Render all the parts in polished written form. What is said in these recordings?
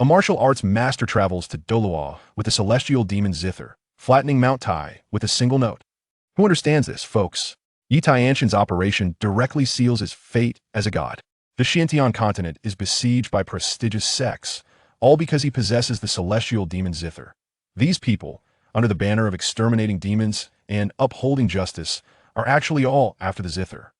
A martial arts master travels to Douluo with the celestial demon Zither, flattening MountTai with a single note. Who understands this, folks? Tianchen's operation directly seals his fate as a god. The Qin Continent is besieged by prestigious sects, all because he possesses the celestial demon Zither. These people, under the banner of exterminating demons and upholding justice, are actually all after the Zither.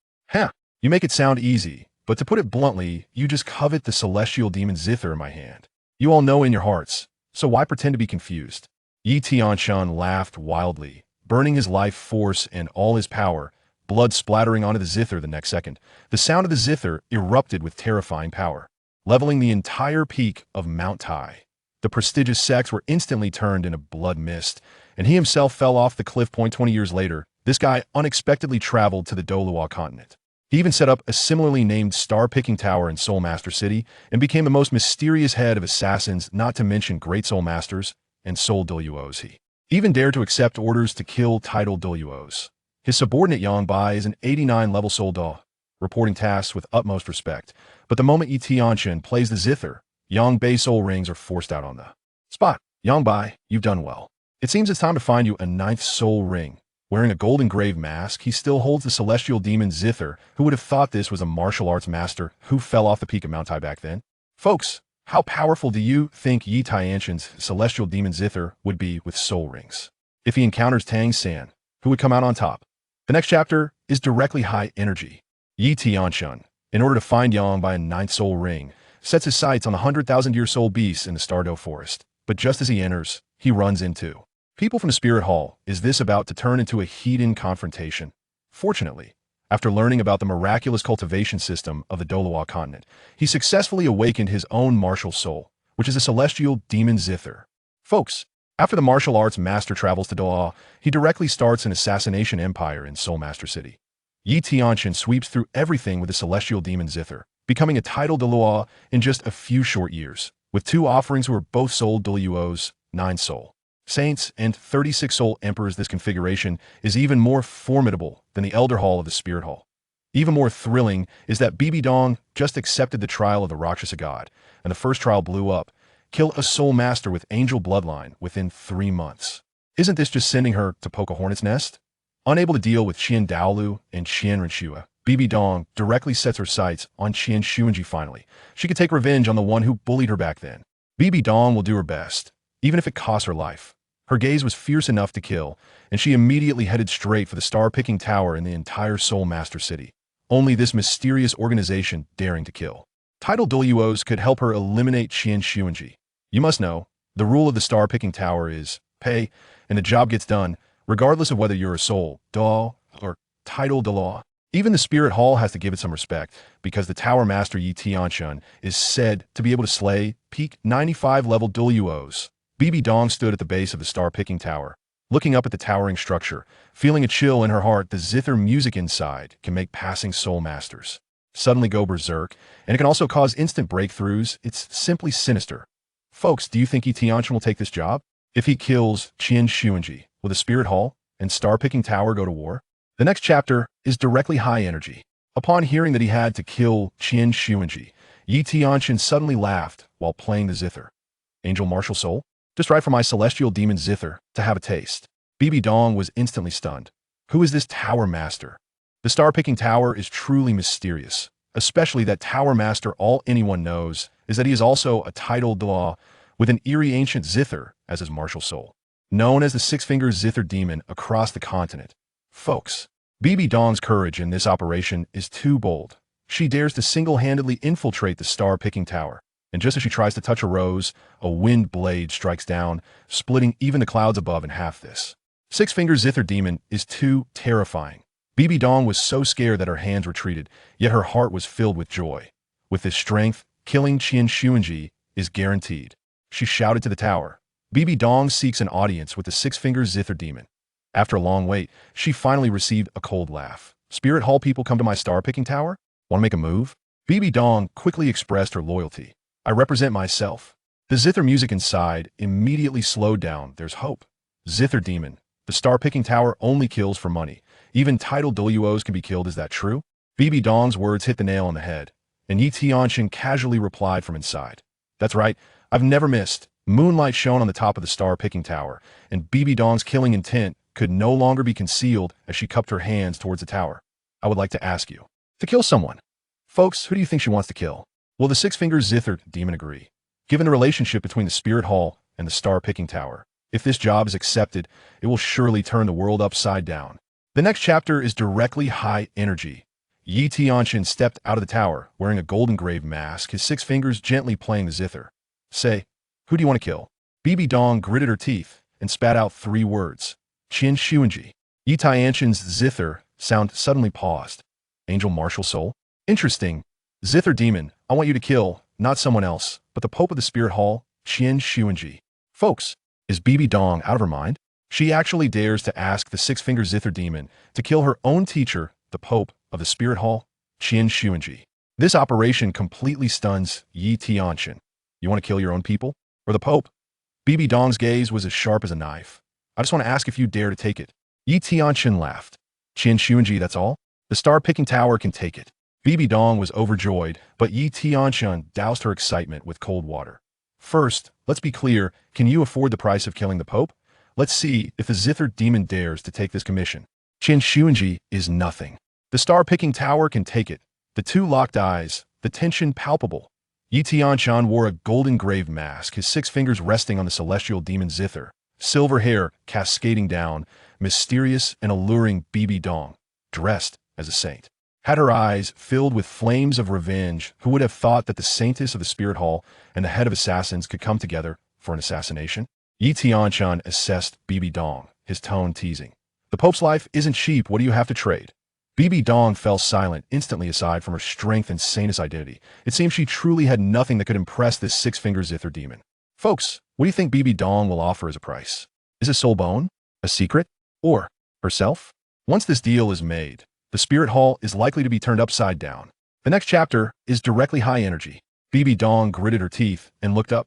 You make it sound easy, but to put it bluntly, you just covet the celestial demon Zither in my hand. You all know in your hearts, so why pretend to be confused? Tianchen laughed wildly, burning his life force and all his power, blood splattering onto the Zither the next second. The sound of the Zither erupted with terrifying power, leveling the entire peak of MountTai. The prestigious sects were instantly turned into blood mist, and he himself fell off the cliff point 20 years later. This guy unexpectedly traveled to the Douluo Continent. He even set up a similarly named star-picking tower in Soul Master City and became the most mysterious head of assassins, not to mention great Soul Masters and Soul Douluos. He even dared to accept orders to kill Title Douluos. His subordinate Bai is an 89-level Soul Douluo, reporting tasks with utmost respect. But the moment Tianchen plays the Zither, Bai soul rings are forced out on the spot. Bai, you've done well. It seems it's time to find you a 9th soul ring. Wearing a gold engraved mask, he still holds the celestial demon Zither. Who would have thought this was a martial arts master who fell off the peak of MountTai back then? Folks, how powerful do you think Tianchen's celestial demon Zither would be with soul rings? If he encounters Tang San, who would come out on top? The next chapter is directly high energy. Tianchen, in order to find by a 9th soul ring, sets his sights on the 100,000-year soul beasts in the Stardow Forest. But just as he enters, he runs into people from the Spirit Hall. Is this about to turn into a heated confrontation? Fortunately, after learning about the miraculous cultivation system of the Douluo Continent, he successfully awakened his own martial soul, which is a celestial demon Zither. Folks, after the martial arts master travels to Douluo, he directly starts an assassination empire in Soul Master City. Tianchen sweeps through everything with the celestial demon Zither, becoming a Title Douluo in just a few short years, with 2 offerings who are both Soul Douluos, 9 soul Saints, and 36 soul emperors. This configuration is even more formidable than the Elder Hall of the Spirit Hall. Even more thrilling is that Bibi Dong just accepted the trial of the Rakshasa God, and the first trial blew up, kill a soul master with angel bloodline within 3 months. Isn't this just sending her to poke a hornet's nest? Unable to deal with Qin Douluo and Qin Renshua, Bibi Dong directly sets her sights on Qin Shuanji finally. She could take revenge on the one who bullied her back then. Bibi Dong will do her best, even if it costs her life. Her gaze was fierce enough to kill, and she immediately headed straight for the star-picking tower in the entire Soul Master City. Only this mysterious organization daring to kill. Title Douluos could help her eliminate Qin Shuanji. You must know, the rule of the star-picking tower is pay, and the job gets done, regardless of whether you're a Soul Douluo or Title Douluo. Even the Spirit Hall has to give it some respect, because the Tower Master Tianchen is said to be able to slay peak 95-level Douluos. Bibi Dong stood at the base of the star-picking tower, looking up at the towering structure, feeling a chill in her heart. The Zither music inside can make passing soul masters suddenly go berserk, and it can also cause instant breakthroughs. It's simply sinister. Folks, do you think Tianchen will take this job? If he kills Qin Shuanji, will the Spirit Hall and star-picking tower go to war? The next chapter is directly high energy. Upon hearing that he had to kill Qin Shuanji, Tianchen suddenly laughed while playing the Zither. Angel martial soul? Just right for my celestial demon Zither to have a taste. Bibi Dong was instantly stunned. Who is this tower master? The star-picking tower is truly mysterious, especially that tower master. All anyone knows is that he is also a Title Douluo with an eerie ancient Zither as his martial soul, known as the 6-finger Zither demon across the continent. Folks, Bibi Dong's courage in this operation is too bold. She dares to single-handedly infiltrate the star-picking tower. And just as she tries to touch a rose, a wind blade strikes down, splitting even the clouds above in half. This 6-finger Zither demon is too terrifying. Bibi Dong was so scared that her hands retreated, yet her heart was filled with joy. With this strength, killing Qin Shuanji is guaranteed. She shouted to the tower. Bibi Dong seeks an audience with the 6-finger Zither demon. After a long wait, she finally received a cold laugh. Spirit Hall people come to my star-picking tower? Want to make a move? Bibi Dong quickly expressed her loyalty. I represent myself. The Zither music inside immediately slowed down. There's hope. Zither demon. The star-picking tower only kills for money. Even Title Douluos can be killed. Is that true? Bibi Dong's words hit the nail on the head, and Tianchen casually replied from inside. That's right. I've never missed. Moonlight shone on the top of the star-picking tower, and Bibi Dong's killing intent could no longer be concealed as she cupped her hands towards the tower. I would like to ask you to kill someone. Folks, who do you think she wants to kill? Will the six-fingered ZitherLevels agree? Given the relationship between the Spirit Hall and the star-picking tower, if this job is accepted, it will surely turn the world upside down. The next chapter is directly high energy. Tianchen stepped out of the tower, wearing a golden grave mask, his 6 fingers gently playing the zither. Say, who do you want to kill? Bibi Dong gritted her teeth and spat out 3 words. Qin Shuanji. Tianchen's zither sound suddenly paused. Angel Martial Soul? Interesting. ZitherDemon, I want you to kill, not someone else, but the Pope of the Spirit Hall, Qin Shuanji. Folks, is Bibi Dong out of her mind? She actually dares to ask the 6-fingered ZitherDemon to kill her own teacher, the Pope of the Spirit Hall, Qin Shuanji. This operation completely stuns Tianchen. You want to kill your own people? Or the Pope? Bibi Dong's gaze was as sharp as a knife. I just want to ask if you dare to take it. Tianchen laughed. Qin Shuanji, that's all? The star-picking tower can take it. Bibi Dong was overjoyed, but Tianchen doused her excitement with cold water. First, let's be clear, can you afford the price of killing the Pope? Let's see if the ZitherDemon dares to take this commission. Qin Shuanji is nothing. The star-picking tower can take it. The 2 locked eyes, the tension palpable. Tianchen wore a golden grave mask, his 6 fingers resting on the celestial demon Zither, silver hair cascading down, mysterious and alluring. Bibi Dong, dressed as a saint, had her eyes filled with flames of revenge. Who would have thought that the Saintess of the Spirit Hall and the head of assassins could come together for an assassination? Tianchen assessed Bibi Dong, his tone teasing. The Pope's life isn't cheap, what do you have to trade? Bibi Dong fell silent, instantly aside from her strength and Saintess identity. It seemed she truly had nothing that could impress this 6-fingered ZitherDemon. Folks, what do you think Bibi Dong will offer as a price? Is it soul bone? A secret? Or herself? Once this deal is made, the Spirit Hall is likely to be turned upside down. The next chapter is directly high energy. Bibi Dong gritted her teeth and looked up.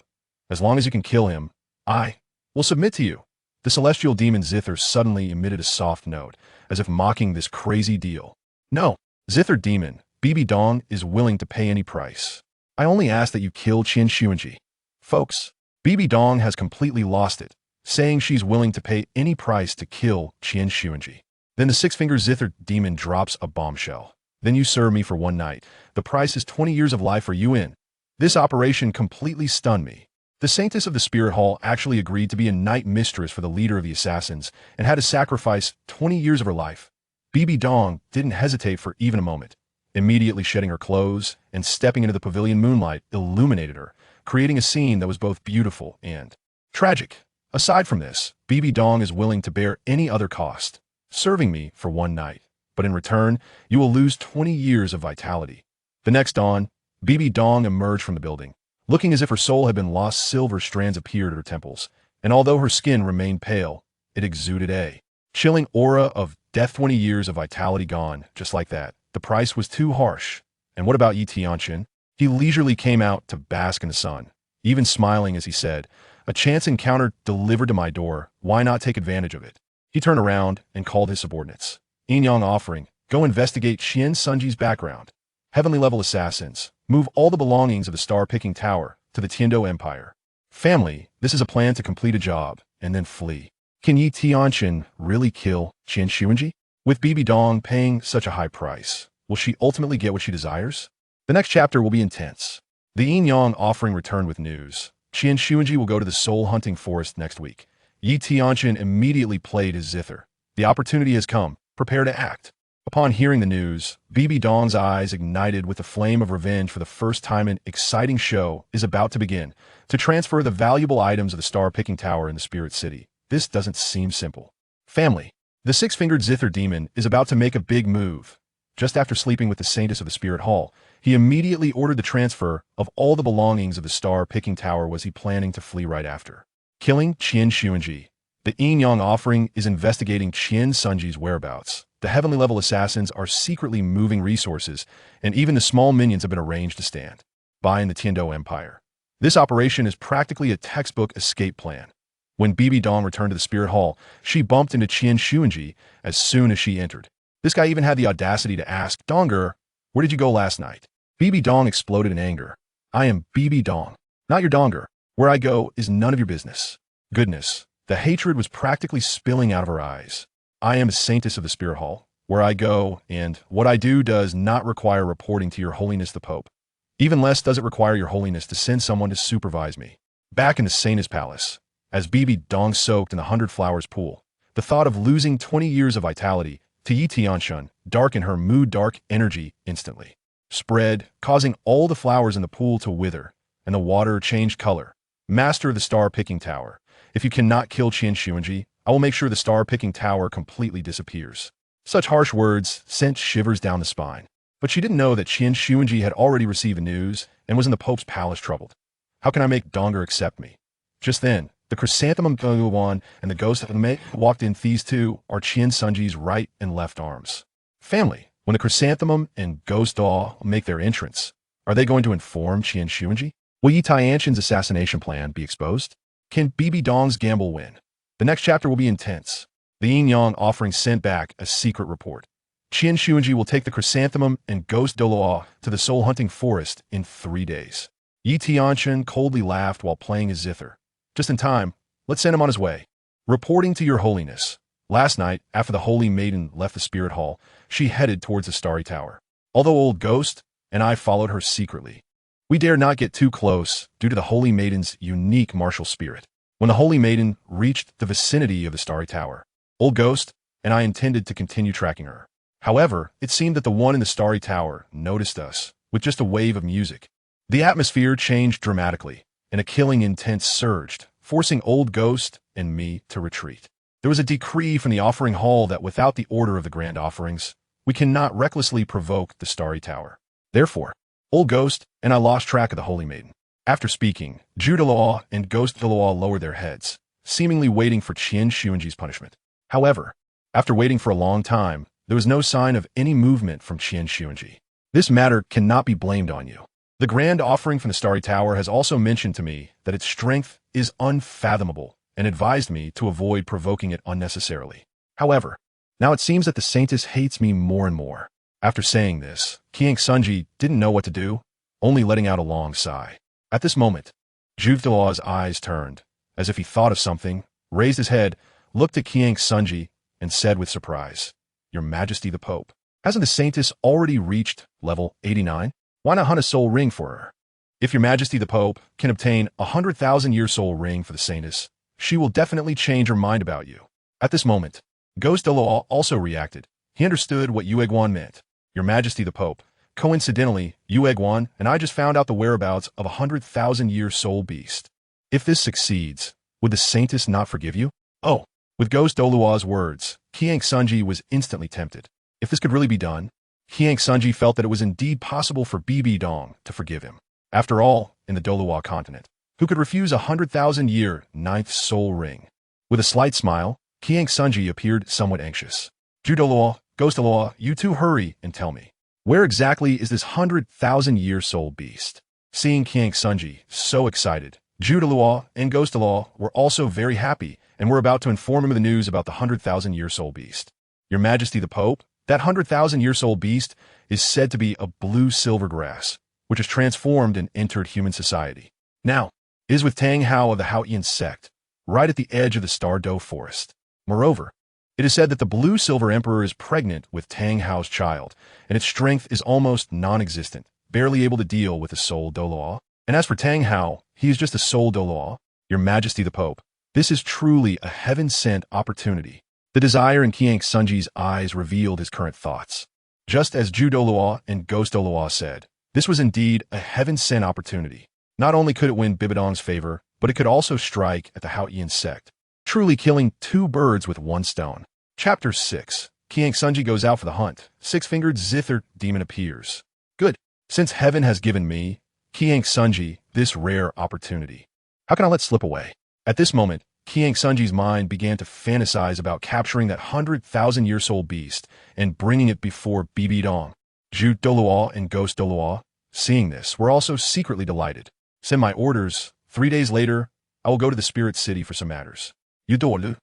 As long as you can kill him, I will submit to you. The celestial demon Zither suddenly emitted a soft note, as if mocking this crazy deal. No, ZitherDemon, Bibi Dong is willing to pay any price. I only ask that you kill Qin Shuanji. Folks, Bibi Dong has completely lost it, saying she's willing to pay any price to kill Qin Shuanji. Then the 6-fingered ZitherDemon drops a bombshell. Then you serve me for 1 night. The price is 20 years of life for you in. This operation completely stunned me. The Saintess of the Spirit Hall actually agreed to be a night mistress for the leader of the assassins and had to sacrifice 20 years of her life. Bibi Dong didn't hesitate for even a moment. Immediately shedding her clothes and stepping into the pavilion, moonlight illuminated her, creating a scene that was both beautiful and tragic. Aside from this, Bibi Dong is willing to bear any other cost, serving me for 1 night. But in return, you will lose 20 years of vitality. The next dawn, Bibi Dong emerged from the building. Looking as if her soul had been lost, silver strands appeared at her temples, and although her skin remained pale, it exuded a chilling aura of death. 20 years of vitality gone, just like that. The price was too harsh. And what about Tianchen? He leisurely came out to bask in the sun, even smiling as he said, a chance encounter delivered to my door, why not take advantage of it? He turned around and called his subordinates. Inyang offering, go investigate Qin Shuanji's background. Heavenly level assassins, move all the belongings of the star-picking tower to the Tiandu Empire. Family, this is a plan to complete a job and then flee. Can Tianchen really kill Qin Shuanji? With Bibi Dong paying such a high price, will she ultimately get what she desires? The next chapter will be intense. The Inyang offering returned with news. Qin Shuanji will go to the soul-hunting forest next week. Tianchen immediately played his zither. The opportunity has come. Prepare to act. Upon hearing the news, Bibi Dong's eyes ignited with the flame of revenge. For the first time, an exciting show is about to begin to transfer the valuable items of the star-picking tower in the Spirit City. This doesn't seem simple. Family, the 6-fingered ZitherDemon is about to make a big move. Just after sleeping with the Saintess of the Spirit Hall, he immediately ordered the transfer of all the belongings of the star-picking tower. Was he planning to flee right after killing Qin Shuanji? The Inyang offering is investigating Qin Shuanji's whereabouts. The heavenly level assassins are secretly moving resources, and even the small minions have been arranged to stand by in the Tiandu Empire. This operation is practically a textbook escape plan. When Bibi Dong returned to the Spirit Hall, she bumped into Qin Shuanji as soon as she entered. This guy even had the audacity to ask, Donger, where did you go last night? Bibi Dong exploded in anger. I am Bibi Dong, not your Donger. Where I go is none of your business. Goodness, the hatred was practically spilling out of her eyes. I am a Saintess of the Spirit Hall. Where I go and what I do does not require reporting to Your Holiness the Pope. Even less does it require Your Holiness to send someone to supervise me. Back in the Saintess Palace, as Bibi Dong soaked in the 100 Flowers pool, the thought of losing 20 years of vitality to Yi Tianchen darkened her mood-dark energy instantly. Spread, causing all the flowers in the pool to wither, and the water changed color. Master of the star-picking tower, if you cannot kill Qin Demon, I will make sure the star-picking tower completely disappears. Such harsh words sent shivers down the spine. But she didn't know that Qin Demon had already received the news and was in the Pope's palace troubled. How can I make Donger accept me? Just then, the chrysanthemum Douluo and the ghost of the Mei walked in. These two are Qin Sunji's right and left arms. Family, when the chrysanthemum and ghost doll make their entrance, are they going to inform Qin Demon? Will Yi Tianchen's assassination plan be exposed? Can Bibi Dong's gamble win? The next chapter will be intense. The yin-yang offering sent back a secret report. Qin Demon will take the chrysanthemum and ghost Douluo to the soul-hunting forest in 3 days. Yi Tianchen coldly laughed while playing his zither. Just in time, let's send him on his way. Reporting to Your Holiness. Last night, after the Holy Maiden left the Spirit Hall, she headed towards the Starry Tower. Although Old Ghost and I followed her secretly. We dared not get too close due to the Holy Maiden's unique martial spirit. When the Holy Maiden reached the vicinity of the Starry Tower, Old Ghost and I intended to continue tracking her. However, it seemed that the one in the Starry Tower noticed us with just a wave of music. The atmosphere changed dramatically, and a killing intent surged, forcing Old Ghost and me to retreat. There was a decree from the offering hall that without the order of the grand offerings, we cannot recklessly provoke the Starry Tower. Therefore, Old Ghost and I lost track of the Holy Maiden. After speaking, ZitherLevels and Ghost Douluo lowered their heads, seemingly waiting for Qin Demon's punishment. However, after waiting for a long time, there was no sign of any movement from Qin Demon. This matter cannot be blamed on you. The grand offering from the Starry Tower has also mentioned to me that its strength is unfathomable and advised me to avoid provoking it unnecessarily. However, now it seems that the Saintess hates me more and more. After saying this, Qin Demon didn't know what to do, only letting out a long sigh. At this moment, ZitherLevels' eyes turned, as if he thought of something, raised his head, looked at Qin Demon, and said with surprise, Your Majesty the Pope, hasn't the Saintess already reached level 89? Why not hunt a soul ring for her? If Your Majesty the Pope can obtain a 100,000-year soul ring for the Saintess, she will definitely change her mind about you. At this moment, Ghost Douluo also reacted. He understood what Yueguan meant. Your Majesty the Pope, coincidentally, Yueguan and I just found out the whereabouts of a 100,000-year soul beast. If this succeeds, would the Saintess not forgive you? Oh, with Ghost Douluo's words, Qin Demon was instantly tempted. If this could really be done, Qin Demon felt that it was indeed possible for Bibi Dong to forgive him. After all, in the Douluo Continent, who could refuse a 100,000-year 9th soul ring? With a slight smile, Qin Demon appeared somewhat anxious. ZitherLevels, Ghost Douluo, you two hurry and tell me. Where exactly is this 100,000-year soul beast? Seeing Qin Demon so excited, ZitherLevels and Ghost Douluo were also very happy and were about to inform him of the news about the 100,000-year soul beast. Your Majesty the Pope, that 100,000-year soul beast is said to be a blue silver grass, which has transformed and entered human society. Now, it is with Tang Hao of the Haotian sect, right at the edge of the Star Doe forest. Moreover, it is said that the Blue Silver Emperor is pregnant with Tang Hao's child, and its strength is almost non-existent, barely able to deal with the soul Douluo. And as for Tang Hao, he is just a soul Douluo. Your Majesty the Pope, this is truly a heaven-sent opportunity. The desire in Qin Demon's eyes revealed his current thoughts. Just as ZitherLevels and Ghost Douluo said, this was indeed a heaven-sent opportunity. Not only could it win Bibi Dong's favor, but it could also strike at the Haotian sect, truly killing 2 birds with 1 stone. Chapter 6. Qin Demon goes out for the hunt. 6-fingered ZitherDemon appears. Good. Since heaven has given me, Qin Demon, this rare opportunity, how can I let slip away? At this moment, Qin Demon's mind began to fantasize about capturing that 100,000-year soul beast and bringing it before Bibi Dong. ZitherLevels and Ghost Douluo, seeing this, were also secretly delighted. Send my orders. 3 days later, I will go to the Spirit City for some matters. Douluo,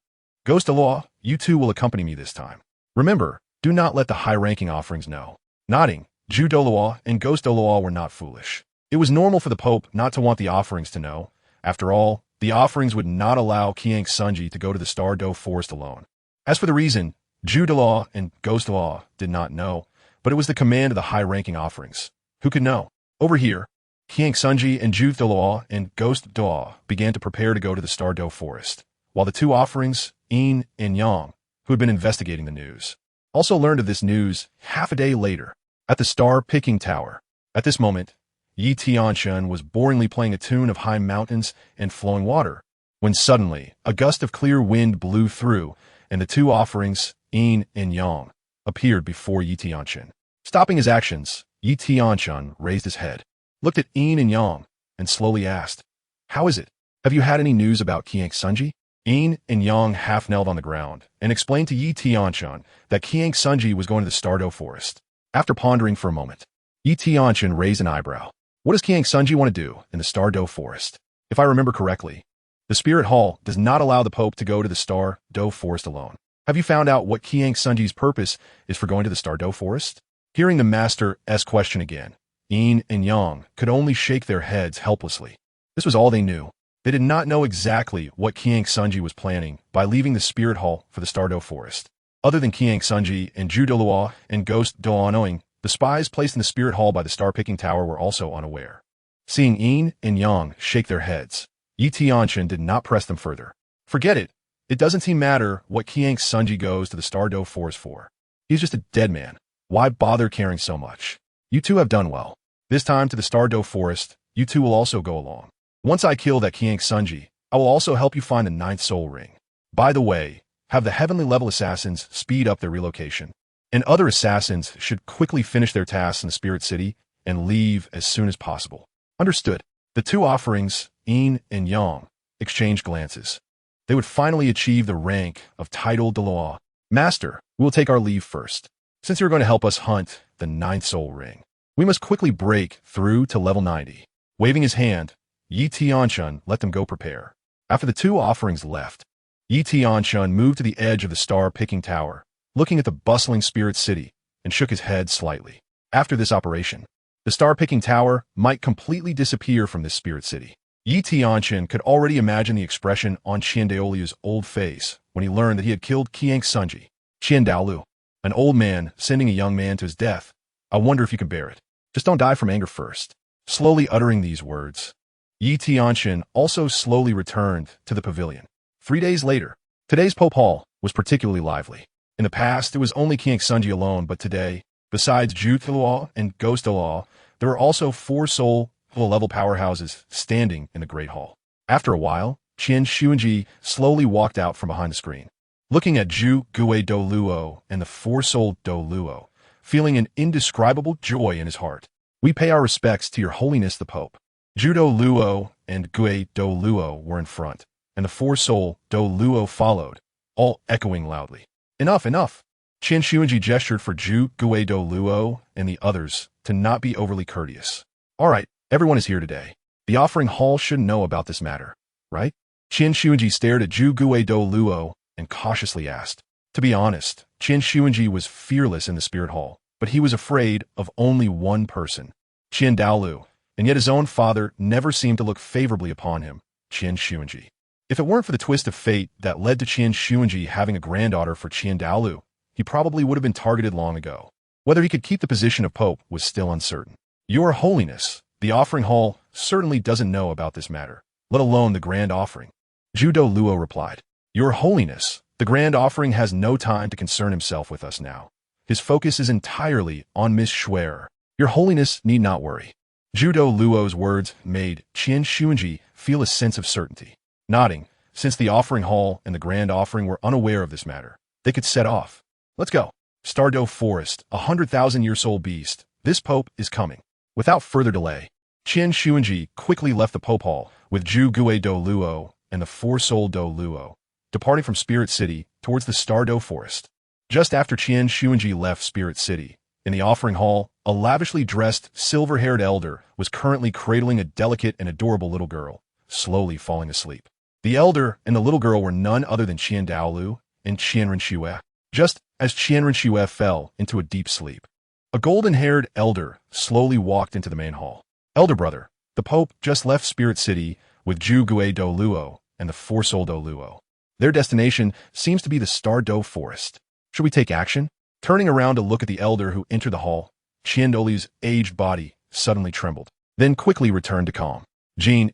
Ghost Douluo, you two will accompany me this time. Remember, do not let the high-ranking offerings know. Nodding, ZitherLevels and Ghost Douluo were not foolish. It was normal for the Pope not to want the offerings to know, After all, the offerings would not allow Qiang Sunji to go to the Star Do Forest alone. As for the reason, Zhu Douluo and Ghost Douluo did not know, but it was the command of the high-ranking offerings. Who could know? Over here, Qiang Sunji and Zhu Douluo and Ghost Douluo began to prepare to go to the Star Do Forest, while the two offerings, Yin and Yang, who had been investigating the news, also learned of this news half a day later at the star-picking tower. At this moment, Yi Tianchen was boringly playing a tune of high mountains and flowing water, when suddenly a gust of clear wind blew through, and the two offerings, Yin and Yang, appeared before Yi Tianchen. Stopping his actions, Yi Tianchen raised his head, looked at Yin and Yang, and slowly asked, "How is it? Have you had any news about Qiang Sunji?" Yin and Yang half-knelt on the ground and explained to Yi Tianchen that Qiang Sunji was going to the Star Do Forest. After pondering for a moment, Yi Tianchen raised an eyebrow. What does Qiang Sunji want to do in the Star Do Forest? If I remember correctly, the Spirit Hall does not allow the Pope to go to the Star Do Forest alone. Have you found out what Qiang Sunji's purpose is for going to the Star Do Forest? Hearing the Master's question again, Yin and Yang could only shake their heads helplessly. This was all they knew. They did not know exactly what Qiang Sunji was planning by leaving the Spirit Hall for the Star Do Forest. Other than Qiang Sunji and Zhu Douluo and Ghost Douluo knowing, the spies placed in the Spirit Hall by the Star-Picking Tower were also unaware. Seeing Yin and Yang shake their heads, Yi Tianchen did not press them further. Forget it. It doesn't seem matter what Qiang Sunji goes to the Star Do Forest for. He's just a dead man. Why bother caring so much? You two have done well. This time to the Star Do Forest, you two will also go along. Once I kill that Qiang Sunji, I will also help you find the 9th soul ring. By the way, have the heavenly level assassins speed up their relocation. And other assassins should quickly finish their tasks in the Spirit City and leave as soon as possible. Understood. The two offerings, Yin and Yang, exchanged glances. They would finally achieve the rank of Title Douluo. Master, we will take our leave first. Since you're going to help us hunt the 9th soul ring, we must quickly break through to level 90. Waving his hand, Yi Tianchen let them go prepare. After the two offerings left, Yi Tianchen moved to the edge of the star-picking tower, looking at the bustling Spirit City, and shook his head slightly. After this operation, the star-picking tower might completely disappear from this Spirit City. Yi Tianchen could already imagine the expression on Qin Daolu's old face when he learned that he had killed Qiang Sunji. Qin Daolu, an old man sending a young man to his death. I wonder if you can bear it. Just don't die from anger first. Slowly uttering these words, Yi Tianchen also slowly returned to the pavilion. 3 days later, today's Pope Hall was particularly lively. In the past, it was only Qiang Sunji alone, but today, besides Zhu Douluo and Ghost Douluo, there were also 4 soul-level powerhouses standing in the Great Hall. After a while, Qian Xuanji slowly walked out from behind the screen, looking at Zhu Douluo and the 4-soul Douluo, feeling an indescribable joy in his heart. We pay our respects to Your Holiness the Pope. Zhu Douluo and Douluo were in front, and the 4-soul Douluo followed, all echoing loudly. Enough, enough! Qian Xuanji gestured for Zhu Douluo and the others to not be overly courteous. All right, everyone is here today. The offering hall should know about this matter, right? Qian Xuanji stared at Zhu Douluo and cautiously asked. To be honest, Qian Xuanji was fearless in the Spirit Hall, but he was afraid of only one person, Qin Daolu, and yet his own father never seemed to look favorably upon him, Qian Xuanji. If it weren't for the twist of fate that led to Qian Xuanji having a granddaughter for Qin Daolu, he probably would have been targeted long ago. Whether he could keep the position of Pope was still uncertain. Your Holiness, the offering hall certainly doesn't know about this matter, let alone the grand offering. Zhu Douluo replied, Your Holiness, the grand offering has no time to concern himself with us now. His focus is entirely on Miss Schwer. Your Holiness need not worry. Zhu Douluo's words made Qian Xuanji feel a sense of certainty. Nodding, since the offering hall and the grand offering were unaware of this matter, they could set off. Let's go. Star Do Forest, 100,000-year-old beast. This Pope is coming. Without further delay, Qian Xuanji quickly left the Pope Hall with Zhu Douluo and the 4-soul Douluo, departing from Spirit City towards the Star Do Forest. Just after Qian Xuanji left Spirit City, in the offering hall, a lavishly dressed, silver-haired elder was currently cradling a delicate and adorable little girl, slowly falling asleep. The elder and the little girl were none other than Qin Daolu and Qian Renxue, just as Qian Renxue fell into a deep sleep. A golden-haired elder slowly walked into the main hall. Elder brother, the Pope just left Spirit City with Douluo and the Douluo. Their destination seems to be the Douluo Forest. Should we take action? Turning around to look at the elder who entered the hall, Qin Demon aged body suddenly trembled, then quickly returned to calm. Jean,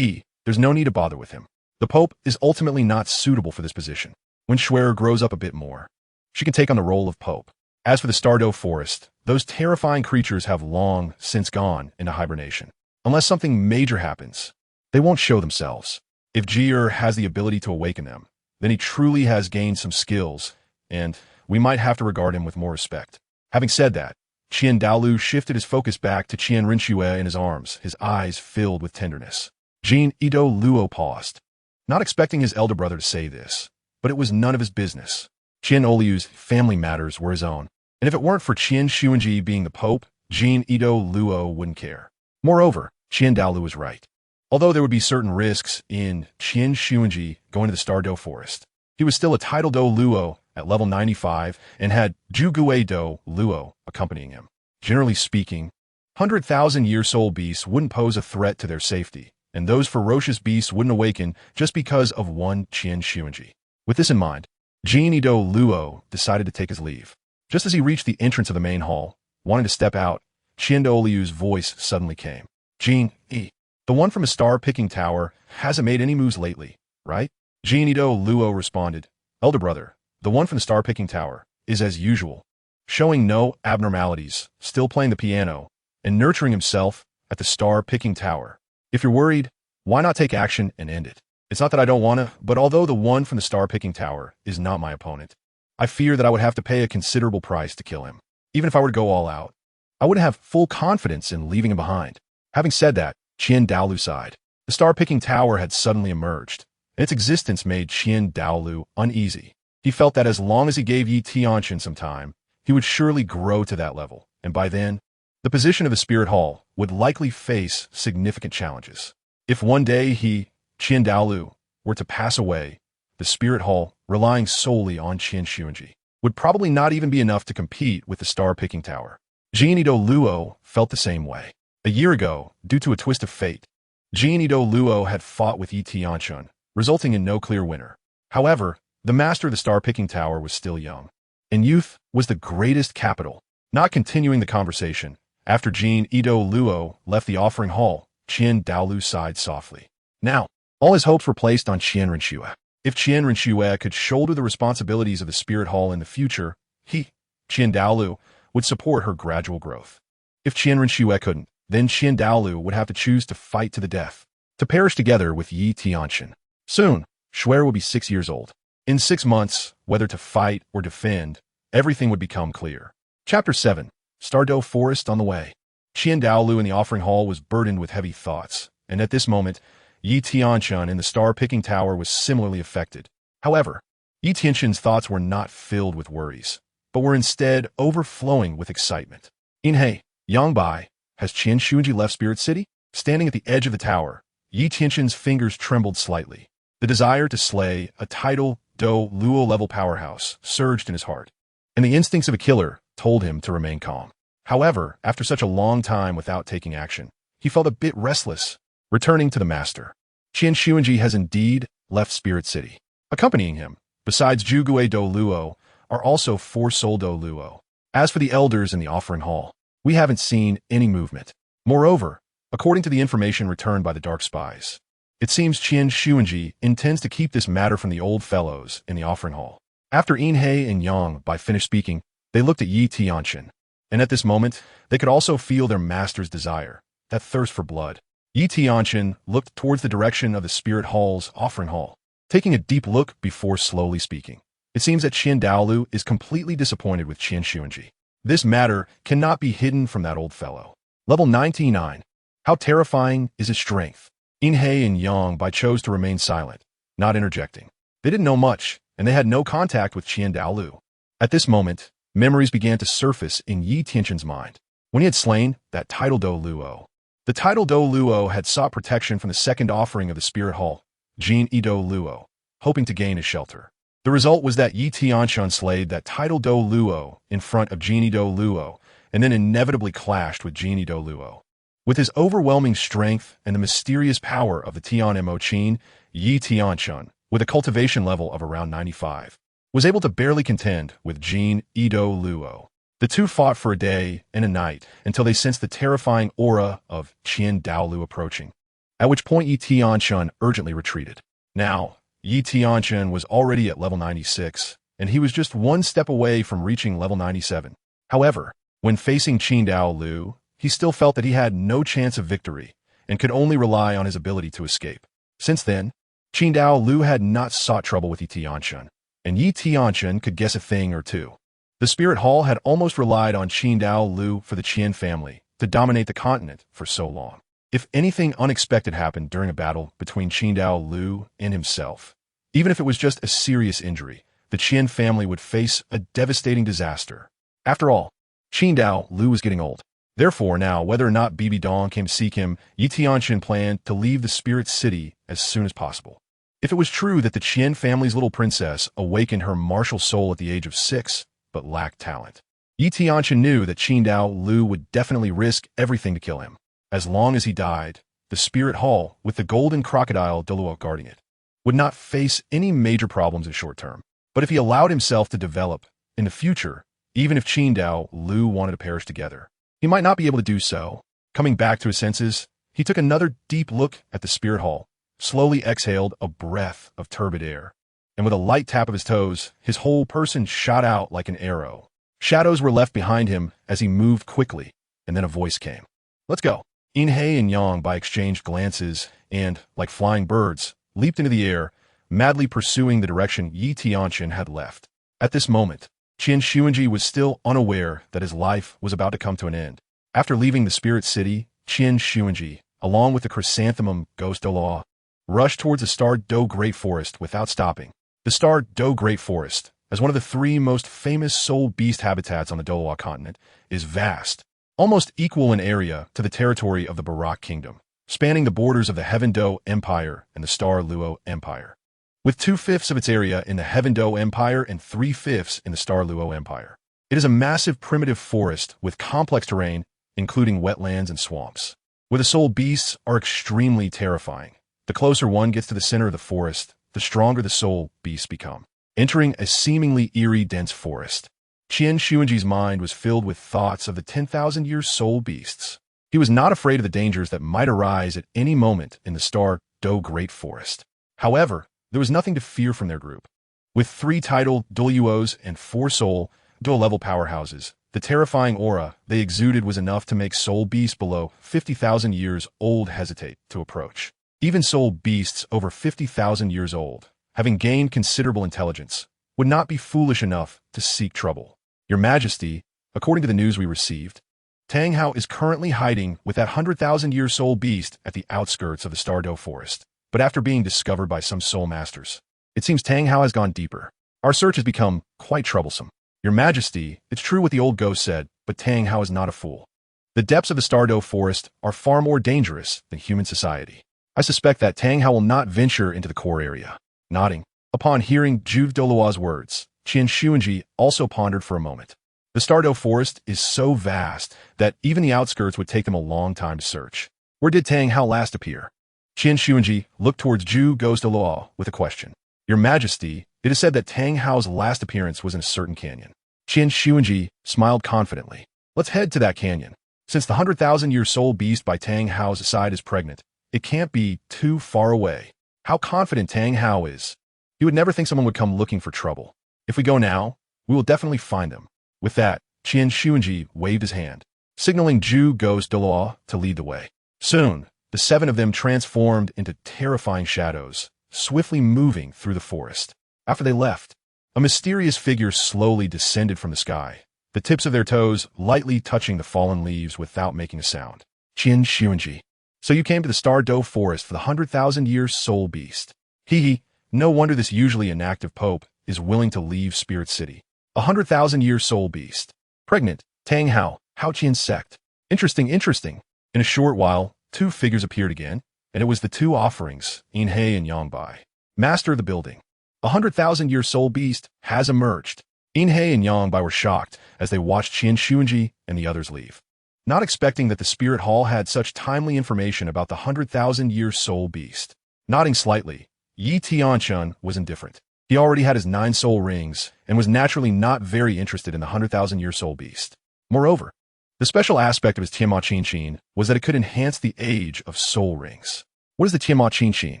there's no need to bother with him. The Pope is ultimately not suitable for this position. When Schwerer grows up a bit more, she can take on the role of Pope. As for the Douluo Forest, those terrifying creatures have long since gone into hibernation. Unless something major happens, they won't show themselves. If Jier has the ability to awaken them, then he truly has gained some skills, and we might have to regard him with more respect. Having said that, Qian Douluo shifted his focus back to Qian Rinxue in his arms, his eyes filled with tenderness. Jean Douluo paused, not expecting his elder brother to say this, but it was none of his business. Qian Douluo's family matters were his own, and if it weren't for Qian Xuanji being the Pope, Jean Douluo wouldn't care. Moreover, Qian Douluo was right. Although there would be certain risks in Qian Xuanji going to the Douluo Forest, he was still a Title Douluo at level 95 and had Douluo accompanying him. Generally speaking, 100,000-year soul beasts wouldn't pose a threat to their safety, and those ferocious beasts wouldn't awaken just because of one Qian Xuanji. With this in mind, Jean Douluo decided to take his leave. Just as he reached the entrance of the main hall, wanting to step out, Qian Douluo's voice suddenly came. Jean, the one from a star-picking tower hasn't made any moves lately, right? Jean Douluo responded, Elder brother, the one from the star-picking tower is as usual, showing no abnormalities, still playing the piano, and nurturing himself at the star-picking tower. If you're worried, why not take action and end it? It's not that I don't want to, but although the one from the star-picking tower is not my opponent, I fear that I would have to pay a considerable price to kill him. Even if I were to go all out, I wouldn't have full confidence in leaving him behind. Having said that, Qian Douluo sighed. The star-picking tower had suddenly emerged, and its existence made Qian Douluo uneasy. He felt that as long as he gave Tianchen some time, he would surely grow to that level, and by then, the position of the Spirit Hall would likely face significant challenges. If one day he, Qian Douluo, were to pass away, the Spirit Hall, relying solely on Qian Xuanji, would probably not even be enough to compete with the star-picking tower. Jean Douluo felt the same way. A year ago, due to a twist of fate, Jean Douluo had fought with Tianchen, resulting in no clear winner. However, the master of the star-picking tower was still young, and youth was the greatest capital. Not continuing the conversation, after Jean Douluo left the offering hall, Qian Douluo sighed softly. Now, all his hopes were placed on Qian Rinxue. If Qian Rinxue could shoulder the responsibilities of the Spirit Hall in the future, he, Qian Douluo, would support her gradual growth. If Qian Rinxue couldn't, then Qian Douluo would have to choose to fight to the death, to perish together with Tianchen. Soon, Schwerer would be 6 years old. In 6 months, whether to fight or defend, everything would become clear. Chapter 7. Douluo Forest on the way. Qian Douluo in the offering hall was burdened with heavy thoughts, and at this moment, Tianchen in the star-picking tower was similarly affected. However, Tianchen's thoughts were not filled with worries, but were instead overflowing with excitement. Inhe, Yangbai, has Qian Xuanji left Spirit City? Standing at the edge of the tower, Tianchen's fingers trembled slightly. The desire to slay a Title Douluo level powerhouse surged in his heart, and the instincts of a killer told him to remain calm. However, after such a long time without taking action, he felt a bit restless. Returning to the master, Qian Xuanji has indeed left Spirit City. Accompanying him, besides Douluo, are also 4 Douluo. As for the elders in the offering hall, we haven't seen any movement. Moreover, according to the information returned by the dark spies, it seems Qian Xuanji intends to keep this matter from the old fellows in the offering hall. After Inhe and Yang finished speaking, they looked at Tianchen, and at this moment, they could also feel their master's desire, that thirst for blood. Tianchen looked towards the direction of the Spirit Hall's offering hall, taking a deep look before slowly speaking. It seems that Qian Douluo is completely disappointed with Qian Xuanji. This matter cannot be hidden from that old fellow. Level 99. How terrifying is his strength? Inhe and Yang chose to remain silent, not interjecting. They didn't know much, and they had no contact with Qian Douluo. At this moment, memories began to surface in Tianchen's mind. When he had slain that Title Douluo, the Title Douluo had sought protection from the second offering of the Spirit Hall, Jean Douluo, hoping to gain his shelter. The result was that Tianchen slayed that Title Douluo in front of Jean Douluo, and then inevitably clashed with Jean Douluo. With his overwhelming strength and the mysterious power of the Tianmo Qin, Yi Tianchen, with a cultivation level of around 95, was able to barely contend with Qin Douluo. The two fought for a day and a night until they sensed the terrifying aura of Qin Douluo approaching, at which point Yi Tianchen urgently retreated. Now, Yi Tianchen was already at level 96, and he was just one step away from reaching level 97. However, when facing Qin Douluo, he still felt that he had no chance of victory and could only rely on his ability to escape. Since then, Qin Douluo had not sought trouble with Yi Tianchen, and Yi Tianchen could guess a thing or two. The Spirit Hall had almost relied on Qin Douluo for the Qian family to dominate the continent for so long. If anything unexpected happened during a battle between Qin Douluo and himself, even if it was just a serious injury, the Qian family would face a devastating disaster. After all, Qin Douluo was getting old. Therefore, now, whether or not Bibi Dong came to seek him, Yi Tianchen planned to leave the Spirit City as soon as possible. If it was true that the Qian family's little princess awakened her martial soul at the age of 6, but lacked talent, Yi Tianchen knew that Qin Douluo would definitely risk everything to kill him. As long as he died, the Spirit Hall, with the golden crocodile Douluo guarding it, would not face any major problems in short term. But if he allowed himself to develop in the future, even if Qin Douluo wanted to perish together, he might not be able to do so. Coming back to his senses, he took another deep look at the Spirit Hall, slowly exhaled a breath of turbid air, and with a light tap of his toes, his whole person shot out like an arrow. Shadows were left behind him as he moved quickly, and then a voice came. "Let's go." Inhe and Yangbai exchanged glances and, like flying birds, leaped into the air, madly pursuing the direction Yi Tianchen had left. At this moment, Qian Xuanji was still unaware that his life was about to come to an end. After leaving the Spirit City, Qian Xuanji, along with the chrysanthemum ghost Douluo, rushed towards the Star Do Great Forest without stopping. The Star Do Great Forest, as one of the 3 most famous soul beast habitats on the Douluo Continent, is vast, almost equal in area to the territory of the Barak Kingdom, spanning the borders of the Heaven Do Empire and the Star Luo Empire, with 2/5 of its area in the Heaven Do Empire and 3/5 in the Star Luo Empire. It is a massive primitive forest with complex terrain, including wetlands and swamps, where the soul beasts are extremely terrifying. The closer one gets to the center of the forest, the stronger the soul beasts become. Entering a seemingly eerie, dense forest, Qian Xuanji's mind was filled with thoughts of the 10,000-year soul beasts. He was not afraid of the dangers that might arise at any moment in the Star Do Great Forest. However, there was nothing to fear from their group. With 3 Title Douluos and 4 soul Do-level powerhouses, the terrifying aura they exuded was enough to make soul beasts below 50,000 years old hesitate to approach. Even soul beasts over 50,000 years old, having gained considerable intelligence, would not be foolish enough to seek trouble. Your Majesty, according to the news we received, Tang Hao is currently hiding with that 100,000-year soul beast at the outskirts of the Star Do Forest. But after being discovered by some soul masters, it seems Tang Hao has gone deeper. Our search has become quite troublesome. Your Majesty, it's true what the old ghost said, but Tang Hao is not a fool. The depths of the Star Do Forest are far more dangerous than human society. I suspect that Tang Hao will not venture into the core area. Nodding, upon hearing Juve Douluo's words, Qian Xuanji also pondered for a moment. The Star Do Forest is so vast that even the outskirts would take them a long time to search. Where did Tang Hao last appear? Qian Xuanji looked towards Zhu Ghost Douluo with a question. Your Majesty, it is said that Tang Hao's last appearance was in a certain canyon. Qian Xuanji smiled confidently. Let's head to that canyon. Since the 100,000-year soul beast by Tang Hao's side is pregnant, it can't be too far away. How confident Tang Hao is. He would never think someone would come looking for trouble. If we go now, we will definitely find them. With that, Qian Xuanji waved his hand, signaling Zhu Ghost Douluo to lead the way. Soon, the 7 of them transformed into terrifying shadows, swiftly moving through the forest. After they left, a mysterious figure slowly descended from the sky, the tips of their toes lightly touching the fallen leaves without making a sound. Qian Xuanji. So you came to the Star Do Forest for the 100,000-year soul beast. Hee, no wonder this usually inactive pope is willing to leave Spirit City. 100,000-year soul beast. Pregnant, Tang Hao, Hao Qian's sect. Interesting. In a short while, 2 figures appeared again, and it was the 2 offerings, Inhe and Yangbai. Master of the building. 100,000-year soul beast has emerged. Inhe and Yangbai were shocked as they watched Qian Xuanji and the others leave. not expecting that the spirit hall had such timely information about the 100,000-year soul beast. Nodding slightly, Tianchen was indifferent. He already had his 9 soul rings and was naturally not very interested in the 100,000-year soul beast. Moreover, the special aspect of his Tianchen was that it could enhance the age of soul rings. What is the Tianchen?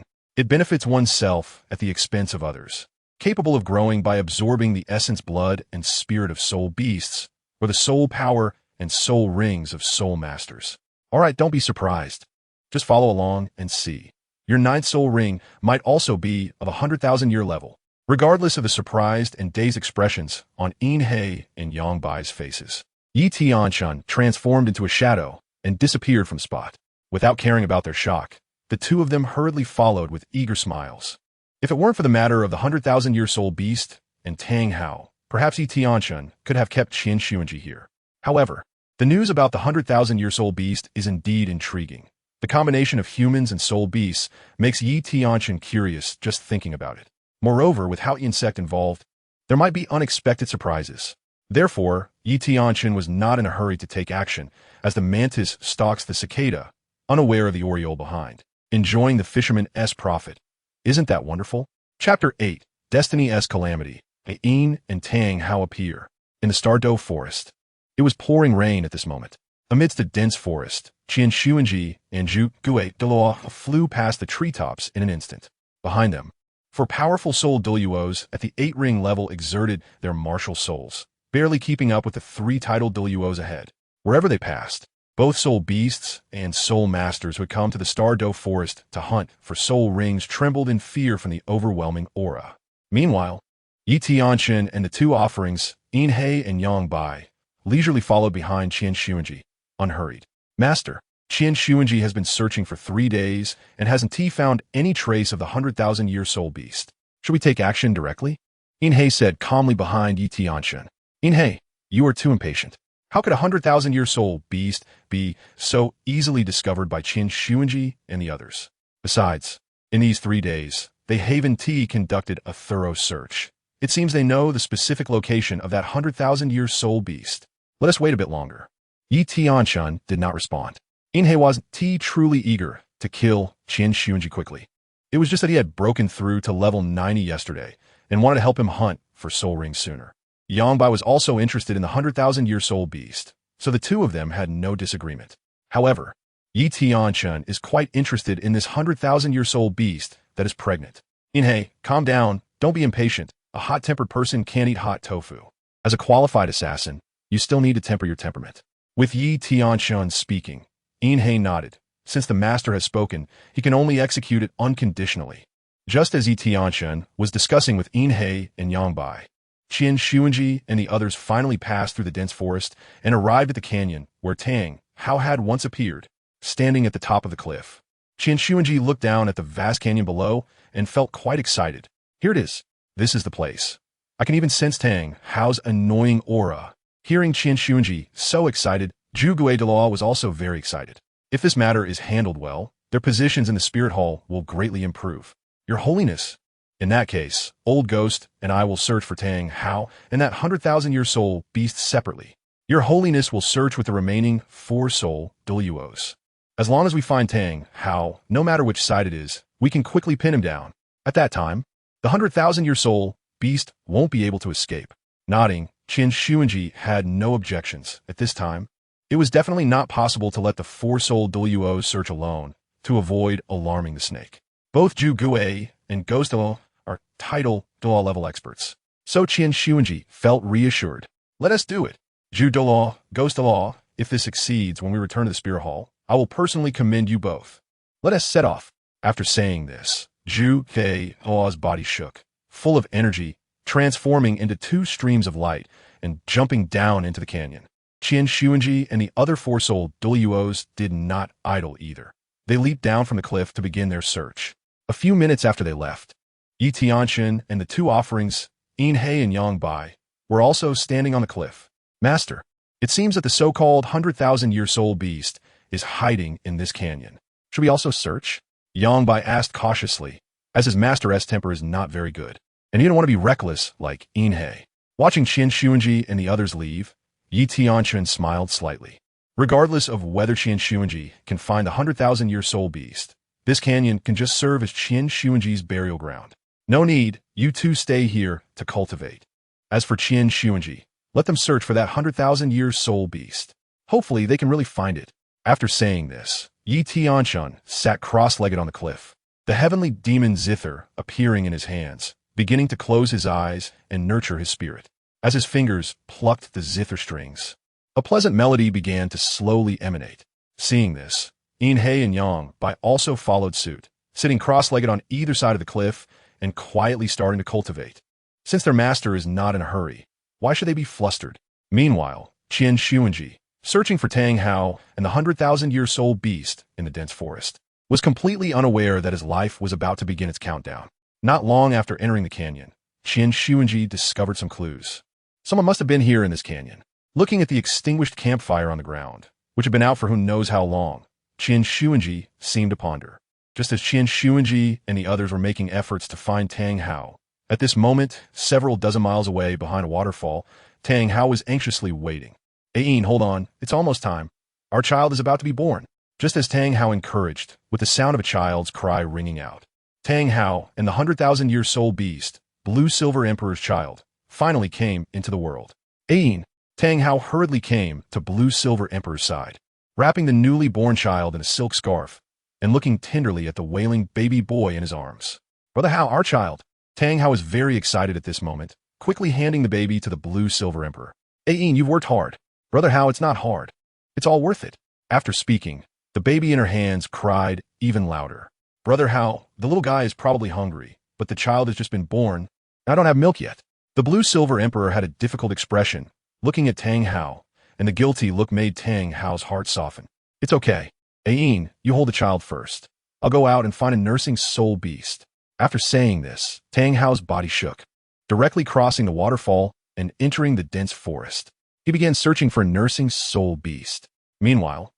It benefits oneself at the expense of others, capable of growing by absorbing the essence, blood, and spirit of soul beasts, or the soul power and soul rings of soul masters. Alright, don't be surprised. Just follow along and see. Your 9th soul ring might also be of a 100,000-year level, regardless of the surprised and dazed expressions on Inhei and Yongbai's faces. Tianchen transformed into a shadow and disappeared from spot. Without caring about their shock, the two of them hurriedly followed with eager smiles. If it weren't for the matter of the 100,000-year soul beast and Tang Hao, perhaps Tianchen could have kept Qin Demon here. However, the news about the 100,000-year soul beast is indeed intriguing. The combination of humans and soul beasts makes Tianchen curious just thinking about it. Moreover, with how insect involved, there might be unexpected surprises. Therefore, Tianchen was not in a hurry to take action, as the mantis stalks the cicada, unaware of the oriole behind, enjoying the fisherman's profit. Isn't that wonderful? Chapter 8, Destiny's Calamity. Ain and Tang Hao appear in the Stardo forest. It was pouring rain at this moment. Amidst a dense forest, Qin Demon and Douluo flew past the treetops in an instant. Behind them, for powerful soul Douluos at the 8-ring level exerted their martial souls, barely keeping up with the 3 Title Douluos ahead. Wherever they passed, both soul beasts and soul masters who had come to the Stardo forest to hunt for soul rings trembled in fear from the overwhelming aura. Meanwhile, Tianchen and the 2 offerings, Inhei and Yongbai, leisurely followed behind Qin Demon, unhurried. Master, Qin Demon has been searching for 3 days and hasn't found any trace of the 100,000-year soul beast. Should we take action directly? Inhei said calmly behind Tianchen. Inhei, you are too impatient. How could a 100,000-year soul beast be so easily discovered by Qin Demon and the others? Besides, in these 3 days, they haven't conducted a thorough search. It seems they know the specific location of that 100,000-year soul beast. Let us wait a bit longer. Tianchen did not respond. Inhei was truly eager to kill Qin Demon quickly. It was just that he had broken through to level 90 yesterday and wanted to help him hunt for soul rings sooner. Yongbai was also interested in the 100,000-year soul beast, so the two of them had no disagreement. However, Tianchen is quite interested in this 100,000-year soul beast that is pregnant. Inhei, calm down, don't be impatient. A hot-tempered person can't eat hot tofu. As a qualified assassin, you still need to temper your temperament. With Tianchen speaking, Inhei nodded. Since the master has spoken, he can only execute it unconditionally. Just as Tianchen was discussing with Inhei and Yongbai, Qin Demon and the others finally passed through the dense forest and arrived at the canyon where Tang Hao had once appeared, standing at the top of the cliff. Qin Demon looked down at the vast canyon below and felt quite excited. Here it is. This is the place. I can even sense Tang Hao's annoying aura. Hearing Qin Demon so excited, Douluo was also very excited. If this matter is handled well, their positions in the spirit hall will greatly improve. Your Holiness. In that case, Old Ghost and I will search for Tang Hao and that 100,000-year soul beast separately. Your Holiness will search with the remaining 4 soul Douluos. As long as we find Tang Hao, no matter which side it is, we can quickly pin him down. At that time, the 100,000-year soul beast won't be able to escape. Nodding, Qin Demon had no objections. At this time, it was definitely not possible to let the 4 soul Douluos search alone to avoid alarming the snake. Both Douluo and Ghost Douluo are Title Douluo level experts. So Qin Demon felt reassured. Let us do it. Douluo, Ghost Douluo, if this succeeds when we return to the spirit hall, I will personally commend you both. Let us set off. After saying this, Douluo's body shook, full of energy, transforming into 2 streams of light and jumping down into the canyon. Qin Demon and the other 4 soul Douluos did not idle either. They leaped down from the cliff to begin their search. A few minutes after they left, Tianchen and the 2 offerings, Inhei and Yongbai, were also standing on the cliff. Master, it seems that the so-called 100,000-year soul beast is hiding in this canyon. Should we also search? Yongbai asked cautiously, as his master's temper is not very good, and he didn't want to be reckless like Inhei. Watching Qin Demon and the others leave, Tianchen smiled slightly. Regardless of whether Qin Shuanji can find the 100,000-year soul beast, this canyon can just serve as Qin Shuanji's burial ground. No need, you two stay here to cultivate. As for Qin Shuanji, let them search for that 100,000-year soul beast. Hopefully they can really find it. After saying this, Tianchen sat cross-legged on the cliff, the heavenly demon Zither appearing in his hands, beginning to close his eyes and nurture his spirit. As his fingers plucked the zither strings, a pleasant melody began to slowly emanate. Seeing this, Yin He and Yang Bai also followed suit, sitting cross-legged on either side of the cliff and quietly starting to cultivate. Since their master is not in a hurry, why should they be flustered? Meanwhile, Qin Shuanji, searching for Tang Hao and the 100,000-year soul beast in the dense forest, was completely unaware that his life was about to begin its countdown. Not long after entering the canyon, Qin Shuanji discovered some clues. Someone must have been here in this canyon. Looking at the extinguished campfire on the ground, which had been out for who knows how long, Qin Shuanji seemed to ponder. Just as Qin Shuanji and the others were making efforts to find Tang Hao, at this moment, several dozen miles away behind a waterfall, Tang Hao was anxiously waiting. Yin, hold on, it's almost time. Our child is about to be born. Just as Tang Hao encouraged, with the sound of a child's cry ringing out. Tang Hao and the 100,000-year soul beast, Blue Silver Emperor's child, finally came into the world. Yin, Tang Hao hurriedly came to Blue Silver Emperor's side, wrapping the newly born child in a silk scarf and looking tenderly at the wailing baby boy in his arms. Brother Hao, our child. Tang Hao was very excited at this moment, quickly handing the baby to the Blue Silver Emperor. Yin, you've worked hard. Brother Hao, it's not hard. It's all worth it. After speaking, the baby in her hands cried even louder. Brother Hao, the little guy is probably hungry, but the child has just been born. I don't have milk yet. The Blue Silver Emperor had a difficult expression, looking at Tang Hao, and the guilty look made Tang Hao's heart soften. It's okay. Yin, you hold the child first. I'll go out and find a nursing soul beast. After saying this, Tang Hao's body shook, directly crossing the waterfall and entering the dense forest. He began searching for a nursing soul beast. Meanwhile,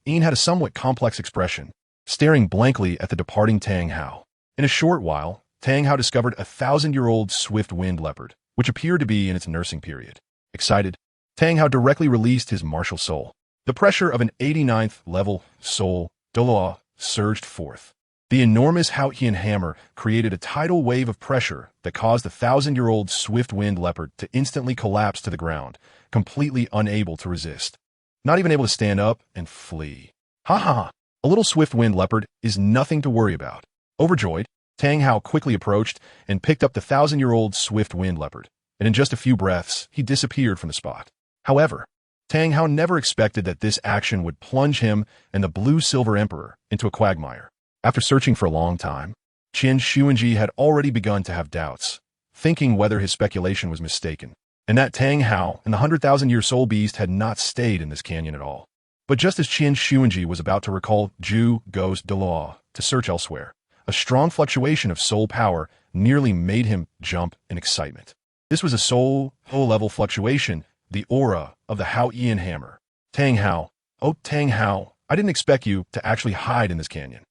Yin had a somewhat complex expression, staring blankly at the departing Tang Hao. In a short while, Tang Hao discovered a 1,000-year-old swift-winged leopard, which appeared to be in its nursing period. Excited, Tang Hao directly released his martial soul. The pressure of an 89th level soul, Douluo, surged forth. The enormous Haotian hammer created a tidal wave of pressure that caused the 1,000-year-old swift-winged leopard to instantly collapse to the ground, completely unable to resist. Not even able to stand up and flee. Ha ha ha! A little swift-winged leopard is nothing to worry about. Overjoyed, Tang Hao quickly approached and picked up the 1,000-year-old swift-winged leopard, and in just a few breaths, he disappeared from the spot. However, Tang Hao never expected that this action would plunge him and the Blue Silver Emperor into a quagmire. After searching for a long time, Qin Shuanji had already begun to have doubts, thinking whether his speculation was mistaken, and that Tang Hao and the 100,000-year soul beast had not stayed in this canyon at all. But just as Qin Shuanji was about to recall Zhu Ghost Douluo to search elsewhere, a strong fluctuation of soul power nearly made him jump in excitement. This was a soul-level fluctuation, the aura of the Haotian hammer. Tang Hao, oh Tang Hao, I didn't expect you to actually hide in this canyon.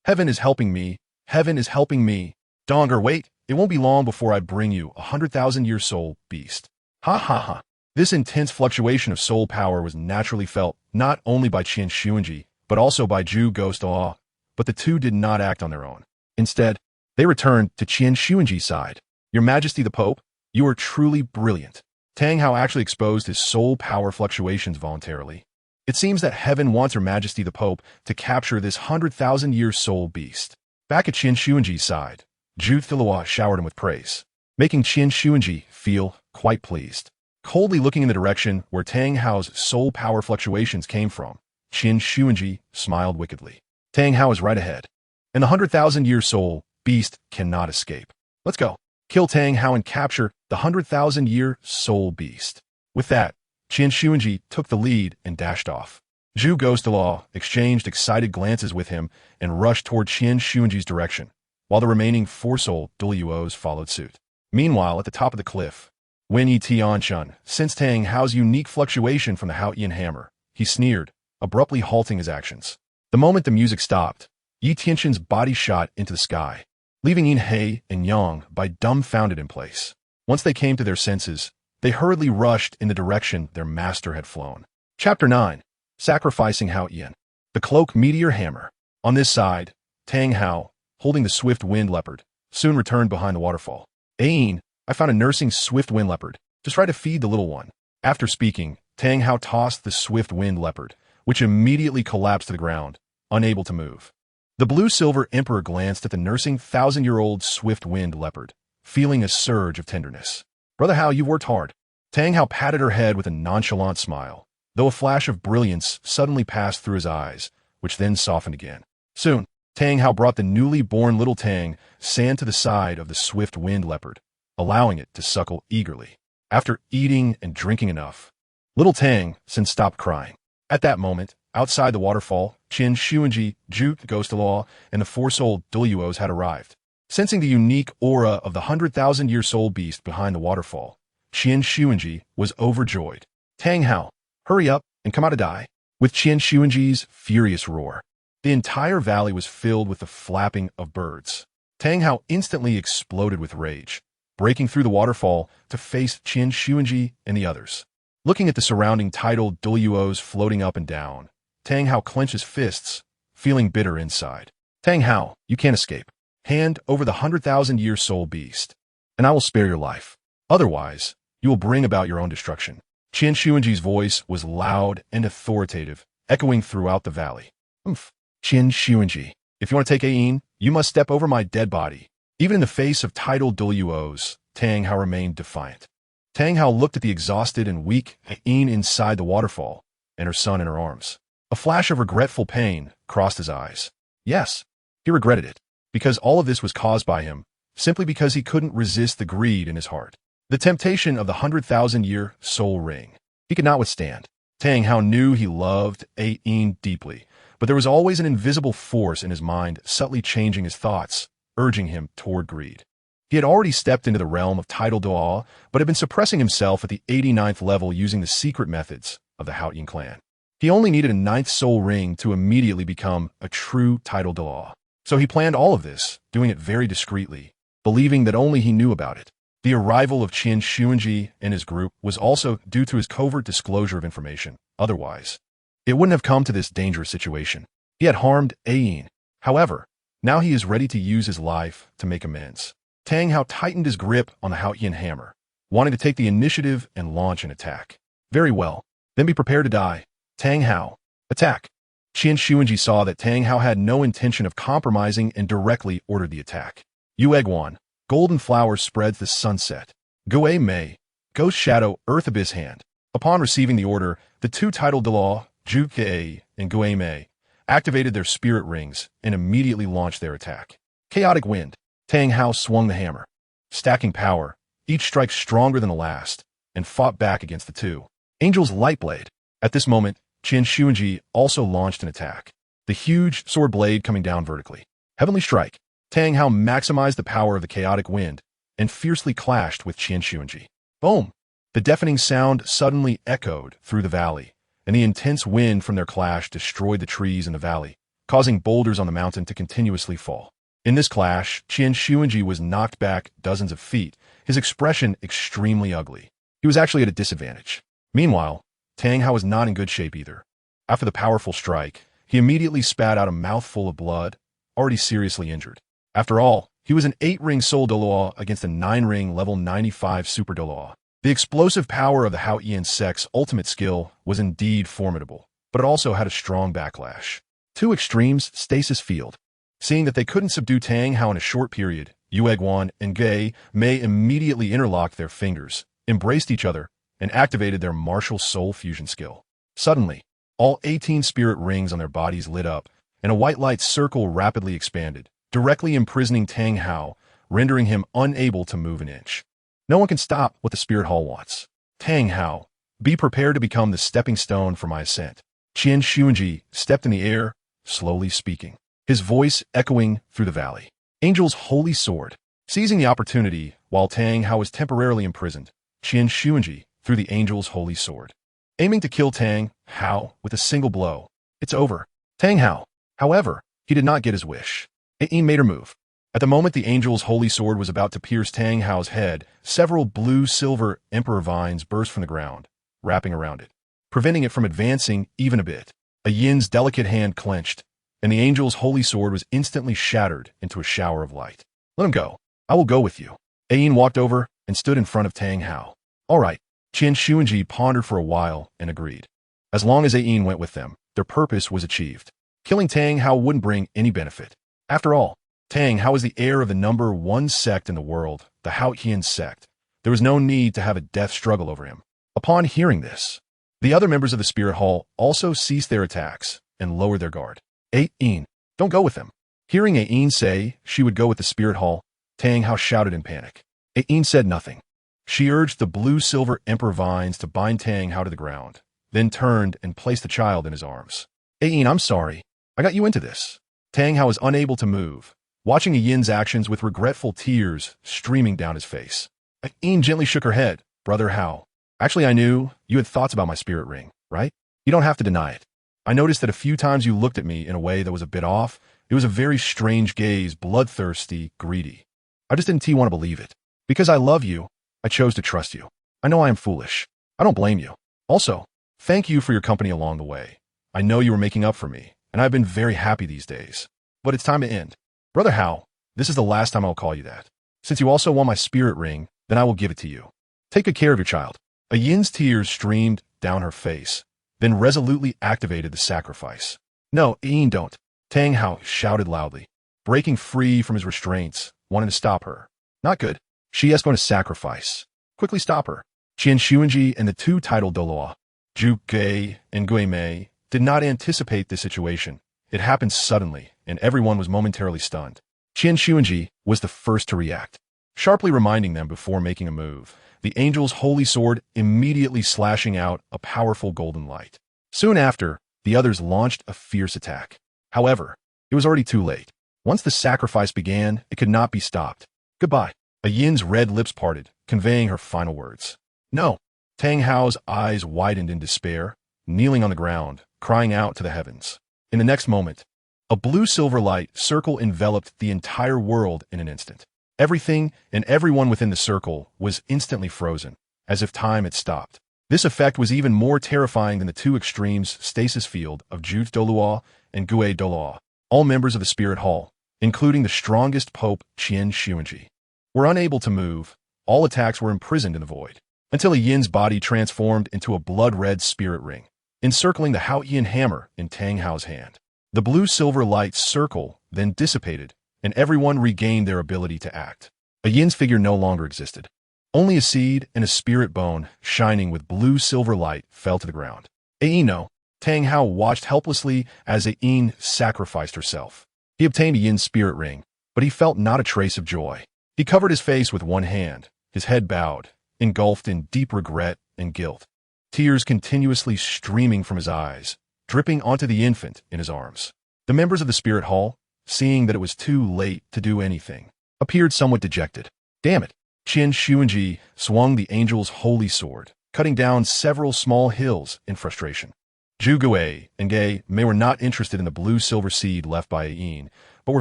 Heaven is helping me. Heaven is helping me. Donger, wait, it won't be long before I bring you a 100,000-year soul beast. Ha ha ha. This intense fluctuation of soul power was naturally felt not only by Qin Shuanji, but also by Zhu Ghost Douluo. But the two did not act on their own. Instead, they returned to Qin Shuanji's side. Your Majesty the Pope, you are truly brilliant. Tang Hao actually exposed his soul power fluctuations voluntarily. It seems that heaven wants Her Majesty the Pope to capture this 100,000-year soul beast. Back at Qin Shuanji's side, ZitherLevels showered him with praise, making Qin Shuanji feel quite pleased. Coldly looking in the direction where Tang Hao's soul power fluctuations came from, Qin Shuanji smiled wickedly. Tang Hao is right ahead, and the 100,000-year soul beast cannot escape. Let's go. Kill Tang Hao and capture the 100,000-year soul beast. With that, Qin Shuanji took the lead and dashed off. Zhu Ghost Douluo exchanged excited glances with him and rushed toward Qin Shuanji's direction, while the remaining 4 soul Douluos followed suit. Meanwhile, at the top of the cliff, when Tianchen sensed Tang Hao's unique fluctuation from the Haotian hammer, he sneered, abruptly halting his actions. The moment the music stopped, Tianchen's body shot into the sky, leaving Yin He and Yang Bai dumbfounded in place. Once they came to their senses, they hurriedly rushed in the direction their master had flown. Chapter 9. sacrificing Hao Yin. The cloak meteor hammer. On this side, Tang Hao, holding the swift wind leopard, soon returned behind the waterfall. Ain, I found a nursing swift wind leopard. Just try to feed the little one. After speaking, Tang Hao tossed the swift wind leopard, which immediately collapsed to the ground, unable to move. The blue-silver emperor glanced at the nursing thousand-year-old swift wind leopard, feeling a surge of tenderness. Brother Hao, you've worked hard. Tang Hao patted her head with a nonchalant smile, though a flash of brilliance suddenly passed through his eyes, which then softened again. Soon, Tang Hao brought the newly born little Tang San to the side of the swift wind leopard, allowing it to suckle eagerly. After eating and drinking enough, little Tang San stopped crying. At that moment, outside the waterfall, Qin Shuanji, Juke, Douluo, and the four-souled Douluos had arrived. Sensing the unique aura of the 100,000-year-soul beast behind the waterfall, Qin Shuanji was overjoyed. Tang Hao, hurry up and come out to die. With Qin Shuanji's furious roar, the entire valley was filled with the flapping of birds. Tang Hao instantly exploded with rage, breaking through the waterfall to face Qin Shuanji and the others. Looking at the surrounding Title Douluos floating up and down, Tang Hao clenched his fists, feeling bitter inside. Tang Hao, you can't escape. Hand over the 100,000-year soul beast, and I will spare your life. Otherwise, you will bring about your own destruction. Qin Shuanji's voice was loud and authoritative, echoing throughout the valley. Qin Shuanji, if you want to take Ain, you must step over my dead body. Even in the face of Title Douluos, Tang Hao remained defiant. Tang Hao looked at the exhausted and weak Ain inside the waterfall, and her son in her arms. A flash of regretful pain crossed his eyes. Yes, he regretted it, because all of this was caused by him, simply because he couldn't resist the greed in his heart. The temptation of the 100,000-year soul ring. He could not withstand. Tang Hao knew he loved Ain deeply, but there was always an invisible force in his mind subtly changing his thoughts, urging him toward greed. He had already stepped into the realm of Title Douluo, but had been suppressing himself at the 89th level using the secret methods of the Hao Yin clan. He only needed a 9th soul ring to immediately become a true Title Douluo. So he planned all of this, doing it very discreetly, believing that only he knew about it. The arrival of Qin Shuanji and his group was also due to his covert disclosure of information. Otherwise, it wouldn't have come to this dangerous situation. He had harmed Ain. However, now he is ready to use his life to make amends. Tang Hao tightened his grip on the Hao Yin hammer, wanting to take the initiative and launch an attack. Very well. Then be prepared to die. Tang Hao, attack. Qin Shuanji saw that Tang Hao had no intention of compromising and directly ordered the attack. Yu Egwan, golden flower spreads the sunset. Gue Mei, ghost shadow, earth abyss hand. Upon receiving the order, the two Title Douluo, Zhu Ke and Gue Mei, activated their spirit rings and immediately launched their attack. Chaotic wind. Tang Hao swung the hammer, stacking power, each strike stronger than the last, and fought back against the two. Angel's light blade. At this moment, Qin Shuanji also launched an attack, the huge sword blade coming down vertically. Heavenly strike. Tang Hao maximized the power of the chaotic wind and fiercely clashed with Qin Shuanji. Boom! The deafening sound suddenly echoed through the valley, and the intense wind from their clash destroyed the trees in the valley, causing boulders on the mountain to continuously fall. In this clash, Qin Shuanji was knocked back dozens of feet, his expression extremely ugly. He was actually at a disadvantage. Meanwhile, Tang Hao was not in good shape either. After the powerful strike, he immediately spat out a mouthful of blood, already seriously injured. After all, he was an 8-ring Soul Douluo against a 9-ring level 95 Super Douluo. The explosive power of the Hao Yin sect's ultimate skill was indeed formidable, but it also had a strong backlash. Two extremes, stasis field. Seeing that they couldn't subdue Tang Hao in a short period, Yu Egwan and Gue Mei immediately interlocked their fingers, embraced each other, and activated their martial soul fusion skill. Suddenly, all 18 spirit rings on their bodies lit up, and a white light circle rapidly expanded, directly imprisoning Tang Hao, rendering him unable to move an inch. No one can stop what the spirit hall wants. Tang Hao, be prepared to become the stepping stone for my ascent. Qin Shuanji stepped in the air, slowly speaking, his voice echoing through the valley. Angel's holy sword. Seizing the opportunity while Tang Hao was temporarily imprisoned, Qin Shuanji threw the angel's holy sword, aiming to kill Tang Hao with a single blow. It's over. Tang Hao. However, he did not get his wish. Ain made her move. At the moment the angel's holy sword was about to pierce Tang Hao's head, several blue-silver emperor vines burst from the ground, wrapping around it. preventing it from advancing even a bit. A yin's delicate hand clenched, and the angel's holy sword was instantly shattered into a shower of light. Let him go. I will go with you. A yin walked over and stood in front of Tang Hao. All right. Qian Xuanji pondered for a while and agreed. As long as A yin went with them, their purpose was achieved. Killing Tang Hao wouldn't bring any benefit. After all, Tang Hao was the heir of the number one sect in the world, the Haotian sect. There was no need to have a death struggle over him. Upon hearing this, the other members of the Spirit Hall also ceased their attacks and lowered their guard. A yin, don't go with them. Hearing A yin say she would go with the Spirit Hall, Tang Hao shouted in panic. A yin said nothing. She urged the blue-silver emperor vines to bind Tang Hao to the ground, then turned and placed the child in his arms. A yin, I'm sorry. I got you into this. Tang Hao was unable to move, watching A yin's actions with regretful tears streaming down his face. A yin gently shook her head. Brother Hao, actually I knew you had thoughts about my spirit ring, right? You don't have to deny it. I noticed that a few times you looked at me in a way that was a bit off. It was a very strange gaze, bloodthirsty, greedy. I just didn't want to believe it. Because I love you, I chose to trust you. I know I am foolish. I don't blame you. Also, thank you for your company along the way. I know you were making up for me, and I've been very happy these days. But it's time to end. Brother Hao, this is the last time I'll call you that. Since you also want my spirit ring, then I will give it to you. Take good care of your child. A yin's tears streamed down her face, then resolutely activated the sacrifice. No, yin, don't. Tang Hao shouted loudly, breaking free from his restraints, wanting to stop her. Not good. She is going to sacrifice. Quickly stop her. Qian Xuanji and the two Title Douluo, Zhu Gui and Gui Mei, did not anticipate this situation. It happened suddenly, and everyone was momentarily stunned. Qian Xuanji was the first to react, sharply reminding them before making a move, the angel's holy sword immediately slashing out a powerful golden light. Soon after, the others launched a fierce attack. However, it was already too late. Once the sacrifice began, it could not be stopped. Goodbye. A yin's red lips parted, conveying her final words. No. Tang Hao's eyes widened in despair, kneeling on the ground, crying out to the heavens. In the next moment, a blue-silver light circle enveloped the entire world in an instant. Everything and everyone within the circle was instantly frozen, as if time had stopped. This effect was even more terrifying than the two extremes stasis field of Zhu Douluo and Gui Douluo. All members of the Spirit Hall, including the strongest Pope Qian Xuanji, were unable to move. All attacks were imprisoned in the void, until a yin's body transformed into a blood-red spirit ring, encircling the Haotian hammer in Tang Hao's hand. The blue-silver light circle then dissipated, and everyone regained their ability to act. A yin's figure no longer existed. Only a seed and a spirit bone, shining with blue-silver light, fell to the ground. No. Tang Hao watched helplessly as A yin sacrificed herself. He obtained a yin's spirit ring, but he felt not a trace of joy. He covered his face with one hand, his head bowed, engulfed in deep regret and guilt. Tears continuously streaming from his eyes, dripping onto the infant in his arms. The members of the Spirit Hall, seeing that it was too late to do anything, appeared somewhat dejected. Damn it! Qian Xuanji swung the angel's holy sword, cutting down several small hills in frustration. Zhu Gui and Gui Mei were not interested in the blue-silver seed left by A yin, but were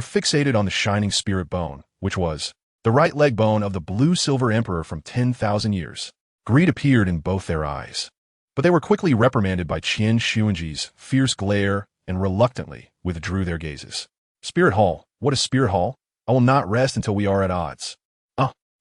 fixated on the shining spirit bone, which was the right leg bone of the blue-silver emperor from 10,000 years. Greed appeared in both their eyes, but they were quickly reprimanded by Qian Xuanji's fierce glare and reluctantly withdrew their gazes. Spirit Hall, what is Spirit Hall? I will not rest until we are at odds.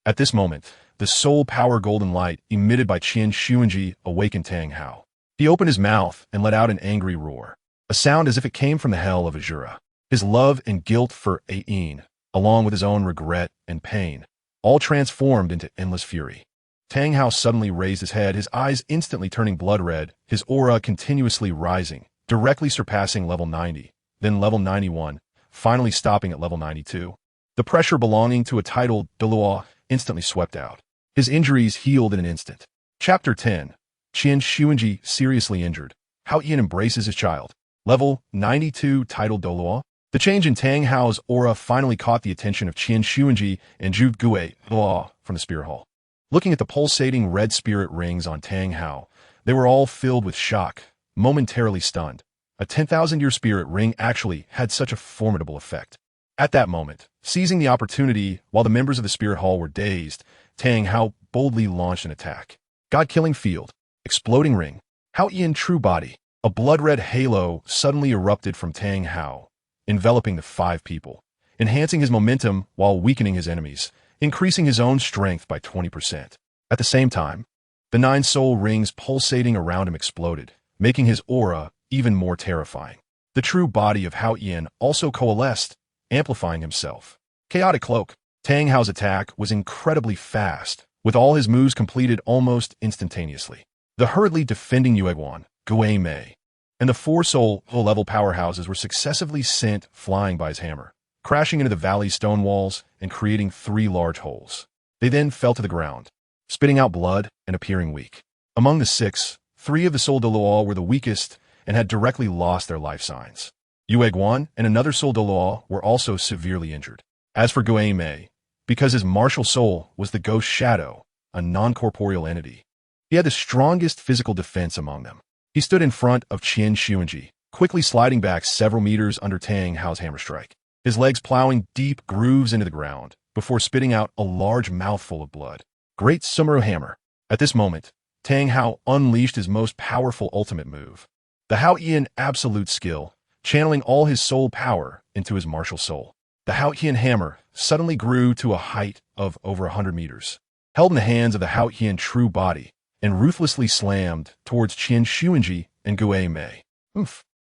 At this moment, the soul power golden light emitted by Qian Xuanji awakened Tang Hao. He opened his mouth and let out an angry roar, a sound as if it came from the hell of Azura. His love and guilt for A yin, along with his own regret and pain, all transformed into endless fury. Tang Hao suddenly raised his head, his eyes instantly turning blood red, his aura continuously rising, directly surpassing level 90, then level 91, finally stopping at level 92. The pressure belonging to a Title Douluo instantly swept out. His injuries healed in an instant. Chapter 10. Qian Xuanji seriously injured. Hao Yin embraces his child. Level 92 Title Douluo. The change in Tang Hao's aura finally caught the attention of Qian Xuanji and Zhu Gui Douluo from the Spirit Hall. Looking at the pulsating red spirit rings on Tang Hao, they were all filled with shock, momentarily stunned. A 10,000-year spirit ring actually had such a formidable effect. At that moment, seizing the opportunity while the members of the Spirit Hall were dazed, Tang Hao boldly launched an attack. God-killing field, exploding ring. Hao Yin true body. A blood-red halo suddenly erupted from Tang Hao, enveloping the five people, enhancing his momentum while weakening his enemies, increasing his own strength by 20%. At the same time, the 9 soul rings pulsating around him exploded, making his aura even more terrifying. The true body of Hao Yin also coalesced, amplifying himself. Chaotic Cloak. Tang Hao's attack was incredibly fast, with all his moves completed almost instantaneously. The hurriedly defending Yueguan, Gui Mei, and the 4 soul-level powerhouses were successively sent flying by his hammer, crashing into the valley's stone walls and creating 3 large holes. They then fell to the ground, spitting out blood and appearing weak. Among the 6, 3 of the Soul Douluo were the weakest and had directly lost their life signs. Yueguan and another Soul Douluo were also severely injured. As for Gui Mei, because his martial soul was the ghost shadow, a non-corporeal entity, he had the strongest physical defense among them. He stood in front of Qin Demon, quickly sliding back several meters under Tang Hao's hammer strike, his legs plowing deep grooves into the ground before spitting out a large mouthful of blood. Great Sumeru Hammer. At this moment, Tang Hao unleashed his most powerful ultimate move, the Hao Yin Absolute Skill, channeling all his soul power into his martial soul. The Hao Yin Hammer suddenly grew to a height of over 100 meters, held in the hands of the Hao Yin True Body, and ruthlessly slammed towards Qin Demon and Gui Mei.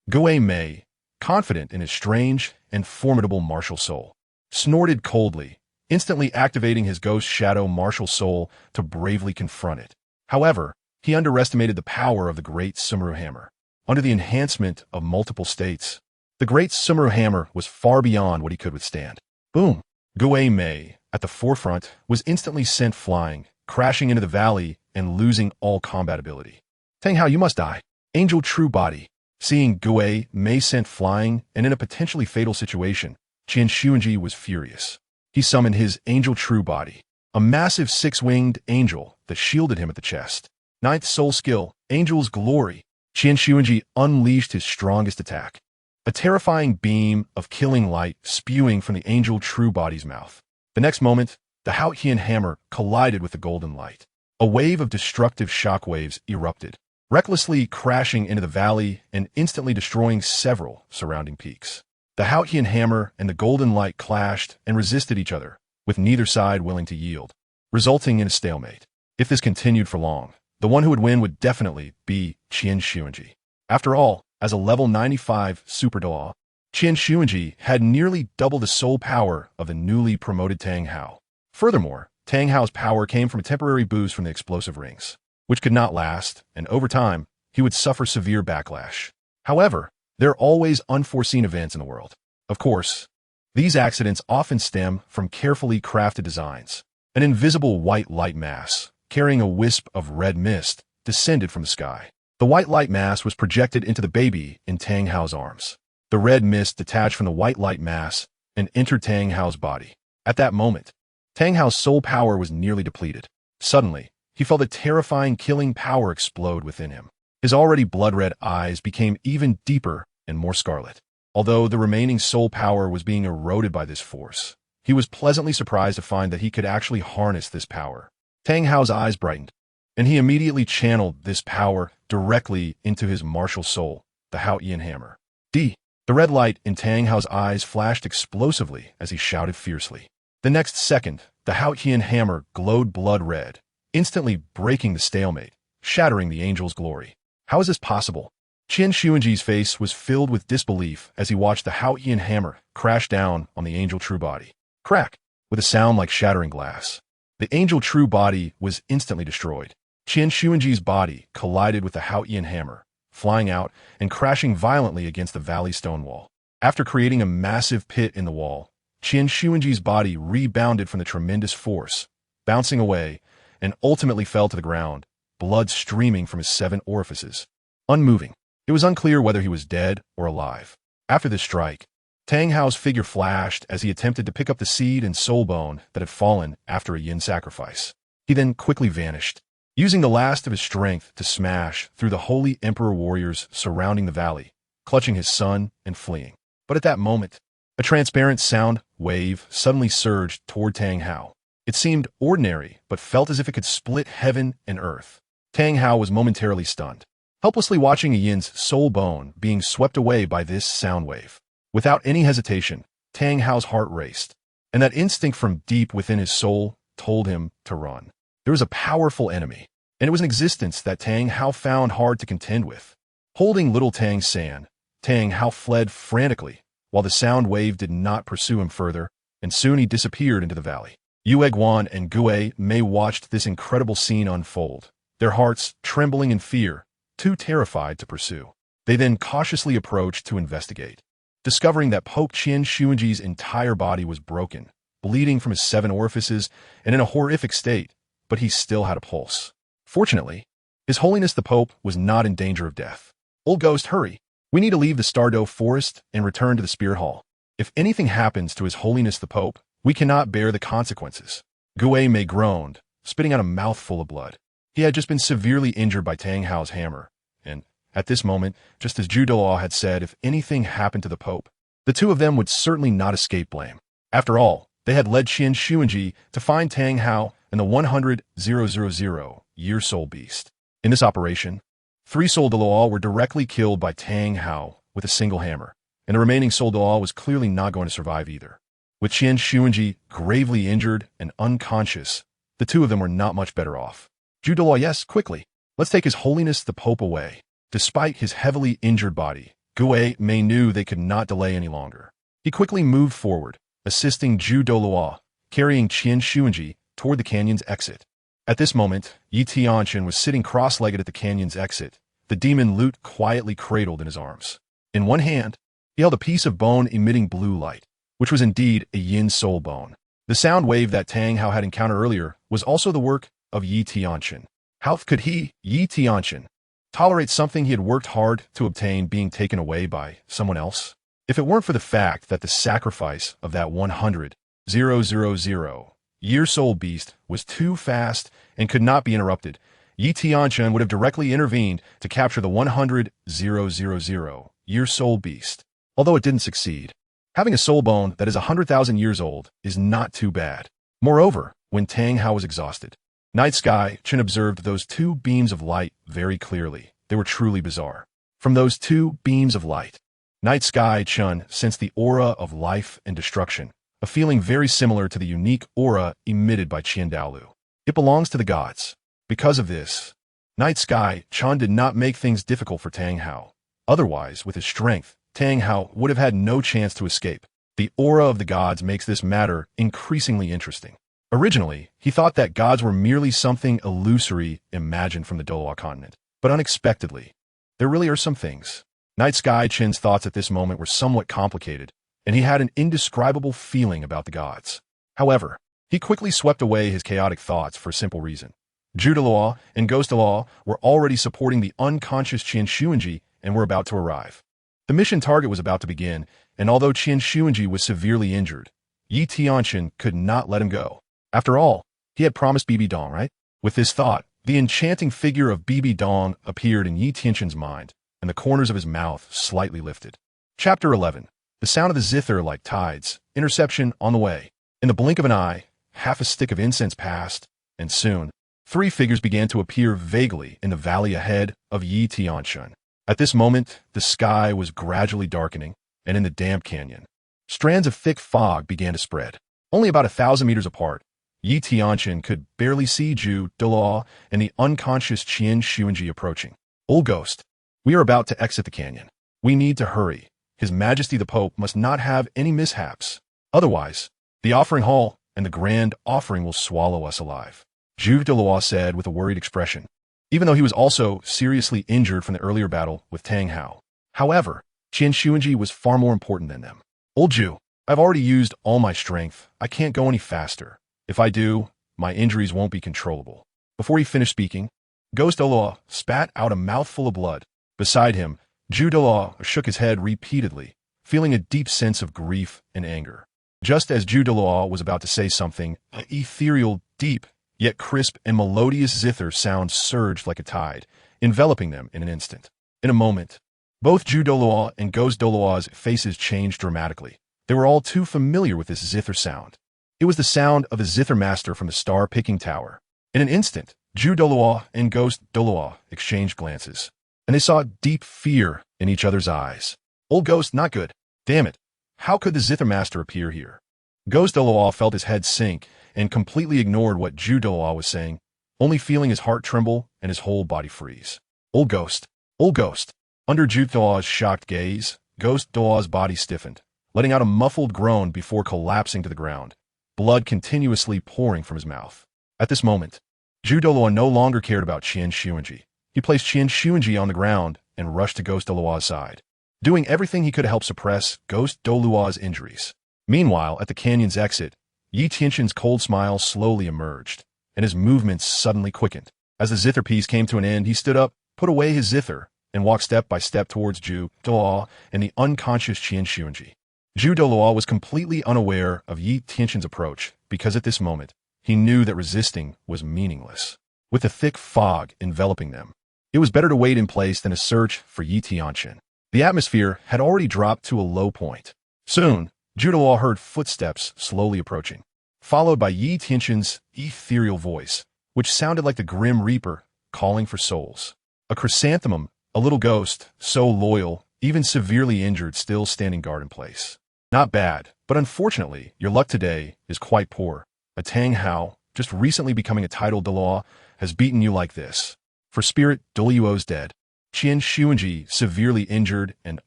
Gui Mei, confident in his strange and formidable martial soul, snorted coldly, instantly activating his ghost shadow martial soul to bravely confront it. However, he underestimated the power of the Great Sumeru Hammer. Under the enhancement of multiple states, the Great Sumeru Hammer was far beyond what he could withstand. Boom! Gui Mei, at the forefront, was instantly sent flying, crashing into the valley and losing all combat ability. Tang Hao, you must die. Angel True Body. Seeing Gui Mei sent flying and in a potentially fatal situation, Qin Demon was furious. He summoned his Angel True Body, a massive 6-winged angel that shielded him at the chest. 9th soul skill, Angel's Glory. Qin Demon unleashed his strongest attack, a terrifying beam of killing light spewing from the Angel True Body's mouth. The next moment, the Hao Yin Hammer collided with the golden light. A wave of destructive shockwaves erupted, recklessly crashing into the valley and instantly destroying several surrounding peaks. The Hao Yin Hammer and the golden light clashed and resisted each other, with neither side willing to yield, resulting in a stalemate. If this continued for long, the one who would win would definitely be Qin Demon. After all, as a level 95 Super Douluo, Qin Demon had nearly double the soul power of the newly promoted Tang Hao. Furthermore, Tang Hao's power came from a temporary boost from the explosive rings, which could not last, and over time, he would suffer severe backlash. However, there are always unforeseen events in the world. Of course, these accidents often stem from carefully crafted designs. An invisible white light mass, carrying a wisp of red mist, descended from the sky. The white light mass was projected into the baby in Tang Hao's arms. The red mist detached from the white light mass and entered Tang Hao's body. At that moment, Tang Hao's soul power was nearly depleted. Suddenly, he felt a terrifying killing power explode within him. His already blood-red eyes became even deeper and more scarlet. Although the remaining soul power was being eroded by this force, he was pleasantly surprised to find that he could actually harness this power. Tang Hao's eyes brightened, and he immediately channeled this power directly into his martial soul, the Hao Yin Hammer. The red light in Tang Hao's eyes flashed explosively as he shouted fiercely. The next second, the Hao Yin Hammer glowed blood red, instantly breaking the stalemate, shattering the Angel's Glory. How is this possible? Qin Demon's face was filled with disbelief as he watched the Hao Yin Hammer crash down on the Angel True Body. Crack! With a sound like shattering glass. The Angel True Body was instantly destroyed. Qin Demon's body collided with the Hao Yin Hammer, flying out and crashing violently against the valley stone wall. After creating a massive pit in the wall, Qin Demon's body rebounded from the tremendous force, bouncing away, and ultimately fell to the ground, blood streaming from his 7 orifices. Unmoving. It was unclear whether he was dead or alive. After this strike, Tang Hao's figure flashed as he attempted to pick up the seed and soul bone that had fallen after a yin sacrifice. He then quickly vanished, using the last of his strength to smash through the holy emperor warriors surrounding the valley, clutching his son and fleeing. But at that moment, a transparent sound wave suddenly surged toward Tang Hao. It seemed ordinary, but felt as if it could split heaven and earth. Tang Hao was momentarily stunned. helplessly watching a yin's soul bone being swept away by this sound wave. Without any hesitation, Tang Hao's heart raced, and that instinct from deep within his soul told him to run. There was a powerful enemy, and it was an existence that Tang Hao found hard to contend with. Holding little Tang San, Tang Hao fled frantically, while the sound wave did not pursue him further, and soon he disappeared into the valley. Yue Guan and Gue Mei watched this incredible scene unfold, their hearts trembling in fear, too terrified to pursue. They then cautiously approached to investigate, discovering that Pope Qin Xuanji's entire body was broken, bleeding from his 7 orifices and in a horrific state, but he still had a pulse. Fortunately, His Holiness the Pope was not in danger of death. Old Ghost, hurry. We need to leave the Stardow Forest and return to the Spirit Hall. If anything happens to His Holiness the Pope, we cannot bear the consequences. Gue Mei groaned, spitting out a mouthful of blood. He had just been severely injured by Tang Hao's hammer, and, at this moment, just as Zhu Douluo had said, if anything happened to the Pope, the two of them would certainly not escape blame. After all, they had led Qin Xuanji to find Tang Hao and the 100,000-year soul beast. In this operation, 3 Soul Douluo were directly killed by Tang Hao with a single hammer, and the remaining Soul Douluo was clearly not going to survive either. With Qin Xuanji gravely injured and unconscious, the two of them were not much better off. Zhu Douluo, yes, quickly. Let's take His Holiness the Pope away. Despite his heavily injured body, Gue Mei knew they could not delay any longer. He quickly moved forward, assisting Zhu Douluo, carrying Qin Xuanji toward the canyon's exit. At this moment, Yi Tianchen was sitting cross-legged at the canyon's exit, the demon lute quietly cradled in his arms. In one hand, he held a piece of bone emitting blue light, which was indeed a yin soul bone. The sound wave that Tang Hao had encountered earlier was also the work of Yi Tianchen. How could he, Yi Tianchen, tolerate something he had worked hard to obtain being taken away by someone else? If it weren't for the fact that the sacrifice of that 100,000-year soul beast was too fast and could not be interrupted, Yi Tianchen would have directly intervened to capture the 100,000-year soul beast. Although it didn't succeed, having a soul bone that is 100,000 years old is not too bad. Moreover, when Tang Hao was exhausted, Night Sky Chen observed those 2 beams of light very clearly. They were truly bizarre. From those 2 beams of light, Night Sky Chen sensed the aura of life and destruction, a feeling very similar to the unique aura emitted by Qin Douluo. It belongs to the gods. Because of this, Night Sky Chen did not make things difficult for Tang Hao. Otherwise, with his strength, Tang Hao would have had no chance to escape. The aura of the gods makes this matter increasingly interesting. Originally, he thought that gods were merely something illusory imagined from the Douluo Continent. But unexpectedly, there really are some things. Night Sky Chen's thoughts at this moment were somewhat complicated, and he had an indescribable feeling about the gods. However, he quickly swept away his chaotic thoughts for a simple reason. Zhu Douluo and Ghost Douluo were already supporting the unconscious Qin Xuanji and were about to arrive. The mission target was about to begin, and although Qin Xuanji was severely injured, Yi Tianchen could not let him go. After all, he had promised Bibi Dong, right? With this thought, the enchanting figure of Bibi Dong appeared in Yi Tianchen's mind, and the corners of his mouth slightly lifted. Chapter 11. The sound of the zither like tides, interception on the way. In the blink of an eye, half a stick of incense passed, and soon, 3 figures began to appear vaguely in the valley ahead of Yi Tianchen. At this moment, the sky was gradually darkening, and in the damp canyon, strands of thick fog began to spread. Only about 1,000 meters apart, Yi Tianchen could barely see Zhu Douluo and the unconscious Qin Xuanji approaching. Old Ghost, we are about to exit the canyon. We need to hurry. His Majesty the Pope must not have any mishaps. Otherwise, the offering hall and the grand offering will swallow us alive, Zhu Douluo said with a worried expression, even though he was also seriously injured from the earlier battle with Tang Hao. However, Qin Xuanji was far more important than them. Old Zhu, I've already used all my strength. I can't go any faster. If I do, my injuries won't be controllable. Before he finished speaking, Ghost Douluo spat out a mouthful of blood. Beside him, Zhu Douluo shook his head repeatedly, feeling a deep sense of grief and anger. Just as Zhu Douluo was about to say something, an ethereal, deep, yet crisp and melodious zither sound surged like a tide, enveloping them in an instant. In a moment, both Zhu Douluo and Ghost Douluo's faces changed dramatically. They were all too familiar with this zither sound. It was the sound of the zither master from the star-picking tower. In an instant, Zhu Douluo and Ghost Douluo exchanged glances. and they saw deep fear in each other's eyes. Old Ghost, not good. Damn it. How could the Zither Master appear here? Ghost Douluo felt his head sink and completely ignored what Zhu Douluo was saying, only feeling his heart tremble and his whole body freeze. Old Ghost. Old Ghost. Under Zhu Douluo's shocked gaze, Ghost Douluo's body stiffened, letting out a muffled groan before collapsing to the ground, blood continuously pouring from his mouth. At this moment, Zhu Douluo no longer cared about Qian Xuanji. He placed Qian Xuanji on the ground and rushed to Ghost Douluo's side, doing everything he could to help suppress Ghost Douluo's injuries. Meanwhile, at the canyon's exit, Yi Tianchen's cold smile slowly emerged, and his movements suddenly quickened. As the zither piece came to an end, he stood up, put away his zither, and walked step by step towards Zhu Douluo and the unconscious Qian Xuanji. Zhu Douluo was completely unaware of Yi Tianchen's approach because at this moment, he knew that resisting was meaningless. With the thick fog enveloping them, it was better to wait in place than to search for Yi Tianchen. The atmosphere had already dropped to a low point. Soon, Zhu Douluo heard footsteps slowly approaching, followed by Yi Tianchen's ethereal voice, which sounded like the Grim Reaper calling for souls. A chrysanthemum, a little ghost, so loyal, even severely injured, still standing guard in place. Not bad, but unfortunately, your luck today is quite poor. A Tang Hao, just recently becoming a Title Douluo, has beaten you like this. For spirit, Douluo's dead. Qian Xuanji severely injured and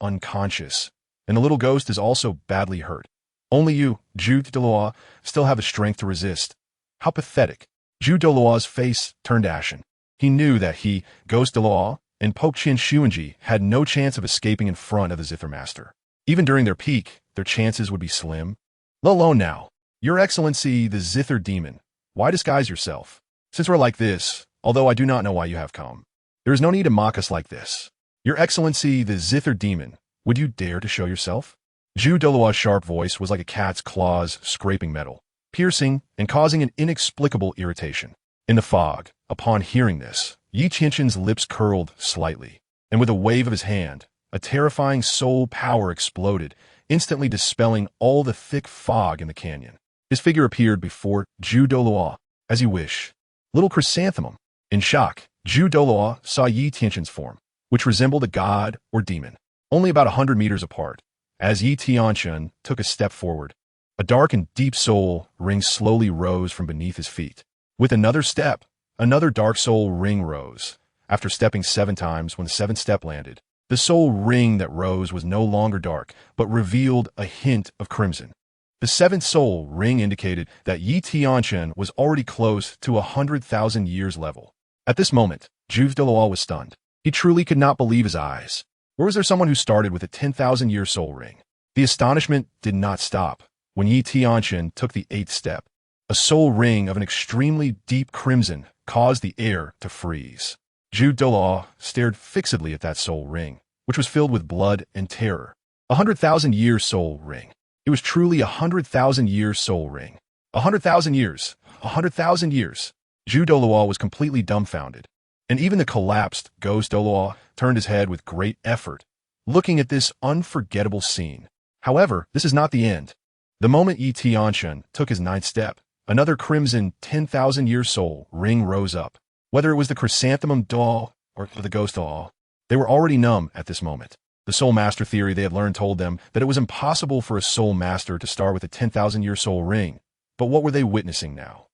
unconscious, and the little ghost is also badly hurt. Only you, Zhu Douluo, still have the strength to resist. How pathetic. Zhu Douluo's face turned ashen. He knew that he, Ghost Douluo, and Pope Qian Xuanji had no chance of escaping in front of the Zither Master. Even during their peak, their chances would be slim. Let alone now. Your Excellency, the ZitherDemon, why disguise yourself? Since we're like this, although I do not know why you have come, there is no need to mock us like this. Your Excellency, the ZitherDemon, would you dare to show yourself? Zhu Douluo's sharp voice was like a cat's claws scraping metal, piercing and causing an inexplicable irritation. In the fog, upon hearing this, Yi Tianchen's lips curled slightly, and with a wave of his hand, a terrifying soul power exploded, instantly dispelling all the thick fog in the canyon. His figure appeared before Zhu Douluo. As you wish. Little chrysanthemum. In shock, Zhu Douluo saw Yi Tianchen's form, which resembled a god or demon, only about 100 meters apart. As Yi Tianchen took a step forward, a dark and deep soul ring slowly rose from beneath his feet. With another step, another dark soul ring rose. After stepping 7 times, when the 7th step landed, the soul ring that rose was no longer dark, but revealed a hint of crimson. The 7th soul ring indicated that Yi Tianchen was already close to 100,000 years level. At this moment, Zhu Douluo was stunned. He truly could not believe his eyes. Or was there someone who started with a 10,000-year soul ring? The astonishment did not stop when Yi Tianchen took the 8th step. A soul ring of an extremely deep crimson caused the air to freeze. Zhu Douluo stared fixedly at that soul ring, which was filled with blood and terror. 100,000-year soul ring. It was truly 100,000-year soul ring. 100,000 years. 100,000 years. Zhu Douluo was completely dumbfounded, and even the collapsed Ghost Douluo turned his head with great effort, looking at this unforgettable scene. However, this is not the end. The moment Yi Tianchen took his 9th step, another crimson 10,000-year soul ring rose up. Whether it was the chrysanthemum doll or the ghost doll, they were already numb at this moment. The soul master theory they had learned told them that it was impossible for a soul master to start with a 10,000-year soul ring. But what were they witnessing now?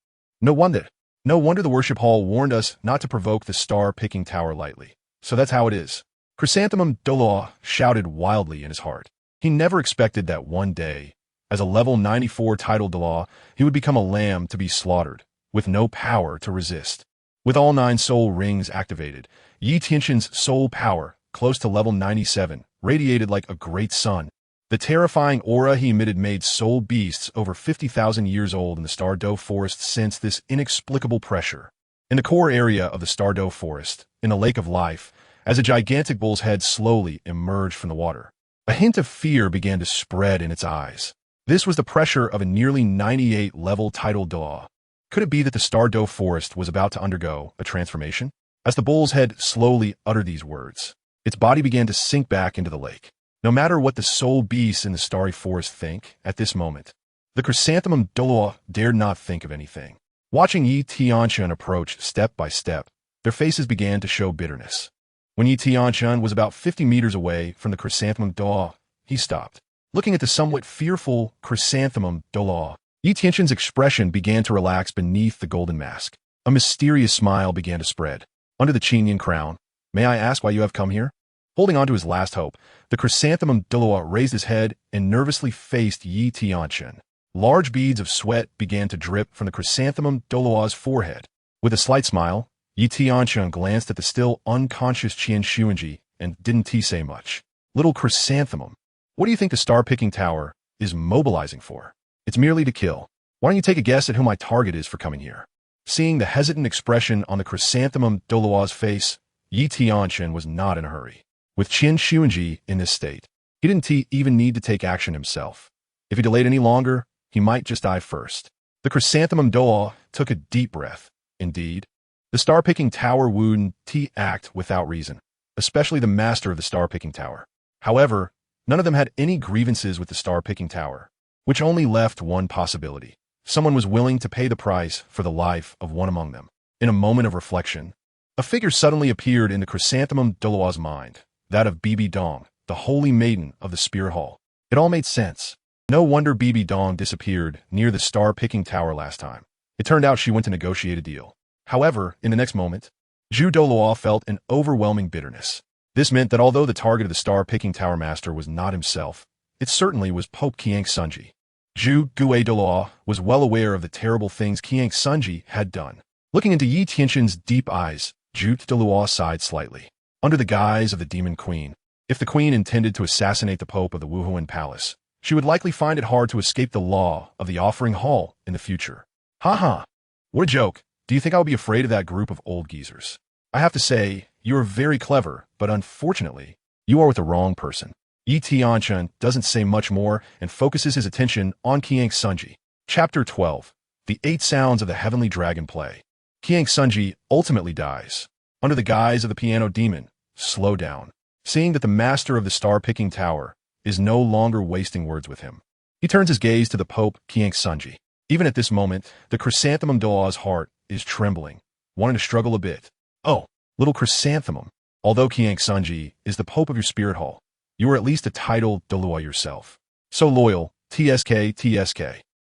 No wonder the worship hall warned us not to provoke the star-picking tower lightly. So that's how it is. Chrysanthemum Douluo shouted wildly in his heart. He never expected that one day, as a level 94 Title Douluo, he would become a lamb to be slaughtered, with no power to resist. With all 9 soul rings activated, Yi Tianchen's soul power, close to level 97, radiated like a great sun. The terrifying aura he emitted made soul beasts over 50,000 years old in the Douluo forest sense this inexplicable pressure. In the core area of the Douluo forest, in the Lake of Life, as a gigantic bull's head slowly emerged from the water, a hint of fear began to spread in its eyes. This was the pressure of a nearly 98-level Title Douluo. Could it be that the Douluo forest was about to undergo a transformation? As the bull's head slowly uttered these words, its body began to sink back into the lake. No matter what the soul beasts in the starry forest think at this moment, the chrysanthemum Douluo dared not think of anything. Watching Yi Tianchen approach step by step, their faces began to show bitterness. When Yi Tianchen was about 50 meters away from the chrysanthemum Douluo, he stopped. Looking at the somewhat fearful chrysanthemum Douluo, Yi Tianchen's expression began to relax beneath the golden mask. A mysterious smile began to spread. Under the Qin crown, may I ask why you have come here? Holding on to his last hope, the chrysanthemum Douluo raised his head and nervously faced Yi Tianchen. Large beads of sweat began to drip from the chrysanthemum Douluo's forehead. With a slight smile, Yi Tianchen glanced at the still unconscious Qian Xuanji and didn't say much. Little chrysanthemum, what do you think the star-picking tower is mobilizing for? It's merely to kill. Why don't you take a guess at who my target is for coming here? Seeing the hesitant expression on the chrysanthemum Douluo's face, Yi Tianchen was not in a hurry. With Qian Xuanji in this state, he didn't even need to take action himself. If he delayed any longer, he might just die first. The chrysanthemum Douluo took a deep breath. Indeed, the star-picking tower wouldn't act without reason, especially the master of the star-picking tower. However, none of them had any grievances with the star-picking tower, which only left one possibility. Someone was willing to pay the price for the life of one among them. In a moment of reflection, a figure suddenly appeared in the chrysanthemum Douluo's mind, that of Bibi Dong, the holy maiden of the Spirit Hall. It all made sense. No wonder Bibi Dong disappeared near the star-picking tower last time. It turned out she went to negotiate a deal. However, in the next moment, Zhu Douluo felt an overwhelming bitterness. This meant that although the target of the star-picking tower master was not himself, it certainly was Pope Qian Sunji. Zhu Douluo was well aware of the terrible things Qian Sunji had done. Looking into Yi Tianchen's deep eyes, Zhu Douluo sighed slightly. Under the guise of the demon queen, if the queen intended to assassinate the Pope of the Wuhuan Palace, she would likely find it hard to escape the law of the offering hall in the future. Ha! What a joke. Do you think I would be afraid of that group of old geezers? I have to say, you are very clever, but unfortunately, you are with the wrong person. Yi Tianchen doesn't say much more and focuses his attention on Qian Sunji. Chapter 12. The 8 Sounds of the Heavenly Dragon Play. Qian Sunji ultimately dies. Under the guise of the piano demon, slow down. Seeing that the master of the star-picking tower is no longer wasting words with him, he turns his gaze to the Pope Qian Sunji. Even at this moment, the chrysanthemum Douluo's heart is trembling, wanting to struggle a bit. Oh, little chrysanthemum, although Qian Sunji is the Pope of your spirit hall, you are at least a Title Douluo yourself. So loyal, TSK.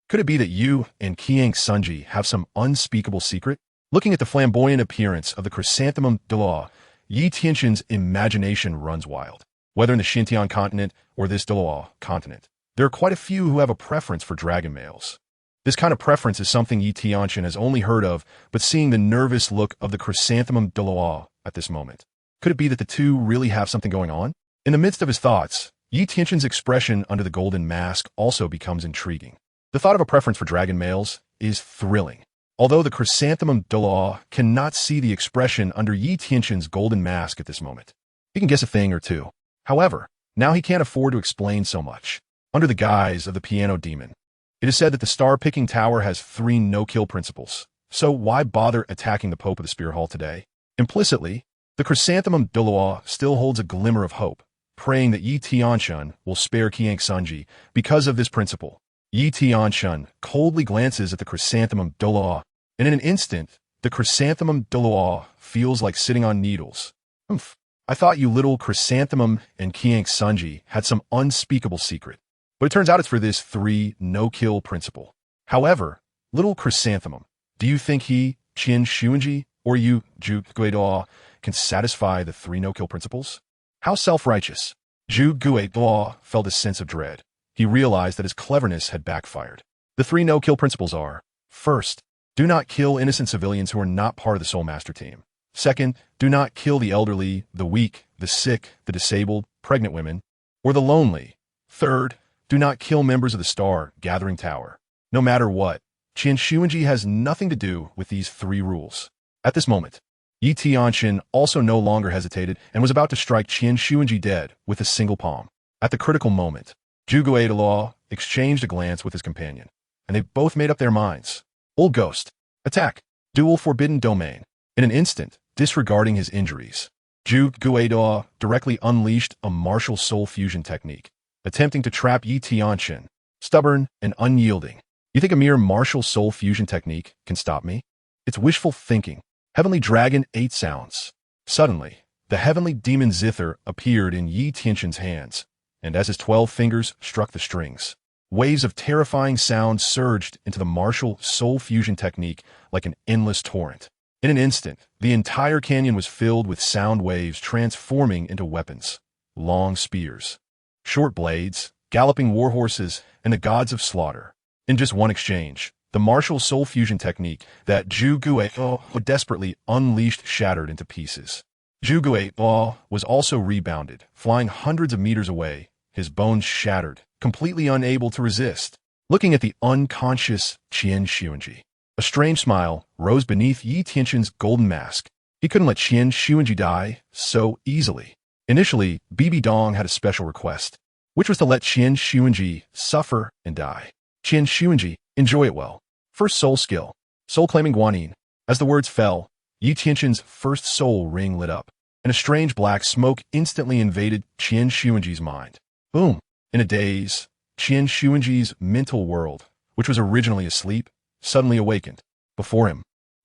Could it be that you and Qian Sunji have some unspeakable secret? Looking at the flamboyant appearance of the chrysanthemum Douluo, Yi Tianchen's imagination runs wild. Whether in the Xinjiang continent or this Douluo continent, there are quite a few who have a preference for dragon males. This kind of preference is something Yi Tianchen has only heard of, but seeing the nervous look of the chrysanthemum Douluo at this moment, could it be that the two really have something going on? In the midst of his thoughts, Yi Tianchen's expression under the golden mask also becomes intriguing. The thought of a preference for dragon males is thrilling. Although the chrysanthemum Douluo cannot see the expression under Yi Tianchen's golden mask at this moment, he can guess a thing or two. However, now he can't afford to explain so much. Under the guise of the piano demon, it is said that the star-picking tower has 3 no-kill principles. So why bother attacking the Pope of the Spirit Hall today? Implicitly, the chrysanthemum Douluo still holds a glimmer of hope, praying that Yi Tianchen will spare Qian Sunji because of this principle. Yi Tianchen coldly glances at the chrysanthemum Douluo, and in an instant, the chrysanthemum Douluo feels like sitting on needles. Humph. I thought you little chrysanthemum and Qian Sunji had some unspeakable secret. But it turns out it's for this 3 no-kill principle. However, little chrysanthemum, do you think he, Qian Xuanji, or you, Zhu Douluo, can satisfy the 3 no-kill principles? How self-righteous. Zhu Douluo felt a sense of dread. He realized that his cleverness had backfired. The 3 no-kill principles are: first, do not kill innocent civilians who are not part of the Soul Master team. Second, do not kill the elderly, the weak, the sick, the disabled, pregnant women, or the lonely. Third, do not kill members of the Star Gathering Tower. No matter what, Qian Xuanji has nothing to do with these 3 rules. At this moment, Yi Tianchen also no longer hesitated and was about to strike Qian Xuanji dead with a single palm. At the critical moment, Zhu Douluo exchanged a glance with his companion, and they both made up their minds. Old Ghost, attack, dual forbidden domain. In an instant, disregarding his injuries, Zhu Douluo directly unleashed a martial soul fusion technique, attempting to trap Yi Tianchen, stubborn and unyielding. You think a mere martial soul fusion technique can stop me? It's wishful thinking. Heavenly Dragon 8 Sounds. Suddenly, The heavenly demon Zither appeared in Tianchen's hands, and as his 12 fingers struck the strings, waves of terrifying sound surged into the martial soul fusion technique like an endless torrent. In an instant, the entire canyon was filled with sound waves transforming into weapons. Long spears, short blades, galloping warhorses, and the gods of slaughter. In just one exchange, the martial soul fusion technique that Zhu Guo desperately unleashed shattered into pieces. Zhu Guo was also rebounded, flying hundreds of meters away, his bones shattered, completely unable to resist. Looking at the unconscious Qin Xuanji, a strange smile rose beneath Tianchen's golden mask. He couldn't let Qin Xuanji die so easily. Initially, Bibi Dong had a special request, which was to let Qin Xuanji suffer and die. Qin Xuanji, enjoy it well. First soul skill, soul claiming Guanyin. As the words fell, Tianchen's first soul ring lit up, and a strange black smoke instantly invaded Qin Xuanji's mind. Boom! In a daze, Qin Xuanji's mental world, which was originally asleep, suddenly awakened. Before him,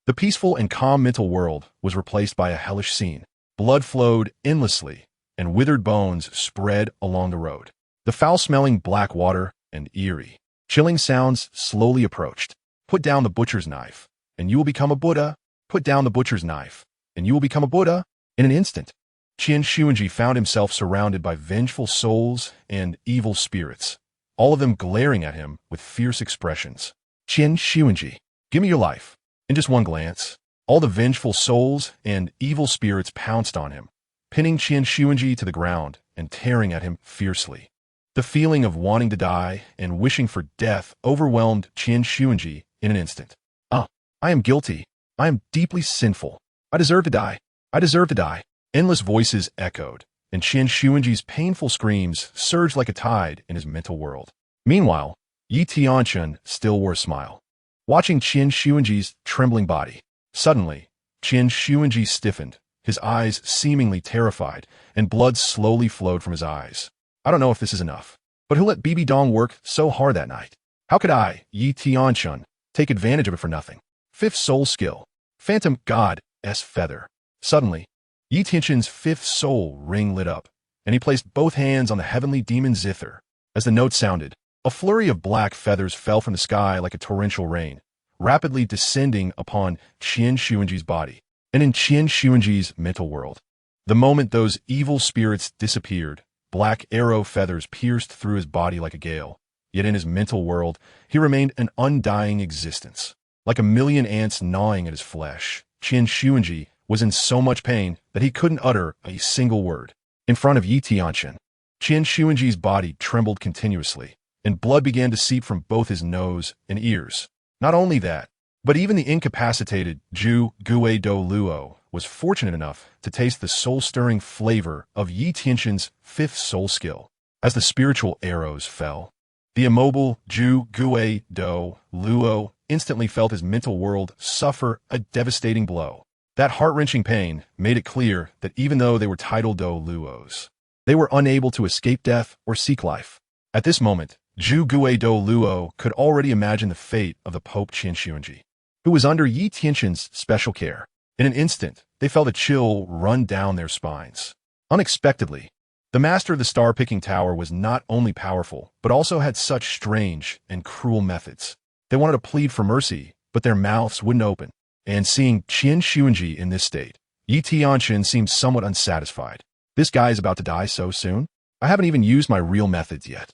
the peaceful and calm mental world was replaced by a hellish scene. Blood flowed endlessly, and withered bones spread along the road. The foul-smelling black water and eerie, chilling sounds slowly approached. Put down the butcher's knife, and you will become a Buddha. Put down the butcher's knife, and you will become a Buddha. In an instant, Qin Xuanji found himself surrounded by vengeful souls and evil spirits, all of them glaring at him with fierce expressions. Qin Xuanji, give me your life. In just one glance, all the vengeful souls and evil spirits pounced on him, pinning Qin Xuanji to the ground and tearing at him fiercely. The feeling of wanting to die and wishing for death overwhelmed Qin Xuanji in an instant. I am guilty. I am deeply sinful. I deserve to die. I deserve to die. Endless voices echoed, and Qin Xuanji's painful screams surged like a tide in his mental world. Meanwhile, Tianchen still wore a smile, watching Qin Xuanji's trembling body. Suddenly, Qin Xuanji stiffened, his eyes seemingly terrified, and blood slowly flowed from his eyes. I don't know if this is enough, but who let Bibi Dong work so hard that night? How could I, Tianchen, take advantage of it for nothing? Fifth soul skill, Phantom God's Feather. Suddenly, Tianchen's fifth soul ring lit up, and he placed both hands on the heavenly demon Zither. As the note sounded, a flurry of black feathers fell from the sky like a torrential rain, rapidly descending upon Qin Xuanji's body, and in Qin Xuanji's mental world. The moment those evil spirits disappeared, black arrow feathers pierced through his body like a gale, yet in his mental world, he remained an undying existence. Like a million ants gnawing at his flesh, Qin Xuanji was in so much pain that he couldn't utter a single word. In front of Tianchen, Qin Xuanji's body trembled continuously, and blood began to seep from both his nose and ears. Not only that, but even the incapacitated Zhu Guo Douluo was fortunate enough to taste the soul-stirring flavor of Tianchen's fifth soul skill. As the spiritual arrows fell, the immobile Zhu Guo Douluo instantly felt his mental world suffer a devastating blow. That heart-wrenching pain made it clear that even though they were Title Douluos, they were unable to escape death or seek life. At this moment, Zhu Guo Douluo could already imagine the fate of the Pope Qin Xuanji, who was under Tianchen's special care. In an instant, they felt a chill run down their spines. Unexpectedly, the master of the star-picking tower was not only powerful, but also had such strange and cruel methods. They wanted to plead for mercy, but their mouths wouldn't open. And seeing Qin Xuanji in this state, Tianchen seemed somewhat unsatisfied. This guy is about to die so soon? I haven't even used my real methods yet.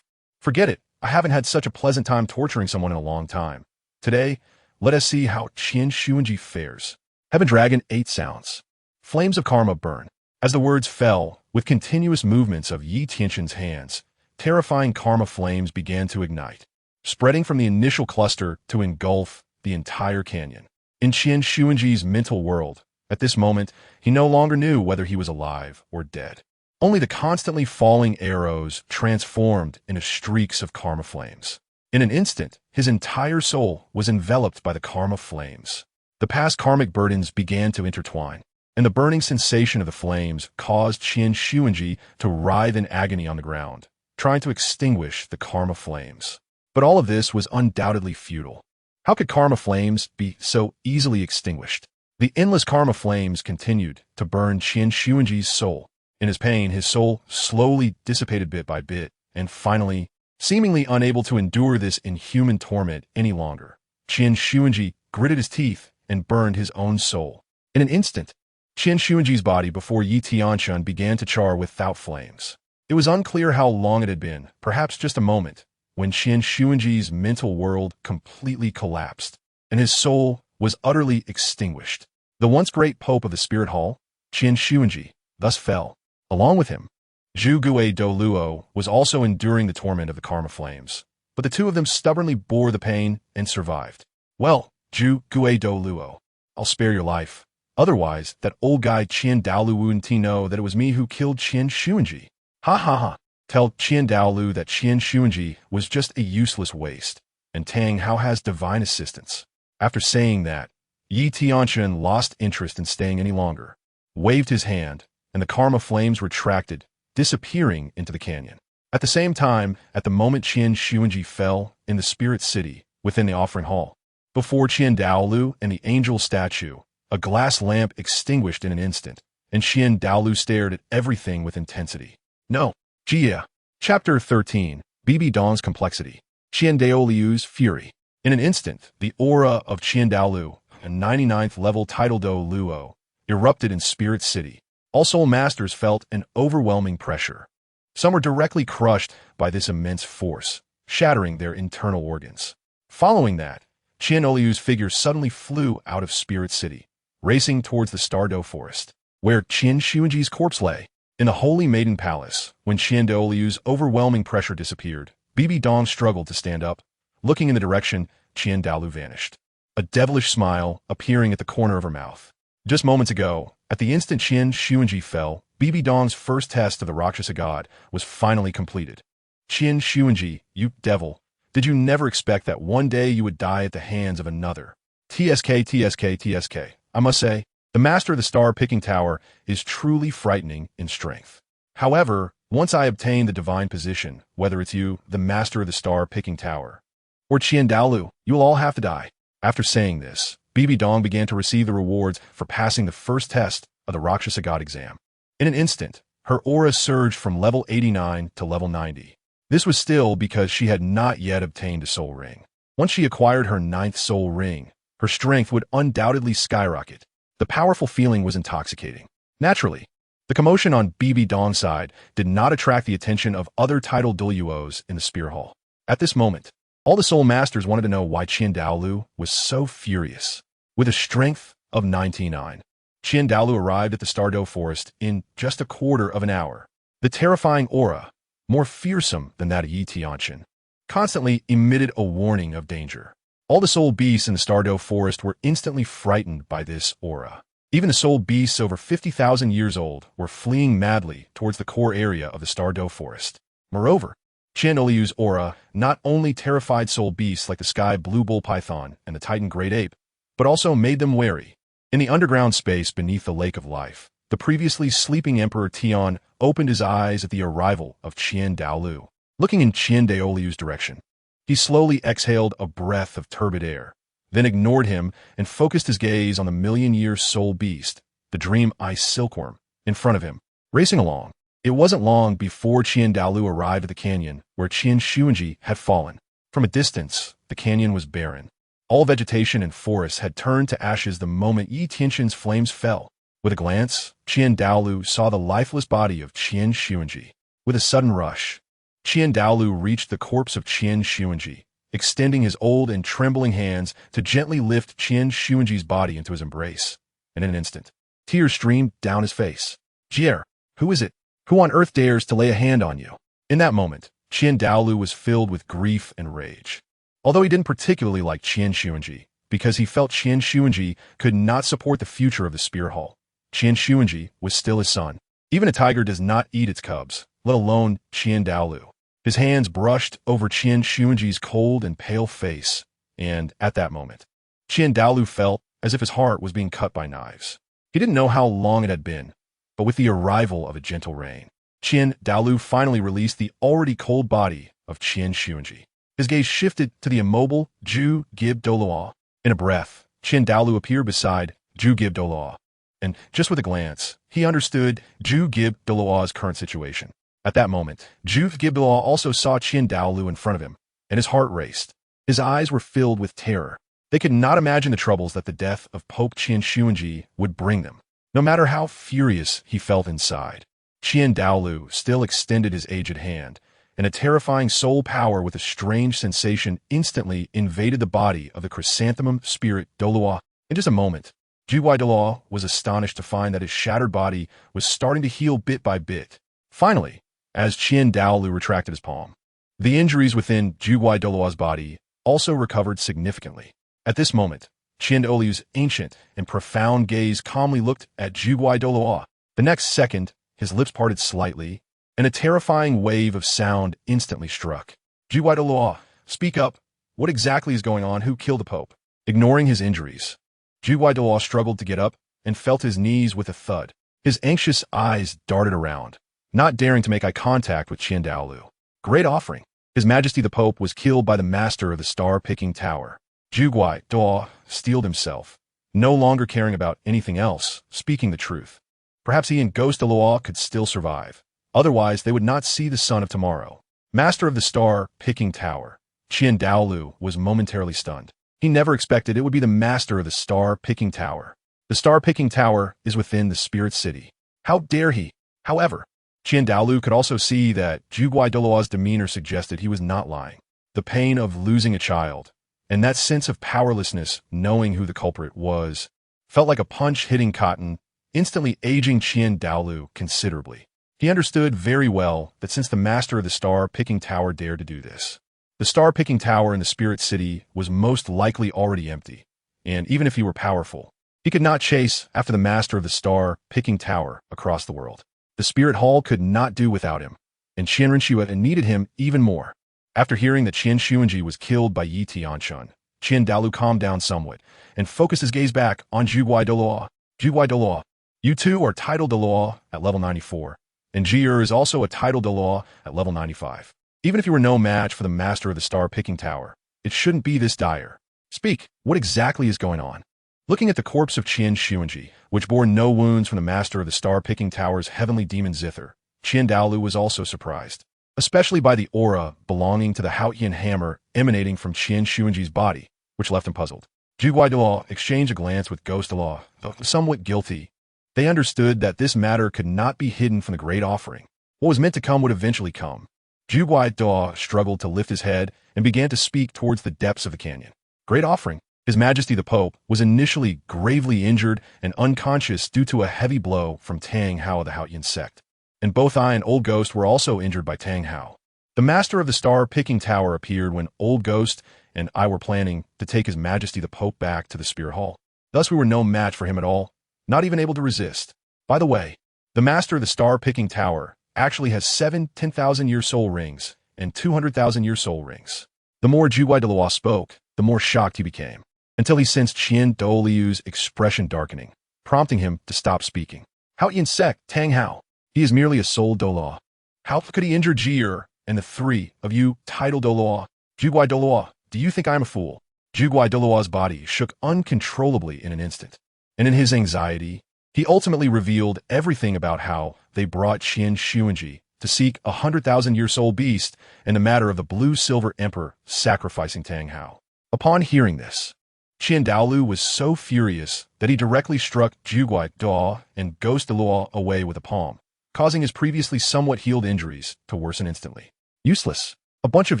Forget it. I haven't had such a pleasant time torturing someone in a long time. Today, let us see how Qin Xuanji fares. Heaven Dragon 8 sounds. Flames of karma burn. As the words fell, with continuous movements of Tianchen's hands, terrifying karma flames began to ignite, spreading from the initial cluster to engulf the entire canyon. In Qin Xuanji's mental world, at this moment, he no longer knew whether he was alive or dead. Only the constantly falling arrows transformed into streaks of karma flames. In an instant, his entire soul was enveloped by the karma flames. The past karmic burdens began to intertwine, and the burning sensation of the flames caused Qin Xuanji to writhe in agony on the ground, trying to extinguish the karma flames. But all of this was undoubtedly futile. How could karma flames be so easily extinguished? The endless karma flames continued to burn Qin Xuanji's soul. In his pain, his soul slowly dissipated bit by bit, and finally, seemingly unable to endure this inhuman torment any longer, Qin Xuanji gritted his teeth and burned his own soul. In an instant, Qin Xuanji's body before Yi Tianchen began to char without flames. It was unclear how long it had been, perhaps just a moment, when Qin Xuanji's mental world completely collapsed, and his soul was utterly extinguished. The once great pope of the spirit hall, Qin Xuanji, thus fell. Along with him, Douluo was also enduring the torment of the karma flames, but the two of them stubbornly bore the pain and survived. Well, Douluo, I'll spare your life. Otherwise, that old guy Qin Douluo wouldn't know that it was me who killed Qin Xuanji. Ha ha ha. Tell Qin Douluo that Qin Xuanji was just a useless waste, and Tang Hao has divine assistance. After saying that, Yi Tianchen lost interest in staying any longer, waved his hand, and the karma flames retracted, disappearing into the canyon. At the same time, at the moment Qin Xuanji fell in the spirit city within the offering hall, before Qin Douluo and the angel statue, a glass lamp extinguished in an instant, and Qin Douluo stared at everything with intensity. No. Jia. Chapter 13. Bibi Dong's complexity. Qin Douluo's fury. In an instant, the aura of Qin Douluo, a 99th level Title Douluo, erupted in Spirit City. All soul masters felt an overwhelming pressure. Some were directly crushed by this immense force, shattering their internal organs. Following that, Qin Douluo's figure suddenly flew out of Spirit City, racing towards the Douluo forest, where Qin Xuanji's corpse lay. In the Holy Maiden Palace, when Qin Douluo's overwhelming pressure disappeared, Bibi Dong struggled to stand up. Looking in the direction, Qin Douluo vanished, a devilish smile appearing at the corner of her mouth. Just moments ago, at the instant Qin Xuanji fell, Bibi Dong's first test of the Rakshasa god was finally completed. Qin Xuanji, you devil, did you never expect that one day you would die at the hands of another? TSK. I must say, the master of the star-picking tower is truly frightening in strength. However, once I obtain the divine position, whether it's you, the master of the star-picking tower, or Qin Douluo, you will all have to die. After saying this, Bibi Dong began to receive the rewards for passing the first test of the Rakshasa God exam. In an instant, her aura surged from level 89 to level 90. This was still because she had not yet obtained a soul ring. Once she acquired her 9th soul ring, her strength would undoubtedly skyrocket. The powerful feeling was intoxicating. Naturally, the commotion on Bibi Dong's side did not attract the attention of other Title Douluos in the Spear Hall. At this moment, all the Soul Masters wanted to know why Qin Douluo was so furious. With a strength of 99, Qin Douluo arrived at the Douluo forest in just a quarter of an hour. The terrifying aura, more fearsome than that of Yi Tianchen, constantly emitted a warning of danger. All the soul beasts in the Douluo forest were instantly frightened by this aura. Even the soul beasts over 50,000 years old were fleeing madly towards the core area of the Douluo forest. Moreover, Qin Douluo's aura not only terrified soul beasts like the sky blue bull python and the titan great ape, but also made them wary. In the underground space beneath the Lake of Life, the previously sleeping Emperor Tian opened his eyes at the arrival of Qin Douluo. Looking in Qin Douluo's direction, he slowly exhaled a breath of turbid air, then ignored him and focused his gaze on the million-year soul beast, the dream ice silkworm, in front of him, racing along. It wasn't long before Qin Douluo arrived at the canyon where Qin Xuanji had fallen. From a distance, the canyon was barren. All vegetation and forests had turned to ashes the moment Yi Tianchen's flames fell. With a glance, Qin Douluo saw the lifeless body of Qin Xuanji. With a sudden rush, Qin Douluo reached the corpse of Qin Xuanji, extending his old and trembling hands to gently lift Qin Xuanji's body into his embrace. And in an instant, tears streamed down his face. Jier, who is it? Who on earth dares to lay a hand on you? In that moment, Qin Douluo was filled with grief and rage. Although he didn't particularly like Qin Xuanji, because he felt Qin Xuanji could not support the future of the Spear Hall, Qin Xuanji was still his son. Even a tiger does not eat its cubs, let alone Qin Douluo. His hands brushed over Qin Xuanji's cold and pale face, and at that moment, Qin Douluo felt as if his heart was being cut by knives. He didn't know how long it had been, but with the arrival of a gentle rain, Qin Douluo finally released the already cold body of Qin Xuanji. His gaze shifted to the immobile Douluo. In a breath, Qin Douluo appeared beside Douluo. And just with a glance, he understood Douluo's current situation. At that moment, Douluo also saw Qin Demon in front of him, and his heart raced. His eyes were filled with terror. They could not imagine the troubles that the death of Pope Qin Demon would bring them, no matter how furious he felt inside. Qin Demon still extended his aged hand, and a terrifying soul power with a strange sensation instantly invaded the body of the chrysanthemum spirit Douluo. In just a moment, Douluo was astonished to find that his shattered body was starting to heal bit by bit. Finally, as Qin Demon retracted his palm, the injuries within Douluo's body also recovered significantly. At this moment, Qin Demon's ancient and profound gaze calmly looked at Douluo. The next second, his lips parted slightly, and a terrifying wave of sound instantly struck. Douluo, speak up. What exactly is going on? Who killed the Pope? Ignoring his injuries, Douluo struggled to get up and felt his knees with a thud. His anxious eyes darted around, not daring to make eye contact with Qin Demon. Great offering. His Majesty the Pope was killed by the master of the star-picking tower. Douluo steeled himself, no longer caring about anything else, speaking the truth. Perhaps he and Ghost Douluo could still survive. Otherwise, they would not see the sun of tomorrow. Master of the star-picking tower, Qin Demon was momentarily stunned. He never expected it would be the master of the star-picking tower. The star-picking tower is within the spirit city. How dare he? However, Qin Demon could also see that Douluo's demeanor suggested he was not lying. The pain of losing a child, and that sense of powerlessness knowing who the culprit was, felt like a punch hitting cotton, instantly aging Qin Demon considerably. He understood very well that since the master of the star-picking tower dared to do this, the star-picking tower in the spirit city was most likely already empty, and even if he were powerful, he could not chase after the master of the star-picking tower across the world. The spirit hall could not do without him, and Tianchen needed him even more. After hearing that Qin Demon was killed by Tianchen, Qin Demon calmed down somewhat and focused his gaze back on Douluo. Douluo, you two are Title Douluo at level 94, and Jier is also a Title Douluo at level 95. Even if you were no match for the master of the star-picking tower, it shouldn't be this dire. Speak, what exactly is going on? Looking at the corpse of Qin Demon, which bore no wounds from the master of the star-picking tower's heavenly demon Zither, Qin Demon was also surprised, especially by the aura belonging to the Haotian hammer emanating from Qin Demon's body, which left him puzzled. Douluo exchanged a glance with Ghost Douluo, though somewhat guilty. They understood that this matter could not be hidden from the great offering. What was meant to come would eventually come. Douluo struggled to lift his head and began to speak towards the depths of the canyon. Great offering. His Majesty the Pope was initially gravely injured and unconscious due to a heavy blow from Tang Hao of the Haotian sect, and both I and Old Ghost were also injured by Tang Hao. The master of the star-picking tower appeared when Old Ghost and I were planning to take His Majesty the Pope back to the Spirit Hall. Thus we were no match for him at all, not even able to resist. By the way, the master of the star-picking tower actually has 7 10,000-year soul rings and 200,000-year soul rings. The more Douluo spoke, the more shocked he became, until he sensed Qin Demon's expression darkening, prompting him to stop speaking. Haotian sect, Tang Hao. He is merely a soul Douluo. How could he injure Jier and the three of you, Title Douluo? Douluo, do you think I'm a fool? Douluo's body shook uncontrollably in an instant, and in his anxiety, he ultimately revealed everything about how they brought Qin Demon to seek a 100,000-year soul beast and the matter of the blue-silver emperor sacrificing Tang Hao. Upon hearing this, Qin Demon was so furious that he directly struck Douluo and Ghost Douluo away with a palm, causing his previously somewhat healed injuries to worsen instantly. Useless. A bunch of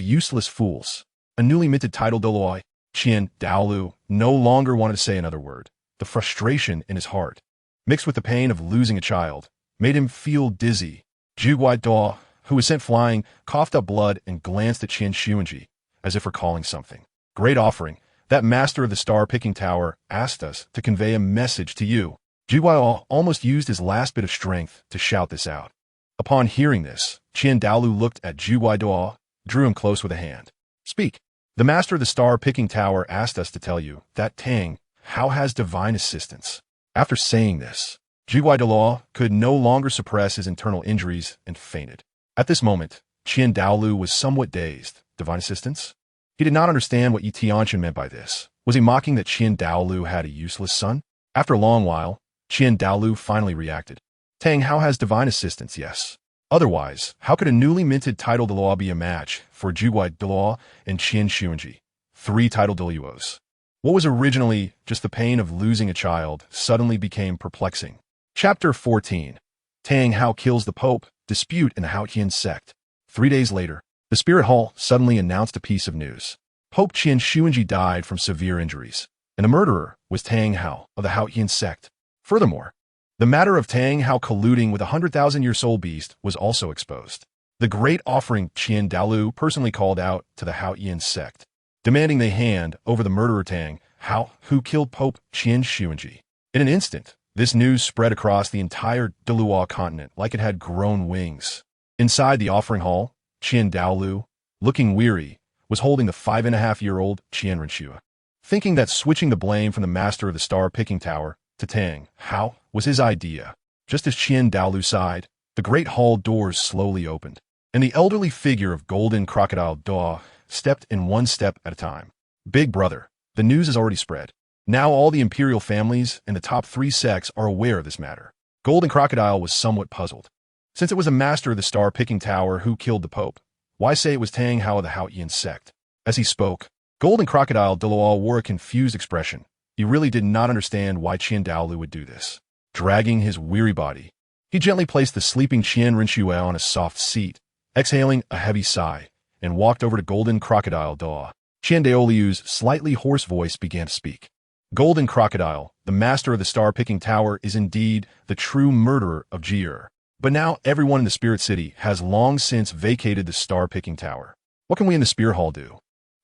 useless fools. A newly minted Title Douluo. Qin Demon no longer wanted to say another word. The frustration in his heart, mixed with the pain of losing a child, made him feel dizzy. Douluo, who was sent flying, coughed up blood and glanced at Qin Demon, as if recalling something. Great offering. That master of the star-picking tower asked us to convey a message to you. Douluo almost used his last bit of strength to shout this out. Upon hearing this, Qin Demon looked at Douluo, drew him close with a hand. Speak. The master of the star-picking tower asked us to tell you that Tang Hao has divine assistance. After saying this, Douluo could no longer suppress his internal injuries and fainted. At this moment, Qin Demon was somewhat dazed. Divine assistance? He did not understand what Tianchen meant by this. Was he mocking that Qin Demon had a useless son? After a long while, Qin Douluo finally reacted. Tang Hao has divine assistance, yes. Otherwise, how could a newly minted Title Douluo be a match for Zhuguai Douluo and Qin Xuanji, 3 Title Douluos? What was originally just the pain of losing a child suddenly became perplexing. Chapter 14. Tang Hao kills the Pope, dispute in the Haotian sect. 3 days later, the Spirit Hall suddenly announced a piece of news. Pope Qin Xuanji died from severe injuries, and the murderer was Tang Hao of the Haotian sect. Furthermore, the matter of Tang Hao colluding with a 100,000-year-old beast was also exposed. The great offering Qin Douluo personally called out to the Haotian sect, demanding they hand over the murderer Tang Hao, who killed Pope Qin Xuanji. In an instant, this news spread across the entire Douluo Continent like it had grown wings. Inside the offering hall, Qin Douluo, looking weary, was holding the 5.5-year-old Qian Renshua. Thinking that switching the blame from the master of the star-picking tower to Tang Hao was his idea. Just as Qin Douluo sighed, the great hall doors slowly opened, and the elderly figure of golden crocodile Douluo stepped in one step at a time. Big brother, the news has already spread. Now all the imperial families and the top 3 sects are aware of this matter. Golden Crocodile was somewhat puzzled. Since it was a master of the star-picking tower who killed the Pope, why say it was Tang Hao of the Haotian sect? As he spoke, Golden Crocodile Douluo wore a confused expression. He really did not understand why Qin Douluo would do this. Dragging his weary body, he gently placed the sleeping Qian Renshua on a soft seat, exhaling a heavy sigh, and walked over to Golden Crocodile Douluo. Qin Douluo's slightly hoarse voice began to speak. Golden Crocodile, the master of the star-picking tower, is indeed the true murderer of Jier. But now everyone in the Spirit City has long since vacated the star-picking tower. What can we in the Spirit Hall do?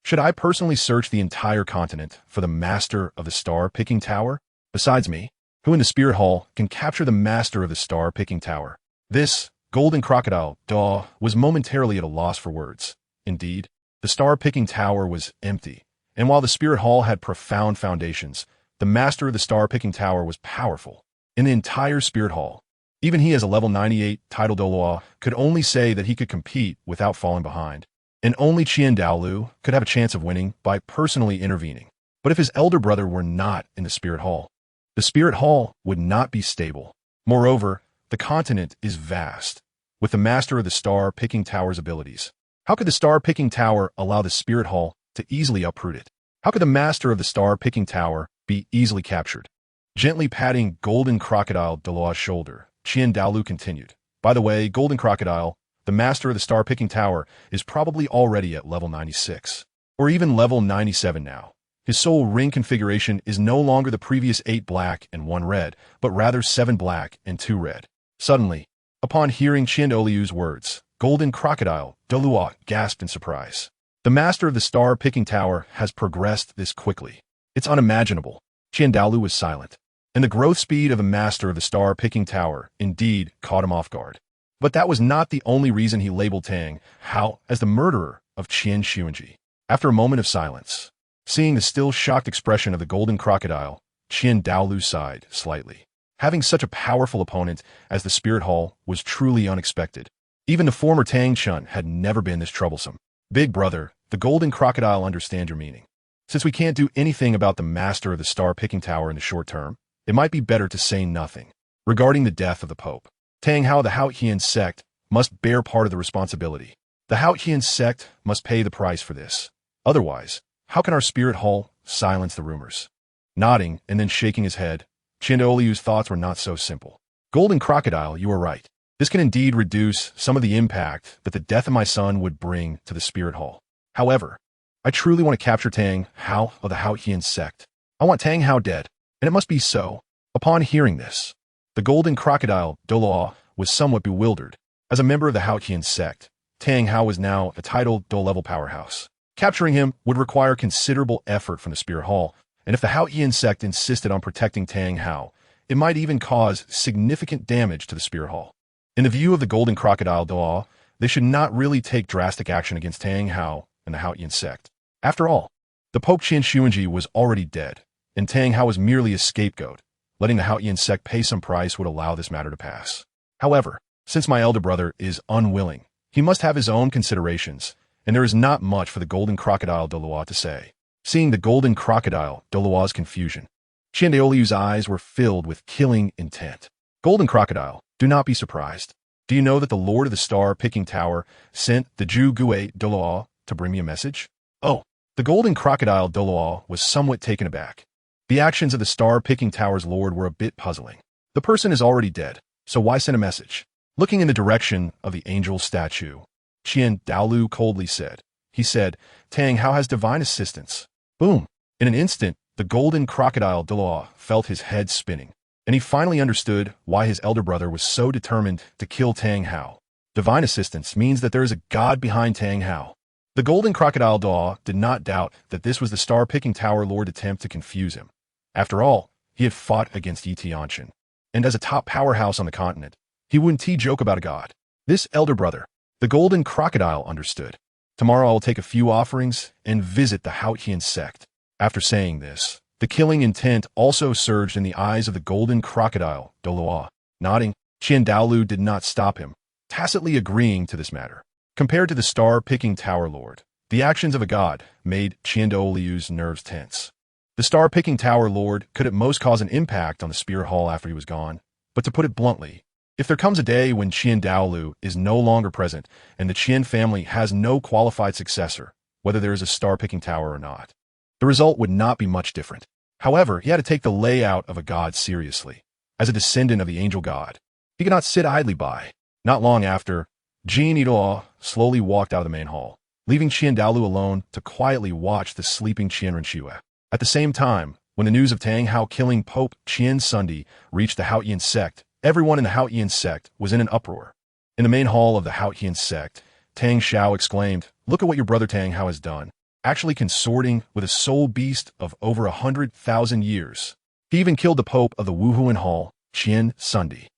Should I personally search the entire continent for the master of the star-picking tower? Besides me, who in the Spirit Hall can capture the master of the star-picking tower? This, Golden Crocodile Douluo, was momentarily at a loss for words. Indeed, the star-picking tower was empty, and while the Spirit Hall had profound foundations, the master of the star-picking tower was powerful. In the entire Spirit Hall, even he as a level 98 Title Douluo could only say that he could compete without falling behind. And only Qin Douluo could have a chance of winning by personally intervening. But if his elder brother were not in the Spirit Hall, the Spirit Hall would not be stable. Moreover, the continent is vast, with the master of the star-picking tower's abilities. How could the star-picking tower allow the Spirit Hall to easily uproot it? How could the master of the star-picking tower be easily captured? Gently patting Golden Crocodile Douluo's shoulder, Qin Douluo continued. By the way, Golden Crocodile, the master of the star-picking tower, is probably already at level 96, or even level 97 now. His soul ring configuration is no longer the previous 8 black and 1 red, but rather 7 black and 2 red. Suddenly, upon hearing Qin Douluo's words, Golden Crocodile Douluo gasped in surprise. The master of the star-picking tower has progressed this quickly. It's unimaginable. Qin Douluo was silent, and the growth speed of the master of the star-picking tower indeed caught him off guard. But that was not the only reason he labeled Tang Hao as the murderer of Qin Xuanji. After a moment of silence, seeing the still shocked expression of the Golden Crocodile, Qin Douluo sighed slightly. Having such a powerful opponent as the Spirit Hall was truly unexpected. Even the former Tianchen had never been this troublesome. Big brother, the Golden Crocodile understand your meaning. Since we can't do anything about the master of the star-picking tower in the short term, it might be better to say nothing. Regarding the death of the Pope, Tang Hao of the Haotian sect must bear part of the responsibility. The Haotian sect must pay the price for this. Otherwise, how can our Spirit Hall silence the rumors? Nodding and then shaking his head, Qin Douluo's thoughts were not so simple. Golden Crocodile, you are right. This can indeed reduce some of the impact that the death of my son would bring to the Spirit Hall. However, I truly want to capture Tang Hao of the Haotian sect. I want Tang Hao dead, and it must be so. Upon hearing this, the Golden Crocodile Douluo was somewhat bewildered. As a member of the Haotian sect, Tang Hao was now a Title Douluo level powerhouse. Capturing him would require considerable effort from the Spirit Hall, and if the Haotian sect insisted on protecting Tang Hao, it might even cause significant damage to the Spirit Hall. In the view of the Golden Crocodile Douluo, they should not really take drastic action against Tang Hao and the Haotian sect. After all, the Pope Qin Xuanji was already dead, and Tang Hao was merely a scapegoat. Letting the Haotian sect pay some price would allow this matter to pass. However, since my elder brother is unwilling, he must have his own considerations, and there is not much for the Golden Crocodile Douluo to say. Seeing the Golden Crocodile Douluo's confusion, Qin Demon eyes were filled with killing intent. Golden Crocodile, do not be surprised. Do you know that the Lord of the Star-Picking Tower sent the Douluo to bring me a message? Oh, the Golden Crocodile Douluo was somewhat taken aback. The actions of the Star-Picking Tower's Lord were a bit puzzling. The person is already dead, so why send a message? Looking in the direction of the angel statue, Qin Douluo coldly said. He said, Tang Hao has divine assistance. Boom! In an instant, the Golden Crocodile Douluo felt his head spinning, and he finally understood why his elder brother was so determined to kill Tang Hao. Divine assistance means that there is a god behind Tang Hao. The Golden Crocodile Douluo did not doubt that this was the Star-Picking Tower Lord's attempt to confuse him. After all, he had fought against Tianchen, and as a top powerhouse on the continent, he wouldn't joke about a god. This elder brother, the Golden Crocodile, understood. Tomorrow I will take a few offerings and visit the Haotian sect. After saying this, the killing intent also surged in the eyes of the Golden Crocodile Douluo. Nodding, Qin Douluo did not stop him, tacitly agreeing to this matter. Compared to the Star-Picking Tower Lord, the actions of a god made Qin Douluo's nerves tense. The Star-Picking Tower Lord could at most cause an impact on the Spirit Hall after he was gone, but to put it bluntly, if there comes a day when Qin Douluo is no longer present and the Qin family has no qualified successor, whether there is a Star-Picking Tower or not, the result would not be much different. However, he had to take the layout of a god seriously. As a descendant of the angel god, he could not sit idly by. Not long after, Qin Douluo slowly walked out of the main hall, leaving Qin Douluo alone to quietly watch the sleeping Qin Renshue. At the same time, when the news of Tang Hao killing Pope Qin Sunday reached the Haotian sect, everyone in the Haotian sect was in an uproar. In the main hall of the Haotian sect, Tang Xiao exclaimed, "Look at what your brother Tang Hao has done, actually consorting with a soul beast of over 100,000 years. He even killed the Pope of the Wuhuan Hall, Qin Sunday.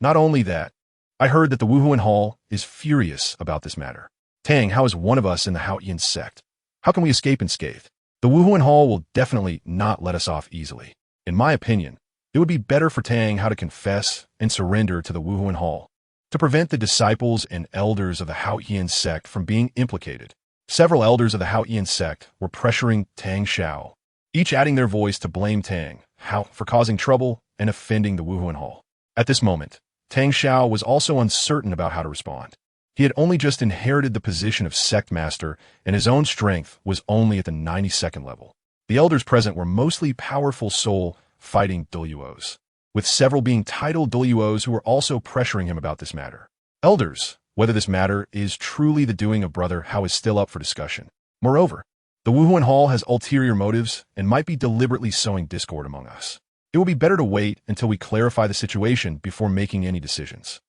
Not only that, I heard that the Wuhuan Hall is furious about this matter. Tang Hao is one of us in the Haotian sect. How can we escape unscathed? The Wuhuan Hall will definitely not let us off easily. In my opinion, it would be better for Tang Hao to confess and surrender to the Wuhuan Hall, to prevent the disciples and elders of the Haotian sect from being implicated." Several elders of the Haotian sect were pressuring Tang Xiao, each adding their voice to blame Tang Hao for causing trouble and offending the Wuhuan Hall. At this moment, Tang Xiao was also uncertain about how to respond. He had only just inherited the position of sect master, and his own strength was only at the 92nd level. The elders present were mostly powerful soul-fighting Douluos, with several being Title Douluos who were also pressuring him about this matter. Elders, whether this matter is truly the doing of Brother Hao is still up for discussion. Moreover, the Wuhuan Hall has ulterior motives and might be deliberately sowing discord among us. It will be better to wait until we clarify the situation before making any decisions.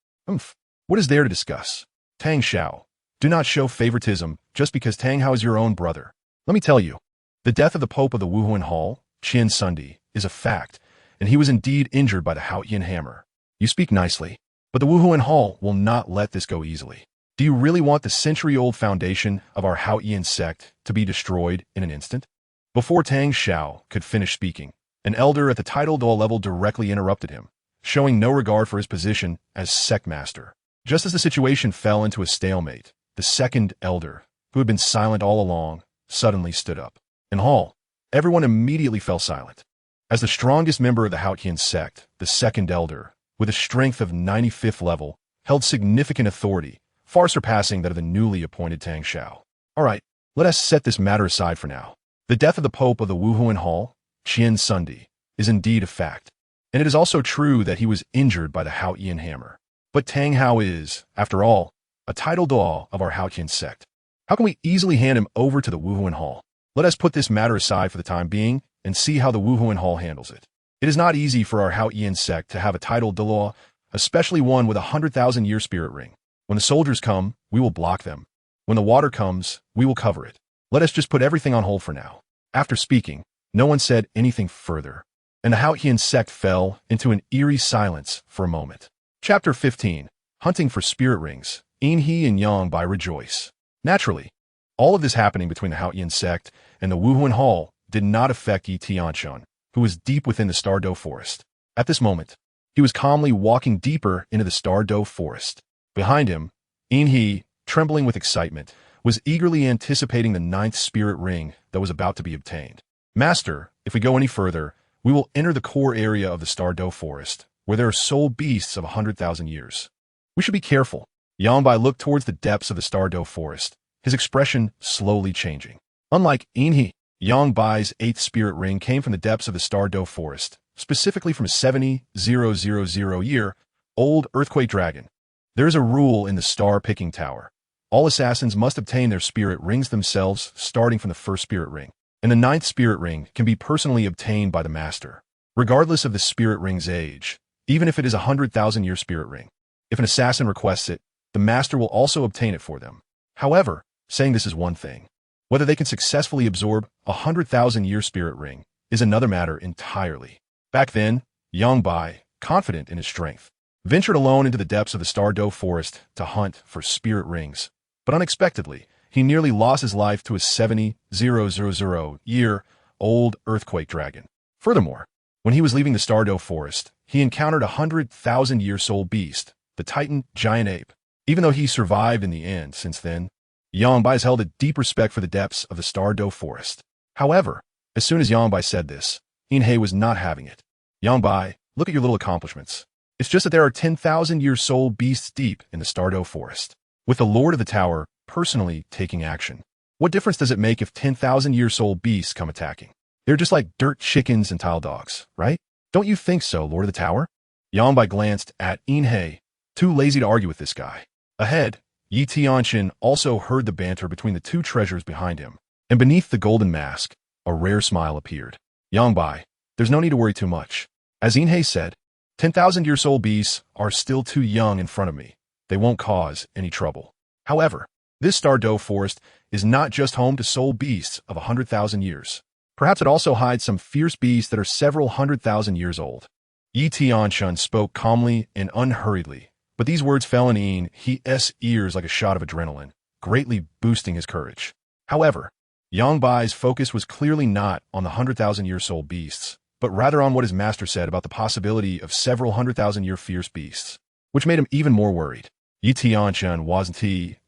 What is there to discuss? Tang Xiao, do not show favoritism just because Tang Hao is your own brother. Let me tell you, the death of the Pope of the Wuhuan Hall, Qin Sunday, is a fact, and he was indeed injured by the Haotian hammer. You speak nicely, but the Wuhuan Hall will not let this go easily. Do you really want the century-old foundation of our Haotian sect to be destroyed in an instant? Before Tang Xiao could finish speaking, an elder at the Title Douluo level directly interrupted him, showing no regard for his position as sect master. Just as the situation fell into a stalemate, the second elder, who had been silent all along, suddenly stood up. In hall, everyone immediately fell silent. As the strongest member of the Haotian sect, the second elder, with a strength of 95th level, held significant authority, far surpassing that of the newly appointed Tang Xiao. All right, let us set this matter aside for now. The death of the Pope of the Wuhuan Hall, Qin Sunday, is indeed a fact, and it is also true that he was injured by the Haotian hammer. But Tang Hao is, after all, a Title Douluo of our Haotian sect. How can we easily hand him over to the Wuhuan Hall? Let us put this matter aside for the time being and see how the Wuhuan Hall handles it. It is not easy for our Haotian sect to have a Title Douluo, especially one with a 100,000-year spirit ring. When the soldiers come, we will block them. When the water comes, we will cover it. Let us just put everything on hold for now. After speaking, no one said anything further, and the Haotian sect fell into an eerie silence for a moment. Chapter 15. Hunting for Spirit Rings, Yin He and Yang by Rejoice. Naturally, all of this happening between the Haotian sect and the Wuhuan Hall did not affect Yi Tianchen, who was deep within the Star-Do forest. At this moment, he was calmly walking deeper into the Star-Do forest. Behind him, Yin He, trembling with excitement, was eagerly anticipating the 9th spirit ring that was about to be obtained. Master, if we go any further, we will enter the core area of the Douluo forest, where there are soul beasts of 100,000 years. We should be careful. Yangbai looked towards the depths of the Douluo forest, his expression slowly changing. Unlike Inhe, Yangbai's 8th spirit ring came from the depths of the Douluo forest, specifically from a 70,000-year-old earthquake dragon. There is a rule in the star-picking tower. All assassins must obtain their spirit rings themselves, starting from the 1st spirit ring, and the 9th spirit ring can be personally obtained by the master, regardless of the spirit ring's age, even if it is a 100,000-year spirit ring. If an assassin requests it, the master will also obtain it for them. However, saying this is one thing. Whether they can successfully absorb a 100,000-year spirit ring is another matter entirely. Back then, Yangbai, confident in his strength, ventured alone into the depths of the Douluo forest to hunt for spirit rings. But unexpectedly, he nearly lost his life to a 70,000-year-old earthquake dragon. Furthermore, when he was leaving the Douluo forest, he encountered a 100,000-year soul beast, the Titan giant ape. Even though he survived in the end, since then, Yangbai has held a deep respect for the depths of the Douluo forest. However, as soon as Yangbai said this, Inhe was not having it. Yangbai, look at your little accomplishments. It's just that there are 10,000-year soul beasts deep in the Douluo forest, with the Lord of the Tower personally taking action. What difference does it make if 10,000-year soul beasts come attacking? They're just like dirt chickens and tile dogs, right? Don't you think so, Lord of the Tower? Yangbai glanced at Inhe, too lazy to argue with this guy. Ahead, Tianchen also heard the banter between the two treasures behind him, and beneath the golden mask, a rare smile appeared. Yangbai, there's no need to worry too much. As Inhe said, 10,000-year soul beasts are still too young in front of me. They won't cause any trouble. However, this Douluo forest is not just home to soul beasts of 100,000 years. Perhaps it also hides some fierce beasts that are several 100,000 years old. Tianchen spoke calmly and unhurriedly, but these words fell in Inhe's ears like a shot of adrenaline, greatly boosting his courage. However, Yangbai's focus was clearly not on the 100,000-year soul beasts, but rather on what his master said about the possibility of several 100,000-year fierce beasts, which made him even more worried. Tianchen wasn't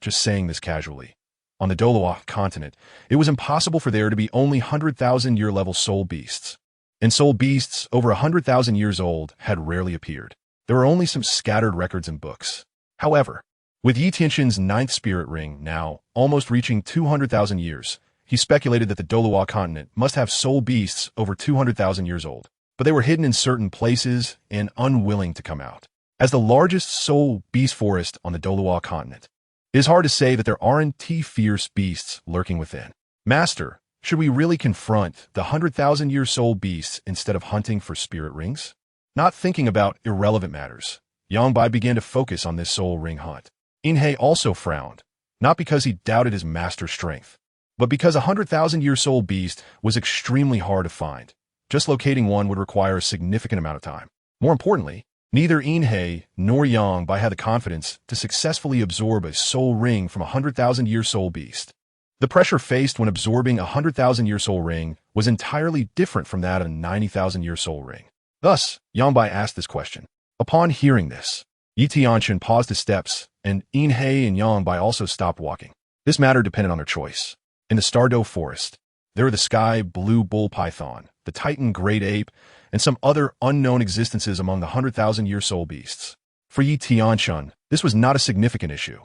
just saying this casually. On the Douluo Continent, it was impossible for there to be only 100,000-year level soul beasts, and soul beasts over 100,000 years old had rarely appeared. There were only some scattered records and books. However, with Tianchen's 9th spirit ring now almost reaching 200,000 years, he speculated that the Douluo Continent must have soul beasts over 200,000 years old, but they were hidden in certain places and unwilling to come out. As the largest soul beast forest on the Douluo Continent, it is hard to say that there aren't fierce beasts lurking within. Master, should we really confront the 100,000-year soul beasts instead of hunting for spirit rings? Not thinking about irrelevant matters, Yangbai began to focus on this soul ring hunt. Inhe also frowned, not because he doubted his master's strength, but because a 100,000-year soul beast was extremely hard to find. Just locating one would require a significant amount of time. More importantly, neither Inhe nor Yangbai had the confidence to successfully absorb a soul ring from a 100,000-year soul beast. The pressure faced when absorbing a 100,000-year soul ring was entirely different from that of a 90,000-year soul ring. Thus, Yangbai asked this question. Upon hearing this, Tianchen paused his steps, and Inhe and Yangbai also stopped walking. This matter depended on their choice. In the Douluo forest, there were the sky blue bull python, the Titan great ape, and some other unknown existences among the 100,000-year soul beasts. For Tianchen, this was not a significant issue.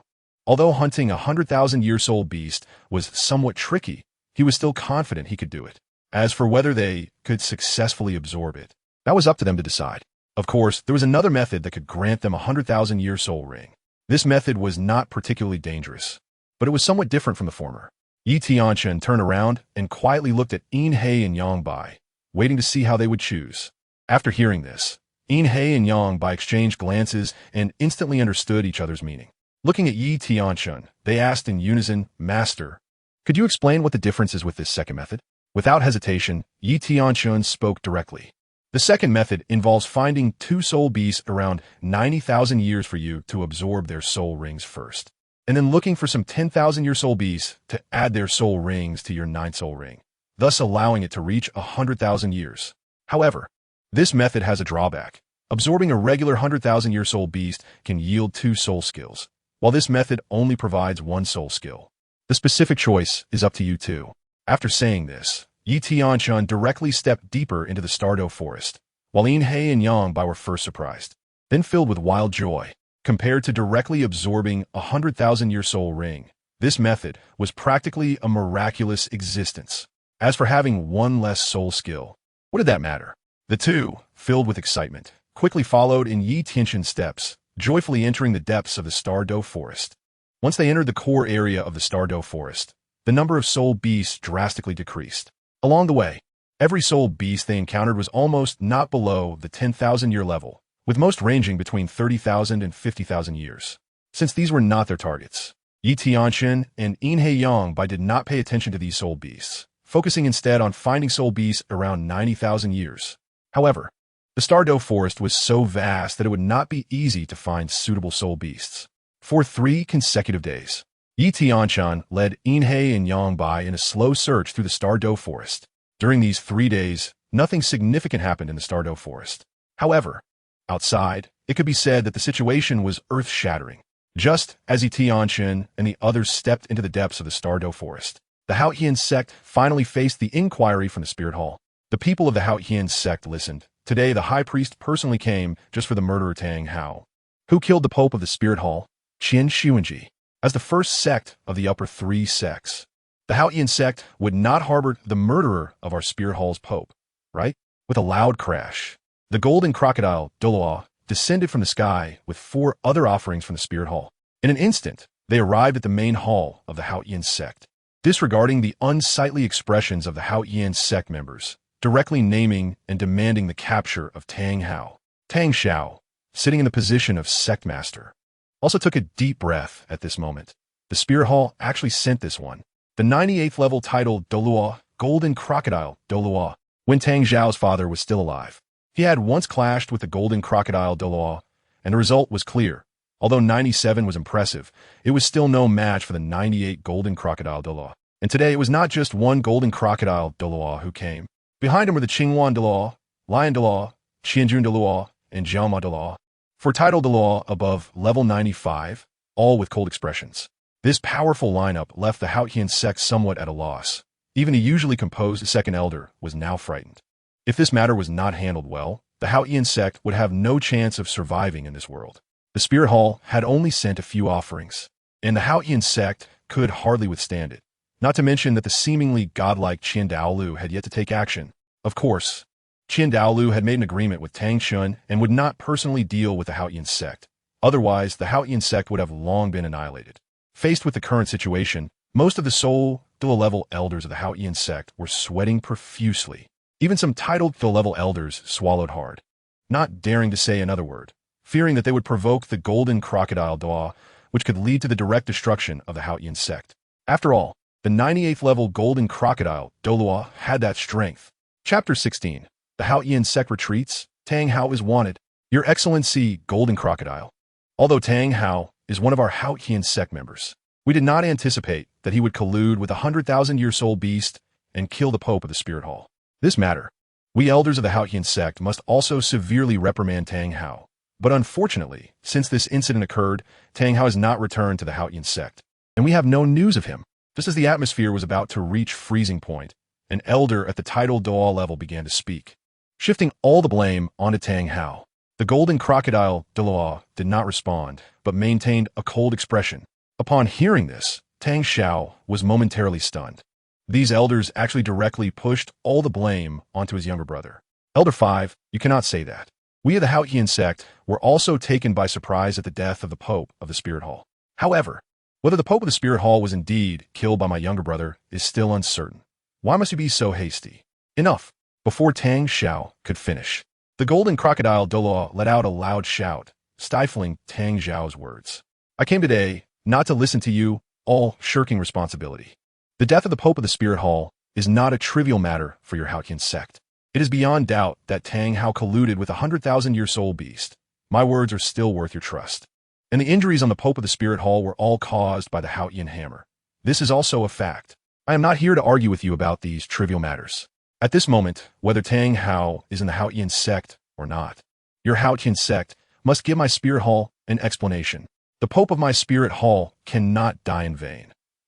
Although hunting a 100,000-year soul beast was somewhat tricky, he was still confident he could do it. As for whether they could successfully absorb it, that was up to them to decide. Of course, there was another method that could grant them a 100,000-year soul ring. This method was not particularly dangerous, but it was somewhat different from the former. Tianchen turned around and quietly looked at Inhe and Yangbai, waiting to see how they would choose. After hearing this, Inhe and Yangbai exchanged glances and instantly understood each other's meaning. Looking at Tianchen, they asked in unison, "Master, could you explain what the difference is with this second method?" Without hesitation, Tianchen spoke directly. The second method involves finding two soul beasts around 90,000 years for you to absorb their soul rings first, and then looking for some 10,000-year soul beasts to add their soul rings to your 9th soul ring, thus allowing it to reach 100,000 years. However, this method has a drawback. Absorbing a regular 100,000-year soul beast can yield 2 soul skills, while this method only provides 1 soul skill. The specific choice is up to you too. After saying this, Yi Tianchen directly stepped deeper into the Douluo forest, while Yin He and Yang Bai were first surprised, then filled with wild joy. Compared to directly absorbing a 100,000-year soul ring, this method was practically a miraculous existence. As for having one less soul skill, what did that matter? The two, filled with excitement, quickly followed in Yi Tianchen's steps, joyfully entering the depths of the Douluo forest. Once they entered the core area of the Douluo forest, the number of soul beasts drastically decreased. Along the way, every soul beast they encountered was almost not below the 10,000-year level, with most ranging between 30,000 and 50,000 years. Since these were not their targets, Yi Tianchen and Yin He Yang Bai did not pay attention to these soul beasts, focusing instead on finding soul beasts around 90,000 years. However, the Douluo forest was so vast that it would not be easy to find suitable soul beasts. For 3 consecutive days, Yi Tianchen led Yin He and Yang Bai in a slow search through the Douluo forest. During these 3 days, nothing significant happened in the Douluo forest. However, outside, it could be said that the situation was earth-shattering. Just as Yi Tianchen and the others stepped into the depths of the Douluo forest, the Haotian sect finally faced the inquiry from the Spirit Hall. The people of the Haotian sect listened. Today, the high priest personally came just for the murderer Tang Hao, who killed the Pope of the Spirit Hall, Qin Demon, as the first sect of the upper 3 sects. The Haotian sect would not harbor the murderer of our Spirit Hall's Pope, right? With a loud crash, the golden crocodile, Douluo, descended from the sky with 4 other offerings from the Spirit Hall. In an instant, they arrived at the main hall of the Haotian sect, disregarding the unsightly expressions of the Haotian sect members, directly naming and demanding the capture of Tang Hao. Tang Xiao, sitting in the position of sect master, also took a deep breath at this moment. The Spirit Hall actually sent this one, the 98th level Title Douluo, Golden Crocodile Douluo, when Tang Xiao's father was still alive. He had once clashed with the Golden Crocodile Douluo, and the result was clear. Although 97 was impressive, it was still no match for the 98 Golden Crocodile Douluo. And today it was not just one Golden Crocodile Douluo who came. Behind him were the Qingwan Douluo, Lion Douluo, Qianjun Douluo, and Jiaoma Douluo. For Title Douluo above level 95, all with cold expressions. This powerful lineup left the Haotian sect somewhat at a loss. Even a usually composed second elder was now frightened. If this matter was not handled well, the Haotian sect would have no chance of surviving in this world. The Spirit Hall had only sent a few offerings, and the Haotian sect could hardly withstand it. Not to mention that the seemingly godlike Qin Douluo had yet to take action. Of course, Qin Douluo had made an agreement with Tianchen and would not personally deal with the Haotian sect. Otherwise, the Haotian sect would have long been annihilated. Faced with the current situation, most of the Douluo level elders of the Haotian sect were sweating profusely. Even some titled level elders swallowed hard, not daring to say another word, fearing that they would provoke the Golden Crocodile Douluo, which could lead to the direct destruction of the Haotian sect. After all, the 98th level Golden Crocodile Douluo had that strength. Chapter 16. The Haotian sect retreats. Tang Hao is wanted. Your Excellency, Golden Crocodile. Although Tang Hao is one of our Haotian sect members, we did not anticipate that he would collude with a 100,000-year soul beast and kill the Pope of the Spirit Hall. This matter, we elders of the Haotian sect must also severely reprimand Tang Hao. But unfortunately, since this incident occurred, Tang Hao has not returned to the Haotian sect, and we have no news of him. Just as the atmosphere was about to reach freezing point, an elder at the Title Douluo level began to speak, shifting all the blame onto Tang Hao. The Golden Crocodile Douluo did not respond, but maintained a cold expression. Upon hearing this, Tang Xiao was momentarily stunned. These elders actually directly pushed all the blame onto his younger brother. Elder 5, you cannot say that. We of the Haotian sect were also taken by surprise at the death of the Pope of the Spirit Hall. However, whether the Pope of the Spirit Hall was indeed killed by my younger brother is still uncertain. Why must you be so hasty? Enough. Before Tang Xiao could finish, the Golden Crocodile Douluo let out a loud shout, stifling Tang Xiao's words. I came today not to listen to you, all shirking responsibility. The death of the Pope of the Spirit Hall is not a trivial matter for your Haotian sect. It is beyond doubt that Tang Hao colluded with a 100,000-year soul beast. My words are still worth your trust. And the injuries on the Pope of the Spirit Hall were all caused by the Haotian hammer. This is also a fact. I am not here to argue with you about these trivial matters. At this moment, whether Tang Hao is in the Haotian sect or not, your Haotian sect must give my Spirit Hall an explanation. The Pope of my Spirit Hall cannot die in vain.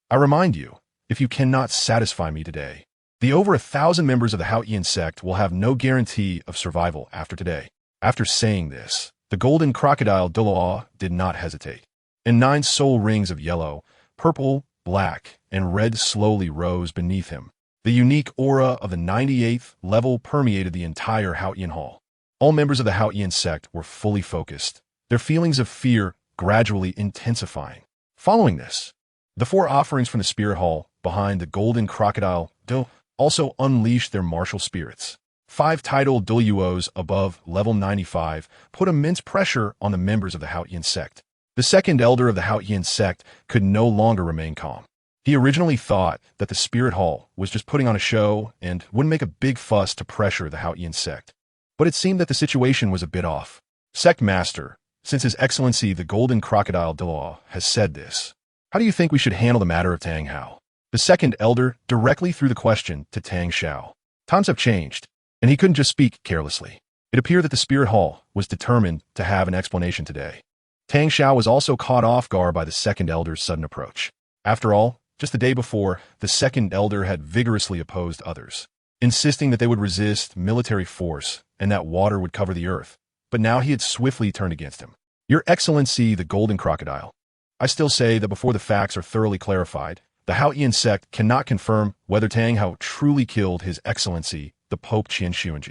I remind you, if you cannot satisfy me today, The over 1,000 members of the Haotian sect will have no guarantee of survival after today. After saying this, the golden crocodile Douluo did not hesitate. And 9 soul rings of yellow, purple, black, and red slowly rose beneath him. The unique aura of the 98th level permeated the entire Haotian hall. All members of the Haotian sect were fully focused, their feelings of fear gradually intensifying. Following this, the 4 offerings from the spirit hall behind the golden crocodile Douluo also unleashed their martial spirits. 5 Title Douluos above level 95 put immense pressure on the members of the Haotian sect. The second elder of the Haotian sect could no longer remain calm. He originally thought that the spirit hall was just putting on a show and wouldn't make a big fuss to pressure the Haotian sect. But it seemed that the situation was a bit off. Sect Master, since His Excellency the Golden Crocodile Douluo has said this, how do you think we should handle the matter of Tang Hao? The second elder directly threw the question to Tang Xiao. Times have changed, and he couldn't just speak carelessly. It appeared that the spirit hall was determined to have an explanation today. Tang Xiao was also caught off guard by the second elder's sudden approach. After all, just the day before, the second elder had vigorously opposed others, insisting that they would resist military force and that water would cover the earth. But now he had swiftly turned against him. Your Excellency, the Golden Crocodile, I still say that before the facts are thoroughly clarified, the Haotian sect cannot confirm whether Tang Hao truly killed His Excellency, the Pope Qin Demon.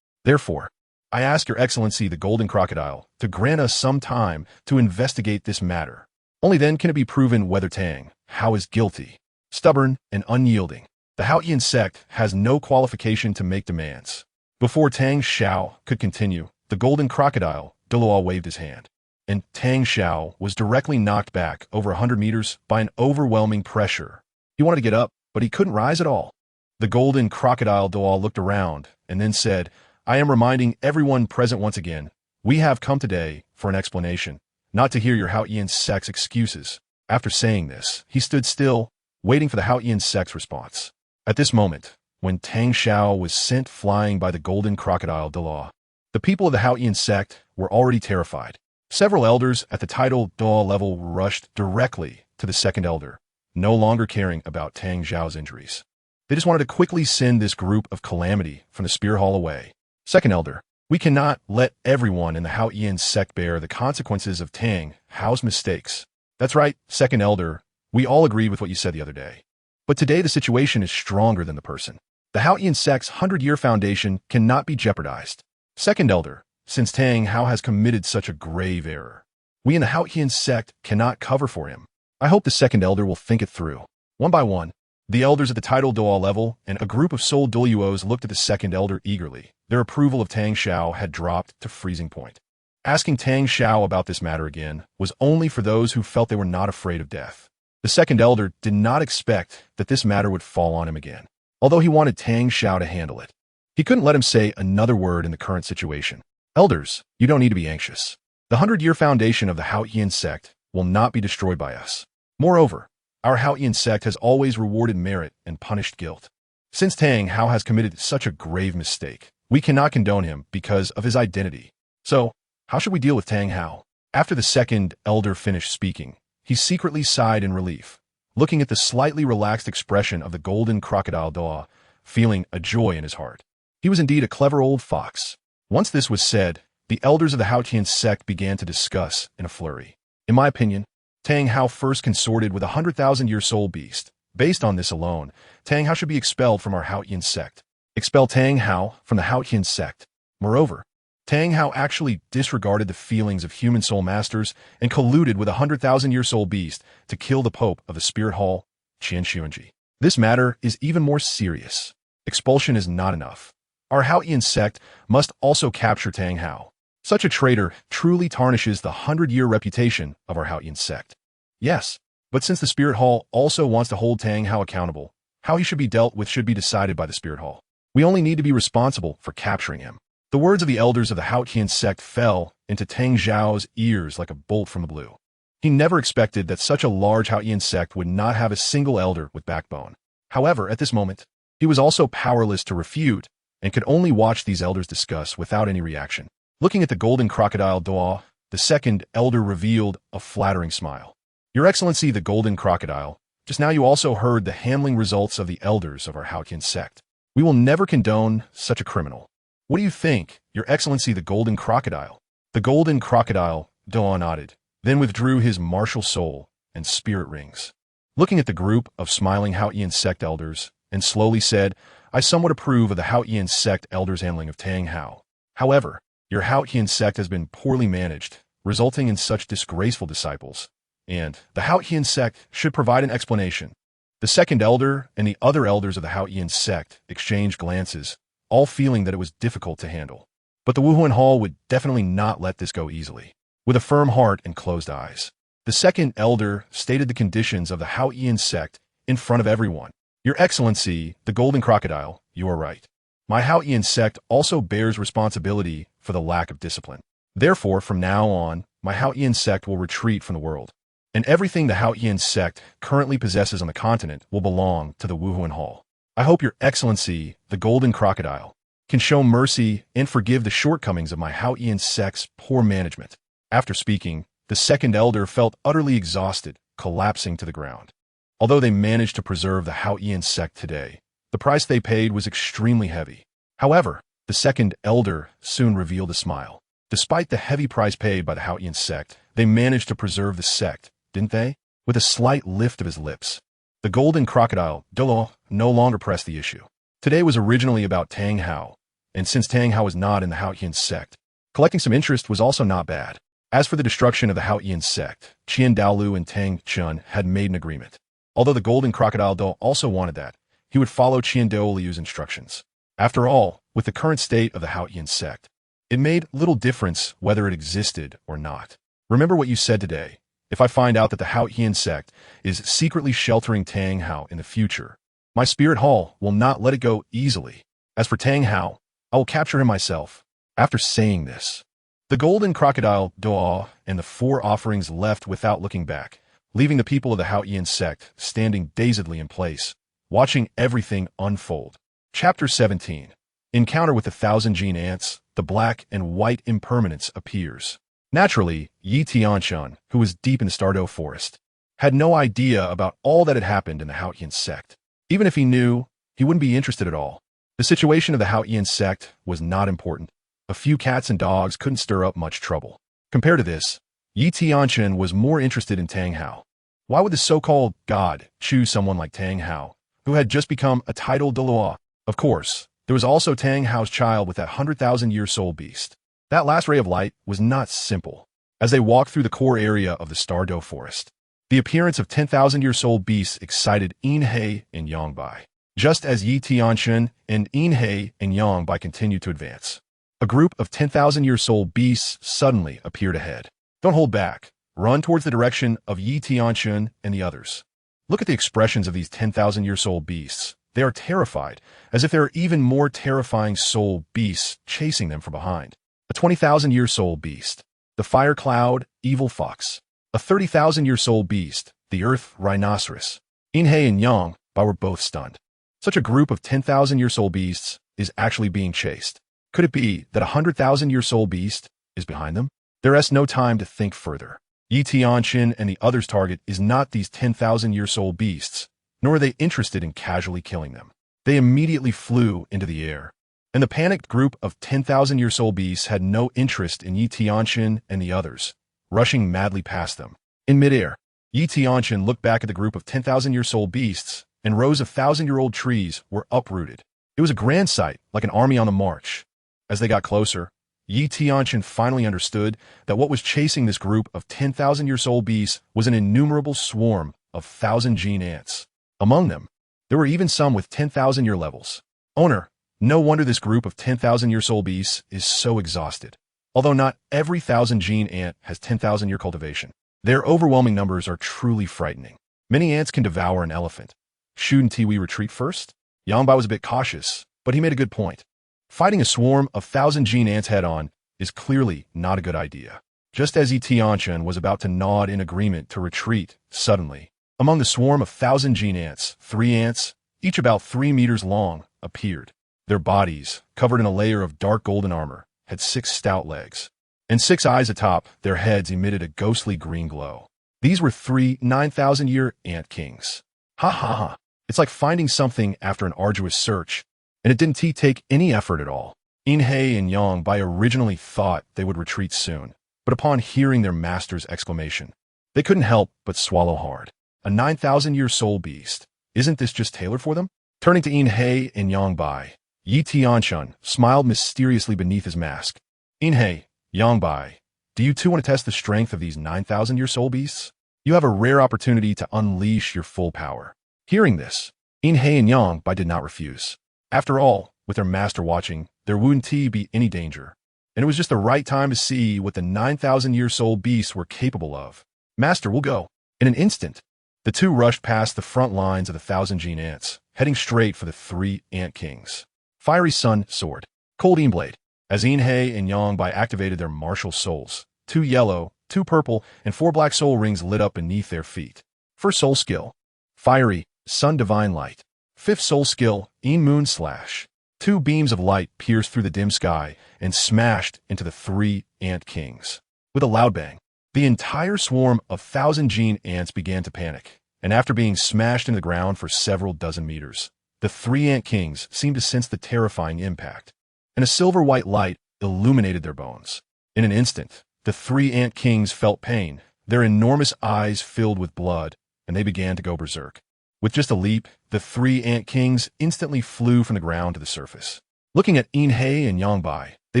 Therefore, I ask Your Excellency, the Golden Crocodile, to grant us some time to investigate this matter. Only then can it be proven whether Tang Hao is guilty. Stubborn and unyielding, the Haotian sect has no qualification to make demands. Before Tang Xiao could continue, the Golden Crocodile Douluo waved his hand, and Tang Xiao was directly knocked back over 100 meters by an overwhelming pressure. He wanted to get up, but he couldn't rise at all. The Golden Crocodile Douluo looked around and then said, I am reminding everyone present once again, we have come today for an explanation, not to hear your Haotian sect's excuses. After saying this, he stood still, waiting for the Haotian sect's response. At this moment, when Tang Xiao was sent flying by the Golden Crocodile Douluo, the people of the Haotian sect were already terrified. Several elders at the Title Douluo level rushed directly to the second elder, no longer caring about Tang Xiao's injuries. They just wanted to quickly send this group of calamity from the spirit hall away. Second elder, we cannot let everyone in the Haotian sect bear the consequences of Tang Hao's mistakes. That's right, second elder, we all agreed with what you said the other day. But today the situation is stronger than the person. The Haotian sect's 100-year foundation cannot be jeopardized. Second elder, since Tang Hao has committed such a grave error, we in the Haotian sect cannot cover for him. I hope the second elder will think it through. One by one, the elders at the Title Douluo level and a group of soul Douluos looked at the second elder eagerly. Their approval of Tang Xiao had dropped to freezing point. Asking Tang Xiao about this matter again was only for those who felt they were not afraid of death. The second elder did not expect that this matter would fall on him again, although he wanted Tang Xiao to handle it. He couldn't let him say another word in the current situation. Elders, you don't need to be anxious. The 100-year foundation of the Haotian sect will not be destroyed by us. Moreover, our Haotian sect has always rewarded merit and punished guilt. Since Tang Hao has committed such a grave mistake, we cannot condone him because of his identity. So, how should we deal with Tang Hao? After the second elder finished speaking, he secretly sighed in relief, looking at the slightly relaxed expression of the Golden Crocodile Douluo, feeling a joy in his heart. He was indeed a clever old fox. Once this was said, the elders of the Haotian sect began to discuss in a flurry. In my opinion, Tang Hao first consorted with a 100,000-year soul beast. Based on this alone, Tang Hao should be expelled from our Haotian sect. Expel Tang Hao from the Haotian sect. Moreover, Tang Hao actually disregarded the feelings of human soul masters and colluded with a 100,000-year soul beast to kill the Pope of the Spirit Hall, Qin Demon. This matter is even more serious. Expulsion is not enough. Our Haotian sect must also capture Tang Hao. Such a traitor truly tarnishes the 100-year reputation of our Haotian sect. Yes, but since the Spirit Hall also wants to hold Tang Hao accountable, how he should be dealt with should be decided by the Spirit Hall. We only need to be responsible for capturing him. The words of the elders of the Haotian sect fell into Tang Xiao's ears like a bolt from the blue. He never expected that such a large Haotian sect would not have a single elder with backbone. However, at this moment, he was also powerless to refute and could only watch these elders discuss without any reaction. Looking at the Golden Crocodile Douluo, the second elder revealed a flattering smile. Your Excellency, the Golden Crocodile, just now you also heard the handling results of the elders of our Haotian sect. We will never condone such a criminal. What do you think, Your Excellency the Golden Crocodile? The Golden Crocodile, Douluo nodded, then withdrew his martial soul and spirit rings. Looking at the group of smiling Haotian sect elders, and slowly said, I somewhat approve of the Haotian sect elders' handling of Tang Hao. However, your Haotian sect has been poorly managed, resulting in such disgraceful disciples, and the Haotian sect should provide an explanation. The second elder and the other elders of the Haotian sect exchanged glances, all feeling that it was difficult to handle. But the Wuhuan Hall would definitely not let this go easily. With a firm heart and closed eyes, the second elder stated the conditions of the Haotian sect in front of everyone. Your Excellency, the Golden Crocodile, you are right. My Haotian sect also bears responsibility for the lack of discipline. Therefore, from now on, my Haotian sect will retreat from the world, and everything the Haotian sect currently possesses on the continent will belong to the Wuhuan Hall. I hope Your Excellency, the Golden Crocodile, can show mercy and forgive the shortcomings of my Haotian sect's poor management. After speaking, the second elder felt utterly exhausted, collapsing to the ground. Although they managed to preserve the Haotian sect today, the price they paid was extremely heavy. However, the second elder soon revealed a smile. Despite the heavy price paid by the Haotian sect, they managed to preserve the sect, didn't they? With a slight lift of his lips. The Golden Crocodile, Douluo, no longer pressed the issue. Today was originally about Tang Hao, and since Tang Hao was not in the Haotian sect, collecting some interest was also not bad. As for the destruction of the Haotian sect, Qin Demon and Tianchen had made an agreement. Although the Golden Crocodile Douluo also wanted that, he would follow Qin Demon's instructions. After all, with the current state of the Haotian sect, it made little difference whether it existed or not. Remember what you said today. If I find out that the Haotian sect is secretly sheltering Tang Hao in the future, my spirit hall will not let it go easily. As for Tang Hao, I will capture him myself. After saying this, the Golden Crocodile Douluo and the four offerings left without looking back, leaving the people of the Haotian sect standing dazedly in place, watching everything unfold. Chapter 17. Encounter with the 1,000 gene ants, the black and white impermanence appears. Naturally, Tianchen, who was deep in the Douluo forest, had no idea about all that had happened in the Haotian sect. Even if he knew, he wouldn't be interested at all. The situation of the Haotian sect was not important. A few cats and dogs couldn't stir up much trouble. Compared to this, Tianchen was more interested in Tang Hao. Why would the so-called God choose someone like Tang Hao, who had just become a Title Douluo? Of course, there was also Tang Hao's child with that 100,000-year soul beast. That last ray of light was not simple. As they walked through the core area of the Douluo forest, the appearance of 10,000-year soul beasts excited Inhe and Yongbai. Just as Tianchen and Inhe and Yongbai continued to advance, a group of 10,000-year soul beasts suddenly appeared ahead. Don't hold back. Run towards the direction of Tianchen and the others. Look at the expressions of these 10,000-year soul beasts. They are terrified, as if there are even more terrifying soul beasts chasing them from behind. A 20,000-year soul beast, the fire cloud, evil fox. A 30,000-year soul beast, the earth rhinoceros. Inhe and Yongbai were both stunned. Such a group of 10,000-year soul beasts is actually being chased. Could it be that a 100,000-year soul beast is behind them? There is no time to think further. Tianchen and the others' target is not these 10,000-year soul beasts, nor are they interested in casually killing them. They immediately flew into the air. And the panicked group of 10,000-year soul beasts had no interest in Tianchen and the others, rushing madly past them. In midair, Tianchen looked back at the group of 10,000-year soul beasts, and rows of 1,000-year-old trees were uprooted. It was a grand sight, like an army on the march. As they got closer, Tianchen finally understood that what was chasing this group of 10,000-year soul beasts was an innumerable swarm of 1,000 gene ants. Among them, there were even some with 10,000-year levels. Owner, no wonder this group of 10,000-year soul beasts is so exhausted. Although not every 1,000 gene ant has 10,000-year cultivation, their overwhelming numbers are truly frightening. Many ants can devour an elephant. Shouldn't we retreat first? Yongbai was a bit cautious, but he made a good point. Fighting a swarm of 1,000 gene ants head-on is clearly not a good idea. Just as Tianchen was about to nod in agreement to retreat, suddenly, among the swarm of 1,000 gene ants, 3 ants, each about 3 meters long, appeared. Their bodies, covered in a layer of dark golden armor, had 6 stout legs, and 6 eyes atop their heads emitted a ghostly green glow. These were 3 9,000-year ant kings. Ha ha ha. It's like finding something after an arduous search, and it didn't take any effort at all. Inhei and Yangbai originally thought they would retreat soon, but upon hearing their master's exclamation, they couldn't help but swallow hard. A 9,000-year soul beast. Isn't this just tailored for them? Turning to Inhei and Yangbai, Yi Tianchen smiled mysteriously beneath his mask. Inhei, Yangbai, do you too want to test the strength of these 9,000-year soul beasts? You have a rare opportunity to unleash your full power. Hearing this, Inhei and Yangbai did not refuse. After all, with their master watching, there wouldn't be any danger. And it was just the right time to see what the 9,000-year soul beasts were capable of. Master, we'll go. In an instant, the two rushed past the front lines of the 1,000 gene ants, heading straight for the 3 ant kings. Fiery Sun Sword, Cold Eam Blade. As Inhei and Yangbai activated their martial souls, 2 yellow, 2 purple, and 4 black soul rings lit up beneath their feet. First soul skill, Fiery Sun Divine Light. 5th soul skill, Een Moon Slash. 2 beams of light pierced through the dim sky and smashed into the 3 ant kings. With a loud bang, the entire swarm of 1,000 gene ants began to panic, and after being smashed into the ground for several dozen meters, the 3 ant kings seemed to sense the terrifying impact, and a silver-white light illuminated their bones. In an instant, the 3 ant kings felt pain, their enormous eyes filled with blood, and they began to go berserk. With just a leap, the 3 ant kings instantly flew from the ground to the surface. Looking at Inhei and Yangbai, they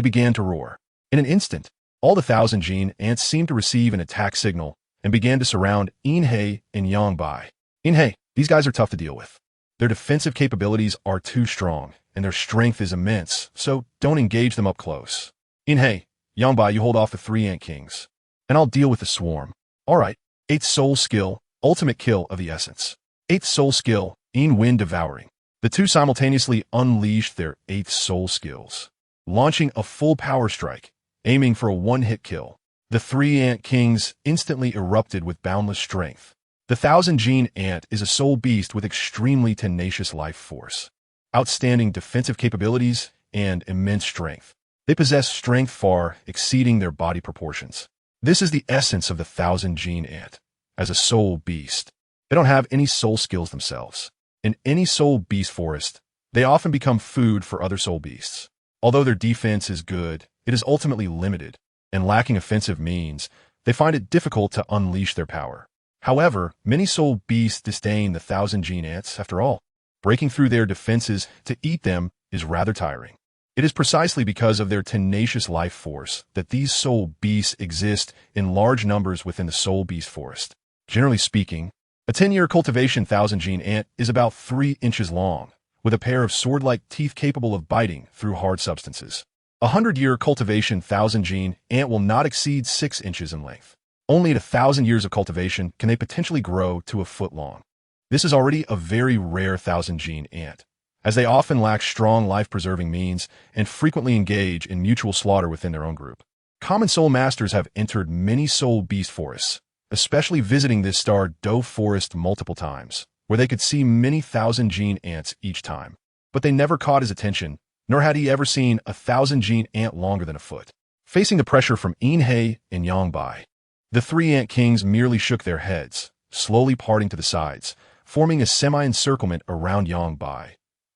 began to roar. In an instant, all the 1,000 gene ants seemed to receive an attack signal and began to surround Inhei and Yangbai. Inhei, these guys are tough to deal with. Their defensive capabilities are too strong, and their strength is immense, so don't engage them up close. Inhei, Yangbai, you hold off the 3 ant kings, and I'll deal with the swarm. All right, 8th soul skill, ultimate kill of the essence. 8th soul skill, Een Wind Devouring. The two simultaneously unleashed their 8th soul skills, launching a full power strike, aiming for a one-hit kill. The 3 ant kings instantly erupted with boundless strength. The 1,000 gene ant is a soul beast with extremely tenacious life force, outstanding defensive capabilities, and immense strength. They possess strength far exceeding their body proportions. This is the essence of the 1,000 gene ant. As a soul beast, they don't have any soul skills themselves. In any soul beast forest, they often become food for other soul beasts. Although their defense is good, it is ultimately limited, and lacking offensive means, they find it difficult to unleash their power. However, many soul beasts disdain the 1,000 gene ants after all. Breaking through their defenses to eat them is rather tiring. It is precisely because of their tenacious life force that these soul beasts exist in large numbers within the soul beast forest. Generally speaking, a 10-year cultivation 1,000 gene ant is about 3 inches long, with a pair of sword-like teeth capable of biting through hard substances. A 100-year cultivation 1,000 gene ant will not exceed 6 inches in length. Only at 1,000 years of cultivation can they potentially grow to a foot long. This is already a very rare 1,000 gene ant, as they often lack strong life-preserving means and frequently engage in mutual slaughter within their own group. Common soul masters have entered many soul beast forests, especially visiting this star Douluo forest multiple times, where they could see many 1,000 gene ants each time. But they never caught his attention, nor had he ever seen a 1,000 gene ant longer than a foot. Facing the pressure from Inhei and Yangbai, the 3 ant kings merely shook their heads, slowly parting to the sides, forming a semi-encirclement around Yangbai,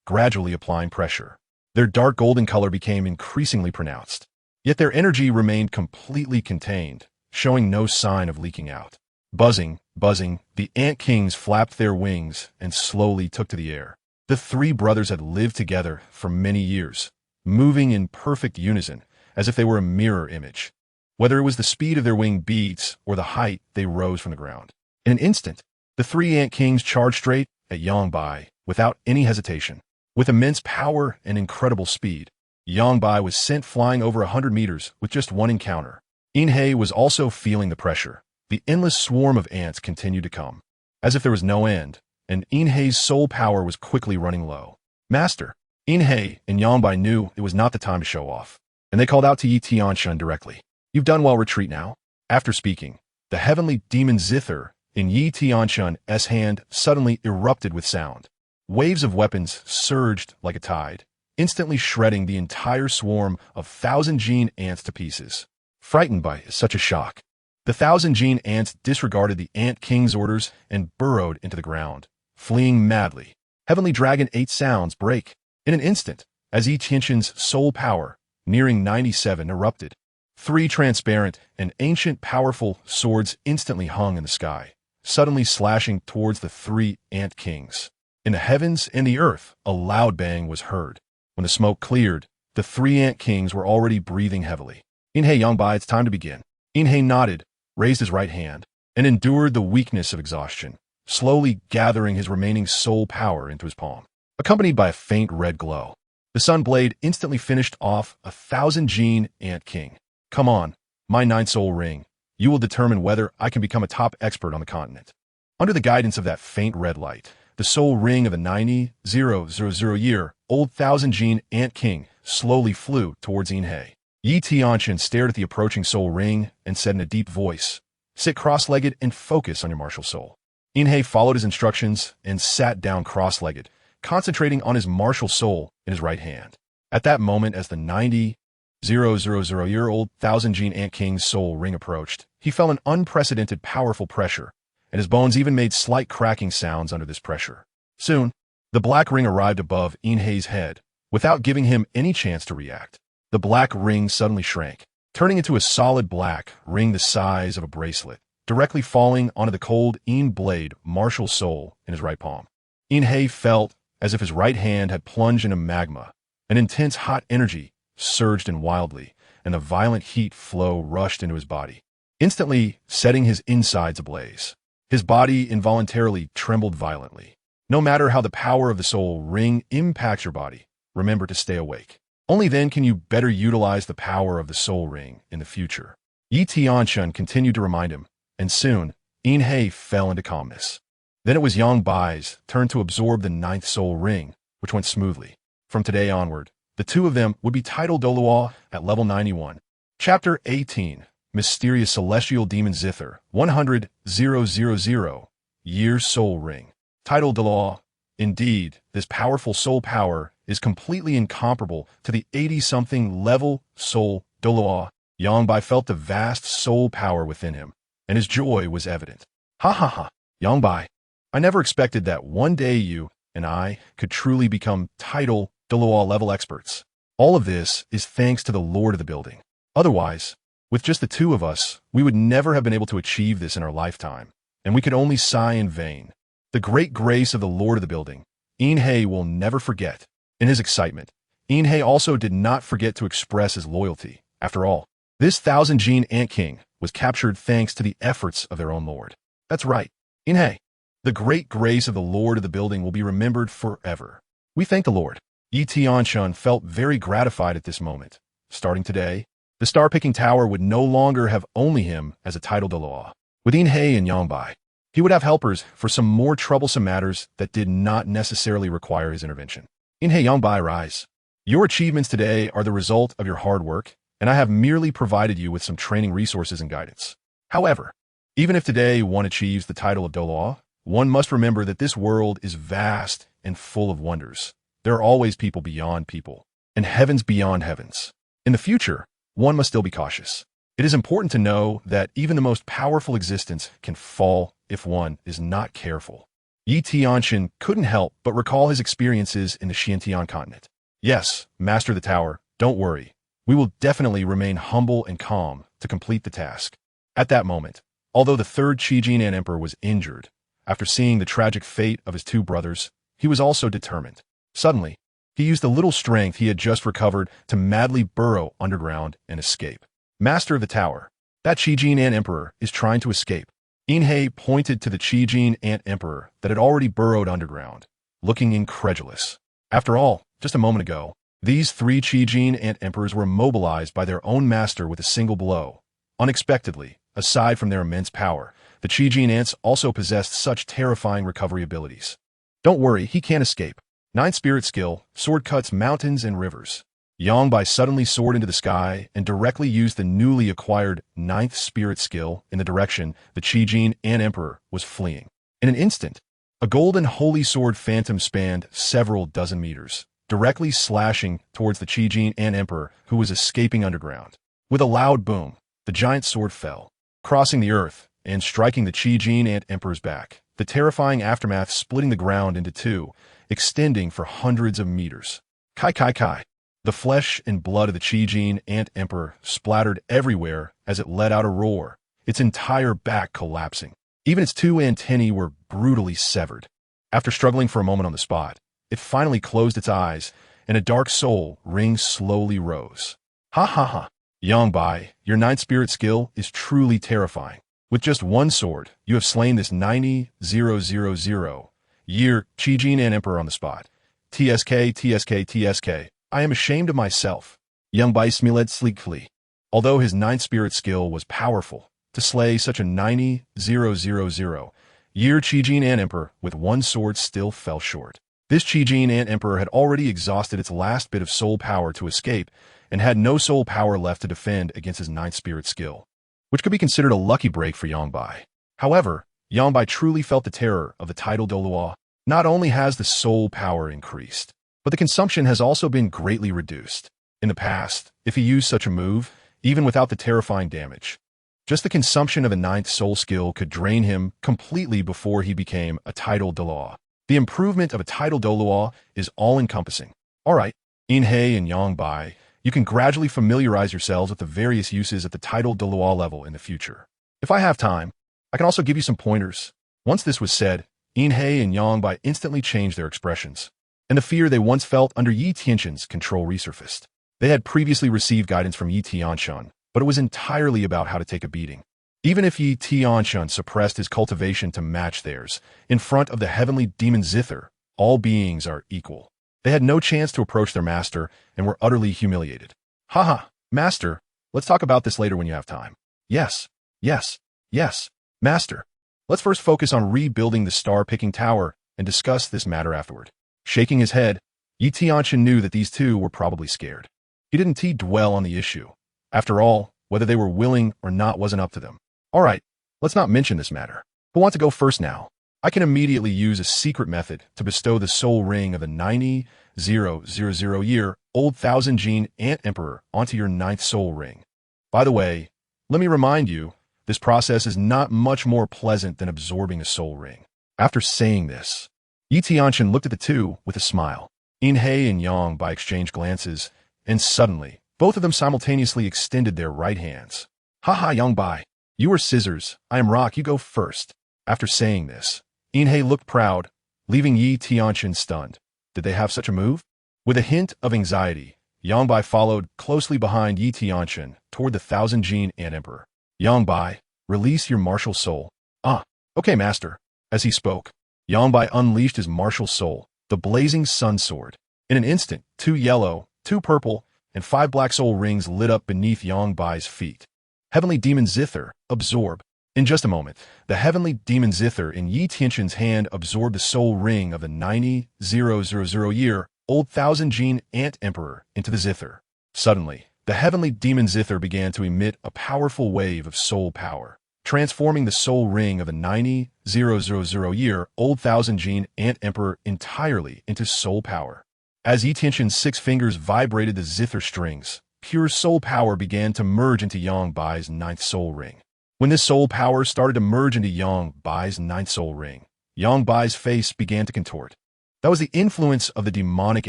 gradually applying pressure. Their dark golden color became increasingly pronounced, yet their energy remained completely contained, showing no sign of leaking out. Buzzing, the ant kings flapped their wings and slowly took to the air. The 3 brothers had lived together for many years, moving in perfect unison, as if they were a mirror image. Whether it was the speed of their wing beats or the height they rose from the ground. In an instant, the 3 ant kings charged straight at Yangbai without any hesitation. With immense power and incredible speed, Yangbai was sent flying over 100 meters with just one encounter. Inhei was also feeling the pressure. The endless swarm of ants continued to come, as if there was no end, and Inhei's soul power was quickly running low. Master, Inhei and Yangbai knew it was not the time to show off, and they called out to Yi Tianchen directly. You've done well, retreat now. After speaking, the heavenly demon Zither in Yi Tianchen's hand suddenly erupted with sound. Waves of weapons surged like a tide, instantly shredding the entire swarm of 1,000 gene ants to pieces. Frightened by such a shock, the 1,000 gene ants disregarded the ant king's orders and burrowed into the ground, fleeing madly. Heavenly Dragon 8 sounds break. In an instant, as Tianchen's soul power, nearing 97, erupted, three transparent and ancient powerful swords instantly hung in the sky, suddenly slashing towards the three ant kings. In the heavens and the earth, a loud bang was heard. When the smoke cleared, the three ant kings were already breathing heavily. Inhe Yongbai, it's time to begin. Inhe nodded, raised his right hand, and endured the weakness of exhaustion, slowly gathering his remaining soul power into his palm. Accompanied by a faint red glow, the sun blade instantly finished off 1,000 gene ant king. Come on, my ninth soul ring. You will determine whether I can become a top expert on the continent. Under the guidance of that faint red light, the soul ring of the 90,000-year-old 1,000 gene ant king slowly flew towards Inhe. Tianchen stared at the approaching soul ring and said in a deep voice, "Sit cross-legged and focus on your martial soul." Inhe followed his instructions and sat down cross-legged, concentrating on his martial soul in his right hand. At that moment, as the 90,000-year-old 1,000 gene ant king's soul ring approached, he felt an unprecedented powerful pressure, and his bones even made slight cracking sounds under this pressure. Soon, the black ring arrived above Inhe's head, without giving him any chance to react. The black ring suddenly shrank, turning into a solid black ring the size of a bracelet, directly falling onto the cold blade martial soul in his right palm. Inhe felt as if his right hand had plunged into magma. An intense hot energy surged in wildly, and a violent heat flow rushed into his body, instantly setting his insides ablaze. His body involuntarily trembled violently. No matter how the power of the soul ring impacts your body, remember to stay awake. Only then can you better utilize the power of the soul ring in the future. Tianchen continued to remind him, and soon, Inhe fell into calmness. Then it was Yongbai's turn to absorb the ninth soul ring, which went smoothly. From today onward, the two of them would be Title Douluo at level 91. Chapter 18, Mysterious Celestial Demon Zither, 100,000 Years Soul Ring. Title Douluo. Indeed, this powerful soul power is completely incomparable to the 80-something level soul Douluo. Yongbai felt the vast soul power within him, and his joy was evident. Ha ha ha, Yongbai. I never expected that one day you and I could truly become Title Douluo level experts. All of this is thanks to the Lord of the building. Otherwise, with just the two of us, we would never have been able to achieve this in our lifetime, and we could only sigh in vain. The great grace of the Lord of the building, Inhe will never forget. In his excitement, Inhe also did not forget to express his loyalty. After all, this 1,000 gene ant king was captured thanks to the efforts of their own lord. That's right, Inhe. The great grace of the Lord of the building will be remembered forever. We thank the Lord. Tianchen felt very gratified at this moment. Starting today, the star-picking tower would no longer have only him as a Title Douluo. With Inhe and Yongbai, he would have helpers for some more troublesome matters that did not necessarily require his intervention. Inhe Yongbai, rise. Your achievements today are the result of your hard work, and I have merely provided you with some training resources and guidance. However, even if today one achieves the title of Douluo, one must remember that this world is vast and full of wonders. There are always people beyond people, and heavens beyond heavens. In the future, one must still be cautious. It is important to know that even the most powerful existence can fall if one is not careful. Tianchen couldn't help but recall his experiences in the Xiantian continent. Yes, Master of the Tower, don't worry. We will definitely remain humble and calm to complete the task. At that moment, although the third Qijinan emperor was injured, after seeing the tragic fate of his two brothers, he was also determined. Suddenly, he used the little strength he had just recovered to madly burrow underground and escape. Master of the Tower, that Qijinan emperor is trying to escape. Inhe pointed to the Qijin ant emperor that had already burrowed underground, looking incredulous. After all, just a moment ago, these three Qijin ant emperors were immobilized by their own master with a single blow. Unexpectedly, aside from their immense power, the Qijin ants also possessed such terrifying recovery abilities. Don't worry, he can't escape. 9th spirit skill, sword cuts mountains and rivers. Yongbai suddenly soared into the sky and directly used the newly acquired 9th spirit skill in the direction the Qijin ant emperor was fleeing. In an instant, a golden holy sword phantom spanned several dozen meters, directly slashing towards the Qijin ant emperor who was escaping underground. With a loud boom, the giant sword fell, crossing the earth and striking the Qijin ant emperor's back, the terrifying aftermath splitting the ground into two, extending for hundreds of meters. Kai kai kai. The flesh and blood of the Qin Ant Emperor splattered everywhere as it let out a roar, its entire back collapsing. Even its two antennae were brutally severed. After struggling for a moment on the spot, it finally closed its eyes, and a dark soul ring slowly rose. Ha ha ha. Yongbai, your ninth spirit skill is truly terrifying. With just one sword, you have slain this 90,000-year Qin Emperor on the spot. TSK, TSK, TSK. I am ashamed of myself. Yongbai smiled sleekly. Although his ninth spirit skill was powerful, to slay such a 90,000-year Qin Emperor with one sword still fell short. This Qin Emperor had already exhausted its last bit of soul power to escape and had no soul power left to defend against his ninth spirit skill, which could be considered a lucky break for Yongbai. However, Yongbai truly felt the terror of the Title Douluo. Not only has the soul power increased, but the consumption has also been greatly reduced. In the past, if he used such a move, even without the terrifying damage, just the consumption of a ninth soul skill could drain him completely before he became a Title Douluo. The improvement of a Title Douluo is all-encompassing. Alright, Inhei and Yongbai, you can gradually familiarize yourselves with the various uses at the Title Douluo level in the future. If I have time, I can also give you some pointers. Once this was said, Inhei and Yongbai instantly changed their expressions, and the fear they once felt under Yi Tianchen's control resurfaced. They had previously received guidance from Yi Tianchen, but it was entirely about how to take a beating. Even if Yi Tianchen suppressed his cultivation to match theirs, in front of the heavenly demon Zither, all beings are equal. They had no chance to approach their master and were utterly humiliated. Haha, master, let's talk about this later when you have time. Yes, yes, yes, master. Let's first focus on rebuilding the star-picking tower and discuss this matter afterward. Shaking his head, Yi Tianchen knew that these two were probably scared. He didn't dwell on the issue. After all, whether they were willing or not wasn't up to them. Alright, let's not mention this matter. Who wants to go first now? I can immediately use a secret method to bestow the soul ring of the 90,000-year-old Thousand Qin Ant Emperor onto your ninth soul ring. By the way, let me remind you, this process is not much more pleasant than absorbing a soul ring. After saying this, Yi Tianchen looked at the two with a smile. Inhei and Yongbai exchanged glances, and suddenly, both of them simultaneously extended their right hands. Haha, Yongbai, you are scissors, I am rock, you go first. After saying this, Inhei looked proud, leaving Yi Tianchen stunned. Did they have such a move? With a hint of anxiety, Yongbai followed closely behind Yi Tianchen toward the Thousand Qin Ant Emperor. Yongbai, release your martial soul. Ah, okay, master. As he spoke, Yongbai unleashed his martial soul, the blazing sun sword. In an instant, 2 yellow, 2 purple, and 5 black soul rings lit up beneath Yongbai's feet. Heavenly Demon Zither, absorb. In just a moment, the Heavenly Demon Zither in Yi Tianchen's hand absorbed the soul ring of the 90,000-year-old Thousand Qin Ant Emperor into the Zither. Suddenly, the Heavenly Demon Zither began to emit a powerful wave of soul power, transforming the soul ring of the 90,000-year-old Thousand Qin Ant Emperor entirely into soul power. As Yi Tianchen's 6 fingers vibrated the Zither strings, pure soul power began to merge into Yongbai's ninth soul ring. When this soul power started to merge into Yongbai's ninth soul ring, Yongbai's face began to contort. That was the influence of the demonic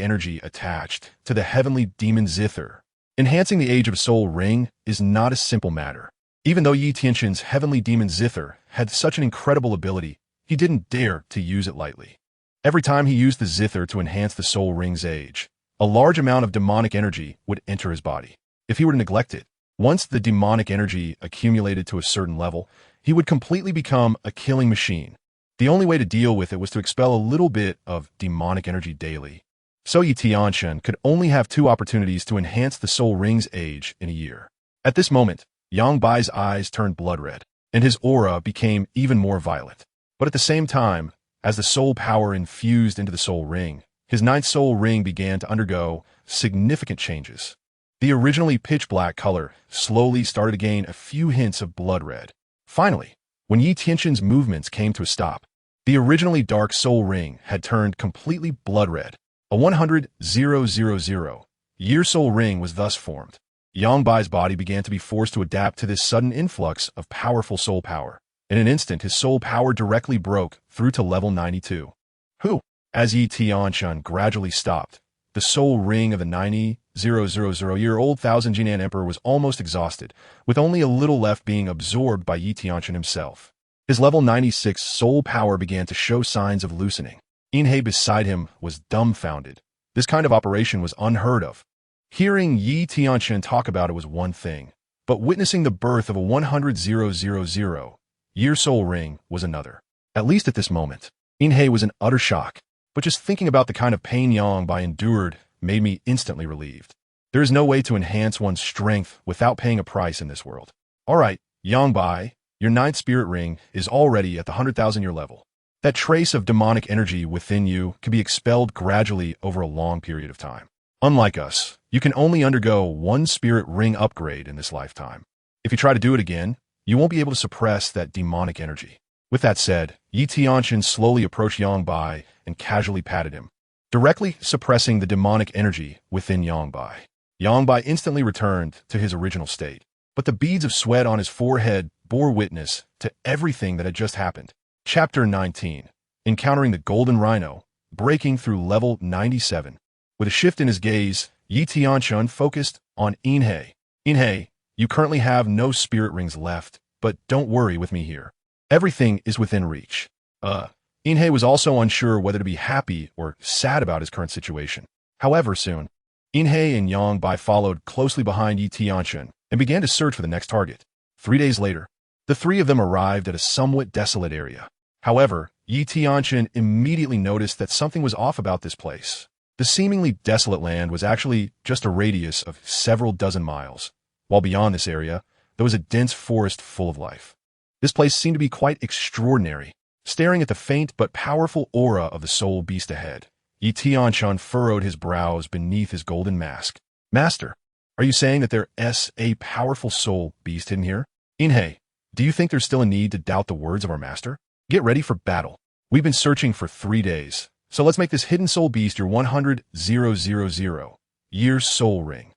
energy attached to the Heavenly Demon Zither. Enhancing the age of soul ring is not a simple matter. Even though Yi Tianchen's Heavenly Demon Zither had such an incredible ability, he didn't dare to use it lightly. Every time he used the Zither to enhance the soul ring's age, a large amount of demonic energy would enter his body. If he were to neglect it, once the demonic energy accumulated to a certain level, he would completely become a killing machine. The only way to deal with it was to expel a little bit of demonic energy daily. So Yi Tianchen could only have 2 opportunities to enhance the soul ring's age in a year. At this moment, Yongbai's eyes turned blood red, and his aura became even more violent. But at the same time, as the soul power infused into the soul ring, his ninth soul ring began to undergo significant changes. The originally pitch-black color slowly started to gain a few hints of blood red. Finally, when Yi Tianchen's movements came to a stop, the originally dark soul ring had turned completely blood red. A 100,000-year soul ring was thus formed. Yongbai's body began to be forced to adapt to this sudden influx of powerful soul power. In an instant, his soul power directly broke through to level 92. As Yi Tianchen gradually stopped, the soul ring of the 90,000-year-old Thousand Jinan Emperor was almost exhausted, with only a little left being absorbed by Tianchen himself. His level 96 soul power began to show signs of loosening. Inhe beside him was dumbfounded. This kind of operation was unheard of. Hearing Tianchen talk about it was one thing, but witnessing the birth of a 100,000-year soul ring was another. At least at this moment, Inhe was in utter shock, but just thinking about the kind of pain Yangbai endured made me instantly relieved. There is no way to enhance one's strength without paying a price in this world. All right, Yangbai, your 9th spirit ring is already at the 100,000-year level. That trace of demonic energy within you can be expelled gradually over a long period of time. Unlike us, you can only undergo one spirit ring upgrade in this lifetime. If you try to do it again, you won't be able to suppress that demonic energy. With that said, Tianchen slowly approached Yangbai and casually patted him, directly suppressing the demonic energy within Yangbai. Yangbai instantly returned to his original state, but the beads of sweat on his forehead bore witness to everything that had just happened. Chapter 19. Encountering the Golden Rhino, breaking through level 97. With a shift in his gaze, Tianchen focused on Inhe. Inhe, you currently have no spirit rings left, but don't worry with me here. Everything is within reach. Inhe was also unsure whether to be happy or sad about his current situation. However, soon, Inhe and Yangbai followed closely behind Tianchen and began to search for the next target. 3 days later, the three of them arrived at a somewhat desolate area. However, Tianchen immediately noticed that something was off about this place. The seemingly desolate land was actually just a radius of several dozen miles, while beyond this area, there was a dense forest full of life. This place seemed to be quite extraordinary. Staring at the faint but powerful aura of the soul beast ahead, Tianchen furrowed his brows beneath his golden mask. Master, are you saying that there's a powerful soul beast hidden here? Inhe, do you think there's still a need to doubt the words of our master? Get ready for battle. We've been searching for 3 days, so let's make this hidden soul beast your 100,000-year soul ring.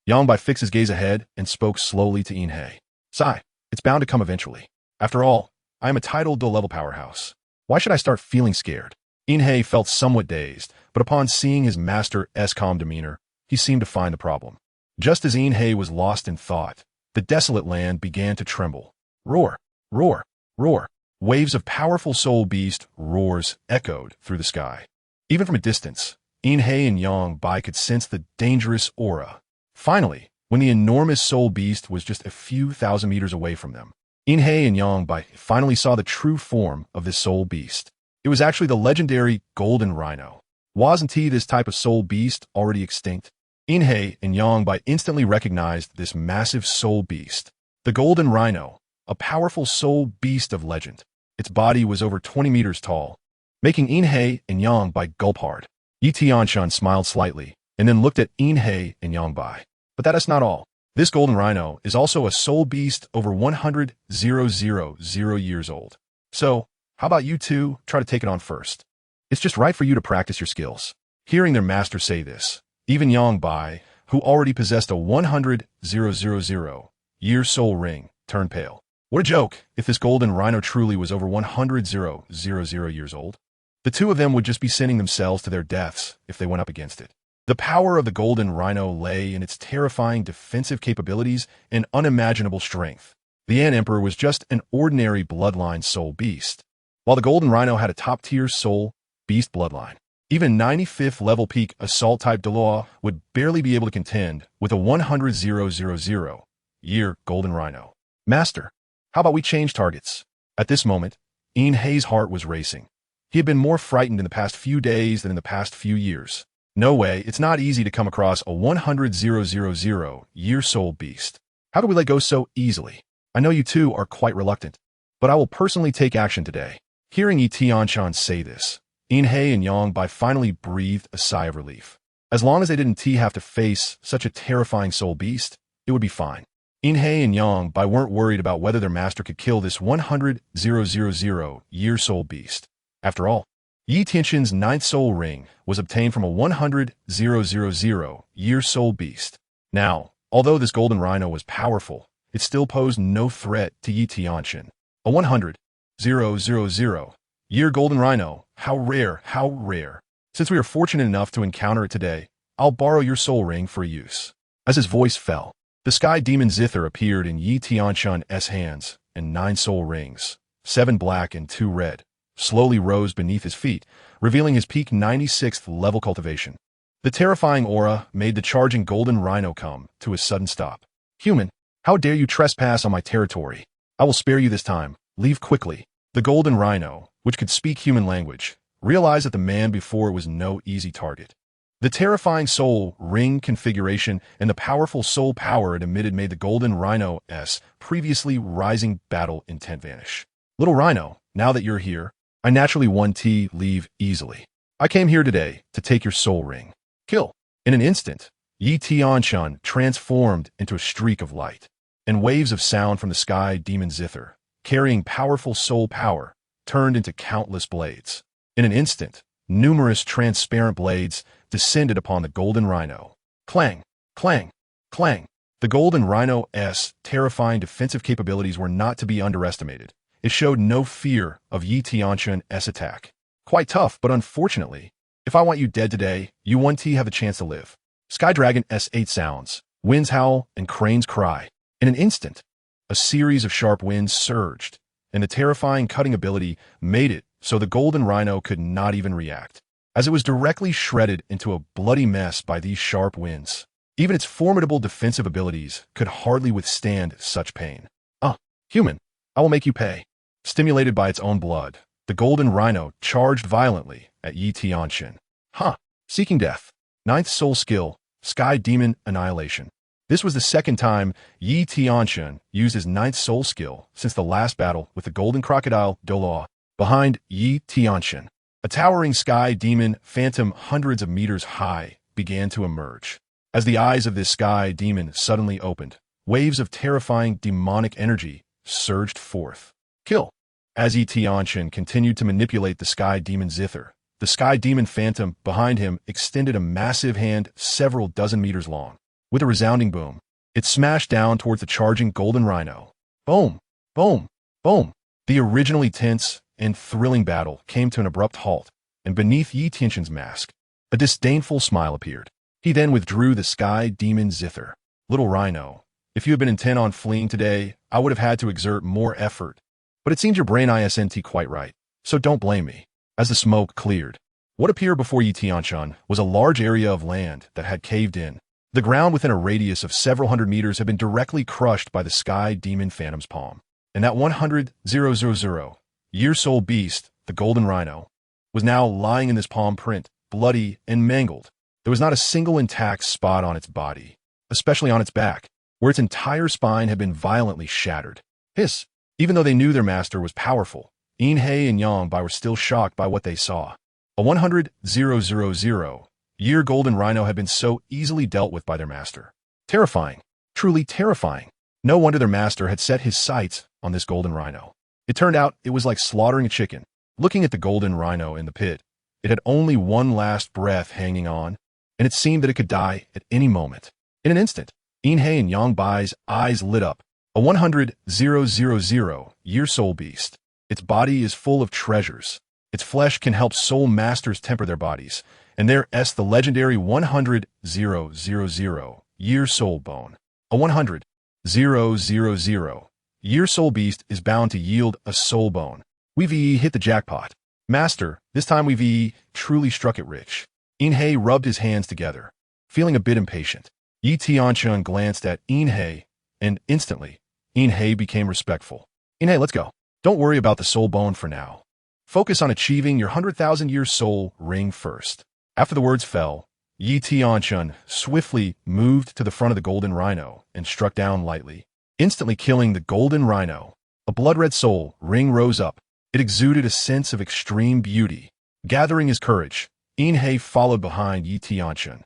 Yangbai fixed his gaze ahead and spoke slowly to Inhe. Sigh, it's bound to come eventually. After all, I am a Title Douluo powerhouse. Why should I start feeling scared? Inhe felt somewhat dazed, but upon seeing his master's calm demeanor, he seemed to find the problem. Just as Inhe was lost in thought, the desolate land began to tremble. Roar, roar, roar. Waves of powerful soul beast roars echoed through the sky. Even from a distance, Inhe and Yangbai could sense the dangerous aura. Finally, when the enormous soul beast was just a few thousand meters away from them, Inhe and Yangbai finally saw the true form of this soul beast. It was actually the legendary Golden Rhino. Wasn't this type of soul beast already extinct? Inhe and Yangbai instantly recognized this massive soul beast. The Golden Rhino, a powerful soul beast of legend. Its body was over 20 meters tall, making Inhe and Yangbai gulp hard. Tianchen smiled slightly, and then looked at Inhe and Yangbai. But that is not all. This Golden Rhino is also a soul beast over 100,000 years old. So, how about you two try to take it on first? It's just right for you to practice your skills. Hearing their master say this, even Yangbai, who already possessed a 100,000 soul ring, turned pale. What a joke if this Golden Rhino truly was over 100,000 years old. The two of them would just be sending themselves to their deaths if they went up against it. The power of the Golden Rhino lay in its terrifying defensive capabilities and unimaginable strength. The Ant Emperor was just an ordinary bloodline soul beast, while the Golden Rhino had a top-tier soul beast bloodline. Even 95th level peak assault-type Douluo would barely be able to contend with a 100,000 Golden Rhino. Master, how about we change targets? At this moment, Inhe's heart was racing. He had been more frightened in the past few days than in the past few years. No way, it's not easy to come across a 100,000 soul beast. How could we let go so easily? I know you two are quite reluctant, but I will personally take action today. Hearing Tianchen say this, Inhe and Yangbai finally breathed a sigh of relief. As long as they didn't have to face such a terrifying soul beast, it would be fine. Inhe and Yangbai weren't worried about whether their master could kill this 100,000 soul beast. After all, Tianchen's 9th soul ring was obtained from a 100,000 soul beast. Now, although this Golden Rhino was powerful, it still posed no threat to Tianchen. A 100,000 Golden Rhino, how rare, how rare. Since we are fortunate enough to encounter it today, I'll borrow your soul ring for use. As his voice fell, the sky demon Zither appeared in Tianchen's hands, and 9 soul rings, 7 black and 2 red, slowly rose beneath his feet, revealing his peak 96th level cultivation. The terrifying aura made the charging golden rhino come to a sudden stop. Human, how dare you trespass on my territory? I will spare you this time. Leave quickly. The golden rhino, which could speak human language, realized that the man before it was no easy target. The terrifying soul ring configuration and the powerful soul power it emitted made the golden rhino's previously rising battle intent vanish. Little rhino, now that you're here, I naturally want to leave easily. I came here today to take your soul ring. Kill. In an instant, Tianchen transformed into a streak of light, and waves of sound from the sky demon Zither, carrying powerful soul power, turned into countless blades. In an instant, numerous transparent blades descended upon the golden rhino. Clang, clang, clang. The golden rhino's terrifying defensive capabilities were not to be underestimated. It showed no fear of Tianchen's attack. Quite tough, but unfortunately, if I want you dead today, you want to have a chance to live. Sky Dragon's 8 sounds, winds howl, and cranes cry. In an instant, a series of sharp winds surged, and the terrifying cutting ability made it so the golden rhino could not even react, as it was directly shredded into a bloody mess by these sharp winds. Even its formidable defensive abilities could hardly withstand such pain. Human, I will make you pay. Stimulated by its own blood, the golden rhino charged violently at Tianchen. Seeking death. 9th soul skill, Sky Demon Annihilation. This was the second time Tianchen used his 9th soul skill since the last battle with the golden crocodile Douluo. Behind Tianchen, a towering sky demon phantom hundreds of meters high began to emerge. As the eyes of this sky demon suddenly opened, waves of terrifying demonic energy surged forth. Kill. As Tianchen continued to manipulate the sky demon Zither, the sky demon phantom behind him extended a massive hand several dozen meters long. With a resounding boom, it smashed down towards the charging golden rhino. Boom, boom, boom. The originally tense and thrilling battle came to an abrupt halt, and beneath Tianchen's mask, a disdainful smile appeared. He then withdrew the sky demon Zither. Little rhino, if you had been intent on fleeing today, I would have had to exert more effort. But it seems your brain isn't quite right, so don't blame me. As the smoke cleared, what appeared before Tianchen was a large area of land that had caved in. The ground within a radius of several hundred meters had been directly crushed by the sky demon phantom's palm. And that 100,000-year soul beast, the golden rhino, was now lying in this palm print, bloody and mangled. There was not a single intact spot on its body, especially on its back, where its entire spine had been violently shattered. Hiss! Even though they knew their master was powerful, Inhei and Yangbai were still shocked by what they saw. A 100,000-year golden rhino had been so easily dealt with by their master. Terrifying. Truly terrifying. No wonder their master had set his sights on this golden rhino. It turned out it was like slaughtering a chicken. Looking at the golden rhino in the pit, it had only one last breath hanging on, and it seemed that it could die at any moment. In an instant, Inhei and Yangbai's eyes lit up. A 100,000-year soul beast. Its body is full of treasures. Its flesh can help soul masters temper their bodies, and there's the legendary 100,000-year soul bone. A 100,000-year soul beast is bound to yield a soul bone. We've hit the jackpot. Master, this time we've truly struck it rich. Inhei rubbed his hands together, feeling a bit impatient. Tianchen glanced at Inhei, and instantly, Inhei became respectful. Inhei, let's go. Don't worry about the soul bone for now. Focus on achieving your 100,000-year soul ring first. After the words fell, Tianchen swiftly moved to the front of the golden rhino and struck down lightly, instantly killing the golden rhino. A blood-red soul ring rose up. It exuded a sense of extreme beauty. Gathering his courage, Inhei followed behind Tianchen,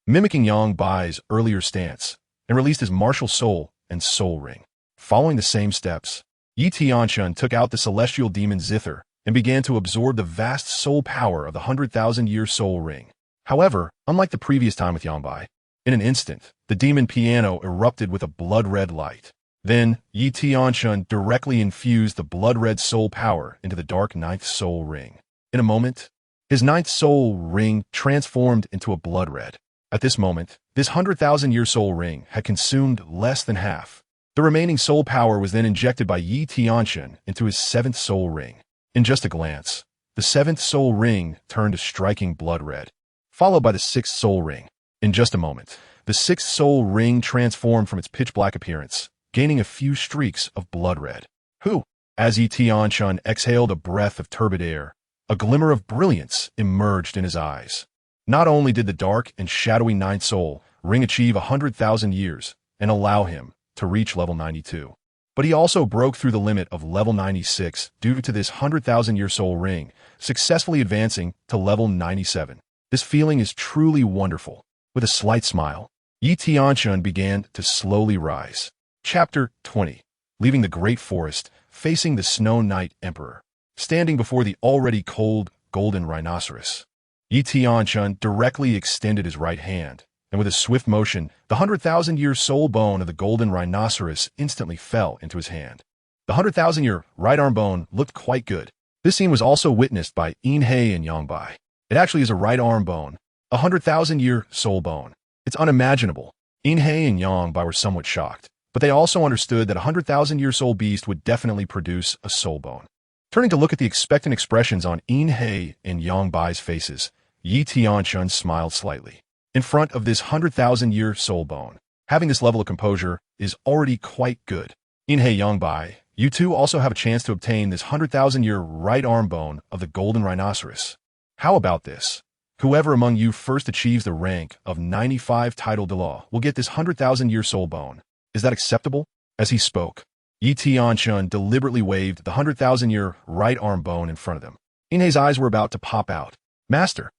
mimicking Yangbai's earlier stance, and released his martial soul and soul ring. Following the same steps, Tianchen took out the celestial demon Zither and began to absorb the vast soul power of the 100,000-year soul ring. However, unlike the previous time with Yangbai, in an instant, the demon piano erupted with a blood-red light. Then, Tianchen directly infused the blood-red soul power into the dark 9th soul ring. In a moment, his 9th soul ring transformed into a blood red. At this moment, this 100,000-year soul ring had consumed less than half. The remaining soul power was then injected by Yi Tianchen into his 7th soul ring. In just a glance, the 7th soul ring turned a striking blood red, followed by the 6th soul ring. In just a moment, the 6th soul ring transformed from its pitch-black appearance, gaining a few streaks of blood red. Who? As Yi Tianchen exhaled a breath of turbid air, a glimmer of brilliance emerged in his eyes. Not only did the dark and shadowy 9th soul ring achieve 100,000 years and allow him to reach level 92, but he also broke through the limit of level 96 due to this 100,000-year soul ring, successfully advancing to level 97. This feeling is truly wonderful. With a slight smile, Yi Tianchen began to slowly rise. Chapter 20. Leaving the great forest, facing the Snow Knight Emperor. Standing before the already cold golden rhinoceros, Yi Tianchen directly extended his right hand, and with a swift motion, the 100,000-year soul bone of the golden rhinoceros instantly fell into his hand. The 100,000-year right arm bone looked quite good. This scene was also witnessed by Inhei and Yangbai. It actually is a right arm bone, a 100,000-year soul bone. It's unimaginable. Inhei and Yangbai were somewhat shocked, but they also understood that a 100,000-year soul beast would definitely produce a soul bone. Turning to look at the expectant expressions on Inhei and Yangbai's faces, Yi Tianchen smiled slightly. In front of this 100,000-year soul bone, having this level of composure is already quite good. Inhei, Yangbai, you two also have a chance to obtain this 100,000-year right arm bone of the golden rhinoceros. How about this? Whoever among you first achieves the rank of 95 Title Douluo will get this 100,000-year soul bone. Is that acceptable? As he spoke, Yi Tianchen deliberately waved the 100,000-year right arm bone in front of them. Inhei's eyes were about to pop out. Master,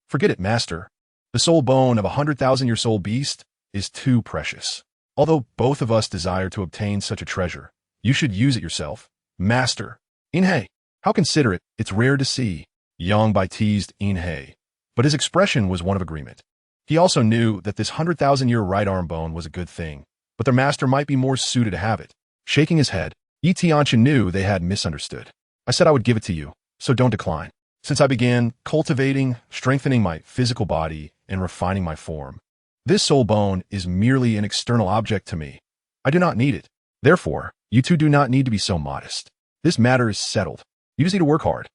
forget it, Master. The soul bone of a 100,000-year soul beast is too precious. Although both of us desire to obtain such a treasure, you should use it yourself, Master. Inhei, how considerate, it's rare to see. Yangbai teased Inhei, but his expression was one of agreement. He also knew that this 100,000-year right arm bone was a good thing, but their master might be more suited to have it. Shaking his head, Yi Tianchen knew they had misunderstood. I said I would give it to you, so don't decline. Since I began cultivating, strengthening my physical body, and refining my form, this soul bone is merely an external object to me. I do not need it. Therefore, you two do not need to be so modest. This matter is settled. You just need to work hard.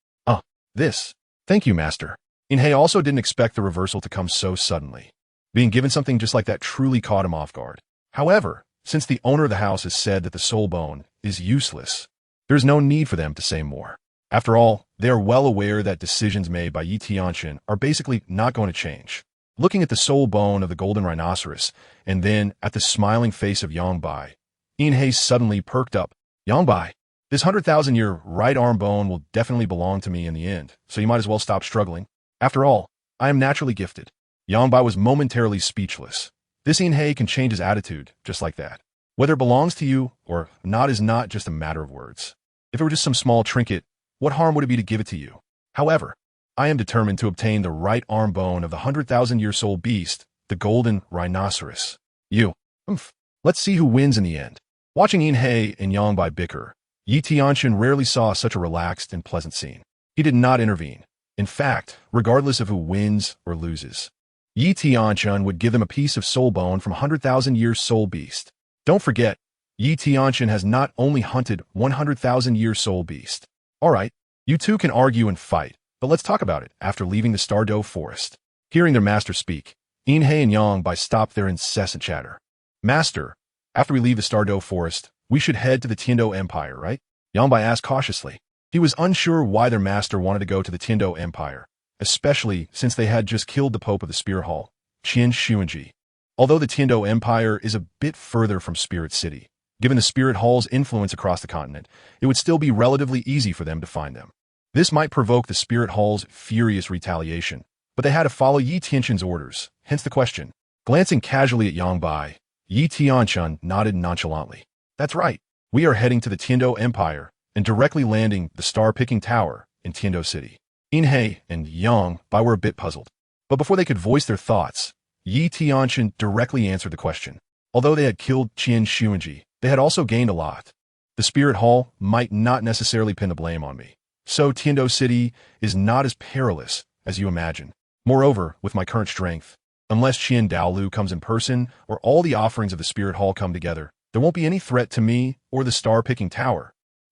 Thank you, Master. Inhei also didn't expect the reversal to come so suddenly. Being given something just like that truly caught him off guard. However, since the owner of the house has said that the soul bone is useless, there's no need for them to say more. After all, they are well aware that decisions made by Yi Tianchen are basically not going to change. Looking at the soul bone of the golden rhinoceros, and then at the smiling face of Yangbai, Inhei suddenly perked up. Yangbai, this 100,000-year right arm bone will definitely belong to me in the end, so you might as well stop struggling. After all, I am naturally gifted. Yangbai was momentarily speechless. This Inhei can change his attitude just like that. Whether it belongs to you or not is not just a matter of words. If it were just some small trinket, what harm would it be to give it to you? However, I am determined to obtain the right arm bone of the 100,000-year soul beast, the golden rhinoceros. Let's see who wins in the end. Watching Inhei and Yangbai bicker, Yi Tianchen rarely saw such a relaxed and pleasant scene. He did not intervene. In fact, regardless of who wins or loses, Yi Tianchen would give them a piece of soul bone from 100,000-year soul beast. Don't forget, Yi Tianchen has not only hunted 100,000-year soul beast. Alright, you two can argue and fight, but let's talk about it after leaving the Douluo forest. Hearing their master speak, Inhei and Yangbai stopped their incessant chatter. Master, after we leave the Douluo forest, we should head to the Tiandu Empire, right? Yangbai asked cautiously. He was unsure why their master wanted to go to the Tiandu Empire, especially since they had just killed the Pope of the Spirit Hall, Qin Demon. Although the Tiandu Empire is a bit further from Spirit City, given the Spirit Hall's influence across the continent, it would still be relatively easy for them to find them. This might provoke the Spirit Hall's furious retaliation, but they had to follow Yi Tianchen's orders, hence the question. Glancing casually at Yangbai, Yi Tianchen nodded nonchalantly. That's right. We are heading to the Tiandu Empire and directly landing the star-picking tower in Tiandu City. Inhei and Yangbai were a bit puzzled. But before they could voice their thoughts, Yi Tianchen directly answered the question. Although they had killed Qin Demon, they had also gained a lot. The Spirit Hall might not necessarily pin the blame on me. So Tiandu City is not as perilous as you imagine. Moreover, with my current strength, Unless Qin Douluo comes in person or all the offerings of the Spirit Hall come together, there won't be any threat to me or the star-picking tower.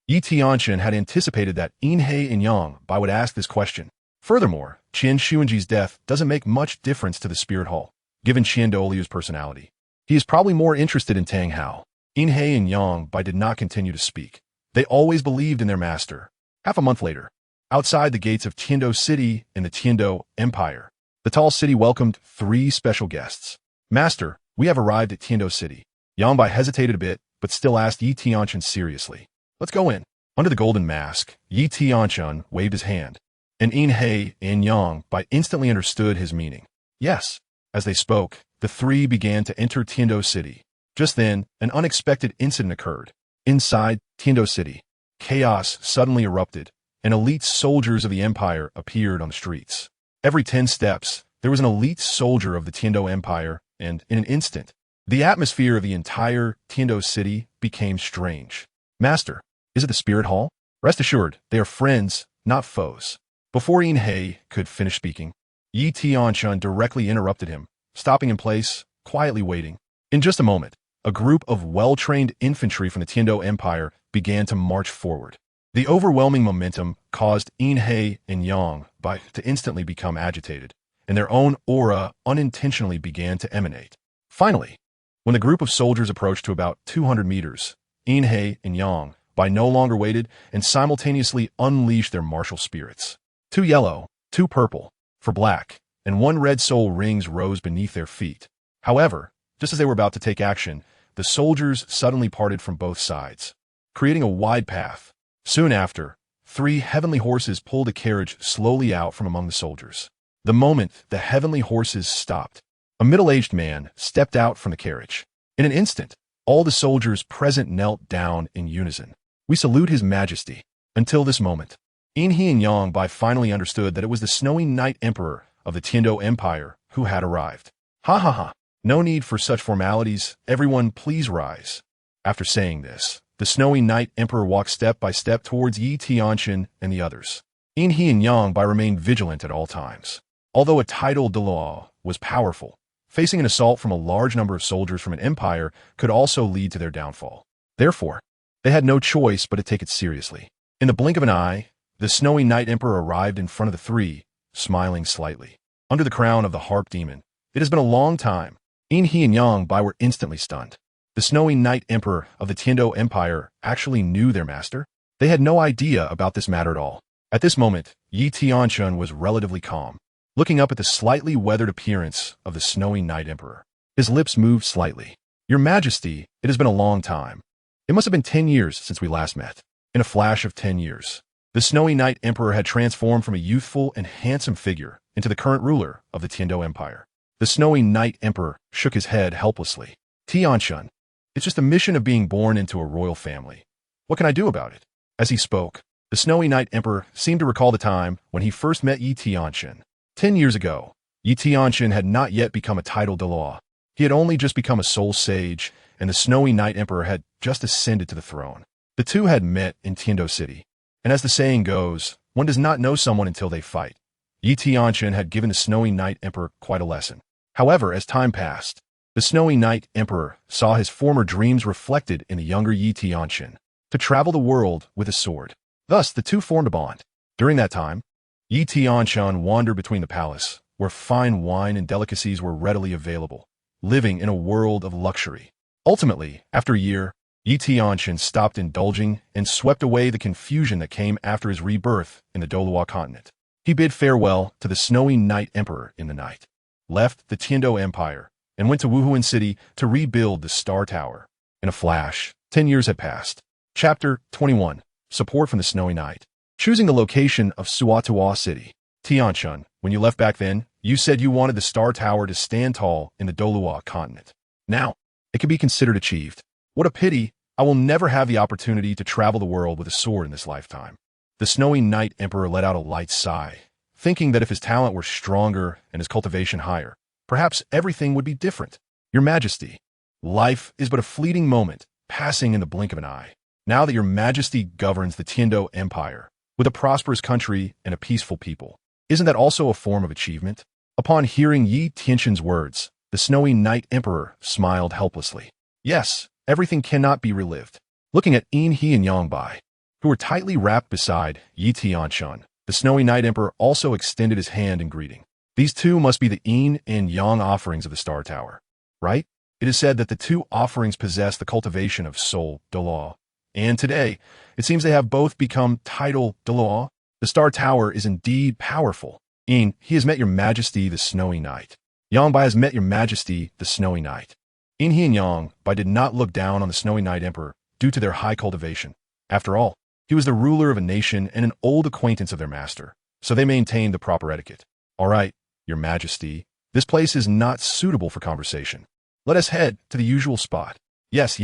Tianchen had anticipated that Inhe and Yang Bai would ask this question. Furthermore, Qin Xuanji's death doesn't make much difference to the Spirit Hall, given Qin Douluo's personality. He is probably more interested in Tang Hao. Inhe and Yang Bai did not continue to speak. They always believed in their master. Half a month later, outside the gates of Tiando City in the Tiando Empire, the tall city welcomed 3 special guests. Master, we have arrived at Tiando City. Yang Bai hesitated a bit, but still asked Yi Tianchen seriously. Let's go in. Under the golden mask, Yi Tianchen waved his hand, and Inhe and Yang Bai instantly understood his meaning. Yes. As they spoke, the 3 began to enter Tiando City. Just then, an unexpected incident occurred. Inside Tiando City, chaos suddenly erupted, and elite soldiers of the Empire appeared on the streets. Every 10 steps, there was an elite soldier of the Tiando Empire, and in an instant, the atmosphere of the entire Tiando City became strange. Master, is it the Spirit Hall? Rest assured, they are friends, not foes. Before Inhe could finish speaking, Yi Tianchen directly interrupted him, stopping in place, quietly waiting. In just a moment, a group of well-trained infantry from the Tiando Empire began to march forward. The overwhelming momentum caused Inhe and Yang Bai to instantly become agitated, and their own aura unintentionally began to emanate. Finally, when the group of soldiers approached to about 200 meters, Inhe and Yang Bai no longer waited and simultaneously unleashed their martial spirits. 2 yellow, 2 purple, for black, and 1 red soul rings rose beneath their feet. However, just as they were about to take action, the soldiers suddenly parted from both sides, creating a wide path. Soon after, 3 heavenly horses pulled a carriage slowly out from among the soldiers. The moment the heavenly horses stopped, a middle-aged man stepped out from the carriage. In an instant, all the soldiers present knelt down in unison. We salute His Majesty. Until this moment, Inhe and Yang Bai finally understood that it was the Snowy Night Emperor of the Tiando Empire who had arrived. Ha ha ha. No need for such formalities. Everyone please rise. After saying this, the Snowy Night Emperor walked step by step towards Yi Tianchen and the others. Inhe and Yang Bai remained vigilant at all times. Although a Title Douluo was powerful, facing an assault from a large number of soldiers from an empire could also lead to their downfall. Therefore, they had no choice but to take it seriously. In the blink of an eye, the Snowy Night Emperor arrived in front of the 3, smiling slightly. Under the crown of the Harp Demon, it has been a long time. Inhe and Yang Bai were instantly stunned. The Snowy Night Emperor of the Tiando Empire actually knew their master? They had no idea about this matter at all. At this moment, Yi Tianchen was relatively calm, looking up at the slightly weathered appearance of the Snowy Night Emperor. His lips moved slightly. Your Majesty, it has been a long time. It must have been 10 years since we last met. In a flash of 10 years, the Snowy Night Emperor had transformed from a youthful and handsome figure into the current ruler of the Tiando Empire. The Snowy Night Emperor shook his head helplessly. Tianchen, it's just a mission of being born into a royal family. What can I do about it? As he spoke, the Snowy Night Emperor seemed to recall the time when he first met Yi Tianchen. 10 years ago, Yi Tianchen had not yet become a Title Douluo. He had only just become a soul sage, and the Snowy Night Emperor had just ascended to the throne. The 2 had met in Tiando City, and as the saying goes, one does not know someone until they fight. Yi Tianchen had given the Snowy Night Emperor quite a lesson. However, as time passed, the Snowy Night Emperor saw his former dreams reflected in the younger Yi Tianchen, to travel the world with a sword. Thus, the 2 formed a bond. During that time, Yi Tianchen wandered between the palace, where fine wine and delicacies were readily available, living in a world of luxury. Ultimately, after a year, Yi Tianchen stopped indulging and swept away the confusion that came after his rebirth in the Douluo Continent. He bid farewell to the Snowy Night Emperor in the night, left the Tiando Empire, and went to Wuhuan City to rebuild the Star Tower. In a flash, 10 years had passed. Chapter 21. Support from the Snowy Night. Choosing the location of Suatuo City. Tianchen, when you left back then, you said you wanted the Star Tower to stand tall in the Douluo Continent. Now, it can be considered achieved. What a pity, I will never have the opportunity to travel the world with a sword in this lifetime. The Snowy Night Emperor let out a light sigh, thinking that if his talent were stronger and his cultivation higher, perhaps everything would be different. Your Majesty, life is but a fleeting moment, passing in the blink of an eye. Now that your Majesty governs the Tiando Empire, with a prosperous country and a peaceful people, isn't that also a form of achievement? Upon hearing Yi Tianchen's words, the Snowy Night Emperor smiled helplessly. Yes, everything cannot be relived. Looking at Yin He and Yang Bai, who were tightly wrapped beside Yi Tianchen, the Snowy Night Emperor also extended his hand in greeting. These two must be the Yin and Yang offerings of the Star Tower, right? It is said that the two offerings possess the cultivation of Soul Douluo, and today, it seems they have both become Title Douluo. The Star Tower is indeed powerful. Yin, he has met your majesty, the Snowy Night. Yang Bai has met your majesty, the Snowy Night. Yin He and Yang Bai did not look down on the Snowy Night Emperor due to their high cultivation. After all, he was the ruler of a nation and an old acquaintance of their master, so they maintained the proper etiquette. All right, your majesty, this place is not suitable for conversation. Let us head to the usual spot. Yes,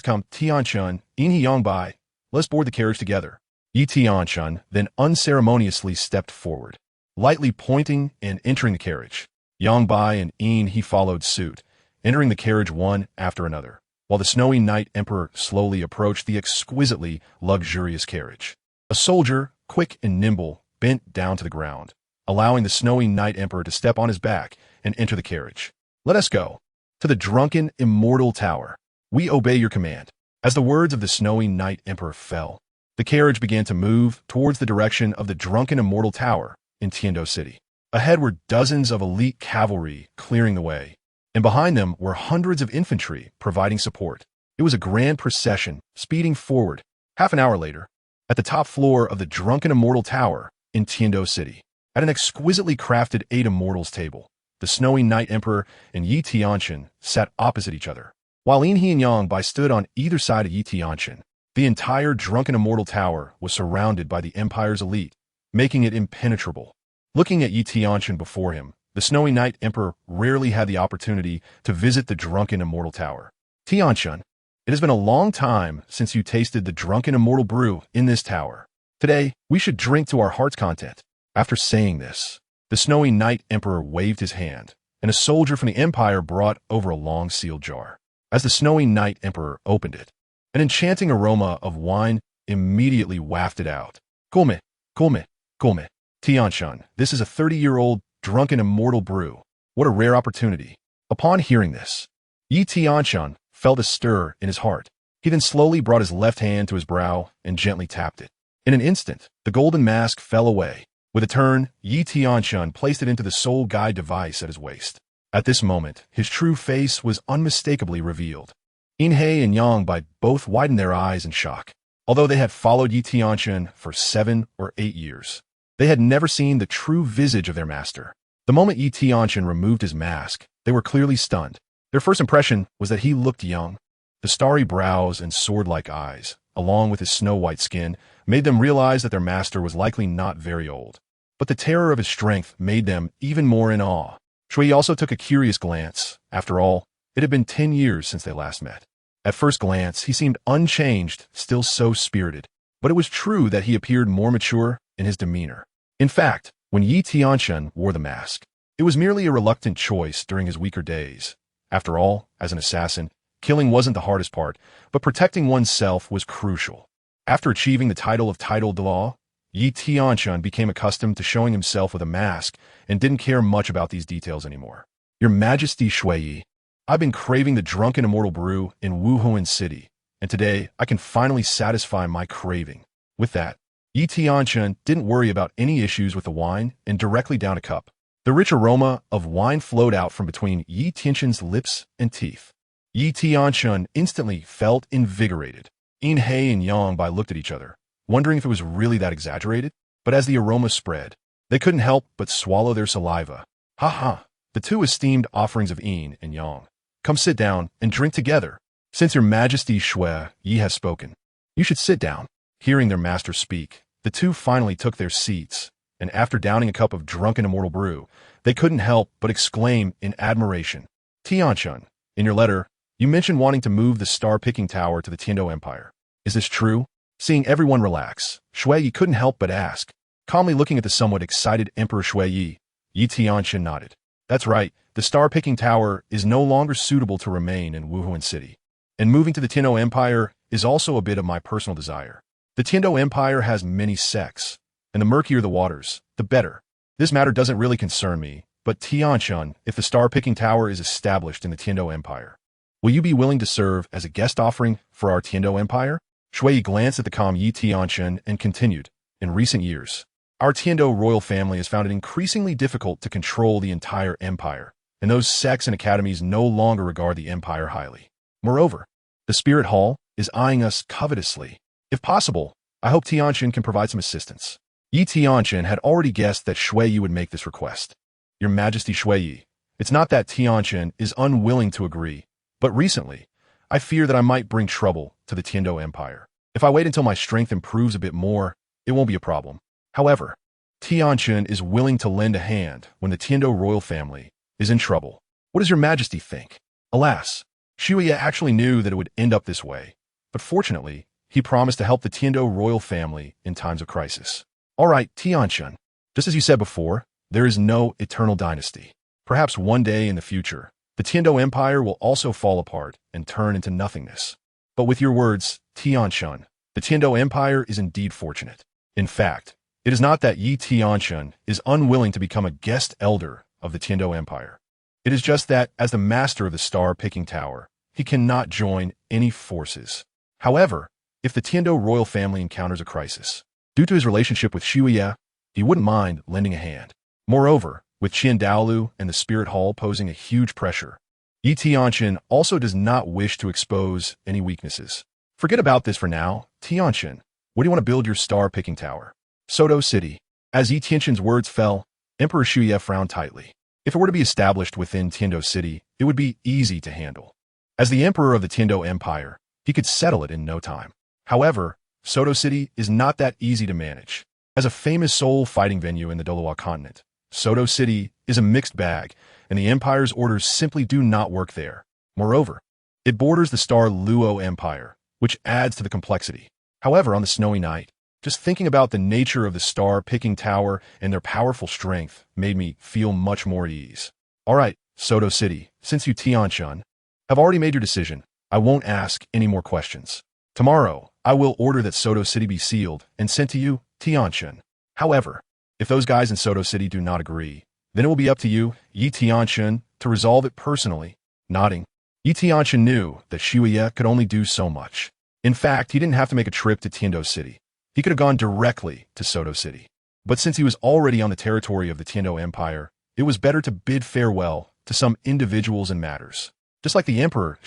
come Tianchen, Yin He Yang Bai. Let's board the carriage together. Yi Tianchen then unceremoniously stepped forward, lightly pointing and entering the carriage. Yang Bai and Yin He followed suit, entering the carriage one after another, while the Snowy Night Emperor slowly approached the exquisitely luxurious carriage. A soldier, quick and nimble, bent down to the ground, allowing the Snowy Night Emperor to step on his back and enter the carriage. Let us go. To the drunken, immortal tower. We obey your command. As the words of the Snowy Night Emperor fell, the carriage began to move towards the direction of the drunken immortal tower in Tiando City. Ahead were dozens of elite cavalry clearing the way, and behind them were hundreds of infantry providing support. It was a grand procession, speeding forward. Half an hour later, at the top floor of the drunken immortal tower in Tiando City, at an exquisitely crafted 8 immortals table, the Snowy Night Emperor and Yi Tianchen sat opposite each other. While Yin He and Yang Bai stood on either side of Yi Tianchen, the entire drunken immortal tower was surrounded by the Empire's elite, making it impenetrable. Looking at Yi Tianchen before him, the Snowy Night Emperor rarely had the opportunity to visit the drunken immortal tower. Tianchen, it has been a long time since you tasted the drunken immortal brew in this tower. Today, we should drink to our heart's content. After saying this, the Snowy Night Emperor waved his hand, and a soldier from the Empire brought over a long sealed jar. As the Snowy Night Emperor opened it, an enchanting aroma of wine immediately wafted out. Come. Tianchen, this is a 30-year-old drunken immortal brew. What a rare opportunity. Upon hearing this, Yi Tianchen felt a stir in his heart. He then slowly brought his left hand to his brow and gently tapped it. In an instant, the golden mask fell away. With a turn, Yi Tianchen placed it into the soul guide device at his waist. At this moment, his true face was unmistakably revealed. Yin He and Yang Bai both widened their eyes in shock. Although they had followed Yi Tianchen for 7 or 8 years, they had never seen the true visage of their master. The moment Yi Tianchen removed his mask, they were clearly stunned. Their first impression was that he looked young. The starry brows and sword-like eyes, along with his snow-white skin, made them realize that their master was likely not very old. But the terror of his strength made them even more in awe. Shui also took a curious glance. After all, it had been 10 years since they last met. At first glance, he seemed unchanged, still so spirited. But it was true that he appeared more mature in his demeanor. In fact, when Yi Tianchen wore the mask, it was merely a reluctant choice during his weaker days. After all, as an assassin, killing wasn't the hardest part, but protecting oneself was crucial. After achieving the title of Title Douluo, Yi Tianchen became accustomed to showing himself with a mask and didn't care much about these details anymore. Your Majesty Shui, I've been craving the drunken immortal brew in Wuhuan City, and today I can finally satisfy my craving. With that, Yi Tianchen didn't worry about any issues with the wine and directly downed a cup. The rich aroma of wine flowed out from between Yi Tianchen's lips and teeth. Yi Tianchen instantly felt invigorated. Yin He and Yang Bai looked at each other, wondering if it was really that exaggerated, but as the aroma spread, they couldn't help but swallow their saliva. The two esteemed offerings of Yin and Yang. Come sit down and drink together. Since your Majesty Shui Yi has spoken, you should sit down. Hearing their master speak, the two finally took their seats, and after downing a cup of drunken immortal brew, they couldn't help but exclaim in admiration. Tianchen, in your letter, you mentioned wanting to move the star-picking tower to the Tiando Empire. Is this true? Seeing everyone relax, Shui Yi couldn't help but ask. Calmly looking at the somewhat excited Emperor Shui Yi, Yi Tianchen nodded. That's right, the star-picking tower is no longer suitable to remain in Wuhuan City. And moving to the Tiando Empire is also a bit of my personal desire. The Tiando Empire has many sects, and the murkier the waters, the better. This matter doesn't really concern me, but Tianchen, if the star-picking tower is established in the Tiando Empire, will you be willing to serve as a guest offering for our Tiando Empire? Shui glanced at the calm Yi Tianchen and continued, in recent years, our Tiando royal family has found it increasingly difficult to control the entire empire, and those sects and academies no longer regard the empire highly. Moreover, the Spirit Hall is eyeing us covetously. If possible, I hope Tianchen can provide some assistance. Yi Tianchen had already guessed that Shui would make this request. Your Majesty Shui, it's not that Tianchen is unwilling to agree, but recently, I fear that I might bring trouble to the Tiando Empire. If I wait until my strength improves a bit more, it won't be a problem. However, Tianchen is willing to lend a hand when the Tiando royal family is in trouble. What does your Majesty think? Alas, Shui actually knew that it would end up this way, but fortunately, he promised to help the Tiando royal family in times of crisis. All right, Tianchen, just as you said before, there is no eternal dynasty. Perhaps one day in the future, the Tiando Empire will also fall apart and turn into nothingness. But with your words, Tianchen, the Tiando Empire is indeed fortunate. In fact, it is not that Yi Tianchen is unwilling to become a guest elder of the Tiando Empire. It is just that, as the master of the star-picking tower, he cannot join any forces. However, if the Tiando royal family encounters a crisis, due to his relationship with Shuya, he wouldn't mind lending a hand. Moreover, with Qin Douluo and the Spirit Hall posing a huge pressure, Yi Tianchen also does not wish to expose any weaknesses. Forget about this for now, Tianchen. Where do you want to build your star-picking tower? Sodo City. As Yi Tianchen's words fell, Emperor Shuya frowned tightly. If it were to be established within Tiando City, it would be easy to handle. As the emperor of the Tiando Empire, he could settle it in no time. However, Sodo City is not that easy to manage. As a famous soul fighting venue in the Douluo Continent, Sodo City is a mixed bag, and the Empire's orders simply do not work there. Moreover, it borders the Star Luo Empire, which adds to the complexity. However, on the snowy night, just thinking about the nature of the star-picking tower and their powerful strength made me feel much more at ease. All right, Sodo City, since you Tianchen have already made your decision, I won't ask any more questions. Tomorrow, I will order that Sodo City be sealed and sent to you, Tianchen. However, if those guys in Sodo City do not agree, then it will be up to you, Yi Tianchen, to resolve it personally. Nodding, Yi Tianchen knew that Shuya could only do so much. In fact, he didn't have to make a trip to Tiando City. He could have gone directly to Sodo City. But since he was already on the territory of the Tiando Empire, it was better to bid farewell to some individuals and matters. Just like the Emperor,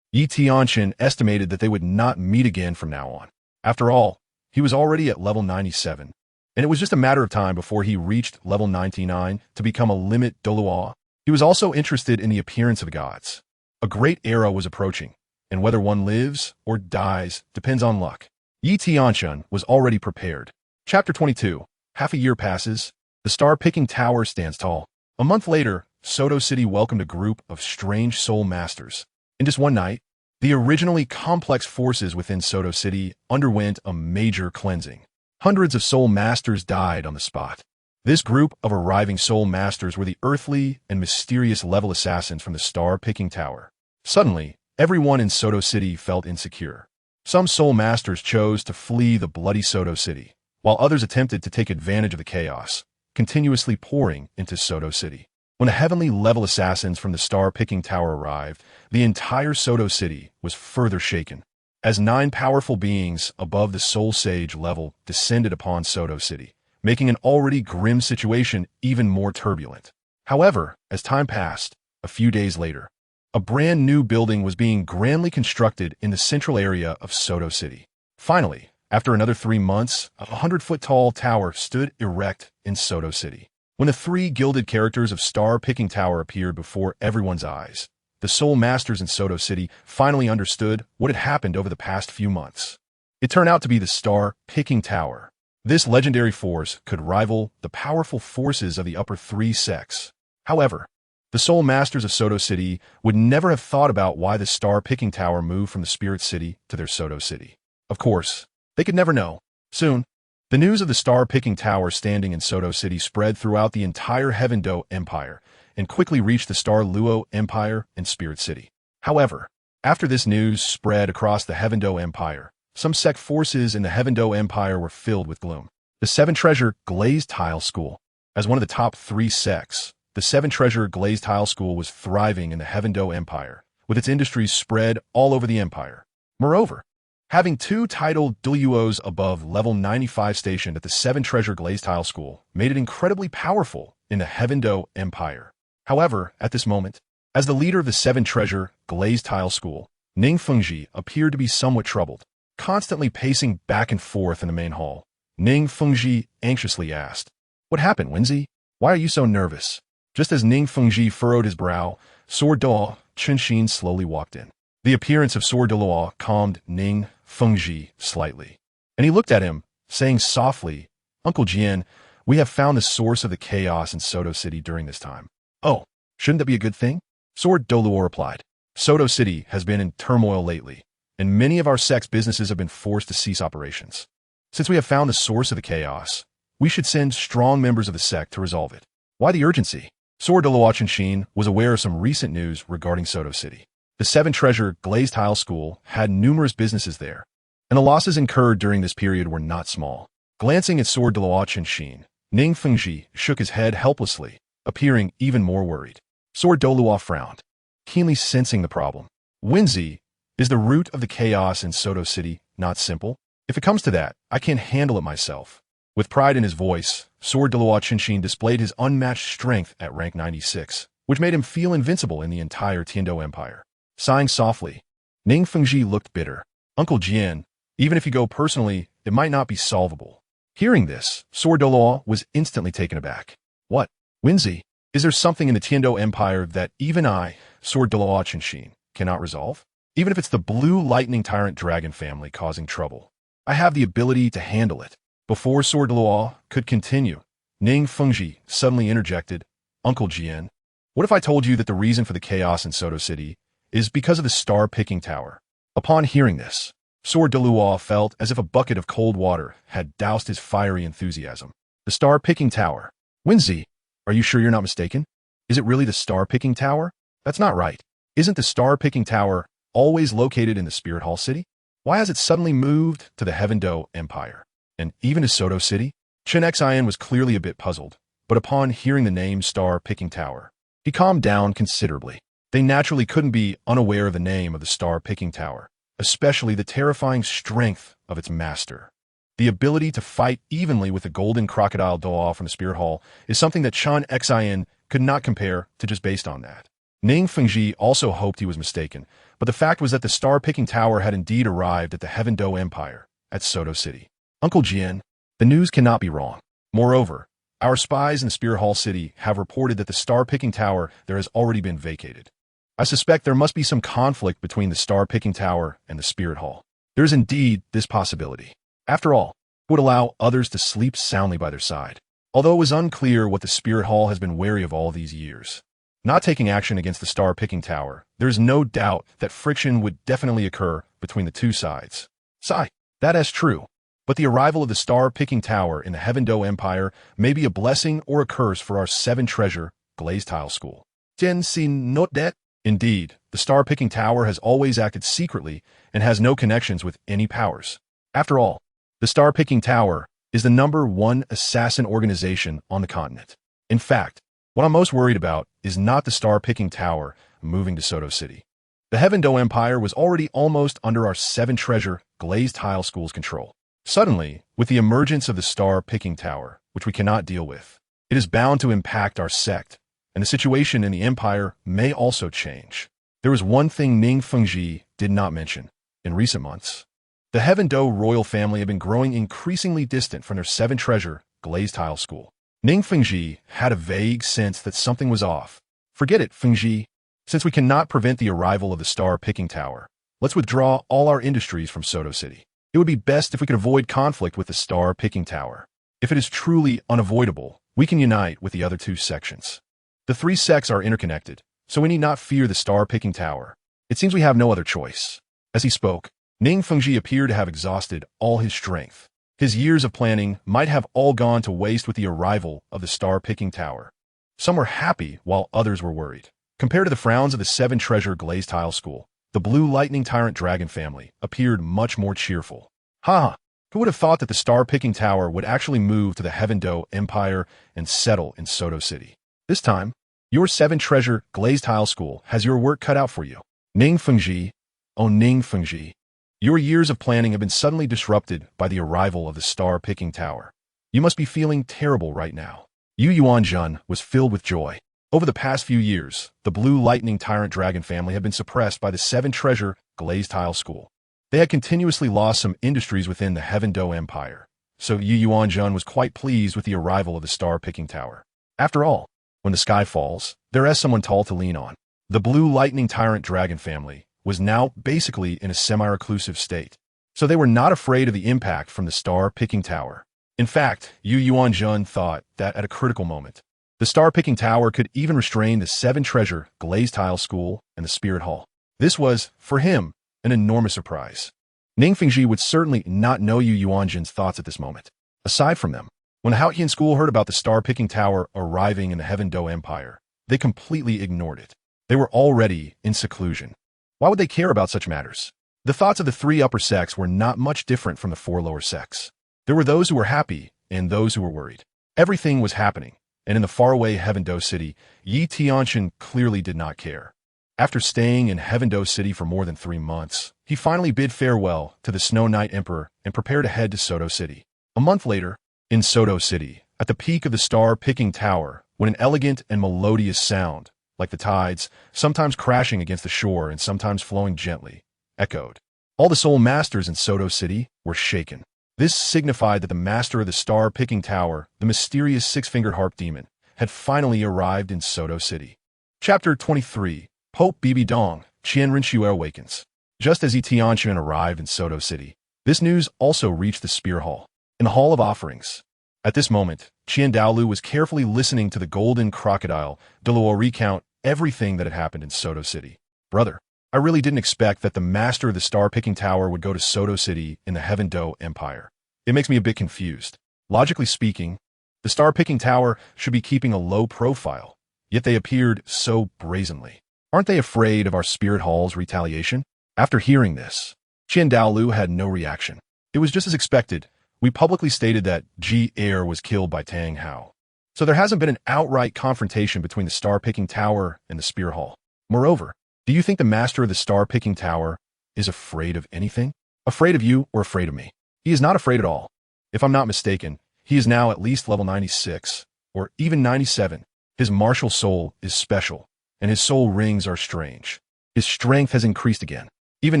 Yi Tianchen estimated that they would not meet again from now on. After all, he was already at level 97, and it was just a matter of time before he reached level 99 to become a limit Douluo. He was also interested in the appearance of the gods. A great era was approaching, and whether one lives or dies depends on luck. Yi Tianchen was already prepared. Chapter 22. Half a year passes. The star-picking tower stands tall. A month later, Sodo City welcomed a group of strange soul masters. In just one night, the originally complex forces within Sodo City underwent a major cleansing. Hundreds of soul masters died on the spot. This group of arriving soul masters were the earthly and mysterious level assassins from the star-picking tower. Suddenly, everyone in Sodo City felt insecure. Some soul masters chose to flee the bloody Sodo City, while others attempted to take advantage of the chaos, continuously pouring into Sodo City. When the heavenly level assassins from the star-picking tower arrived, the entire Sodo City was further shaken, as 9 powerful beings above the Soul Sage level descended upon Sodo City, making an already grim situation even more turbulent. However, as time passed, a few days later, a brand new building was being grandly constructed in the central area of Sodo City. Finally, after another 3 months, a 100-foot-tall tower stood erect in Sodo City. When the 3 gilded characters of Star-Picking Tower appeared before everyone's eyes, the Soul Masters in Sodo City finally understood what had happened over the past few months. It turned out to be the Star-Picking Tower. This legendary force could rival the powerful forces of the upper 3 sects. However, the Soul Masters of Sodo City would never have thought about why the Star-Picking Tower moved from the Spirit City to their Sodo City. Of course, they could never know. Soon, the news of the star-picking tower standing in Sodo City spread throughout the entire Heaven-Do Empire and quickly reached the Star Luo Empire and Spirit City. However, after this news spread across the Heaven-Do Empire, some sect forces in the Heaven-Do Empire were filled with gloom. The 7 Treasure Glazed Tile School, as one of the top 3 sects, the seven-treasure glazed tile school was thriving in the Heaven-Do Empire, with its industries spread all over the empire. Moreover, having two Title Douluos above level 95 stationed at the seven-treasure glazed tile school made it incredibly powerful in the Heaven-Do Empire. However, at this moment, as the leader of the seven-treasure glazed tile school, Ning Fengji appeared to be somewhat troubled, constantly pacing back and forth in the main hall. Ning Fengji anxiously asked, "What happened, Wenzi? Why are you so nervous?" Just as Ning Fengji furrowed his brow, ZitherLevels Tianchen slowly walked in. The appearance of ZitherLevels calmed Ning Fengji slightly, and he looked at him, saying softly, "Uncle Jian, we have found the source of the chaos in Soto City during this time." "Oh, shouldn't that be a good thing?" Douluo replied. "Soto City has been in turmoil lately, and many of our sect's businesses have been forced to cease operations. Since we have found the source of the chaos, we should send strong members of the sect to resolve it." "Why the urgency?" Douluo Qinshin was aware of some recent news regarding Soto City. The seven-treasure glazed tile school had numerous businesses there, and the losses incurred during this period were not small. Glancing at Douluo Qinshin, Ning Fengji shook his head helplessly, appearing even more worried. Douluo frowned, keenly sensing the problem. "Wenzi, is the root of the chaos in Soto City not simple? If it comes to that, I can't handle it myself." With pride in his voice, Douluo Qinshin displayed his unmatched strength at rank 96, which made him feel invincible in the entire Tiandu Empire. Sighing softly, Ning Fengji looked bitter. "Uncle Jian, even if you go personally, it might not be solvable." Hearing this, Douluo was instantly taken aback. "What? Wenzi, is there something in the Tiandu Empire that even I, Douluo Qinshin, cannot resolve? Even if it's the blue lightning tyrant dragon family causing trouble, I have the ability to handle it." Before Douluo could continue, Ning Fengji suddenly interjected, "Uncle Jian, what if I told you that the reason for the chaos in Soto City is because of the star-picking tower?" Upon hearing this, Douluo felt as if a bucket of cold water had doused his fiery enthusiasm. "The star-picking tower? Wenzi, are you sure you're not mistaken? Is it really the star-picking tower? That's not right. Isn't the star-picking tower always located in the Spirit Hall City? Why has it suddenly moved to the Heaven-Do Empire? And even to Soto City?" Chen Xian was clearly a bit puzzled, but upon hearing the name Star-Picking Tower, he calmed down considerably. They naturally couldn't be unaware of the name of the Star-Picking Tower, especially the terrifying strength of its master. The ability to fight evenly with the golden crocodile Douluo from the Spirit Hall is something that Chen Xian could not compare to just based on that. Ning Fengji also hoped he was mistaken, but the fact was that the Star-Picking Tower had indeed arrived at the Heaven-Do Empire at Soto City. "Uncle Jian, the news cannot be wrong. Moreover, our spies in the Spirit Hall City have reported that the Star-Picking Tower there has already been vacated. I suspect there must be some conflict between the Star-Picking Tower and the Spirit Hall. There is indeed this possibility. After all, it would allow others to sleep soundly by their side." Although it was unclear what the Spirit Hall has been wary of all these years, not taking action against the Star-Picking Tower, there is no doubt that friction would definitely occur between the two sides. Sigh, that is true. But the arrival of the Star-Picking Tower in the Heaven-Do Empire may be a blessing or a curse for our seven-treasure glazed tile school. Jian xin note that. Indeed, the Star-Picking Tower has always acted secretly and has no connections with any powers. After all, the Star-Picking Tower is the #1 assassin organization on the continent. In fact, what I'm most worried about is not the Star-Picking Tower moving to Soto City. The Heaven-Do Empire was already almost under our seven-treasure glazed tile school's control. Suddenly, with the emergence of the Star-Picking Tower, which we cannot deal with, it is bound to impact our sect, and the situation in the empire may also change. There was one thing Ning Fengji did not mention. In recent months, the Heaven-Do royal family had been growing increasingly distant from their seven-treasure glazed tile school. Ning Fengji had a vague sense that something was off. "Forget it, Fengji. Since we cannot prevent the arrival of the Star-Picking Tower, let's withdraw all our industries from Soto City. It would be best if we could avoid conflict with the Star-Picking Tower. If it is truly unavoidable, we can unite with the other two sections. The three sects are interconnected, so we need not fear the Star-Picking Tower. It seems we have no other choice." As he spoke, Ning Fengji appeared to have exhausted all his strength. His years of planning might have all gone to waste with the arrival of the Star-Picking Tower. Some were happy while others were worried. Compared to the frowns of the seven-treasure glazed tile school, the blue lightning tyrant dragon family appeared much more cheerful. "Ha! Who would have thought that the Star-Picking Tower would actually move to the Heaven-Do Empire and settle in Soto City? This time, Your 7-treasure glazed tile school has your work cut out for you. Ning Fengji, oh Ning Fengji. Your years of planning have been suddenly disrupted by the arrival of the star-picking tower. You must be feeling terrible right now. Yu Yuanjun was filled with joy. Over the past few years, the Blue Lightning Tyrant Dragon family had been suppressed by the 7-treasure glazed tile school. They had continuously lost some industries within the Heaven Do Empire, so Yu Yuanjun was quite pleased with the arrival of the star-picking tower. After all, when the sky falls, there is someone tall to lean on. The Blue Lightning Tyrant Dragon family was now basically in a semi-reclusive state, so they were not afraid of the impact from the star-picking tower. In fact, Yu Yuanjun thought that at a critical moment, the star-picking tower could even restrain the 7-treasure glazed tile school and the spirit hall. This was, for him, an enormous surprise. Ning Fengji would certainly not know Yu Yuanjun's thoughts at this moment. Aside from them, when the Haotian school heard about the star-picking tower arriving in the Heaven Do Empire, they completely ignored it. They were already in seclusion. Why would they care about such matters? The thoughts of the 3 upper sects were not much different from the 4 lower sects. There were those who were happy and those who were worried. Everything was happening, and in the faraway Heaven Do City, Yi Tianchen clearly did not care. After staying in Heaven Do City for more than 3 months, he finally bid farewell to the Snow Knight Emperor and prepared to head to Soto City. A month later, in Soto City, at the peak of the star-picking tower, when an elegant and melodious sound, like the tides, sometimes crashing against the shore and sometimes flowing gently, echoed. All the soul masters in Soto City were shaken. This signified that the master of the star-picking tower, the mysterious 6-fingered harp demon, had finally arrived in Soto City. Chapter 23. Pope Bibi Dong, Qian Rinxue awakens. Just as Tianchen arrived in Soto City, this news also reached the Spear Hall. In the Hall of Offerings. At this moment, Qin Douluo was carefully listening to the golden crocodile Douluo recount everything that had happened in Soto City. Brother, I really didn't expect that the master of the star-picking tower would go to Soto City in the Heaven Do Empire. It makes me a bit confused. Logically speaking, the star-picking tower should be keeping a low profile, yet they appeared so brazenly. Aren't they afraid of our spirit hall's retaliation? After hearing this, Qin Douluo had no reaction. It was just as expected. We publicly stated that Ji Air was killed by Tang Hao. So there hasn't been an outright confrontation between the star-picking tower and the spear hall. Moreover, do you think the master of the star-picking tower is afraid of anything? Afraid of you or afraid of me? He is not afraid at all. If I'm not mistaken, he is now at least level 96, or even 97. His martial soul is special, and his soul rings are strange. His strength has increased again. Even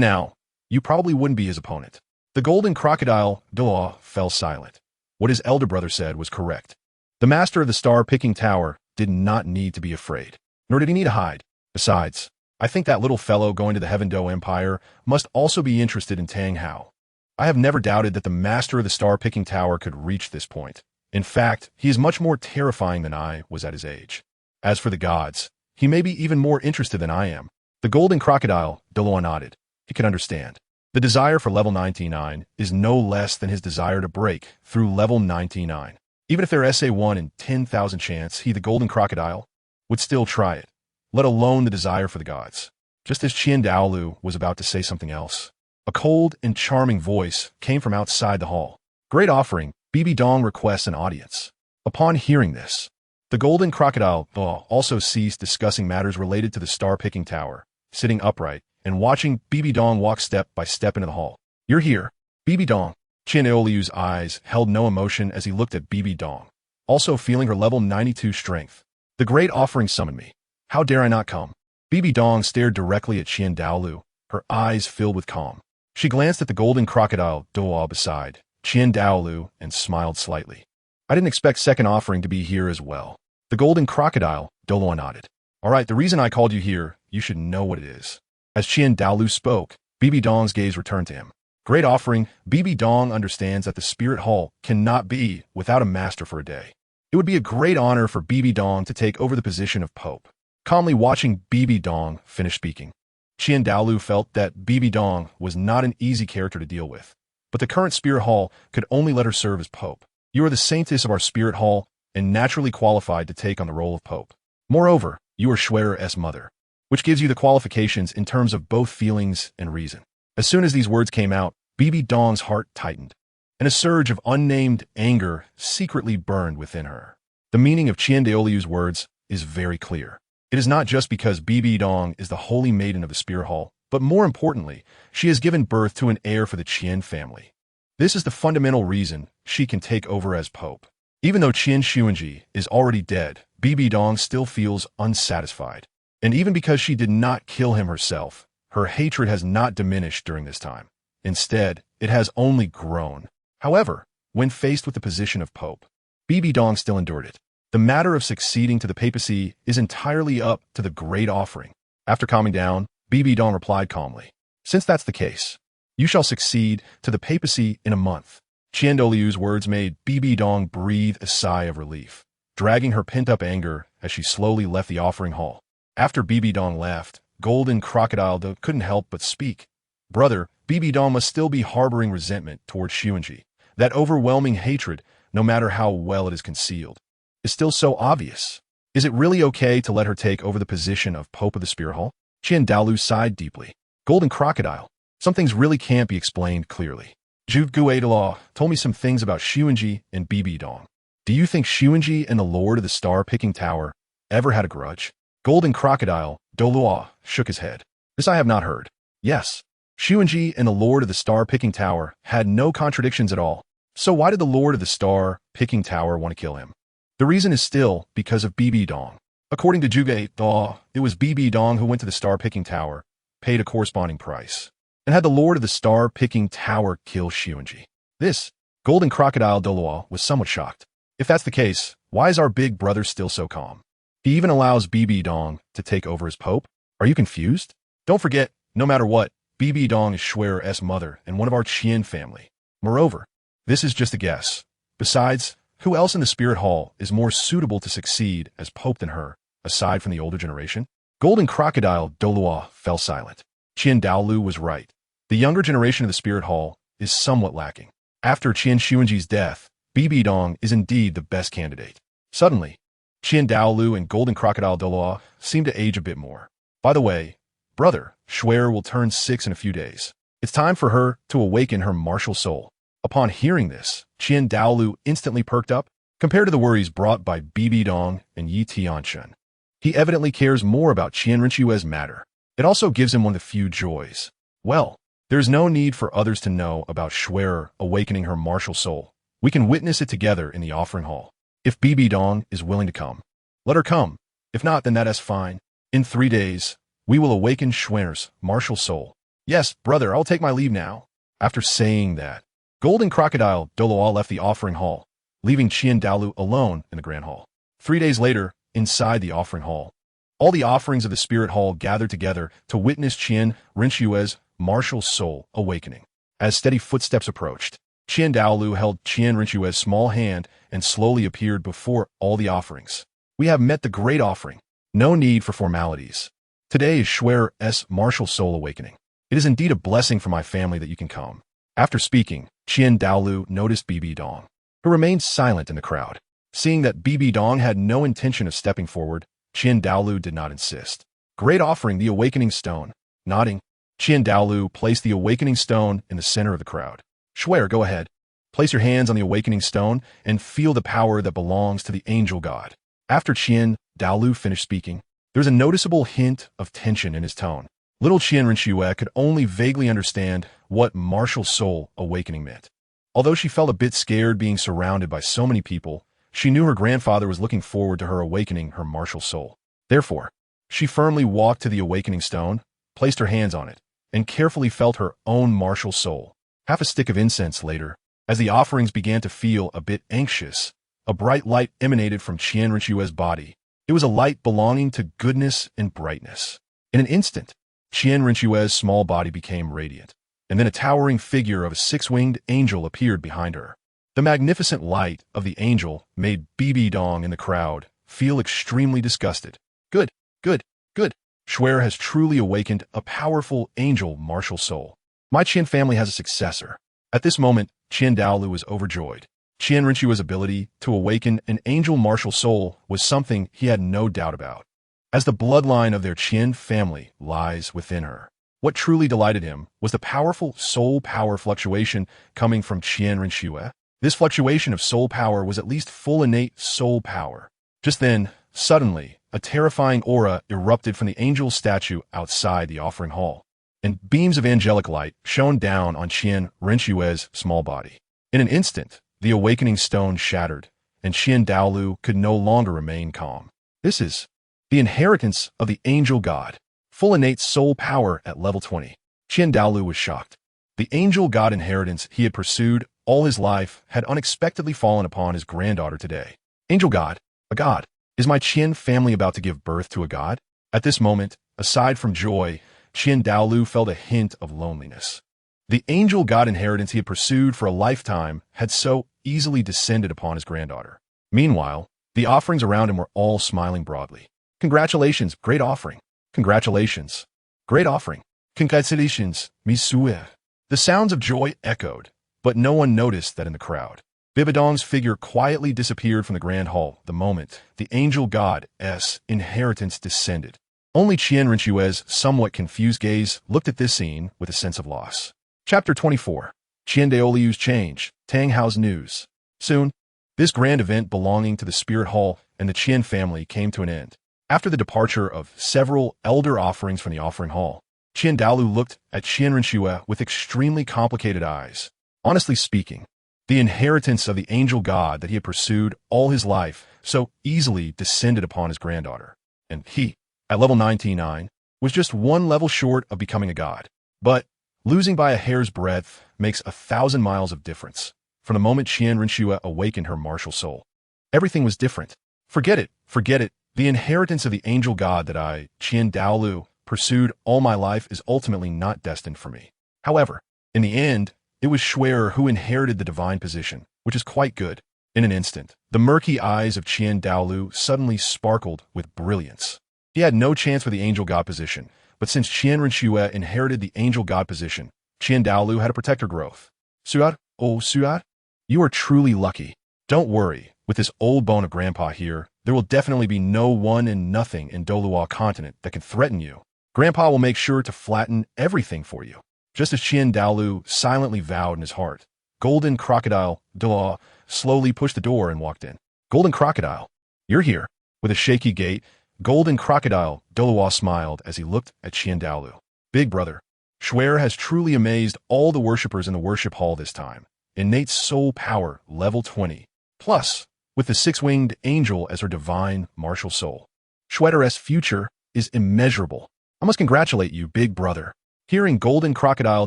now, you probably wouldn't be his opponent. The golden crocodile, Douluo, fell silent. What his elder brother said was correct. The master of the star-picking tower did not need to be afraid, nor did he need to hide. Besides, I think that little fellow going to the Heaven Do Empire must also be interested in Tang Hao. I have never doubted that the master of the star-picking tower could reach this point. In fact, he is much more terrifying than I was at his age. As for the gods, he may be even more interested than I am. The golden crocodile, Douluo nodded. He could understand. The desire for level 99 is no less than his desire to break through level 99. Even if there is a 1 in 10,000 chance he, the golden crocodile, would still try it, let alone the desire for the gods. Just as Qin Douluo was about to say something else, a cold and charming voice came from outside the hall. Great offering, Bibi Dong requests an audience. Upon hearing this, the golden crocodile also ceased discussing matters related to the star-picking tower, sitting upright and watching Bibi Dong walk step by step into the hall. You're here, Bibi Dong. Qin Douluo's eyes held no emotion as he looked at Bibi Dong, also feeling her level 92 strength. The great offering summoned me. How dare I not come? Bibi Dong stared directly at Qin Douluo, her eyes filled with calm. She glanced at the golden crocodile Douluo beside Qin Douluo and smiled slightly. I didn't expect second offering to be here as well. The golden crocodile, Douluo nodded. All right, the reason I called you here, you should know what it is. As Qin Douluo spoke, Bibi Dong's gaze returned to him. Great offering, Bibi Dong understands that the Spirit Hall cannot be without a master for a day. It would be a great honor for Bibi Dong to take over the position of Pope. Calmly watching Bibi Dong finish speaking, Qin Douluo felt that Bibi Dong was not an easy character to deal with, but the current Spirit Hall could only let her serve as Pope. You are the Saintess of our Spirit Hall and naturally qualified to take on the role of Pope. Moreover, you are Schwerer's mother, which gives you the qualifications in terms of both feelings and reason. As soon as these words came out, Bibi Dong's heart tightened, and a surge of unnamed anger secretly burned within her. The meaning of Qin Douluo's words is very clear. It is not just because Bibi Dong is the holy maiden of the Spirit Hall, but more importantly, she has given birth to an heir for the Qin family. This is the fundamental reason she can take over as Pope. Even though Qin Xuanji is already dead, Bibi Dong still feels unsatisfied. And even because she did not kill him herself, her hatred has not diminished during this time. Instead, it has only grown. However, when faced with the position of Pope, Bibi Dong still endured it. The matter of succeeding to the papacy is entirely up to the great offering. After calming down, Bibi Dong replied calmly, "Since that's the case, you shall succeed to the papacy in a month." Tian Douluo's words made Bibi Dong breathe a sigh of relief, dragging her pent-up anger as she slowly left the offering hall. After Bibi Dong left, Golden Crocodile couldn't help but speak. "Brother, Bibi Dong must still be harboring resentment towards Xuanji. That overwhelming hatred, no matter how well it is concealed, is still so obvious. Is it really okay to let her take over the position of Pope of the Spirit Hall?" Tian Douluo sighed deeply. "Golden Crocodile, some things really can't be explained clearly. ZitherLevels told me some things about Xuanji and Bibi Dong. Do you think Xuanji and the Lord of the Star-Picking Tower ever had a grudge?" Golden Crocodile Douluo shook his head. "This I have not heard. Yes, Xuanji and the Lord of the Star-Picking Tower had no contradictions at all. So why did the Lord of the Star-Picking Tower want to kill him? The reason is still because of Bibi Dong. According to ZitherLevels, it was Bibi Dong who went to the Star-Picking Tower, paid a corresponding price, and had the Lord of the Star-Picking Tower kill Xuanji. This, Golden Crocodile Douluo was somewhat shocked. If that's the case, why is our big brother still so calm? He even allows Bibi Dong to take over as Pope? Are you confused? Don't forget, no matter what, Bibi Dong is Xuer's mother and one of our Qin family. Moreover, this is just a guess. Besides, who else in the Spirit Hall is more suitable to succeed as Pope than her, aside from the older generation?" Golden Crocodile Douluo fell silent. Qin Douluo was right. The younger generation of the Spirit Hall is somewhat lacking. After Qin Xuanji's death, Bibi Dong is indeed the best candidate. Suddenly, Qin Douluo and Golden Crocodile Douluo seem to age a bit more. "By the way, brother, Xuer will turn 6 in a few days. It's time for her to awaken her martial soul." Upon hearing this, Qin Douluo instantly perked up, compared to the worries brought by Bibi Dong and Yi Tianchen. He evidently cares more about Qian Rinchue's matter. It also gives him one of the few joys. Well, there's no need for others to know about Xuer awakening her martial soul. We can witness it together in the offering hall. If Bibi Dong is willing to come, let her come. If not, then that is fine. In 3 days, we will awaken Xuer's martial soul. Yes, brother, I'll take my leave now. After saying that, Golden Crocodile Douluo left the offering hall, leaving Qin Douluo alone in the Grand Hall. 3 days later, inside the offering hall, all the offerings of the Spirit Hall gathered together to witness Qian Rinchue's martial soul awakening. As steady footsteps approached, Qin Douluo held Qian Rinchue's small hand and slowly appeared before all the offerings. "We have met the great offering. No need for formalities. Today is Xuer's martial soul awakening. It is indeed a blessing for my family that you can come." After speaking, Qin Douluo noticed Bibi Dong, who remained silent in the crowd. Seeing that Bibi Dong had no intention of stepping forward, Qin Douluo did not insist. "Great offering, the awakening stone." Nodding, Qin Douluo placed the awakening stone in the center of the crowd. "Xuer, go ahead. Place your hands on the awakening stone and feel the power that belongs to the angel god." After Qin Douluo finished speaking, there was a noticeable hint of tension in his tone. Little Qian Rinchue could only vaguely understand what martial soul awakening meant. Although she felt a bit scared being surrounded by so many people, she knew her grandfather was looking forward to her awakening her martial soul. Therefore, she firmly walked to the awakening stone, placed her hands on it, and carefully felt her own martial soul. Half a stick of incense later, as the offerings began to feel a bit anxious, a bright light emanated from Qian Rinchue's body. It was a light belonging to goodness and brightness. In an instant, Qian Rinchue's small body became radiant, and then a towering figure of a 6-winged angel appeared behind her. The magnificent light of the angel made Bibi Dong in the crowd feel extremely disgusted. Good, good, good. Xuer has truly awakened a powerful angel martial soul. My Qin family has a successor. At this moment, Qin Douluo was overjoyed. Qian Rinchue's ability to awaken an angel martial soul was something he had no doubt about, as the bloodline of their Qin family lies within her. What truly delighted him was the powerful soul power fluctuation coming from Qian Rinchue. This fluctuation of soul power was at least full innate soul power. Just then, suddenly, a terrifying aura erupted from the angel statue outside the offering hall, and beams of angelic light shone down on Qin Renshue's small body. In an instant, the awakening stone shattered, and Qin Douluo could no longer remain calm. This is the inheritance of the angel god, full innate soul power at level 20. Qin Douluo was shocked. The angel god inheritance he had pursued all his life had unexpectedly fallen upon his granddaughter today. Angel god, a god. Is my Qin family about to give birth to a god? At this moment, aside from joy, Qin Douluo felt a hint of loneliness. The angel god inheritance he had pursued for a lifetime had so easily descended upon his granddaughter. Meanwhile, the offerings around him were all smiling broadly. Congratulations, great offering. Congratulations. Great offering. Congratulations, Misue. The sounds of joy echoed, but no one noticed that in the crowd. Bibi Dong's figure quietly disappeared from the grand hall the moment the angel god's inheritance descended. Only Qin Renshue's somewhat confused gaze looked at this scene with a sense of loss. Chapter 24. Qin Douluo's change, Tang Hao's news. Soon, this grand event belonging to the Spirit Hall and the Qin family came to an end. After the departure of several elder offerings from the offering hall, Qin Douluo looked at Qin Renshue with extremely complicated eyes. Honestly speaking, the inheritance of the angel god that he had pursued all his life so easily descended upon his granddaughter, and he, at level 99, was just one level short of becoming a god. But losing by a hair's breadth makes 1,000 miles of difference. From the moment Qin Renshue awakened her martial soul, everything was different. Forget it, forget it. The inheritance of the angel god that I, Qin Douluo, pursued all my life is ultimately not destined for me. However, in the end, it was Schwerer who inherited the divine position, which is quite good. In an instant, the murky eyes of Qin Douluo suddenly sparkled with brilliance. He had no chance for the angel god position, but since Qin Renshue inherited the angel god position, Qin Douluo had to protect her growth. Suat, oh Suat, you are truly lucky. Don't worry, with this old bone of grandpa here, there will definitely be no one and nothing in Douluo Continent that can threaten you. Grandpa will make sure to flatten everything for you. Just as Qin Douluo silently vowed in his heart, Golden Crocodile Douluo slowly pushed the door and walked in. Golden Crocodile, you're here. With a shaky gait, Golden Crocodile Douluo smiled as he looked at Qin Douluo. Big brother, Schwerer has truly amazed all the worshippers in the worship hall this time. Innate soul power, level 20. Plus, with the six-winged angel as her divine martial soul. Schwerer's future is immeasurable. I must congratulate you, big brother. Hearing Golden Crocodile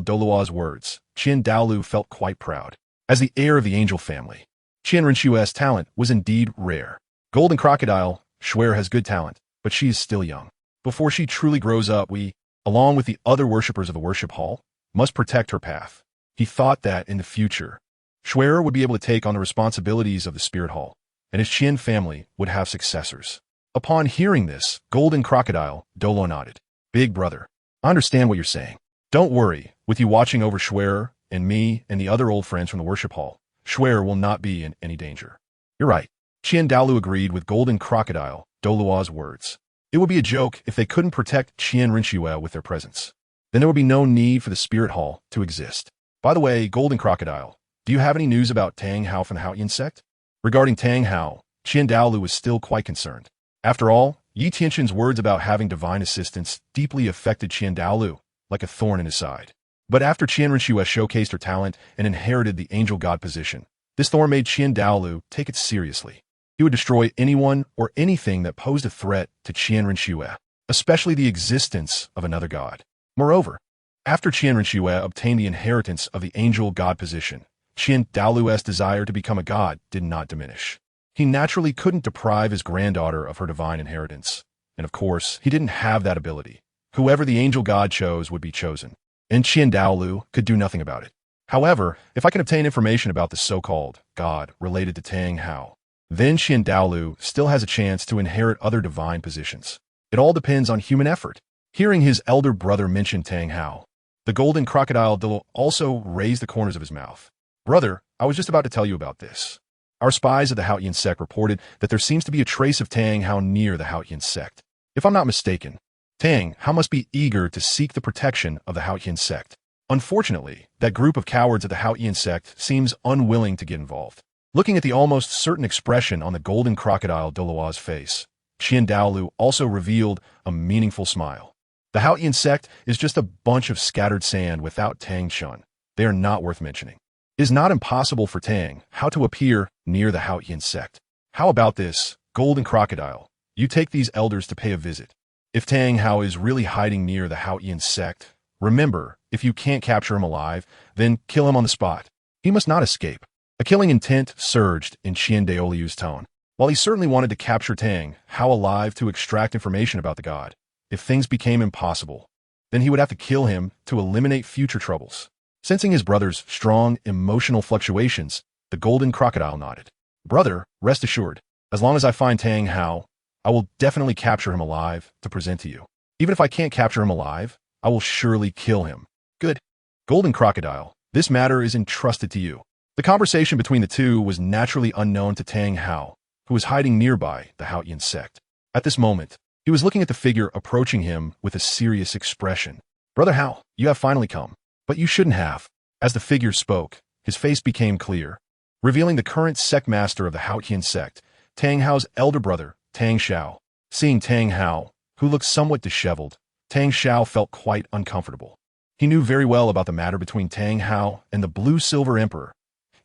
Douluo's words, Qin Douluo felt quite proud. As the heir of the angel family, Qin Renshue's talent was indeed rare. Golden Crocodile, Schwerer has good talent, but she is still young. Before she truly grows up, we, along with the other worshippers of the worship hall, must protect her path. He thought that in the future, Schwerer would be able to take on the responsibilities of the Spirit Hall, and his Qin family would have successors. Upon hearing this, Golden Crocodile Douluo nodded. Big brother, I understand what you're saying. Don't worry, with you watching over Schwerer and me and the other old friends from the worship hall, Schwerer will not be in any danger. You're right. Qin Douluo agreed with Golden Crocodile Douluo's words. It would be a joke if they couldn't protect Qin Renshue with their presence. Then there would be no need for the Spirit Hall to exist. By the way, Golden Crocodile, do you have any news about Tang Hao from the Haoyan sect? Regarding Tang Hao, Qin Douluo was still quite concerned. After all, Yi Tianchen's words about having divine assistance deeply affected Qin Douluo, like a thorn in his side. But after Qin Renshue showcased her talent and inherited the angel god position, this thorn made Qin Douluo take it seriously. He would destroy anyone or anything that posed a threat to Qin Renshue, especially the existence of another god. Moreover, after Qin Renshue obtained the inheritance of the angel god position, Qin Douluo's desire to become a god did not diminish. He naturally couldn't deprive his granddaughter of her divine inheritance. And of course, he didn't have that ability. Whoever the angel god chose would be chosen, and Qin Douluo could do nothing about it. However, if I can obtain information about the so-called god related to Tang Hao, then Qin Douluo still has a chance to inherit other divine positions. It all depends on human effort. Hearing his elder brother mention Tang Hao, the Golden Crocodile Douluo also raised the corners of his mouth. Brother, I was just about to tell you about this. Our spies of the Haoyan sect reported that there seems to be a trace of Tang Hao near the Haoyan sect. If I'm not mistaken, Tang Hao must be eager to seek the protection of the Haoyan sect. Unfortunately, that group of cowards of the Haoyan sect seems unwilling to get involved. Looking at the almost certain expression on the Golden Crocodile Douluo's face, Qin Douluo also revealed a meaningful smile. The Haotian sect is just a bunch of scattered sand without Tianchen. They are not worth mentioning. It is not impossible for Tang Hao to appear near the Haotian sect. How about this, golden crocodile? You take these elders to pay a visit. If Tang Hao is really hiding near the Haotian sect, remember, if you can't capture him alive, then kill him on the spot. He must not escape. A killing intent surged in Qin Douluo's tone. While he certainly wanted to capture Tang Hao alive to extract information about the god, if things became impossible, then he would have to kill him to eliminate future troubles. Sensing his brother's strong emotional fluctuations, the golden crocodile nodded. Brother, rest assured, as long as I find Tang Hao, I will definitely capture him alive to present to you. Even if I can't capture him alive, I will surely kill him. Good. Golden crocodile, this matter is entrusted to you. The conversation between the two was naturally unknown to Tang Hao, who was hiding nearby the Haotian sect. At this moment, he was looking at the figure approaching him with a serious expression. Brother Hao, you have finally come. But you shouldn't have. As the figure spoke, his face became clear, revealing the current sect master of the Haotian sect, Tang Hao's elder brother, Tang Xiao. Seeing Tang Hao, who looked somewhat disheveled, Tang Xiao felt quite uncomfortable. He knew very well about the matter between Tang Hao and the Blue-Silver Emperor,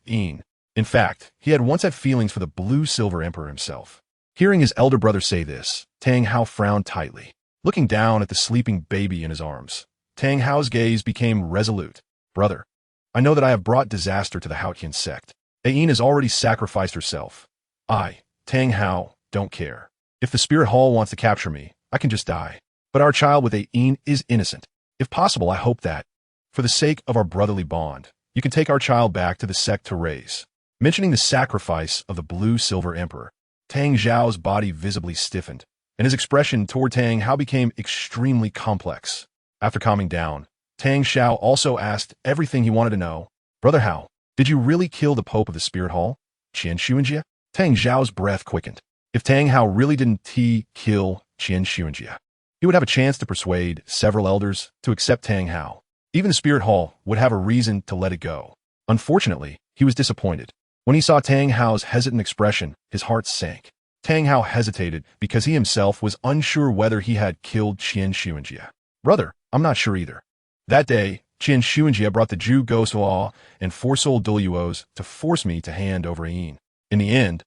Qin. In fact, he had once had feelings for the Blue-Silver Emperor himself. Hearing his elder brother say this, Tang Hao frowned tightly, looking down at the sleeping baby in his arms. Tang Hao's gaze became resolute. Brother, I know that I have brought disaster to the Haotian sect. Qin has already sacrificed herself. I, Tang Hao, don't care. If the spirit hall wants to capture me, I can just die. But our child with Qin is innocent. If possible, I hope that, for the sake of our brotherly bond, you can take our child back to the sect to raise. Mentioning the sacrifice of the Blue-Silver Emperor, Tang Xiao's body visibly stiffened, and his expression toward Tang Hao became extremely complex. After calming down, Tang Xiao also asked everything he wanted to know. Brother Hao, did you really kill the Pope of the Spirit Hall? Qian Xuanjie? Tang Xiao's breath quickened. If Tang Hao really didn't kill Qian Xuanjie, he would have a chance to persuade several elders to accept Tang Hao. Even the Spirit Hall would have a reason to let it go. Unfortunately, he was disappointed. When he saw Tang Hao's hesitant expression, his heart sank. Tang Hao hesitated because he himself was unsure whether he had killed Qian Xuanjie. Brother, I'm not sure either. That day, Qian Xuanjie brought the Jew ghost law and 4 soul Douluos to force me to hand over Qin. In the end,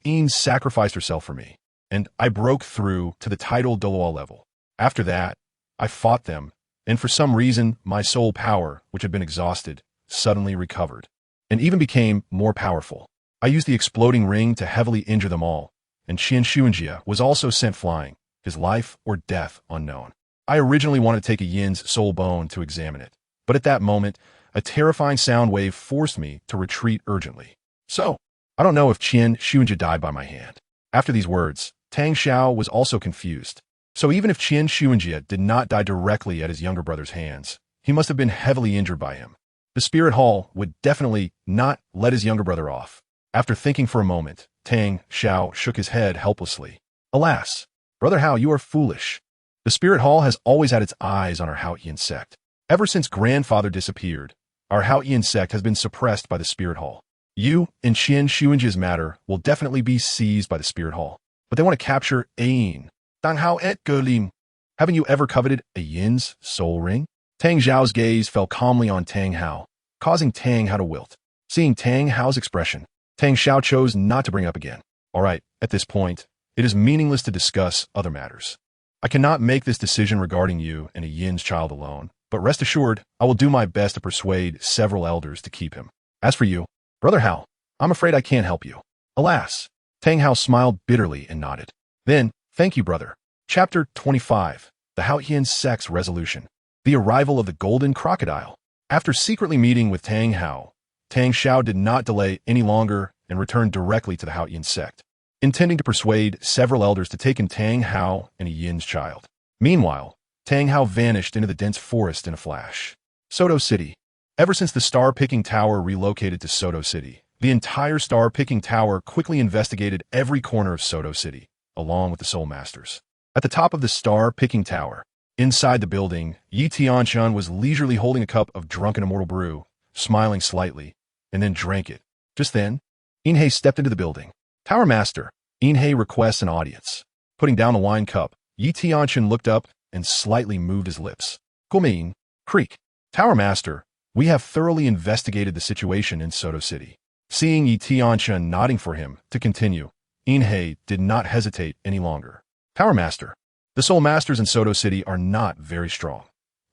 Qin sacrificed herself for me, and I broke through to the Title Douluo level. After that, I fought them, and for some reason, my soul power, which had been exhausted, suddenly recovered, and even became more powerful. I used the exploding ring to heavily injure them all, and Qian Xuanjie was also sent flying, his life or death unknown. I originally wanted to take a Yin's soul bone to examine it, but at that moment, a terrifying sound wave forced me to retreat urgently. So, I don't know if Qian Xuanjie died by my hand. After these words, Tang Xiao was also confused. So even if Qian Xuanjie did not die directly at his younger brother's hands, he must have been heavily injured by him. The Spirit Hall would definitely not let his younger brother off. After thinking for a moment, Tang Xiao shook his head helplessly. Alas, Brother Hao, you are foolish. The Spirit Hall has always had its eyes on our Haotian sect. Ever since grandfather disappeared, our Haotian sect has been suppressed by the Spirit Hall. You and Qian Xuanjie's matter will definitely be seized by the Spirit Hall, but they want to capture Qin. Dang Hao et Gelim. Haven't you ever coveted a Yin's soul ring? Tang Xiao's gaze fell calmly on Tang Hao, causing Tang Hao to wilt. Seeing Tang Hao's expression, Tang Xiao chose not to bring up again. All right, at this point, it is meaningless to discuss other matters. I cannot make this decision regarding you and a Yin's child alone, but rest assured, I will do my best to persuade several elders to keep him. As for you, Brother Hao, I'm afraid I can't help you. Alas, Tang Hao smiled bitterly and nodded. Then, thank you, brother. Chapter 25, The Haotian Sect's Resolution. The Arrival of the Golden Crocodile. After secretly meeting with Tang Hao, Tang Xiao did not delay any longer and returned directly to the Haotian sect, intending to persuade several elders to take in Tang Hao and a Yin's child. Meanwhile, Tang Hao vanished into the dense forest in a flash. Soto City. Ever since the star-picking tower relocated to Soto City, the entire star-picking tower quickly investigated every corner of Soto City, along with the Soul Masters. At the top of the star-picking tower, inside the building, Yi Tianchen was leisurely holding a cup of drunken immortal brew, smiling slightly, and then drank it. Just then, Inhei stepped into the building. Tower Master, Inhei requests an audience. Putting down the wine cup, Tianchen looked up and slightly moved his lips. Guoming, Creek. Tower Master, we have thoroughly investigated the situation in Soto City. Seeing Tianchen nodding for him to continue, Inhei did not hesitate any longer. Tower Master, the Soul Masters in Soto City are not very strong.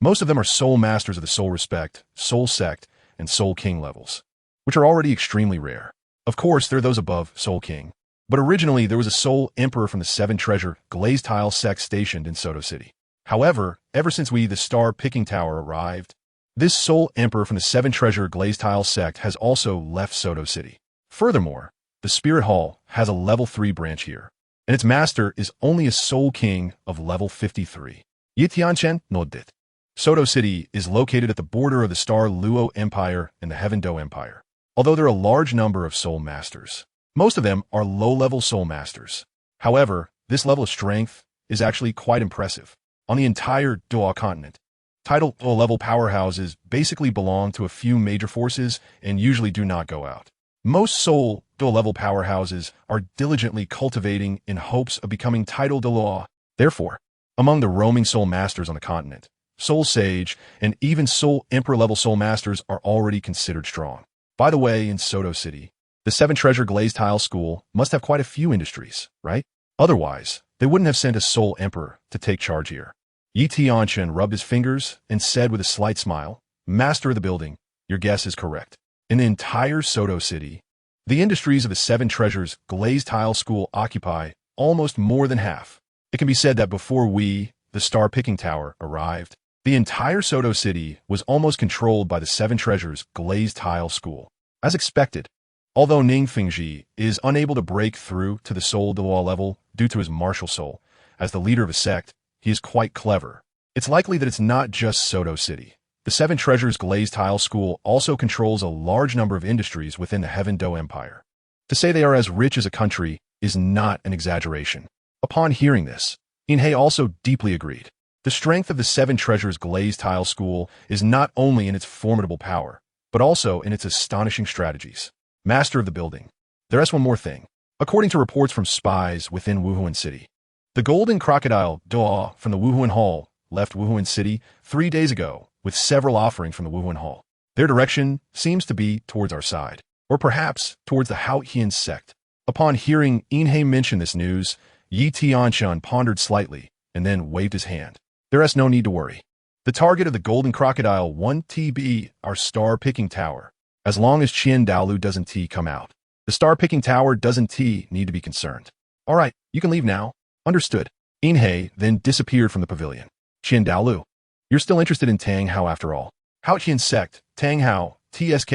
Most of them are Soul Masters of the Soul Respect, Soul Sect, and Soul King levels, which are already extremely rare. Of course, there are those above Soul King, but originally there was a Soul Emperor from the Seven Treasure Glazed Tile Sect stationed in Soto City. However, ever since we, the Star Picking Tower, arrived, this Soul Emperor from the Seven Treasure Glazed Tile Sect has also left Soto City. Furthermore, the Spirit Hall has a level 3 branch here, and its master is only a Soul King of level 53. Tianchen nodded. Soto City is located at the border of the Star Luo Empire and the Heaven Do Empire. Although there are a large number of Soul Masters, most of them are low-level Soul Masters. However, this level of strength is actually quite impressive. On the entire Douluo Continent, Title Douluo level powerhouses basically belong to a few major forces and usually do not go out. Most Soul Douluo level powerhouses are diligently cultivating in hopes of becoming Title Douluo. Therefore, among the roaming Soul Masters on the continent, Soul Sage, and even Soul Emperor level Soul Masters are already considered strong. By the way, in Soto City, the Seven Treasure Glazed Tile School must have quite a few industries, right? Otherwise, they wouldn't have sent a Soul Emperor to take charge here. Tianchen rubbed his fingers and said with a slight smile, Master of the building, your guess is correct. In the entire Soto City, the industries of the Seven Treasures Glazed Tile School occupy almost more than half. It can be said that before we, the Star Picking Tower, arrived, the entire Soto City was almost controlled by the Seven Treasures Glazed Tile School. As expected, although Ning Fengji is unable to break through to the Soul Douluo level due to his martial soul, as the leader of a sect, he is quite clever. It's likely that it's not just Soto City. The Seven Treasures Glazed Tile School also controls a large number of industries within the Heaven Do Empire. To say they are as rich as a country is not an exaggeration. Upon hearing this, Inhei also deeply agreed. The strength of the Seven Treasures Glazed Tile School is not only in its formidable power, but also in its astonishing strategies. Master of the building. There's one more thing. According to reports from spies within Wuhuan City, the golden crocodile Douluo from the Wuhuan Hall left Wuhuan City 3 days ago with several offerings from the Wuhuan Hall. Their direction seems to be towards our side, or perhaps towards the Haotian sect. Upon hearing Inhei mention this news, Tianchen pondered slightly and then waved his hand. There is no need to worry. The target of the golden crocodile won't be our Star Picking Tower. As long as Qin Douluo doesn't come out, the Star Picking Tower doesn't need to be concerned. All right, you can leave now. Understood. Inhei then disappeared from the pavilion. Qin Douluo, you're still interested in Tang Hao after all. Haotian sect, Tang Hao, TSK,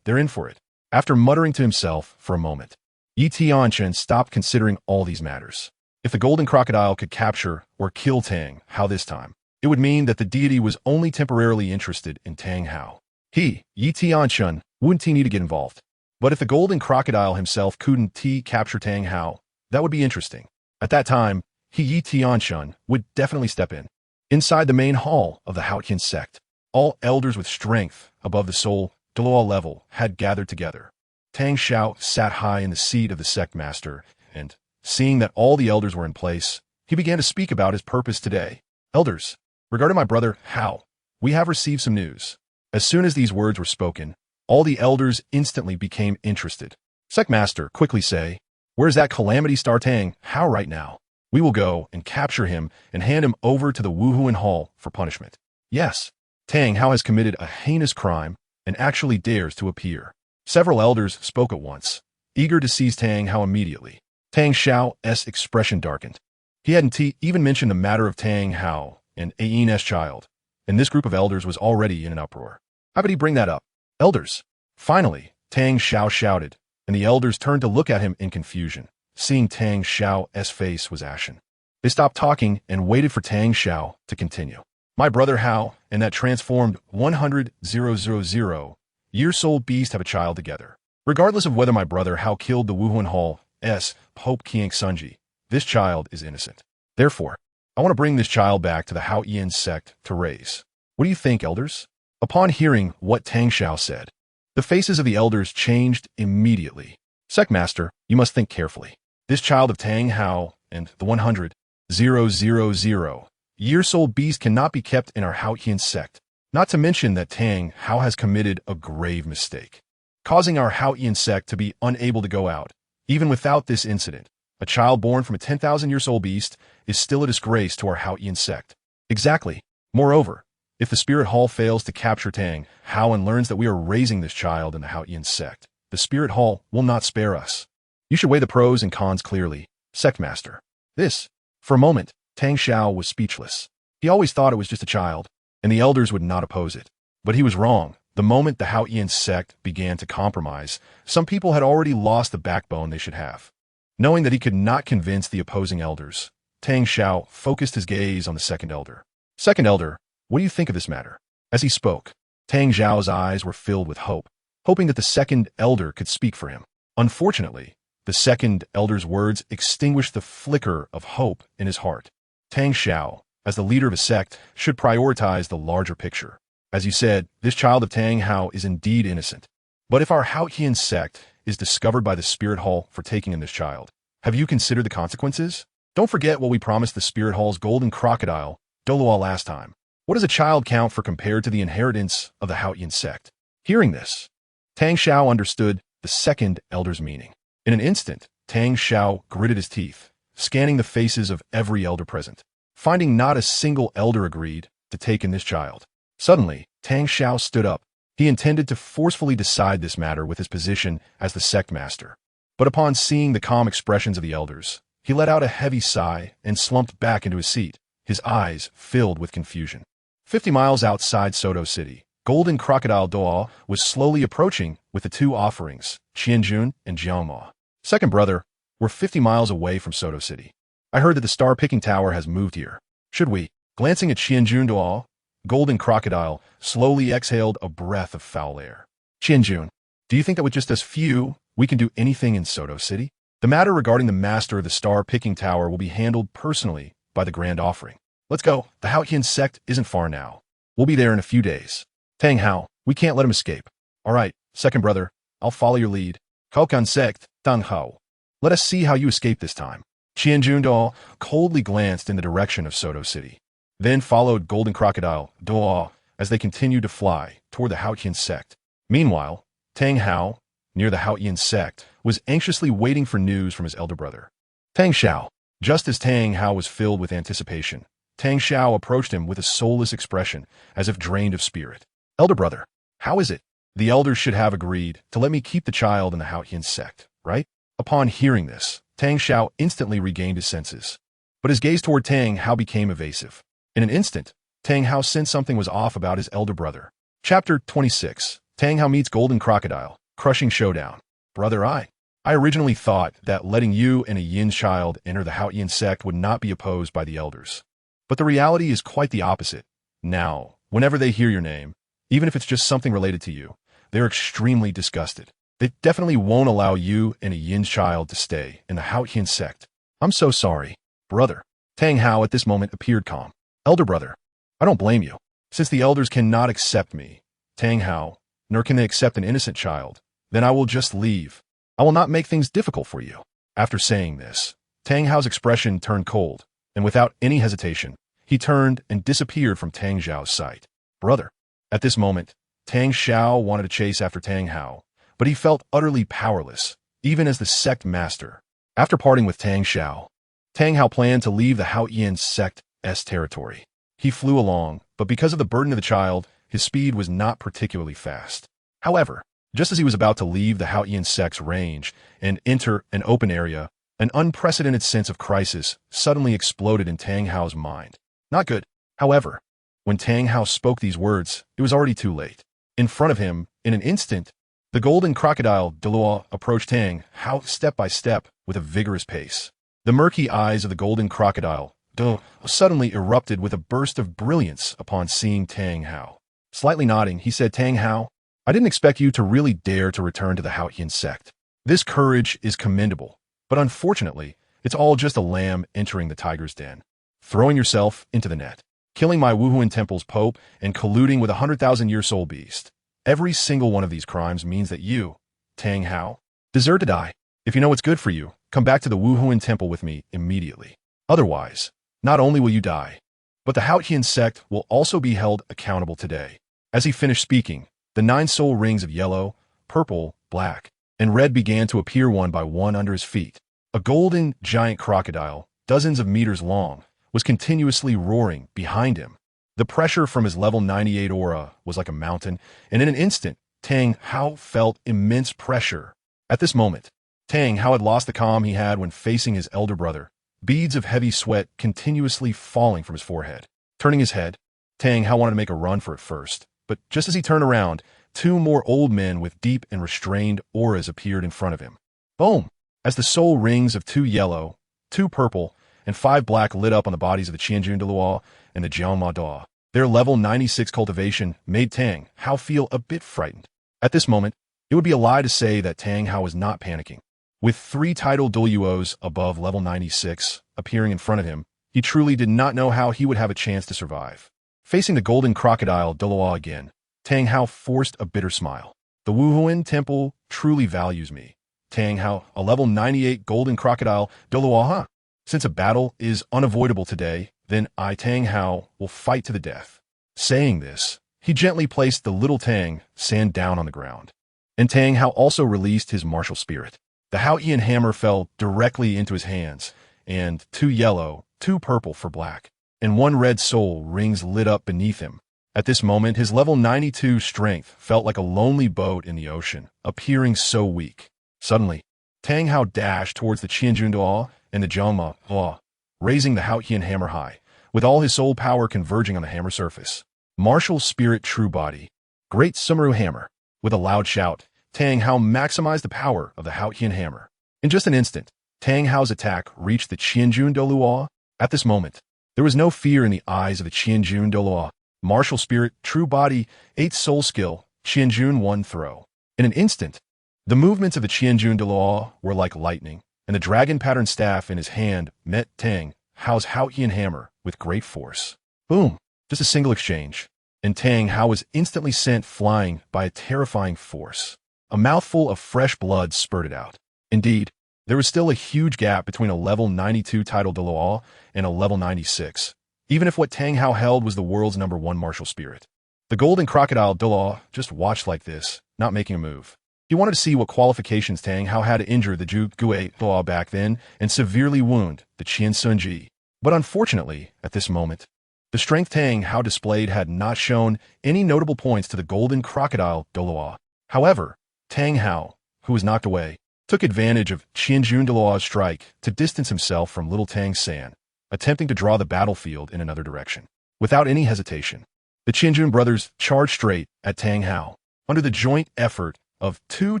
they're in for it. After muttering to himself for a moment, Tianchen stopped considering all these matters. If the golden crocodile could capture or kill Tang Hao this time, it would mean that the deity was only temporarily interested in Tang Hao. Tianchen wouldn't need to get involved. But if the golden crocodile himself couldn't capture Tang Hao, that would be interesting. At that time, Tianchen would definitely step in. Inside the main hall of the Haotian sect, all elders with strength above the Soul Douluo level had gathered together. Tang Xiao sat high in the seat of the sect master, and, seeing that all the elders were in place, he began to speak about his purpose today. Elders, regarding my brother Hao, we have received some news. As soon as these words were spoken, all the elders instantly became interested. Sect master, quickly say, where's that calamity star Tang Hao right now? We will go and capture him and hand him over to the Wuhuan Hall for punishment. Yes, Tang Hao has committed a heinous crime and actually dares to appear. Several elders spoke at once, eager to seize Tang Hao immediately. Tang Xiao's expression darkened. He hadn't even mentioned the matter of Tang Hao and Ain's child, and this group of elders was already in an uproar. How could he bring that up? Elders! Finally, Tang Xiao shouted, and the elders turned to look at him in confusion, seeing Tang Xiao's face was ashen. They stopped talking and waited for Tang Xiao to continue. My brother Hao and that transformed 100,000-year-soul beast have a child together. Regardless of whether my brother Hao killed the Wuhuan Hall's Pope King Sunji, this child is innocent. Therefore, I want to bring this child back to the Haotian sect to raise. What do you think, elders? Upon hearing what Tang Xiao said, the faces of the elders changed immediately. Sect master, you must think carefully. This child of Tang Hao and the 100,000-year-old beast cannot be kept in our Haotian sect. Not to mention that Tang Hao has committed a grave mistake, causing our Haotian sect to be unable to go out. Even without this incident, a child born from a 10,000-year-old beast is still a disgrace to our Haotian sect. Exactly. Moreover, if the Spirit Hall fails to capture Tang Hao and learns that we are raising this child in the Haotian sect, the Spirit Hall will not spare us. You should weigh the pros and cons clearly, Sect Master. This. For a moment, Tang Xiao was speechless. He always thought it was just a child, and the elders would not oppose it. But he was wrong. The moment the Haotian sect began to compromise, some people had already lost the backbone they should have. Knowing that he could not convince the opposing elders, Tang Xiao focused his gaze on the second elder. Second elder, what do you think of this matter? As he spoke, Tang Xiao's eyes were filled with hope, hoping that the second elder could speak for him. Unfortunately, the second elder's words extinguished the flicker of hope in his heart. Tang Xiao, as the leader of a sect, should prioritize the larger picture. As you said, this child of Tang Hao is indeed innocent. But if our Haotian sect is discovered by the Spirit Hall for taking in this child, have you considered the consequences? Don't forget what we promised the Spirit Hall's golden crocodile, Douluo, last time. What does a child count for compared to the inheritance of the Haotian sect? Hearing this, Tang Xiao understood the second elder's meaning. In an instant, Tang Xiao gritted his teeth, scanning the faces of every elder present. Finding not a single elder agreed to take in this child. Suddenly, Tang Xiao stood up. He intended to forcefully decide this matter with his position as the sect master. But upon seeing the calm expressions of the elders, he let out a heavy sigh and slumped back into his seat, his eyes filled with confusion. 50 miles outside Soto City, Golden Crocodile Douluo was slowly approaching with the two offerings, Qianjun and Jiangmo. Second brother, we're 50 miles away from Soto City. I heard that the star-picking tower has moved here. Should we? Glancing at Qianjun Douluo, Golden Crocodile slowly exhaled a breath of foul air. Qianjun, do you think that with just us few, we can do anything in Soto City? The matter regarding the master of the star-picking tower will be handled personally by the Grand Offering. Let's go. The Haotian sect isn't far now. We'll be there in a few days. Tang Hao, we can't let him escape. All right, second brother, I'll follow your lead. Kokan sect, Tang Hao. Let us see how you escape this time. Qianjun Douluo coldly glanced in the direction of Soto City. Then followed Golden Crocodile Douluo as they continued to fly toward the Haotian sect. Meanwhile, Tang Hao, near the Haotian sect, was anxiously waiting for news from his elder brother. Tang Xiao. Just as Tang Hao was filled with anticipation, Tang Xiao approached him with a soulless expression, as if drained of spirit. Elder brother, how is it? The elders should have agreed to let me keep the child in the Haotian sect, right? Upon hearing this, Tang Xiao instantly regained his senses. But his gaze toward Tang Hao became evasive. In an instant, Tang Hao sensed something was off about his elder brother. Chapter 26. Tang Hao meets Golden Crocodile. Crushing showdown. Brother, I originally thought that letting you and a yin child enter the Haotian sect would not be opposed by the elders. But the reality is quite the opposite. Now, whenever they hear your name, even if it's just something related to you, they're extremely disgusted. They definitely won't allow you and a yin child to stay in the Haotian sect. I'm so sorry, brother. Tang Hao at this moment appeared calm. Elder brother, I don't blame you. Since the elders cannot accept me, Tang Hao, nor can they accept an innocent child, then I will just leave. I will not make things difficult for you. After saying this, Tang Hao's expression turned cold, and without any hesitation, he turned and disappeared from Tang Xiao's sight. Brother. At this moment, Tang Xiao wanted to chase after Tang Hao, but he felt utterly powerless, even as the sect master. After parting with Tang Xiao, Tang Hao planned to leave the Haotian sect's territory. He flew along, but because of the burden of the child, his speed was not particularly fast. However, just as he was about to leave the Haotian sect's range and enter an open area, an unprecedented sense of crisis suddenly exploded in Tang Hao's mind. Not good. However, when Tang Hao spoke these words, it was already too late. In front of him, in an instant, the Golden Crocodile Douluo approached Tang Hao step by step with a vigorous pace. The murky eyes of the Golden Crocodile Douluo suddenly erupted with a burst of brilliance upon seeing Tang Hao. Slightly nodding, he said, Tang Hao, I didn't expect you to really dare to return to the Haotian sect. This courage is commendable, but unfortunately, it's all just a lamb entering the tiger's den. Throwing yourself into the net, killing my Wuhuan Temple's Pope, and colluding with a 100,000-year soul beast. Every single one of these crimes means that you, Tang Hao, deserve to die. If you know what's good for you, come back to the Wuhuan temple with me immediately. Otherwise, not only will you die, but the Haotian sect will also be held accountable today. As he finished speaking, the 9 soul rings of yellow, purple, black, and red began to appear one by one under his feet. A golden, giant crocodile, dozens of meters long, was continuously roaring behind him. The pressure from his level 98 aura was like a mountain, and in an instant, Tang Hao felt immense pressure. At this moment, Tang Hao had lost the calm he had when facing his elder brother, beads of heavy sweat continuously falling from his forehead. Turning his head, Tang Hao wanted to make a run for it first, but just as he turned around, 2 more old men with deep and restrained auras appeared in front of him. Boom! As the soul rings of 2 yellow, 2 purple, and 5 black lit up on the bodies of the Tianchen Douluo and the Jiangma Da. Their level 96 cultivation made Tang Hao feel a bit frightened. At this moment, it would be a lie to say that Tang Hao was not panicking. With 3 Title Douluos above level 96 appearing in front of him, he truly did not know how he would have a chance to survive. Facing the golden crocodile Douluo again, Tang Hao forced a bitter smile. The Wuhuan temple truly values me. Tang Hao, a level 98 golden crocodile Douluo, huh? Since a battle is unavoidable today, then I, Tang Hao, will fight to the death. Saying this, he gently placed the little Tang San down on the ground. And Tang Hao also released his martial spirit. The Haotian hammer fell directly into his hands, and 2 yellow, 2 purple for black, and 1 red soul rings lit up beneath him. At this moment, his level 92 strength felt like a lonely boat in the ocean, appearing so weak. Suddenly, Tang Hao dashed towards the Tianchen Douluo and the Jiangma Da, raising the Haotian hammer high, with all his soul power converging on the hammer surface. Martial spirit true body. Great Sumeru hammer. With a loud shout, Tang Hao maximized the power of the Haotian hammer. In just an instant, Tang Hao's attack reached the Tianchen Douluo. At this moment, there was no fear in the eyes of the Tianchen Douluo. Martial spirit, true body, 8 soul skill, Tianchen 1 throw. In an instant, the movements of the Tianchen Douluo were like lightning, and the dragon pattern staff in his hand met Tang Hao's Haotian hammer with great force. Boom! Just a single exchange, and Tang Hao was instantly sent flying by a terrifying force. A mouthful of fresh blood spurted out. Indeed, there was still a huge gap between a level 92 Title Douluo and a level 96, even if what Tang Hao held was the world's #1 martial spirit. The golden crocodile Douluo just watched like this, not making a move. He wanted to see what qualifications Tang Hao had to injure the Zhu Gui Douluo back then and severely wound the Qian Sunji. But unfortunately, at this moment, the strength Tang Hao displayed had not shown any notable points to the golden crocodile Douluo. However, Tang Hao, who was knocked away, took advantage of Tianchen Douluo's strike to distance himself from little Tang San, attempting to draw the battlefield in another direction. Without any hesitation, the Tianchen brothers charged straight at Tang Hao. Under the joint effort of 2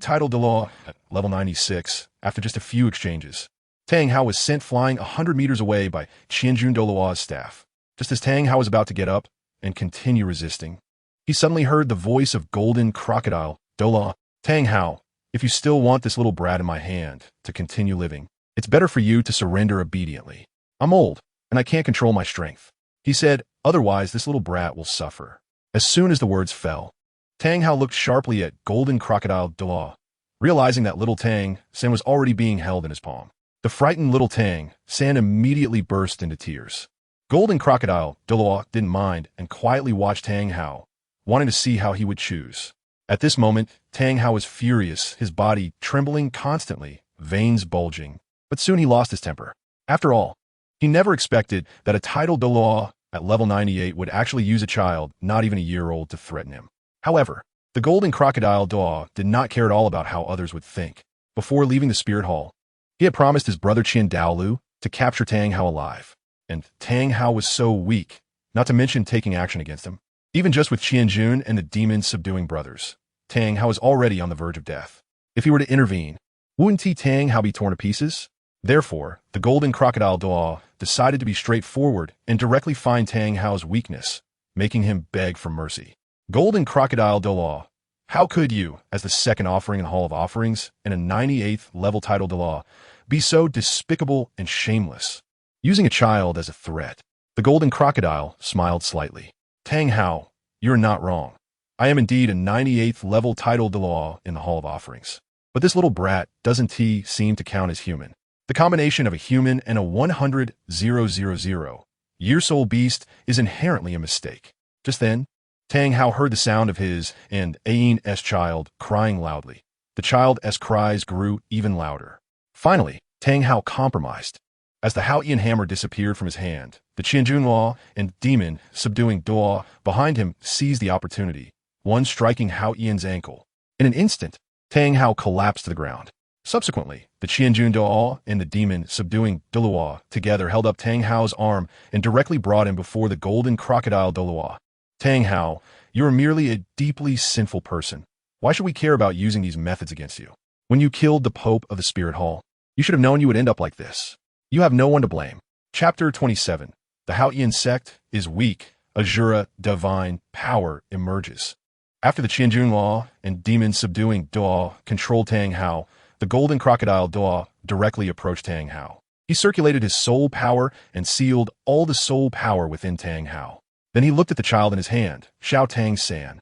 Title Douluo at level 96, after just a few exchanges, Tang Hao was sent flying 100 meters away by Tianchen Douluo's staff. Just as Tang Hao was about to get up and continue resisting, he suddenly heard the voice of golden crocodile Douluo. Tang Hao, if you still want this little brat in my hand to continue living, it's better for you to surrender obediently. I'm old, and I can't control my strength. He said, otherwise this little brat will suffer. As soon as the words fell, Tang Hao looked sharply at golden crocodile Douluo, realizing that little Tang San was already being held in his palm. The frightened little Tang San immediately burst into tears. Golden crocodile Douluo didn't mind and quietly watched Tang Hao, wanting to see how he would choose. At this moment, Tang Hao was furious, his body trembling constantly, veins bulging. But soon he lost his temper. After all, he never expected that a Title Douluo at level 98 would actually use a child not even a year old to threaten him. However, the golden crocodile Douluo did not care at all about how others would think. Before leaving the spirit hall, he had promised his brother Qin Douluo to capture Tang Hao alive. And Tang Hao was so weak, not to mention taking action against him. Even just with Tianchen and the demon subduing brothers, Tang Hao was already on the verge of death. If he were to intervene, wouldn't Tang Hao be torn to pieces? Therefore, the golden crocodile Douluo decided to be straightforward and directly find Tang Hao's weakness, making him beg for mercy. Golden crocodile Douluo, how could you, as the second offering in Hall of Offerings and a 98th level Title Douluo, be so despicable and shameless? Using a child as a threat, the golden crocodile smiled slightly. Tang Hao, you're not wrong. I am indeed a 98th level Title Douluo in the Hall of Offerings. But this little brat doesn't seem to count as human. The combination of a human and a 100,000-year-soul beast is inherently a mistake. Just then, Tang Hao heard the sound of his and Ain's child crying loudly. The child's cries grew even louder. Finally, Tang Hao compromised. As the Haotian hammer disappeared from his hand, the Qian and Demon, subduing Duo behind him, seized the opportunity, one striking Haotian's ankle. In an instant, Tang Hao collapsed to the ground. Subsequently, the Duo and the Demon, subduing Douluo, together held up Tang Hao's arm and directly brought him before the golden crocodile Douluo. Tang Hao, you are merely a deeply sinful person. Why should we care about using these methods against you? When you killed the Pope of the Spirit Hall, you should have known you would end up like this. You have no one to blame. Chapter 27. The Haotian sect is weak. Azura divine power emerges. After the Duo and Demon subduing Duo controlled Tang Hao, the golden crocodile Duo directly approached Tang Hao. He circulated his soul power and sealed all the soul power within Tang Hao. Then he looked at the child in his hand, Xiao Tang San.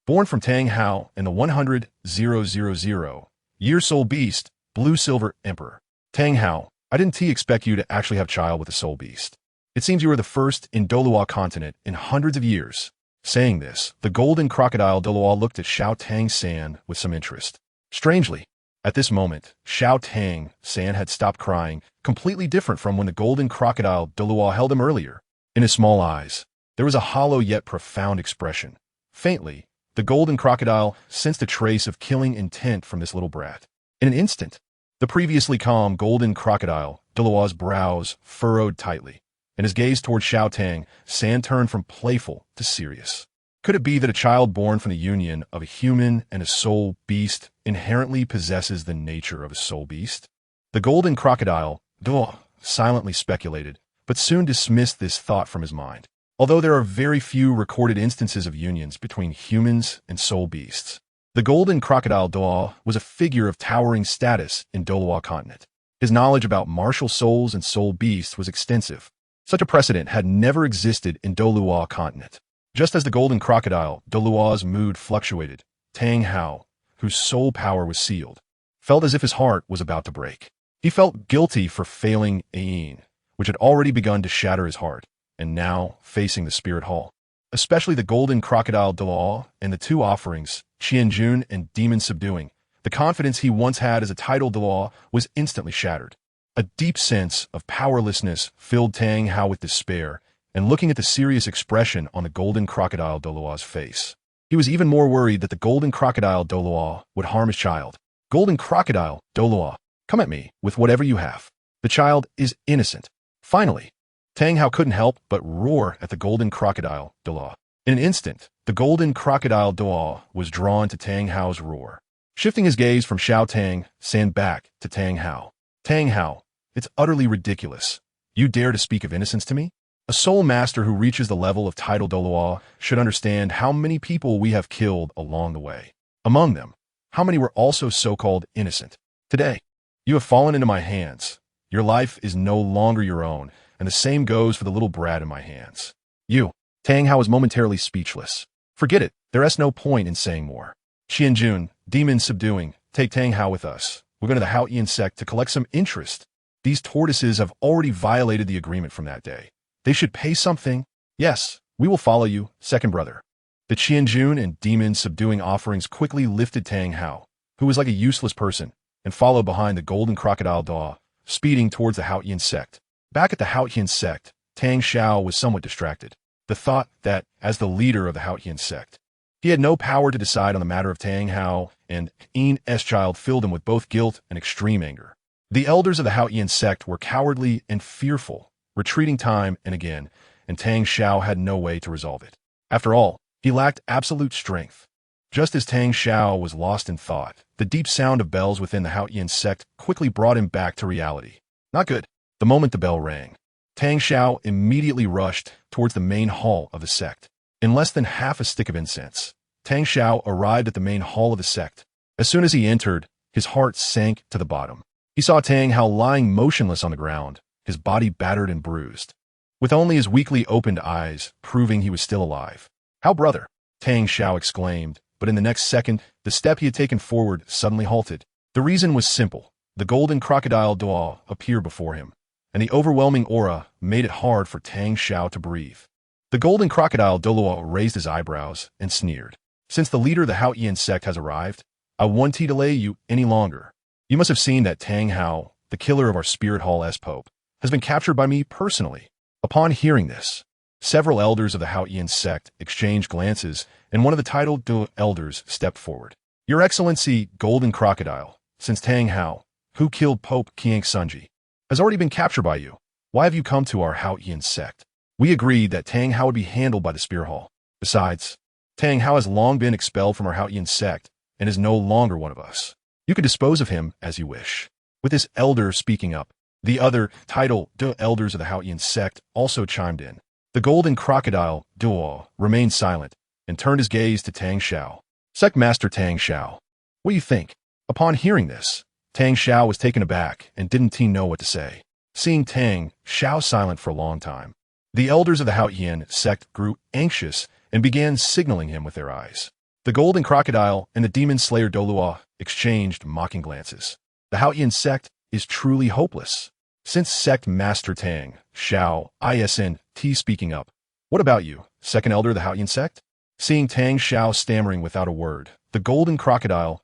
Born from Tang Hao and the 100,000-year-soul beast, Blue Silver Emperor. Tang Hao, I didn't expect you to actually have child with a soul beast. It seems you are the first in Douluo Continent in hundreds of years. Saying this, the golden crocodile Douluo looked at Xiao Tang San with some interest. Strangely, at this moment, Xiao Tang San had stopped crying, completely different from when the golden crocodile Douluo held him earlier. In his small eyes, there was a hollow yet profound expression. Faintly, the golden crocodile sensed a trace of killing intent from this little brat. In an instant, the previously calm golden crocodile Douluo's brows furrowed tightly, and his gaze toward Xiao Tang San turned from playful to serious. Could it be that a child born from the union of a human and a soul beast inherently possesses the nature of a soul beast? The golden crocodile Douluo silently speculated, but soon dismissed this thought from his mind. Although there are very few recorded instances of unions between humans and soul beasts, the golden crocodile Douluo was a figure of towering status in Douluo Continent. His knowledge about martial souls and soul beasts was extensive. Such a precedent had never existed in Douluo Continent. Just as the golden crocodile Douluo's mood fluctuated, Tang Hao, whose soul power was sealed, felt as if his heart was about to break. He felt guilty for failing Ain, which had already begun to shatter his heart, and now facing the Spirit Hall. Especially the golden crocodile Douluo and the two offerings, Tianchen and Demon subduing, the confidence he once had as a Title Douluo was instantly shattered. A deep sense of powerlessness filled Tang Hao with despair, and looking at the serious expression on the golden crocodile Douluo's face, he was even more worried that the golden crocodile Douluo would harm his child. Golden crocodile Douluo, come at me with whatever you have. The child is innocent. Finally, Tang Hao couldn't help but roar at the golden crocodile Douluo. In an instant, the golden crocodile Douluo was drawn to Tang Hao's roar, shifting his gaze from Xiao Tang San back to Tang Hao. Tang Hao, it's utterly ridiculous. You dare to speak of innocence to me? A soul master who reaches the level of Title Douluo should understand how many people we have killed along the way. Among them, how many were also so-called innocent. Today, you have fallen into my hands. Your life is no longer your own, and the same goes for the little brat in my hands. You. Tang Hao was momentarily speechless. Forget it, there is no point in saying more. Qianjun, Demon subduing, take Tang Hao with us. We're going to the Haotian sect to collect some interest. These tortoises have already violated the agreement from that day. They should pay something. Yes, we will follow you, second brother. The Qianjun and Demon subduing offerings quickly lifted Tang Hao, who was like a useless person, and followed behind the golden crocodile Douluo, speeding towards the Haotian sect. Back at the Haotian sect, Tang Xiao was somewhat distracted. The thought that, as the leader of the Haotian sect, he had no power to decide on the matter of Tang Hao and Ain's child filled him with both guilt and extreme anger. The elders of the Haotian sect were cowardly and fearful, retreating time and again, and Tang Xiao had no way to resolve it. After all, he lacked absolute strength. Just as Tang Xiao was lost in thought, the deep sound of bells within the Haotian sect quickly brought him back to reality. Not good. The moment the bell rang, Tang Xiao immediately rushed towards the main hall of the sect. In less than half a stick of incense, Tang Xiao arrived at the main hall of the sect. As soon as he entered, his heart sank to the bottom. He saw Tang Hao lying motionless on the ground, his body battered and bruised, with only his weakly opened eyes proving he was still alive. "How, brother?" Tang Xiao exclaimed, but in the next second, the step he had taken forward suddenly halted. The reason was simple. The golden crocodile Douluo appeared before him, and the overwhelming aura made it hard for Tang Xiao to breathe. The golden crocodile Douluo raised his eyebrows and sneered. Since the leader of the Haotian sect has arrived, I won't delay you any longer. You must have seen that Tang Hao, the killer of our Spirit Hall Pope, has been captured by me personally. Upon hearing this, several elders of the Haotian sect exchanged glances, and one of the Title Douluo elders stepped forward. Your Excellency, Golden Crocodile, since Tang Hao, who killed Pope Qiang Sunji, has already been captured by you, why have you come to our Haotian sect? We agreed that Tang Hao would be handled by the Spirit Hall. Besides, Tang Hao has long been expelled from our Haotian sect and is no longer one of us. You can dispose of him as you wish. With this elder speaking up, the other Title Douluo elders of the Haotian sect also chimed in. The golden crocodile Douluo remained silent and turned his gaze to Tang Xiao. Sect Master Tang Xiao, what do you think? Upon hearing this, Tang Xiao was taken aback and didn't know what to say. Seeing Tang Xiao silent for a long time, the elders of the Haotian sect grew anxious and began signaling him with their eyes. The golden crocodile and the demon slayer Douluo exchanged mocking glances. The Haotian sect is truly hopeless. Since Sect Master Tang Xiao ISNT speaking up, what about you, second elder of the Haotian sect? Seeing Tang Xiao stammering without a word, the golden crocodile's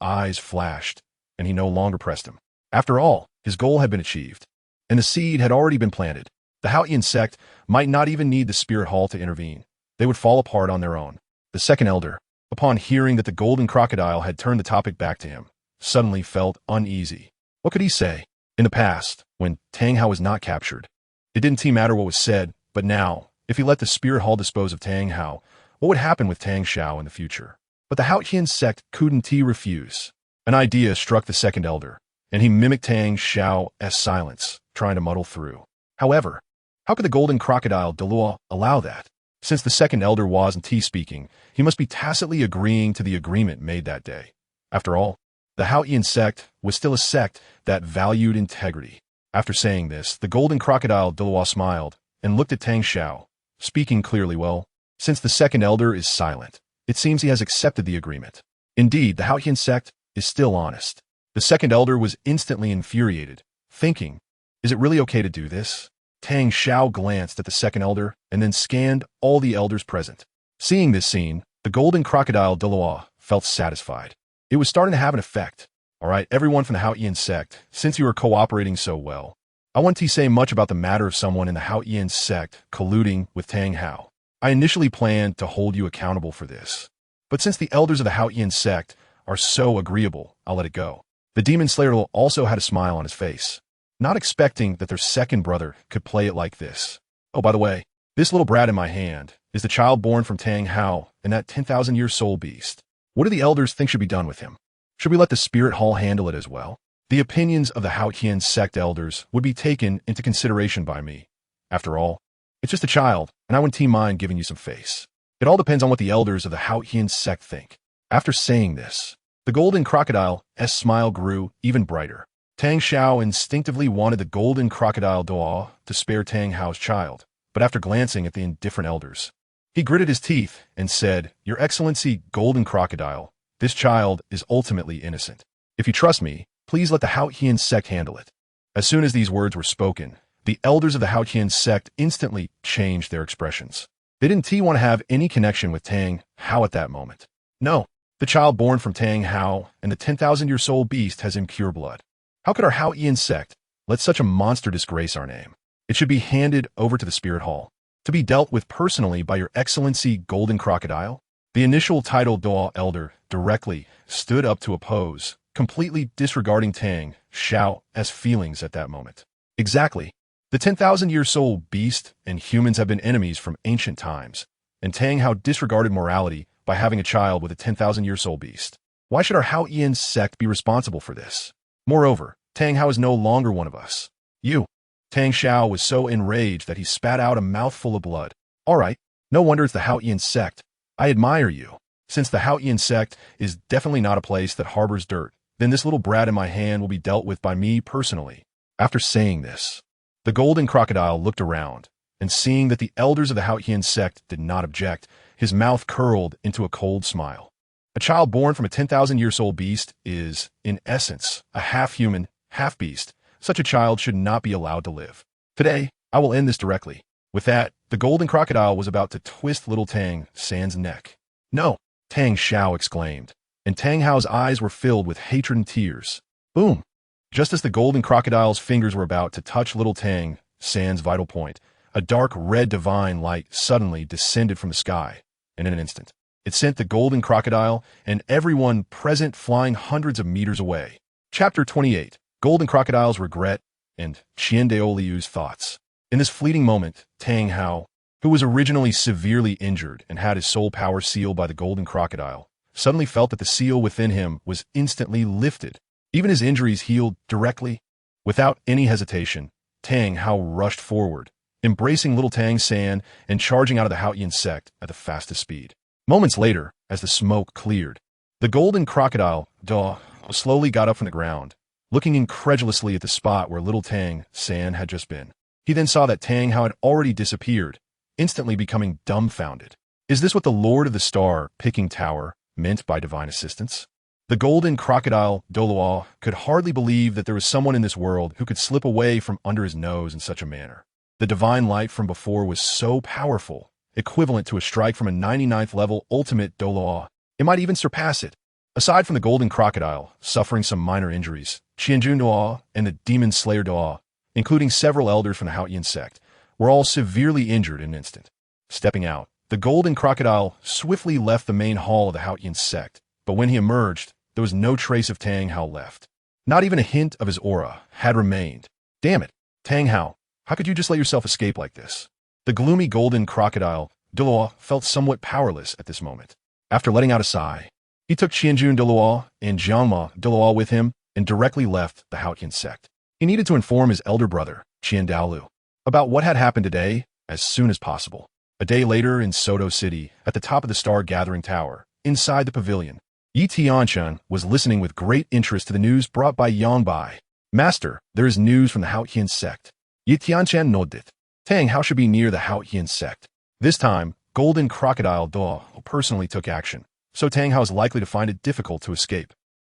eyes flashed, and he no longer pressed him. After all, his goal had been achieved, and the seed had already been planted. The Haotian sect might not even need the Spirit Hall to intervene. They would fall apart on their own. The second elder, upon hearing that the golden crocodile had turned the topic back to him, suddenly felt uneasy. What could he say? In the past, when Tang Hao was not captured, it didn't matter what was said, but now, if he let the Spirit Hall dispose of Tang Hao, what would happen with Tang Xiao in the future? But the Haotian sect couldn't refuse. An idea struck the second elder, and he mimicked Tang Xiao's silence, trying to muddle through. However, how could the golden crocodile Douluo allow that? Since the second elder wasn't speaking, he must be tacitly agreeing to the agreement made that day. After all, the Haotian sect was still a sect that valued integrity. After saying this, the golden crocodile Douluo smiled and looked at Tang Xiao, speaking clearly. Well, since the second elder is silent, it seems he has accepted the agreement. Indeed, the Haotian sect is still honest. The second elder was instantly infuriated, thinking, is it really okay to do this? Tang Xiao glanced at the second elder and then scanned all the elders present. Seeing this scene, the golden crocodile Douluo felt satisfied. It was starting to have an effect. All right, everyone from the Haotian sect, since you are cooperating so well, I want to say much about the matter of someone in the Haotian sect colluding with Tang Hao. I initially planned to hold you accountable for this, but since the elders of the Haotian sect are so agreeable, I'll let it go. The demon slayer also had a smile on his face, not expecting that their second brother could play it like this. Oh, by the way, this little brat in my hand is the child born from Tang Hao and that 10,000-year soul beast. What do the elders think should be done with him? Should we let the Spirit Hall handle it as well? The opinions of the Haotian sect elders would be taken into consideration by me. After all, it's just a child, and I wouldn't mind giving you some face. It all depends on what the elders of the Haotian sect think. After saying this, the golden crocodile's smile grew even brighter. Tang Xiao instinctively wanted the golden crocodile Douluo to spare Tang Hao's child, but after glancing at the indifferent elders, he gritted his teeth and said, Your Excellency, Golden Crocodile, this child is ultimately innocent. If you trust me, please let the Haotian sect handle it. As soon as these words were spoken, the elders of the Haotian sect instantly changed their expressions. They didn't want to have any connection with Tang Hao at that moment. No, the child born from Tang Hao and the 10,000-year soul beast has impure blood. How could our Haotian sect let such a monster disgrace our name? It should be handed over to the Spirit Hall, to be dealt with personally by Your Excellency Golden Crocodile. The initial Title Douluo elder directly stood up to oppose, completely disregarding Tang Xiao's feelings at that moment. Exactly. The 10,000-year soul beast and humans have been enemies from ancient times, and Tang Hao disregarded morality by having a child with a 10,000-year soul beast. Why should our Haotian sect be responsible for this? Moreover, Tang Hao is no longer one of us. You. Tang Xiao was so enraged that he spat out a mouthful of blood. All right, no wonder it's the Haotian sect. I admire you. Since the Haotian sect is definitely not a place that harbors dirt, then this little brat in my hand will be dealt with by me personally. After saying this, the golden crocodile looked around, and seeing that the elders of the Haotian sect did not object, his mouth curled into a cold smile. A child born from a 10,000-year-old beast is, in essence, a half-human, half-beast. Such a child should not be allowed to live. Today, I will end this directly. With that, the golden crocodile was about to twist little Tang San's neck. No, Tang Xiao exclaimed, and Tang Hao's eyes were filled with hatred and tears. Boom! Just as the golden crocodile's fingers were about to touch little Tang San's vital point, a dark red divine light suddenly descended from the sky, and in an instant, it sent the golden crocodile and everyone present flying hundreds of meters away. Chapter 28, Golden Crocodile's Regret and Qin Demon Thoughts. In this fleeting moment, Tang Hao, who was originally severely injured and had his soul power sealed by the golden crocodile, suddenly felt that the seal within him was instantly lifted. Even his injuries healed directly. Without any hesitation, Tang Hao rushed forward, embracing little Tang San and charging out of the Haotian sect at the fastest speed. Moments later, as the smoke cleared, the golden crocodile, Douluo, slowly got up from the ground, looking incredulously at the spot where little Tang San had just been. He then saw that Tang Hao had already disappeared, instantly becoming dumbfounded. Is this what the Lord of the Star-Picking Tower meant by divine assistance? The golden crocodile, Douluo, could hardly believe that there was someone in this world who could slip away from under his nose in such a manner. The divine light from before was so powerful, equivalent to a strike from a 99th level ultimate Douluo. It might even surpass it. Aside from the golden crocodile, suffering some minor injuries, Qianjun Douluo and the demon slayer Douluo, including several elders from the Haotian sect, were all severely injured in an instant. Stepping out, the golden crocodile swiftly left the main hall of the Haotian sect, but when he emerged, there was no trace of Tang Hao left. Not even a hint of his aura had remained. Damn it, Tang Hao, how could you just let yourself escape like this? The gloomy golden crocodile, Douluo, felt somewhat powerless at this moment. After letting out a sigh, he took Qianjun Douluo and Jiangma Douluo with him and directly left the Haotian sect. He needed to inform his elder brother, Qin Douluo, about what had happened today as soon as possible. A day later in Soto City, at the top of the Star Gathering Tower, inside the pavilion, Tianchen was listening with great interest to the news brought by Yongbai. Master, there is news from the Haotian sect. Tianchen nodded. Tang Hao should be near the Haotian sect. This time, Golden Crocodile Douluo personally took action, so Tang Hao is likely to find it difficult to escape.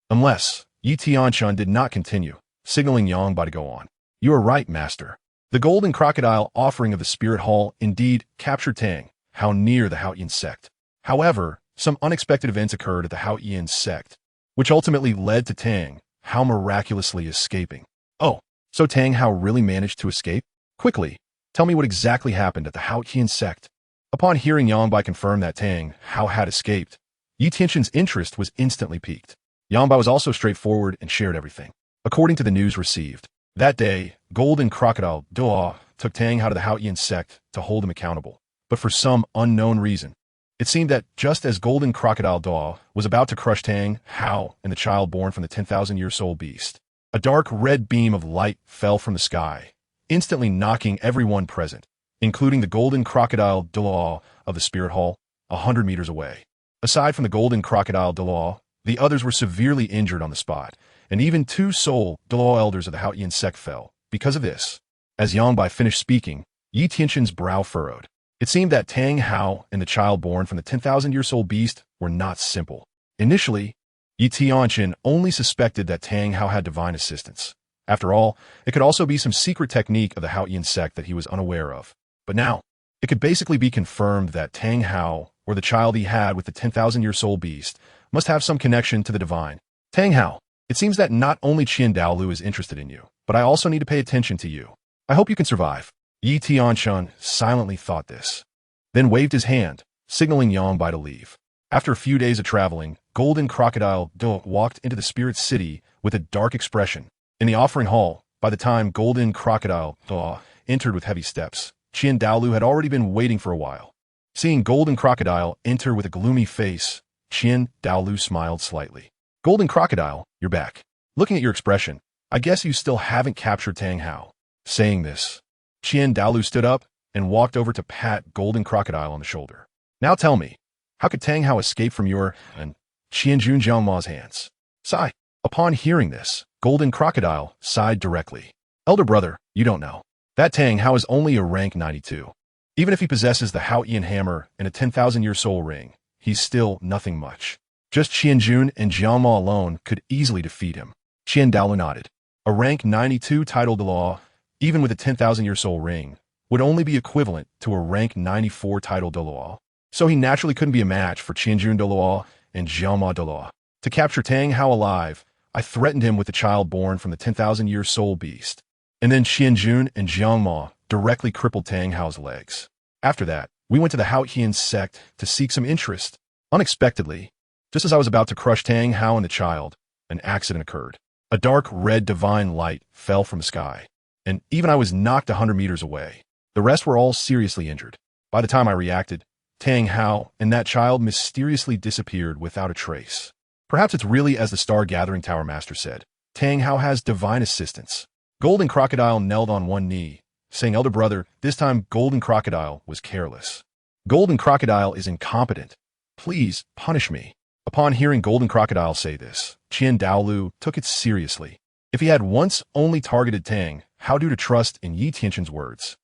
Unless, Tianchen did not continue, signaling Yongbai to go on. You are right, Master. The Golden Crocodile offering of the Spirit Hall indeed captured Tang Hao near the Haotian sect. However, some unexpected events occurred at the Haotian sect, which ultimately led to Tang Hao miraculously escaping. Oh, so Tang Hao really managed to escape? Quickly, tell me what exactly happened at the Haotian sect. Upon hearing Yongbai confirm that Tang Hao had escaped, Tianchen's interest was instantly piqued. Yongbai was also straightforward and shared everything. According to the news received, that day, Golden Crocodile Douluo took Tang Hao to the Haotian sect to hold him accountable. But for some unknown reason, it seemed that just as Golden Crocodile Douluo was about to crush Tang Hao and the child born from the 10,000-year-old beast, a dark red beam of light fell from the sky, instantly knocking everyone present, including the Golden Crocodile Douluo of the Spirit Hall, 100 meters away. Aside from the Golden Crocodile Douluo, the others were severely injured on the spot, and even two Soul Douluo elders of the Haotian sect fell. Because of this, as Yongbai finished speaking, Tianchen's brow furrowed. It seemed that Tang Hao and the child born from the 10,000-year-old beast were not simple. Initially, Tianchen only suspected that Tang Hao had divine assistance. After all, it could also be some secret technique of the Haotian sect that he was unaware of. But now, it could basically be confirmed that Tang Hao, or the child he had with the 10,000-year-old beast, must have some connection to the divine. Tang Hao, it seems that not only Qin Douluo is interested in you, but I also need to pay attention to you. I hope you can survive. Tianchen silently thought this, then waved his hand, signaling Yongbai to leave. After a few days of traveling, Golden Crocodile Douluo walked into the Spirit City with a dark expression. In the offering hall, by the time Golden Crocodile Douluo entered with heavy steps, Qin Douluo had already been waiting for a while. Seeing Golden Crocodile enter with a gloomy face, Qin Douluo smiled slightly. Golden Crocodile, you're back. Looking at your expression, I guess you still haven't captured Tang Hao. Saying this, Qin Douluo stood up and walked over to pat Golden Crocodile on the shoulder. Now tell me, how could Tang Hao escape from your and Qianjun Jiangma's hands? Sigh. Upon hearing this, Golden Crocodile sighed directly. Elder brother, you don't know. That Tang Hao is only a rank 92. Even if he possesses the Haotian hammer and a 10,000-year soul ring, he's still nothing much. Just Qianjun and Jiangma alone could easily defeat him. Qian Douluo nodded. A rank 92 Title Douluo, even with a 10,000-year soul ring, would only be equivalent to a rank 94 Title Douluo. So he naturally couldn't be a match for Qianjun Douluo and Jiangma Douluo. To capture Tang Hao alive, I threatened him with the child born from the 10,000-year soul beast. And then Qianjun and Jiangma directly crippled Tang Hao's legs. After that, we went to the Haotian sect to seek some interest. Unexpectedly, just as I was about to crush Tang Hao and the child, an accident occurred. A dark red divine light fell from the sky, and even I was knocked 100 meters away. The rest were all seriously injured. By the time I reacted, Tang Hao and that child mysteriously disappeared without a trace. Perhaps it's really as the Star Gathering Tower Master said. Tang Hao has divine assistance. Golden Crocodile knelt on one knee, saying, "Elder brother, this time Golden Crocodile was careless. Golden Crocodile is incompetent. Please punish me." Upon hearing Golden Crocodile say this, Qin Douluo took it seriously. If he had once only targeted Tang, how due to trust in Yi Tianchen's words?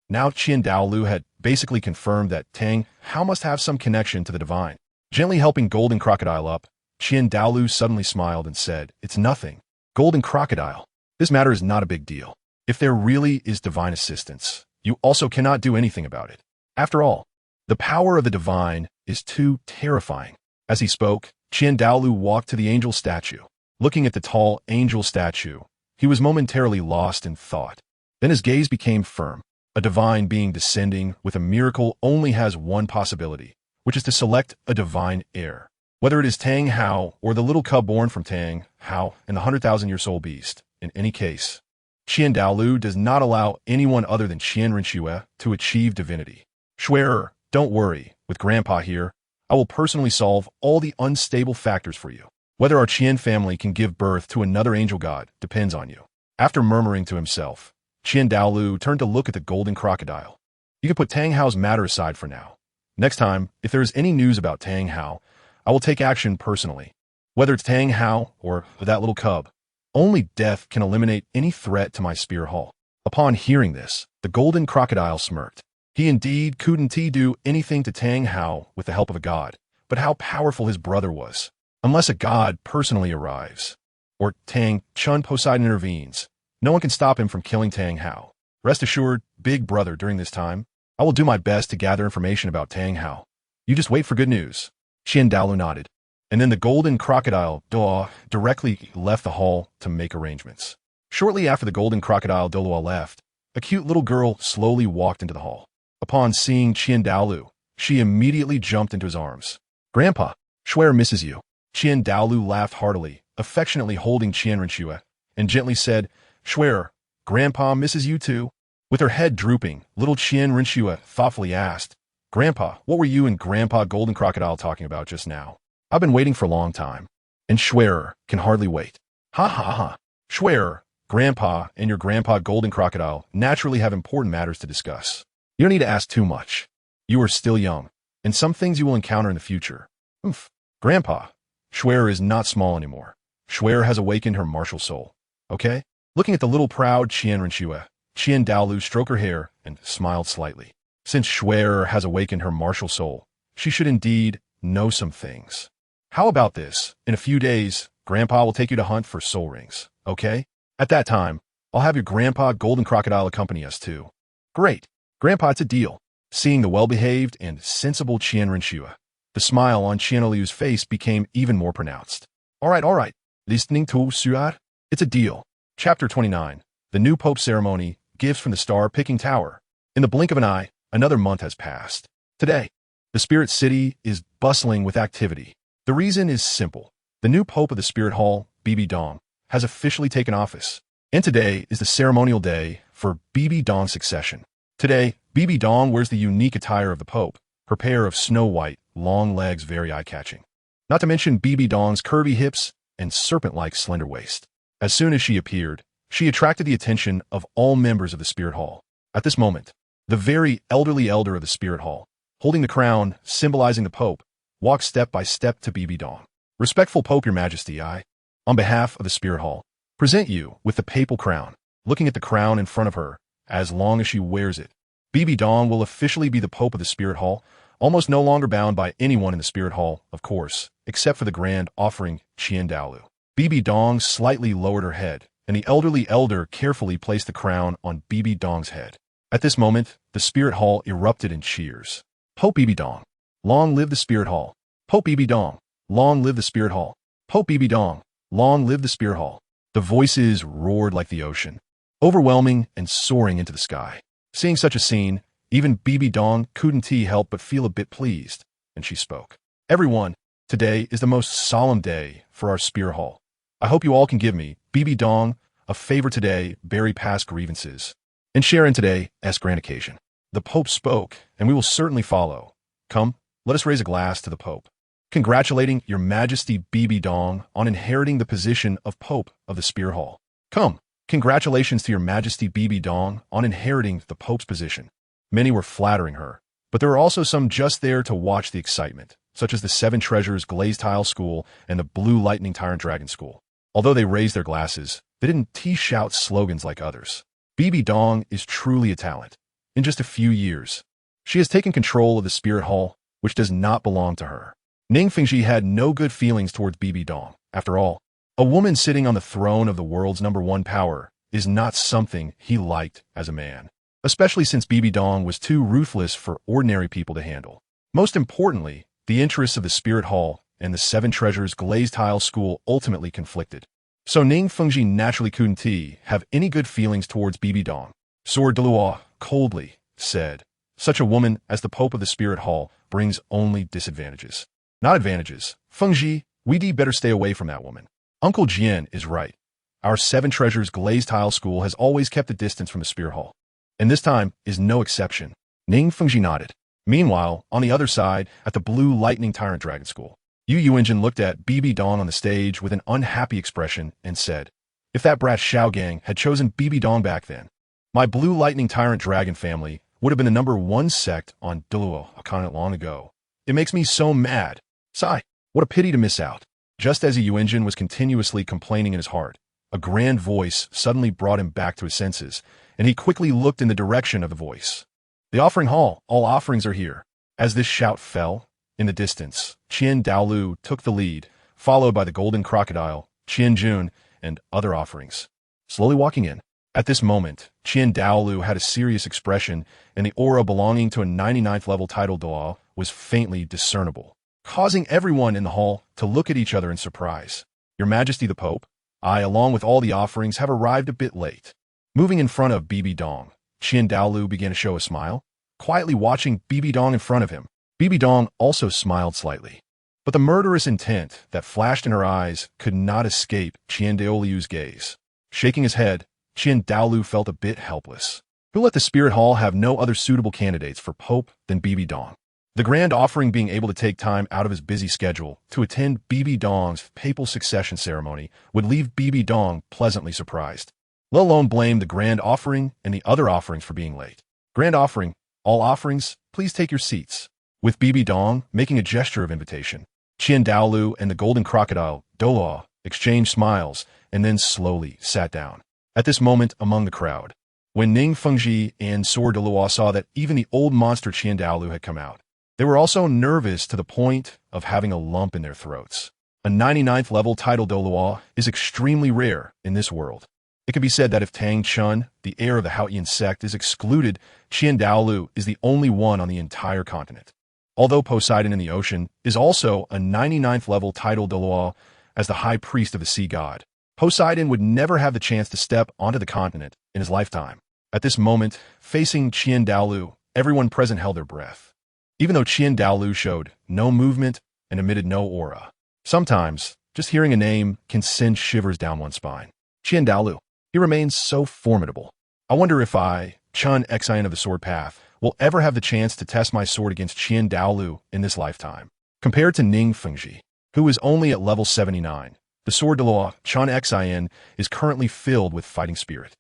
Now Qin Douluo had basically confirmed that Tang Hao must have some connection to the divine. Gently helping Golden Crocodile up, Qin Douluo suddenly smiled and said, "It's nothing. Golden Crocodile, this matter is not a big deal. If there really is divine assistance, you also cannot do anything about it. After all, the power of the divine is too terrifying." As he spoke, Qin Douluo walked to the angel statue. Looking at the tall angel statue, he was momentarily lost in thought. Then his gaze became firm. A divine being descending with a miracle only has one possibility, which is to select a divine heir. Whether it is Tang Hao or the little cub born from Tang Hao and the 100,000-year soul beast, in any case, Qin Douluo does not allow anyone other than Qian Renxue to achieve divinity. Schwerer, don't worry, with Grandpa here, I will personally solve all the unstable factors for you. Whether our Qian family can give birth to another angel god depends on you. After murmuring to himself, Qin Douluo turned to look at the golden crocodile. You can put Tang Hao's matter aside for now. Next time, if there is any news about Tang Hao, I will take action personally. Whether it's Tang Hao or that little cub, only death can eliminate any threat to my spear hall. Upon hearing this, the golden crocodile smirked. He indeed couldn't do anything to Tang Hao with the help of a god, but how powerful his brother was. Unless a god personally arrives, or Tang Chun Poseidon intervenes, no one can stop him from killing Tang Hao. Rest assured, big brother, during this time, I will do my best to gather information about Tang Hao. You just wait for good news. Qin Douluo nodded, and then the golden crocodile Douluo directly left the hall to make arrangements. Shortly after the golden crocodile Douluo left, a cute little girl slowly walked into the hall. Upon seeing Qin Douluo, she immediately jumped into his arms. "Grandpa, Schwer misses you." Qin Douluo laughed heartily, affectionately holding Qian Renxue, and gently said, "Schwer, Grandpa misses you too." With her head drooping, little Qian Renxue thoughtfully asked, "Grandpa, what were you and Grandpa Golden Crocodile talking about just now? I've been waiting for a long time, and Schwerer can hardly wait." "Ha ha ha. Schwerer, Grandpa and your Grandpa Golden Crocodile naturally have important matters to discuss. You don't need to ask too much. You are still young, and some things you will encounter in the future." "Oof. Grandpa, Schwerer is not small anymore. Schwerer has awakened her martial soul. Okay?" Looking at the little proud Qian Renxue, Qin Douluo stroked her hair and smiled slightly. Since Schwerer has awakened her martial soul, she should indeed know some things. "How about this? In a few days, Grandpa will take you to hunt for soul rings, okay? At that time, I'll have your Grandpa Golden Crocodile accompany us too." "Great. Grandpa, it's a deal." Seeing the well-behaved and sensible Qian Renxue, the smile on Qian Liu's face became even more pronounced. All right. Listening to Suat? It's a deal. Chapter 29. The New Pope Ceremony, Gifts from the Star-Picking Tower. In the blink of an eye, another month has passed. Today, the Spirit City is bustling with activity. The reason is simple. The new Pope of the Spirit Hall, Bibi Dong, has officially taken office. And today is the ceremonial day for Bibi Dong's succession. Today, Bibi Dong wears the unique attire of the Pope, her pair of snow-white, long legs very eye-catching. Not to mention Bibi Dong's curvy hips and serpent-like slender waist. As soon as she appeared, she attracted the attention of all members of the Spirit Hall. At this moment, the very elderly elder of the Spirit Hall, holding the crown symbolizing the Pope, walked step by step to Bibi Dong. "Respectful Pope, Your Majesty, I, on behalf of the Spirit Hall, present you with the papal crown." Looking at the crown in front of her, as long as she wears it, Bibi Dong will officially be the Pope of the Spirit Hall, almost no longer bound by anyone in the spirit hall, of course, except for the grand offering Qin Douluo. Bibi Dong slightly lowered her head, and the elderly elder carefully placed the crown on Bibi Dong's head. At this moment, the spirit hall erupted in cheers. Pope Bibi Dong, long live the spirit hall. Pope Bibi Dong, long live the spirit hall. Pope Bibi Dong, long live the spirit hall. The voices roared like the ocean, overwhelming and soaring into the sky. Seeing such a scene, even Bibi Dong couldn't help but feel a bit pleased, and she spoke. Everyone, today is the most solemn day for our spirit hall. I hope you all can give me, Bibi Dong, a favor today, bury past grievances, and share in today's grand occasion. The Pope spoke, and we will certainly follow. Come, let us raise a glass to the Pope, congratulating Your Majesty Bibi Dong on inheriting the position of Pope of the Spirit Hall. Come, congratulations to Your Majesty Bibi Dong on inheriting the Pope's position. Many were flattering her, but there were also some just there to watch the excitement, such as the Seven Treasures Glazed Tile School and the Blue Lightning Tyrant Dragon School. Although they raised their glasses, they didn't shout slogans like others. Bibi Dong is truly a talent. In just a few years, she has taken control of the Spirit Hall, which does not belong to her. Ning Fengji had no good feelings towards Bibi Dong. After all, a woman sitting on the throne of the world's #1 power is not something he liked as a man, especially since Bibi Dong was too ruthless for ordinary people to handle. Most importantly, the interests of the Spirit Hall and the Seven Treasures Glazed Tile School ultimately conflicted. So Ning Fengji naturally couldn't have any good feelings towards Bibi Dong. ZitherLevels coldly said, such a woman as the Pope of the Spirit Hall brings only disadvantages, not advantages. Fengji, we'd better stay away from that woman. Uncle Jian is right. Our Seven Treasures Glazed Tile School has always kept a distance from the Spirit Hall, and this time is no exception. Ning Fengji nodded. Meanwhile, on the other side, at the Blue Lightning Tyrant Dragon School, Yu Yuanjin looked at Bibi Dong on the stage with an unhappy expression and said, if that brat Xiao Gang had chosen Bibi Dong back then, my Blue Lightning Tyrant Dragon family would have been the #1 sect on Douluo Continent long ago. It makes me so mad. Sigh, what a pity to miss out. Just as Yu Yuanjin was continuously complaining in his heart, a grand voice suddenly brought him back to his senses, and he quickly looked in the direction of the voice. The offering hall, all offerings are here. As this shout fell, in the distance, Qin Douluo took the lead, followed by the Golden Crocodile, Qin Jun, and other offerings. Slowly walking in. At this moment, Qin Douluo had a serious expression, and the aura belonging to a 99th level Title Douluo was faintly discernible, causing everyone in the hall to look at each other in surprise. Your Majesty the Pope, I, along with all the offerings, have arrived a bit late. Moving in front of Bibi Dong, Qin Douluo began to show a smile, quietly watching Bibi Dong in front of him. Bibi Dong also smiled slightly, but the murderous intent that flashed in her eyes could not escape Qin Douluo's gaze. Shaking his head, Qin Douluo felt a bit helpless. Who let the Spirit Hall have no other suitable candidates for Pope than Bibi Dong? The grand offering being able to take time out of his busy schedule to attend Bibi Dong's papal succession ceremony would leave Bibi Dong pleasantly surprised, let alone blame the grand offering and the other offerings for being late. Grand offering, all offerings, please take your seats. With Bibi Dong making a gesture of invitation, Qin Douluo and the Golden Crocodile, Douluo, exchanged smiles and then slowly sat down. At this moment among the crowd, when Ning Fengji and ZitherLevels saw that even the old monster Qin Douluo had come out, they were also nervous to the point of having a lump in their throats. A 99th level Title Douluo is extremely rare in this world. It can be said that if Tianchen, the heir of the Haoyan sect, is excluded, Qin Douluo is the only one on the entire continent. Although Poseidon in the ocean is also a 99th level Title Douluo as the high priest of the sea god, Poseidon would never have the chance to step onto the continent in his lifetime. At this moment, facing Qin Douluo, everyone present held their breath. Even though Qin Douluo showed no movement and emitted no aura, sometimes just hearing a name can send shivers down one's spine. Qin Douluo, he remains so formidable. I wonder if I, Chun Xian of the Sword Path, will ever have the chance to test my sword against Qin Douluo in this lifetime. Compared to Ning Fengji, who is only at level 79, the sword Douluo, Chun Xian, is currently filled with fighting spirit.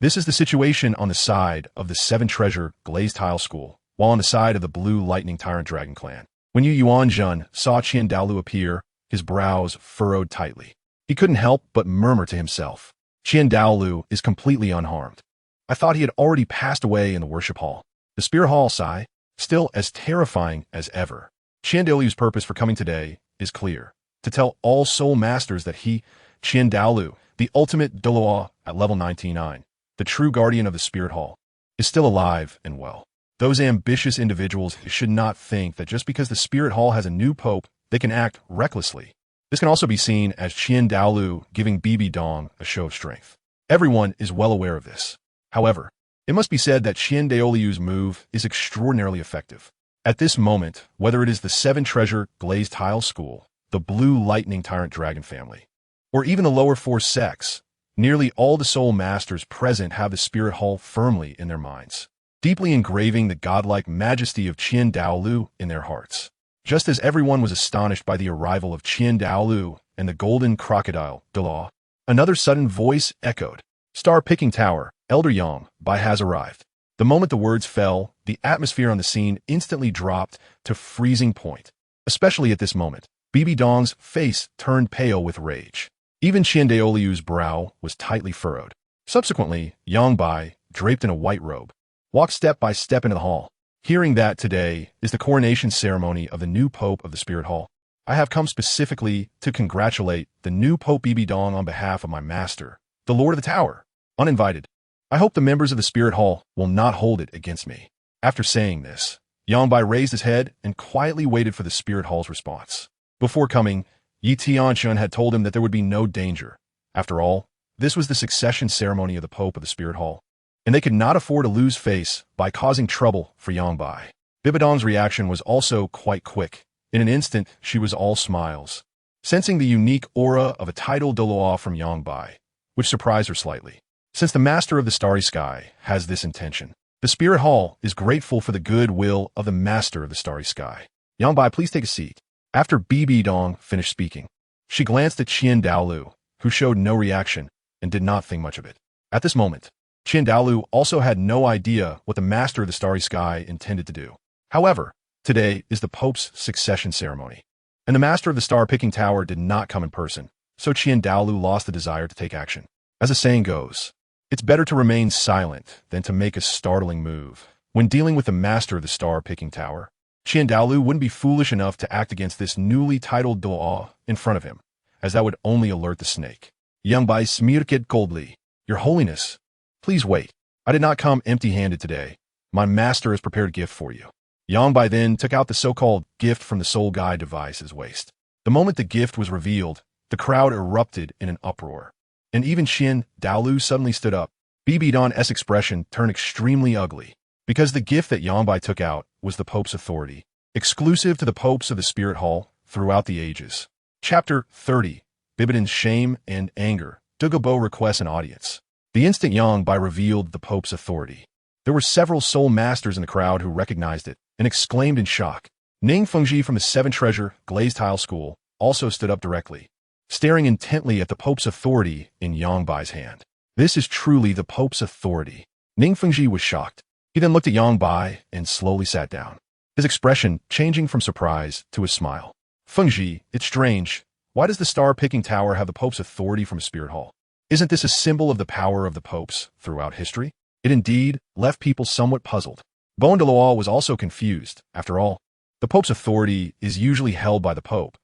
This is the situation on the side of the Seven Treasure Glazed Tile School, while on the side of the Blue Lightning Tyrant Dragon Clan. When Yu Yuanjun saw Qin Douluo appear, his brows furrowed tightly. He couldn't help but murmur to himself, Qin Douluo is completely unharmed. I thought he had already passed away in the worship hall. The Spirit Hall sigh. still as terrifying as ever. Qin Douluo's purpose for coming today is clear: to tell all soul masters that he, Qin Douluo, the ultimate Douluo at level 99, the true guardian of the Spirit Hall, is still alive and well. Those ambitious individuals should not think that just because the Spirit Hall has a new pope, they can act recklessly. This can also be seen as Qin Douluo giving Bibi Dong a show of strength. Everyone is well aware of this. However, it must be said that Qin Douluo's move is extraordinarily effective. At this moment, whether it is the Seven Treasure Glazed Tile School, the Blue Lightning Tyrant Dragon family, or even the lower four sects, nearly all the soul masters present have the Spirit Hall firmly in their minds, deeply engraving the godlike majesty of Qin Douluo in their hearts. Just as everyone was astonished by the arrival of Qin Douluo and the golden crocodile, Douluo, another sudden voice echoed, "Star-picking tower, Elder Yang Bai has arrived." The moment the words fell, the atmosphere on the scene instantly dropped to freezing point. Especially at this moment, Bibi Dong's face turned pale with rage. Even Qin Douluo's brow was tightly furrowed. Subsequently, Yang Bai, draped in a white robe, walked step by step into the hall. Hearing that today is the coronation ceremony of the new Pope of the Spirit Hall, I have come specifically to congratulate the new Pope Bibi Dong on behalf of my master, the Lord of the Tower, uninvited. I hope the members of the Spirit Hall will not hold it against me. After saying this, Yang Bai raised his head and quietly waited for the Spirit Hall's response. Before coming, Tianchen had told him that there would be no danger. After all, this was the succession ceremony of the Pope of the Spirit Hall, and they could not afford to lose face by causing trouble for Yang Bai. Bibi Dong's reaction was also quite quick. In an instant, she was all smiles, sensing the unique aura of a Title Douluo from Yang Bai, which surprised her slightly. Since the Master of the Starry Sky has this intention, the Spirit Hall is grateful for the good will of the Master of the Starry Sky. Yang Bai, please take a seat. After Bibi Dong finished speaking, she glanced at Qin Douluo, who showed no reaction and did not think much of it. At this moment, Qin Douluo also had no idea what the Master of the Starry Sky intended to do. However, today is the Pope's succession ceremony, and the Master of the Star-picking Tower did not come in person, so Qin Douluo lost the desire to take action. As the saying goes, it's better to remain silent than to make a startling move. When dealing with the Master of the Star-picking Tower, Qin Douluo wouldn't be foolish enough to act against this newly titled Douluo in front of him, as that would only alert the snake. Yang Bai smirked coldly. Your Holiness, please wait. I did not come empty-handed today. My master has prepared a gift for you. Yang Bai then took out the so-called gift from the soul guide device's waist. The moment the gift was revealed, the crowd erupted in an uproar. And even Qin Douluo suddenly stood up. Bibi Dong's expression turned extremely ugly, because the gift that Yang Bai took out was the Pope's authority, exclusive to the Popes of the Spirit Hall throughout the ages. Chapter 30. Bibi Dong's Shame and Anger. Douluo requests an audience. The instant Yang Bai revealed the Pope's authority, there were several soul masters in the crowd who recognized it and exclaimed in shock. Ning Fengji from the Seven Treasure Glazed Tile School also stood up directly, staring intently at the Pope's authority in Yang Bai's hand. This is truly the Pope's authority. Ning Fengji was shocked. He then looked at Yang Bai and slowly sat down, his expression changing from surprise to a smile. Fengji, it's strange. Why does the Star-picking Tower have the Pope's authority from a Spirit Hall? Isn't this a symbol of the power of the popes throughout history? It indeed left people somewhat puzzled. Douluo was also confused. After all, the Pope's authority is usually held by the Pope,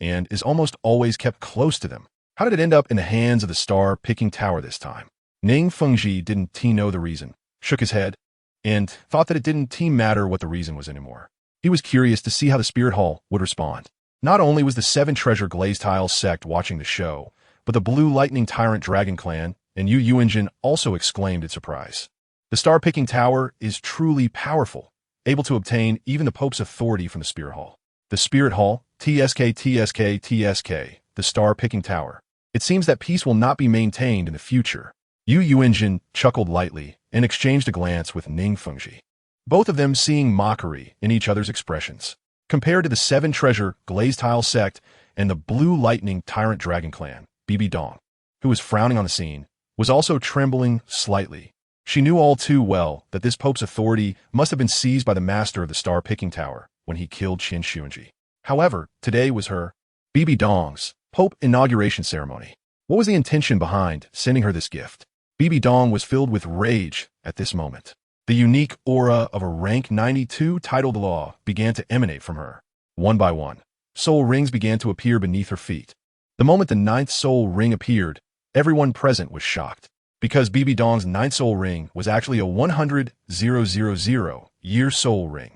and is almost always kept close to them. How did it end up in the hands of the Star-picking Tower this time? Ning Fengji didn't know the reason, shook his head, and thought that it didn't matter what the reason was anymore. He was curious to see how the Spirit Hall would respond. Not only was the Seven Treasure Glazed Tile sect watching the show, but the Blue Lightning Tyrant Dragon Clan and Yu Yuanjin also exclaimed in surprise. The Star-picking Tower is truly powerful, able to obtain even the Pope's authority from the Spirit Hall. The Spirit Hall, TSK, the Star-picking Tower. It seems that peace will not be maintained in the future. Yu Yuanjin chuckled lightly and exchanged a glance with Ning Fengji, both of them seeing mockery in each other's expressions. Compared to the Seven Treasure Glazed Tile sect and the Blue Lightning Tyrant Dragon Clan, Bibi Dong, who was frowning on the scene, was also trembling slightly. She knew all too well that this Pope's authority must have been seized by the Master of the Star-picking Tower when he killed Qin Xuanji. However, today was her, Bibi Dong's, Pope inauguration ceremony. What was the intention behind sending her this gift? Bibi Dong was filled with rage at this moment. The unique aura of a rank 92 Title Douluo began to emanate from her. One by one, soul rings began to appear beneath her feet. The moment the ninth soul ring appeared, everyone present was shocked, because Bibi Dong's ninth soul ring was actually a 100,000-year soul ring.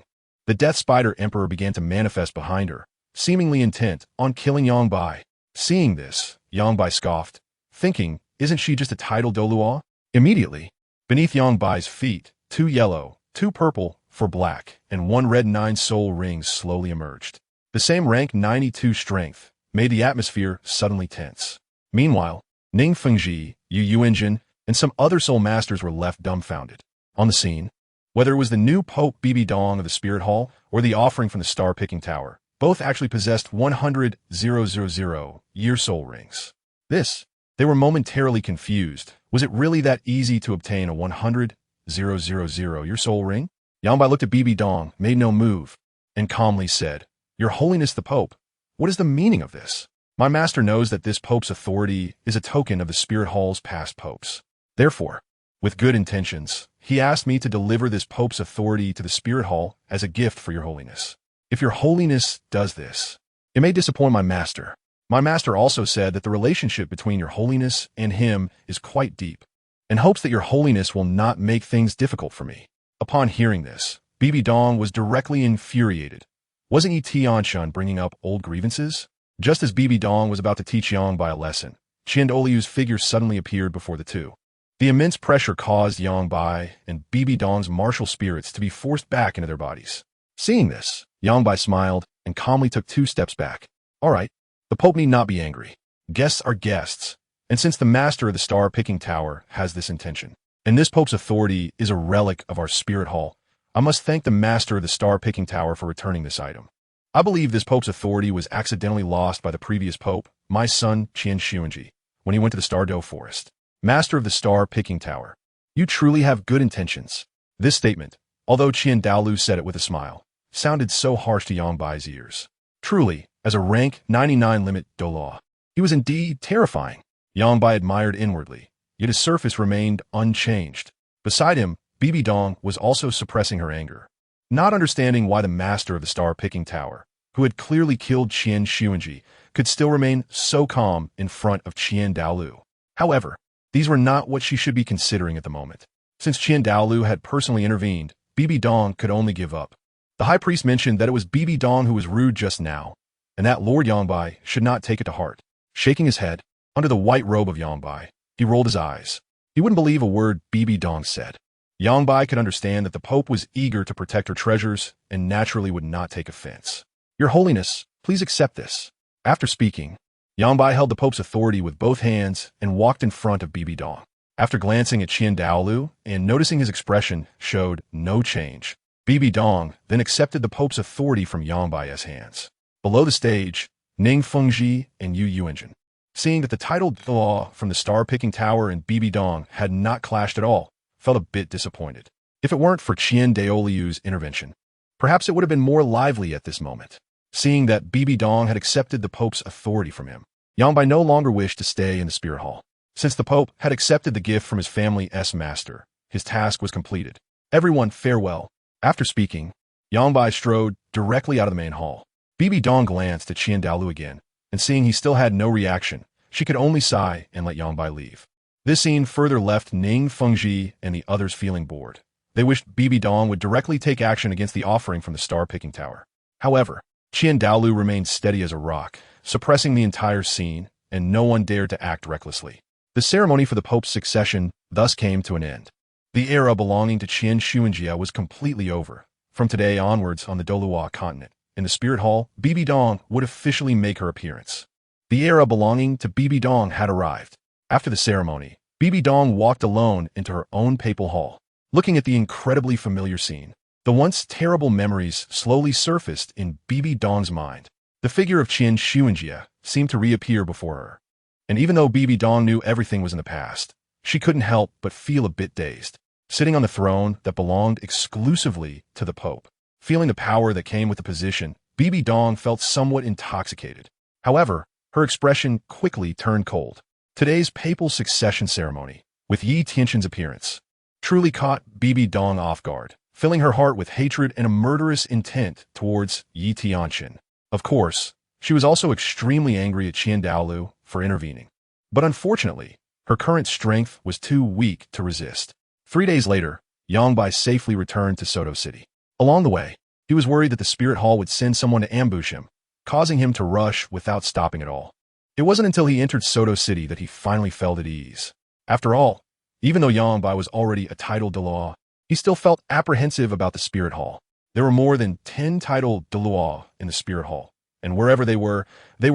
The Death Spider Emperor began to manifest behind her, seemingly intent on killing Yongbai. Seeing this, Yongbai scoffed, thinking, isn't she just a Title Douluo? Immediately, beneath Yongbai's feet, 2 yellow, 2 purple, 4 black, and 1 red 9 soul rings slowly emerged. The same rank 92 strength made the atmosphere suddenly tense. Meanwhile, Ning Fengji, Yu Yuanjin, and some other soul masters were left dumbfounded. On the scene, whether it was the new Pope Bibi Dong of the Spirit Hall or the offering from the Star-Picking Tower, both actually possessed 100,000-year soul rings. They were momentarily confused. Was it really that easy to obtain a 100,000-year soul ring? Yongbai looked at Bibi Dong, made no move, and calmly said, Your Holiness the Pope, what is the meaning of this? My master knows that this Pope's authority is a token of the Spirit Hall's past popes. Therefore, with good intentions, he asked me to deliver this Pope's authority to the Spirit Hall as a gift for your Holiness. If your Holiness does this, it may disappoint my master. My master also said that the relationship between your Holiness and him is quite deep, and hopes that your Holiness will not make things difficult for me. Upon hearing this, Bibi Dong was directly infuriated. Wasn't he Tianchen bringing up old grievances? Just as Bibi Dong was about to teach Yongbai a lesson, Qin Demon figure suddenly appeared before the two. The immense pressure caused Yongbai and Bibi Dong's martial spirits to be forced back into their bodies. Seeing this, Yongbai smiled and calmly took 2 steps back. All right, the Pope need not be angry. Guests are guests, and since the master of the Star-Picking Tower has this intention, and this Pope's authority is a relic of our Spirit Hall, I must thank the master of the Star-Picking Tower for returning this item. I believe this Pope's authority was accidentally lost by the previous Pope, my son Qian Shuanji, when he went to the Stardo Forest. Master of the Star-Picking Tower, you truly have good intentions. This statement, although Qian Douluo said it with a smile, sounded so harsh to Yongbai's ears. Truly, as a rank 99 limit Douluo, he was indeed terrifying. Yongbai admired inwardly, yet his surface remained unchanged. Beside him, Bibi Dong was also suppressing her anger, not understanding why the master of the Star-Picking Tower, who had clearly killed Qian Shuanji, could still remain so calm in front of Qian Douluo. However, these were not what she should be considering at the moment. Since Qian Douluo had personally intervened, Bibi Dong could only give up. The high priest mentioned that it was Bibi Dong who was rude just now, and that Lord Yongbai should not take it to heart. Shaking his head, under the white robe of Yongbai, he rolled his eyes. He wouldn't believe a word Bibi Dong said. Yongbai could understand that the Pope was eager to protect her treasures and naturally would not take offense. Your Holiness, please accept this. After speaking, Yongbai held the Pope's authority with both hands and walked in front of Bibi Dong. After glancing at Qian Douluo and noticing his expression showed no change, Bibi Dong then accepted the Pope's authority from Yongbai's hands. Below the stage, Ning Fengji and Yu Yuanjin, seeing that the Title Douluo from the Star-Picking Tower and Bibi Dong had not clashed at all, felt a bit disappointed. If it weren't for Qian Douluo's intervention, perhaps it would have been more lively at this moment. Seeing that Bibi Dong had accepted the Pope's authority from him, Yongbai no longer wished to stay in the Spirit Hall. Since the Pope had accepted the gift from his family's master, his task was completed. Everyone farewell. After speaking, Yongbai strode directly out of the main hall. Bibi Dong glanced at Qian Douluo again, and seeing he still had no reaction, she could only sigh and let Yongbai leave. This scene further left Ning Fengji and the others feeling bored. They wished Bibi Dong would directly take action against the offering from the Star-Picking Tower. However, Qian Douluo remained steady as a rock, suppressing the entire scene, and no one dared to act recklessly. The ceremony for the Pope's succession thus came to an end. The era belonging to Qian Shuanji was completely over. From today onwards on the Douluo Continent, in the Spirit Hall, Bibi Dong would officially make her appearance. The era belonging to Bibi Dong had arrived. After the ceremony, Bibi Dong walked alone into her own papal hall. Looking at the incredibly familiar scene, the once terrible memories slowly surfaced in Bibi Dong's mind. The figure of Qian Shuanji seemed to reappear before her. And even though Bibi Dong knew everything was in the past, she couldn't help but feel a bit dazed. Sitting on the throne that belonged exclusively to the Pope, feeling the power that came with the position, Bibi Dong felt somewhat intoxicated. However, her expression quickly turned cold. Today's papal succession ceremony, with Yi Tianchen's appearance, truly caught Bibi Dong off guard, filling her heart with hatred and a murderous intent towards Tianchen. Of course, she was also extremely angry at Qin Douluo for intervening. But unfortunately, her current strength was too weak to resist. 3 days later, Yangbai safely returned to Soto City. Along the way, he was worried that the Spirit Hall would send someone to ambush him, causing him to rush without stopping at all. It wasn't until he entered Soto City that he finally felt at ease. After all, even though Yangbai was already a Title Douluo, he still felt apprehensive about the Spirit Hall. There were more than 10 Title Douluo in the Spirit Hall, and wherever they were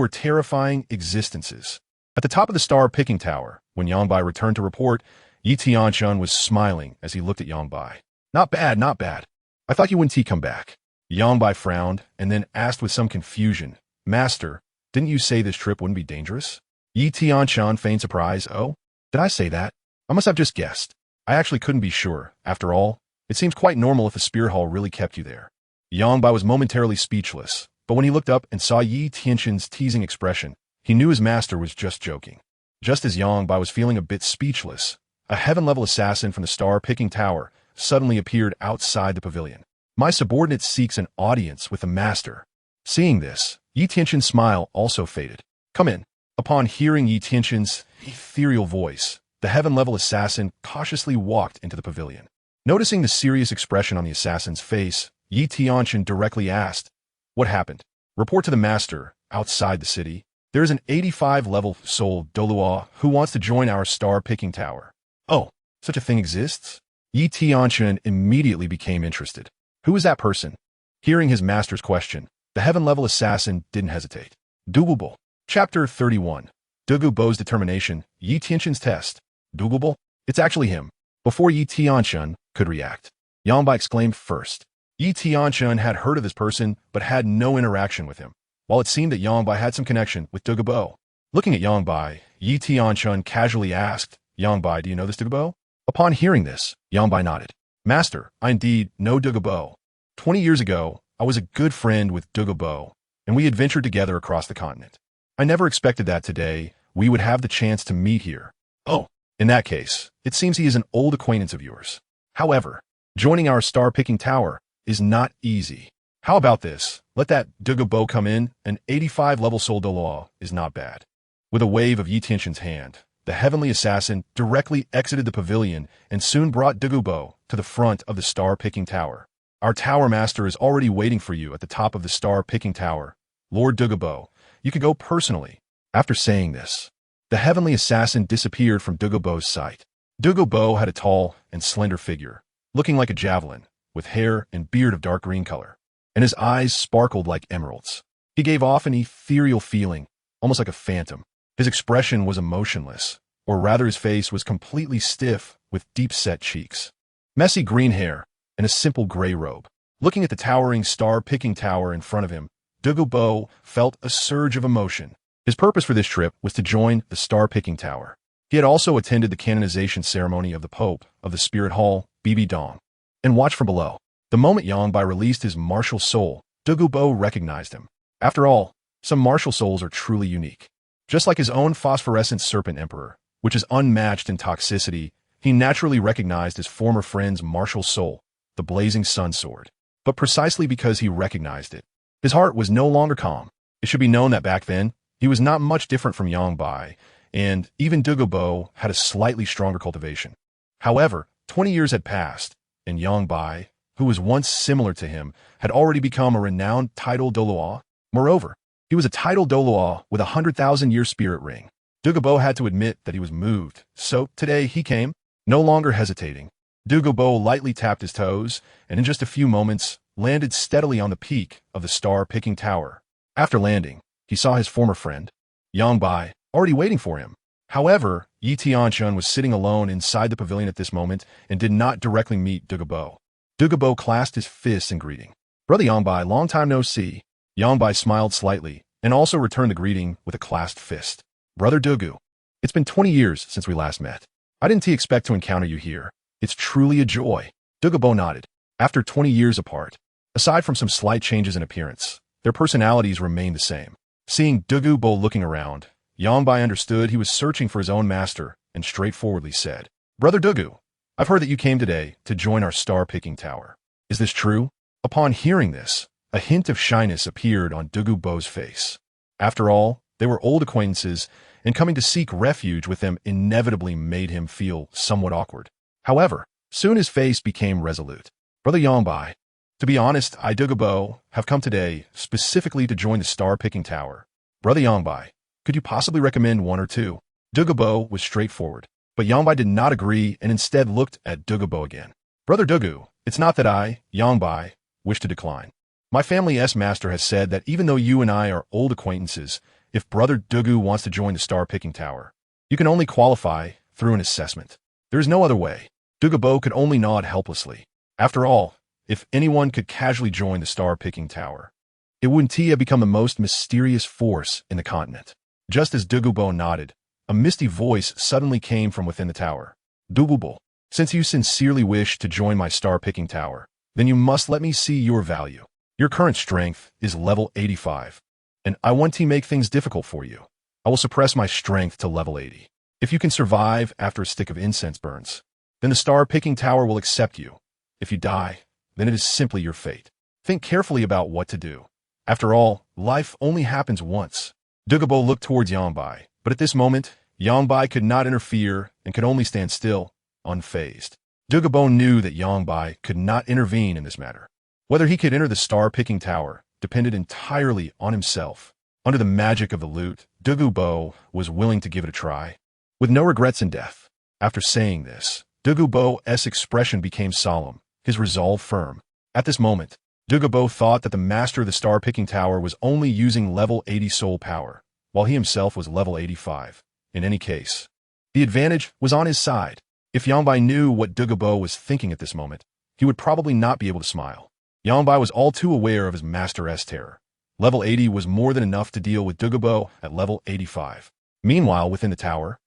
terrifying existences. At the top of the star-picking tower, when Yangbai returned to report, Tianchen was smiling as he looked at Yangbai. Not bad, not bad. I thought you wouldn't come back. Yangbai frowned and then asked with some confusion, Master, didn't you say this trip wouldn't be dangerous? Tianchen feigned surprise. Oh, did I say that? I must have just guessed. I actually couldn't be sure. After all, it seems quite normal if the Spirit Hall really kept you there. Yangbai was momentarily speechless, but when he looked up and saw Tianchen's teasing expression, he knew his master was just joking. Just as Yangbai was feeling a bit speechless, a heaven-level assassin from the star-picking tower suddenly appeared outside the pavilion. My subordinate seeks an audience with the master. Seeing this, Tianchen's smile also faded. Come in. Upon hearing Tianchen's ethereal voice, the heaven-level assassin cautiously walked into the pavilion. Noticing the serious expression on the assassin's face, Tianchen directly asked, What happened? Report to the master, outside the city. There is an 85-level soul Douluo who wants to join our star-picking tower. Oh, such a thing exists? Tianchen immediately became interested. Who is that person? Hearing his master's question, the heaven-level assassin didn't hesitate. Douluo. Chapter 31. Douluo's determination, Tianchen's test. Douluo? It's actually him. Before Tianchen could react, Yangbai exclaimed first. Tianchen had heard of this person but had no interaction with him, while it seemed that Yangbai had some connection with Douluo. Looking at Yangbai, Tianchen casually asked, Yangbai, do you know this Douluo? Upon hearing this, Yangbai nodded. Master, I indeed know Douluo. 20 years ago, I was a good friend with Douluo, and we adventured together across the continent. I never expected that today we would have the chance to meet here. Oh, in that case, it seems he is an old acquaintance of yours. However, joining our star-picking tower is not easy. How about this? Let that Douluo come in. An 85-level soul Douluo is not bad. With a wave of Tianchen's hand, the heavenly assassin directly exited the pavilion and soon brought Douluo to the front of the star-picking tower. Our tower master is already waiting for you at the top of the star-picking tower. Lord Douluo, you can go personally. After saying this, the heavenly assassin disappeared from Douluo's sight. Douluo had a tall and slender figure, looking like a javelin, with hair and beard of dark green color, and his eyes sparkled like emeralds. He gave off an ethereal feeling, almost like a phantom. His expression was emotionless, or rather his face was completely stiff with deep-set cheeks, messy green hair, and a simple gray robe. Looking at the towering star-picking tower in front of him, Douluo felt a surge of emotion. His purpose for this trip was to join the star-picking tower. He had also attended the canonization ceremony of the Pope of the Spirit Hall, Bibi Dong, and watched from below. The moment Yangbai released his martial soul, Douluo recognized him. After all, some martial souls are truly unique. Just like his own phosphorescent serpent emperor, which is unmatched in toxicity, he naturally recognized his former friend's martial soul, the blazing sun sword. But precisely because he recognized it, his heart was no longer calm. It should be known that back then, he was not much different from Yangbai, and even Douluo had a slightly stronger cultivation. However, 20 years had passed, and Yangbai, who was once similar to him, had already become a renowned Title Douluo. Moreover, he was a Title Douluo with a 100,000-year spirit ring. Douluo had to admit that he was moved, so today he came, no longer hesitating. Douluo lightly tapped his toes, and in just a few moments, landed steadily on the peak of the star-picking tower. After landing, he saw his former friend, Yangbai, already waiting for him. However, Tianchen was sitting alone inside the pavilion at this moment and did not directly meet Douluo. Douluo clasped his fists in greeting. Brother Yangbai, long time no see. Yangbai smiled slightly and also returned the greeting with a clasped fist. Brother Douluo, it's been 20 years since we last met. I didn't expect to encounter you here. It's truly a joy. Douluo nodded. After 20 years apart, aside from some slight changes in appearance, their personalities remained the same. Seeing Douluo looking around, Yangbai understood he was searching for his own master and straightforwardly said, Brother Douluo, I've heard that you came today to join our star-picking tower. Is this true? Upon hearing this, a hint of shyness appeared on Douluo's face. After all, they were old acquaintances, and coming to seek refuge with them inevitably made him feel somewhat awkward. However, soon his face became resolute. Brother Yongbai, to be honest, I, Douluo, have come today specifically to join the star-picking tower. Brother Yongbai, could you possibly recommend one or two? Douluo was straightforward, but Yongbai did not agree and instead looked at Douluo again. Brother Douluo, it's not that I, Yongbai, wish to decline. My family's master has said that even though you and I are old acquaintances, if Brother Douluo wants to join the star-picking tower, you can only qualify through an assessment. There is no other way. Douluo could only nod helplessly. After all, if anyone could casually join the star-picking tower, it would have become the most mysterious force in the continent. Just as Douluo nodded, a misty voice suddenly came from within the tower. Douluo, since you sincerely wish to join my star-picking tower, then you must let me see your value. Your current strength is level 85, and I want to make things difficult for you. I will suppress my strength to level 80. If you can survive after a stick of incense burns, then the star-picking tower will accept you. If you die, then it is simply your fate. Think carefully about what to do. After all, life only happens once. Douluo looked towards Yongbai, but at this moment, Yongbai could not interfere and could only stand still, unfazed. Douluo knew that Yongbai could not intervene in this matter. Whether he could enter the star-picking tower depended entirely on himself. Under the magic of the lute, Douluo was willing to give it a try, with no regrets in death. After saying this, Douluo's expression became solemn, his resolve firm. At this moment, Douluo thought that the master of the star-picking tower was only using level 80 soul power, while he himself was level 85. In any case, the advantage was on his side. If Yongbai knew what Douluo was thinking at this moment, he would probably not be able to smile. Yongbai was all too aware of his master's terror. Level 80 was more than enough to deal with Douluo at level 85. Meanwhile, within the tower,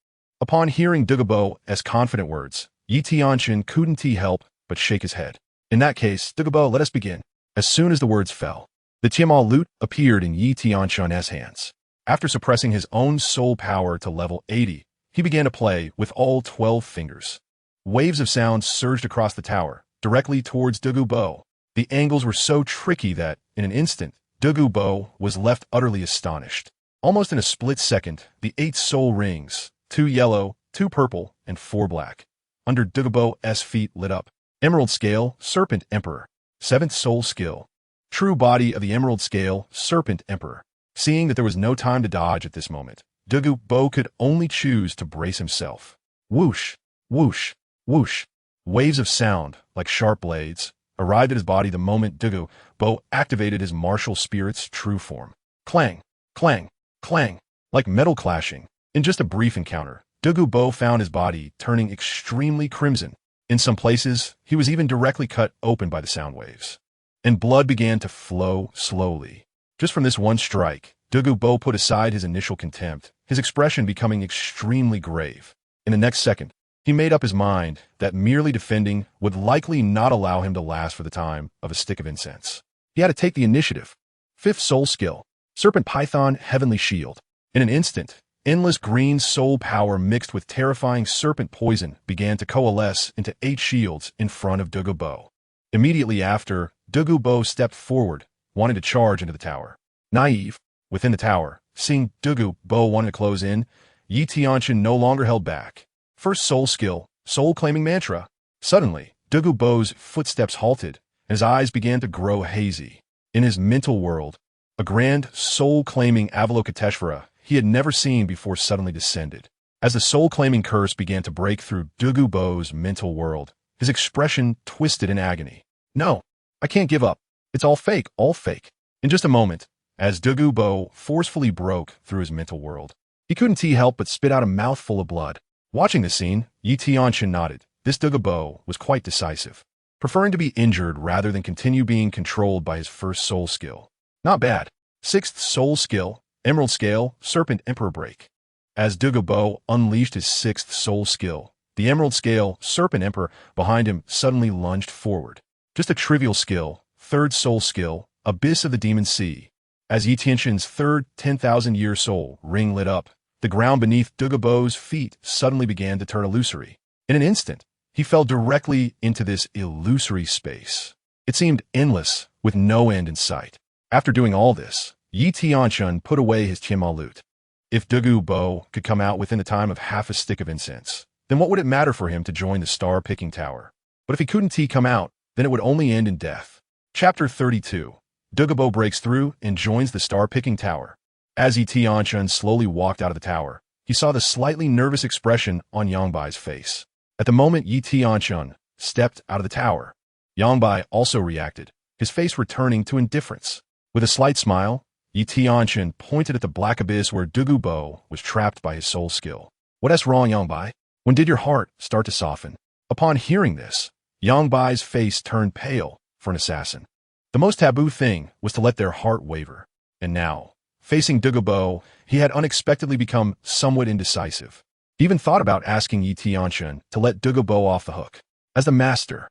upon hearing Douluo's confident words, Tianchen couldn't help but shake his head. In that case, Douluo, let us begin. As soon as the words fell, the Tianchen lute appeared in Tianchen's hands. After suppressing his own soul power to level 80, he began to play with all 12 fingers. Waves of sound surged across the tower, directly towards Douluo. The angles were so tricky that, in an instant, Douluo was left utterly astonished. Almost in a split second, the 8 soul rings, 2 yellow, 2 purple, and 4 black, under Douluo's feet lit up. Emerald Scale, Serpent Emperor. 7th Soul Skill. True body of the Emerald Scale, Serpent Emperor. Seeing that there was no time to dodge at this moment, Douluo could only choose to brace himself. Whoosh, whoosh, whoosh. Waves of sound, like sharp blades, arrived at his body the moment Douluo activated his martial spirit's true form. Clang, clang, clang, like metal clashing. In just a brief encounter, Douluo found his body turning extremely crimson. In some places, he was even directly cut open by the sound waves, and blood began to flow slowly. Just from this one strike, Douluo put aside his initial contempt, his expression becoming extremely grave. In the next second, he made up his mind that merely defending would likely not allow him to last for the time of a stick of incense. He had to take the initiative. 5th Soul Skill, Serpent Python Heavenly Shield. In an instant, endless green soul power mixed with terrifying serpent poison began to coalesce into 8 shields in front of Douluo. Immediately after, Douluo stepped forward, wanting to charge into the tower. Naive, within the tower, seeing Douluo wanting to close in, Tianchen no longer held back. 1st Soul Skill, Soul Claiming Mantra. Suddenly, Douluo's footsteps halted, and his eyes began to grow hazy. In his mental world, a grand soul-claiming Avalokiteshvara he had never seen before suddenly descended. As the soul-claiming curse began to break through Douluo's mental world, his expression twisted in agony. No, I can't give up. It's all fake, all fake. In just a moment, as Douluo forcefully broke through his mental world, he couldn't help but spit out a mouthful of blood. Watching the scene, Tianchen nodded. This Douluo was quite decisive, preferring to be injured rather than continue being controlled by his 1st soul skill. Not bad. 6th Soul Skill, Emerald Scale, Serpent Emperor Break. As Douluo unleashed his 6th soul skill, the Emerald Scale, Serpent Emperor behind him suddenly lunged forward. Just a trivial skill, 3rd Soul Skill, Abyss of the Demon Sea. As Tianchen's 3rd 10,000-year soul ring lit up, the ground beneath Douluo's feet suddenly began to turn illusory. In an instant, he fell directly into this illusory space. It seemed endless, with no end in sight. After doing all this, Tianchen put away his Tianchen. If Douluo could come out within the time of half a stick of incense, then what would it matter for him to join the star-picking tower? But if he couldn't come out, then it would only end in death. Chapter 32. Douluo breaks through and joins the star-picking tower. As Tianchen slowly walked out of the tower, he saw the slightly nervous expression on Yangbai's face. At the moment Tianchen stepped out of the tower, Yangbai also reacted, his face returning to indifference. With a slight smile, Tianchen pointed at the black abyss where Douluo was trapped by his soul skill. What's wrong, Yangbai? When did your heart start to soften? Upon hearing this, Yangbai's face turned pale for an assassin. The most taboo thing was to let their heart waver. And now, facing Douluo, he had unexpectedly become somewhat indecisive. He even thought about asking Tianchen to let Douluo off the hook. As the master,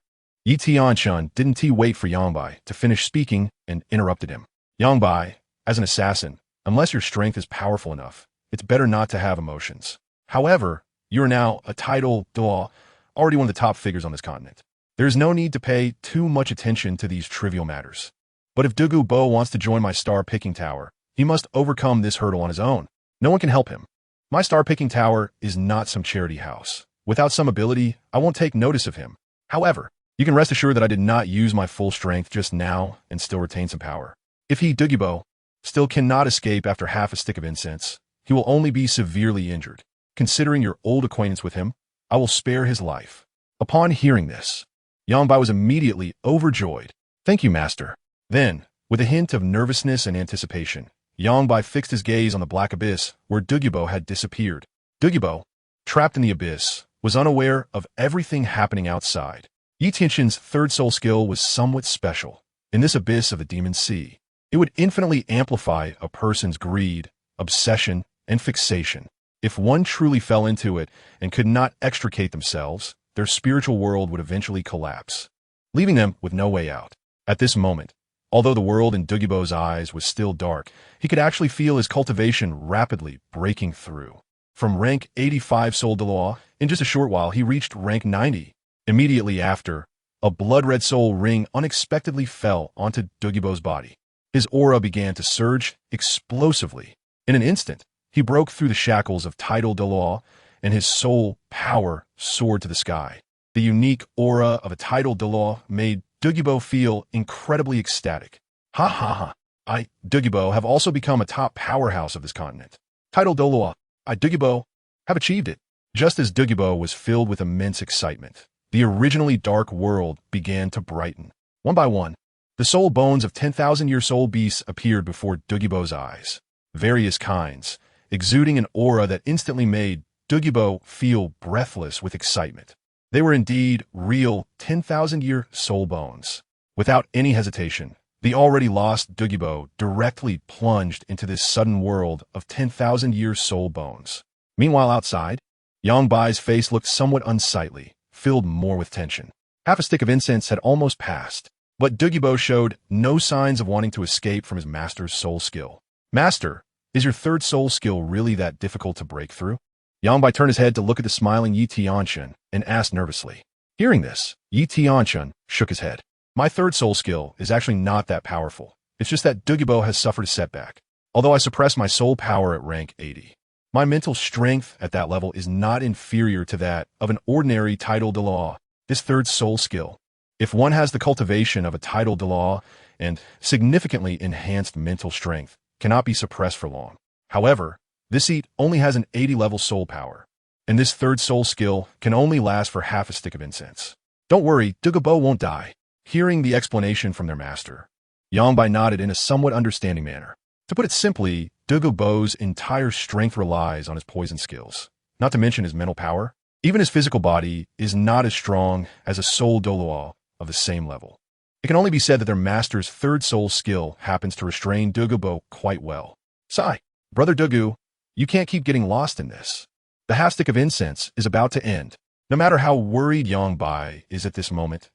Tianchen didn't wait for Yangbai to finish speaking and interrupted him. Yangbai, as an assassin, unless your strength is powerful enough, it's better not to have emotions. However, you are now a Title Douluo, already one of the top figures on this continent. There is no need to pay too much attention to these trivial matters. But if Douluo wants to join my star-picking tower, he must overcome this hurdle on his own. No one can help him. My star-picking tower is not some charity house. Without some ability, I won't take notice of him. However, you can rest assured that I did not use my full strength just now and still retain some power. If Douluo still cannot escape after half a stick of incense, he will only be severely injured. Considering your old acquaintance with him, I will spare his life. Upon hearing this, Yangbai was immediately overjoyed. Thank you, master. Then, with a hint of nervousness and anticipation, Yangbai fixed his gaze on the black abyss where Douluo had disappeared. Douluo, trapped in the abyss, was unaware of everything happening outside. Tianchen's third soul skill was somewhat special. In this abyss of the demon sea, it would infinitely amplify a person's greed, obsession, and fixation. If one truly fell into it and could not extricate themselves, their spiritual world would eventually collapse, leaving them with no way out. At this moment, although the world in Douluo's eyes was still dark, he could actually feel his cultivation rapidly breaking through. From rank 85 Soul Douluo, in just a short while he reached rank 90. Immediately after, a blood-red soul ring unexpectedly fell onto Douluo's body. His aura began to surge explosively. In an instant, he broke through the shackles of Title Douluo, and his soul power soared to the sky. The unique aura of a Title Douluo made Douluo feel incredibly ecstatic. Ha ha ha! Douluo, have also become a top powerhouse of this continent. Title Douluo, Douluo, have achieved it. Just as Douluo was filled with immense excitement, the originally dark world began to brighten. One by one, the soul bones of 10,000-year soul beasts appeared before Douluo's eyes. Various kinds, exuding an aura that instantly made Douluo feel breathless with excitement. They were indeed real 10,000-year soul bones. Without any hesitation, the already lost Douluo directly plunged into this sudden world of 10,000-year soul bones. Meanwhile outside, Yangbai's face looked somewhat unsightly, filled more with tension. Half a stick of incense had almost passed, but Douluo showed no signs of wanting to escape from his master's soul skill. Master, is your third soul skill really that difficult to break through? Yangbai turned his head to look at the smiling Tianchen and asked nervously. Hearing this, Tianchen shook his head. My third soul skill is actually not that powerful. It's just that Douluo has suffered a setback. Although I suppress my soul power at rank 80, my mental strength at that level is not inferior to that of an ordinary Title Douluo. This third soul skill, if one has the cultivation of a Title Douluo and significantly enhanced mental strength, cannot be suppressed for long. However, this eat only has an 80-level soul power, and this third soul skill can only last for half a stick of incense. Don't worry, Douluo won't die. Hearing the explanation from their master, Yangbai nodded in a somewhat understanding manner. To put it simply, Douluo's entire strength relies on his poison skills, not to mention his mental power. Even his physical body is not as strong as a soul Douluo of the same level. It can only be said that their master's third soul skill happens to restrain Douluo quite well. Sigh, Brother Douluo, you can't keep getting lost in this. The half stick of incense is about to end. No matter how worried Yangbai is at this moment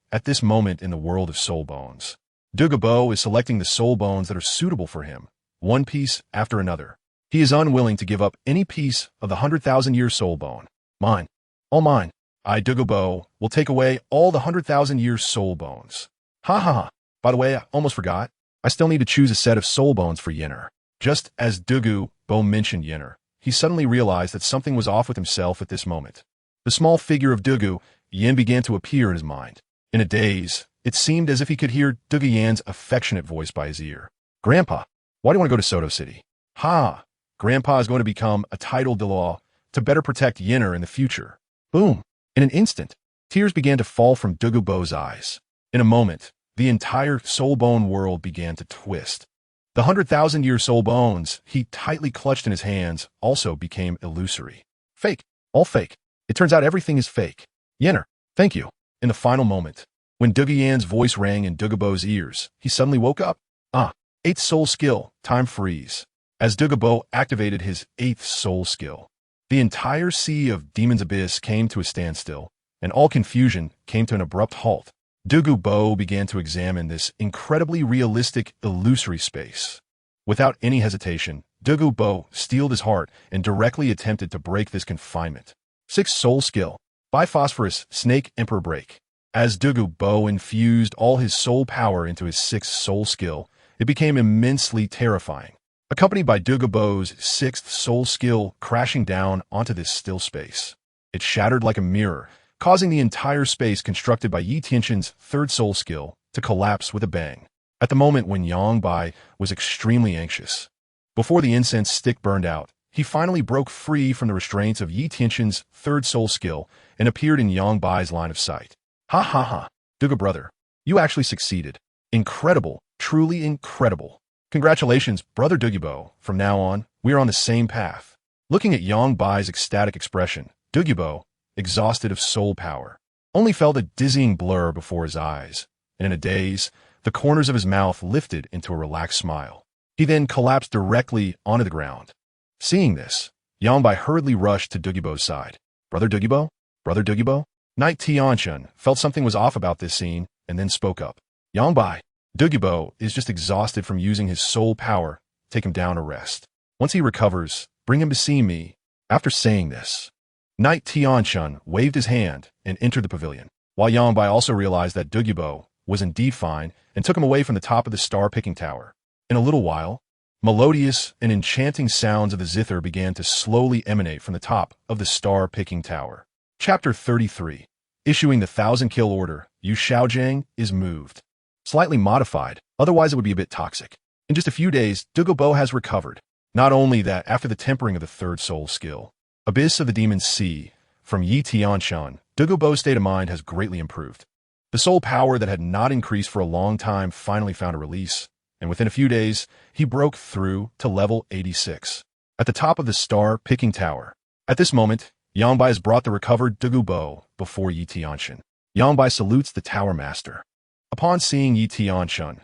in the world of soul bones, Douluo is selecting the soul bones that are suitable for him, one piece after another. He is unwilling to give up any piece of the 100,000-year soul bone. Mine, all mine. I, Douluo, will take away all the 100,000 years soul bones. Ha ha ha. By the way, I almost forgot. I still need to choose a set of soul bones for Yinner. Just as Douluo mentioned Yinner, he suddenly realized that something was off with himself at this moment. The small figure of Douluo Yin began to appear in his mind. In a daze, it seemed as if he could hear Douluo Yan's affectionate voice by his ear. Grandpa, why do you want to go to Soto City? Ha! Grandpa is going to become a Title Douluo to better protect Yinner in the future. Boom! In an instant, tears began to fall from Douluo's eyes. In a moment, the entire soul bone world began to twist. The 100,000-year soul bones he tightly clutched in his hands also became illusory. Fake. All fake. It turns out everything is fake. Yinner, thank you. In the final moment, when Douluo Yan's voice rang in Douluo's ears, he suddenly woke up. 8th soul skill, time freeze. As Douluo activated his 8th soul skill, the entire sea of Demon's Abyss came to a standstill, and all confusion came to an abrupt halt. Douluo began to examine this incredibly realistic, illusory space. Without any hesitation, Douluo steeled his heart and directly attempted to break this confinement. 6th soul skill, Biphosphorus Snake Emperor Break. As Douluo infused all his soul power into his 6th soul skill, it became immensely terrifying, accompanied by Douluo's 6th soul skill crashing down onto this still space. It shattered like a mirror, causing the entire space constructed by Tianchen's 3rd soul skill to collapse with a bang. At the moment when Bai was extremely anxious. Before the incense stick burned out, he finally broke free from the restraints of Tianchen's 3rd soul skill and appeared in Bai's line of sight. Ha ha ha, Douluo brother, you actually succeeded. Incredible, truly incredible. Congratulations, brother Douluo. From now on, we are on the same path. Looking at Bai's ecstatic expression, Douluo, exhausted of soul power, only felt a dizzying blur before his eyes, and in a daze, the corners of his mouth lifted into a relaxed smile. He then collapsed directly onto the ground. Seeing this, Bai hurriedly rushed to Douluo's side. Brother Douluo? Brother Douluo? Knight Tianchen felt something was off about this scene and then spoke up. Bai, Douluo is just exhausted from using his soul power. Take him down to rest. Once he recovers, bring him to see me. After saying this, Knight Tianchen waved his hand and entered the pavilion, while Bai also realized that Douluo was indeed fine and took him away from the top of the star-picking tower. In a little while, melodious and enchanting sounds of the zither began to slowly emanate from the top of the star-picking tower. Chapter 33. Issuing the 1,000-kill order, Yu Shaojiang is moved. Slightly modified, otherwise it would be a bit toxic. In just a few days, Douluo has recovered. Not only that, after the tempering of the 3rd soul skill, Abyss of the Demon's Sea, from Tianchen, Douluo's state of mind has greatly improved. The soul power that had not increased for a long time finally found a release, and within a few days, he broke through to level 86, at the top of the star-picking tower. At this moment, Bai has brought the recovered Douluo before Tianchen. Bai salutes the Tower Master. Upon seeing Tianchen,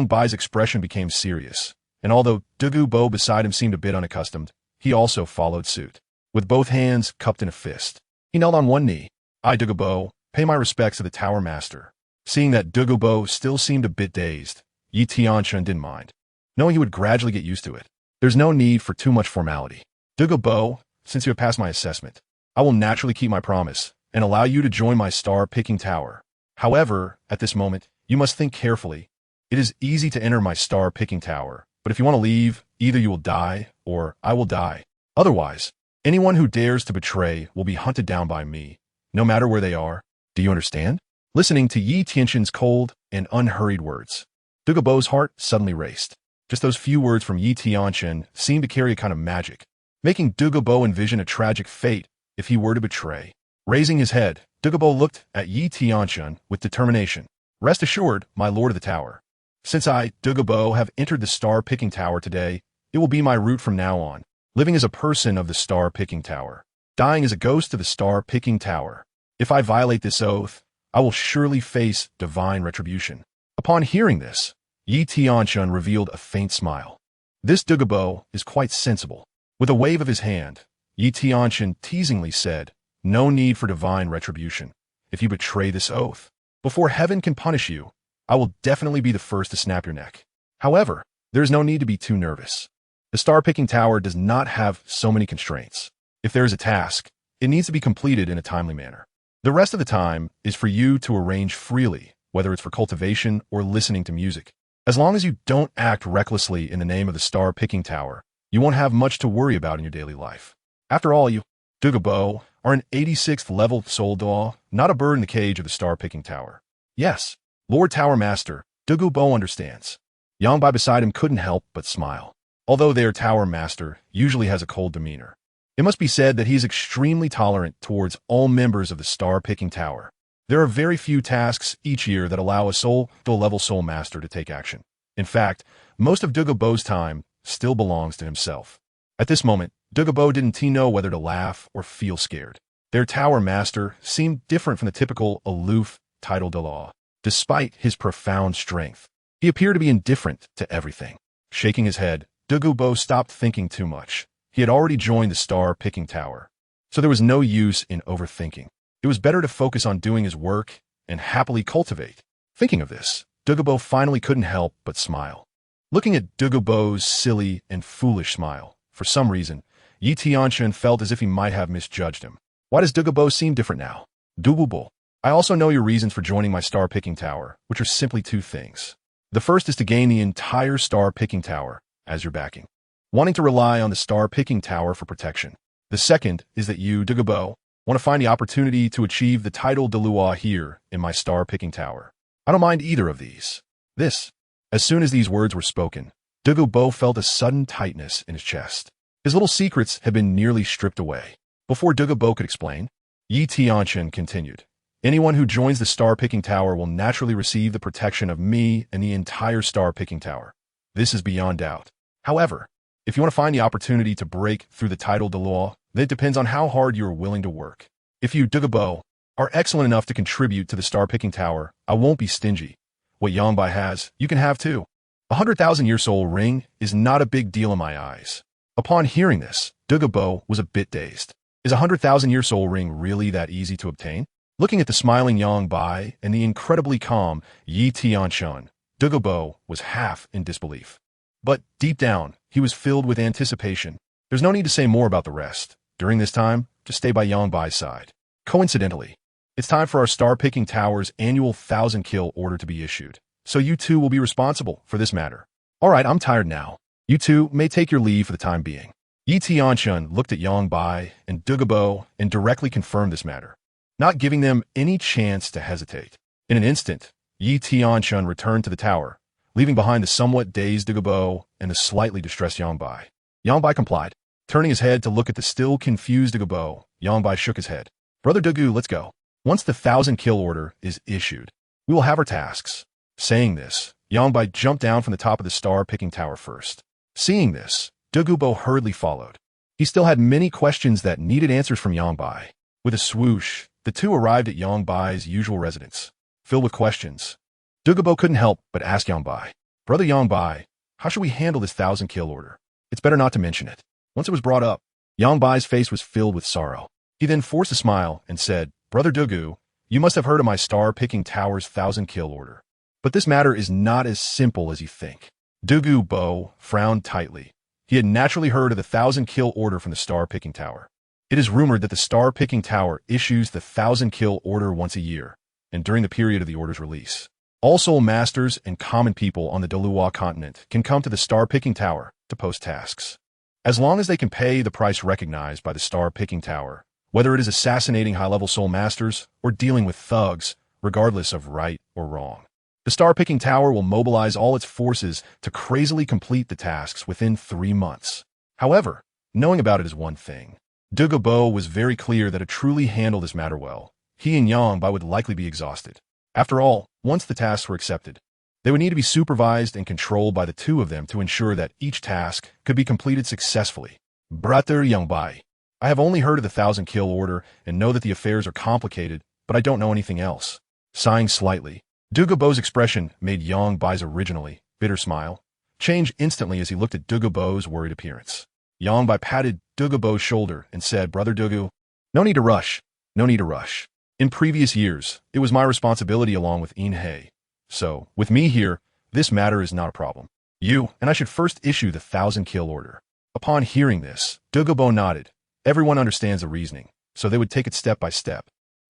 Bai's expression became serious, and although Douluo beside him seemed a bit unaccustomed, he also followed suit. With both hands cupped in a fist, he knelt on one knee. I, Douluo, pay my respects to the Tower Master. Seeing that Douluo still seemed a bit dazed, Tianchen didn't mind, knowing he would gradually get used to it. There's no need for too much formality. Douluo, since you have passed my assessment, I will naturally keep my promise and allow you to join my star-picking tower. However, at this moment, you must think carefully. It is easy to enter my star-picking tower, but if you want to leave, either you will die or I will die. Otherwise, anyone who dares to betray will be hunted down by me, no matter where they are. Do you understand? Listening to Tianchen's cold and unhurried words, Douluo's heart suddenly raced. Just those few words from Tianchen seemed to carry a kind of magic, making Douluo envision a tragic fate if he were to betray. Raising his head, Douluo looked at Tianchen with determination. Rest assured, my lord of the tower. Since I, Douluo, have entered the star-picking tower today, it will be my route from now on, living as a person of the star-picking tower, dying as a ghost of the star-picking tower. If I violate this oath, I will surely face divine retribution. Upon hearing this, Tianchen revealed a faint smile. This Douluo is quite sensible. With a wave of his hand, Tianchen teasingly said, no need for divine retribution. If you betray this oath, before heaven can punish you, I will definitely be the first to snap your neck. However, there is no need to be too nervous. The star-picking tower does not have so many constraints. If there is a task, it needs to be completed in a timely manner. The rest of the time is for you to arrange freely, whether it's for cultivation or listening to music. As long as you don't act recklessly in the name of the star-picking tower, you won't have much to worry about in your daily life. After all, you, Douluo, are an 86th level soul Douluo, not a bird in the cage of the star-picking tower. Yes, Lord Tower Master, Douluo understands. Yangbai beside him couldn't help but smile. Although their Tower Master usually has a cold demeanor, it must be said that he is extremely tolerant towards all members of the star-picking tower. There are very few tasks each year that allow a Douluo soul master to take action. In fact, most of Douluo's time still belongs to himself. At this moment, Douluo didn't know whether to laugh or feel scared. Their Tower Master seemed different from the typical aloof Title Douluo. Despite his profound strength, he appeared to be indifferent to everything. Shaking his head, Douluo stopped thinking too much. He had already joined the star-picking tower, so there was no use in overthinking. It was better to focus on doing his work and happily cultivate. Thinking of this, Douluo finally couldn't help but smile. Looking at Douluo's silly and foolish smile, for some reason, Tianchen felt as if he might have misjudged him. Why does Douluo seem different now? Douluo, I also know your reasons for joining my star-picking tower, which are simply two things. The first is to gain the entire star-picking tower as your backing, wanting to rely on the star-picking tower for protection. The second is that you, Douluo, want to find the opportunity to achieve the Title Douluo here in my star-picking tower. I don't mind either of these. As soon as these words were spoken, Douluo felt a sudden tightness in his chest. His little secrets had been nearly stripped away. Before Douluo could explain, Tianchen continued. Anyone who joins the star-picking tower will naturally receive the protection of me and the entire star-picking tower. This is beyond doubt. However, if you want to find the opportunity to break through the Title Douluo, then it depends on how hard you are willing to work. If you, Douluo, are excellent enough to contribute to the star-picking tower, I won't be stingy. What Yangbai has, you can have too. 100,000-year soul ring is not a big deal in my eyes. Upon hearing this, Douluo was a bit dazed. Is a 100,000-year soul ring really that easy to obtain? Looking at the smiling Yangbai and the incredibly calm Tianchen, Douluo was half in disbelief. But deep down, he was filled with anticipation. There's no need to say more about the rest. During this time, just stay by Yangbai's side. Coincidentally, it's time for our star-picking tower's annual 1,000-kill order to be issued. So you two will be responsible for this matter. All right, I'm tired now. You two may take your leave for the time being. Tianchen looked at Yangbai and Douluo and directly confirmed this matter, not giving them any chance to hesitate. In an instant, Tianchen returned to the tower, leaving behind the somewhat dazed Douluo and the slightly distressed Yangbai. Yangbai complied. Turning his head to look at the still confused Douluo, Yangbai shook his head. Brother Douluo, let's go. Once the 1,000-kill order is issued, we will have our tasks. Saying this, Yangbai jumped down from the top of the star-picking tower first. Seeing this, Douluo hurriedly followed. He still had many questions that needed answers from Yangbai. With a swoosh, the two arrived at Yangbai's usual residence. Filled with questions, Douluo couldn't help but ask Yangbai, Brother Yangbai, how should we handle this 1,000-kill order? It's better not to mention it. Once it was brought up, Yangbai's face was filled with sorrow. He then forced a smile and said, Brother Douluo, you must have heard of my star-picking tower's 1,000-kill order. But this matter is not as simple as you think. Douluo frowned tightly. He had naturally heard of the 1,000-kill order from the star-picking tower. It is rumored that the star-picking tower issues the 1,000-kill order once a year, and during the period of the order's release. All soul masters and common people on the Douluo Continent can come to the star-picking tower to post tasks. As long as they can pay the price recognized by the star-picking tower, whether it is assassinating high-level soul masters or dealing with thugs, regardless of right or wrong. The star-picking tower will mobilize all its forces to crazily complete the tasks within 3 months. However, knowing about it is one thing. Douluo was very clear that to truly handle this matter well, he and Yangbai would likely be exhausted. After all, once the tasks were accepted, they would need to be supervised and controlled by the two of them to ensure that each task could be completed successfully. Brother Yangbai, I have only heard of the 1,000-kill order and know that the affairs are complicated, but I don't know anything else. Sighing slightly, Douluo's expression made Yangbai's originally bitter smile change instantly as he looked at Douluo's worried appearance. Yangbai patted Douluo's shoulder and said, Brother Douluo, no need to rush. No need to rush. In previous years, it was my responsibility along with Inhei. So, with me here, this matter is not a problem. You and I should first issue the 1,000-kill order. Upon hearing this, Douluo nodded. Everyone understands the reasoning, so they would take it step by step.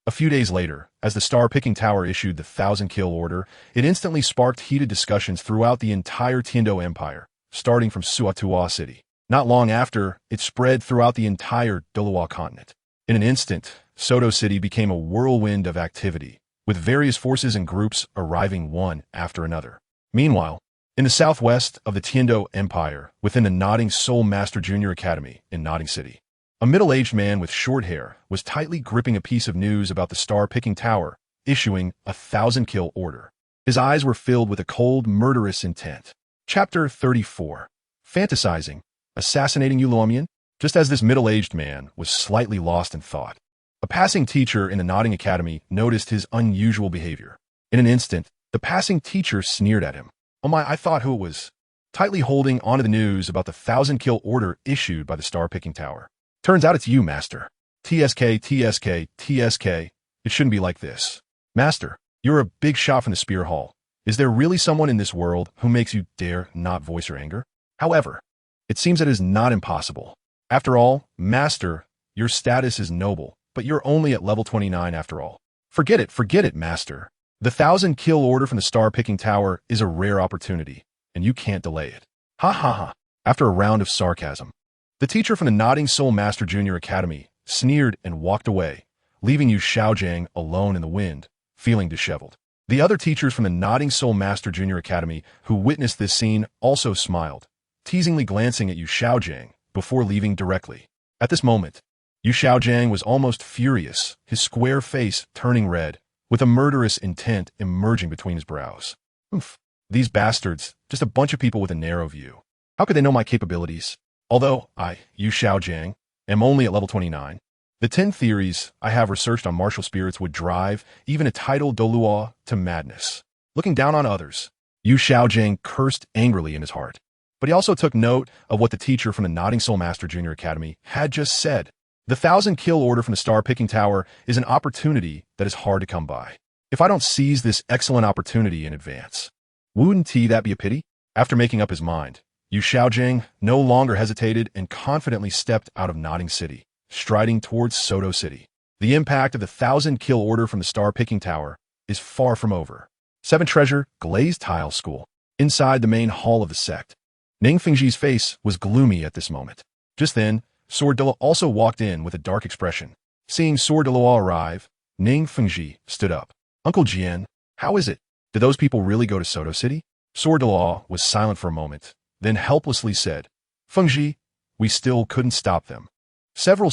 A few days later, as the star-picking tower issued the 1,000-kill order, it instantly sparked heated discussions throughout the entire Tiando Empire, starting from Suatua City. Not long after, it spread throughout the entire Douluo Continent. In an instant, Soto City became a whirlwind of activity, with various forces and groups arriving one after another. Meanwhile, in the southwest of the Tiando Empire, within the Nodding Soul Master Junior Academy in Nodding City, a middle-aged man with short hair was tightly gripping a piece of news about the star-picking tower, issuing a 1,000-kill order. His eyes were filled with a cold, murderous intent. Chapter 34. Fantasizing, assassinating Uluomian? Just as this middle-aged man was slightly lost in thought, a passing teacher in the Nodding Academy noticed his unusual behavior. In an instant, the passing teacher sneered at him. "Oh my, I thought who it was." Tightly holding onto the news about the 1,000-kill order issued by the star-picking tower. "Turns out it's you, Master. TSK, TSK, TSK. It shouldn't be like this. Master, you're a big shot from the Spear Hall. Is there really someone in this world who makes you dare not voice your anger? However, it seems that it is not impossible. After all, Master, your status is noble, but you're only at level 29 after all. Forget it, Master. The 1,000-kill order from the star-picking tower is a rare opportunity, and you can't delay it." Ha ha ha. After a round of sarcasm, the teacher from the Nodding Soul Master Junior Academy sneered and walked away, leaving Yu Xiaojiang alone in the wind, feeling disheveled. The other teachers from the Nodding Soul Master Junior Academy who witnessed this scene also smiled, teasingly glancing at Yu Xiaojiang before leaving directly. At this moment, Yu Xiaojiang was almost furious, his square face turning red, with a murderous intent emerging between his brows. Oof. These bastards, just a bunch of people with a narrow view. How could they know my capabilities? Although I, Yu Xiaojiang, am only at level 29, the 10 theories I have researched on martial spirits would drive even a Title Douluo to madness. Looking down on others, Yu Xiaojiang cursed angrily in his heart. But he also took note of what the teacher from the Nodding Soul Master Junior Academy had just said. The 1,000-kill order from the star-picking tower is an opportunity that is hard to come by. If I don't seize this excellent opportunity in advance, wouldn't that be a pity? After making up his mind, Yu Xiaojiang no longer hesitated and confidently stepped out of Nodding City, striding towards Soto City. The impact of the 1,000-kill order from the star-picking tower is far from over. 7 Treasure Glazed Tile School. Inside the main hall of the sect, Ning Fengji's face was gloomy at this moment. Just then, Sword Douluo also walked in with a dark expression. Seeing Sword Douluo arrive, Ning Fengji stood up. "Uncle Jian, how is it? Did those people really go to Soto City?" Sword Douluo was silent for a moment, then helplessly said, "Fengji, we still couldn't stop them." Several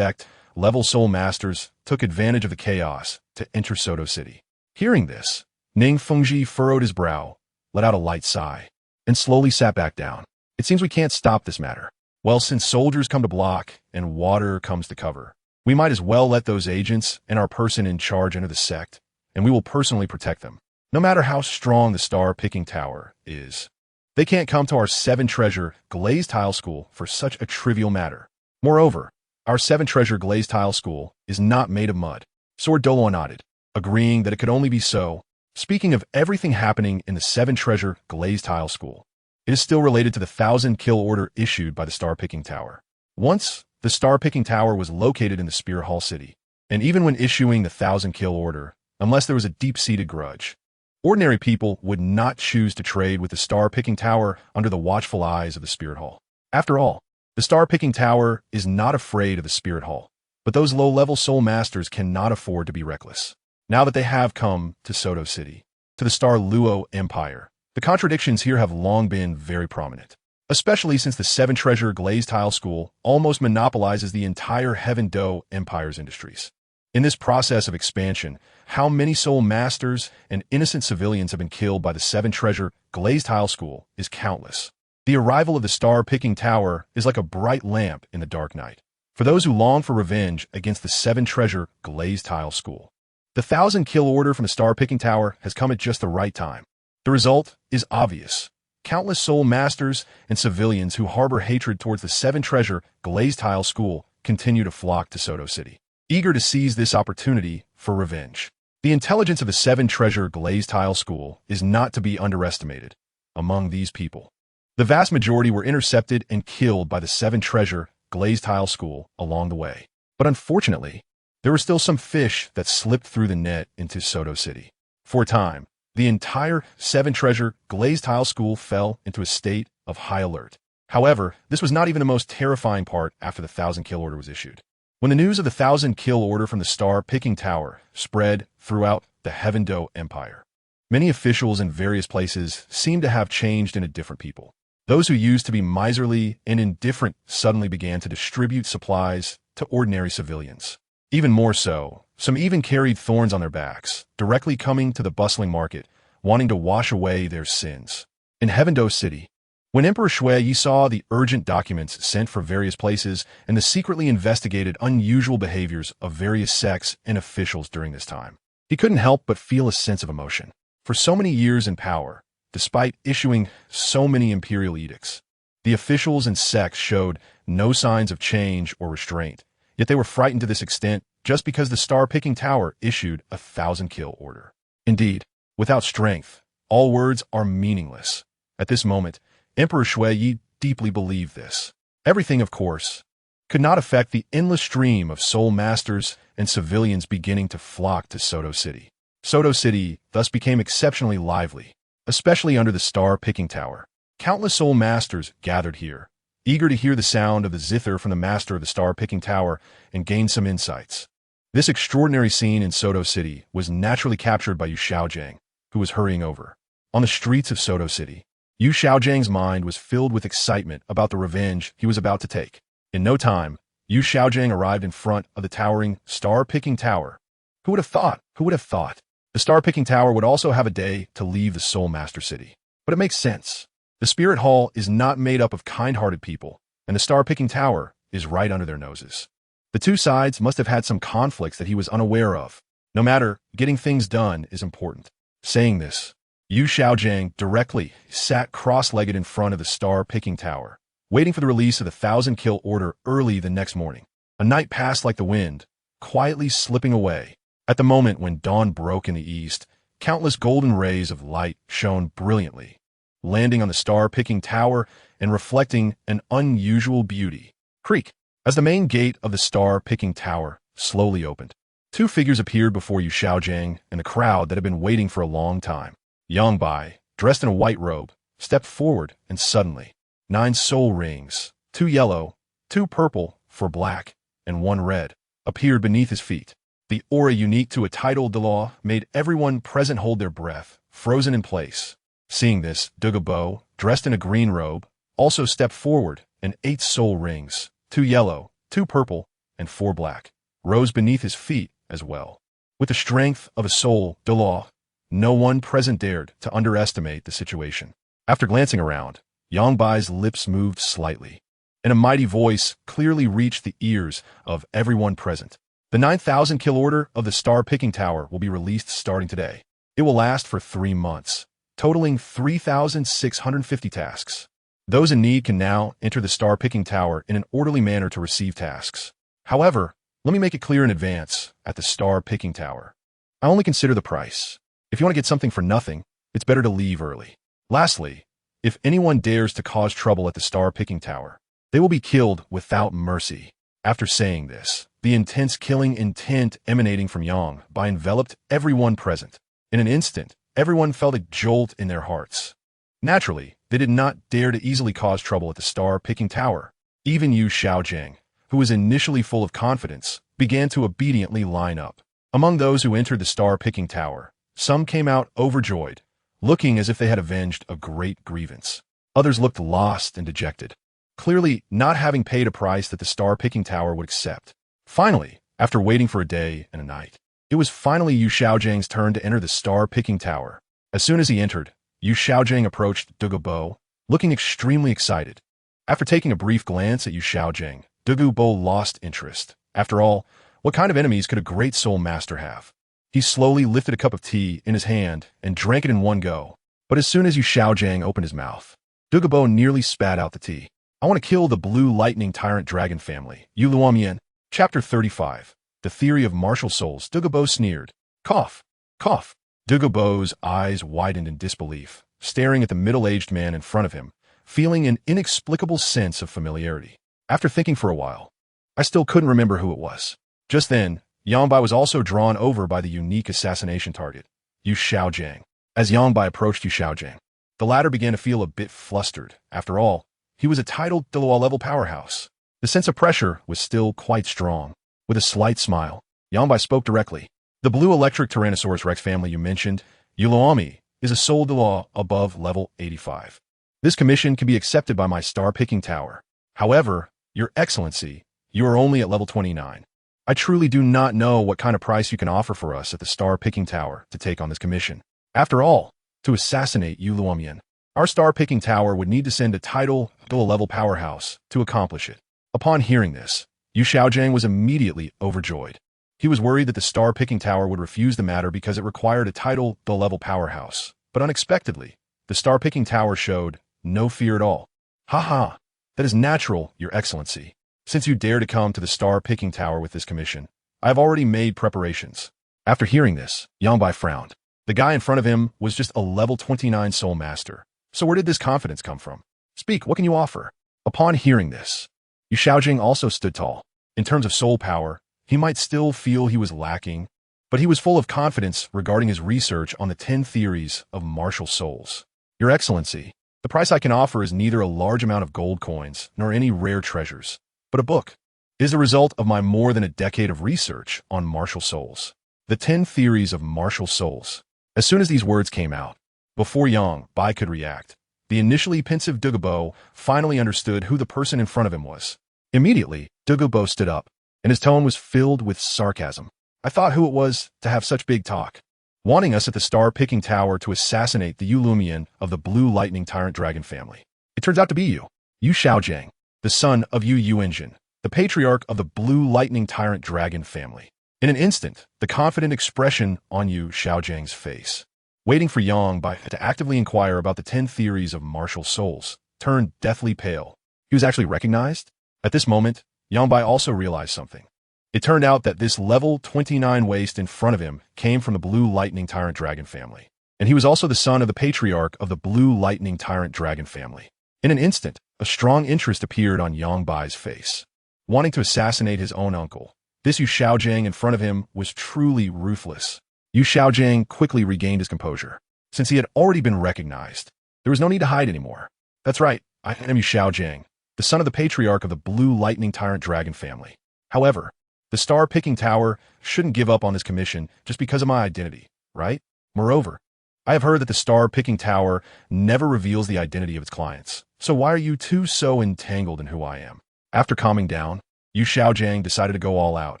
level soul masters took advantage of the chaos to enter Soto City. Hearing this, Ning Fengji furrowed his brow, let out a light sigh, and slowly sat back down. "It seems we can't stop this matter. Well, since soldiers come to block and water comes to cover, we might as well let those agents and our person in charge enter the sect, and we will personally protect them. No matter how strong the star-picking tower is, they can't come to our 7 Treasure Glazed Tile School for such a trivial matter. Moreover, our 7 Treasure Glazed Tile School is not made of mud." Sword Douluo nodded, agreeing that it could only be so. Speaking of everything happening in the 7 Treasure Glazed Tile School, it is still related to the 1,000-kill order issued by the star-picking tower. Once, the star-picking tower was located in the Spear Hall City, and even when issuing the 1,000-kill order, unless there was a deep-seated grudge, ordinary people would not choose to trade with the star-picking tower under the watchful eyes of the Spirit Hall. After all, the star-picking tower is not afraid of the Spirit Hall, but those low-level soul masters cannot afford to be reckless. Now that they have come to Soto City, to the Star Luo Empire, the contradictions here have long been very prominent, especially since the 7 Treasure Glazed Tile School almost monopolizes the entire Heaven Do Empire's industries. In this process of expansion, how many soul masters and innocent civilians have been killed by the 7 Treasure Glazed Tile School is countless. The arrival of the star-picking tower is like a bright lamp in the dark night for those who long for revenge against the 7 Treasure Glazed Tile School. The 1,000-kill order from the star-picking tower has come at just the right time. The result is obvious. Countless soul masters and civilians who harbor hatred towards the 7 Treasure Glazed Tile School continue to flock to Soto City, eager to seize this opportunity for revenge. The intelligence of the 7 Treasure Glazed Tile School is not to be underestimated. Among these people, the vast majority were intercepted and killed by the 7 Treasure Glazed Tile School along the way. But unfortunately, there were still some fish that slipped through the net into Soto City. For a time, the entire seven-treasure glazed tile school fell into a state of high alert. However, this was not even the most terrifying part after the 1,000-kill order was issued. When the news of the 1,000-kill order from the star-picking tower spread throughout the Heaven-Do Empire, many officials in various places seemed to have changed into different people. Those who used to be miserly and indifferent suddenly began to distribute supplies to ordinary civilians. Even more so, some even carried thorns on their backs, directly coming to the bustling market, wanting to wash away their sins. In Heaven-Do City, when Emperor Shui saw the urgent documents sent from various places and the secretly investigated unusual behaviors of various sects and officials during this time, he couldn't help but feel a sense of emotion. For so many years in power, despite issuing so many imperial edicts, the officials and sects showed no signs of change or restraint, yet they were frightened to this extent just because the star-picking tower issued a 1,000-kill order. Indeed, without strength, all words are meaningless. At this moment, Emperor Shui deeply believed this. Everything, of course, could not affect the endless stream of soul masters and civilians beginning to flock to Soto City. Soto City thus became exceptionally lively, especially under the star-picking tower. Countless soul masters gathered here, eager to hear the sound of the zither from the master of the star-picking tower and gain some insights. This extraordinary scene in Soto City was naturally captured by Yu Xiaojiang, who was hurrying over. On the streets of Soto City, Yu Xiaojiang's mind was filled with excitement about the revenge he was about to take. In no time, Yu Xiaojiang arrived in front of the towering star-picking tower. Who would have thought? Who would have thought? The star-picking tower would also have a day to leave the Soul Master City. But it makes sense. The Spirit Hall is not made up of kind-hearted people, and the star-picking tower is right under their noses. The two sides must have had some conflicts that he was unaware of. No matter, getting things done is important. Saying this, Yu Xiaojiang directly sat cross-legged in front of the star-picking tower, waiting for the release of the 1,000-kill order early the next morning. A night passed like the wind, quietly slipping away. At the moment when dawn broke in the east, countless golden rays of light shone brilliantly, landing on the star-picking tower and reflecting an unusual beauty. Creak! As the main gate of the star-picking tower slowly opened, two figures appeared before Yu Xiaojiang and the crowd that had been waiting for a long time. Yang Bai, dressed in a white robe, stepped forward and suddenly, 9 soul rings, 2 yellow, 2 purple, 4 black, and 1 red, appeared beneath his feet. The aura unique to a Title Douluo made everyone present hold their breath, frozen in place. Seeing this, Douluo, dressed in a green robe, also stepped forward, and 8 soul rings, 2 yellow, 2 purple, and 4 black, rose beneath his feet as well. With the strength of a soul Douluo, no one present dared to underestimate the situation. After glancing around, Yang Bai's lips moved slightly, and a mighty voice clearly reached the ears of everyone present. The 9,000-kill order of the star-picking tower will be released starting today. It will last for 3 months, totaling 3,650 tasks. Those in need can now enter the star-picking tower in an orderly manner to receive tasks. However, let me make it clear in advance, at the star-picking tower, I only consider the price. If you want to get something for nothing, it's better to leave early. Lastly, if anyone dares to cause trouble at the star-picking tower, they will be killed without mercy. After saying this, the intense killing intent emanating from Yang Bai enveloped everyone present. In an instant, everyone felt a jolt in their hearts. Naturally, they did not dare to easily cause trouble at the star-picking tower. Even Yu Xiaojiang, who was initially full of confidence, began to obediently line up. Among those who entered the star-picking tower, some came out overjoyed, looking as if they had avenged a great grievance. Others looked lost and dejected, clearly not having paid a price that the star-picking tower would accept. Finally, after waiting for a day and a night, it was finally Yu Xiaojiang's turn to enter the star-picking tower. As soon as he entered, Yu Xiaojiang approached Douluo, looking extremely excited. After taking a brief glance at Yu Xiaojiang, Douluo lost interest. After all, what kind of enemies could a great soul master have? He slowly lifted a cup of tea in his hand and drank it in one go. But as soon as Yu Xiaojiang opened his mouth, Douluo nearly spat out the tea. I want to kill the blue lightning tyrant dragon family. Yu Luomian. Chapter 35. The Theory of Martial Souls. Douluo sneered. Cough. Cough. Douluo's eyes widened in disbelief, staring at the middle-aged man in front of him, feeling an inexplicable sense of familiarity. After thinking for a while, I still couldn't remember who it was. Just then, Yangbai was also drawn over by the unique assassination target, Yu Xiaojiang. As Yangbai approached Yu Xiaojiang, the latter began to feel a bit flustered. After all, he was a Title Douluo level powerhouse. The sense of pressure was still quite strong. With a slight smile, Yangbai spoke directly. The blue electric Tyrannosaurus Rex family you mentioned, Yuluomi, is a Soul Douluo above level 85. This commission can be accepted by my star-picking tower. However, Your Excellency, you are only at level 29. I truly do not know what kind of price you can offer for us at the star-picking tower to take on this commission. After all, to assassinate Yu Luomian, our star-picking tower would need to send a Title Douluo level powerhouse to accomplish it. Upon hearing this, Yu Xiaojiang was immediately overjoyed. He was worried that the star-picking tower would refuse the matter because it required a Title Douluo level powerhouse. But unexpectedly, the star-picking tower showed no fear at all. Haha, that is natural, Your Excellency. Since you dare to come to the star-picking tower with this commission, I have already made preparations. After hearing this, Yangbai frowned. The guy in front of him was just a level 29 soul master. So where did this confidence come from? Speak, what can you offer? Upon hearing this, Yu Xiaojing also stood tall. In terms of soul power, he might still feel he was lacking, but he was full of confidence regarding his research on the 10 theories of martial souls. Your Excellency, the price I can offer is neither a large amount of gold coins nor any rare treasures, but a book. It is the result of my more than a decade of research on martial souls. The 10 theories of martial souls. As soon as these words came out, before Yangbai could react, the initially pensive Douluo finally understood who the person in front of him was. Immediately, Douluo stood up, and his tone was filled with sarcasm. I thought who it was to have such big talk, wanting us at the star-picking tower to assassinate the Yu Lumian of the Blue Lightning Tyrant Dragon family. It turns out to be you, Yu Xiaojiang, the son of Yu Yuanjin, the patriarch of the Blue Lightning Tyrant Dragon family. In an instant, the confident expression on Yu Xiaojiang's face, waiting for Yangbai to actively inquire about the 10 theories of martial souls, turned deathly pale. He was actually recognized? At this moment, Yangbai also realized something. It turned out that this level 29 waste in front of him came from the Blue Lightning Tyrant Dragon family, and he was also the son of the patriarch of the Blue Lightning Tyrant Dragon family. In an instant, a strong interest appeared on Yangbai's face. Wanting to assassinate his own uncle, this Yu Xiaojiang in front of him was truly ruthless. Yu Xiaojiang quickly regained his composure. Since he had already been recognized, there was no need to hide anymore. That's right, I am Yu Xiaojiang, the son of the patriarch of the Blue Lightning Tyrant Dragon family. However, the star-picking tower shouldn't give up on this commission just because of my identity, right? Moreover, I have heard that the star-picking tower never reveals the identity of its clients. So why are you two so entangled in who I am? After calming down, Yu Xiaojiang decided to go all out.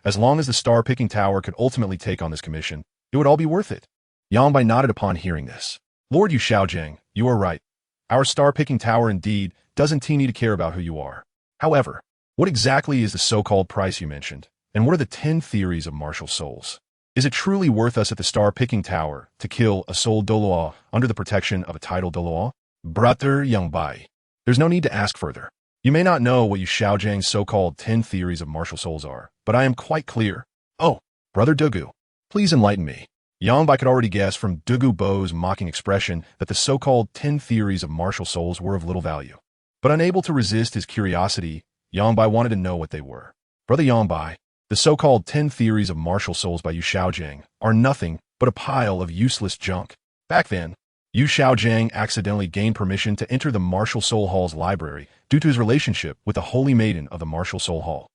As long as the star-picking tower could ultimately take on this commission, it would all be worth it. Yangbai nodded upon hearing this. Lord Yu Xiaojiang, you are right. Our star-picking tower indeed doesn't need to care about who you are. However, what exactly is the so-called price you mentioned? And what are the 10 theories of martial souls? Is it truly worth us at the star-picking tower to kill a soul Douluo under the protection of a Title Douluo? Brother Yangbai, there's no need to ask further. You may not know what Yu Xiaojiang's so-called 10 theories of martial souls are, but I am quite clear. Oh, Brother Douluo, please enlighten me. Yangbai could already guess from Douluo's mocking expression that the so-called 10 theories of martial souls were of little value. But unable to resist his curiosity, Yangbai wanted to know what they were. Brother Yangbai, the so-called 10 theories of martial souls by Yu Xiaojiang are nothing but a pile of useless junk. Back then, Yu Xiaojiang accidentally gained permission to enter the Martial Soul Hall's library due to his relationship with the Holy Maiden of the Martial Soul Hall,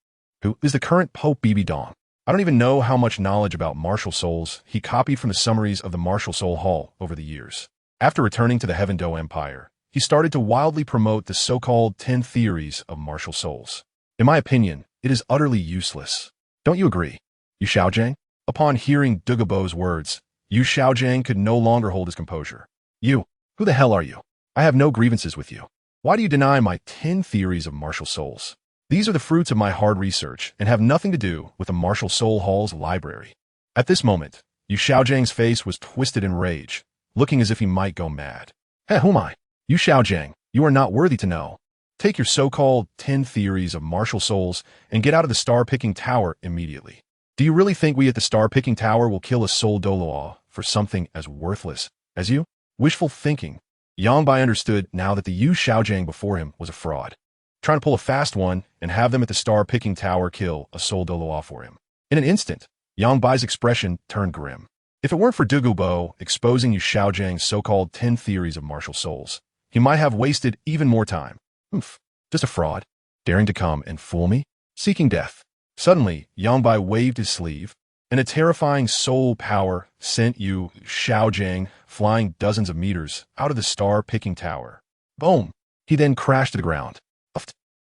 who is the current Pope Bibi Dong. I don't even know how much knowledge about martial souls he copied from the summaries of the Martial Soul Hall over the years. After returning to the Heaven Do Empire, he started to wildly promote the so-called 10 theories of martial souls. In my opinion, it is utterly useless. Don't you agree, Yu Xiaojiang? Upon hearing Douluo's words, Yu Xiaojiang could no longer hold his composure. You, who the hell are you? I have no grievances with you. Why do you deny my 10 theories of martial souls? These are the fruits of my hard research and have nothing to do with the Martial Soul Hall's library. At this moment, Yu Xiaojiang's face was twisted in rage, looking as if he might go mad. Hey, who am I? Yu Xiaojiang, you are not worthy to know. Take your so-called 10 theories of martial souls and get out of the star-picking tower immediately. Do you really think we at the star-picking tower will kill a soul Douluo for something as worthless as you? Wishful thinking. Yangbai understood now that the Yu Xiaojiang before him was a fraud, trying to pull a fast one and have them at the star-picking tower kill a soul Douluo for him. In an instant, Yang Bai's expression turned grim. If it weren't for Douluo exposing Yu Xiaojiang's so-called 10 theories of martial souls, he might have wasted even more time. Oof, just a fraud, daring to come and fool me, seeking death. Suddenly, Yang Bai waved his sleeve, and a terrifying soul power sent Yu Xiaojiang flying dozens of meters out of the star-picking tower. Boom! He then crashed to the ground.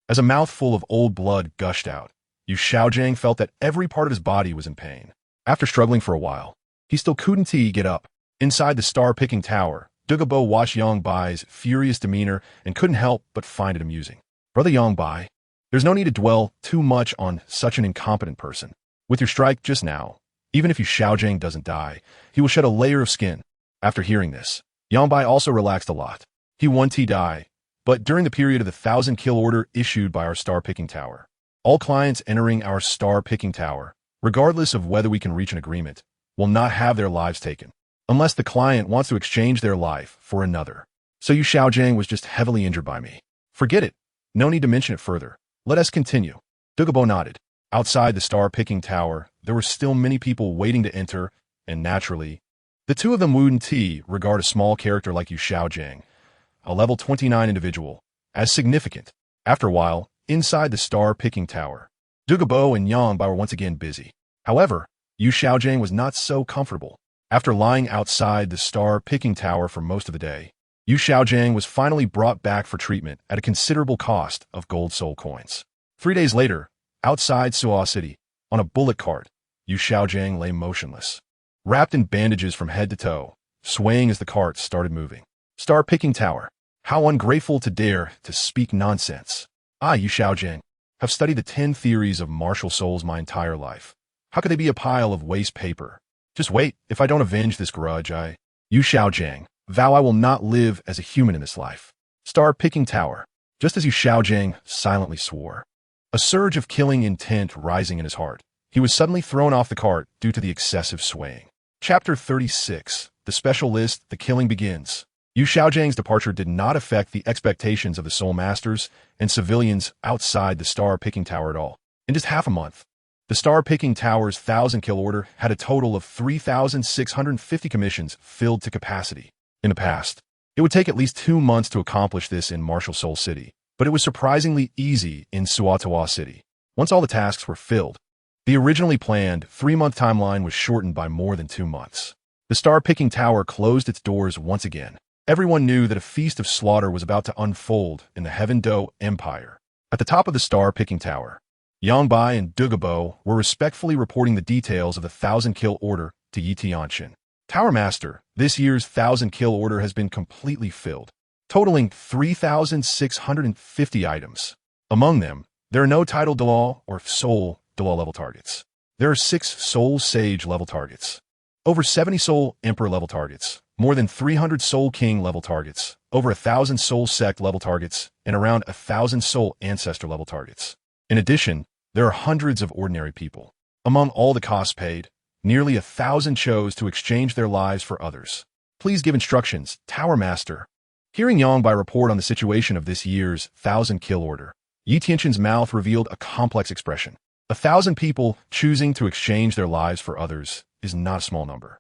As a mouthful of old blood gushed out, Yu Xiaojiang felt that every part of his body was in pain. After struggling for a while, he still couldn't get up. Inside the star-picking tower, Douluo watched Yang Bai's furious demeanor and couldn't help but find it amusing. Brother Yang Bai, there's no need to dwell too much on such an incompetent person. With your strike just now, even if Yu Xiaojiang doesn't die, he will shed a layer of skin. After hearing this, Yang Bai also relaxed a lot. He won't die, but during the period of the 1,000-kill order issued by our star-picking tower, all clients entering our star-picking tower, regardless of whether we can reach an agreement, will not have their lives taken, unless the client wants to exchange their life for another. So Yu Xiaojiang was just heavily injured by me. Forget it. No need to mention it further. Let us continue. Douluo nodded. Outside the star-picking tower, there were still many people waiting to enter, and naturally, the two of them wouldn't regard a small character like Yu Xiaojiang, a level 29 individual, as significant. After a while, inside the star-picking tower, Douluo and Yang Bai were once again busy. However, Yu Xiaojiang was not so comfortable. After lying outside the star-picking tower for most of the day, Yu Xiaojiang was finally brought back for treatment at a considerable cost of gold soul coins. 3 days later, outside Suo City, on a bullet cart, Yu Xiaojiang lay motionless, wrapped in bandages from head to toe, swaying as the cart started moving. Star-picking tower. How ungrateful to dare to speak nonsense. I, Yu Xiaojiang, have studied the 10 theories of martial souls my entire life. How could they be a pile of waste paper? Just wait, if I don't avenge this grudge, Yu Xiaojiang, vow I will not live as a human in this life. Star-picking tower. Just as Yu Xiaojiang silently swore, a surge of killing intent rising in his heart, he was suddenly thrown off the cart due to the excessive swaying. Chapter 36. The Special List. The killing begins. Yu Xiaojiang's departure did not affect the expectations of the Soul Masters and civilians outside the star-picking tower at all. In just half a month, the star-picking tower's 1,000-kill order had a total of 3,650 commissions filled to capacity. In the past, it would take at least 2 months to accomplish this in Martial Soul City, but it was surprisingly easy in Suo City. Once all the tasks were filled, the originally planned 3-month timeline was shortened by more than 2 months. The star-picking tower closed its doors once again. Everyone knew that a feast of slaughter was about to unfold in the Heaven Do Empire. At the top of the star-picking tower, Yang Bai and Douluo were respectfully reporting the details of the 1,000-kill order to Tianchen. Tower Master, this year's 1,000-kill order has been completely filled, totaling 3,650 items. Among them, there are no Title Douluo or Soul Douluo level targets. There are 6 Soul Sage level targets, over 70 Soul Emperor level targets, more than 300 Soul King level targets, over 1,000 Soul Sect level targets, and around 1,000 Soul Ancestor level targets. In addition, there are hundreds of ordinary people. Among all the costs paid, nearly 1,000 chose to exchange their lives for others. Please give instructions, Tower Master. Hearing Yang Bai report on the situation of this year's 1,000-kill order, Yi Tianchen's mouth revealed a complex expression. 1,000 people choosing to exchange their lives for others is not a small number.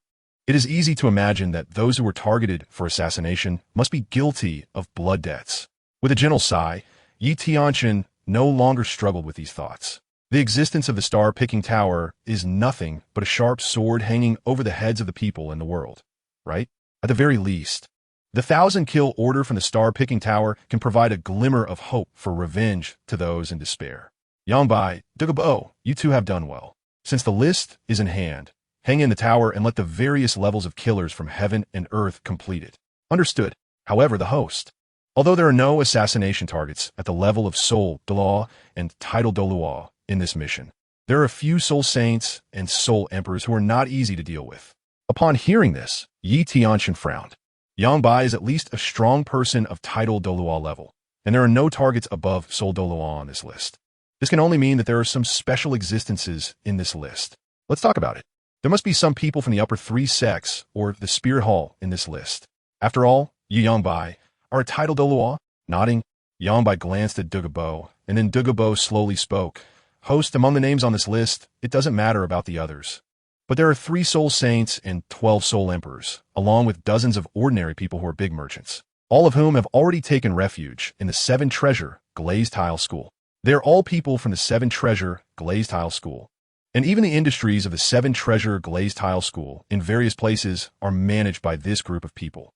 It is easy to imagine that those who were targeted for assassination must be guilty of blood debts. With a gentle sigh, Yi Tianchen no longer struggled with these thoughts. The existence of the star-picking tower is nothing but a sharp sword hanging over the heads of the people in the world, right? At the very least, the 1,000-kill order from the star-picking tower can provide a glimmer of hope for revenge to those in despair. Yang Bai, Douluo, you two have done well. Since the list is in hand, hang in the tower and let the various levels of killers from heaven and earth complete it. Understood. However, the host. Although there are no assassination targets at the level of Soul Douluo and Title Douluo in this mission, there are a few Soul Saints and Soul Emperors who are not easy to deal with. Upon hearing this, Yi Tianchen frowned. Yang Bai is at least a strong person of Title Douluo level, and there are no targets above Soul Douluo on this list. This can only mean that there are some special existences in this list. Let's talk about it. There must be some people from the upper 3 sects or the Spirit Hall in this list. After all, you Yang Bai are a Title Douluo? Nodding, Yang Bai glanced at Douluo, and then Douluo slowly spoke. Host, among the names on this list, it doesn't matter about the others. But there are 3 soul saints and 12 soul emperors, along with dozens of ordinary people who are big merchants, all of whom have already taken refuge in the 7 Treasure Glazed Tile School. They are all people from the 7 Treasure Glazed Tile School. And even the industries of the 7 Treasure Glazed Tile School in various places are managed by this group of people.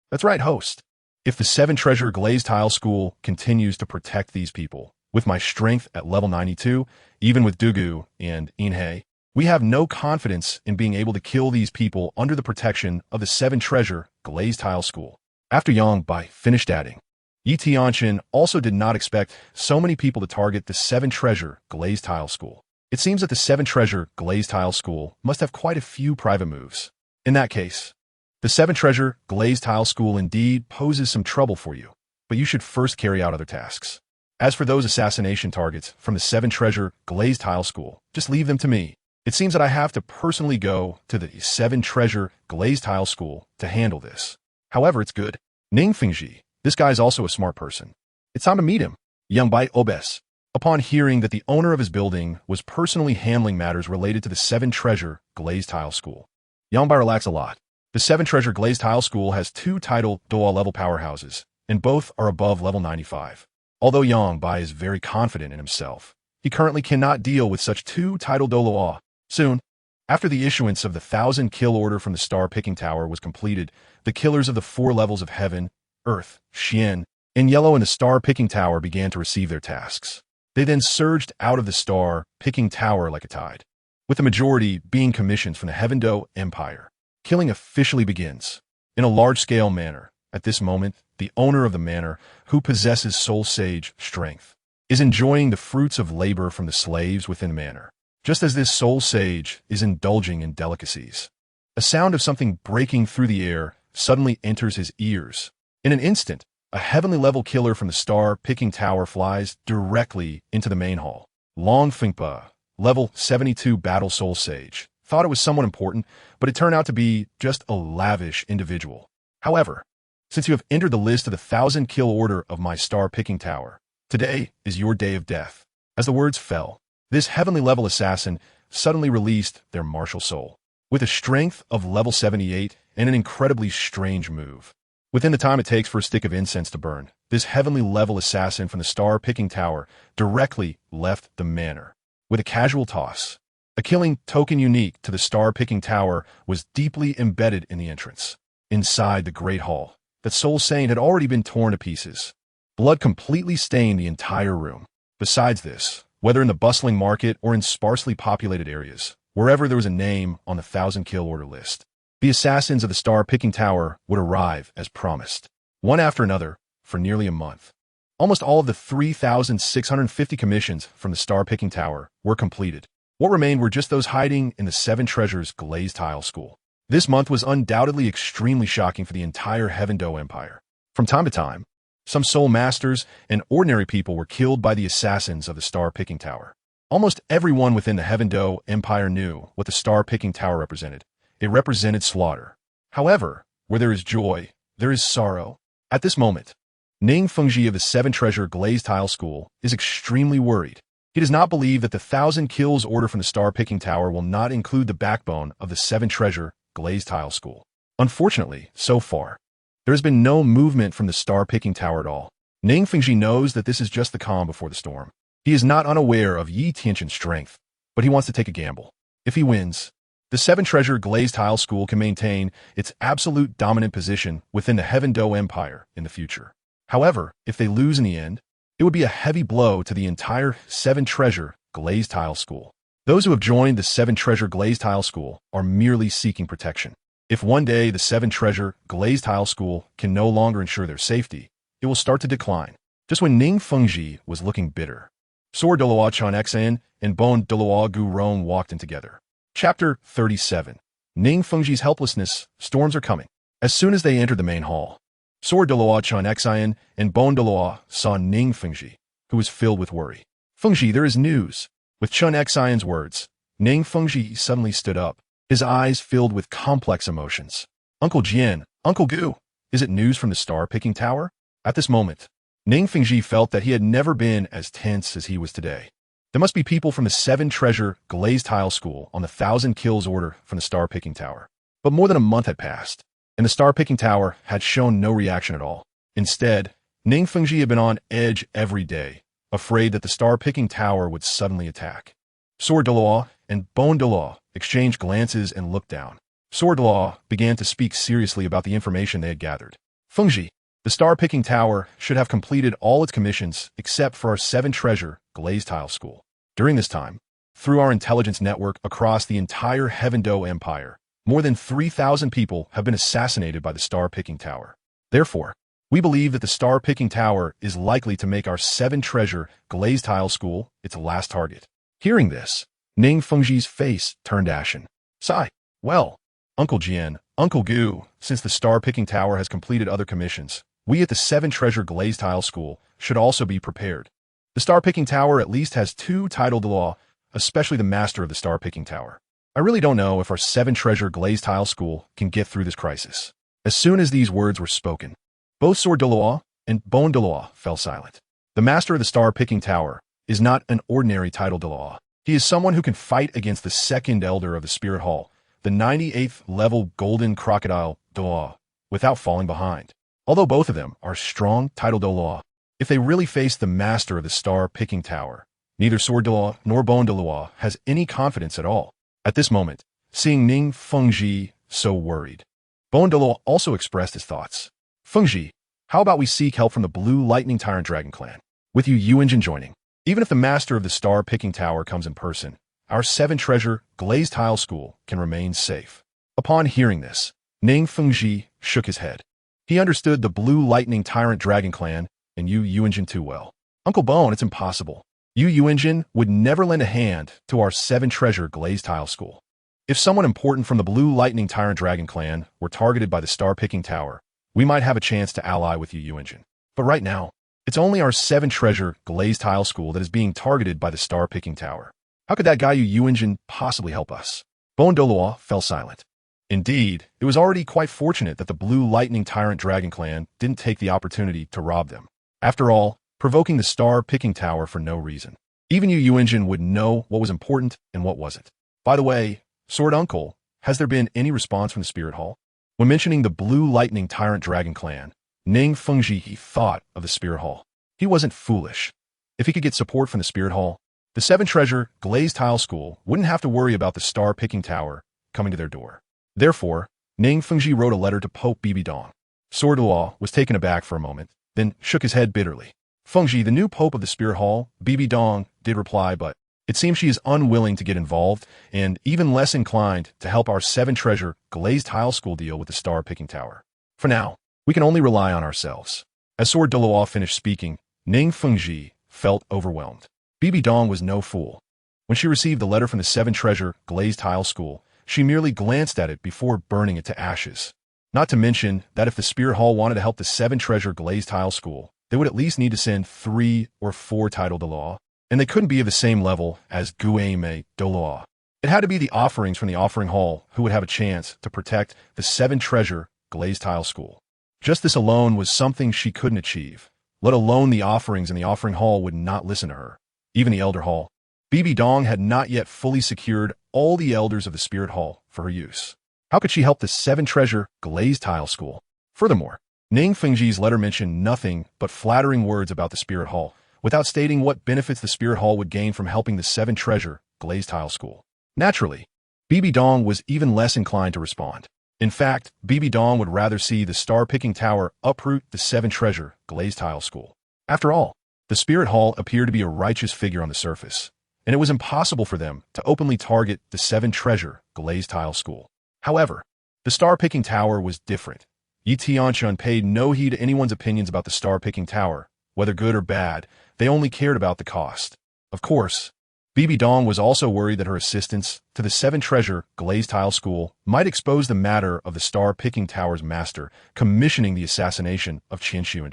That's right, host. If the 7 Treasure Glazed Tile School continues to protect these people, with my strength at level 92, even with Douluo and Inhe, we have no confidence in being able to kill these people under the protection of the 7 Treasure Glazed Tile School. After Yang Bai finished adding, Tianchen also did not expect so many people to target the 7 Treasure Glazed Tile School. It seems that the 7 Treasure Glazed Tile School must have quite a few private moves. In that case, the 7 Treasure Glazed Tile School indeed poses some trouble for you, but you should first carry out other tasks. As for those assassination targets from the 7 Treasure Glazed Tile School, just leave them to me. It seems that I have to personally go to the 7 Treasure Glazed Tile School to handle this. However, it's good. Ning Fengji, this guy is also a smart person. It's time to meet him. Yang Bai Obes. Upon hearing that the owner of his building was personally handling matters related to the 7 Treasure Glazed Tile School, Yang Bai relaxed a lot. The 7 Treasure Glazed Tile School has 2 Title Douluo level powerhouses, and both are above level 95. Although Yang Bai is very confident in himself, he currently cannot deal with such 2 Title Douluo. Soon, after the issuance of the 1,000 kill order from the Star Picking Tower was completed, the killers of the 4 levels of Heaven, Earth, Xian, and Yellow in the Star Picking Tower began to receive their tasks. They then surged out of the Star Picking Tower like a tide, with the majority being commissions from the Heaven-Do Empire. Killing officially begins in a large-scale manner. At this moment, the owner of the manor, who possesses Soul Sage strength, is enjoying the fruits of labor from the slaves within the manor. Just as this Soul Sage is indulging in delicacies, a sound of something breaking through the air suddenly enters his ears. In an instant, a heavenly level killer from the Star Picking Tower flies directly into the main hall. Long Fengpa, level 72 Battle Soul Sage, thought it was someone important, but it turned out to be just a lavish individual. However, since you have entered the list of the 1,000 kill order of my Star Picking Tower, today is your day of death. As the words fell, this heavenly level assassin suddenly released their martial soul, with a strength of level 78 and an incredibly strange move. Within the time it takes for a stick of incense to burn, this heavenly level assassin from the Star Picking Tower directly left the manor. With a casual toss, a killing token unique to the Star Picking Tower was deeply embedded in the entrance. Inside the Great Hall, that Soul Saint had already been torn to pieces. Blood completely stained the entire room. Besides this, whether in the bustling market or in sparsely populated areas, wherever there was a name on the 1,000 kill order list, the assassins of the Star Picking Tower would arrive as promised, one after another, for nearly a month. Almost all of the 3,650 commissions from the Star Picking Tower were completed. What remained were just those hiding in the 7 Treasures Glazed Tile School. This month was undoubtedly extremely shocking for the entire Heaven-Do Empire. From time to time, some soul masters and ordinary people were killed by the assassins of the Star Picking Tower. Almost everyone within the Heaven-Do Empire knew what the Star Picking Tower represented. It represented slaughter. However, where there is joy, there is sorrow. At this moment, Ning Fengji of the 7 Treasure Glazed Tile School is extremely worried. He does not believe that the 1,000 kills order from the Star Picking Tower will not include the backbone of the 7 Treasure Glazed Tile School. Unfortunately, so far, there has been no movement from the Star Picking Tower at all. Ning Fengji knows that this is just the calm before the storm. He is not unaware of Yi Tianchen's strength, but he wants to take a gamble. If he wins, the 7 Treasure Glazed Tile School can maintain its absolute dominant position within the Heaven-Do Empire in the future. However, if they lose in the end, it would be a heavy blow to the entire 7 Treasure Glazed Tile School. Those who have joined the 7 Treasure Glazed Tile School are merely seeking protection. If one day the 7 Treasure Glazed Tile School can no longer ensure their safety, it will start to decline. Just when Ning Fengji was looking bitter, Sword Douluo Chun Xan and Bon Douluo Gu Ron walked in together. Chapter 37. Ning Fengji's helplessness. Storms are coming. As soon as they entered the main hall, Sword Douluo Chun Xan and Bon Douluo saw Ning Fengji, who was filled with worry. Fengji, there is news. With Chun Xan's words, Ning Fengji suddenly stood up, his eyes filled with complex emotions. Uncle Jian, Uncle Gu, is it news from the Star Picking Tower? At this moment, Ning Fengji felt that he had never been as tense as he was today. There must be people from the 7 Treasure Glazed Tile School on the 1,000 Kills order from the Star-Picking Tower. But more than a month had passed, and the Star-Picking Tower had shown no reaction at all. Instead, Ning Fengji had been on edge every day, afraid that the Star-Picking Tower would suddenly attack. Sword Douluo and Bone Douluo exchanged glances and looked down. Sword Douluo began to speak seriously about the information they had gathered. Fengji, the Star-Picking Tower should have completed all its commissions except for our 7 Treasure Glazed Tile School. During this time, through our intelligence network across the entire Heaven-Do Empire, more than 3,000 people have been assassinated by the Star-Picking Tower. Therefore, we believe that the Star-Picking Tower is likely to make our 7 Treasure Glazed Tile School its last target. Hearing this, Ning Fengji's face turned ashen. Sigh. Well, Uncle Jian, Uncle Gu, since the Star-Picking Tower has completed other commissions, we at the 7 Treasure Glazed Tile School should also be prepared. The Star-Picking Tower at least has 2 Title Douluo, especially the master of the Star-Picking Tower. I really don't know if our 7 Treasure Glazed Tile School can get through this crisis. As soon as these words were spoken, both Sword Douluo and Bone Douluo fell silent. The master of the Star-Picking Tower is not an ordinary Title Douluo. He is someone who can fight against the second elder of the Spirit Hall, the 98th level Golden Crocodile Douluo, without falling behind. Although both of them are strong Title Douluo, if they really face the master of the Star-Picking Tower, neither Sword Douluo nor Bone Douluo has any confidence at all. At this moment, seeing Ning Fengji so worried, Bone Douluo also expressed his thoughts. Fengji, how about we seek help from the Blue Lightning Tyrant Dragon clan, with you Yuanjin joining? Even if the master of the Star-Picking Tower comes in person, our 7 Treasure Glazed Tile School can remain safe. Upon hearing this, Ning Fengji shook his head. He understood the Blue Lightning Tyrant Dragon clan and Yuanjin too well. Uncle Bone, it's impossible. Yuanjin would never lend a hand to our 7 Treasure Glazed Tile School. If someone important from the Blue Lightning Tyrant Dragon clan were targeted by the Star-Picking Tower, we might have a chance to ally with Yuanjin. But right now, it's only our 7 Treasure Glazed Tile School that is being targeted by the Star-Picking Tower. How could that guy Yuanjin possibly help us? Bone Douluo fell silent. Indeed, it was already quite fortunate that the Blue Lightning Tyrant Dragon clan didn't take the opportunity to rob them. After all, provoking the Star-Picking Tower for no reason. Even Yuanjin would know what was important and what wasn't. By the way, Sword Uncle, has there been any response from the Spirit Hall? When mentioning the Blue Lightning Tyrant Dragon clan, Ning Fengji thought of the Spirit Hall. He wasn't foolish. If he could get support from the Spirit Hall, the 7 Treasure Glazed Tile School wouldn't have to worry about the Star-Picking Tower coming to their door. Therefore, Ning Fengji wrote a letter to Pope Bibi Dong. Sword Douluo was taken aback for a moment, then shook his head bitterly. Fengji, the new Pope of the Spirit Hall, Bibi Dong, did reply, but it seems she is unwilling to get involved and even less inclined to help our 7 Treasure Glazed Tile School deal with the Star-Picking Tower. For now, we can only rely on ourselves. As Sword Douluo finished speaking, Ning Fengji felt overwhelmed. Bibi Dong was no fool. When she received the letter from the 7 Treasure Glazed Tile School, she merely glanced at it before burning it to ashes. Not to mention that if the Spirit Hall wanted to help the 7 Treasure Glazed Tile School, they would at least need to send 3 or 4 Title Douluo, and they couldn't be of the same level as Guame Douluo. It had to be the offerings from the Offering Hall who would have a chance to protect the 7 Treasure Glazed Tile School. Just this alone was something she couldn't achieve, let alone the offerings in the Offering Hall would not listen to her. Even the Elder Hall. Bibi Dong had not yet fully secured all the elders of the Spirit Hall for her use. How could she help the 7 Treasure Glazed Tile School? Furthermore, Ning Fengji's letter mentioned nothing but flattering words about the Spirit Hall, without stating what benefits the Spirit Hall would gain from helping the 7 Treasure Glazed Tile School. Naturally, Bibi Dong was even less inclined to respond. In fact, Bibi Dong would rather see the Star-Picking Tower uproot the 7 Treasure Glazed Tile School. After all, the Spirit Hall appeared to be a righteous figure on the surface, and it was impossible for them to openly target the 7 Treasure Glazed Tile School. However, the Star-Picking Tower was different. Tianchen paid no heed to anyone's opinions about the Star-Picking Tower, whether good or bad. They only cared about the cost. Of course, Bibi Dong was also worried that her assistance to the 7 Treasure Glazed Tile School might expose the matter of the Star-Picking Tower's master commissioning the assassination of Qin Demon.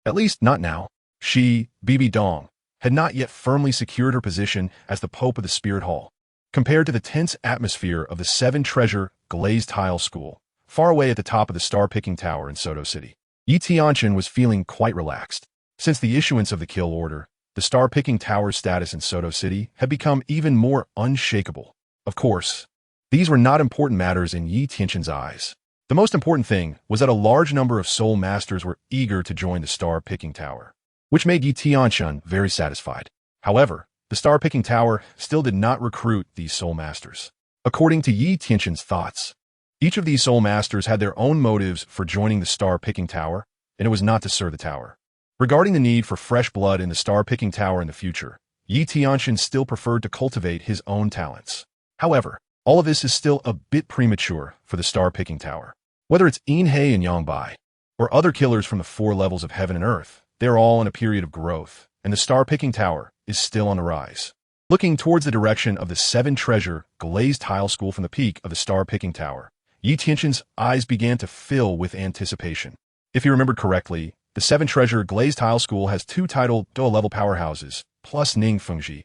At least not now. She, Bibi Dong, had not yet firmly secured her position as the Pope of the Spirit Hall. Compared to the tense atmosphere of the 7 Treasure Glazed Tile School, far away at the top of the Star-Picking Tower in Soto City, Tianchen was feeling quite relaxed. Since the issuance of the kill order, the star-picking tower's status in Soto City had become even more unshakable. Of course, these were not important matters in Yi Tianchen's eyes. The most important thing was that a large number of soul masters were eager to join the star-picking tower, which made Yi Tianchen very satisfied. However, the star-picking tower still did not recruit these soul masters. According to Yi Tianchen's thoughts, each of these soul masters had their own motives for joining the star-picking tower, and it was not to serve the tower. Regarding the need for fresh blood in the star-picking tower in the future, Yi Tianchen still preferred to cultivate his own talents. However, all of this is still a bit premature for the star-picking tower. Whether it's Inhei and Yangbai, or other killers from the 4 levels of heaven and earth, they're all in a period of growth, and the star-picking tower is still on the rise. Looking towards the direction of the 7-treasure glazed tile school from the peak of the star-picking tower, Yi Tianchen's eyes began to fill with anticipation. If he remembered correctly, the 7-treasure glazed tile school has 2 Title Douluo level powerhouses, plus Ning Fengji,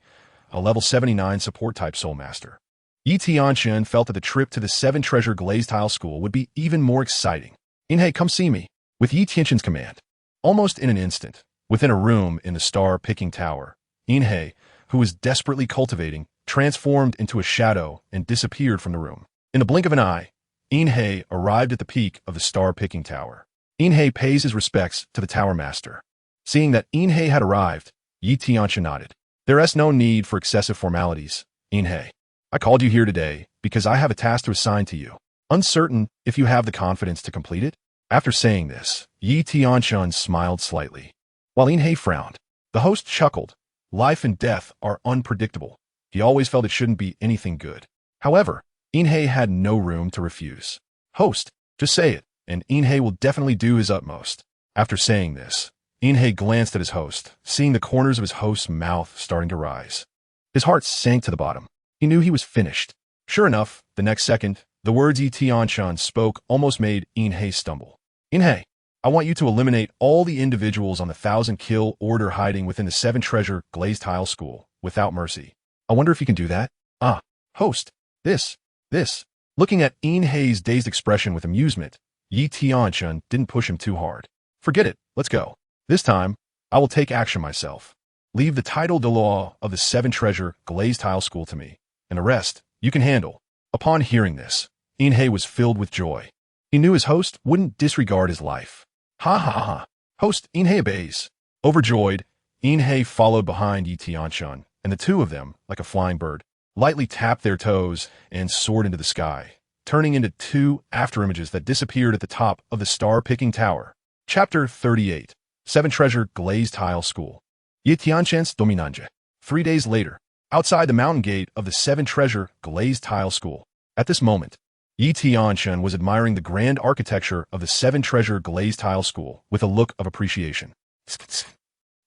a level 79 support-type soul master. Yi Tianchen felt that the trip to the 7-treasure glazed tile school would be even more exciting. Inhei, come see me. With Yi Tianchen's command, almost in an instant, within a room in the star-picking tower, Inhei, who was desperately cultivating, transformed into a shadow and disappeared from the room. In the blink of an eye, Inhei arrived at the peak of the star-picking tower. Inhei pays his respects to the tower master. Seeing that Inhei had arrived, Yi Tianchen nodded. There is no need for excessive formalities, Inhei. I called you here today because I have a task to assign to you. Uncertain if you have the confidence to complete it? After saying this, Yi Tianchen smiled slightly. While Inhei frowned, the host chuckled. Life and death are unpredictable. He always felt it shouldn't be anything good. However, Inhei had no room to refuse. Host, just say it, and Inhei will definitely do his utmost. After saying this, Inhei glanced at his host, seeing the corners of his host's mouth starting to rise. His heart sank to the bottom. He knew he was finished. Sure enough, the next second, the words Yi Tianchen spoke almost made Inhei stumble. Inhei, I want you to eliminate all the individuals on the 1,000-kill order hiding within the 7-treasure glazed tile school, without mercy. I wonder if you can do that? Ah, host, this. Looking at Inhei's dazed expression with amusement, Yi Tianchen didn't push him too hard. Forget it, let's go. This time, I will take action myself. Leave the Title Douluo of the 7-treasure glazed tile school to me, and the rest you can handle. Upon hearing this, Inhei was filled with joy. He knew his host wouldn't disregard his life. Ha ha ha. Host Inhei obeys. Overjoyed, Inhei followed behind Yi Tianchen, and the two of them, like a flying bird, lightly tapped their toes and soared into the sky, turning into 2 afterimages that disappeared at the top of the star-picking tower. Chapter 38. 7-treasure glazed tile school. Yi Tianchen's Dominanje. 3 days later, outside the mountain gate of the 7-treasure glazed tile school. At this moment, Yi Tianchen was admiring the grand architecture of the 7-treasure glazed tile school with a look of appreciation.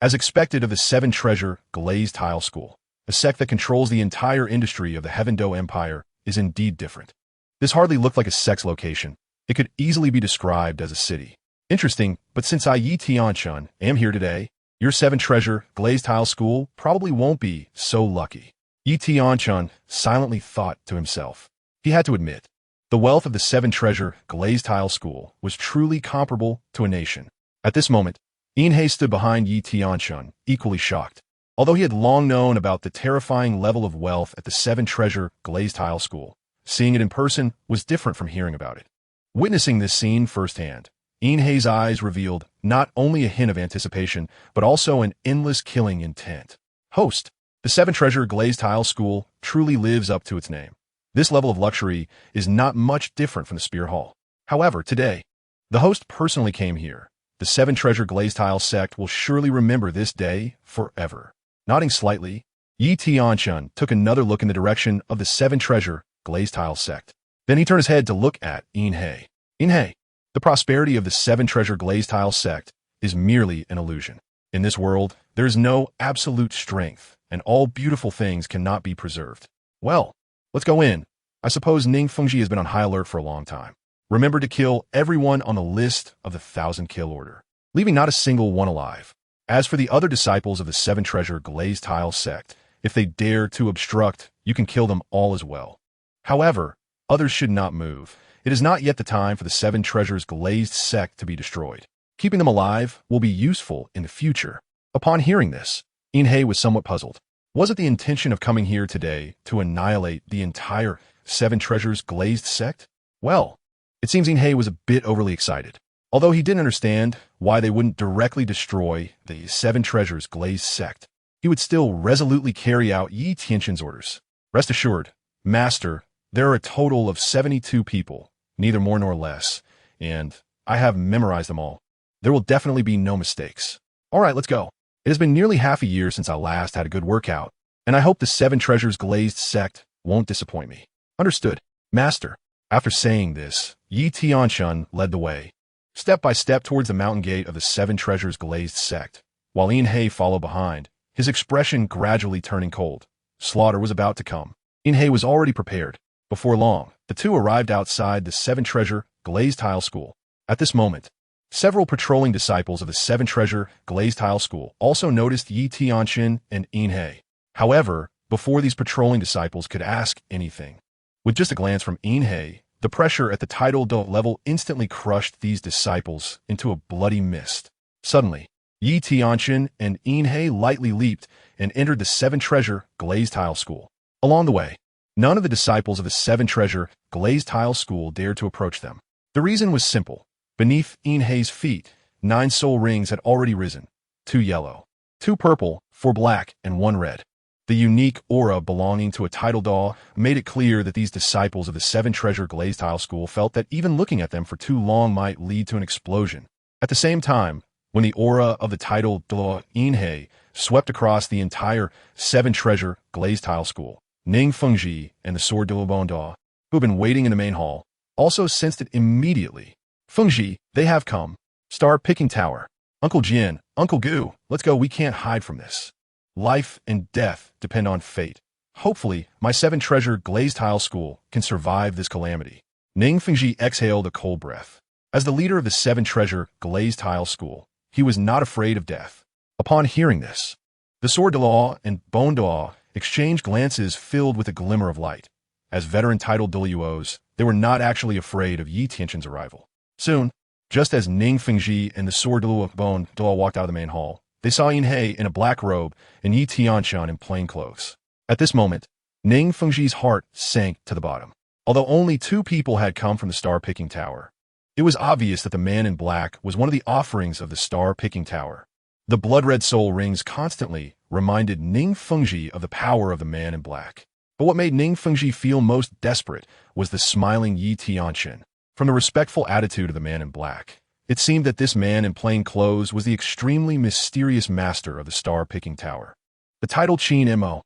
As expected of the 7-treasure glazed tile school, a sect that controls the entire industry of the Heaven Do Empire is indeed different. This hardly looked like a sect's location. It could easily be described as a city. Interesting, but since I, Yi Tianchen, am here today, your 7-treasure glazed tile school probably won't be so lucky. Yi Tianchen silently thought to himself. He had to admit, the wealth of the 7-treasure glazed tile school was truly comparable to a nation. At this moment, Inhei stood behind Yi Tianchen, equally shocked. Although he had long known about the terrifying level of wealth at the 7-treasure glazed tile school, seeing it in person was different from hearing about it. Witnessing this scene firsthand, Inhei's eyes revealed not only a hint of anticipation, but also an endless killing intent. Host, the 7-treasure glazed tile school truly lives up to its name. This level of luxury is not much different from the Spear Hall. However, today, the host personally came here. The 7-treasure glazed tile sect will surely remember this day forever. Nodding slightly, Yi Tianchen took another look in the direction of the 7-treasure glazed tile sect. Then he turned his head to look at Inhei. Inhei, the prosperity of the 7-treasure glazed tile sect is merely an illusion. In this world, there is no absolute strength, and all beautiful things cannot be preserved. Well, let's go in. I suppose Ning Fengji has been on high alert for a long time. Remember to kill everyone on the list of the 1,000-kill order, leaving not a single one alive. As for the other disciples of the 7-treasure glazed tile sect, if they dare to obstruct, you can kill them all as well. However, others should not move. It is not yet the time for the 7-treasures glazed sect to be destroyed. Keeping them alive will be useful in the future. Upon hearing this, Inhei was somewhat puzzled. Was it the intention of coming here today to annihilate the entire Seven Treasures glazed sect? Well, it seems Inhei was a bit overly excited. Although he didn't understand why they wouldn't directly destroy the Seven Treasures glazed sect, he would still resolutely carry out Yi Tianchen's orders. Rest assured, Master, there are a total of 72 people, neither more nor less, and I have memorized them all. There will definitely be no mistakes. All right, let's go. It has been nearly half a year since I last had a good workout, and I hope the Seven Treasures glazed sect won't disappoint me. Understood, Master. After saying this, Yi Tianchen led the way, step by step towards the mountain gate of the Seven Treasures glazed sect, while Inhei followed behind, his expression gradually turning cold. Slaughter was about to come. Inhei was already prepared. Before long, the two arrived outside the Seven Treasure glazed tile school. At this moment, several patrolling disciples of the Seven Treasure glazed tile school also noticed Yi Tianchen and Inhei. However, before these patrolling disciples could ask anything, with just a glance from Inhei, the pressure at the Title Douluo level instantly crushed these disciples into a bloody mist. Suddenly, Yi Tianchen and Inhei lightly leaped and entered the Seven Treasure glazed tile school. Along the way, none of the disciples of the Seven Treasure glazed tile school dared to approach them. The reason was simple. Beneath Inhei's feet, 9 soul rings had already risen, 2 yellow, 2 purple, 4 black, and 1 red. The unique aura belonging to a Title Douluo made it clear that these disciples of the Seven Treasure glazed tile school felt that even looking at them for too long might lead to an explosion. At the same time, when the aura of the Title Douluo Inhei swept across the entire Seven Treasure glazed tile school, Ning Fengji and the Sword Douluo, who had been waiting in the main hall, also sensed it immediately. Fengji, they have come. Star Picking Tower. Uncle Jin, Uncle Gu, let's go, we can't hide from this. Life and death depend on fate. Hopefully, my Seven Treasure glazed tile school can survive this calamity. Ning Fengji exhaled a cold breath. As the leader of the Seven Treasure glazed tile school, he was not afraid of death. Upon hearing this, the Sword Douluo and Bone Douluo exchanged glances filled with a glimmer of light. As veteran Title Douluos, they were not actually afraid of Yi Tianchen's arrival. Soon, just as Ning Fengji and the Sword Douluo Bone Douluo walked out of the main hall, they saw Inhei in a black robe and Yi Tianchen in plain clothes. At this moment, Ning Fengji's heart sank to the bottom. Although only 2 people had come from the Star-Picking Tower, it was obvious that the man in black was one of the offerings of the Star-Picking Tower. The blood-red soul rings constantly reminded Ning Fengji of the power of the man in black. But what made Ning Fengji feel most desperate was the smiling Yi Tianchen. From the respectful attitude of the man in black, it seemed that this man in plain clothes was the extremely mysterious master of the Star-Picking Tower. The title Qin Demon.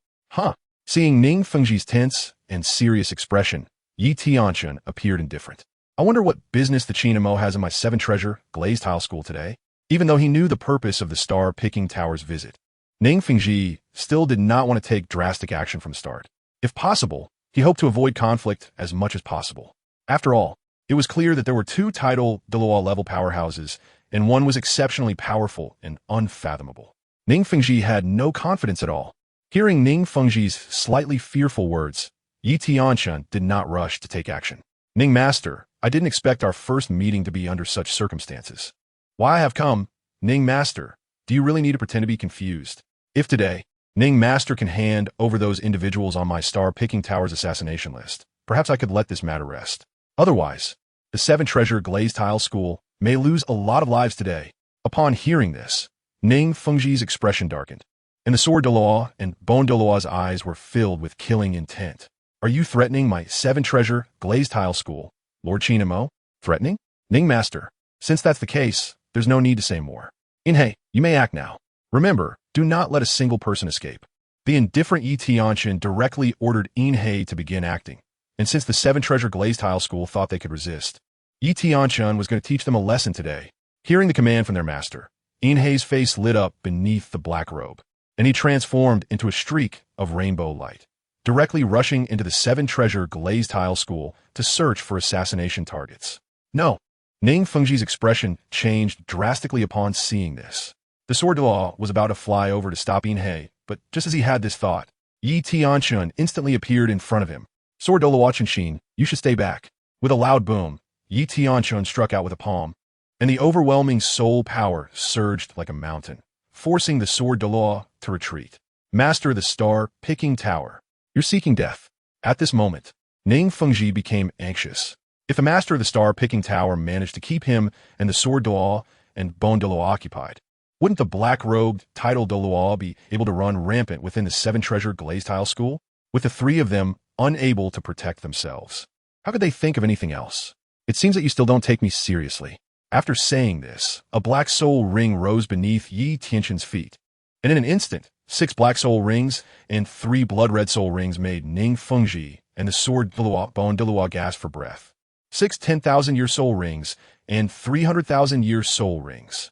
Seeing Ning Fengji's tense and serious expression, Yi Tianchen appeared indifferent. I wonder what business the Qin Demon has in my Seven Treasure glazed tile school today. Even though he knew the purpose of the Star-Picking Tower's visit, Ning Fengji still did not want to take drastic action from the start. If possible, he hoped to avoid conflict as much as possible. After all, it was clear that there were 2 Title Douluo level powerhouses, and one was exceptionally powerful and unfathomable. Ning Fengji had no confidence at all. Hearing Ning Fengji's slightly fearful words, Yi Tianchen did not rush to take action. Ning Master, I didn't expect our first meeting to be under such circumstances. Why I have come, Ning Master, do you really need to pretend to be confused? If today, Ning Master can hand over those individuals on my Star-Picking Tower's assassination list, perhaps I could let this matter rest. Otherwise, the Seven Treasure glazed tile school may lose a lot of lives today. Upon hearing this, Ning Fengji's expression darkened, and the Sword Douluo and Bone Douluo's eyes were filled with killing intent. Are you threatening my Seven Treasure glazed tile school, Lord Qin Demon? Threatening? Ning Master, since that's the case, there's no need to say more. Inhei, you may act now. Remember, do not let a single person escape. The indifferent Yi Tianchen directly ordered Inhei to begin acting. And since the Seven Treasure glazed tile school thought they could resist, Yi Tianchen was going to teach them a lesson today. Hearing the command from their master, Inhei's face lit up beneath the black robe, and he transformed into a streak of rainbow light, directly rushing into the Seven Treasure glazed tile school to search for assassination targets. No. Ning Fengji's expression changed drastically upon seeing this. The Sword Douluo was about to fly over to stop Inhei, but just as he had this thought, Yi Tianchen instantly appeared in front of him. Sword Douluo Qinshin, you should stay back. With a loud boom, Yi Tianchen struck out with a palm, and the overwhelming soul power surged like a mountain, forcing the sword Douluo to retreat. Master of the Star-Picking Tower. You're seeking death. At this moment, Ning Fengji became anxious. If the Master of the Star-Picking Tower managed to keep him and the sword Douluo and bone Douluo occupied, wouldn't the black-robed Title Douluo be able to run rampant within the seven-treasure glazed tile school, with the three of them unable to protect themselves? How could they think of anything else? It seems that you still don't take me seriously. After saying this, a black soul ring rose beneath Yi Tianchen's feet, and in an instant, 6 black soul rings and 3 blood-red soul rings made Ning Fengji and the sword Douluo bone Douluo gasp for breath. 6 10,000-year soul rings and 300,000-year soul rings.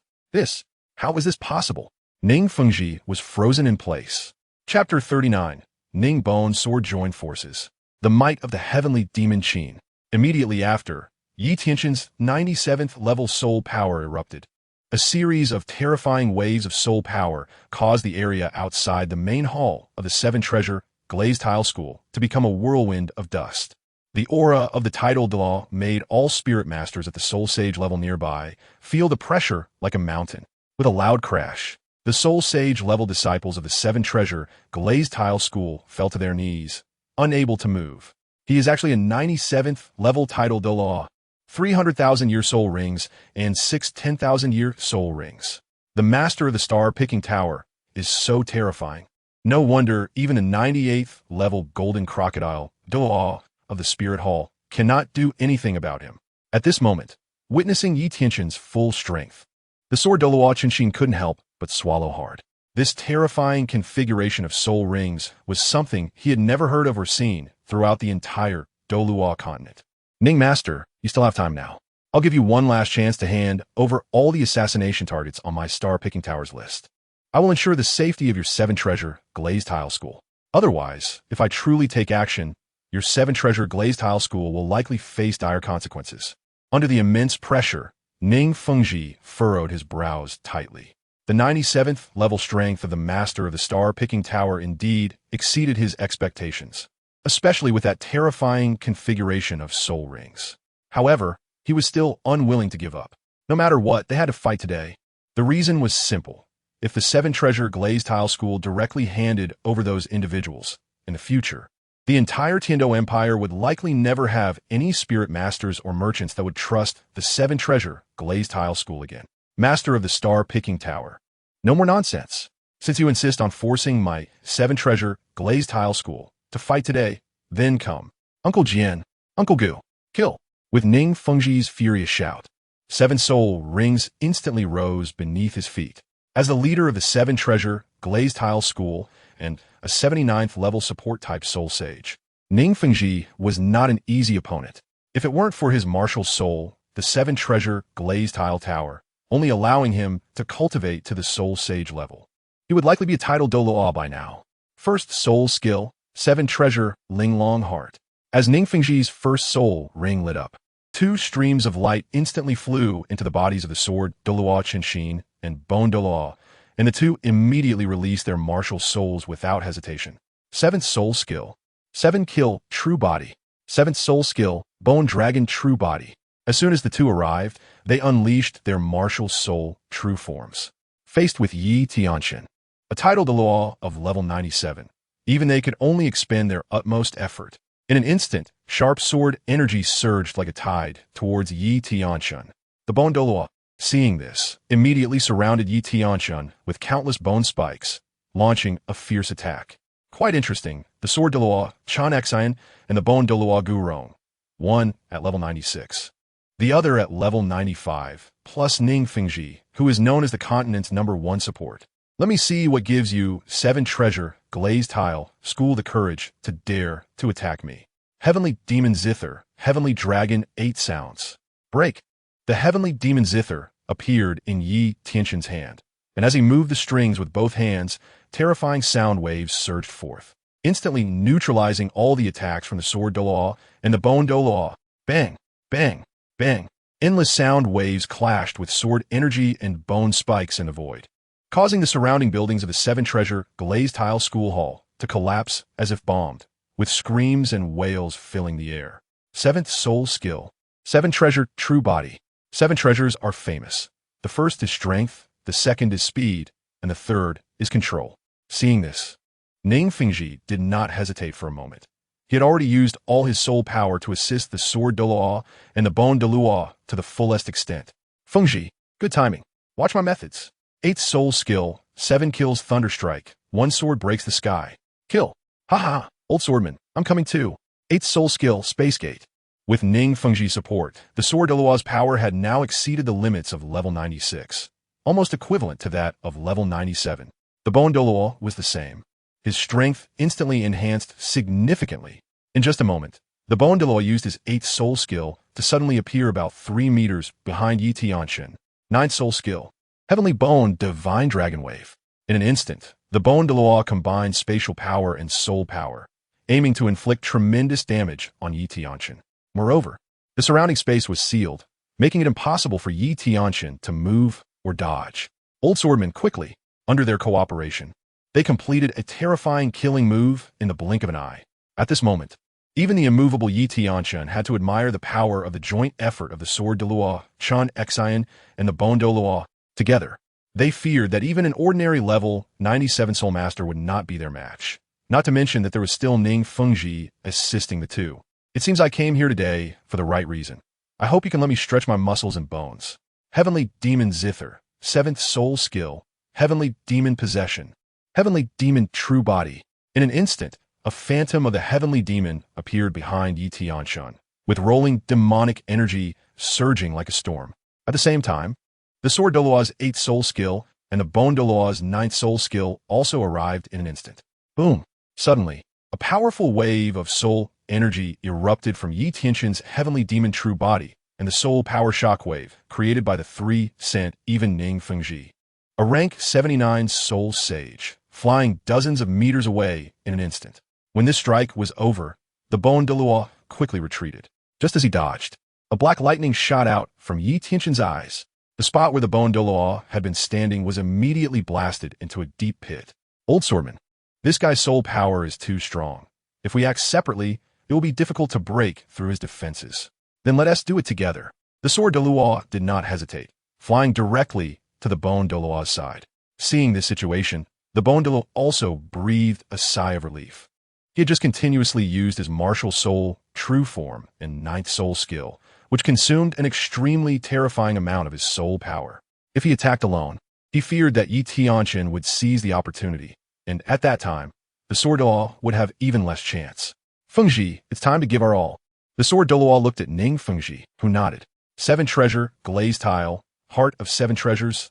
How is this possible? Ning Fengji was frozen in place. Chapter 39. Ning Bone Sword Joined Forces. The Might of the Heavenly Demon Qin. Immediately after, Yi Tianchen's 97th level soul power erupted. A series of terrifying waves of soul power caused the area outside the main hall of the seven-treasure glazed tile school to become a whirlwind of dust. The aura of the Title Douluo made all spirit masters at the soul sage level nearby feel the pressure like a mountain. With a loud crash, the soul sage level disciples of the seven-treasure glazed tile school fell to their knees, unable to move. He is actually a 97th level Title Douluo, 300,000-year soul rings, and 6 10,000-year soul rings. The Master of the Star-Picking Tower is so terrifying. No wonder even a 98th level golden crocodile, Douluo, of the Spirit Hall, cannot do anything about him. At this moment, witnessing Yi Tianchen's full strength, the sword Douluo Qinshin couldn't help but swallow hard. This terrifying configuration of soul rings was something he had never heard of or seen throughout the entire Douluo Continent. Ning Master, you still have time now. I'll give you one last chance to hand over all the assassination targets on my star-picking towers list. I will ensure the safety of your seven-treasure glazed tile school. Otherwise, if I truly take action, your seven-treasure glazed tile school will likely face dire consequences. Under the immense pressure, Ning Fengji furrowed his brows tightly. The 97th level strength of the Master of the Star-Picking Tower indeed exceeded his expectations, especially with that terrifying configuration of soul rings. However, he was still unwilling to give up. No matter what, they had to fight today. The reason was simple. If the seven-treasure glazed tile school directly handed over those individuals in the future, the entire Tiando Empire would likely never have any spirit masters or merchants that would trust the seven-treasure glazed tile school again. Master of the Star-Picking Tower. No more nonsense. Since you insist on forcing my seven-treasure glazed tile school to fight today, then come. Uncle Jian, Uncle Gu, kill. With Ning Fengji's furious shout, 7 soul rings instantly rose beneath his feet. As the leader of the seven-treasure glazed tile school and a 79th level support-type soul sage, Ning Fengji was not an easy opponent. If it weren't for his martial soul, the seven-treasure glazed tile tower, only allowing him to cultivate to the soul sage level, he would likely be a Title Douluo by now. First soul skill, 7-treasure Linglong Heart. As Ning Fengji's first soul ring lit up, 2 streams of light instantly flew into the bodies of the sword Douluo Qinshin and bone Douluo, and the two immediately released their martial souls without hesitation. 7th soul skill, 7 kill true body. 7th soul skill, bone dragon true body. As soon as the two arrived, they unleashed their martial soul true forms. Faced with Yi Tianchen, a Title Douluo of level 97, even they could only expend their utmost effort. In an instant, sharp sword energy surged like a tide towards Yi Tianchen. The bone Douluo, seeing this, immediately surrounded Yi Tianchen with countless bone spikes, launching a fierce attack. Quite interesting, the sword Douluo Chan Xian and the bone Douluo Gurong, one at level 96, the other at level 95, plus Ning Fengji, who is known as the continent's #1 support. Let me see what gives you 7-treasure glazed tile school the courage to dare to attack me. Heavenly Demon Zither, Heavenly Dragon 8 sounds. Break. The Heavenly Demon Zither appeared in Yi Tianchen's hand, and as he moved the strings with both hands, terrifying sound waves surged forth, instantly neutralizing all the attacks from the sword Douluo and the bone Douluo. Bang, bang, bang. Endless sound waves clashed with sword energy and bone spikes in the void, causing the surrounding buildings of the seven-treasure glazed tile school hall to collapse as if bombed, with screams and wails filling the air. 7th soul skill, 7-treasure true body. 7 treasures are famous. The first is strength, the second is speed, and the third is control. Seeing this, Ning Fengji did not hesitate for a moment. He had already used all his soul power to assist the sword Douluo and the bone Douluo to the fullest extent. Fengji, good timing. Watch my methods. 8th soul skill, 7 kills thunder strike, 1 sword breaks the sky. Kill. Haha, old swordman, I'm coming too. 8th soul skill, space gate. With Ning Fengji's support, the sword Douluo's power had now exceeded the limits of level 96, almost equivalent to that of level 97. The bone Douluo was the same. His strength instantly enhanced significantly. In just a moment, the bone Douluo used his 8th soul skill to suddenly appear about 3 meters behind Tianchen. 9th soul skill, Heavenly Bone Divine Dragon Wave. In an instant, the bone Douluo combined spatial power and soul power, aiming to inflict tremendous damage on Tianchen. Moreover, the surrounding space was sealed, making it impossible for Tianchen to move or dodge. Old swordmen quickly, under their cooperation, they completed a terrifying killing move in the blink of an eye. At this moment, even the immovable Tianchen had to admire the power of the joint effort of the sword Douluo, Qin Demon, and the bone Douluo. Together, they feared that even an ordinary level 97 soul master would not be their match. Not to mention that there was still Ning Fengji assisting the two. It seems I came here today for the right reason. I hope you can let me stretch my muscles and bones. Heavenly Demon Zither, 7th soul skill, Heavenly Demon Possession, Heavenly Demon True Body. In an instant, a phantom of the Heavenly Demon appeared behind Tianchen, with rolling demonic energy surging like a storm. At the same time, the sword Douluo's 8th soul skill and the bone Douluo's 9th soul skill also arrived in an instant. Boom! Suddenly, a powerful wave of soul energy erupted from Tianchen's Heavenly Demon True Body and the soul power shockwave created by the 3-cent even Ning Fengji. A rank 79 soul sage, flying dozens of meters away in an instant. When this strike was over, the bone Douluo quickly retreated. Just as he dodged, a black lightning shot out from Tianchen's eyes. The spot where the bone Douluo had been standing was immediately blasted into a deep pit. Old swordman, this guy's soul power is too strong. If we act separately, it will be difficult to break through his defenses. Then let us do it together. The sword Douluo did not hesitate, flying directly to the bone Douluo's side. Seeing this situation, the bone Douluo also breathed a sigh of relief. He had just continuously used his martial soul, true form, and 9th soul skill, which consumed an extremely terrifying amount of his soul power. If he attacked alone, he feared that Tianchen would seize the opportunity, and at that time, the sword Douluo would have even less chance. Fengji, it's time to give our all. The sword Douluo looked at Ning Fengji, who nodded. 7 treasure, glazed tile, heart of 7 treasures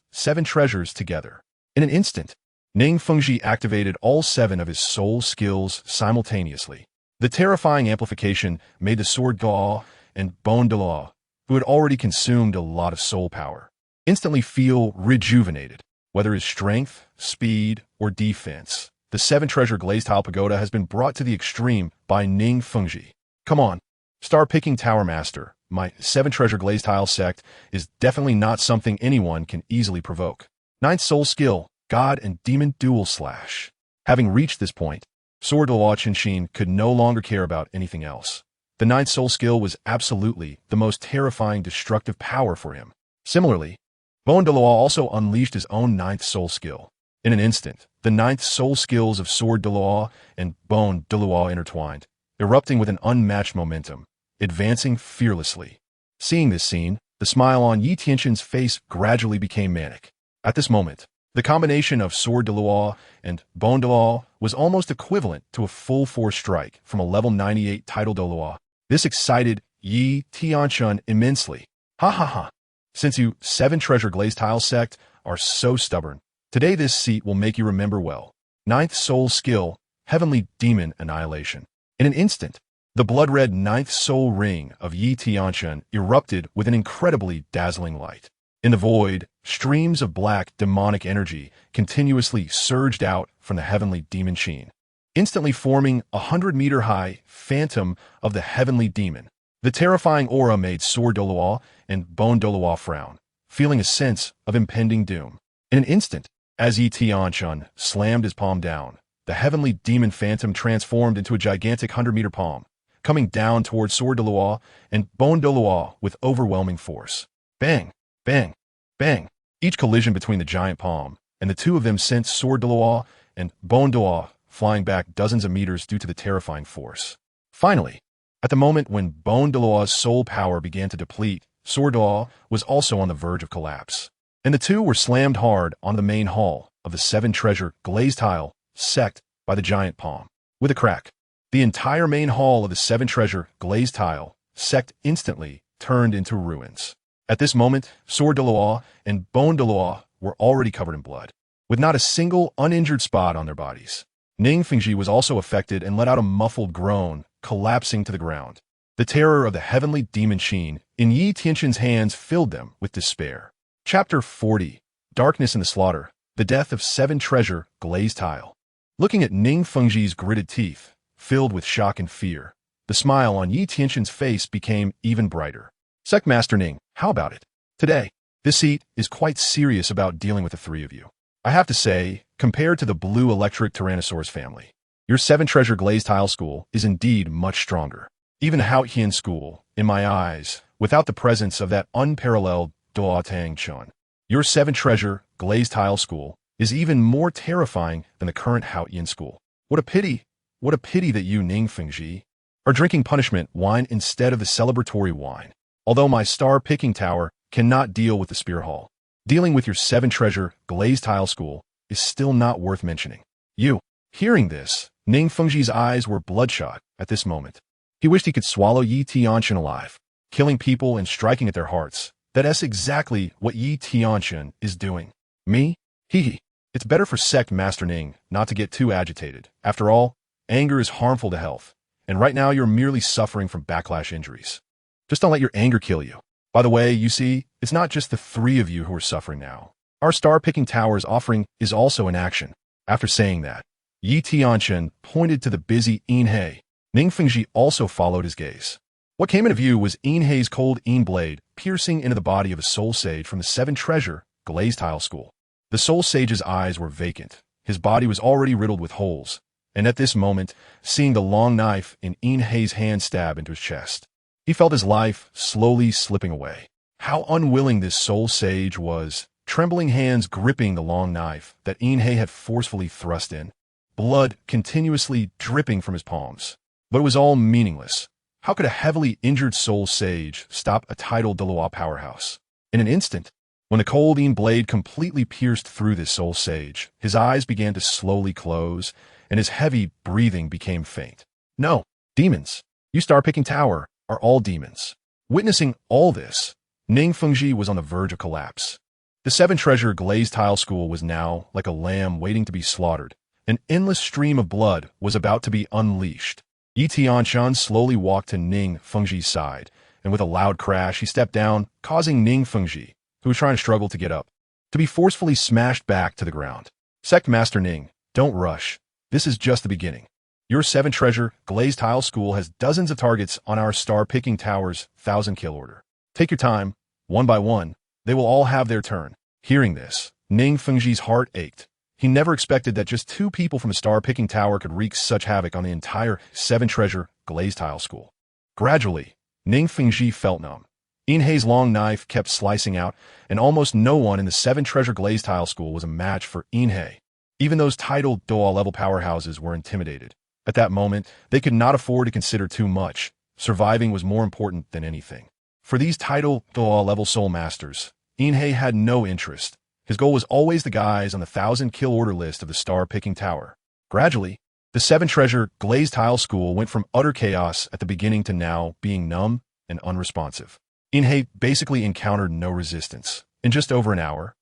together. In an instant, Ning Fengji activated all 7 of his soul skills simultaneously. The terrifying amplification made the sword Douluo and bone Douluo, who had already consumed a lot of soul power, instantly feel rejuvenated. Whether his strength, speed, or defense, the 7 treasure glazed tile pagoda has been brought to the extreme by Ning Fengji. Come on, star-picking tower master, my 7 treasure glazed tile sect is definitely not something anyone can easily provoke. 9th soul skill, God and Demon Dual Slash. Having reached this point, sword Douluo Qinshin could no longer care about anything else. The 9th soul skill was absolutely the most terrifying destructive power for him. Similarly, bone Douluo also unleashed his own 9th soul skill. In an instant, the 9th soul skills of sword Douluo and bone Douluo intertwined, erupting with an unmatched momentum, advancing fearlessly. Seeing this scene, the smile on Tianchen's face gradually became manic. At this moment, the combination of sword Douluo and bone Douluo was almost equivalent to a full force strike from a level 98 Title Douluo. This excited Tianchen immensely. Ha ha ha. Since you 7 treasure glazed tile sect are so stubborn, today this seat will make you remember well. 9th soul skill, Heavenly Demon Annihilation. In an instant, the blood-red 9th soul ring of Tianchen erupted with an incredibly dazzling light. In the void, streams of black demonic energy continuously surged out from the Heavenly Demon Qin, instantly forming a 100-meter-high phantom of the Heavenly Demon. The terrifying aura made sword Douluo and bone Douluo frown, feeling a sense of impending doom. In an instant, as Tianchen slammed his palm down, the Heavenly Demon Phantom transformed into a gigantic 100-meter palm, coming down towards sword Douluo and bone Douluo with overwhelming force. Bang, bang, bang. Each collision between the giant palm and the two of them sent Sword Douluo and Bone Douluo flying back dozens of meters due to the terrifying force. Finally, at the moment when Bone Douluo's soul power began to deplete, Sword Douluo was also on the verge of collapse, and the two were slammed hard on the main hall of the Seven Treasure glazed tile sect by the giant palm. With a crack, the entire main hall of the Seven Treasure glazed tile sect instantly turned into ruins. At this moment, Sword Douluo and Bone Douluo were already covered in blood, with not a single uninjured spot on their bodies. Ning Fengji was also affected and let out a muffled groan, collapsing to the ground. The terror of the heavenly demon Qin in Yi Tianchen's hands filled them with despair. Chapter 40. Darkness in the Slaughter. The Death of Seven Treasure glazed tile. Looking at Ning Fengji's gritted teeth, filled with shock and fear, the smile on Yi Tianchen's face became even brighter. Sect Master Ning, how about it? Today, this seat is quite serious about dealing with the three of you. I have to say, compared to the blue electric Tyrannosaurus family, your Seven Treasure glazed tile school is indeed much stronger. Even Haotian school, in my eyes, without the presence of that unparalleled Douluo Tianchen, your Seven Treasure glazed tile school is even more terrifying than the current Haotian school. What a pity that you, Ning Fengji, are drinking punishment wine instead of the celebratory wine. Although my star-picking tower cannot deal with the Spear Hall, dealing with your Seven Treasure glazed tile school is still not worth mentioning. You, hearing this, Ning Fengji's eyes were bloodshot at this moment. He wished he could swallow Yi Tianchen alive, killing people and striking at their hearts. That's exactly what Yi Tianchen is doing. Me? Hee. It's better for Sect Master Ning not to get too agitated. After all, anger is harmful to health, and right now you're merely suffering from backlash injuries. Just don't let your anger kill you. By the way, you see, it's not just the three of you who are suffering now. Our star-picking tower's offering is also in action. After saying that, Yi Tianchen pointed to the busy Inhei. Ning Fengji also followed his gaze. What came into view was Inhei's cold blade piercing into the body of a soul sage from the Seven Treasure glazed tile school. The soul sage's eyes were vacant. His body was already riddled with holes, and at this moment, seeing the long knife in Inhei's hand stab into his chest, he felt his life slowly slipping away. How unwilling this soul sage was, trembling hands gripping the long knife that Inhei had forcefully thrust in, blood continuously dripping from his palms. But it was all meaningless. How could a heavily injured soul sage stop a Title Douluo powerhouse? In an instant, when the cold blade completely pierced through this soul sage, his eyes began to slowly close, and his heavy breathing became faint. No, demons. You star-picking tower are all demons. Witnessing all this, Ning Fengji was on the verge of collapse. The Seven Treasure glazed tile school was now like a lamb waiting to be slaughtered. An endless stream of blood was about to be unleashed. Yi Tianchen slowly walked to Ning Fengji's side, and with a loud crash, he stepped down, causing Ning Fengji, who was trying to struggle to get up, to be forcefully smashed back to the ground. Sect Master Ning, don't rush. This is just the beginning. Your Seven Treasure glazed tile school has dozens of targets on our star-picking tower's 1,000-kill order. Take your time, one by one. They will all have their turn. Hearing this, Ning Fengji's heart ached. He never expected that just two people from a star-picking tower could wreak such havoc on the entire Seven Treasure glazed tile school. Gradually, Ning Fengji felt numb. Inhei's long knife kept slicing out, and almost no one in the Seven Treasure glazed tile school was a match for Inhei. Even those Title Douluo level powerhouses were intimidated. At that moment, they could not afford to consider too much. Surviving was more important than anything. For these Title Douluo level soul masters, Inhei had no interest. His goal was always the guys on the 1,000-kill order list of the star-picking tower. Gradually, the Seven Treasure glazed tile school went from utter chaos at the beginning to now being numb and unresponsive. Inhei basically encountered no resistance. In just over an hour,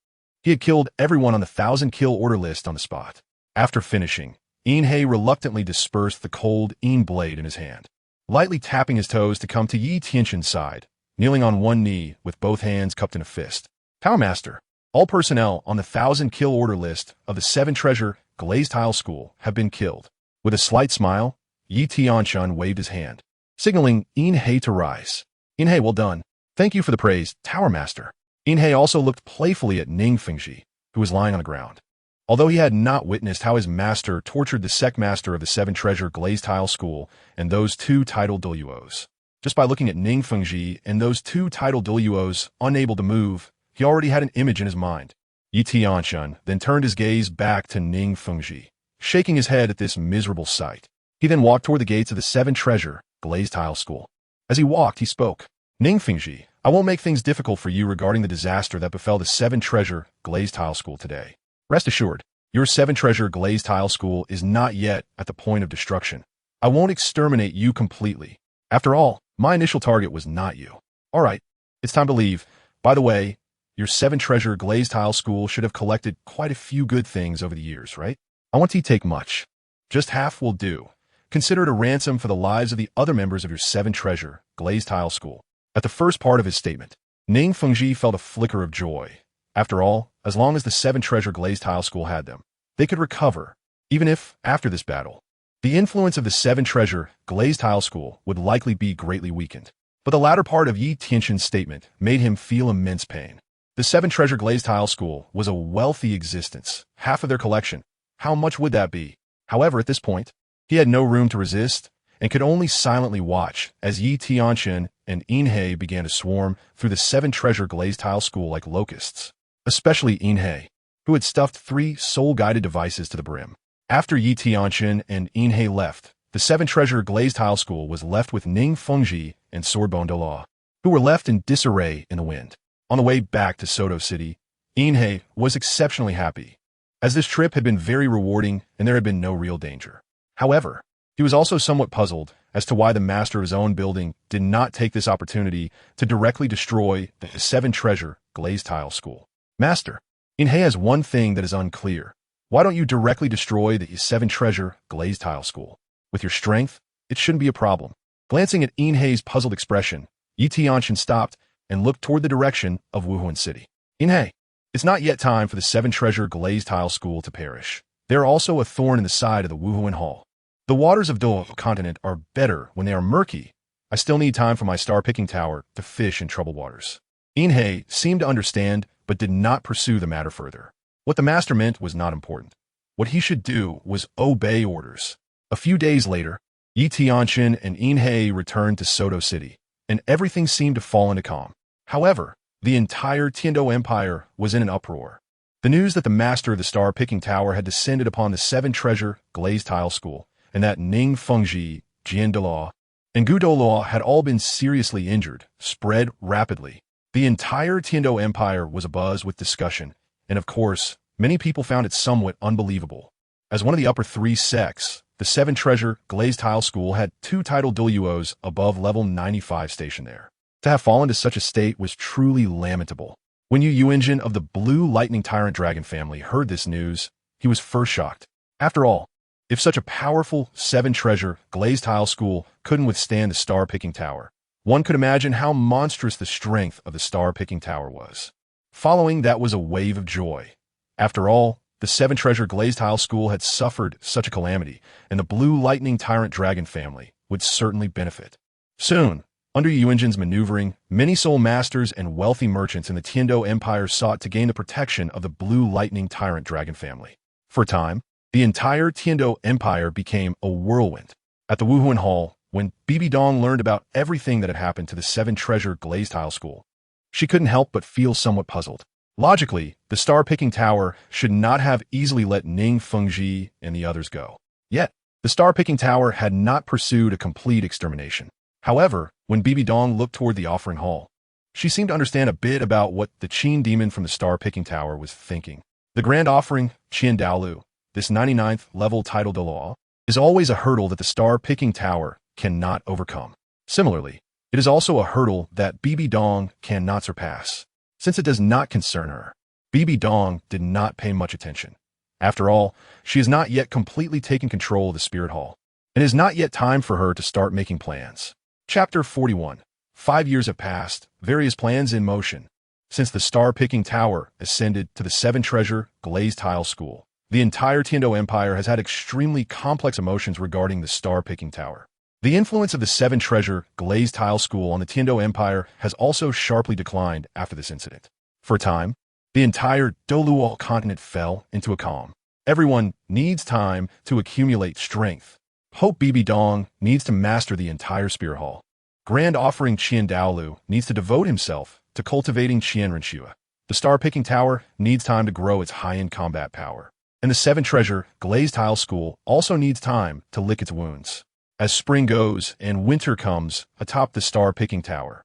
he had killed everyone on the 1,000-kill order list on the spot. After finishing, Inhei reluctantly dispersed the cold blade in his hand, lightly tapping his toes to come to Yi Tianchen's side, kneeling on one knee with both hands cupped in a fist. Tower Master, all personnel on the 1,000-kill order list of the Seven Treasure glazed tile school have been killed. With a slight smile, Yi Tianchen waved his hand, signaling Inhei to rise. Inhei, well done. Thank you for the praise, Tower Master. Inhei also looked playfully at Ning Fengji, who was lying on the ground. Although he had not witnessed how his master tortured the sect master of the Seven Treasure glazed tile school and those two Title Douluos, just by looking at Ning Fengji and those two Title Douluos unable to move, he already had an image in his mind. Tianchen then turned his gaze back to Ning Fengji, shaking his head at this miserable sight. He then walked toward the gates of the Seven Treasure Glazed Tile School. As he walked, he spoke. Ning Fengji, I won't make things difficult for you regarding the disaster that befell the Seven Treasure Glazed Tile School today. Rest assured, your Seven Treasure Glazed Tile School is not yet at the point of destruction. I won't exterminate you completely. After all, my initial target was not you. All right, it's time to leave. By the way, your Seven Treasure Glazed Tile School should have collected quite a few good things over the years, right? I want to take much. Just half will do. Consider it a ransom for the lives of the other members of your Seven Treasure Glazed Tile School. At the first part of his statement, Ning Fengji felt a flicker of joy. After all, as long as the Seven Treasure Glazed Tile School had them, they could recover, even if, after this battle, the influence of the Seven Treasure Glazed Tile School would likely be greatly weakened. But the latter part of Tianchen's statement made him feel immense pain. The Seven Treasure Glazed Tile School was a wealthy existence, half of their collection. How much would that be? However, at this point, he had no room to resist and could only silently watch as Tianchen and Inhe began to swarm through the Seven Treasure Glazed Tile School like locusts, especially Inhe, who had stuffed 3 soul-guided devices to the brim. After Tianchen and Inhe left, the Seven Treasure Glazed Tile School was left with Ning Fengji and Swordbone Douluo, who were left in disarray in the wind. On the way back to Soto City, Inhe was exceptionally happy, as this trip had been very rewarding and there had been no real danger. However, he was also somewhat puzzled as to why the master of his own building did not take this opportunity to directly destroy the Seven Treasure Glazed Tile School. Master, Inhe has one thing that is unclear. Why don't you directly destroy the Seven Treasure Glazed Tile School? With your strength, it shouldn't be a problem. Glancing at Inhe's puzzled expression, Tianchen stopped and looked toward the direction of Wuhuan City. Inhe, it's not yet time for the Seven Treasure Glazed Tile School to perish. They are also a thorn in the side of the Wuhuan Hall. The waters of Douluo Continent are better when they are murky. I still need time for my star-picking tower to fish in troubled waters. Inhe seemed to understand, but did not pursue the matter further. What the master meant was not important. What he should do was obey orders. A few days later, Tianchen and Inhe returned to Soto City, and everything seemed to fall into calm. However, the entire Tiando Empire was in an uproar. The news that the master of the star-picking tower had descended upon the Seven Treasure Glazed Tile School, and that Ning Fengji, Qin Demon, and Gu Douluo had all been seriously injured, spread rapidly. The entire Tiando Empire was abuzz with discussion, and of course, many people found it somewhat unbelievable. As one of the upper 3 sects, the Seven Treasure Glazed Tile School had 2 Title Douluos above level 95 stationed there. To have fallen to such a state was truly lamentable. When Yu Engine of the Blue Lightning Tyrant Dragon family heard this news, he was first shocked. After all, if such a powerful Seven Treasure Glazed Tile School couldn't withstand the star-picking tower, one could imagine how monstrous the strength of the star-picking tower was. Following that was a wave of joy. After all, the Seven Treasure Glazed Tile School had suffered such a calamity, and the Blue Lightning Tyrant Dragon family would certainly benefit. Soon, under Yu Engine's maneuvering, many soul masters and wealthy merchants in the Tiando Empire sought to gain the protection of the Blue Lightning Tyrant Dragon family. For a time, the entire Tiando Empire became a whirlwind. At the Wuhuan Hall, when Bibi Dong learned about everything that had happened to the Seven Treasure Glazed Tile School, she couldn't help but feel somewhat puzzled. Logically, the star-picking tower should not have easily let Ning Fengji and the others go. Yet, the star-picking tower had not pursued a complete extermination. However, when Bibi Dong looked toward the offering hall, she seemed to understand a bit about what the Qin Demon from the star-picking tower was thinking. The grand offering, Qin Douluo, this 99th level Title Douluo, is always a hurdle that the star-picking tower cannot overcome. Similarly, it is also a hurdle that Bibi Dong cannot surpass. Since it does not concern her, Bibi Dong did not pay much attention. After all, she has not yet completely taken control of the Spirit Hall, and it is not yet time for her to start making plans. Chapter 41. 5 years have passed, various plans in motion. Since the star-picking tower ascended to the Seven Treasure Glazed Tile School, the entire Tiando Empire has had extremely complex emotions regarding the star-picking tower. The influence of the Seven Treasure Glazed Tile School on the Tiando Empire has also sharply declined after this incident. For a time, the entire Douluo Continent fell into a calm. Everyone needs time to accumulate strength. Hope Bibi Dong needs to master the entire Spirit Hall. Grand Offering Qin Douluo needs to devote himself to cultivating Qian Renshua. The star-picking tower needs time to grow its high-end combat power. And the 7 treasure glazed tile school also needs time to lick its wounds. As spring goes and winter comes atop the star-picking tower,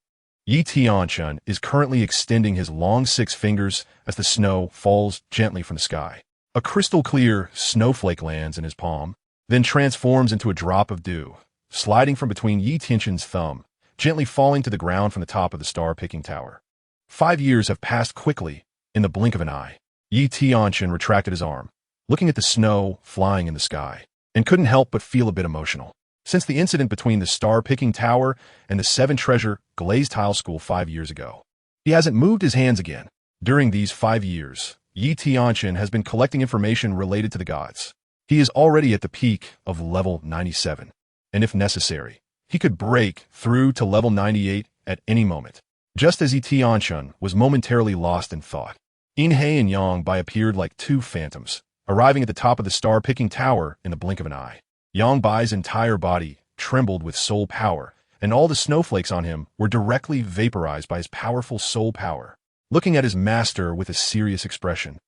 Tianchen is currently extending his long 6 fingers as the snow falls gently from the sky. A crystal-clear snowflake lands in his palm, then transforms into a drop of dew, sliding from between Tianchen's thumb, gently falling to the ground from the top of the star-picking tower. 5 years have passed quickly in the blink of an eye. Tianchen retracted his arm, looking at the snow flying in the sky, and couldn't help but feel a bit emotional. Since the incident between the star-picking tower and the 7 treasure glazed tile school 5 years ago, he hasn't moved his hands again. During these 5 years, Tianchen has been collecting information related to the gods. He is already at the peak of level 97, and if necessary, he could break through to level 98 at any moment. Just as Tianchen was momentarily lost in thought, Inhe and Yangbai appeared like 2 phantoms, arriving at the top of the star-picking tower in the blink of an eye. Yangbai's entire body trembled with soul power, and all the snowflakes on him were directly vaporized by his powerful soul power. Looking at his master with a serious expression,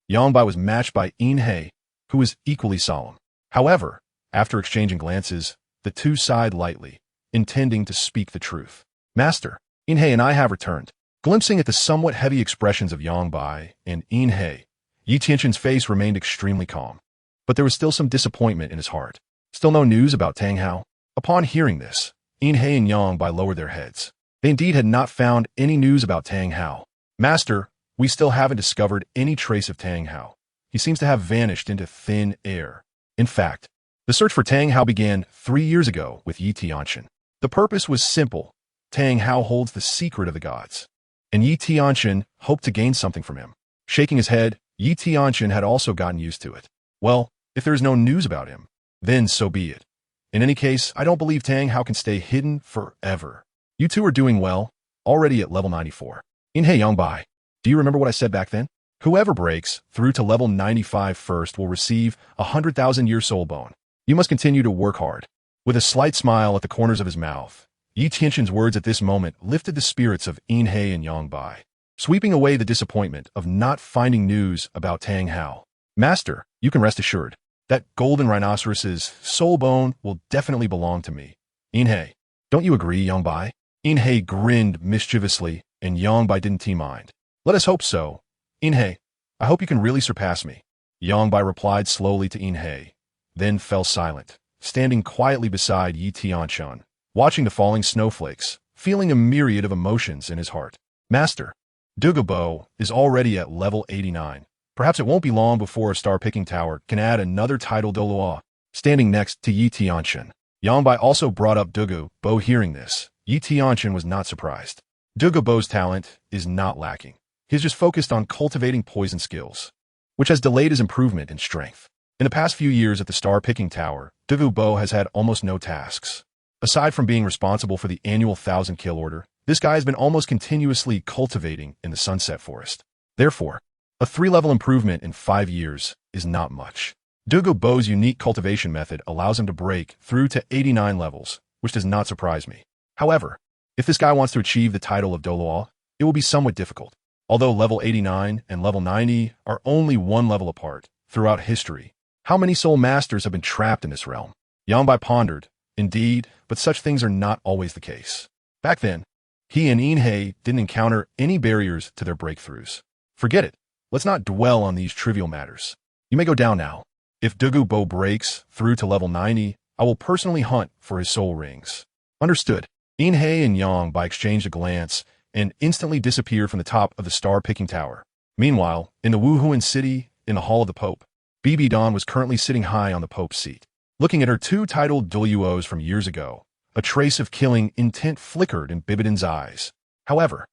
Yangbai was matched by Inhe, who was equally solemn. However, after exchanging glances, the 2 sighed lightly, intending to speak the truth. Master, Inhe and I have returned. Glimpsing at the somewhat heavy expressions of Yangbai and Inhe, Tianchen's face remained extremely calm, but there was still some disappointment in his heart. Still no news about Tang Hao? Upon hearing this, Inhe and Yangbai lowered their heads. They indeed had not found any news about Tang Hao. Master, we still haven't discovered any trace of Tang Hao. He seems to have vanished into thin air. In fact, the search for Tang Hao began 3 years ago with Tianchen. The purpose was simple. Tang Hao holds the secret of the gods, and Tianchen hoped to gain something from him. Shaking his head, Tianchen had also gotten used to it. Well, if there is no news about him, then so be it. In any case, I don't believe Tang Hao can stay hidden forever. You 2 are doing well, already at level 94. Inhe Yangbai, do you remember what I said back then? Whoever breaks through to level 95 first will receive 100,000-year soul bone. You must continue to work hard. With a slight smile at the corners of his mouth, Tianchen's words at this moment lifted the spirits of Inhe and Yangbai, sweeping away the disappointment of not finding news about Tang Hao. Master, you can rest assured that golden rhinoceros's soul bone will definitely belong to me. Inhe, don't you agree, Yangbai? Inhe grinned mischievously, and Yangbai didn't mind. Let us hope so. Inhe, I hope you can really surpass me. Yangbai replied slowly to Inhe, then fell silent, standing quietly beside Tianchen, watching the falling snowflakes, feeling a myriad of emotions in his heart. Master, Douluo is already at level 89. Perhaps it won't be long before a star-picking tower can add another Title Douluo. Standing next to Tianchen, Yangbai also brought up Douluo. Hearing this, Tianchen was not surprised. Douluo's talent is not lacking. He's just focused on cultivating poison skills, which has delayed his improvement in strength. In the past few years at the star-picking tower, Douluo has had almost no tasks. Aside from being responsible for the annual 1,000-kill order, this guy has been almost continuously cultivating in the Sunset Forest. Therefore, a 3-level improvement in 5 years is not much. Douluo's unique cultivation method allows him to break through to 89 levels, which does not surprise me. However, if this guy wants to achieve the title of Douluo, it will be somewhat difficult. Although level 89 and level 90 are only 1 level apart throughout history, how many soul masters have been trapped in this realm? Yangbai pondered. Indeed, but such things are not always the case. Back then, he and Inhe didn't encounter any barriers to their breakthroughs. Forget it. Let's not dwell on these trivial matters. You may go down now. If Douluo breaks through to level 90, I will personally hunt for his soul rings. Understood. Inhe and Yangbai exchanged a glance and instantly disappeared from the top of the star-picking tower. Meanwhile, in the Wuhuan city, in the Hall of the Pope, Bibi Dong was currently sitting high on the Pope's seat. Looking at her 2 Title Douluos from years ago, a trace of killing intent flickered in Bibi Dong's eyes. However,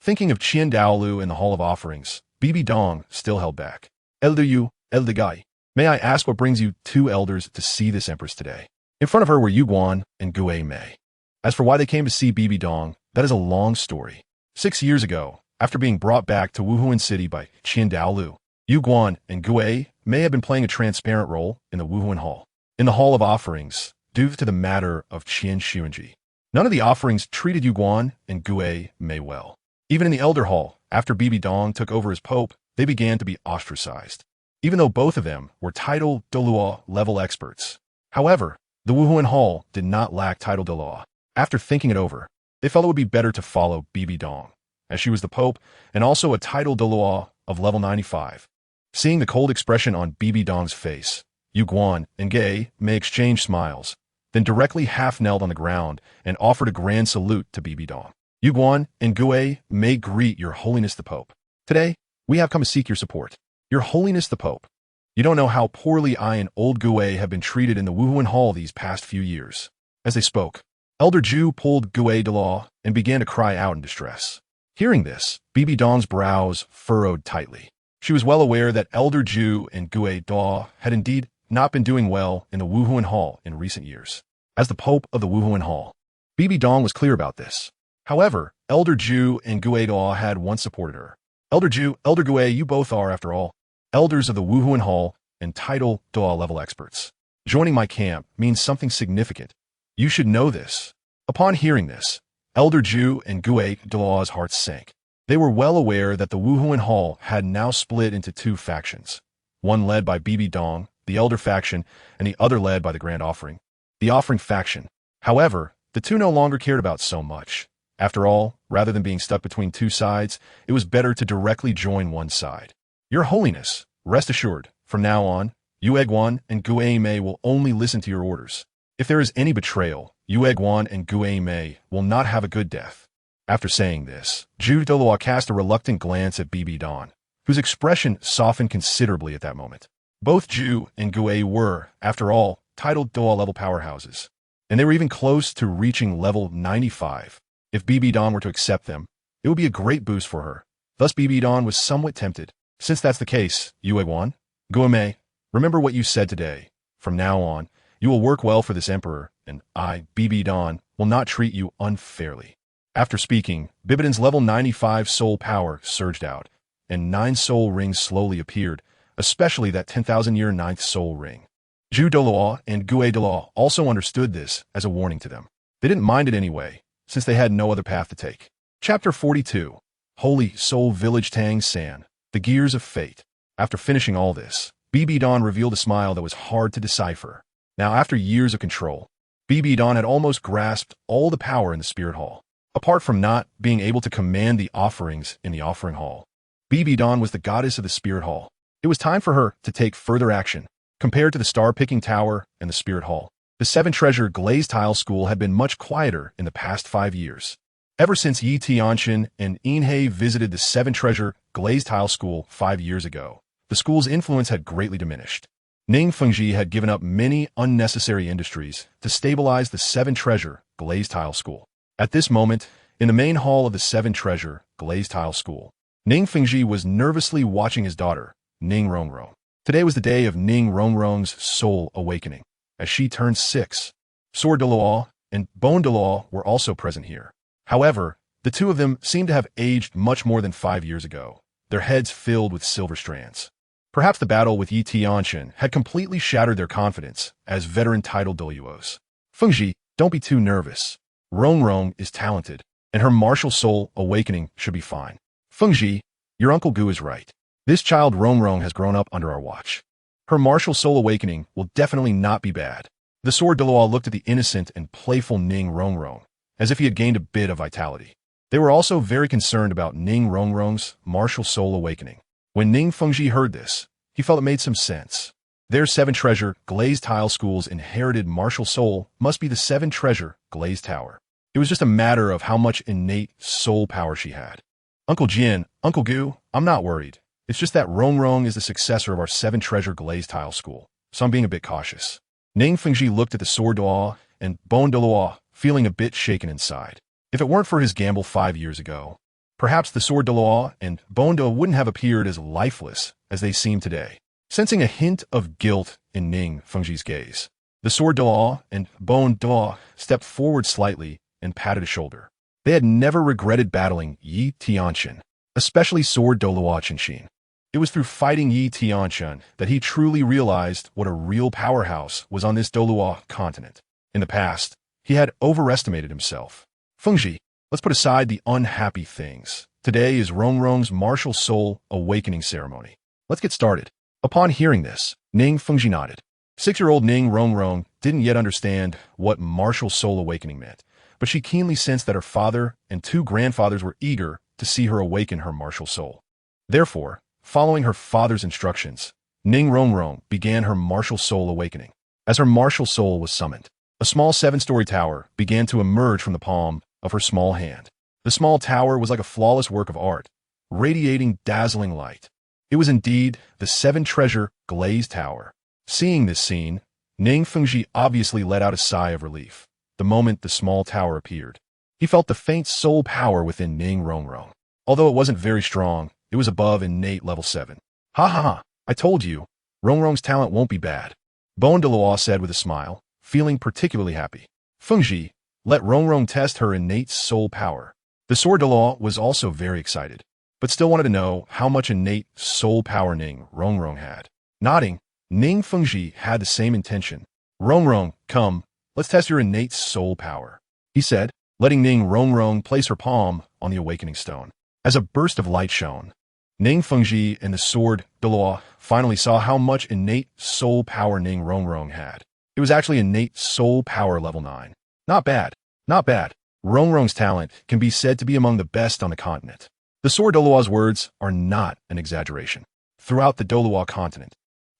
thinking of Qin Demon and the Hall of Offerings, Bibi Dong still held back. Elder Yu, Elder Gai, may I ask what brings you 2 elders to see this empress today? In front of her were Yuguan and Gue Mei. As for why they came to see Bibi Dong, that is a long story. 6 years ago, after being brought back to Wuhuan City by Qin Demon, Yuguan and Gue Mei have been playing a transparent role in the Wuhuan Hall. In the Hall of Offerings, due to the matter of Qian Xuanji, none of the offerings treated Yuguan and Gue Mei well. Even in the Elder Hall, after Bibi Dong took over as Pope, they began to be ostracized, even though both of them were Title Douluo level experts. However, the Wuhuan Hall did not lack Title Douluo. After thinking it over, they felt it would be better to follow Bibi Dong, as she was the Pope and also a Title Douluo of level 95. Seeing the cold expression on Bibi Dong's face, Yu Guan and Gay may exchange smiles, then directly half-knelt on the ground and offered a grand salute to Bibi Dong. Yu Guan and Gui may greet Your Holiness the Pope. Today, we have come to seek your support. Your Holiness the Pope. You don't know how poorly I and old Gui have been treated in the Wuhuan Hall these past few years. As they spoke, Elder Ju pulled Gui Douluo and began to cry out in distress. Hearing this, Bibi Dong's brows furrowed tightly. She was well aware that Elder Ju and Gui Douluo had indeed not been doing well in the Wuhuan Hall in recent years. As the Pope of the Wuhuan Hall, Bibi Dong was clear about this. However, Elder Ju and Gui Douluo had once supported her. Elder Ju, Elder Gui, you both are, after all, elders of the Wuhuan Hall and Title Douluo level experts. Joining my camp means something significant. You should know this. Upon hearing this, Elder Ju and Gui Douluo's hearts sank. They were well aware that the Wuhuan Hall had now split into two factions, one led by Bibi Dong, the Elder faction, and the other led by the Grand Offering, the Offering faction. However, the two no longer cared about so much. After all, rather than being stuck between two sides, it was better to directly join one side. Your Holiness, rest assured, from now on, Yu Guan and Gui Mei will only listen to your orders. If there is any betrayal, Yu Guan and Gui Mei will not have a good death. After saying this, Ju Douluo cast a reluctant glance at Bibi Dong, whose expression softened considerably at that moment. Both Ju and Gui were, after all, Title Douluo level powerhouses, and they were even close to reaching level 95. If Bibi Dong were to accept them, it would be a great boost for her. Thus Bibi Dong was somewhat tempted. Since that's the case, Yu Guan, Gui Mei, remember what you said today. From now on, you will work well for this emperor, and I, Bibi Dong, will not treat you unfairly. After speaking, Bibi Dong's level 95 soul power surged out, and 9 soul rings slowly appeared, especially that 10,000-year 9th soul ring. Ju Douluo and Gui Douluo also understood this as a warning to them. They didn't mind it anyway, since they had no other path to take. Chapter 42. Holy Soul Village Tang San, the Gears of Fate. After finishing all this, Bibi Dong revealed a smile that was hard to decipher. Now, after years of control, Bibi Dong had almost grasped all the power in the Spirit Hall. Apart from not being able to command the offerings in the Offering Hall, Bibi Dong was the goddess of the Spirit Hall. It was time for her to take further action. Compared to the Star-Picking Tower and the Spirit Hall, the Seven Treasure Glazed Tile School had been much quieter in the past 5 years. Ever since Yi Tianchen and Inhei visited the Seven Treasure Glazed Tile School 5 years ago, the school's influence had greatly diminished. Ning Fengji had given up many unnecessary industries to stabilize the Seven Treasure Glazed Tile School. At this moment, in the main hall of the Seven Treasure Glazed Tile School, Ning Fengji was nervously watching his daughter, Ning Rongrong. Today was the day of Ning Rongrong's soul awakening, as she turned 6. Sword Douluo and Bone Douluo were also present here. However, the two of them seemed to have aged much more than 5 years ago, their heads filled with silver strands. Perhaps the battle with Yi Tianchen had completely shattered their confidence as veteran Title Douluos. Fengji, don't be too nervous. Rongrong is talented, and her martial soul awakening should be fine. Fengji, your Uncle Gu is right. This child Rongrong has grown up under our watch. Her martial soul awakening will definitely not be bad. The Sword Douluo looked at the innocent and playful Ning Rongrong, as if he had gained a bit of vitality. They were also very concerned about Ning Rongrong's martial soul awakening. When Ning Fengji heard this, he felt it made some sense. Their Seven Treasure Glazed Tile School's inherited martial soul must be the Seven Treasure Glazed Tower. It was just a matter of how much innate soul power she had. Uncle Jin, Uncle Gu, I'm not worried. It's just that Rongrong is the successor of our Seven Treasure Glazed Tile School, so I'm being a bit cautious. Ning Fengji looked at the Sword Douluo and Bone Douluo, feeling a bit shaken inside. If it weren't for his gamble 5 years ago, perhaps the Sword Douluo and Bone Douluo wouldn't have appeared as lifeless as they seem today. Sensing a hint of guilt in Ning Fengji's gaze, the Sword Douluo and Bone Douluo stepped forward slightly and patted his shoulder. They had never regretted battling Yi Tianchen, especially Sword Douluo Qinshin. It was through fighting Yi Tianchen that he truly realized what a real powerhouse was on this Douluo continent. In the past, he had overestimated himself. Fengji, let's put aside the unhappy things Today is Rongrong's martial soul awakening ceremony. Let's get started. Upon hearing this, Ning Fengji nodded. 6-year-old Ning Rongrong didn't yet understand what martial soul awakening meant, but she keenly sensed that her father and 2 grandfathers were eager to see her awaken her martial soul. Therefore, following her father's instructions, Ning Rongrong began her martial soul awakening. As her martial soul was summoned, a small 7-story tower began to emerge from the palm of her small hand. The small tower was like a flawless work of art, radiating dazzling light. It was indeed the 7-treasure glazed tower. Seeing this scene, Ning Fengji obviously let out a sigh of relief the moment the small tower appeared. He felt the faint soul power within Ning Rongrong. Although it wasn't very strong, it was above innate level 7. Ha ha ha, I told you, Rongrong's talent won't be bad, Bon Douluo said with a smile, feeling particularly happy. Fengji, let Rongrong test her innate soul power. The sword Douluo was also very excited, but still wanted to know how much innate soul power Ning Rongrong had. Nodding, Ning Fengji had the same intention. Rongrong, come, let's test your innate soul power, he said, letting Ning Rongrong place her palm on the awakening stone. As a burst of light shone, Ning Fengji and the sword Douluo finally saw how much innate soul power Ning Rongrong had. It was actually innate soul power level 9. Not bad, not bad. Rongrong's talent can be said to be among the best on the continent. The sword Douluo's words are not an exaggeration. Throughout the Douluo Continent,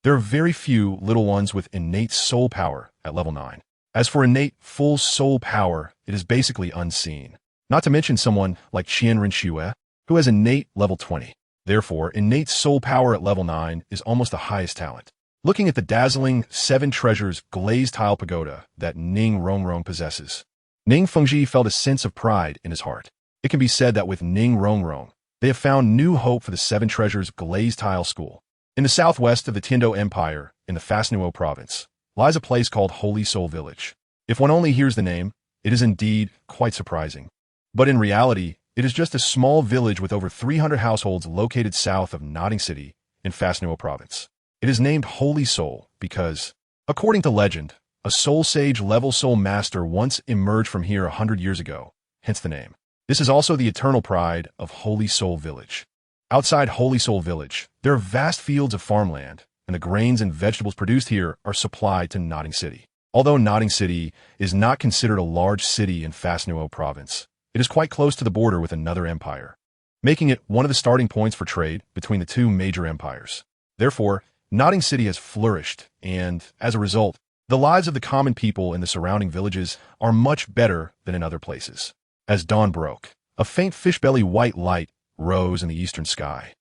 there are very few little ones with innate soul power at level 9. As for innate full soul power, it is basically unseen. Not to mention someone like Qian Rinxue, who has innate level 20. Therefore, innate soul power at level 9 is almost the highest talent. Looking at the dazzling 7 treasures glazed tile pagoda that Ning Rongrong possesses, Ning Fengji felt a sense of pride in his heart. It can be said that with Ning Rongrong, they have found new hope for the 7 treasures glazed tile school. In the southwest of the Tianchen Empire, in the Fasnuo province, lies a place called Holy Soul Village. If one only hears the name, it is indeed quite surprising. But in reality, it is just a small village with over 300 households located south of Nodding City in Fasnuo province. It is named Holy Soul because, according to legend, a soul sage level soul master once emerged from here 100 years ago, hence the name. This is also the eternal pride of Holy Soul Village. Outside Holy Soul Village, there are vast fields of farmland, and the grains and vegetables produced here are supplied to Nodding City. Although Nodding City is not considered a large city in Fasnuo province, it is quite close to the border with another empire, making it one of the starting points for trade between the 2 major empires. Therefore, Nodding City has flourished, and, as a result, the lives of the common people in the surrounding villages are much better than in other places. As dawn broke, a faint fish-belly white light rose in the eastern sky.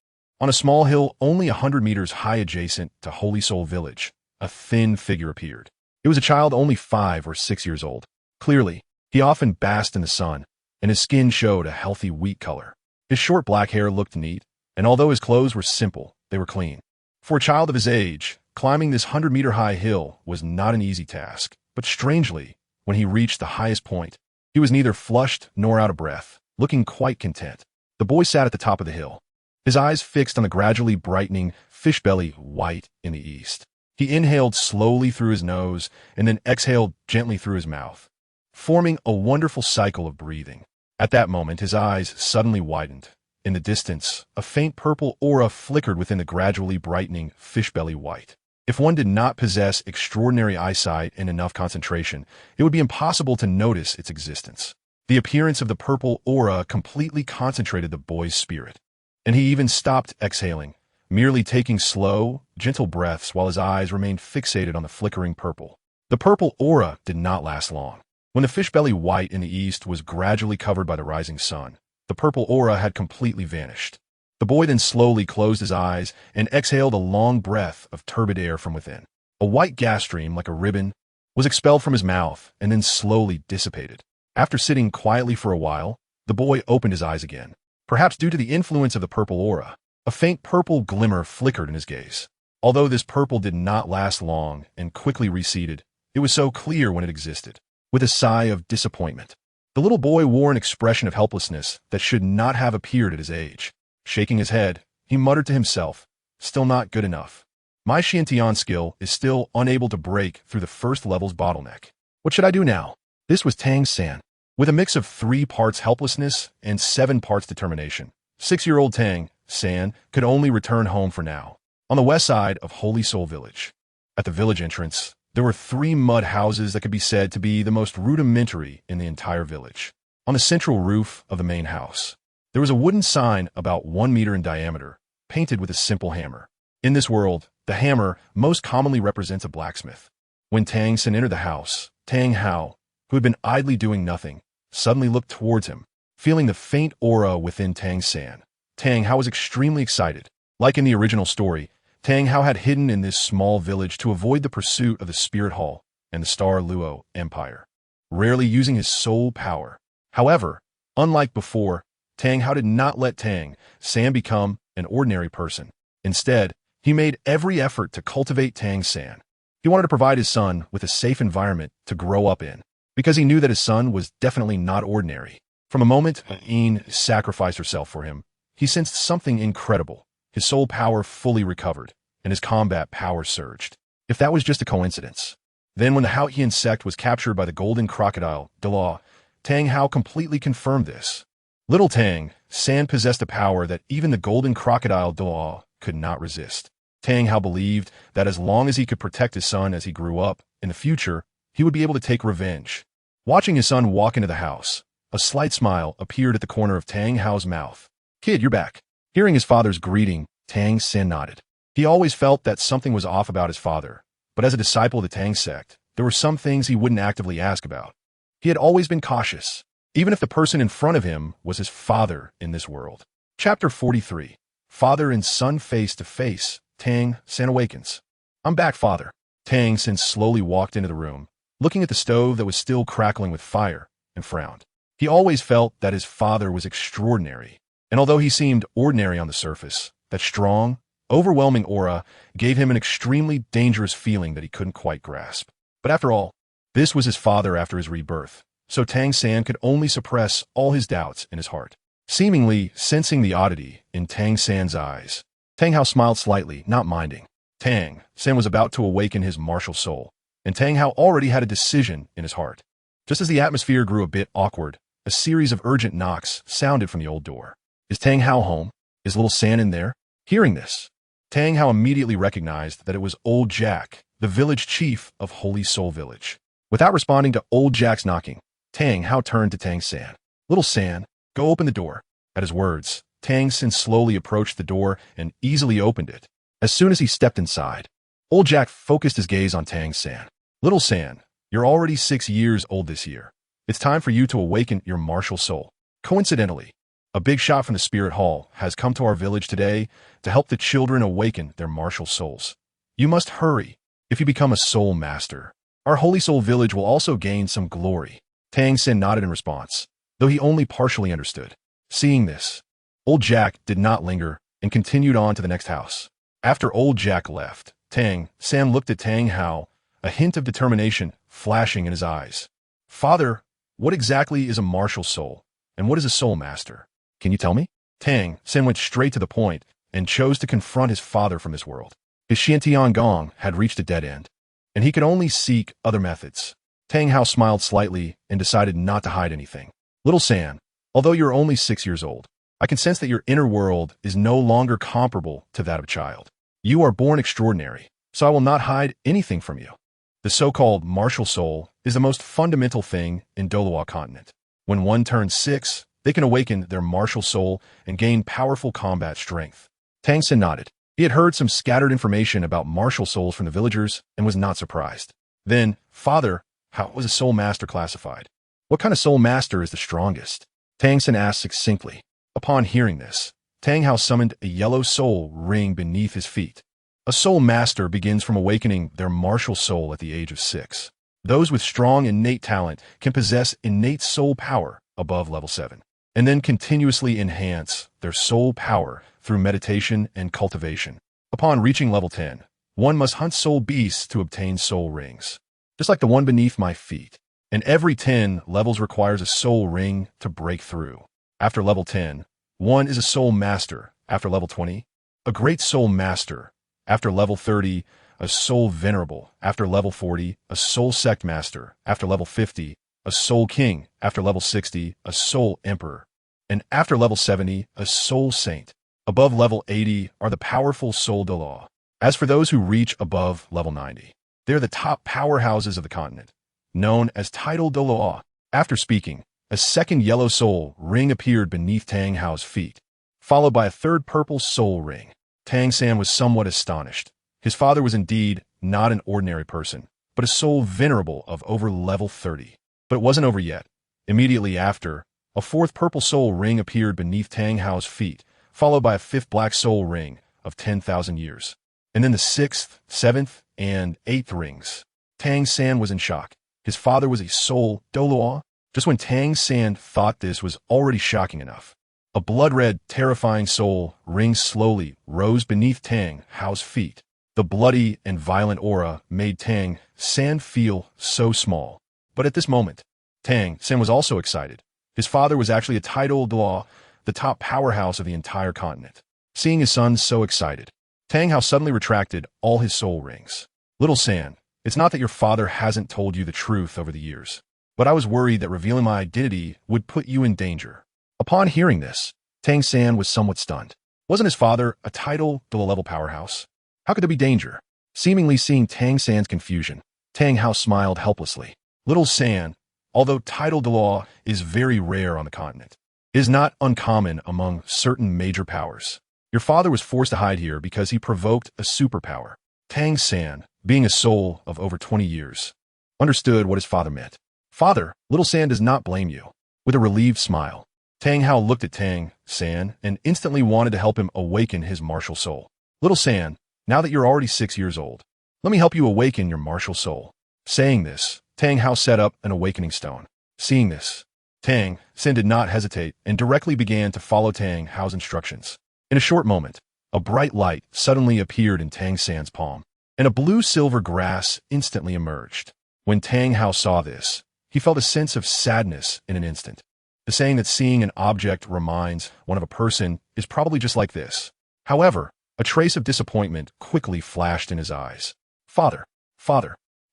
On a small hill only 100 meters high adjacent to Holy Soul Village, a thin figure appeared. It was a child only 5 or 6 years old. Clearly, he often basked in the sun, and his skin showed a healthy wheat color. His short black hair looked neat, and although his clothes were simple, they were clean. For a child of his age, climbing this 100-meter-high hill was not an easy task, but strangely, when he reached the highest point, he was neither flushed nor out of breath, looking quite content. The boy sat at the top of the hill, his eyes fixed on the gradually brightening fish-belly white in the east. He inhaled slowly through his nose and then exhaled gently through his mouth, forming a wonderful cycle of breathing. At that moment, his eyes suddenly widened. In the distance, a faint purple aura flickered within the gradually brightening fish-belly white. If one did not possess extraordinary eyesight and enough concentration, it would be impossible to notice its existence. The appearance of the purple aura completely concentrated the boy's spirit, and he even stopped exhaling, merely taking slow, gentle breaths while his eyes remained fixated on the flickering purple. The purple aura did not last long. When the fish-belly white in the east was gradually covered by the rising sun, the purple aura had completely vanished. The boy then slowly closed his eyes and exhaled a long breath of turbid air from within. A white gas stream, like a ribbon, was expelled from his mouth and then slowly dissipated. After sitting quietly for a while, the boy opened his eyes again. Perhaps due to the influence of the purple aura, a faint purple glimmer flickered in his gaze. Although this purple did not last long and quickly receded, it was so clear when it existed. With a sigh of disappointment, the little boy wore an expression of helplessness that should not have appeared at his age. Shaking his head, he muttered to himself, "Still not good enough. My Xiantian skill is still unable to break through the first level's bottleneck. What should I do now?" This was Tang San. With a mix of 3 parts helplessness and 7 parts determination, 6-year-old Tianchen could only return home for now. On the west side of Holy Soul Village. At the village entrance, there were 3 mud houses that could be said to be the most rudimentary in the entire village. On the central roof of the main house, there was a wooden sign about 1 meter in diameter, painted with a simple hammer. In this world, the hammer most commonly represents a blacksmith. When Tianchen entered the house, Tang Hao, who had been idly doing nothing, suddenly looked towards him. Feeling the faint aura within Tianchen, Tang Hao was extremely excited. Like in the original story, Tang Hao had hidden in this small village to avoid the pursuit of the Spirit Hall and the Star Luo Empire, rarely using his soul power. However, unlike before, Tang Hao did not let Tianchen become an ordinary person. Instead, he made every effort to cultivate Tianchen. He wanted to provide his son with a safe environment to grow up in, because he knew that his son was definitely not ordinary. From a moment Qin sacrificed herself for him, he sensed something incredible. His soul power fully recovered, and his combat power surged. If that was just a coincidence. Then when the Haotian sect was captured by the golden crocodile, Douluo, Tang Hao completely confirmed this. Little Tianchen possessed a power that even the golden crocodile Douluo could not resist. Tang Hao believed that as long as he could protect his son as he grew up, in the future, he would be able to take revenge. Watching his son walk into the house, a slight smile appeared at the corner of Tang Hao's mouth. "Kid, you're back." Hearing his father's greeting, Tianchen nodded. He always felt that something was off about his father, but as a disciple of the Tang sect, there were some things he wouldn't actively ask about. He had always been cautious, even if the person in front of him was his father in this world. Chapter 43. Father and son face to face. Tianchen awakens. "I'm back, father." Tianchen slowly walked into the room, looking at the stove that was still crackling with fire, and frowned. He always felt that his father was extraordinary, and although he seemed ordinary on the surface, that strong, overwhelming aura gave him an extremely dangerous feeling that he couldn't quite grasp. But after all, this was his father after his rebirth, so Tianchen could only suppress all his doubts in his heart. Seemingly sensing the oddity in Tianchen's eyes, Tang Hao smiled slightly, not minding. Tianchen was about to awaken his martial soul, and Tang Hao already had a decision in his heart. Just as the atmosphere grew a bit awkward, a series of urgent knocks sounded from the old door. "Is Tang Hao home? Is little San in there?" Hearing this, Tang Hao immediately recognized that it was Old Jack, the village chief of Holy Soul Village. Without responding to Old Jack's knocking, Tang Hao turned to Tianchen. "Little San, go open the door." At his words, Tianchen slowly approached the door and easily opened it. As soon as he stepped inside, Old Jack focused his gaze on Tianchen. "Little San, you're already 6 years old this year. It's time for you to awaken your martial soul. Coincidentally, a big shot from the Spirit Hall has come to our village today to help the children awaken their martial souls. You must hurry. If you become a soul master, our Holy Soul Village will also gain some glory." Tianchen nodded in response, though he only partially understood. Seeing this, Old Jack did not linger and continued on to the next house. After Old Jack left, Tianchen looked at Tang Hao, a hint of determination flashing in his eyes. "Father, what exactly is a martial soul, and what is a soul master? Can you tell me?" Tianchen went straight to the point and chose to confront his father from this world. His Xiantian Gong had reached a dead end, and he could only seek other methods. Tang Hao smiled slightly and decided not to hide anything. "Little San, although you're only 6 years old, I can sense that your inner world is no longer comparable to that of a child. You are born extraordinary, so I will not hide anything from you. The so-called martial soul is the most fundamental thing in Douluo Continent. When one turns 6, they can awaken their martial soul and gain powerful combat strength." Tianchen nodded. He had heard some scattered information about martial souls from the villagers and was not surprised. "Then, father, how was a soul master classified? What kind of soul master is the strongest?" Tianchen asked succinctly. Upon hearing this, Tang Hao summoned a yellow soul ring beneath his feet. A soul master begins from awakening their martial soul at the age of 6. Those with strong innate talent can possess innate soul power above level 7, and then continuously enhance their soul power through meditation and cultivation. Upon reaching level 10, one must hunt soul beasts to obtain soul rings, just like the one beneath my feet. And every 10 levels requires a soul ring to break through. After level 10, one is a soul master. After level 20, a great soul master. After level 30, a soul venerable. After level 40, a soul sect master. After level 50, a soul king. After level 60, a soul emperor. and after level 70, a soul saint. Above level 80 are the powerful soul Douluo. As for those who reach above level 90, they're the top powerhouses of the continent, known as Title Douluo. After speaking, a second yellow soul ring appeared beneath Tang Hao's feet, followed by a third purple soul ring. Tang San was somewhat astonished. His father was indeed not an ordinary person, but a soul venerable of over level 30. But it wasn't over yet. Immediately after, a fourth purple soul ring appeared beneath Tang Hao's feet, followed by a fifth black soul ring of 10,000 years. And then the sixth, seventh, and eighth rings. Tang San was in shock. His father was a soul Douluo. Just when Tang San thought this was already shocking enough, a blood-red, terrifying soul ring slowly rose beneath Tang Hao's feet. The bloody and violent aura made Tang San feel so small. But at this moment, Tang San was also excited. His father was actually a Title Douluo, the top powerhouse of the entire continent. Seeing his son so excited, Tang Hao suddenly retracted all his soul rings. Little San, it's not that your father hasn't told you the truth over the years, but I was worried that revealing my identity would put you in danger. Upon hearing this, Tang San was somewhat stunned. Wasn't his father a Title Douluo level powerhouse? How could there be danger? Seemingly seeing Tang San's confusion, Tang Hao smiled helplessly. Little San, although Title Douluo is very rare on the continent, is not uncommon among certain major powers. Your father was forced to hide here because he provoked a superpower. Tang San, being a soul of over 20 years, understood what his father meant. Father, Little San does not blame you. With a relieved smile, Tang Hao looked at Tang San and instantly wanted to help him awaken his martial soul. Little San, now that you're already 6 years old, let me help you awaken your martial soul. Saying this, Tang Hao set up an awakening stone. Seeing this, Tang San did not hesitate and directly began to follow Tang Hao's instructions. In a short moment, a bright light suddenly appeared in Tang San's palm, and a blue-silver grass instantly emerged. When Tang Hao saw this, he felt a sense of sadness in an instant. The saying that seeing an object reminds one of a person is probably just like this. However, a trace of disappointment quickly flashed in his eyes. Father,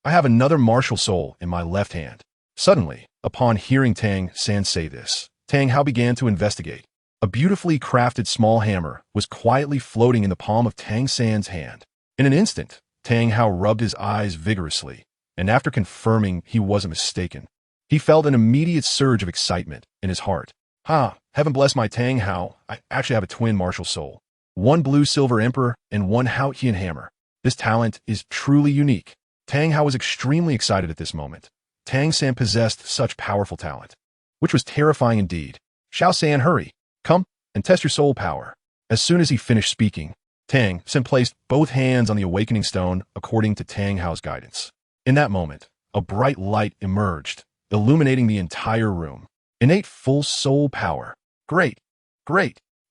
I have another martial soul in my left hand. Suddenly, upon hearing Tang San say this, Tang Hao began to investigate. A beautifully crafted small hammer was quietly floating in the palm of Tang San's hand. In an instant, Tang Hao rubbed his eyes vigorously, and after confirming he wasn't mistaken, he felt an immediate surge of excitement in his heart. Heaven bless my Tang Hao, I actually have a twin martial soul. One blue-silver emperor and one Haotian hammer. This talent is truly unique. Tang Hao was extremely excited at this moment. Tang San possessed such powerful talent, which was terrifying indeed. Xiao San, hurry, come and test your soul power. As soon as he finished speaking, Tang San placed both hands on the awakening stone according to Tang Hao's guidance. In that moment, a bright light emerged, illuminating the entire room. Innate full soul power. Great.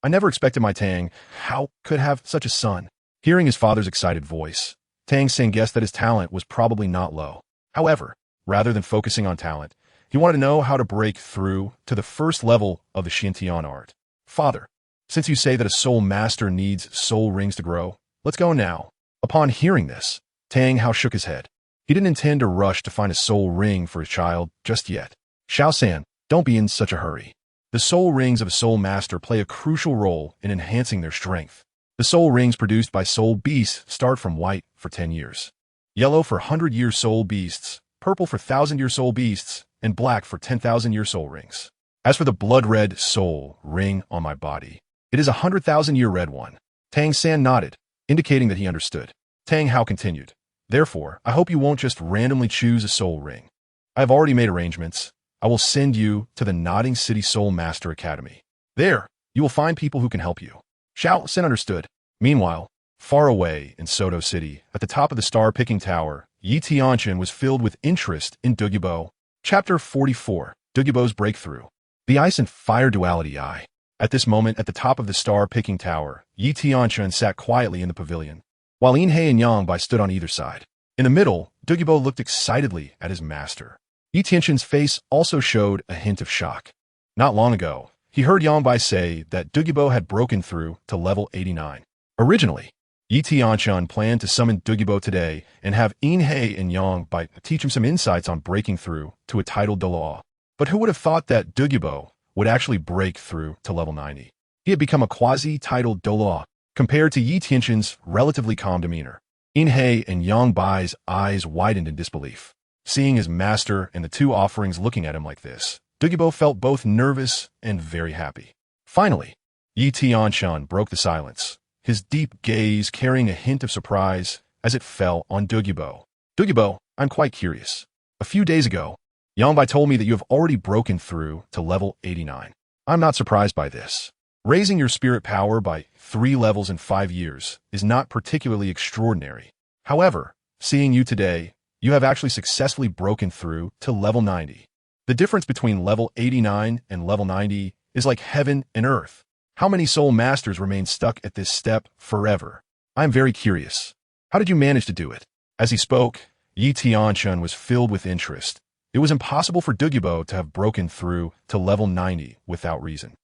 I never expected my Tang Hao could have such a son. Hearing his father's excited voice, Tang San guessed that his talent was probably not low. However, rather than focusing on talent, he wanted to know how to break through to the first level of the Xiantian art. Father, since you say that a soul master needs soul rings to grow, let's go now. Upon hearing this, Tang Hao shook his head. He didn't intend to rush to find a soul ring for his child just yet. Xiao San, don't be in such a hurry. The soul rings of a soul master play a crucial role in enhancing their strength. The soul rings produced by soul beasts start from white for 10 years, yellow for 100-year soul beasts, purple for 1,000-year soul beasts, and black for 10,000-year soul rings. As for the blood-red soul ring on my body, it is a 100,000-year red one. Tang San nodded, indicating that he understood. Tang Hao continued. Therefore, I hope you won't just randomly choose a soul ring. I have already made arrangements. I will send you to the Nodding City Soul Master Academy. There, you will find people who can help you. Xiao San understood. Meanwhile, far away in Soto City, at the top of the star-picking tower, Tianchen was filled with interest in Douluo. Chapter 44, Douluo's Breakthrough. The Ice and Fire Duality Eye. At this moment, at the top of the star-picking tower, Tianchen sat quietly in the pavilion, while Inhei and Yangbai stood on either side. In the middle, Douluo looked excitedly at his master. Tianchen's face also showed a hint of shock. Not long ago, he heard Yangbai say that Douluo had broken through to level 89. Originally, Tianchen planned to summon Douluo today and have Inhei and Yangbai teach him some insights on breaking through to a Title Douluo. But who would have thought that Douluo would actually break through to level 90. He had become a quasi-Title Douluo, compared to Tianchen's relatively calm demeanor. In-hei and Yang Bai's eyes widened in disbelief. Seeing his master and the two offerings looking at him like this, Douluo felt both nervous and very happy. Finally, Tianchen broke the silence, his deep gaze carrying a hint of surprise as it fell on Douluo. Douluo, I'm quite curious. A few days ago, Yang Bai told me that you have already broken through to level 89. I'm not surprised by this. Raising your spirit power by 3 levels in 5 years is not particularly extraordinary. However, seeing you today, you have actually successfully broken through to level 90. The difference between level 89 and level 90 is like heaven and earth. How many soul masters remain stuck at this step forever? I'm very curious. How did you manage to do it? As he spoke, Tianchen was filled with interest. It was impossible for Douluo to have broken through to level 90 without reason.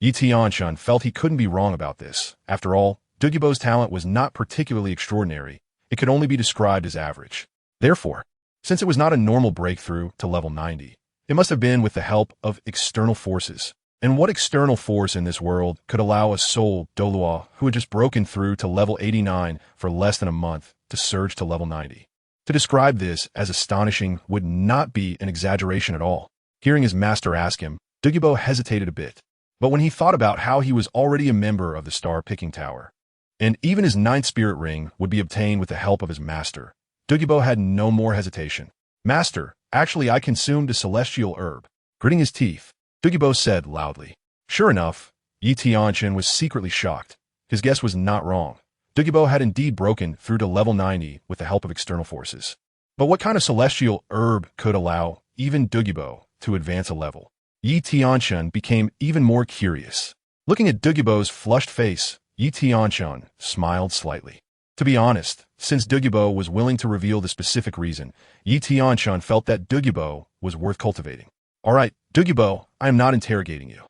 Tianchen felt he couldn't be wrong about this. After all, Douluo's talent was not particularly extraordinary. It could only be described as average. Therefore, since it was not a normal breakthrough to level 90, it must have been with the help of external forces. And what external force in this world could allow a soul Douluo who had just broken through to level 89 for less than a month to surge to level 90? To describe this as astonishing would not be an exaggeration at all. Hearing his master ask him, Douluo hesitated a bit. But when he thought about how he was already a member of the Star-Picking Tower, and even his 9th spirit ring would be obtained with the help of his master, Douluo had no more hesitation. Master, actually I consumed a celestial herb. Gritting his teeth, Douluo said loudly. Sure enough, Tianchen was secretly shocked. His guess was not wrong. Douluo had indeed broken through to level 90 with the help of external forces. But what kind of celestial herb could allow even Douluo to advance a level? Tianchen became even more curious. Looking at Douluo's flushed face, Tianchen smiled slightly. To be honest, since Douluo was willing to reveal the specific reason, Tianchen felt that Douluo was worth cultivating. All right, Douluo, I am not interrogating you.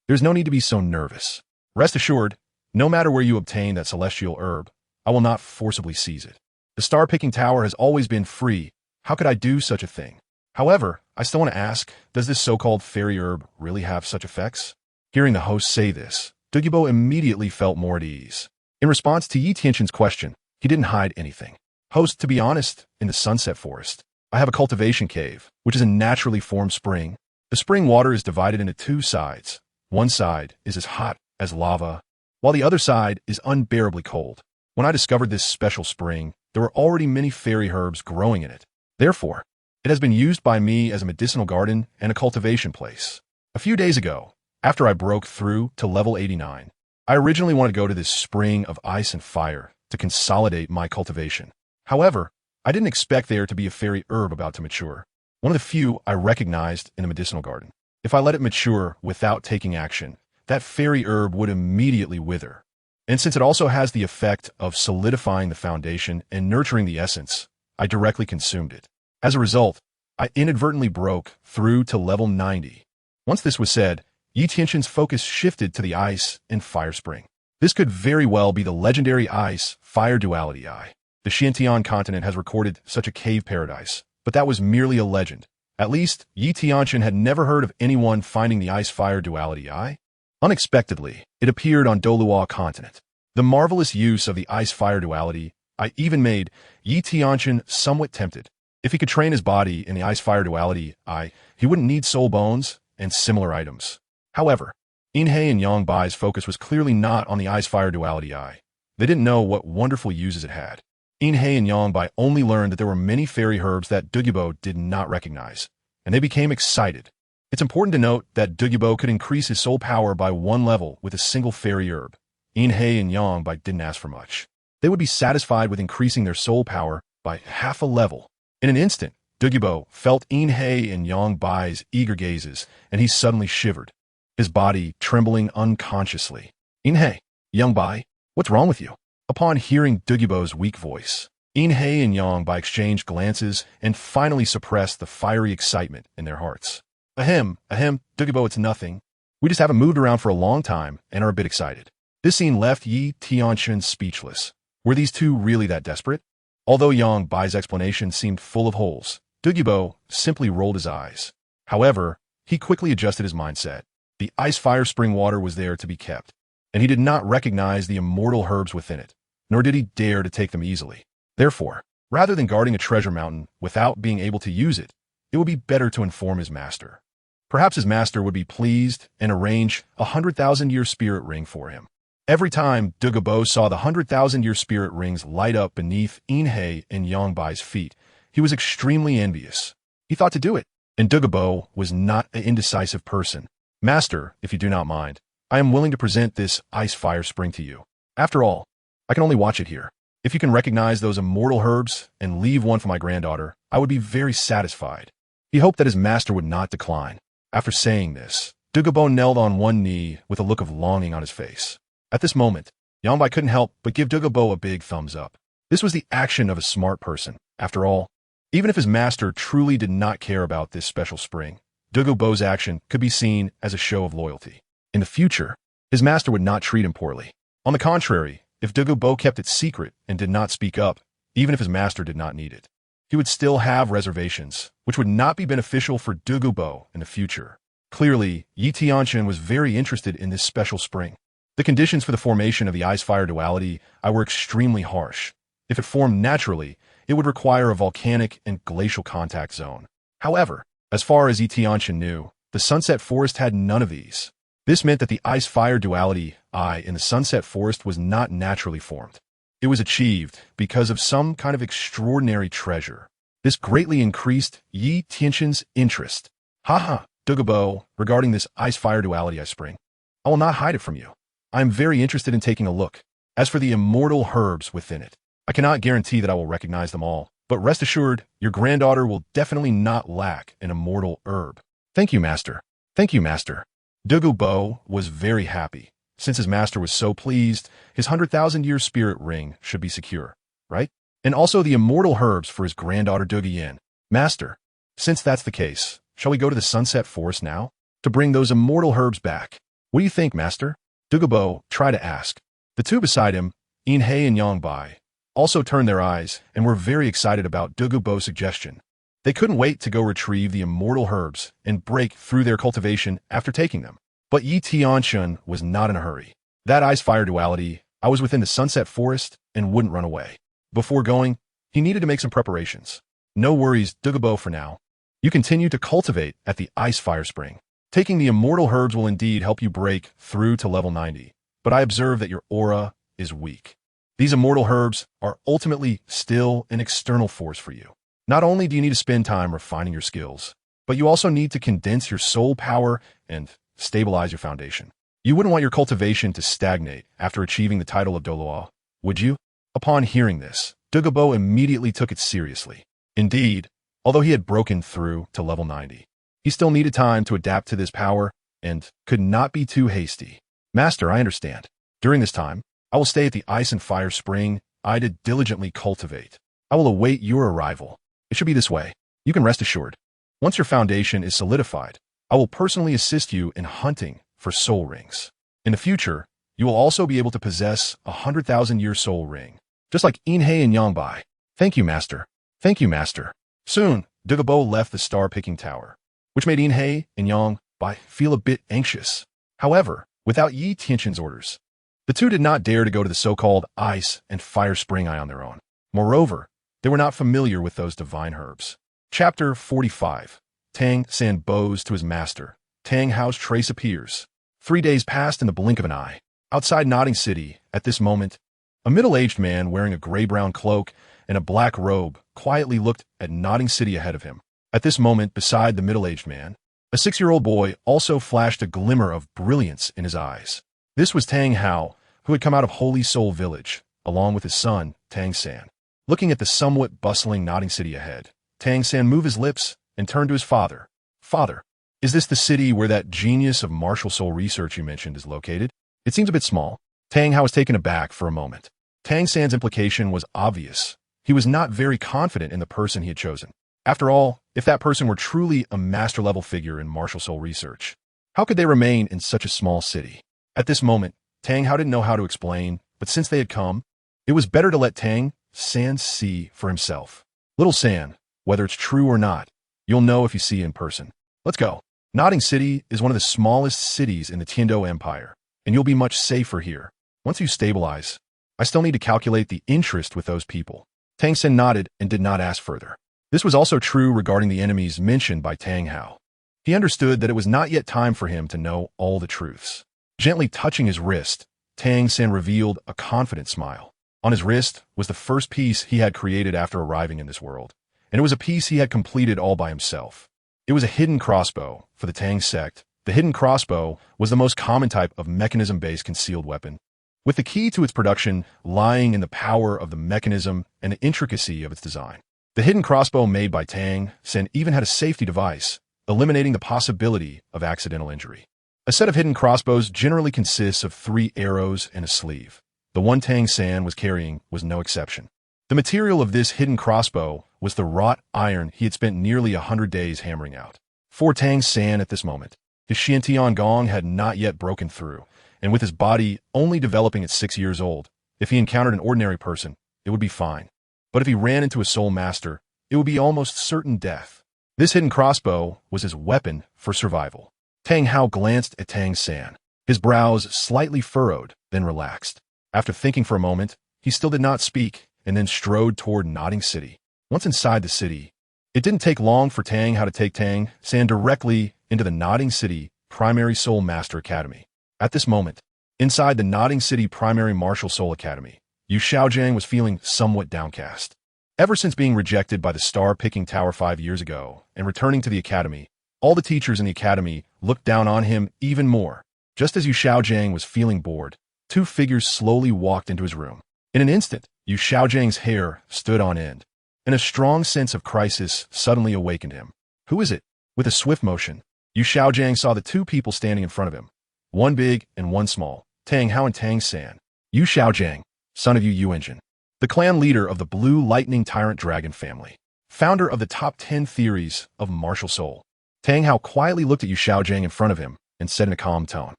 There's no need to be so nervous. Rest assured, no matter where you obtain that celestial herb, I will not forcibly seize it. The Star-Picking Tower has always been free. How could I do such a thing? However, I still want to ask, does this so-called fairy herb really have such effects? Hearing the host say this, Douluo immediately felt more at ease. In response to Tianchen's question, he didn't hide anything. Host, to be honest, in the Sunset Forest, I have a cultivation cave, which is a naturally formed spring. The spring water is divided into 2 sides. One side is as hot as lava, while the other side is unbearably cold. When I discovered this special spring, there were already many fairy herbs growing in it. Therefore, it has been used by me as a medicinal garden and a cultivation place. A few days ago, after I broke through to level 89, I originally wanted to go to this spring of ice and fire to consolidate my cultivation. However, I didn't expect there to be a fairy herb about to mature, one of the few I recognized in a medicinal garden. If I let it mature without taking action, that fairy herb would immediately wither. And since it also has the effect of solidifying the foundation and nurturing the essence, I directly consumed it. As a result, I inadvertently broke through to level 90. Once this was said, Tianchen's focus shifted to the ice and fire spring. This could very well be the legendary ice-fire duality eye. The Qin continent has recorded such a cave paradise, but that was merely a legend. At least, Tianchen had never heard of anyone finding the ice-fire duality eye. Unexpectedly, it appeared on Douluo Continent. The marvelous use of the ice-fire duality eye even made Tianchen somewhat tempted. If he could train his body in the ice-fire duality eye, he wouldn't need soul bones and similar items. However, In-hei and Yang Bai's focus was clearly not on the ice-fire duality eye. They didn't know what wonderful uses it had. In-hei and Yang Bai only learned that there were many fairy herbs that Douluo did not recognize, and they became excited. It's important to note that Douluo could increase his soul power by 1 level with a single fairy herb. In-hei and Yang Bai didn't ask for much. They would be satisfied with increasing their soul power by half a level. In an instant, Douluo felt In-hei and Yang Bai's eager gazes, and he suddenly shivered, his body trembling unconsciously. In-hei, Yang Bai, what's wrong with you? Upon hearing Douluo's weak voice, In-hei and Yang Bai exchanged glances and finally suppressed the fiery excitement in their hearts. Ahem, Douluo, it's nothing. We just haven't moved around for a long time and are a bit excited. This scene left Tianchen speechless. Were these two really that desperate? Although Yang Bai's explanation seemed full of holes, Douluo simply rolled his eyes. However, he quickly adjusted his mindset. The ice fire spring water was there to be kept, and he did not recognize the immortal herbs within it, nor did he dare to take them easily. Therefore, rather than guarding a treasure mountain without being able to use it, it would be better to inform his master. Perhaps his master would be pleased and arrange a 100,000-year spirit ring for him. Every time Douluo saw the 100,000-year spirit rings light up beneath Inhe and Yongbai's feet, he was extremely envious. He thought to do it, and Douluo was not an indecisive person. Master, if you do not mind, I am willing to present this ice fire spring to you. After all, I can only watch it here. If you can recognize those immortal herbs and leave one for my granddaughter, I would be very satisfied. He hoped that his master would not decline. After saying this, Douluo knelt on one knee with a look of longing on his face. At this moment, Yongbai couldn't help but give Douluo a big thumbs up. This was the action of a smart person. After all, even if his master truly did not care about this special spring, Douluo's action could be seen as a show of loyalty. In the future, his master would not treat him poorly. On the contrary, if Douluo kept it secret and did not speak up, even if his master did not need it, he would still have reservations, which would not be beneficial for Douluo in the future. Clearly, Tianchen was very interested in this special spring. The conditions for the formation of the ice-fire duality were extremely harsh. If it formed naturally, it would require a volcanic and glacial contact zone. However, as far as Tianchen knew, the Sunset Forest had none of these. This meant that the ice-fire duality in the Sunset Forest was not naturally formed. It was achieved because of some kind of extraordinary treasure. This greatly increased Tianchen's interest. Douluo, regarding this ice-fire duality spring, I will not hide it from you. I am very interested in taking a look. As for the immortal herbs within it, I cannot guarantee that I will recognize them all, but rest assured, your granddaughter will definitely not lack an immortal herb. Thank you, Master. Thank you, Master. Douluo was very happy. Since his master was so pleased, his 100,000-year spirit ring should be secure, right? And also the immortal herbs for his granddaughter Douluo. Master, since that's the case, shall we go to the Sunset Forest now to bring those immortal herbs back? What do you think, Master? Douluo tried to ask. The two beside him, Inhe and Yongbai, also turned their eyes and were very excited about Douluo's suggestion. They couldn't wait to go retrieve the immortal herbs and break through their cultivation after taking them. But Tianchen was not in a hurry. That ice-fire duality, I was within the Sunset Forest and wouldn't run away. Before going, he needed to make some preparations. No worries, Douluo, for now. You continue to cultivate at the ice-fire spring. Taking the immortal herbs will indeed help you break through to level 90, but I observe that your aura is weak. These immortal herbs are ultimately still an external force for you. Not only do you need to spend time refining your skills, but you also need to condense your soul power and stabilize your foundation. You wouldn't want your cultivation to stagnate after achieving the title of Douluo, would you? Upon hearing this, Douluo immediately took it seriously. Indeed, although he had broken through to level 90, he still needed time to adapt to this power and could not be too hasty. Master, I understand. During this time, I will stay at the Ice and Fire Spring to diligently cultivate. I will await your arrival. It should be this way. You can rest assured. Once your foundation is solidified, I will personally assist you in hunting for soul rings. In the future, you will also be able to possess a 100,000-year soul ring, just like Inhe and Yongbai. Thank you, Master. Thank you, Master. Soon, Douluo left the star-picking tower, which made Inhe and Yongbai feel a bit anxious. However, without Tianchen's orders, the two did not dare to go to the so-called Ice and Fire Spring on their own. Moreover, they were not familiar with those divine herbs. Chapter 45. Tang San bows to his master. Tang Hao's trace appears. 3 days passed in the blink of an eye. Outside Nodding City, at this moment, a middle-aged man wearing a gray-brown cloak and a black robe quietly looked at Nodding City ahead of him. At this moment, beside the middle-aged man, a 6-year-old boy also flashed a glimmer of brilliance in his eyes. This was Tang Hao, who had come out of Holy Soul Village, along with his son, Tang San. Looking at the somewhat bustling Nodding City ahead, Tang San moved his lips and turned to his father. Father, is this the city where that genius of martial soul research you mentioned is located? It seems a bit small. Tang Hao was taken aback for a moment. Tang San's implication was obvious. He was not very confident in the person he had chosen. After all, if that person were truly a master-level figure in martial soul research, how could they remain in such a small city? At this moment, Tang Hao didn't know how to explain, but since they had come, it was better to let Tang San see for himself. Little San, whether it's true or not, you'll know if you see in person. Let's go. Nodding City is one of the smallest cities in the Tiando Empire, and you'll be much safer here. Once you stabilize, I still need to calculate the interest with those people. Tang Sen nodded and did not ask further. This was also true regarding the enemies mentioned by Tang Hao. He understood that it was not yet time for him to know all the truths. Gently touching his wrist, Tang Sen revealed a confident smile. On his wrist was the first piece he had created after arriving in this world, and it was a piece he had completed all by himself. It was a hidden crossbow for the Tang sect. The hidden crossbow was the most common type of mechanism-based concealed weapon, with the key to its production lying in the power of the mechanism and the intricacy of its design. The hidden crossbow made by Tang Sen even had a safety device, eliminating the possibility of accidental injury. A set of hidden crossbows generally consists of 3 arrows and a sleeve. The one Tang Sen was carrying was no exception. The material of this hidden crossbow was the wrought iron he had spent nearly 100 days hammering out. For Tang Sen at this moment, his Xiantian Gong had not yet broken through, and with his body only developing at 6 years old, if he encountered an ordinary person, it would be fine. But if he ran into a soul master, it would be almost certain death. This hidden crossbow was his weapon for survival. Tang Hao glanced at Tang Sen. His brows slightly furrowed, then relaxed. After thinking for a moment, he still did not speak, and then strode toward Nodding City. Once inside the city, it didn't take long for Tang Hao to take Tang Sen directly into the Nodding City Primary Soul Master Academy. At this moment, inside the Nodding City Primary Martial Soul Academy, Yu Xiaojiang was feeling somewhat downcast. Ever since being rejected by the star-picking tower 5 years ago and returning to the academy, all the teachers in the academy looked down on him even more. Just as Yu Xiaojiang was feeling bored, 2 figures slowly walked into his room. In an instant, Yu Xiaojiang's hair stood on end, and a strong sense of crisis suddenly awakened him. Who is it? With a swift motion, Yu Xiaojiang saw the 2 people standing in front of him, one big and one small, Tang Hao and Tang Sen. Yu Xiaojiang, son of Yu Yuanjin, the clan leader of the Blue Lightning Tyrant Dragon family, founder of the top 10 theories of martial soul. Tang Hao quietly looked at Yu Xiaojiang in front of him and said in a calm tone.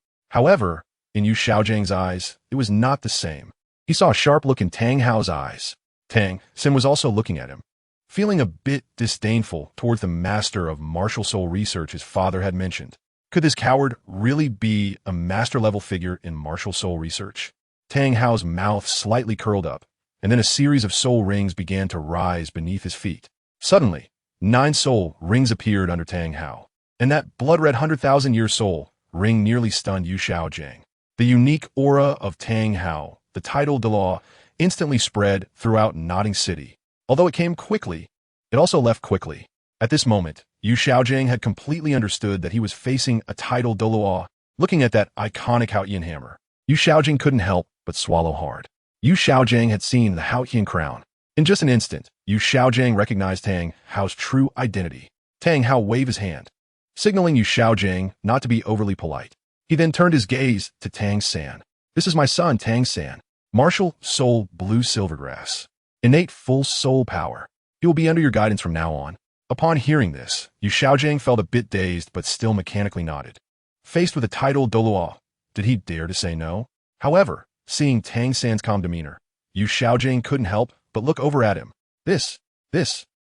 However, in Yu Xiaojiang's eyes, it was not the same. He saw a sharp look in Tang Hao's eyes. Tang Sen was also looking at him, feeling a bit disdainful towards the master of martial soul research his father had mentioned. Could this coward really be a master-level figure in martial soul research? Tang Hao's mouth slightly curled up, and then a series of soul rings began to rise beneath his feet. Suddenly, 9 soul rings appeared under Tang Hao, and that blood-red 100,000-year soul ring nearly stunned Yu Xiaojiang. The unique aura of Tang Hao, the Title Douluo, instantly spread throughout Nodding City. Although it came quickly, it also left quickly. At this moment, Yu Xiaojiang had completely understood that he was facing a Title Douluo. Looking at that iconic Haotian hammer, Yu Xiaojiang couldn't help but swallow hard. Yu Xiaojiang had seen the Haotian crown. In just an instant, Yu Xiaojiang recognized Tang Hao's true identity. Tang Hao waved his hand, signaling Yu Xiaojiang not to be overly polite. He then turned his gaze to Tang Sen. This is my son, Tang Sen. Martial Soul Blue Silvergrass. Innate full soul power. He will be under your guidance from now on. Upon hearing this, Yu Xiaojiang felt a bit dazed but still mechanically nodded. Faced with a Title Douluo, did he dare to say no? However, seeing Tang Sen's calm demeanor, Yu Xiaojiang couldn't help but look over at him. This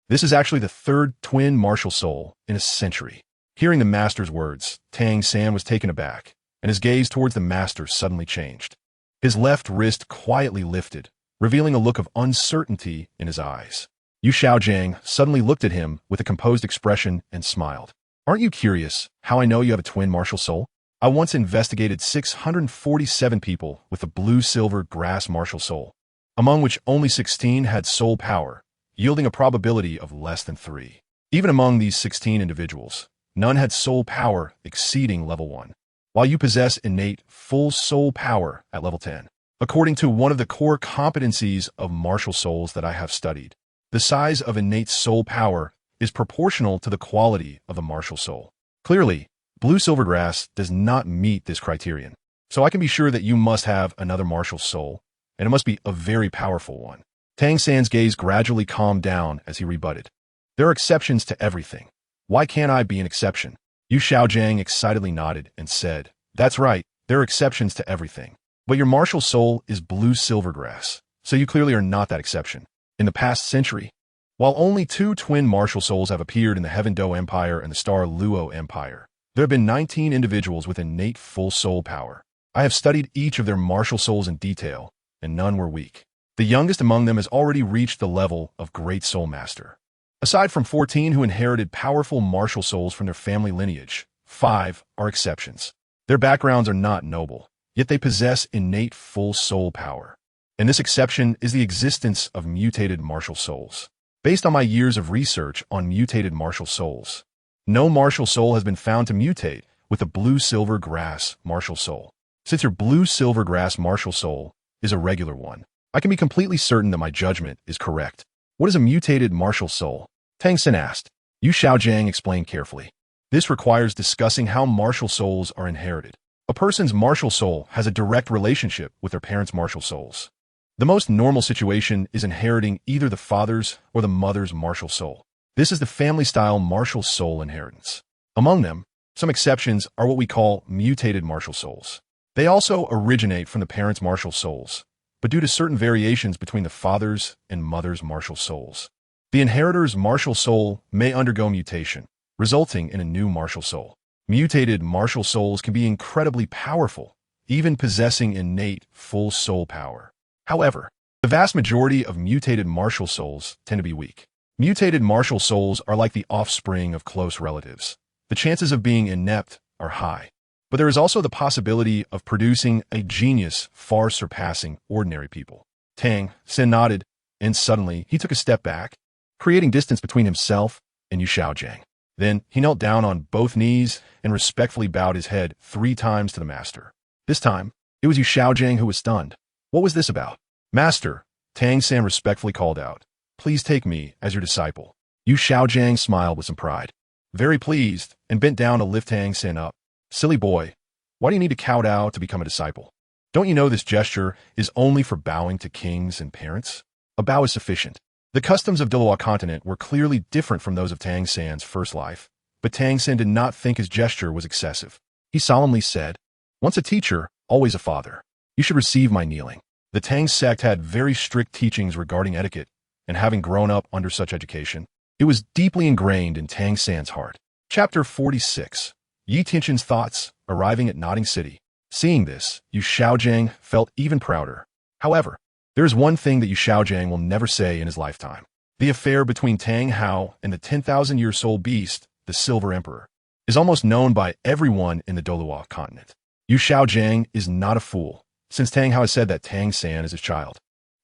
is actually the 3rd twin martial soul in a century. Hearing the master's words, Tang Sen was taken aback, and his gaze towards the master suddenly changed. His left wrist quietly lifted, revealing a look of uncertainty in his eyes. Yu Xiaojiang suddenly looked at him with a composed expression and smiled. Aren't you curious how I know you have a twin martial soul? I once investigated 647 people with the blue-silver grass martial soul, among which only 16 had soul power, yielding a probability of less than 3. Even among these 16 individuals, none had soul power exceeding level 1, while you possess innate full soul power at level 10. According to one of the core competencies of martial souls that I have studied, the size of innate soul power is proportional to the quality of a martial soul. Clearly, Blue Silvergrass does not meet this criterion, so I can be sure that you must have another martial soul, and it must be a very powerful one. Tang Sen's gaze gradually calmed down as he rebutted. There are exceptions to everything. Why can't I be an exception? Yu Xiaojiang excitedly nodded and said, That's right, there are exceptions to everything. But your martial soul is Blue Silvergrass, so you clearly are not that exception. In the past century, while only 2 twin martial souls have appeared in the Heaven Do Empire and the Star Luo Empire, There have been 19 individuals with innate full soul power. I have studied each of their martial souls in detail, and none were weak. The youngest among them has already reached the level of Great Soul Master. Aside from 14 who inherited powerful martial souls from their family lineage, 5 are exceptions. Their backgrounds are not noble, yet they possess innate full soul power. And this exception is the existence of mutated martial souls. Based on my years of research on mutated martial souls, no martial soul has been found to mutate with a blue-silver grass martial soul. Since your blue-silver grass martial soul is a regular one, I can be completely certain that my judgment is correct. What is a mutated martial soul? Tianchen asked. Yu Xiaojiang explained carefully. This requires discussing how martial souls are inherited. A person's martial soul has a direct relationship with their parents' martial souls. The most normal situation is inheriting either the father's or the mother's martial soul. This is the family-style martial soul inheritance. Among them, some exceptions are what we call mutated martial souls. They also originate from the parents' martial souls, but due to certain variations between the father's and mother's martial souls, the inheritor's martial soul may undergo mutation, resulting in a new martial soul. Mutated martial souls can be incredibly powerful, even possessing innate full soul power. However, the vast majority of mutated martial souls tend to be weak. Mutated martial souls are like the offspring of close relatives. The chances of being inept are high, but there is also the possibility of producing a genius far surpassing ordinary people. Tianchen nodded, and suddenly he took a step back, creating distance between himself and Yu Xiaojiang. Then he knelt down on both knees and respectfully bowed his head 3 times to the master. This time, it was Yu Xiaojiang who was stunned. What was this about? Master, Tianchen respectfully called out. Please take me as your disciple. Yu Xiaojiang smiled with some pride. Very pleased, and bent down to lift Tianchen up. Silly boy, why do you need to kowtow to become a disciple? Don't you know this gesture is only for bowing to kings and parents? A bow is sufficient. The customs of Douluo Continent were clearly different from those of Tianchen's first life, but Tianchen did not think his gesture was excessive. He solemnly said, once a teacher, always a father. You should receive my kneeling. The Tang sect had very strict teachings regarding etiquette, and having grown up under such education, it was deeply ingrained in Tianchen's heart. Chapter 46. Yi Tianchen's thoughts, arriving at Nodding City. Seeing this, Yu Xiaojiang felt even prouder. However, there is one thing that Yu Xiaojiang will never say in his lifetime. The affair between Tang Hao and the 10,000-year soul beast, the Silver Emperor, is almost known by everyone in the Douluo Continent. Yu Xiaojiang is not a fool, since Tang Hao has said that Tang San is his child.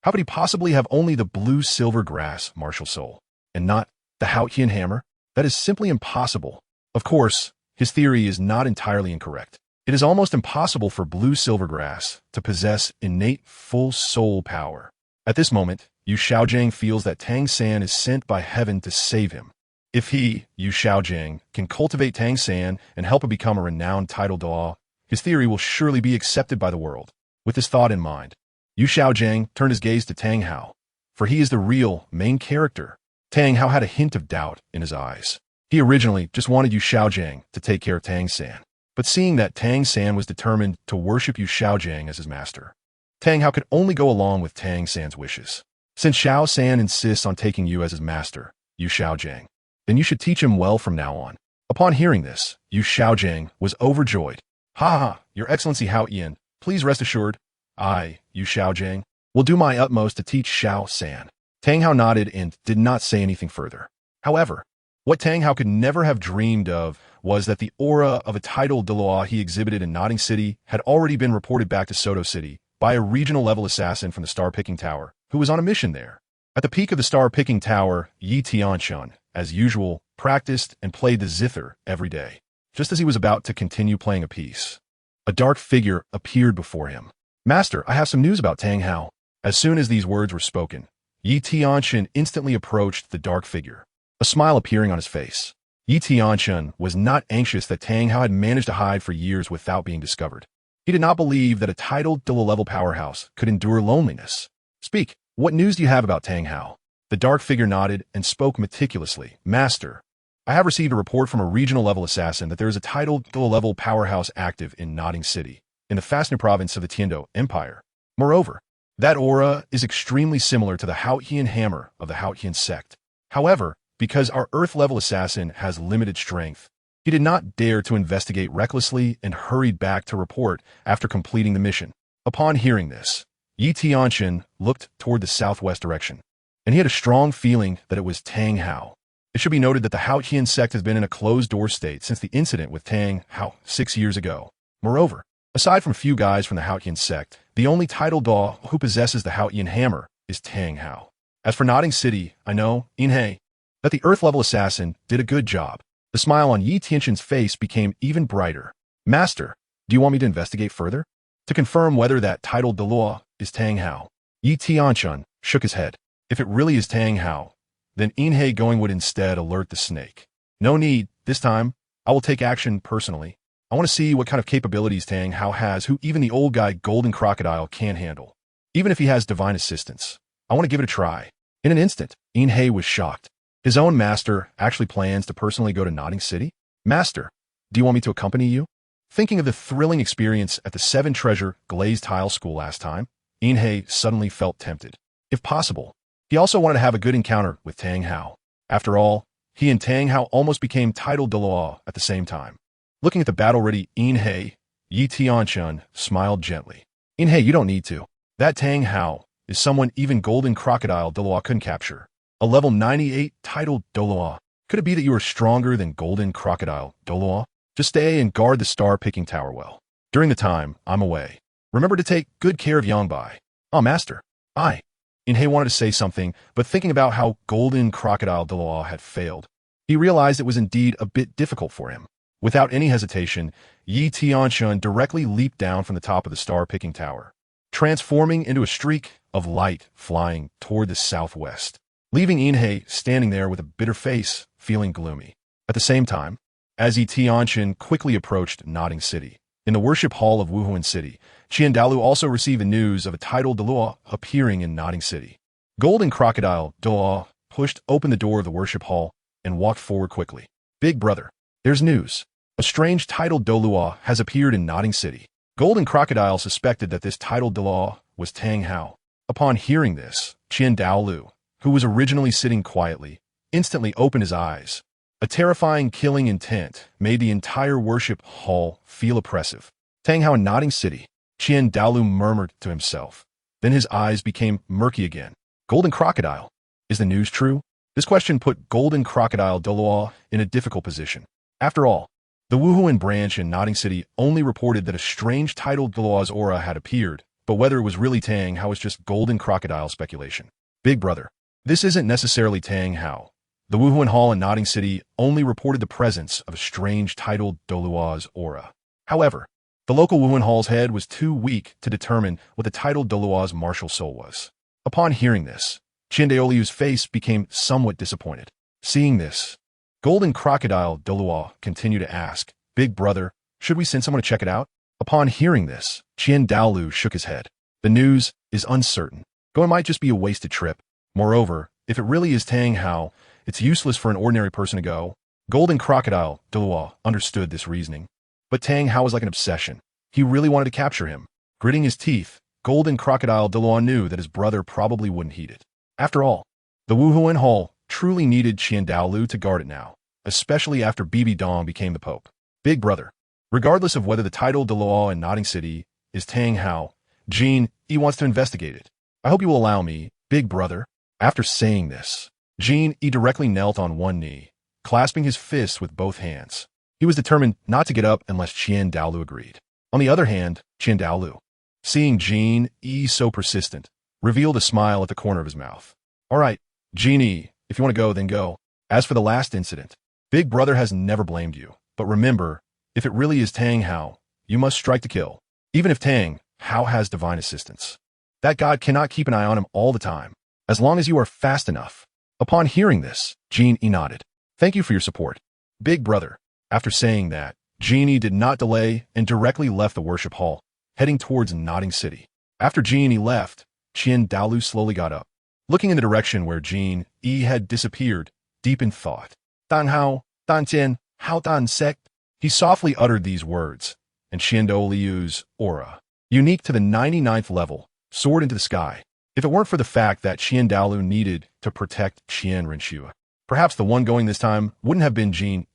How could he possibly have only the blue-silver grass martial soul, and not the Haotian hammer? That is simply impossible. Of course, his theory is not entirely incorrect. It is almost impossible for blue-silver grass to possess innate full soul power. At this moment, Yu Xiaojiang feels that Tang San is sent by heaven to save him. If he, Yu Xiaojiang, can cultivate Tang San and help him become a renowned Title Douluo, his theory will surely be accepted by the world. With this thought in mind, Yu Xiaojiang turned his gaze to Tang Hao, for he is the real main character. Tang Hao had a hint of doubt in his eyes. He originally just wanted Yu Xiaojiang to take care of Tang San, but seeing that Tang San was determined to worship Yu Xiaojiang as his master, Tang Hao could only go along with Tang San's wishes. Since Xiao San insists on taking you as his master, Yu Xiaojiang, then you should teach him well from now on. Upon hearing this, Yu Xiaojiang was overjoyed. Ha ha, Your Excellency Hao Ian, please rest assured, I, Yu Xiaojiang, will do my utmost to teach Xiao San. Tang Hao nodded and did not say anything further. However, what Tang Hao could never have dreamed of was that the aura of a Title Douluo he exhibited in Nodding City had already been reported back to Soto City by a regional-level assassin from the Star-Picking Tower, who was on a mission there. At the peak of the Star-Picking Tower, Yi Tianchen, as usual, practiced and played the zither every day. Just as he was about to continue playing a piece, a dark figure appeared before him. Master, I have some news about Tang Hao. As soon as these words were spoken, Yi Tianchen instantly approached the dark figure, a smile appearing on his face. Yi Tianchen was not anxious that Tang Hao had managed to hide for years without being discovered. He did not believe that a Title Douluo powerhouse could endure loneliness. Speak, what news do you have about Tang Hao? The dark figure nodded and spoke meticulously. Master, I have received a report from a regional-level assassin that there is a Title Douluo powerhouse active in Nodding City, in the Fastner province of the Tiando Empire. Moreover, that aura is extremely similar to the Haotian hammer of the Haotian sect. However, because our Earth-level assassin has limited strength, He did not dare to investigate recklessly and hurried back to report after completing the mission. Upon hearing this, Tianchen looked toward the southwest direction, and he had a strong feeling that it was Tang Hao. It should be noted that the Haotian sect has been in a closed-door state since the incident with Tang Hao 6 years ago. Moreover, aside from a few guys from the Haotian sect, the only Title Douluo who possesses the Haotian hammer is Tang Hao. As for Nodding City, I know, Inhe, that the Earth-level assassin did a good job. The smile on Tianchen's face became even brighter. Master, do you want me to investigate further? To confirm whether that Title Douluo is Tang Hao. Tianchen shook his head. If it really is Tang Hao, then Inhe going would instead alert the snake. No need, this time, I will take action personally. I want to see what kind of capabilities Tang Hao has who even the old guy Golden Crocodile can't handle. Even if he has divine assistance, I want to give it a try. In an instant, Inhe was shocked. His own master actually plans to personally go to Nodding City? Master, do you want me to accompany you? Thinking of the thrilling experience at the Seven Treasure Glazed Tile School last time, Inhe suddenly felt tempted. If possible, he also wanted to have a good encounter with Tang Hao. After all, he and Tang Hao almost became Title Douluo at the same time. Looking at the battle-ready Inhe, Tianchen smiled gently. Inhe, you don't need to. That Tang Hao is someone even Golden Crocodile Douluo couldn't capture. A level 98 Title Douluo. Could it be that you are stronger than Golden Crocodile Douluo? Just stay and guard the star-picking tower well. During the time I'm away, remember to take good care of Yongbai. Oh, Master. Inhe wanted to say something, but thinking about how Golden Crocodile Douluo had failed, he realized it was indeed a bit difficult for him. Without any hesitation, Tianchen directly leaped down from the top of the star-picking tower, transforming into a streak of light flying toward the southwest, leaving Inhe standing there with a bitter face, feeling gloomy. At the same time, as Tianchen quickly approached Nodding City, in the worship hall of Wuhuan City, Qin Demon also received the news of a Title Douluo appearing in Nodding City. Golden Crocodile Douluo pushed open the door of the worship hall and walked forward quickly. Big brother, there's news. A strange Title Douluo has appeared in Nodding City. Golden Crocodile suspected that this Title Douluo was Tang Hao. Upon hearing this, Qin Demon, who was originally sitting quietly, instantly opened his eyes. A terrifying killing intent made the entire worship hall feel oppressive. Tang Hao in Nodding City, Qin Demon murmured to himself. Then his eyes became murky again. Golden Crocodile. Is the news true? This question put Golden Crocodile Douluo in a difficult position. After all, the Wuhuan branch in Nodding City only reported that a strange Title Douluo's aura had appeared, but whether it was really Tang Hao was just Golden Crocodile speculation. Big brother, this isn't necessarily Tang Hao. The Wuhuan Hall in Nodding City only reported the presence of a strange Title Douluo's aura. However, the local Wuhuan Hall's head was too weak to determine what the Title Douluo's martial soul was. Upon hearing this, Qin Demon face became somewhat disappointed. Seeing this, Golden Crocodile Douluo continued to ask, Big brother, should we send someone to check it out? Upon hearing this, Qin Demon shook his head. The news is uncertain. Going might just be a wasted trip. Moreover, if it really is Tang Hao, it's useless for an ordinary person to go. Golden Crocodile Douluo understood this reasoning. But Tang Hao was like an obsession. He really wanted to capture him. Gritting his teeth, Golden Crocodile Douluo knew that his brother probably wouldn't heed it. After all, the Wuhuan Hall truly needed Qin Demon to guard it now, especially after Bibi Dong became the Pope. Big brother, regardless of whether the Title Douluo in Nodding City is Tang Hao, Jin wants to investigate it. I hope you will allow me, big brother. After saying this, Jin directly knelt on one knee, clasping his fists with both hands. He was determined not to get up unless Qin Demon agreed. On the other hand, Qin Demon, seeing Jin so persistent, revealed a smile at the corner of his mouth. All right, Jin, if you want to go, then go. As for the last incident, big brother has never blamed you. But remember, if it really is Tang Hao, you must strike to kill. Even if Tang Hao has divine assistance, that god cannot keep an eye on him all the time, as long as you are fast enough. Upon hearing this, Jin nodded. Thank you for your support, big brother. After saying that, Jin did not delay and directly left the worship hall, heading towards Nodding City. After Jin left, Qin Demon slowly got up, looking in the direction where Jin had disappeared, deep in thought. Dan Hao, Dan Jian, Hao Dan Sect. He softly uttered these words, and Qin Douluo's aura, unique to the 99th level, soared into the sky. If it weren't for the fact that Qin Demon needed to protect Qian Renshua, perhaps the one going this time wouldn't have been Jin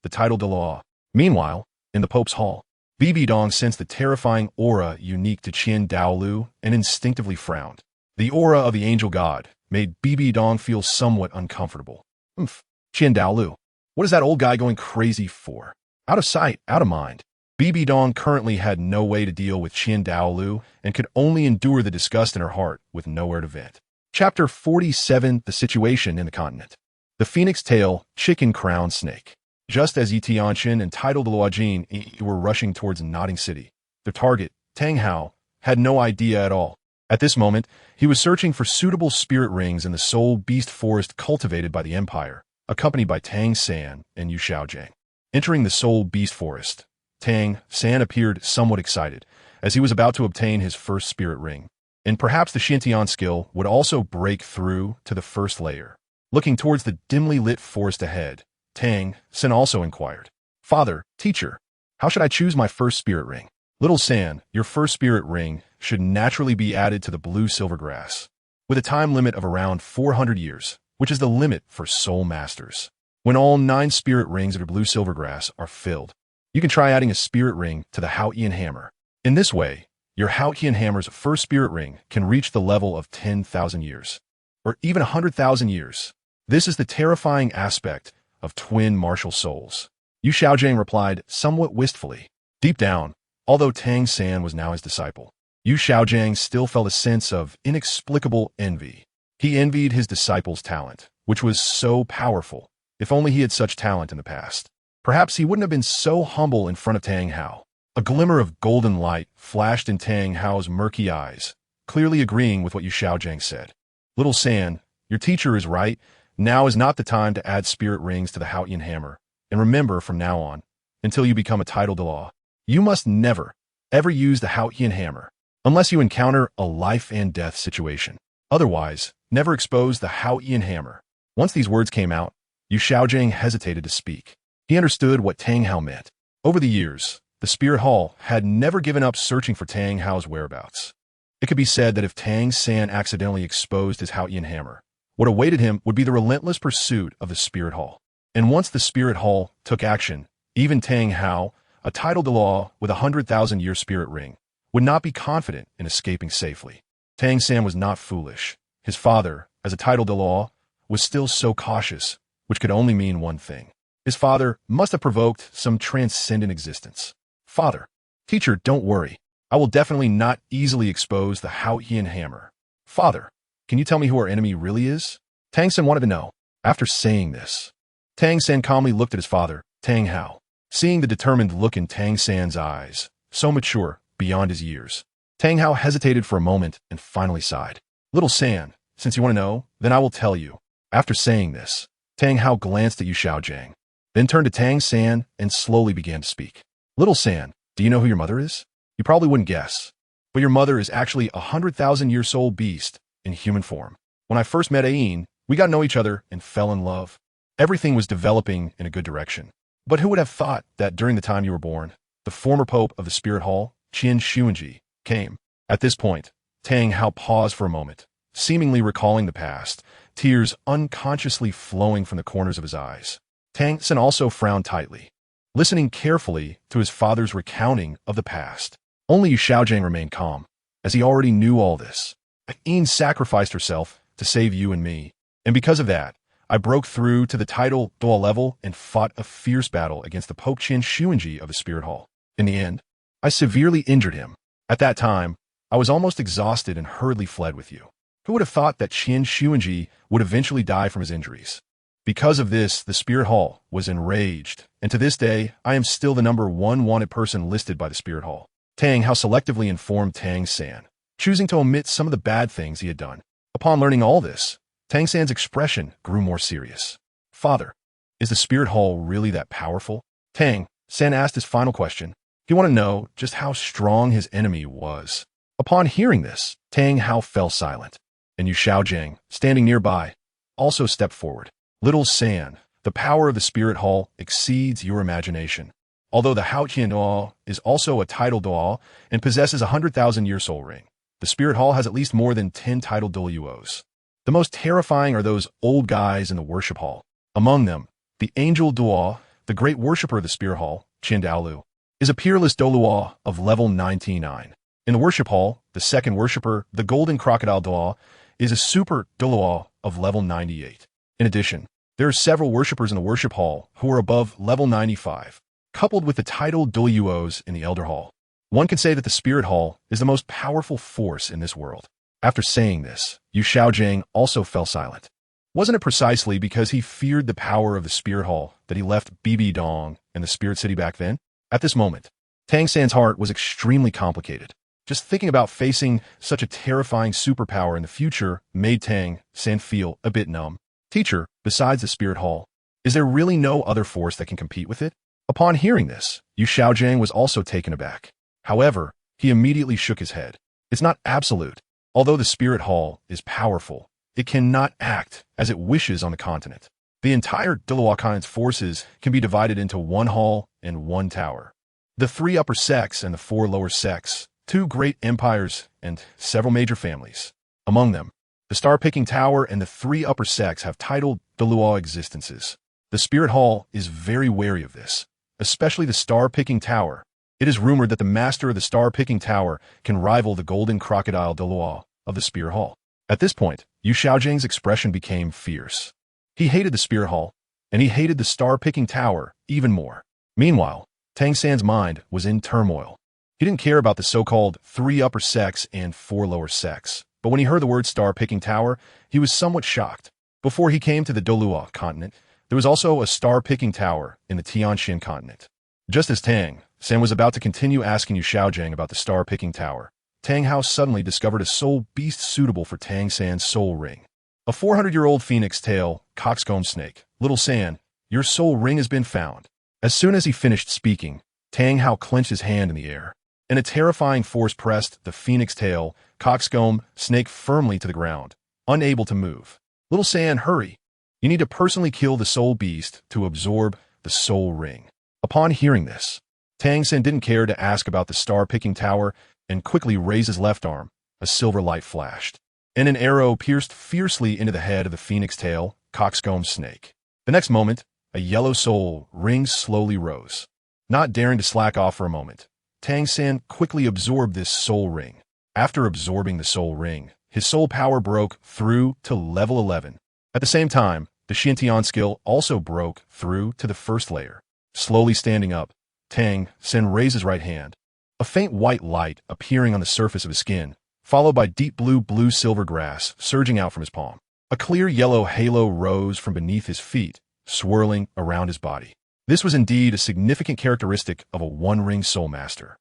the Title Douluo. Meanwhile, in the Pope's hall, Bibi Dong sensed the terrifying aura unique to Qin Douluo and instinctively frowned. The aura of the angel god made Bibi Dong feel somewhat uncomfortable. Qin Douluo, what is that old guy going crazy for? Out of sight, out of mind. Bibi Dong currently had no way to deal with Qin Douluo and could only endure the disgust in her heart with nowhere to vent. Chapter 47, The Situation in the Continent. The Phoenix Tail, Chicken Crown Snake. Just as Tianchen and Title Douluo were rushing towards Nodding City, their target, Tang Hao, had no idea at all. At this moment, he was searching for suitable spirit rings in the soul beast forest cultivated by the Empire, accompanied by Tang San and Yu Xiaojing. Entering the soul beast forest, Tang San appeared somewhat excited, as he was about to obtain his first spirit ring, and perhaps the Xintian skill would also break through to the first layer. Looking towards the dimly lit forest ahead, Tang San also inquired, "Father, teacher, how should I choose my first spirit ring?" "Little San, your first spirit ring should naturally be added to the blue silver grass, with a time limit of around 400 years, which is the limit for soul masters. When all 9 spirit rings of your blue silver grass are filled, you can try adding a spirit ring to the Haotian hammer. In this way, your Haotian hammer's first spirit ring can reach the level of 10,000 years, or even 100,000 years. This is the terrifying aspect of twin martial souls." Yu Xiaojing replied somewhat wistfully. Deep down, although Tang San was now his disciple, Yu Xiaojing still felt a sense of inexplicable envy. He envied his disciple's talent, which was so powerful. If only he had such talent in the past, perhaps he wouldn't have been so humble in front of Tang Hao. A glimmer of golden light flashed in Tang Hao's murky eyes, clearly agreeing with what Yu Xiaojing said. "Little San, your teacher is right. Now is not the time to add spirit rings to the Haotian hammer. And remember, from now on, until you become a Title Douluo, you must never, ever use the Haotian hammer, unless you encounter a life and death situation. Otherwise, never expose the Haotian hammer." Once these words came out, Yu Xiaojing hesitated to speak. He understood what Tang Hao meant. Over the years, the Spirit Hall had never given up searching for Tang Hao's whereabouts. It could be said that if Tang San accidentally exposed his Haotian hammer, what awaited him would be the relentless pursuit of the Spirit Hall. And once the Spirit Hall took action, even Tang Hao, a Title Douluo with a 100,000-year spirit ring, would not be confident in escaping safely. Tang San was not foolish. His father, as a Title Douluo, was still so cautious, which could only mean one thing. His father must have provoked some transcendent existence. "Father, teacher, don't worry. I will definitely not easily expose the Haotian hammer." "Father, can you tell me who our enemy really is?" Tang San wanted to know. After saying this, Tang San calmly looked at his father, Tang Hao. Seeing the determined look in Tang San's eyes, so mature, beyond his years, Tang Hao hesitated for a moment and finally sighed. "Little San, since you want to know, then I will tell you." After saying this, Tang Hao glanced at Yu Xiaojing, then turned to Tang San and slowly began to speak. "Little San, do you know who your mother is? You probably wouldn't guess, but your mother is actually a 100,000-year soul beast in human form. When I first met Ayin, we got to know each other and fell in love. Everything was developing in a good direction. But who would have thought that during the time you were born, the former pope of the Spirit Hall, Qin Demon, came?" At this point, Tang Hao paused for a moment, seemingly recalling the past, tears unconsciously flowing from the corners of his eyes. Tang San also frowned tightly, listening carefully to his father's recounting of the past. Only Yu Xiaojing remained calm, as he already knew all this. "Ayin sacrificed herself to save you and me, and because of that, I broke through to the Title Douluo level and fought a fierce battle against the Pope Qin Demon of the Spirit Hall. In the end, I severely injured him. At that time, I was almost exhausted and hurriedly fled with you. Who would have thought that Qin Demon would eventually die from his injuries? Because of this, the Spirit Hall was enraged, and to this day, I am still the #1 wanted person listed by the Spirit Hall." Tang Hao selectively informed Tang San, choosing to omit some of the bad things he had done. Upon learning all this, Tang San's expression grew more serious. "Father, is the Spirit Hall really that powerful?" Tang San asked his final question. He wanted to know just how strong his enemy was. Upon hearing this, Tang Hao fell silent, and Yu Xiaojing, standing nearby, also stepped forward. "Little San, the power of the Spirit Hall exceeds your imagination. Although the Haotian Douluo is also a Title Douluo and possesses a 100,000-year soul ring, the Spirit Hall has at least more than 10 Title Douluos. The most terrifying are those old guys in the worship hall. Among them, the Angel Douluo, the great worshipper of the Spirit Hall, Qin Douluo, is a peerless Douluo of level 99. In the worship hall, the second worshipper, the golden crocodile Douluo, is a super Douluo of level 98. In addition, there are several worshippers in the worship hall who are above level 95, coupled with the Title Douluos in the Elder Hall. One can say that the Spirit Hall is the most powerful force in this world. After saying this, Yu Shaojing also fell silent. Wasn't it precisely because he feared the power of the Spirit Hall that he left Bibi Dong and the Spirit City back then? At this moment, Tang San's heart was extremely complicated. Just thinking about facing such a terrifying superpower in the future made Tang San feel a bit numb. Teacher, besides the Spirit Hall, is there really no other force that can compete with it? Upon hearing this, Yu Shaojing was also taken aback. However, he immediately shook his head. It's not absolute. Although the Spirit Hall is powerful, it cannot act as it wishes on the continent. The entire Douluo Continent's forces can be divided into one hall and one tower. The 3 upper sects and the 4 lower sects, 2 great empires, and several major families. Among them, the star-picking tower and the 3 upper sects have Title Douluo existences. The Spirit Hall is very wary of this, especially the star-picking tower. It is rumored that the master of the star-picking tower can rival the golden crocodile Douluo of the Spirit Hall. At this point, Yu Shaojing's expression became fierce. He hated the Spirit Hall, and he hated the star-picking tower even more. Meanwhile, Tang San's mind was in turmoil. He didn't care about the so-called 3 upper sects and 4 lower sects, but when he heard the word star-picking tower, he was somewhat shocked. Before he came to the Douluo Continent, there was also a star-picking tower in the Tianchen continent. Just as Tang San was about to continue asking Yu Shaojing about the star-picking tower, Tang Hao suddenly discovered a soul beast suitable for Tang San's soul ring. A 400-year-old phoenix tail, coxcomb snake. Little San, your soul ring has been found. As soon as he finished speaking, Tang Hao clenched his hand in the air, and a terrifying force pressed the phoenix tail, coxcomb snake firmly to the ground, unable to move. Little San, hurry. You need to personally kill the soul beast to absorb the soul ring. Upon hearing this, Tang San didn't care to ask about the star-picking tower and quickly raised his left arm. A silver light flashed, and an arrow pierced fiercely into the head of the phoenix tail, coxcomb snake. The next moment, a yellow soul ring slowly rose. Not daring to slack off for a moment, Tang San quickly absorbed this soul ring. After absorbing the soul ring, his soul power broke through to level 11. At the same time, the Xintian skill also broke through to the first layer. Slowly standing up, Tang San raised his right hand. A faint white light appearing on the surface of his skin, followed by deep blue-silver grass surging out from his palm. A clear yellow halo rose from beneath his feet, swirling around his body. This was indeed a significant characteristic of a one-ring soul master.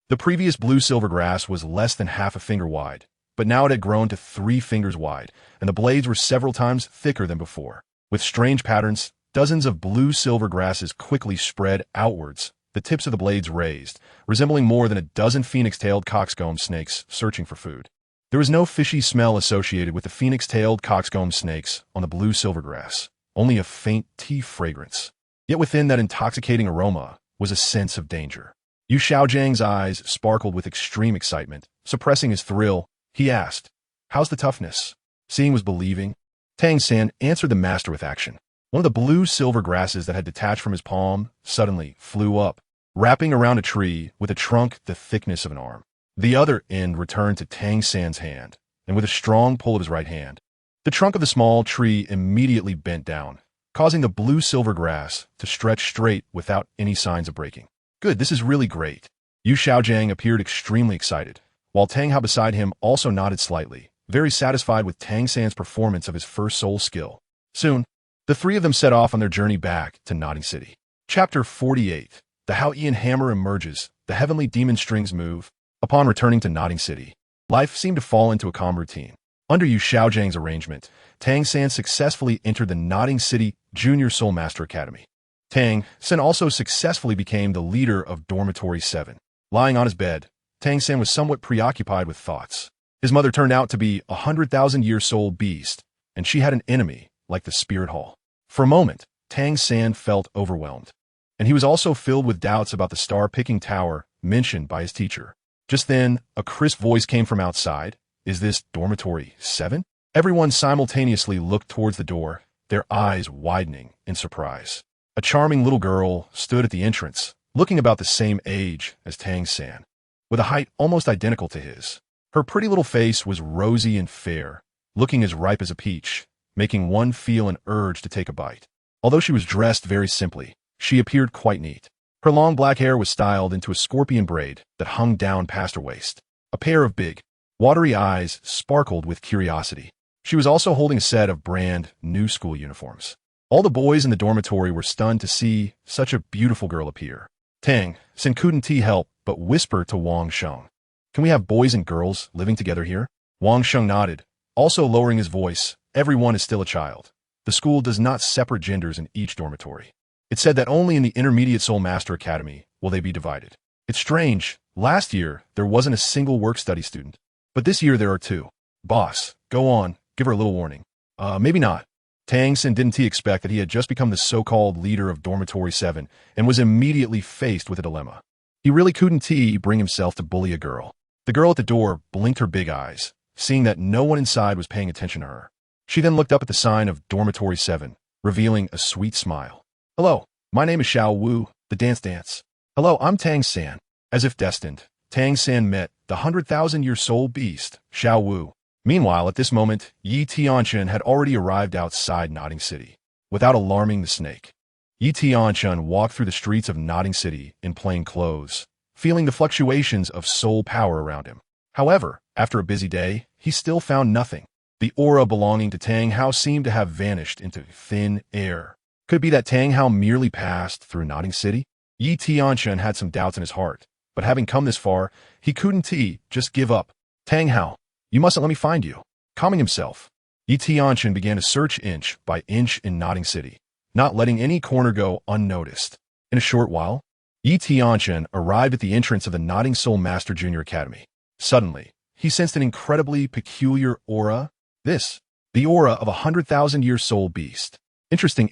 The previous blue-silver grass was less than half a finger wide, but now it had grown to 3 fingers wide, and the blades were several times thicker than before. With strange patterns, dozens of blue-silver grasses quickly spread outwards, the tips of the blades raised, resembling more than a dozen phoenix-tailed coxcomb snakes searching for food. There was no fishy smell associated with the phoenix-tailed coxcomb snakes on the blue-silver grass, only a faint tea fragrance. Yet within that intoxicating aroma was a sense of danger. Yu Shaojing's eyes sparkled with extreme excitement. Suppressing his thrill, he asked, "How's the toughness?" Seeing was believing. Tang San answered the master with action. One of the blue-silver grasses that had detached from his palm suddenly flew up, wrapping around a tree with a trunk the thickness of an arm. The other end returned to Tang San's hand, and with a strong pull of his right hand, the trunk of the small tree immediately bent down, causing the blue-silver grass to stretch straight without any signs of breaking. Good, this is really great. Yu Shaojing appeared extremely excited, while Tang Hao beside him also nodded slightly, very satisfied with Tang San's performance of his first soul skill. Soon, the 3 of them set off on their journey back to Nodding City. Chapter 48. The Hao Ian Hammer emerges, the heavenly demon strings move. Upon returning to Nodding City, life seemed to fall into a calm routine. Under Yu Shaojing's arrangement, Tang San successfully entered the Nodding City Junior Soul Master Academy. Tang San also successfully became the leader of Dormitory 7. Lying on his bed, Tang San was somewhat preoccupied with thoughts. His mother turned out to be a 100,000-year soul beast, and she had an enemy like the Spirit Hall. For a moment, Tang San felt overwhelmed, and he was also filled with doubts about the star-picking tower mentioned by his teacher. Just then, a crisp voice came from outside. "Is this Dormitory 7? Everyone simultaneously looked towards the door, their eyes widening in surprise. A charming little girl stood at the entrance, looking about the same age as Tang San, with a height almost identical to his. Her pretty little face was rosy and fair, looking as ripe as a peach, making one feel an urge to take a bite. Although she was dressed very simply, she appeared quite neat. Her long black hair was styled into a scorpion braid that hung down past her waist. A pair of big, watery eyes sparkled with curiosity. She was also holding a set of brand new school uniforms. All the boys in the dormitory were stunned to see such a beautiful girl appear. Tang San couldn't help but whisper to Wang Sheng, "Can we have boys and girls living together here?" Wang Sheng nodded, also lowering his voice. Everyone is still a child. The school does not separate genders in each dormitory. It said that only in the Intermediate Soul Master Academy will they be divided. It's strange. Last year, there wasn't a single work-study student. But this year there are two. Boss, go on, give her a little warning. Maybe not. Tang San didn't expect that he had just become the so-called leader of Dormitory 7 and was immediately faced with a dilemma. He really couldn't bring himself to bully a girl. The girl at the door blinked her big eyes, seeing that no one inside was paying attention to her. She then looked up at the sign of Dormitory 7, revealing a sweet smile. "Hello, my name is Xiao Wu, the dance. Hello, I'm Tang San." As if destined, Tang San met the 100,000-year soul beast, Xiao Wu. Meanwhile, at this moment, Tianchen had already arrived outside Nodding City. Without alarming the snake, Tianchen walked through the streets of Nodding City in plain clothes, feeling the fluctuations of soul power around him. However, after a busy day, he still found nothing. The aura belonging to Tang Hao seemed to have vanished into thin air. Could it be that Tang Hao merely passed through Nodding City? Tianchen had some doubts in his heart, but having come this far, he couldn't just give up. "Tang Hao, you mustn't let me find you." Calming himself, Tianchen began to search inch by inch in Nodding City, not letting any corner go unnoticed. In a short while, Tianchen arrived at the entrance of the Nodding Soul Master Junior Academy. Suddenly, he sensed an incredibly peculiar aura. The aura of a 100,000-year soul beast. Interesting.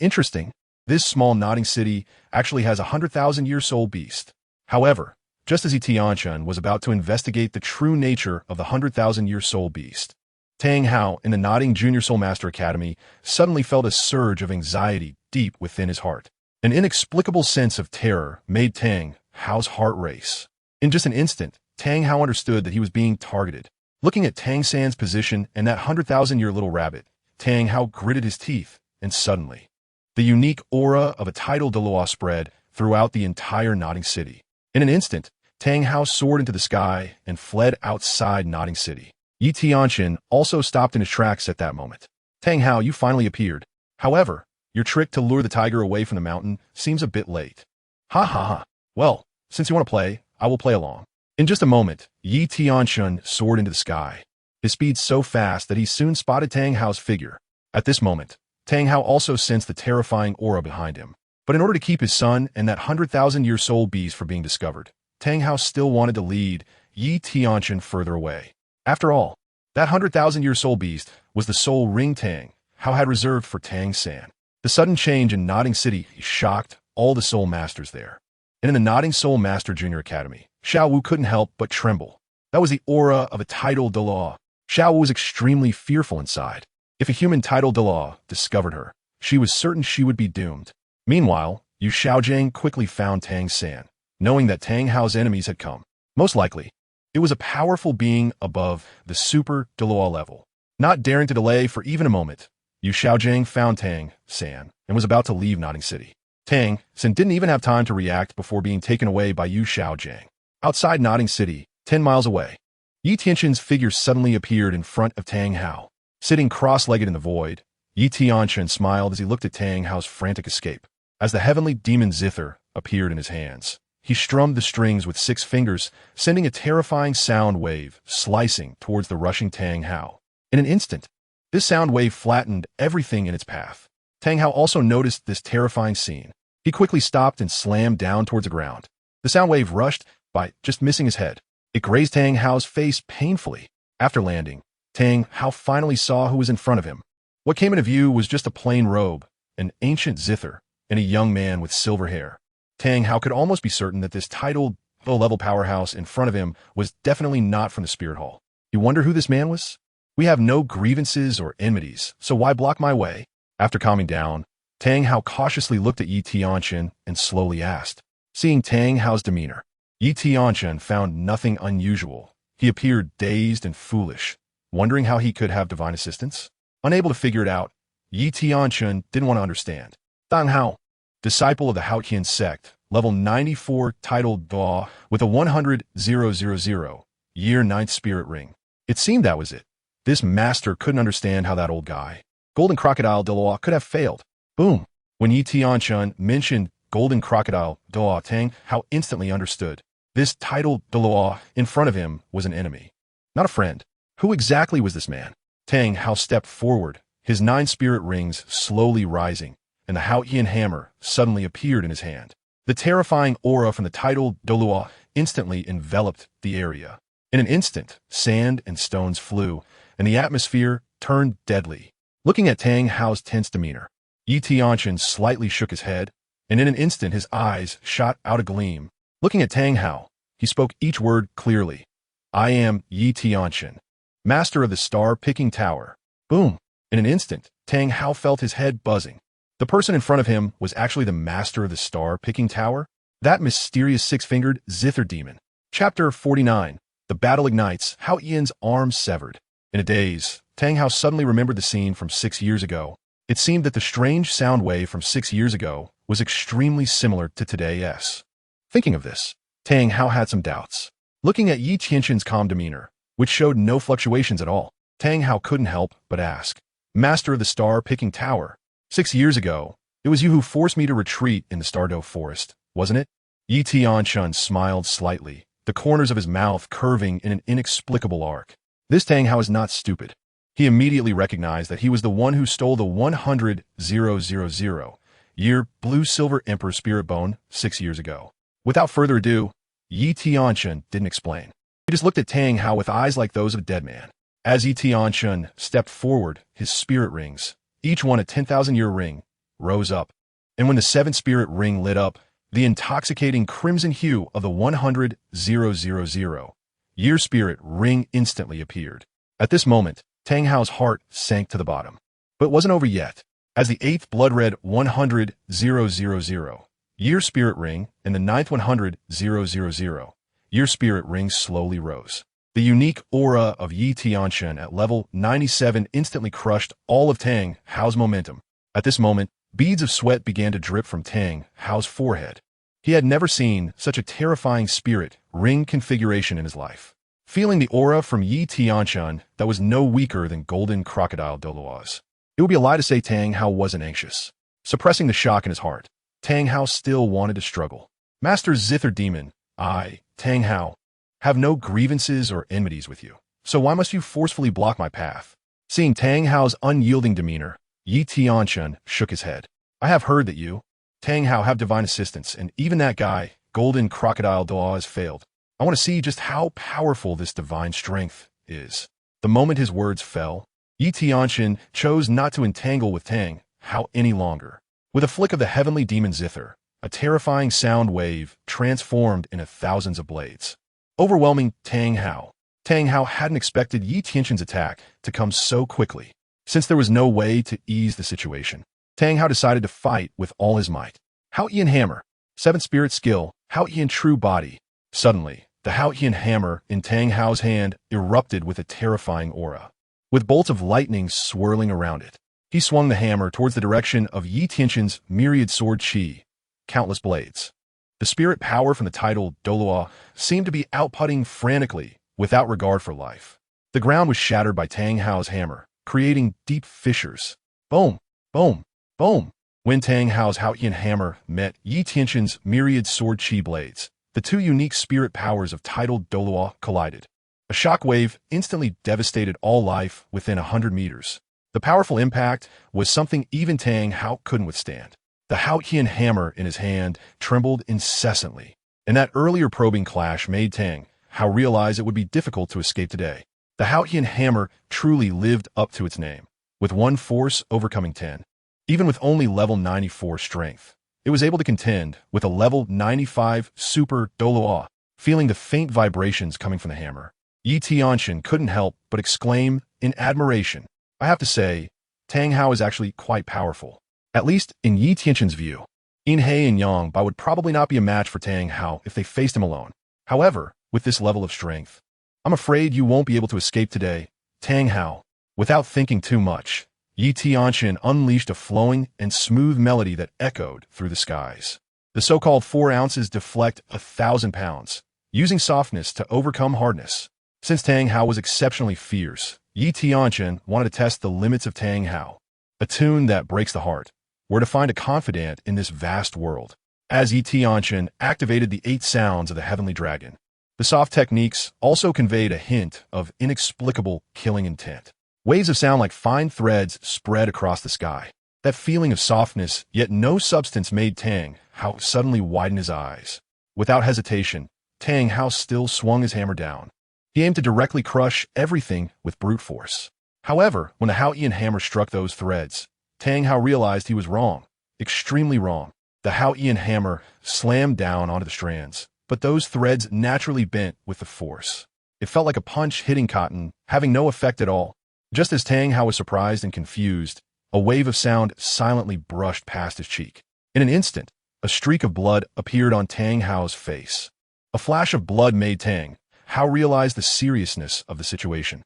This small Nodding City actually has a 100,000-year soul beast. However, just as Tianchen was about to investigate the true nature of the 100,000-year soul beast, Tang Hao in the Nodding Junior Soul Master Academy suddenly felt a surge of anxiety deep within his heart. An inexplicable sense of terror made Tang Hao's heart race. In just an instant, Tang Hao understood that he was being targeted. Looking at Tang San's position and that 100,000-year little rabbit, Tang Hao gritted his teeth, and suddenly, the unique aura of a Title Douluo spread throughout the entire Nodding City. In an instant, Tang Hao soared into the sky and fled outside Nodding City. Tianchen also stopped in his tracks at that moment. "Tang Hao, you finally appeared. However, your trick to lure the tiger away from the mountain seems a bit late." Ha. Well, since you want to play, I will play along." In just a moment, Tianchen soared into the sky, his speed so fast that he soon spotted Tang Hao's figure. At this moment, Tang Hao also sensed the terrifying aura behind him. But in order to keep his son and that 100,000-year soul beast from being discovered, Tang Hao still wanted to lead Tianchen further away. After all, that 100,000-year soul beast was the soul ring Tang Hao had reserved for Tang San. The sudden change in Nodding City shocked all the soul masters there. And in the Nodding Soul Master Junior Academy, Xiao Wu couldn't help but tremble. That was the aura of a Title Douluo. Xiao Wu was extremely fearful inside. If a human Title Douluo discovered her, she was certain she would be doomed. Meanwhile, Yu Xiaojiang quickly found Tang San, knowing that Tang Hao's enemies had come. Most likely, it was a powerful being above the Super Douluo level. Not daring to delay for even a moment, Yu Xiaojiang found Tang San and was about to leave Nodding City. Tang San didn't even have time to react before being taken away by Yu Xiaojiang. Outside Nodding City, 10 miles away, Tianchen's figure suddenly appeared in front of Tang Hao. Sitting cross-legged in the void, Tianchen smiled as he looked at Tang Hao's frantic escape. As the heavenly demon Zither appeared in his hands, he strummed the strings with 6 fingers, sending a terrifying sound wave slicing towards the rushing Tang Hao. In an instant, this sound wave flattened everything in its path. Tang Hao also noticed this terrifying scene. He quickly stopped and slammed down towards the ground. The sound wave rushed by, just missing his head. It grazed Tang Hao's face painfully. After landing, Tang Hao finally saw who was in front of him. What came into view was just a plain robe, an ancient zither, and a young man with silver hair. Tang Hao could almost be certain that this titled low-level powerhouse in front of him was definitely not from the Spirit Hall. You wonder who this man was? "We have no grievances or enmities, so why block my way?" After calming down, Tang Hao cautiously looked at Yi Tianchen and slowly asked. Seeing Tang Hao's demeanor, Yi Tianchen found nothing unusual. He appeared dazed and foolish, wondering how he could have divine assistance. Unable to figure it out, Yi Tianchen didn't want to understand. Tang Hao, disciple of the Haotian sect, level 94, Title Douluo, with a 100,000 year 9th spirit ring. It seemed that was it. This master couldn't understand how that old guy, Golden Crocodile Douluo, could have failed. Boom! When Yi Tianchen mentioned Golden Crocodile Douluo, Tang Hao instantly understood. This Title Douluo in front of him was an enemy, not a friend. Who exactly was this man? Tang Hao stepped forward, his 9 spirit rings slowly rising, and the Haotian hammer suddenly appeared in his hand. The terrifying aura from the Title Douluo instantly enveloped the area. In an instant, sand and stones flew, and the atmosphere turned deadly. Looking at Tang Hao's tense demeanor, Yi Tianchen slightly shook his head, and in an instant his eyes shot out a gleam. Looking at Tang Hao, he spoke each word clearly. I am Yi Tianchen, master of the star-picking tower. Boom! In an instant, Tang Hao felt his head buzzing. The person in front of him was actually the master of the star-picking tower? That mysterious six-fingered ZitherDemon. Chapter 49. The battle ignites, Hao Yian's arms severed. In a daze, Tang Hao suddenly remembered the scene from 6 years ago. It seemed that the strange sound wave from 6 years ago was extremely similar to today's. Thinking of this, Tang Hao had some doubts. Looking at Yi Tianchen's calm demeanor, which showed no fluctuations at all, Tang Hao couldn't help but ask, Master of the star-picking tower, 6 years ago, it was you who forced me to retreat in the Stardow Forest, wasn't it? Yi Tianchen smiled slightly, the corners of his mouth curving in an inexplicable arc. This Tang Hao is not stupid. He immediately recognized that he was the one who stole the 100,000 year blue-silver Emperor Spirit Bone 6 years ago. Without further ado, Yi Tianchen didn't explain. He just looked at Tang Hao with eyes like those of a dead man. As Yi Tianchen stepped forward, his spirit rings, each one a 10,000-year ring, rose up. And when the 7th spirit ring lit up, the intoxicating crimson hue of the 100,000 year spirit ring instantly appeared. At this moment, Tang Hao's heart sank to the bottom. But it wasn't over yet. As the 8th blood-red 100,000 year spirit ring and the 9th 100,000 year spirit ring slowly rose. The unique aura of Yi Tianchen at level 97 instantly crushed all of Tang Hao's momentum. At this moment, beads of sweat began to drip from Tang Hao's forehead. He had never seen such a terrifying spirit ring configuration in his life. Feeling the aura from Yi Tianchen that was no weaker than Golden Crocodile Douluo's. It would be a lie to say Tang Hao wasn't anxious. Suppressing the shock in his heart, Tang Hao still wanted to struggle. Master ZitherDemon, I, Tang Hao, have no grievances or enmities with you, so why must you forcefully block my path? Seeing Tang Hao's unyielding demeanor, Yi Tianchen shook his head. I have heard that you, Tang Hao, have divine assistance, and even that guy, Golden Crocodile Douluo, has failed. I want to see just how powerful this divine strength is. The moment his words fell, Yi Tianchen chose not to entangle with Tang Hao any longer. With a flick of the heavenly demon Zither, a terrifying sound wave transformed into thousands of blades, overwhelming Tang Hao. Tang Hao hadn't expected Yi Tianchen's attack to come so quickly. Since there was no way to ease the situation, Tang Hao decided to fight with all his might. Haotian Hammer, 7th Spirit Skill, Haotian True Body. Suddenly, the Haotian hammer in Tang Hao's hand erupted with a terrifying aura, with bolts of lightning swirling around it. He swung the hammer towards the direction of Yi Tianchen's myriad sword chi, countless blades. The spirit power from the Title Douluo seemed to be outputting frantically, without regard for life. The ground was shattered by Tang Hao's hammer, creating deep fissures. Boom, boom, boom. When Tang Hao's Haotian hammer met Yi Tianchen's myriad sword chi blades, the two unique spirit powers of Title Douluo collided. A shockwave instantly devastated all life within 100 meters. The powerful impact was something even Tang Hao couldn't withstand. The Haotian hammer in his hand trembled incessantly, and that earlier probing clash made Tang Hao realize it would be difficult to escape today. The Haotian hammer truly lived up to its name, with one force overcoming 10. Even with only level 94 strength, it was able to contend with a level 95 Super Douluo. Feeling the faint vibrations coming from the hammer, Yi Tianchen couldn't help but exclaim in admiration. I have to say, Tang Hao is actually quite powerful. At least in Yi Tianchen's view, In He and Yang Ba would probably not be a match for Tang Hao if they faced him alone. However, with this level of strength, I'm afraid you won't be able to escape today, Tang Hao. Without thinking too much, Yi Tianchen unleashed a flowing and smooth melody that echoed through the skies. The so-called 4 ounces deflect 1,000 pounds, using softness to overcome hardness. Since Tang Hao was exceptionally fierce, Yi Tianchen wanted to test the limits of Tang Hao. A tune that breaks the heart, where to find a confidant in this vast world. As Yi Tianchen activated the 8 sounds of the heavenly dragon, the soft techniques also conveyed a hint of inexplicable killing intent. Waves of sound like fine threads spread across the sky. That feeling of softness, yet no substance, made Tang Hao suddenly widen his eyes. Without hesitation, Tang Hao still swung his hammer down. He aimed to directly crush everything with brute force. However, when the Haoyan hammer struck those threads, Tang Hao realized he was wrong, extremely wrong. The Haoyan hammer slammed down onto the strands, but those threads naturally bent with the force. It felt like a punch hitting cotton, having no effect at all. Just as Tang Hao was surprised and confused, a wave of sound silently brushed past his cheek. In an instant, a streak of blood appeared on Tang Hao's face. A flash of blood made Tang Hao realize the seriousness of the situation.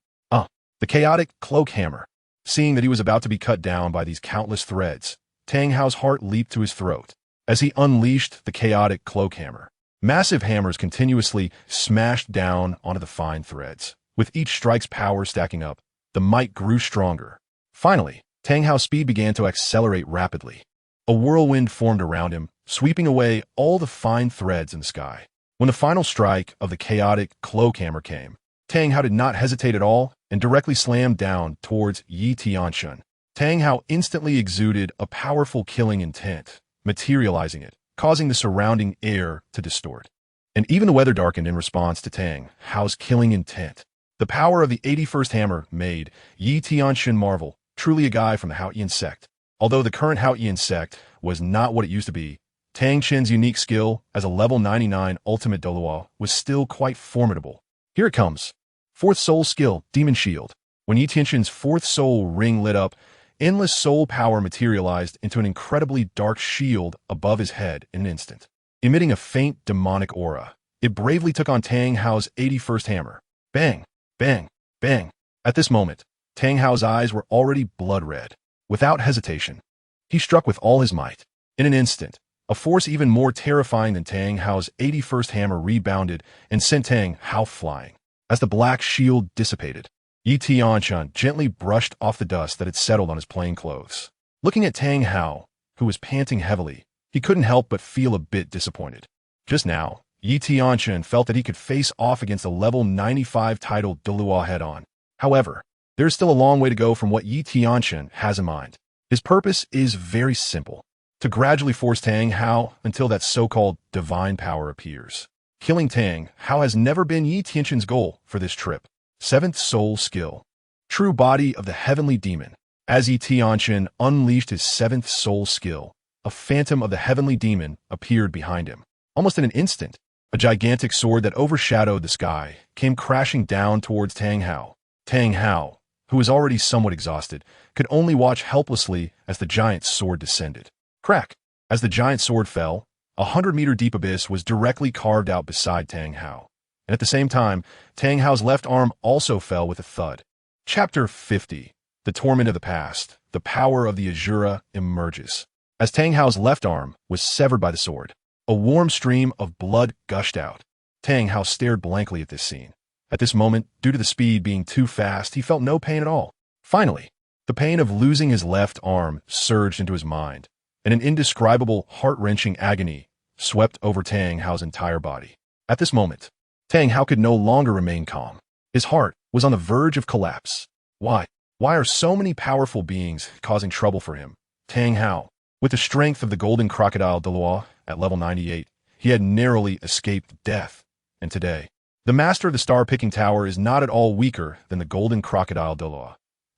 The chaotic cloak hammer. Seeing that he was about to be cut down by these countless threads, Tang Hao's heart leaped to his throat. As he unleashed the chaotic cloak hammer, massive hammers continuously smashed down onto the fine threads. With each strike's power stacking up, the might grew stronger. Finally, Tang Hao's speed began to accelerate rapidly. A whirlwind formed around him, sweeping away all the fine threads in the sky. When the final strike of the chaotic cloak hammer came, Tang Hao did not hesitate at all and directly slammed down towards Yi Tianchen. Tang Hao instantly exuded a powerful killing intent, materializing it, causing the surrounding air to distort. And even the weather darkened in response to Tang Hao's killing intent. The power of the 81st hammer made Yi Tianchen marvel, truly a guy from the Haoyan sect. Although the current Haoyan sect was not what it used to be, Tang Chen's unique skill as a level 99 ultimate Douluo was still quite formidable. Here it comes. 4th soul skill, Demon Shield. When Yi Tianchen's 4th soul ring lit up, endless soul power materialized into an incredibly dark shield above his head in an instant. Emitting a faint demonic aura, it bravely took on Tang Hao's 81st hammer. Bang, bang, bang. At this moment, Tang Hao's eyes were already blood red. Without hesitation, he struck with all his might. In an instant, a force even more terrifying than Tang Hao's 81st hammer rebounded and sent Tang Hao flying. As the black shield dissipated, Yi Tianchen gently brushed off the dust that had settled on his plain clothes. Looking at Tang Hao, who was panting heavily, he couldn't help but feel a bit disappointed. Just now, Yi Tianchen felt that he could face off against a level 95 Title Douluo head-on. However, there's still a long way to go from what Yi Tianchen has in mind. His purpose is very simple: to gradually force Tang Hao until that so-called divine power appears. Killing Tang Hao has never been Yi Tianchen's goal for this trip. 7th soul skill. True body of the heavenly demon. As Yi Tianchen unleashed his 7th soul skill, a phantom of the heavenly demon appeared behind him. Almost in an instant, a gigantic sword that overshadowed the sky came crashing down towards Tang Hao. Tang Hao, who was already somewhat exhausted, could only watch helplessly as the giant sword descended. Crack! As the giant sword fell, a 100-meter deep abyss was directly carved out beside Tang Hao. And at the same time, Tang Hao's left arm also fell with a thud. Chapter 50. The Torment of the Past. The power of the Azura emerges. As Tang Hao's left arm was severed by the sword, a warm stream of blood gushed out. Tang Hao stared blankly at this scene. At this moment, due to the speed being too fast, he felt no pain at all. Finally, the pain of losing his left arm surged into his mind, and an indescribable, heart-wrenching agony swept over Tang Hao's entire body. At this moment, Tang Hao could no longer remain calm. His heart was on the verge of collapse. Why? Why are so many powerful beings causing trouble for him? Tang Hao, with the strength of the golden crocodile Douluo at level 98, he had narrowly escaped death. And today, the master of the star-picking tower is not at all weaker than the golden crocodile Douluo.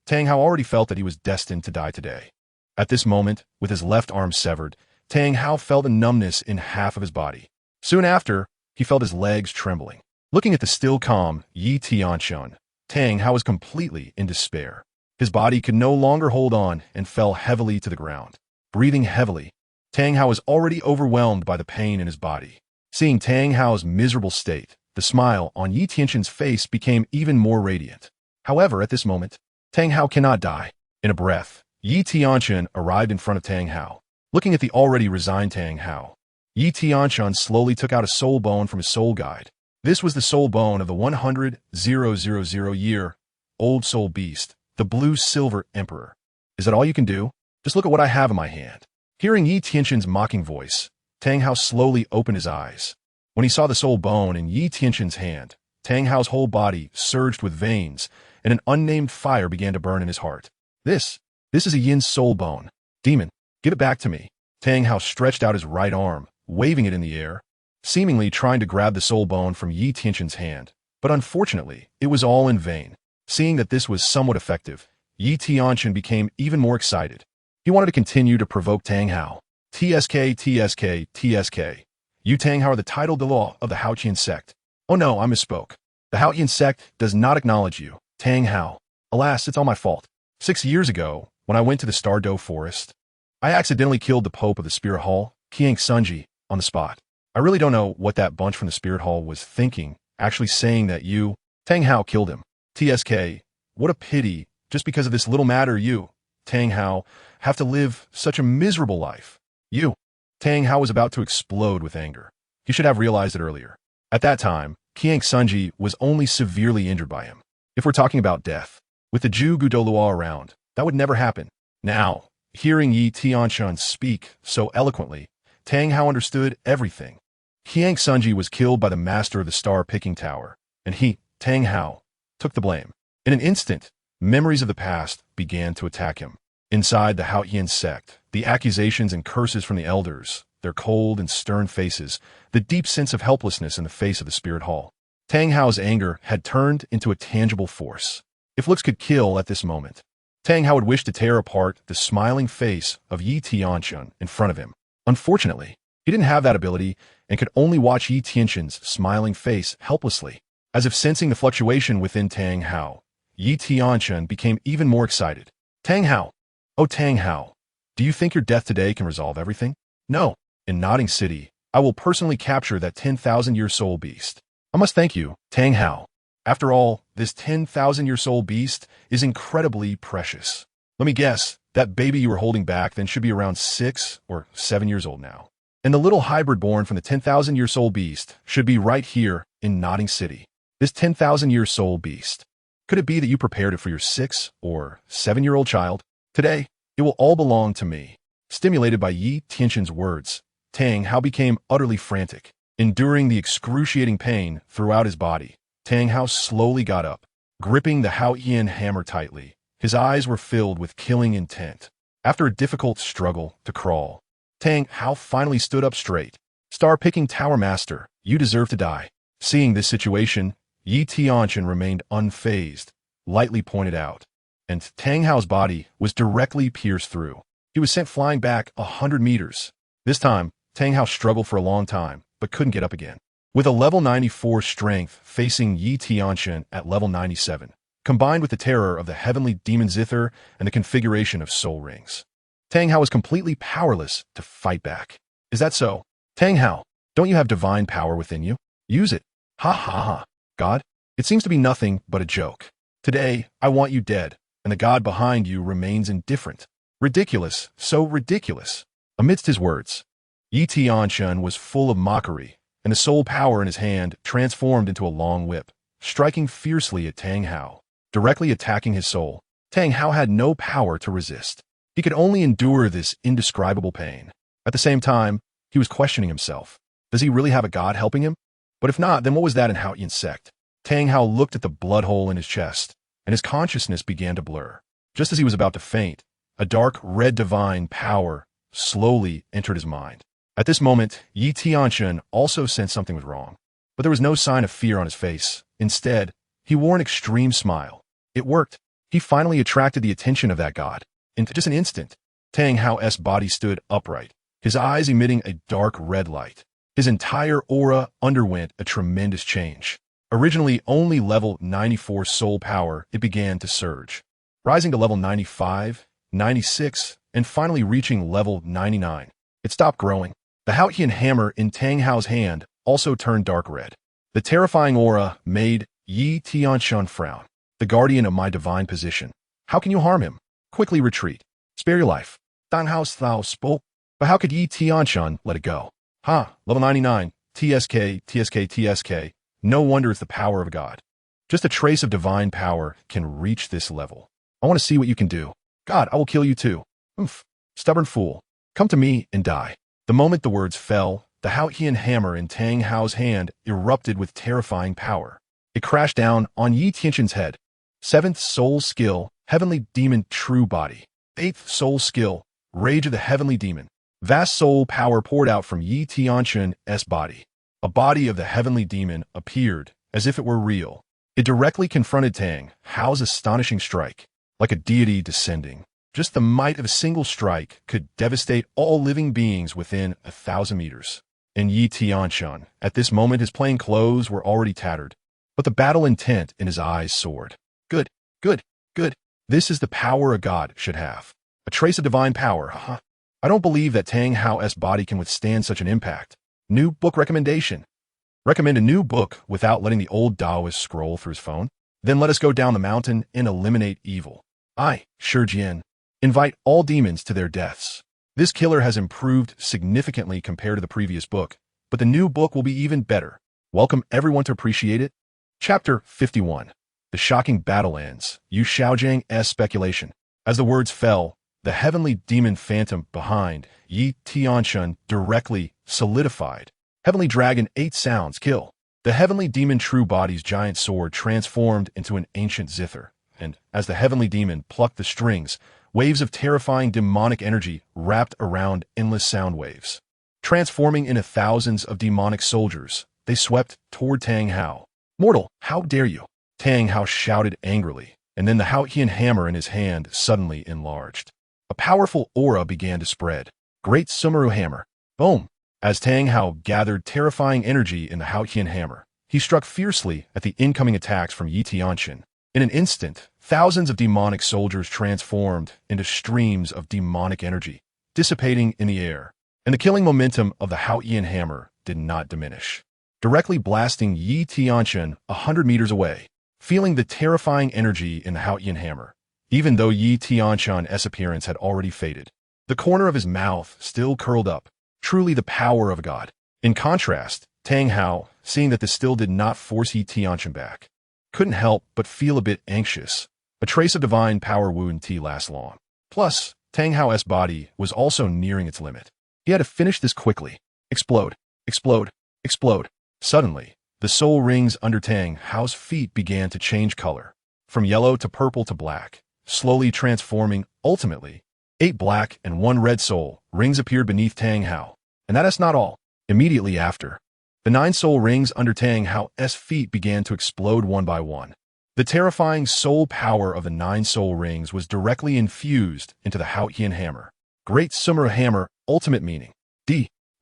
Tang Hao already felt that he was destined to die today. At this moment, with his left arm severed, Tang Hao felt a numbness in half of his body. Soon after, he felt his legs trembling. Looking at the still calm Yi Tianchen, Tang Hao was completely in despair. His body could no longer hold on and fell heavily to the ground. breathing heavily. Tang Hao was already overwhelmed by the pain in his body. Seeing Tang Hao's miserable state, the smile on Yi Tianchen's face became even more radiant. However, at this moment, Tang Hao cannot die. In a breath, Yi Tianchen arrived in front of Tang Hao. Looking at the already resigned Tang Hao, Yi Tianchen slowly took out a soul bone from his soul guide. This was the soul bone of the 100,000-year-old soul beast, the blue-silver emperor. Is that all you can do? Just look at what I have in my hand. Hearing Yi Tianchen's mocking voice, Tang Hao slowly opened his eyes. When he saw the soul bone in Yi Tianchen's hand, Tang Hao's whole body surged with veins, and an unnamed fire began to burn in his heart. This is a yin soul bone. Demon, give it back to me. Tang Hao stretched out his right arm, waving it in the air, seemingly trying to grab the soul bone from Yi Tianchen's hand. But unfortunately, it was all in vain. Seeing that this was somewhat effective, Yi Tianchen became even more excited. He wanted to continue to provoke Tang Hao. TSK, TSK, TSK. You Tang Hao are the Title Douluo of the Haotian sect. Oh no, I misspoke. The Haotian sect does not acknowledge you, Tang Hao. Alas, it's all my fault. 6 years ago, when I went to the Stardo Forest, I accidentally killed the Pope of the Spirit Hall, Qian on the spot. I really don't know what that bunch from the Spirit Hall was thinking, actually saying that you, Tang Hao, killed him. TSK, what a pity, just because of this little matter you, Tang Hao, have to live such a miserable life. You, Tang Hao was about to explode with anger. He should have realized it earlier. At that time, Qian was only severely injured by him. If we're talking about death, with the Douluo around, that would never happen. Now, hearing Yi Tianchen speak so eloquently, Tang Hao understood everything. Qian was killed by the master of the star-picking tower, and he, Tang Hao, took the blame. In an instant, memories of the past began to attack him. Inside the Haotian sect, the accusations and curses from the elders, their cold and stern faces, the deep sense of helplessness in the face of the Spirit Hall. Tang Hao's anger had turned into a tangible force. If looks could kill at this moment, Tang Hao would wish to tear apart the smiling face of Yi Tianchen in front of him. Unfortunately, he didn't have that ability and could only watch Yi Tianchen's smiling face helplessly. As if sensing the fluctuation within Tang Hao, Yi Tianchen became even more excited. Tang Hao! Oh Tang Hao! Do you think your death today can resolve everything? No. In Nodding City, I will personally capture that 10,000-year soul beast. I must thank you, Tang Hao. After all, this 10,000-year soul beast is incredibly precious. Let me guess, that baby you were holding back then should be around 6 or 7 years old now. And the little hybrid born from the 10,000-year soul beast should be right here in Nodding City. This 10,000-year soul beast. Could it be that you prepared it for your 6 or 7-year-old child? Today, it will all belong to me. Stimulated by Yi Tianchen's words, Tang Hao became utterly frantic. Enduring the excruciating pain throughout his body, Tang Hao slowly got up, gripping the Haotian hammer tightly. His eyes were filled with killing intent. After a difficult struggle to crawl, Tang Hao finally stood up straight. Star-picking Tower Master, you deserve to die. Seeing this situation, Yi Tianchen remained unfazed, lightly pointed out, and Tang Hao's body was directly pierced through. He was sent flying back 100 meters. This time, Tang Hao struggled for a long time, but couldn't get up again. With a level 94 strength facing Yi Tianchen at level 97, combined with the terror of the heavenly demon Zither and the configuration of soul rings, Tang Hao was completely powerless to fight back. Is that so? Tang Hao, don't you have divine power within you? Use it. Ha ha ha. God, it seems to be nothing but a joke. Today, I want you dead, and the god behind you remains indifferent. Ridiculous, so ridiculous. Amidst his words, Yi Tianchen was full of mockery, and the soul power in his hand transformed into a long whip, striking fiercely at Tang Hao, directly attacking his soul. Tang Hao had no power to resist. He could only endure this indescribable pain. At the same time, he was questioning himself. Does he really have a god helping him? But if not, then what was that in Haotian sect? Tang Hao looked at the blood hole in his chest, and his consciousness began to blur. Just as he was about to faint, a dark red divine power slowly entered his mind. At this moment, Yi Tianchen also sensed something was wrong, but there was no sign of fear on his face. Instead, he wore an extreme smile. It worked. He finally attracted the attention of that god. In just an instant, Tang Hao's body stood upright, his eyes emitting a dark red light. His entire aura underwent a tremendous change. Originally only level 94 soul power, it began to surge, rising to level 95, 96, and finally reaching level 99. It stopped growing. The Haotian hammer in Tang Hao's hand also turned dark red. The terrifying aura made Yi Tianchen frown. The guardian of my divine position. How can you harm him? Quickly retreat. Spare your life. Tang Hao's Thao spoke. But how could Yi Tianchen let it go? Level 99. TSK. No wonder it's the power of God. Just a trace of divine power can reach this level. I want to see what you can do. God, I will kill you too. Oof. Stubborn fool. Come to me and die. The moment the words fell, the Haotian hammer in Tang Hao's hand erupted with terrifying power. It crashed down on Yi Tianchen's head. 7th soul skill, Heavenly Demon True Body. 8th soul skill, Rage of the Heavenly Demon. Vast soul power poured out from Yi Tianchen's body. A body of the Heavenly Demon appeared, as if it were real. It directly confronted Tang Hao's astonishing strike, like a deity descending. Just the might of a single strike could devastate all living beings within 1,000 meters. And Yi Tianchen, at this moment his plain clothes were already tattered, but the battle intent in his eyes soared. Good. This is the power a god should have. A trace of divine power, I don't believe that Tang Hao's body can withstand such an impact. New book recommendation. Recommend a new book without letting the old Taoist scroll through his phone? Then let us go down the mountain and eliminate evil. Shi Jian. Invite all demons to their deaths. This killer has improved significantly compared to the previous book, but the new book will be even better. Welcome everyone to appreciate it. Chapter 51. The shocking battle ends. Yu Xiaojiang's speculation. As the words fell, the heavenly demon phantom behind Yi Tianchen directly solidified. Heavenly Dragon 8 sounds kill. The heavenly demon true body's giant sword transformed into an ancient zither, and as the heavenly demon plucked the strings, waves of terrifying demonic energy wrapped around endless sound waves. Transforming into thousands of demonic soldiers, they swept toward Tang Hao. Mortal, how dare you? Tang Hao shouted angrily, and then the Haotian hammer in his hand suddenly enlarged. A powerful aura began to spread. Great Sumeru hammer. Boom! As Tang Hao gathered terrifying energy in the Haotian hammer, he struck fiercely at the incoming attacks from Yi Tianchen. In an instant, thousands of demonic soldiers transformed into streams of demonic energy, dissipating in the air, and the killing momentum of the Haotian hammer did not diminish. Directly blasting Yi Tianchen 100 meters away, feeling the terrifying energy in the Haotian hammer, even though Yi Tianchen's appearance had already faded. The corner of his mouth still curled up, truly the power of a god. In contrast, Tang Hao, seeing that this still did not force Yi Tianchen back, couldn't help but feel a bit anxious. A trace of divine power wouldn't last long. Plus, Tang Hao's body was also nearing its limit. He had to finish this quickly. Explode. Suddenly, the soul rings under Tang Hao's feet began to change color, from yellow to purple to black, slowly transforming. Ultimately, 8 black and 1 red soul rings appeared beneath Tang Hao. And that is not all. Immediately after, the 9 soul rings under Tang Hao's feet began to explode one by one. The terrifying soul power of the 9 soul rings was directly infused into the Haotian hammer. Great Sumeru hammer, ultimate meaning.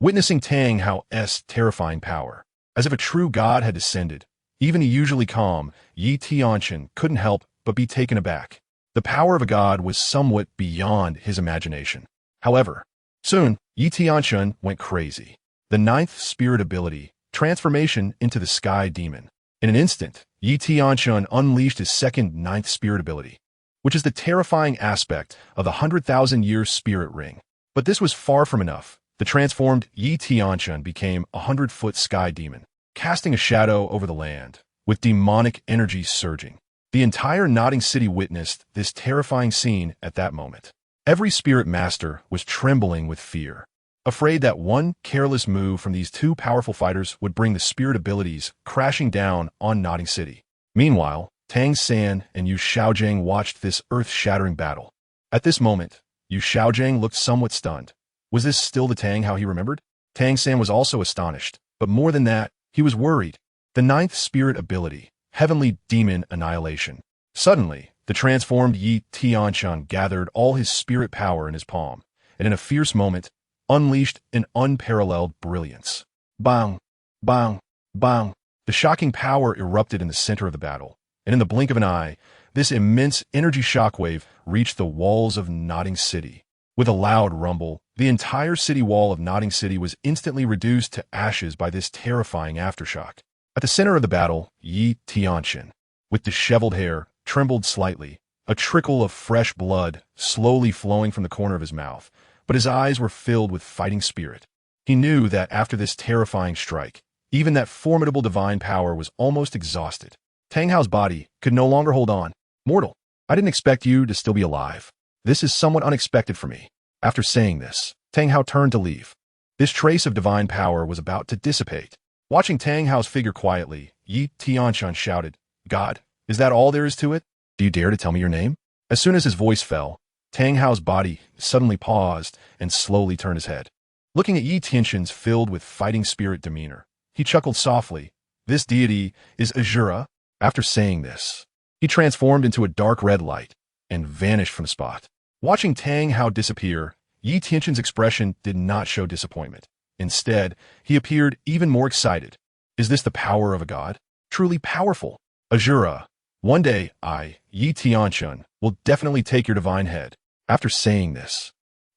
Witnessing Tang Hao's terrifying power, as if a true god had descended, even a usually calm Yi Tianchen couldn't help but be taken aback. The power of a god was somewhat beyond his imagination. However, soon, Yi Tianchen went crazy. The 9th spirit ability, transformation into the Sky Demon. In an instant, Yi Tianchen unleashed his second 9th spirit ability, which is the terrifying aspect of the 100,000-year spirit ring. But this was far from enough. The transformed Yi Tianchen became a 100-foot Sky Demon, casting a shadow over the land, with demonic energy surging. The entire Nodding City witnessed this terrifying scene at that moment. Every spirit master was trembling with fear, afraid that one careless move from these 2 powerful fighters would bring the spirit abilities crashing down on Nodding City. Meanwhile, Tang San and Yu Xiaojiang watched this earth-shattering battle. At this moment, Yu Xiaojiang looked somewhat stunned. Was this still the Tang Hao he remembered? Tang San was also astonished, but more than that, he was worried. The 9th spirit ability, Heavenly Demon Annihilation. Suddenly, the transformed Yi Tianchen gathered all his spirit power in his palm, and in a fierce moment, unleashed an unparalleled brilliance. Bang! Bang! Bang! The shocking power erupted in the center of the battle, and in the blink of an eye, this immense energy shockwave reached the walls of Nodding City. With a loud rumble, the entire city wall of Nodding City was instantly reduced to ashes by this terrifying aftershock. At the center of the battle, Tianchen, with disheveled hair, trembled slightly, a trickle of fresh blood slowly flowing from the corner of his mouth, but his eyes were filled with fighting spirit. He knew that after this terrifying strike, even that formidable divine power was almost exhausted. Tang Hao's body could no longer hold on. Mortal, I didn't expect you to still be alive. This is somewhat unexpected for me. After saying this, Tang Hao turned to leave. This trace of divine power was about to dissipate. Watching Tang Hao's figure quietly, Tianchen shouted, God, is that all there is to it? Do you dare to tell me your name? As soon as his voice fell, Tang Hao's body suddenly paused and slowly turned his head. Looking at Tianchen's filled with fighting spirit demeanor, he chuckled softly. This deity is Azura. After saying this, he transformed into a dark red light and vanished from the spot. Watching Tang Hao disappear, Tianchen's expression did not show disappointment. Instead, he appeared even more excited. Is this the power of a god? Truly powerful. Azura, one day I, Tianchen, will definitely take your divine head. After saying this,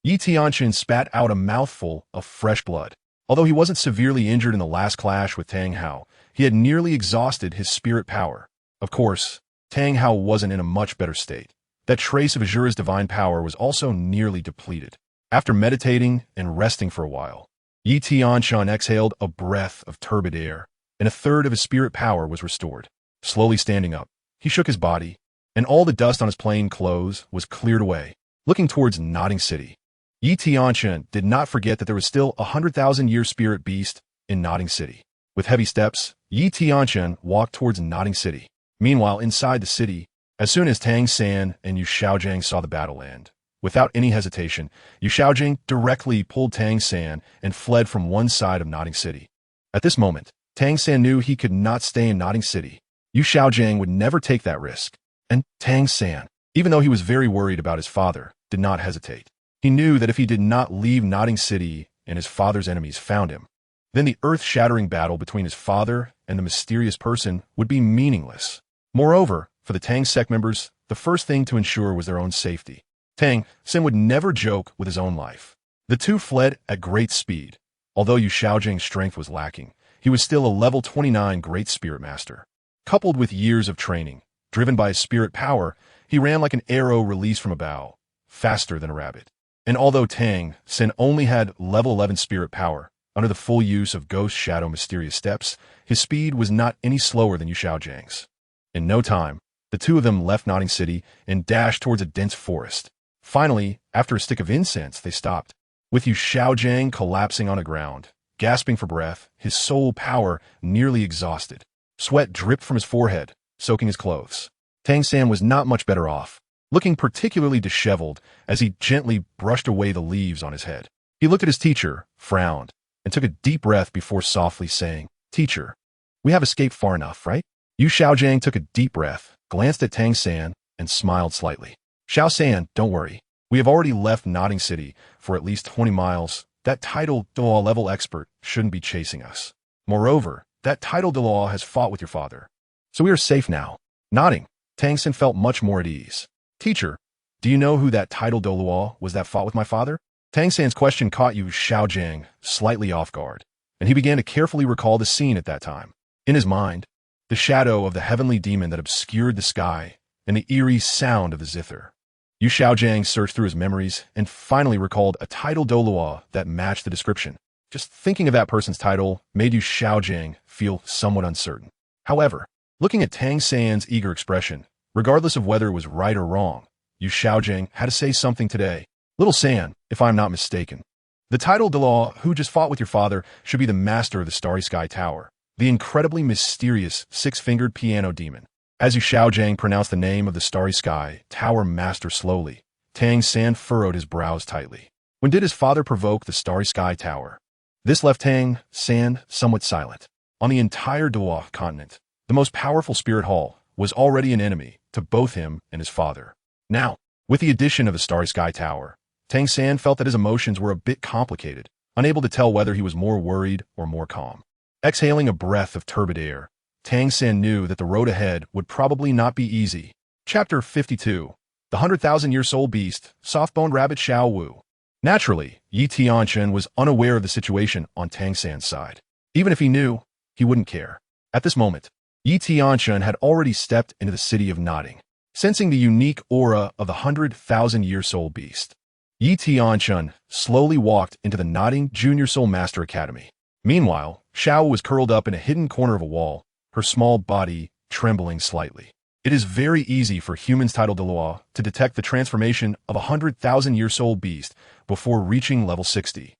Tianchen spat out a mouthful of fresh blood. Although he wasn't severely injured in the last clash with Tang Hao, he had nearly exhausted his spirit power. Of course, Tang Hao wasn't in a much better state. That trace of Azura's divine power was also nearly depleted. After meditating and resting for a while, Tianchen exhaled a breath of turbid air, and a third of his spirit power was restored. Slowly standing up, he shook his body, and all the dust on his plain clothes was cleared away. Looking towards Nodding City, Tianchen did not forget that there was still a 100,000-year spirit beast in Nodding City. With heavy steps, Tianchen walked towards Nodding City. Meanwhile, inside the city, as soon as Tang San and Yu Xiaojing saw the battle end, without any hesitation, Yu Xiaojing directly pulled Tang San and fled from one side of Nodding City. At this moment, Tang San knew he could not stay in Nodding City. Yu Xiaojing would never take that risk. And Tang San, even though he was very worried about his father, did not hesitate. He knew that if he did not leave Nodding City and his father's enemies found him, then the earth-shattering battle between his father and the mysterious person would be meaningless. Moreover, for the Tang sect members, the first thing to ensure was their own safety. Tang San would never joke with his own life. The two fled at great speed. Although Yu Xiaojing's strength was lacking, he was still a level 29 Great Spirit Master. Coupled with years of training, driven by his spirit power, he ran like an arrow released from a bow, faster than a rabbit. And although Tang San only had level 11 spirit power, under the full use of Ghost Shadow Mysterious Steps, his speed was not any slower than Yu Xiaojing's. In no time, the two of them left Nodding City and dashed towards a dense forest. Finally, after a stick of incense, they stopped. With Yu Xiaojing collapsing on the ground, gasping for breath, his soul power nearly exhausted. Sweat dripped from his forehead, soaking his clothes. Tang San was not much better off, looking particularly disheveled as he gently brushed away the leaves on his head. He looked at his teacher, frowned, and took a deep breath before softly saying, Teacher, we have escaped far enough, right? Yu Xiaojing took a deep breath, glanced at Tang San, and smiled slightly. Xiao San, don't worry. We have already left Nodding City for at least 20 miles. That Title Douluo level expert shouldn't be chasing us. Moreover, that Title Douluo has fought with your father. So we are safe now. Nodding, Tang San felt much more at ease. Teacher, do you know who that Title Douluo was that fought with my father? Tang San's question caught Yu Xiaojing slightly off guard, and he began to carefully recall the scene at that time. In his mind, the shadow of the heavenly demon that obscured the sky and the eerie sound of the zither. Yu Xiaojing searched through his memories and finally recalled a Title Douluo that matched the description. Just thinking of that person's title made Yu Xiaojing feel somewhat uncertain. However, looking at Tang San's eager expression, regardless of whether it was right or wrong, Yu Xiaojing had to say something today. Little San, if I'm not mistaken. The Title Douluo who just fought with your father should be the master of the Starry Sky Tower, the incredibly mysterious six-fingered piano demon. As Yu Xiaojing pronounced the name of the Starry Sky Tower master slowly, Tang San furrowed his brows tightly. When did his father provoke the Starry Sky Tower? This left Tang San somewhat silent. On the entire Douluo Continent, the most powerful spirit hall was already an enemy to both him and his father. Now, with the addition of the Starry Sky Tower, Tang San felt that his emotions were a bit complicated, unable to tell whether he was more worried or more calm. Exhaling a breath of turbid air, Tang San knew that the road ahead would probably not be easy. Chapter 52. The 100,000-Year Soul Beast, Soft-Boned Rabbit Xiao Wu. Naturally, Yi Tianchen was unaware of the situation on Tangsan's side. Even if he knew, he wouldn't care. At this moment, Yi Tianchen had already stepped into the city of Nodding, sensing the unique aura of the 100,000-year-soul beast. Yi Tianchen slowly walked into the Nodding Junior Soul Master Academy. Meanwhile, Xiao was curled up in a hidden corner of a wall, her small body trembling slightly. It is very easy for humans Title Douluo to detect the transformation of a 100,000-year-soul beast before reaching level 60.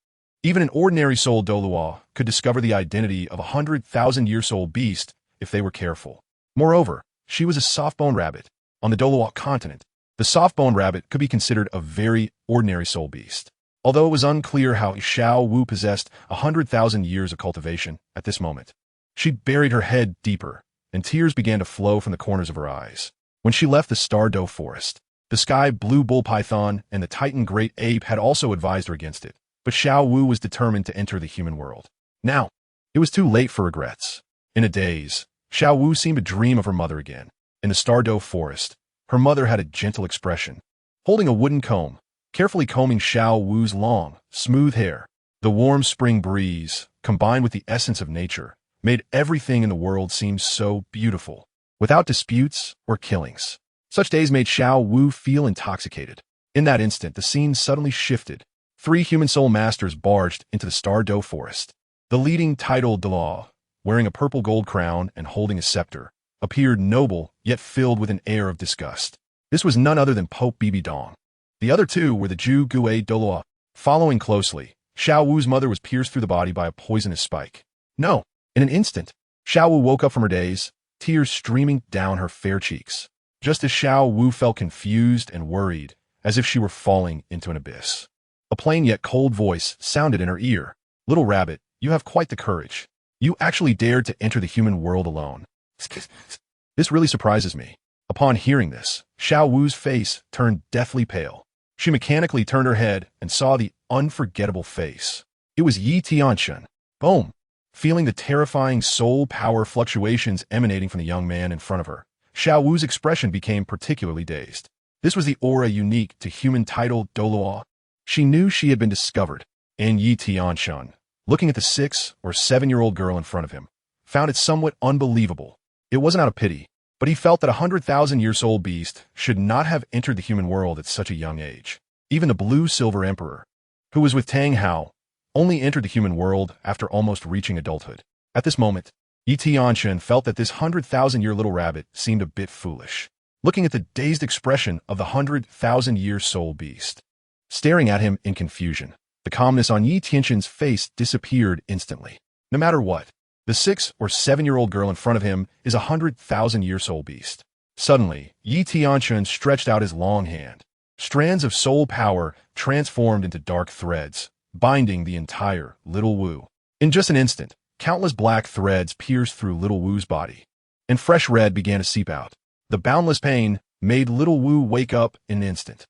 Even an ordinary soul Douluo could discover the identity of a 100,000-year-soul beast if they were careful. Moreover, she was a soft-boned rabbit. On the Douluo Continent, the soft-boned rabbit could be considered a very ordinary soul beast. Although it was unclear how Xiao Wu possessed 100,000 years of cultivation at this moment, she buried her head deeper, and tears began to flow from the corners of her eyes. When she left the Douluo forest, the sky blue bull python and the Titan great ape had also advised her against it, but Xiao Wu was determined to enter the human world. Now, it was too late for regrets. In a daze, Xiao Wu seemed to dream of her mother again. In the Douluo forest, her mother had a gentle expression, holding a wooden comb, carefully combing Xiao Wu's long, smooth hair. The warm spring breeze, combined with the essence of nature, made everything in the world seem so beautiful, without disputes or killings. Such days made Xiao Wu feel intoxicated. In that instant, the scene suddenly shifted. 3 human soul masters barged into the Douluo forest. The leading Title Douluo, wearing a purple gold crown and holding a scepter, appeared noble yet filled with an air of disgust. This was none other than Pope Bibi Dong. The other 2 were the Ju Gue Douluo. Following closely, Xiao Wu's mother was pierced through the body by a poisonous spike. No! In an instant, Xiao Wu woke up from her daze, tears streaming down her fair cheeks. Just as Xiao Wu felt confused and worried, as if she were falling into an abyss. A plain yet cold voice sounded in her ear. "Little rabbit, you have quite the courage. You actually dared to enter the human world alone. This really surprises me." Upon hearing this, Xiao Wu's face turned deathly pale. She mechanically turned her head and saw the unforgettable face. It was Yi Tianchen. Boom! Feeling the terrifying soul power fluctuations emanating from the young man in front of her, Xiao Wu's expression became particularly dazed. This was the aura unique to human Title Douluo. She knew she had been discovered, and Yi Tianchen, looking at the 6 or 7-year-old girl in front of him, found it somewhat unbelievable. It wasn't out of pity, but he felt that a 100,000-year-soul beast should not have entered the human world at such a young age. Even the Blue-Silver Emperor, who was with Tang Hao, only entered the human world after almost reaching adulthood. At this moment, Yi Tianchen felt that this 100,000-year little rabbit seemed a bit foolish, looking at the dazed expression of the 100,000-year soul beast. Staring at him in confusion, the calmness on Yi Tianchen's face disappeared instantly. No matter what, the 6 or 7-year-old girl in front of him is a 100,000-year soul beast. Suddenly, Yi Tianchen stretched out his long hand. Strands of soul power transformed into dark threads, binding the entire Little Wu. In just an instant, countless black threads pierced through Little Wu's body, and fresh red began to seep out. The boundless pain made Little Wu wake up in an instant.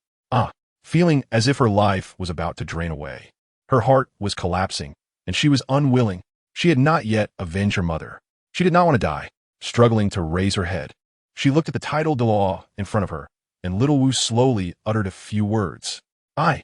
Feeling as if her life was about to drain away. Her heart was collapsing, and she was unwilling. She had not yet avenged her mother. She did not want to die. Struggling to raise her head, she looked at the Title Douluo in front of her, and Little Wu slowly uttered a few words. I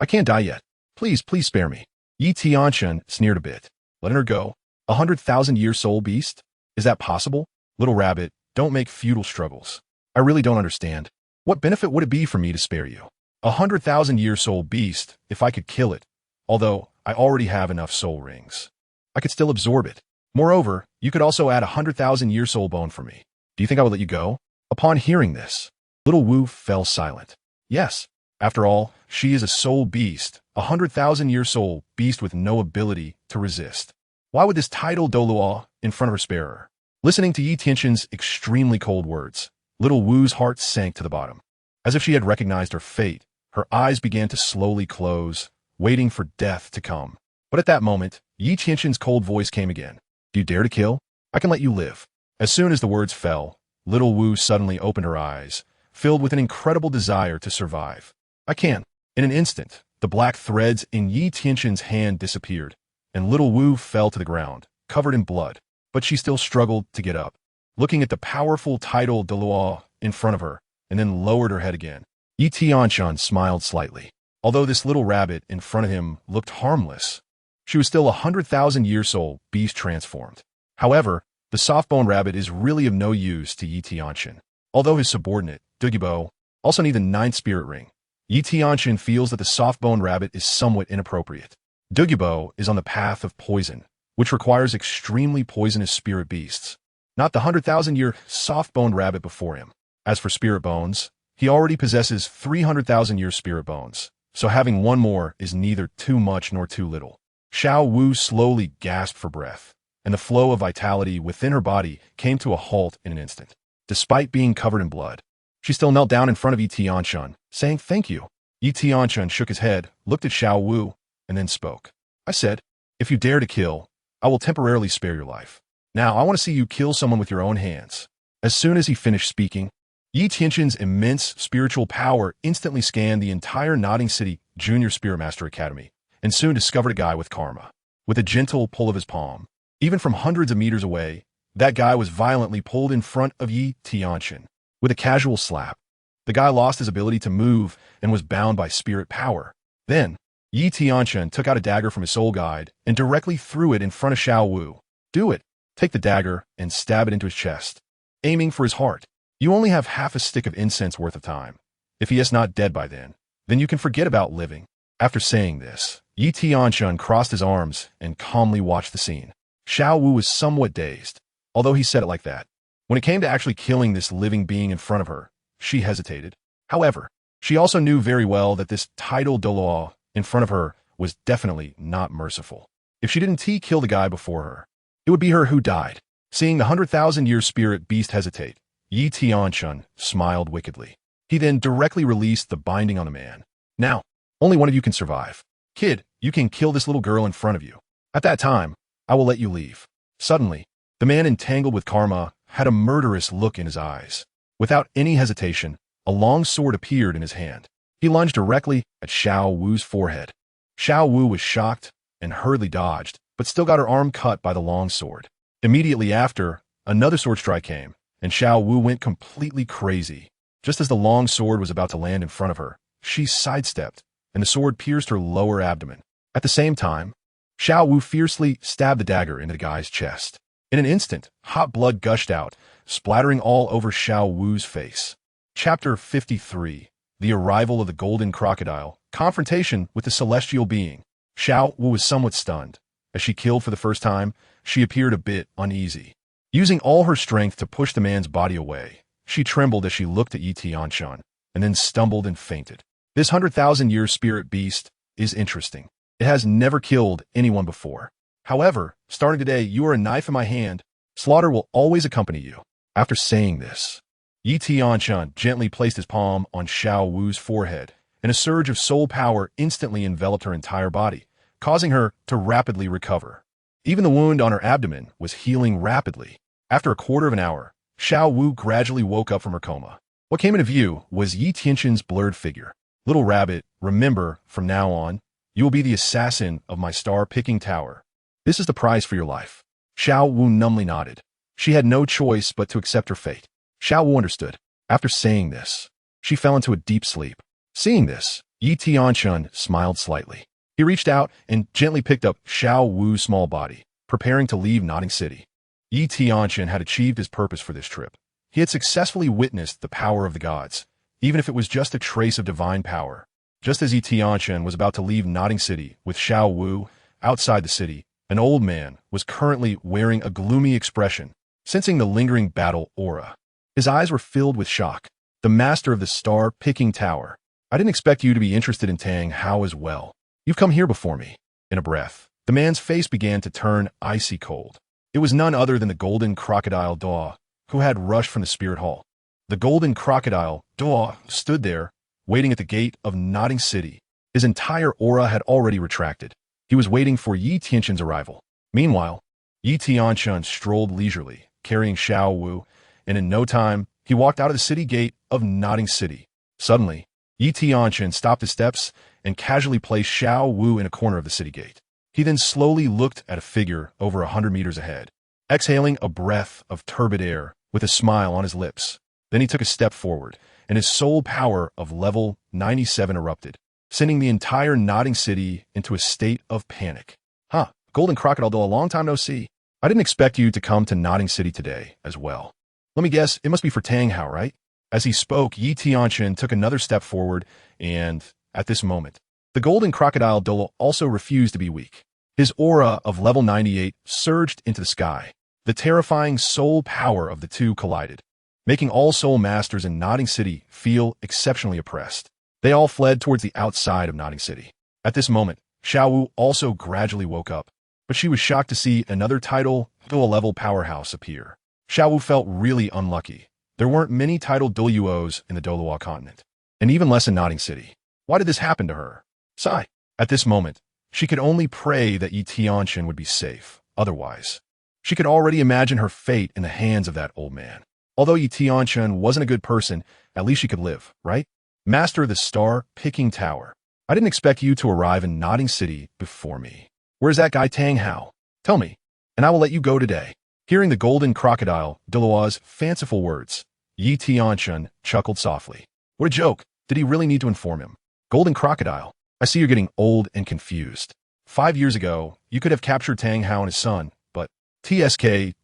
can't die yet. Please spare me." Yi Tianchen sneered a bit, letting her go. 100,000-year soul beast? Is that possible? Little rabbit, don't make futile struggles. I really don't understand. What benefit would it be for me to spare you? 100,000-year soul beast, if I could kill it, although I already have enough soul rings. I could still absorb it. Moreover, you could also add 100,000-year soul bone for me. Do you think I would let you go? Upon hearing this, Little Wu fell silent. Yes, after all, she is a soul beast, a 100,000-year soul beast with no ability to resist. Why would this Title Douluo in front of her spare her? Listening to Yi Tianchen's extremely cold words, Little Wu's heart sank to the bottom. As if she had recognized her fate, her eyes began to slowly close, waiting for death to come. But at that moment, Yi Tianchen's cold voice came again. "Do you dare to kill? I can let you live." As soon as the words fell, Little Wu suddenly opened her eyes, filled with an incredible desire to survive. "I can." In an instant, the black threads in Yi Tianchen's hand disappeared, and Little Wu fell to the ground, covered in blood. But she still struggled to get up, looking at the powerful Title Douluo in front of her, and then lowered her head again. Yi Tianchen smiled slightly. Although this little rabbit in front of him looked harmless, she was still 100,000-year-old beast transformed. However, the soft-boned rabbit is really of no use to Tianchen. Although his subordinate, Douluo, also need the 9th spirit ring, Tianchen feels that the soft-boned rabbit is somewhat inappropriate. Douluo is on the path of poison, which requires extremely poisonous spirit beasts, not the 100,000-year soft-boned rabbit before him. As for spirit bones, he already possesses 300,000-year spirit bones, so having one more is neither too much nor too little. Xiao Wu slowly gasped for breath, and the flow of vitality within her body came to a halt in an instant. Despite being covered in blood, she still knelt down in front of Tianchen, saying thank you. Tianchen shook his head, looked at Xiao Wu, and then spoke. I said, if you dare to kill, I will temporarily spare your life. Now I want to see you kill someone with your own hands. As soon as he finished speaking, Tianchen's immense spiritual power instantly scanned the entire Nodding City Junior Spirit Master Academy, and soon discovered a guy with karma. With a gentle pull of his palm, even from hundreds of meters away, that guy was violently pulled in front of Tianchen. With a casual slap, the guy lost his ability to move and was bound by spirit power. Then, Tianchen took out a dagger from his soul guide and directly threw it in front of Xiao Wu. Do it. Take the dagger and stab it into his chest, aiming for his heart. You only have half a stick of incense worth of time. If he is not dead by then you can forget about living. After saying this, Tianchen crossed his arms and calmly watched the scene. Xiao Wu was somewhat dazed, although he said it like that. When it came to actually killing this living being in front of her, she hesitated. However, she also knew very well that this Title Douluo in front of her was definitely not merciful. If she didn't kill the guy before her, it would be her who died. Seeing the 100,000-year spirit beast hesitate, Tianchen smiled wickedly. He then directly released the binding on the man. Now, only one of you can survive. Kid, you can kill this little girl in front of you. At that time, I will let you leave. Suddenly, the man entangled with karma had a murderous look in his eyes. Without any hesitation, a long sword appeared in his hand. He lunged directly at Xiao Wu's forehead. Xiao Wu was shocked and hurriedly dodged, but still got her arm cut by the long sword. Immediately after, another sword strike came, and Xiao Wu went completely crazy. Just as the long sword was about to land in front of her, she sidestepped, and the sword pierced her lower abdomen. At the same time, Xiao Wu fiercely stabbed the dagger into the guy's chest. In an instant, hot blood gushed out, splattering all over Xiao Wu's face. Chapter 53. The Arrival of the Golden Crocodile. Confrontation with the Celestial Being. Xiao Wu was somewhat stunned. As she killed for the first time, she appeared a bit uneasy. Using all her strength to push the man's body away, she trembled as she looked at Tianchen, and then stumbled and fainted. This 100,000-year spirit beast is interesting. It has never killed anyone before. However, starting today, you are a knife in my hand. Slaughter will always accompany you. After saying this, Tianchen gently placed his palm on Xiao Wu's forehead, and a surge of soul power instantly enveloped her entire body, causing her to rapidly recover. Even the wound on her abdomen was healing rapidly. After a quarter of an hour, Xiao Wu gradually woke up from her coma. What came into view was Tianchen's blurred figure. Little rabbit, remember, from now on, you will be the assassin of my star-picking tower. This is the prize for your life. Xiao Wu numbly nodded. She had no choice but to accept her fate. Xiao Wu understood. After saying this, she fell into a deep sleep. Seeing this, Tianchen smiled slightly. He reached out and gently picked up Xiao Wu's small body, preparing to leave Nodding City. Tianchen had achieved his purpose for this trip. He had successfully witnessed the power of the gods, even if it was just a trace of divine power. Just as Tianchen was about to leave Nodding City with Xiao Wu, outside the city, an old man was currently wearing a gloomy expression, sensing the lingering battle aura. His eyes were filled with shock. The master of the star-picking tower. I didn't expect you to be interested in Tang Hao as well. You've come here before me. In a breath, the man's face began to turn icy cold. It was none other than the golden crocodile Douluo, who had rushed from the spirit hall. The golden crocodile Douluo stood there, waiting at the gate of Nodding City. His entire aura had already retracted. He was waiting for Tianchen's arrival. Meanwhile, Tianchen strolled leisurely, carrying Xiao Wu, and in no time, he walked out of the city gate of Nodding City. Suddenly, Tianchen stopped his steps and casually placed Xiao Wu in a corner of the city gate. He then slowly looked at a figure over 100 meters ahead, exhaling a breath of turbid air with a smile on his lips. Then he took a step forward, and his soul power of level 97 erupted. sending the entire nodding city into a state of panic. Huh, Golden Crocodile Douluo, a long time no see. I didn't expect you to come to Nodding City today as well. Let me guess, it must be for Tang Hao, right? As he spoke, Tianchen took another step forward, and at this moment, the Golden Crocodile Douluo also refused to be weak. His aura of level 98 surged into the sky. The terrifying soul power of the two collided, making all soul masters in Nodding City feel exceptionally oppressed. They all fled towards the outside of Nodding City. At this moment, Xiaowu also gradually woke up, but she was shocked to see another Title Douluo level powerhouse appear. Xiaowu felt really unlucky. There weren't many Title Douluos in the Douluo Continent, and even less in Nodding City. Why did this happen to her? Sigh. At this moment, she could only pray that Tianchen would be safe. Otherwise, she could already imagine her fate in the hands of that old man. Although Tianchen wasn't a good person, at least she could live, right? Master of the Star-Picking Tower. I didn't expect you to arrive in Nodding City before me. Where's that guy Tang Hao? Tell me, and I will let you go today. Hearing the Golden Crocodile Douluo's fanciful words, Tianchen chuckled softly. What a joke. Did he really need to inform him? Golden Crocodile, I see you're getting old and confused. 5 years ago, you could have captured Tang Hao and his son, but TSK.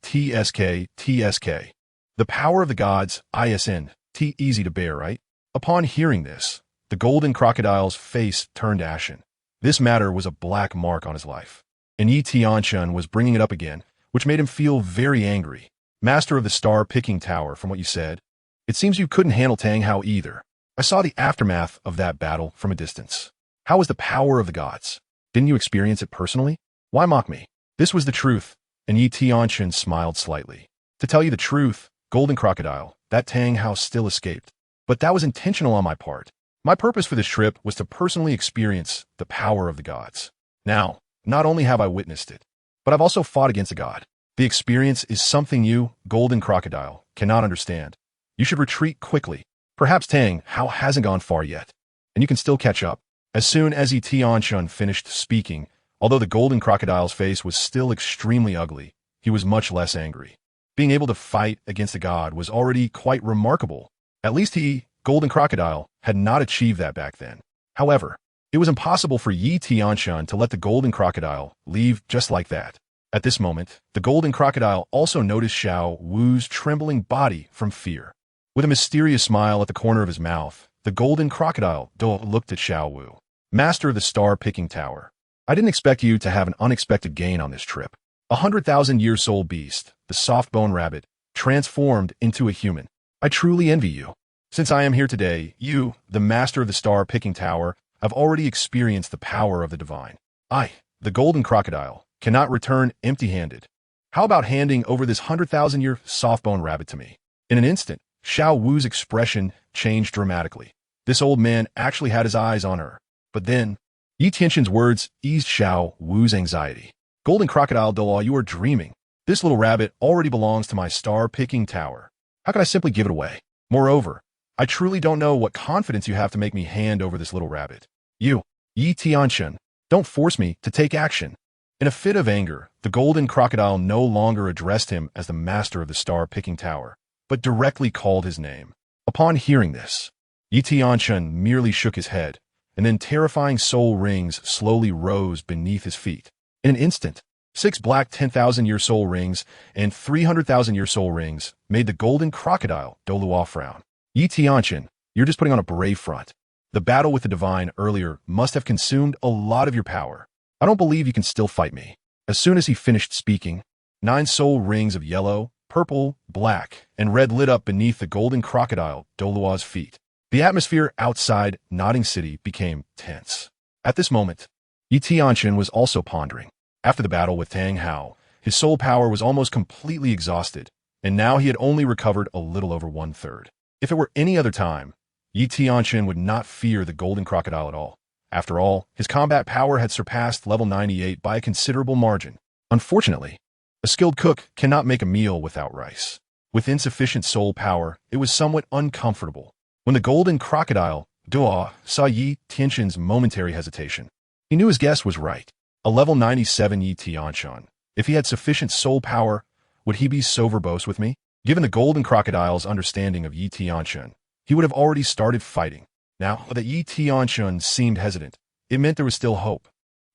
The power of the gods, ISN, easy to bear, right? Upon hearing this, the Golden Crocodile's face turned ashen. This matter was a black mark on his life, and Tianchen was bringing it up again, which made him feel very angry. Master of the Star-Picking Tower, from what you said, it seems you couldn't handle Tang Hao either. I saw the aftermath of that battle from a distance. How was the power of the gods? Didn't you experience it personally? Why mock me? This was the truth, and Tianchen smiled slightly. To tell you the truth, Golden Crocodile, that Tang Hao still escaped. But that was intentional on my part. My purpose for this trip was to personally experience the power of the gods. Now, not only have I witnessed it, but I've also fought against a god. The experience is something you, Golden Crocodile, cannot understand. You should retreat quickly. Perhaps Tang Hao hasn't gone far yet, and you can still catch up. As soon as Tianchen finished speaking, although the Golden Crocodile's face was still extremely ugly, he was much less angry. Being able to fight against a god was already quite remarkable. At least he, Golden Crocodile, had not achieved that back then. However, it was impossible for Tianchen to let the Golden Crocodile leave just like that. At this moment, the Golden Crocodile also noticed Xiao Wu's trembling body from fear. With a mysterious smile at the corner of his mouth, the Golden Crocodile looked at Xiao Wu. Master of the Star-Picking Tower, I didn't expect you to have an unexpected gain on this trip. 100,000-year-soul beast, the soft-bone rabbit, transformed into a human. I truly envy you. Since I am here today, you, the Master of the Star-Picking Tower, have already experienced the power of the divine. I, the Golden Crocodile, cannot return empty-handed. How about handing over this 100,000-year soft-bone rabbit to me? In an instant, Xiao Wu's expression changed dramatically. This old man actually had his eyes on her. But then, Tianchen's words eased Xiao Wu's anxiety. Golden Crocodile Douluo, you are dreaming. This little rabbit already belongs to my Star-Picking Tower. How could I simply give it away? Moreover, I truly don't know what confidence you have to make me hand over this little rabbit. You, Tianchen, don't force me to take action. In a fit of anger, the Golden Crocodile no longer addressed him as the Master of the Star-Picking Tower, but directly called his name. Upon hearing this, Tianchen merely shook his head, and then terrifying soul rings slowly rose beneath his feet. In an instant, 6 black 10,000-year soul rings and 300,000-year soul rings made the Golden Crocodile Douluo frown. Tianchen, you're just putting on a brave front. The battle with the divine earlier must have consumed a lot of your power. I don't believe you can still fight me. As soon as he finished speaking, 9 soul rings of yellow, purple, black, and red lit up beneath the Golden Crocodile Douluo's feet. The atmosphere outside Nodding City became tense. At this moment, Tianchen was also pondering. After the battle with Tang Hao, his soul power was almost completely exhausted, and now he had only recovered a little over 1/3. If it were any other time, Tianchen would not fear the Golden Crocodile at all. After all, his combat power had surpassed level 98 by a considerable margin. Unfortunately, a skilled cook cannot make a meal without rice. With insufficient soul power, it was somewhat uncomfortable. When the Golden Crocodile Douluo saw Tianchen's momentary hesitation, he knew his guess was right. A level 97 Tianchen. If he had sufficient soul power, would he be so verbose with me? Given the Golden Crocodile's understanding of Tianchen, he would have already started fighting. Now that Yi Tianchen seemed hesitant, it meant there was still hope.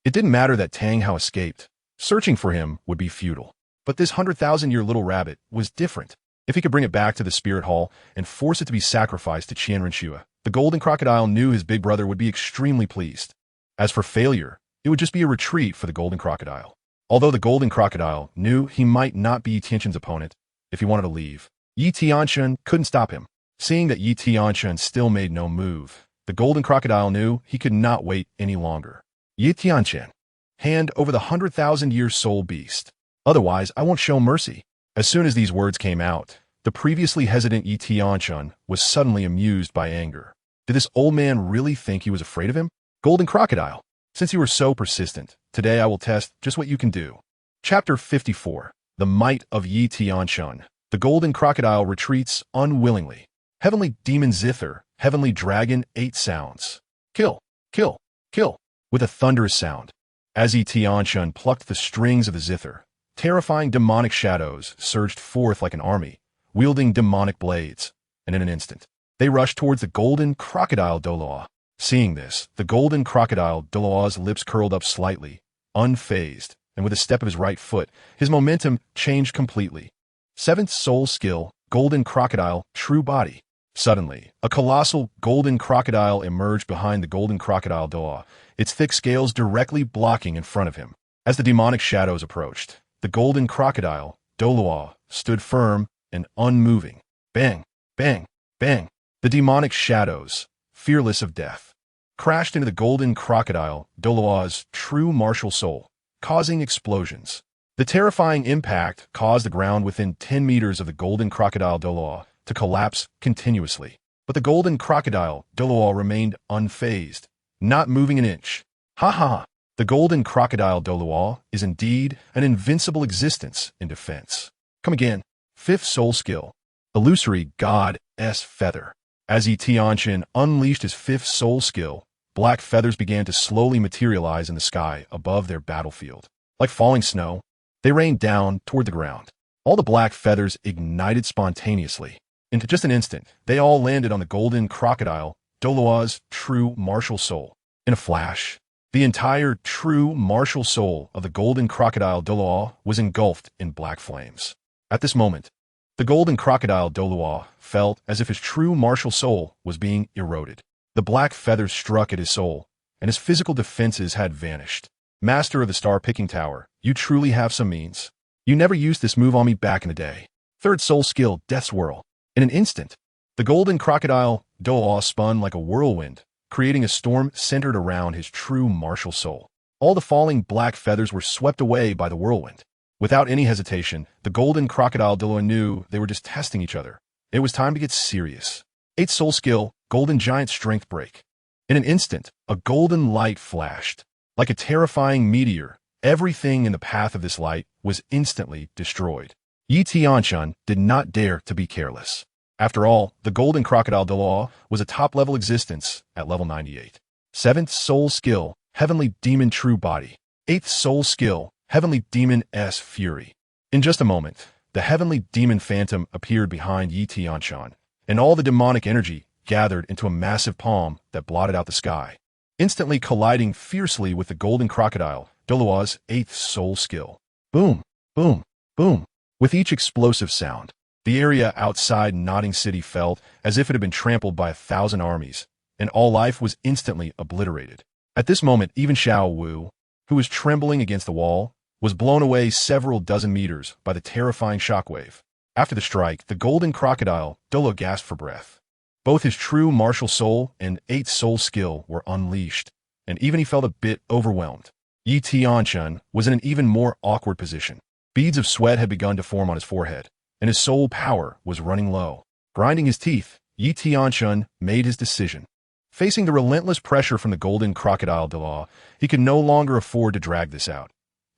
It didn't matter that Tang Hao escaped. Searching for him would be futile. But this 100,000-year little rabbit was different. If he could bring it back to the spirit hall and force it to be sacrificed to Qian Renshua, the golden crocodile knew his big brother would be extremely pleased. As for failure, it would just be a retreat for the golden crocodile. Although the golden crocodile knew he might not be Yi Tianchen's opponent if he wanted to leave, Yi Tianchen couldn't stop him. Seeing that Yi Tianchen still made no move, the golden crocodile knew he could not wait any longer. Yi Tianchen, hand over the 100,000-year soul beast. Otherwise, I won't show mercy. As soon as these words came out, the previously hesitant Yi Tianchen was suddenly amused by anger. Did this old man really think he was afraid of him? Golden crocodile, since you were so persistent, today I will test just what you can do. Chapter 54. The Might of Yi Tianchen. The golden crocodile retreats unwillingly. Heavenly demon Zither, heavenly dragon, 8 sounds. Kill, kill, kill, with a thunderous sound. As Yi Tianchen plucked the strings of the Zither, terrifying demonic shadows surged forth like an army, wielding demonic blades, and in an instant, they rushed towards the golden crocodile Douluo. Seeing this, the golden crocodile Douluo's lips curled up slightly, unfazed, and with a step of his right foot, his momentum changed completely. 7th soul skill, golden crocodile, true body. Suddenly, a colossal golden crocodile emerged behind the golden crocodile Douluo, its thick scales directly blocking in front of him. As the demonic shadows approached, the golden crocodile, Douluo, stood firm and unmoving. Bang, bang, bang. The demonic shadows, fearless of death, crashed into the golden crocodile, Douluo's true martial soul, causing explosions. The terrifying impact caused the ground within 10 meters of the golden crocodile Douluo to collapse continuously. But the golden crocodile Douluo remained unfazed, not moving an inch. Ha ha! The golden crocodile Douluo is indeed an invincible existence in defense. Come again. 5th soul skill, illusory goddess feather. As Yi Tianchen unleashed his 5th soul skill, black feathers began to slowly materialize in the sky above their battlefield. Like falling snow, they rained down toward the ground. All the black feathers ignited spontaneously. In just an instant, they all landed on the golden crocodile, Douluo's true martial soul. In a flash, the entire true martial soul of the golden crocodile Douluo was engulfed in black flames. At this moment, the golden crocodile Douluo felt as if his true martial soul was being eroded. The black feathers struck at his soul, and his physical defenses had vanished. Master of the star-picking tower, you truly have some means. You never used this move on me back in the day. 3rd soul skill, Death's Whirl. In an instant, the golden crocodile Douluo spun like a whirlwind, creating a storm centered around his true martial soul. All the falling black feathers were swept away by the whirlwind. Without any hesitation, the golden crocodile Douluo knew they were just testing each other. It was time to get serious. 8th soul skill, golden giant strength break. In an instant, a golden light flashed. Like a terrifying meteor, everything in the path of this light was instantly destroyed. Yi Tianchen did not dare to be careless. After all, the golden crocodile Douluo was a top-level existence at level 98. 7th soul skill, heavenly demon true body. 8th soul skill, heavenly demon S fury. In just a moment, the heavenly demon phantom appeared behind Yi Tianchen, and all the demonic energy gathered into a massive palm that blotted out the sky, instantly colliding fiercely with the golden crocodile, Douluo's 8th soul skill. Boom, boom, boom. With each explosive sound, the area outside Nodding City felt as if it had been trampled by 1,000 armies, and all life was instantly obliterated. At this moment, even Xiao Wu, who was trembling against the wall, was blown away several dozen meters by the terrifying shockwave. After the strike, the golden crocodile, Douluo, gasped for breath. Both his true martial soul and 8th soul skill were unleashed, and even he felt a bit overwhelmed. Yi Tianchen was in an even more awkward position. Beads of sweat had begun to form on his forehead, and his soul power was running low. Grinding his teeth, Yi Tianchen made his decision. Facing the relentless pressure from the golden crocodile Douluo, he could no longer afford to drag this out.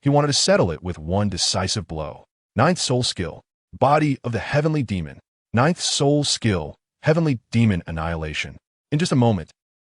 He wanted to settle it with one decisive blow. 9th soul skill, body of the heavenly demon. 9th soul skill, heavenly demon annihilation. In just a moment,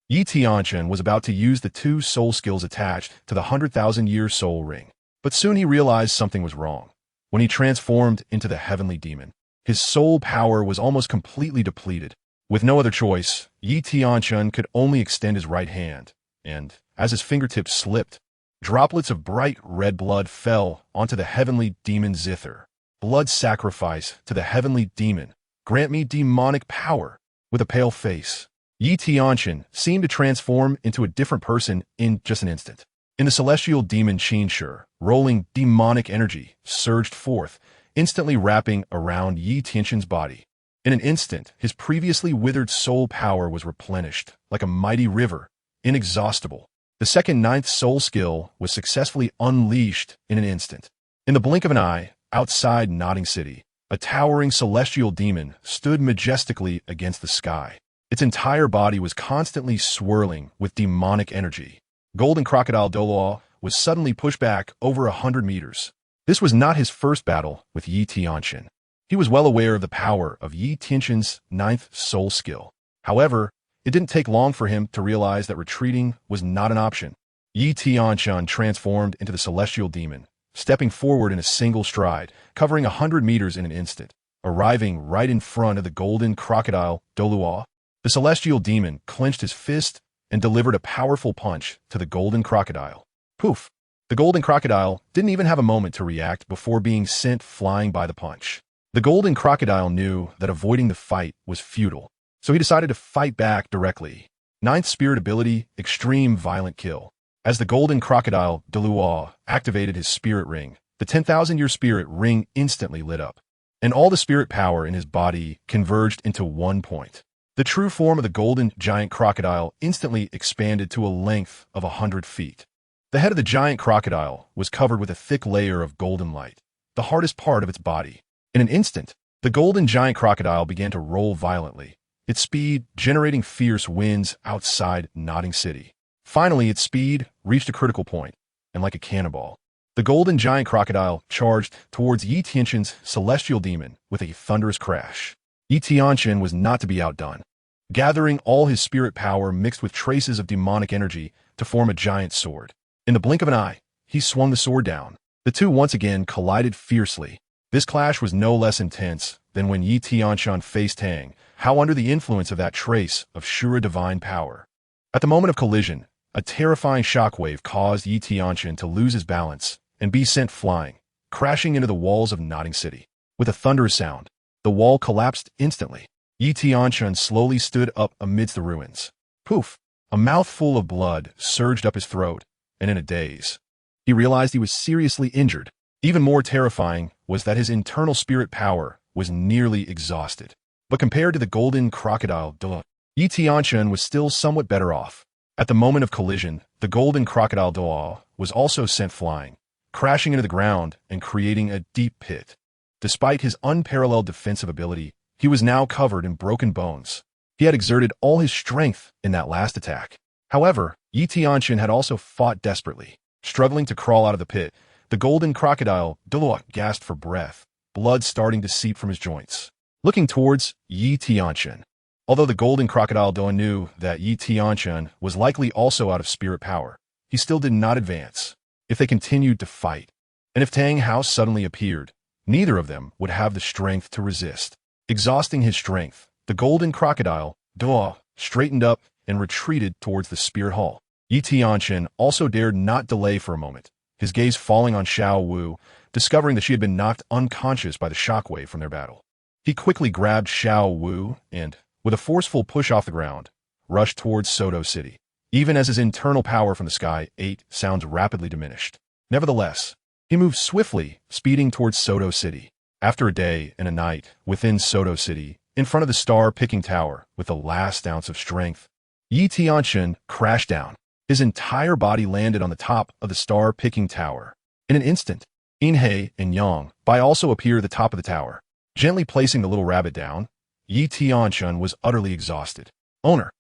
Yi Tianchen was about to use the 2 soul skills attached to the 100,000-year soul ring. But soon he realized something was wrong. When he transformed into the heavenly demon, his soul power was almost completely depleted. With no other choice, Yi Tianchen could only extend his right hand, and, as his fingertips slipped, droplets of bright red blood fell onto the heavenly demon Zither. Blood sacrifice to the heavenly demon. Grant me demonic power. With a pale face, Yi Tianchen seemed to transform into a different person in just an instant. In the celestial demon Qin, rolling demonic energy surged forth, instantly wrapping around Yi Tianchen's body. In an instant, his previously withered soul power was replenished, like a mighty river, inexhaustible. The second ninth soul skill was successfully unleashed in an instant. In the blink of an eye, outside Nodding City, a towering celestial demon stood majestically against the sky. Its entire body was constantly swirling with demonic energy. Golden Crocodile Douluo was suddenly pushed back over 100 meters. This was not his first battle with Yi Tianchen. He was well aware of the power of Yi Tianchen's ninth soul skill. However, it didn't take long for him to realize that retreating was not an option. Yi Tianchen transformed into the celestial demon, stepping forward in a single stride, covering 100 meters in an instant, arriving right in front of the golden crocodile Douluo. The celestial demon clenched his fist and delivered a powerful punch to the golden crocodile. Poof! The golden crocodile didn't even have a moment to react before being sent flying by the punch. The golden crocodile knew that avoiding the fight was futile, so he decided to fight back directly. Ninth spirit ability, extreme violent kill. As the golden crocodile Douluo activated his spirit ring, the 10,000-year spirit ring instantly lit up, and all the spirit power in his body converged into one point. The true form of the golden giant crocodile instantly expanded to a length of 100 feet. The head of the giant crocodile was covered with a thick layer of golden light, the hardest part of its body. In an instant, the golden giant crocodile began to roll violently, its speed generating fierce winds outside Nodding City. Finally, its speed reached a critical point, and like a cannonball, the golden giant crocodile charged towards Yi Tianchen's celestial demon with a thunderous crash. Yi Tianchen was not to be outdone, gathering all his spirit power mixed with traces of demonic energy to form a giant sword. In the blink of an eye, he swung the sword down. The two once again collided fiercely. This clash was no less intense than when Yi Tianchen faced Tang, how under the influence of that trace of Shura divine power. At the moment of collision, a terrifying shockwave caused Yi Tianchen to lose his balance and be sent flying, crashing into the walls of Nodding City. With a thunderous sound, the wall collapsed instantly. Yi Tianchen slowly stood up amidst the ruins. Poof! A mouthful of blood surged up his throat, and in a daze, he realized he was seriously injured. Even more terrifying was that his internal spirit power was nearly exhausted. But compared to the golden crocodile Douluo, Yi Tianchen was still somewhat better off. At the moment of collision, the golden crocodile Douluo was also sent flying, crashing into the ground and creating a deep pit. Despite his unparalleled defensive ability, he was now covered in broken bones. He had exerted all his strength in that last attack. However, Yi Tianchen had also fought desperately. Struggling to crawl out of the pit, the golden crocodile Douluo gasped for breath, blood starting to seep from his joints. Looking towards Yi Tianchen. Although the golden crocodile Douluo knew that Yi Tianchen was likely also out of spirit power, he still did not advance. If they continued to fight, and if Tang Hao suddenly appeared, neither of them would have the strength to resist. Exhausting his strength, the golden crocodile Douluo straightened up and retreated towards the spirit hall. Yi Tianchen also dared not delay for a moment, his gaze falling on Xiao Wu, discovering that she had been knocked unconscious by the shockwave from their battle. He quickly grabbed Xiao Wu and, with a forceful push off the ground, rushed towards Sodo City, even as his internal power from the sky 8 sounds rapidly diminished. Nevertheless, he moved swiftly, speeding towards Sodo City. After a day and a night within Sodo City, in front of the star-picking tower with the last ounce of strength, Yi Tianchen crashed down. His entire body landed on the top of the star-picking tower. In an instant, Inhei and Yang Bai also appeared at the top of the tower. Gently placing the little rabbit down, Yi Tianchen was utterly exhausted. Owner!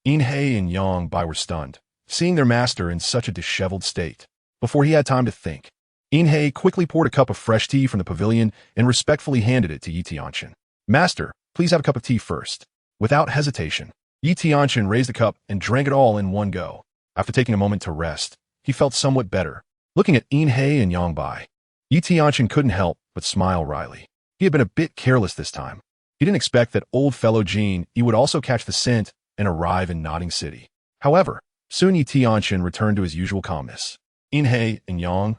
Inhei and Yang Bai were stunned, seeing their master in such a disheveled state. Before he had time to think, Inhei quickly poured a cup of fresh tea from the pavilion and respectfully handed it to Yi Tianchen. Master, please have a cup of tea first. Without hesitation, Yi Tianchen raised the cup and drank it all in one go. After taking a moment to rest, he felt somewhat better. Looking at Inhei and Yang Bai, Yi Tianchen couldn't help but smile wryly. He had been a bit careless this time. He didn't expect that old fellow Qin would also catch the scent and arrive in Nodding City. However, soon Tianchen returned to his usual calmness. Inhe and Yang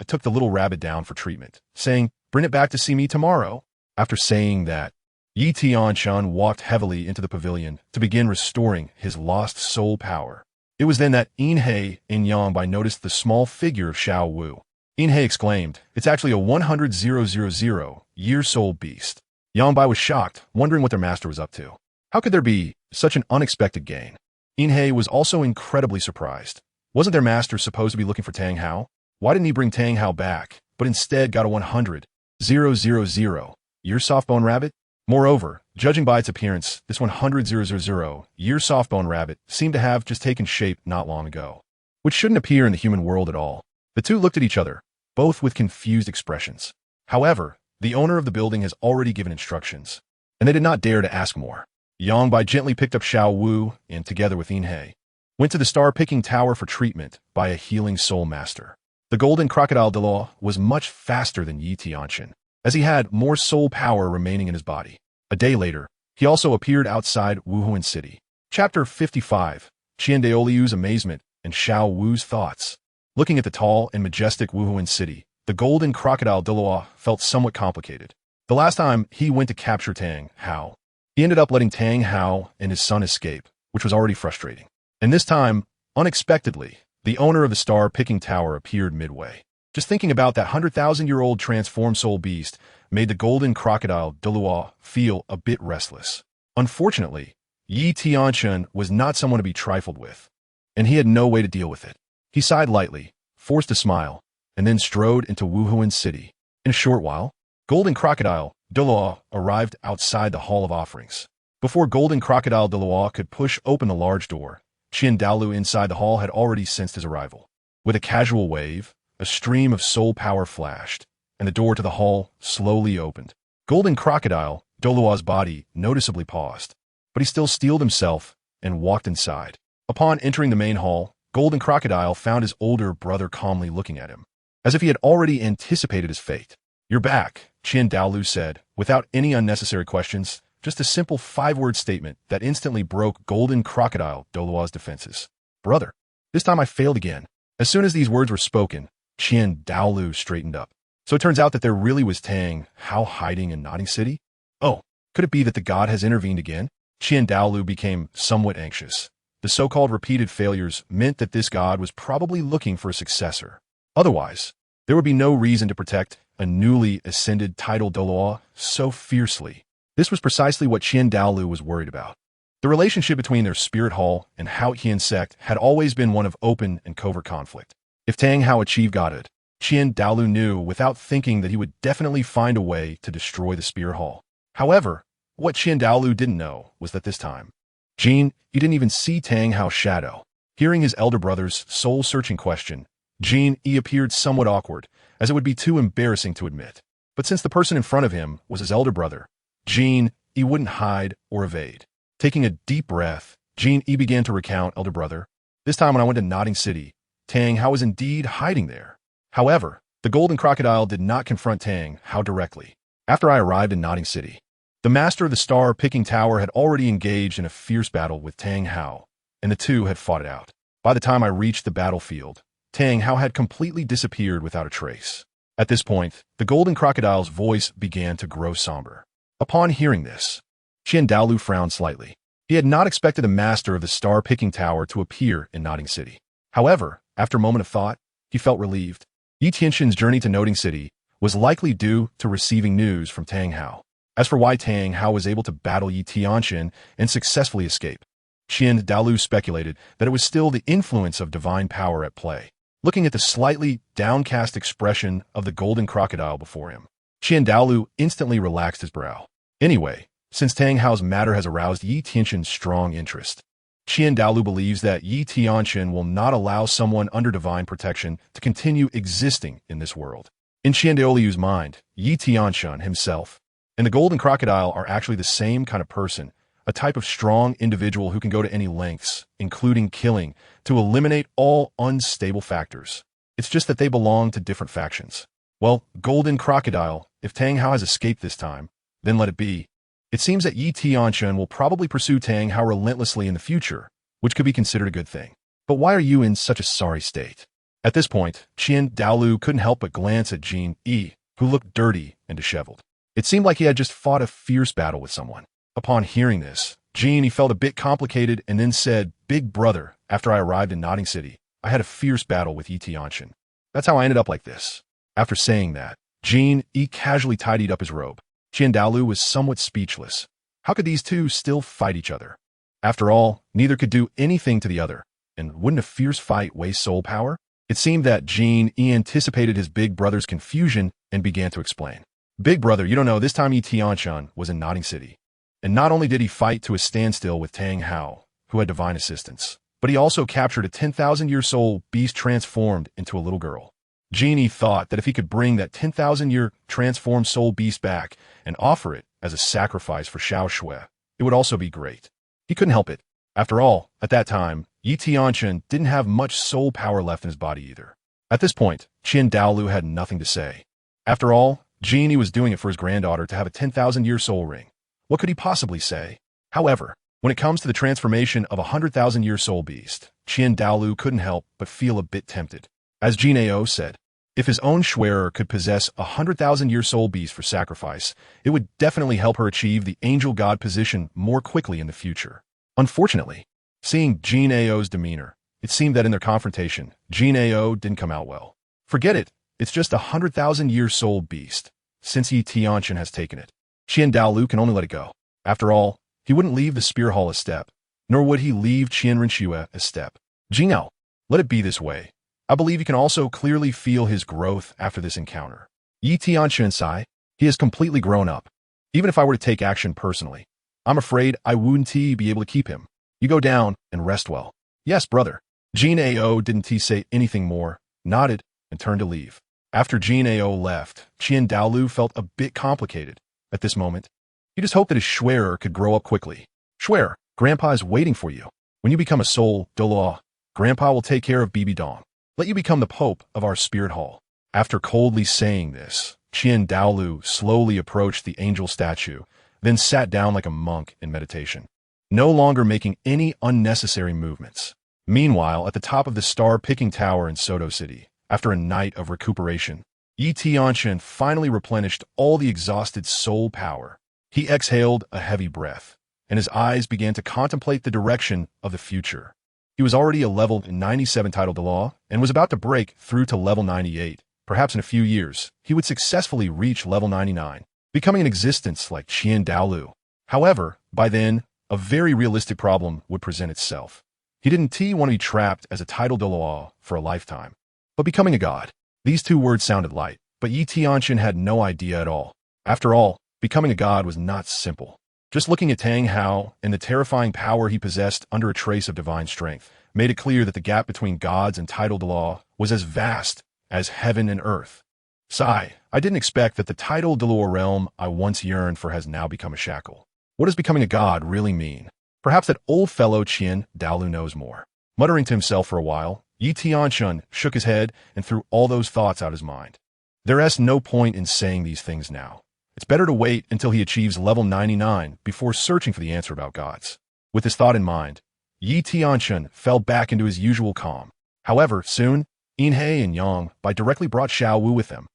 took the little rabbit down for treatment, saying, "Bring it back to see me tomorrow." After saying that, Tianchen walked heavily into the pavilion to begin restoring his lost soul power. It was then that Inhe and Yang noticed the small figure of Xiao Wu. Inhe exclaimed, "It's actually a 100,000-year soul beast." Yang was shocked, wondering what their master was up to. How could there be such an unexpected gain? Inhe was also incredibly surprised. Wasn't their master supposed to be looking for Tang Hao? Why didn't he bring Tang Hao back, but instead got a 100,000-year softbone rabbit? Moreover, judging by its appearance, this 100,000-year softbone rabbit seemed to have just taken shape not long ago, which shouldn't appear in the human world at all. The two looked at each other, both with confused expressions. However, the owner of the building has already given instructions, and they did not dare to ask more. Yang gently picked up Xiao Wu and, together with Inhe, went to the star-picking tower for treatment by a healing soul master. The golden crocodile Douluo was much faster than Tianchen, as he had more soul power remaining in his body. A day later, he also appeared outside Wuhuan City. Chapter 55, Qin Demon's amazement and Xiao Wu's thoughts. Looking at the tall and majestic Wuhuan City, the golden crocodile Douluo felt somewhat complicated. The last time he went to capture Tang Hao, he ended up letting Tang Hao and his son escape, which was already frustrating. And this time, unexpectedly, the owner of the star-picking tower appeared midway. Just thinking about that 100,000-year-old transformed soul beast made the golden crocodile Douluo feel a bit restless. Unfortunately, Tianchen was not someone to be trifled with, and he had no way to deal with it. He sighed lightly, forced a smile, and then strode into Wuhuan City. In a short while, golden crocodile Douluo arrived outside the Hall of Offerings. Before golden crocodile Douluo could push open the large door, Qin Douluo inside the hall had already sensed his arrival. With a casual wave, a stream of soul power flashed, and the door to the hall slowly opened. Golden crocodile Douluo's body noticeably paused, but he still steeled himself and walked inside. Upon entering the main hall, golden crocodile found his older brother calmly looking at him, as if he had already anticipated his fate. "You're back," Qin Douluo said, without any unnecessary questions, just a simple 5-word statement that instantly broke golden crocodile Douluo's defenses. "Brother, this time I failed again." As soon as these words were spoken, Qin Douluo straightened up. So it turns out that there really was Tang Hao hiding in Nodding City? Oh, could it be that the god has intervened again? Qin Douluo became somewhat anxious. The so-called repeated failures meant that this god was probably looking for a successor. Otherwise, there would be no reason to protect a newly ascended Title Douluo so fiercely. This was precisely what Qin Douluo was worried about. The relationship between their spirit hall and Hao Qian sect had always been one of open and covert conflict. If Tang Hao achieved godhood, Qin Douluo knew without thinking that he would definitely find a way to destroy the spirit hall. However, what Qin Douluo didn't know was that this time, he didn't even see Tang Hao's shadow. Hearing his elder brother's soul-searching question, he appeared somewhat awkward, as it would be too embarrassing to admit. But since the person in front of him was his elder brother, he wouldn't hide or evade. Taking a deep breath, he began to recount, "Elder brother, this time when I went to Nodding City, Tang Hao was indeed hiding there. However, the golden crocodile did not confront Tang Hao directly. After I arrived in Nodding City, the master of the star-picking tower had already engaged in a fierce battle with Tang Hao, and the two had fought it out. By the time I reached the battlefield, Tang Hao had completely disappeared without a trace." At this point, the golden crocodile's voice began to grow somber. Upon hearing this, Qin Douluo frowned slightly. He had not expected the master of the star-picking tower to appear in Nodding City. However, after a moment of thought, he felt relieved. Tianchen's journey to Nodding City was likely due to receiving news from Tang Hao. As for why Tang Hao was able to battle Tianchen and successfully escape, Qin Douluo speculated that it was still the influence of divine power at play. Looking at the slightly downcast expression of the golden crocodile before him, Qin Douluo instantly relaxed his brow. Anyway, since Tang Hao's matter has aroused Tianchen's strong interest, Qin Douluo believes that Tianchen will not allow someone under divine protection to continue existing in this world. In Qin Douluo's mind, Tianchen himself and the golden crocodile are actually the same kind of person, a type of strong individual who can go to any lengths, including killing, to eliminate all unstable factors. It's just that they belong to different factions. Well, golden crocodile, if Tang Hao has escaped this time, then let it be. It seems that Yi Tianchen will probably pursue Tang Hao relentlessly in the future, which could be considered a good thing. But why are you in such a sorry state? At this point, Qin Demon couldn't help but glance at Jin Yi, who looked dirty and disheveled. It seemed like he had just fought a fierce battle with someone. Upon hearing this, Jin felt a bit complicated and then said, "Big brother, after I arrived in Notting City, I had a fierce battle with Yi Tianchen. That's how I ended up like this." After saying that, Jin Yi casually tidied up his robe. Qin Demon was somewhat speechless. How could these two still fight each other? After all, neither could do anything to the other, and wouldn't a fierce fight waste soul power? It seemed that Jin Yi anticipated his big brother's confusion and began to explain. "Big brother, you don't know, this time Yi Tianchen was in Notting City. And not only did he fight to a standstill with Tang Hao, who had divine assistance, but he also captured a 10,000-year soul beast transformed into a little girl." Jin Yi thought that if he could bring that 10,000-year transformed soul beast back and offer it as a sacrifice for Xiao Shui, it would also be great. He couldn't help it. After all, at that time, Yi Tianchen didn't have much soul power left in his body either. At this point, Qin Demon had nothing to say. After all, Jin Yi was doing it for his granddaughter to have a 10,000-year soul ring. What could he possibly say? However, when it comes to the transformation of a 100,000-year soul beast, Qin Demon couldn't help but feel a bit tempted. As Jin Ao said, if his own Schwerer could possess a 100,000-year soul beast for sacrifice, it would definitely help her achieve the angel god position more quickly in the future. Unfortunately, seeing Jin Ao's demeanor, it seemed that in their confrontation, Jin Ao didn't come out well. Forget it, it's just a 100,000-year soul beast, since Yi Tianchen has taken it. Qin Demon can only let it go. After all, he wouldn't leave the Spear Hall a step, nor would he leave Qian Renxue a step. Jin Ao, let it be this way. I believe you can also clearly feel his growth after this encounter. Yi Tianchen sai, he has completely grown up. Even if I were to take action personally, I'm afraid I wouldn't be able to keep him. You go down and rest well. Yes, brother. Jin Ao didn't say anything more, nodded, and turned to leave. After Jin Ao left, Qin Demon felt a bit complicated. At this moment, he just hoped that his Schwerer could grow up quickly. Schwerer, Grandpa is waiting for you. When you become a soul, Douluo, Grandpa will take care of Bibi Dong. Let you become the Pope of our Spirit Hall. After coldly saying this, Qin Demon slowly approached the angel statue, then sat down like a monk in meditation, no longer making any unnecessary movements. Meanwhile, at the top of the star-picking tower in Soto City, after a night of recuperation, Yi Tianchen finally replenished all the exhausted soul power. He exhaled a heavy breath, and his eyes began to contemplate the direction of the future. He was already a level 97 Title Douluo and was about to break through to level 98. Perhaps in a few years, he would successfully reach level 99, becoming an existence like Qin Demon. However, by then, a very realistic problem would present itself. He didn't want to be trapped as a Title Douluo for a lifetime, but becoming a god. These two words sounded light, but Yi Tianchen had no idea at all. After all, becoming a god was not simple. Just looking at Tang Hao and the terrifying power he possessed under a trace of divine strength made it clear that the gap between gods and Title Douluo was as vast as heaven and earth. Sigh, I didn't expect that the Title Douluo realm I once yearned for has now become a shackle. What does becoming a god really mean? Perhaps that old fellow Qin Demon knows more. Muttering to himself for a while, Yi Tianchen shook his head and threw all those thoughts out his mind. There is no point in saying these things now. It's better to wait until he achieves level 99 before searching for the answer about gods. With this thought in mind, Yi Tianchen fell back into his usual calm. However, soon, Inhe and Yang Bai directly brought Xiao Wu with them.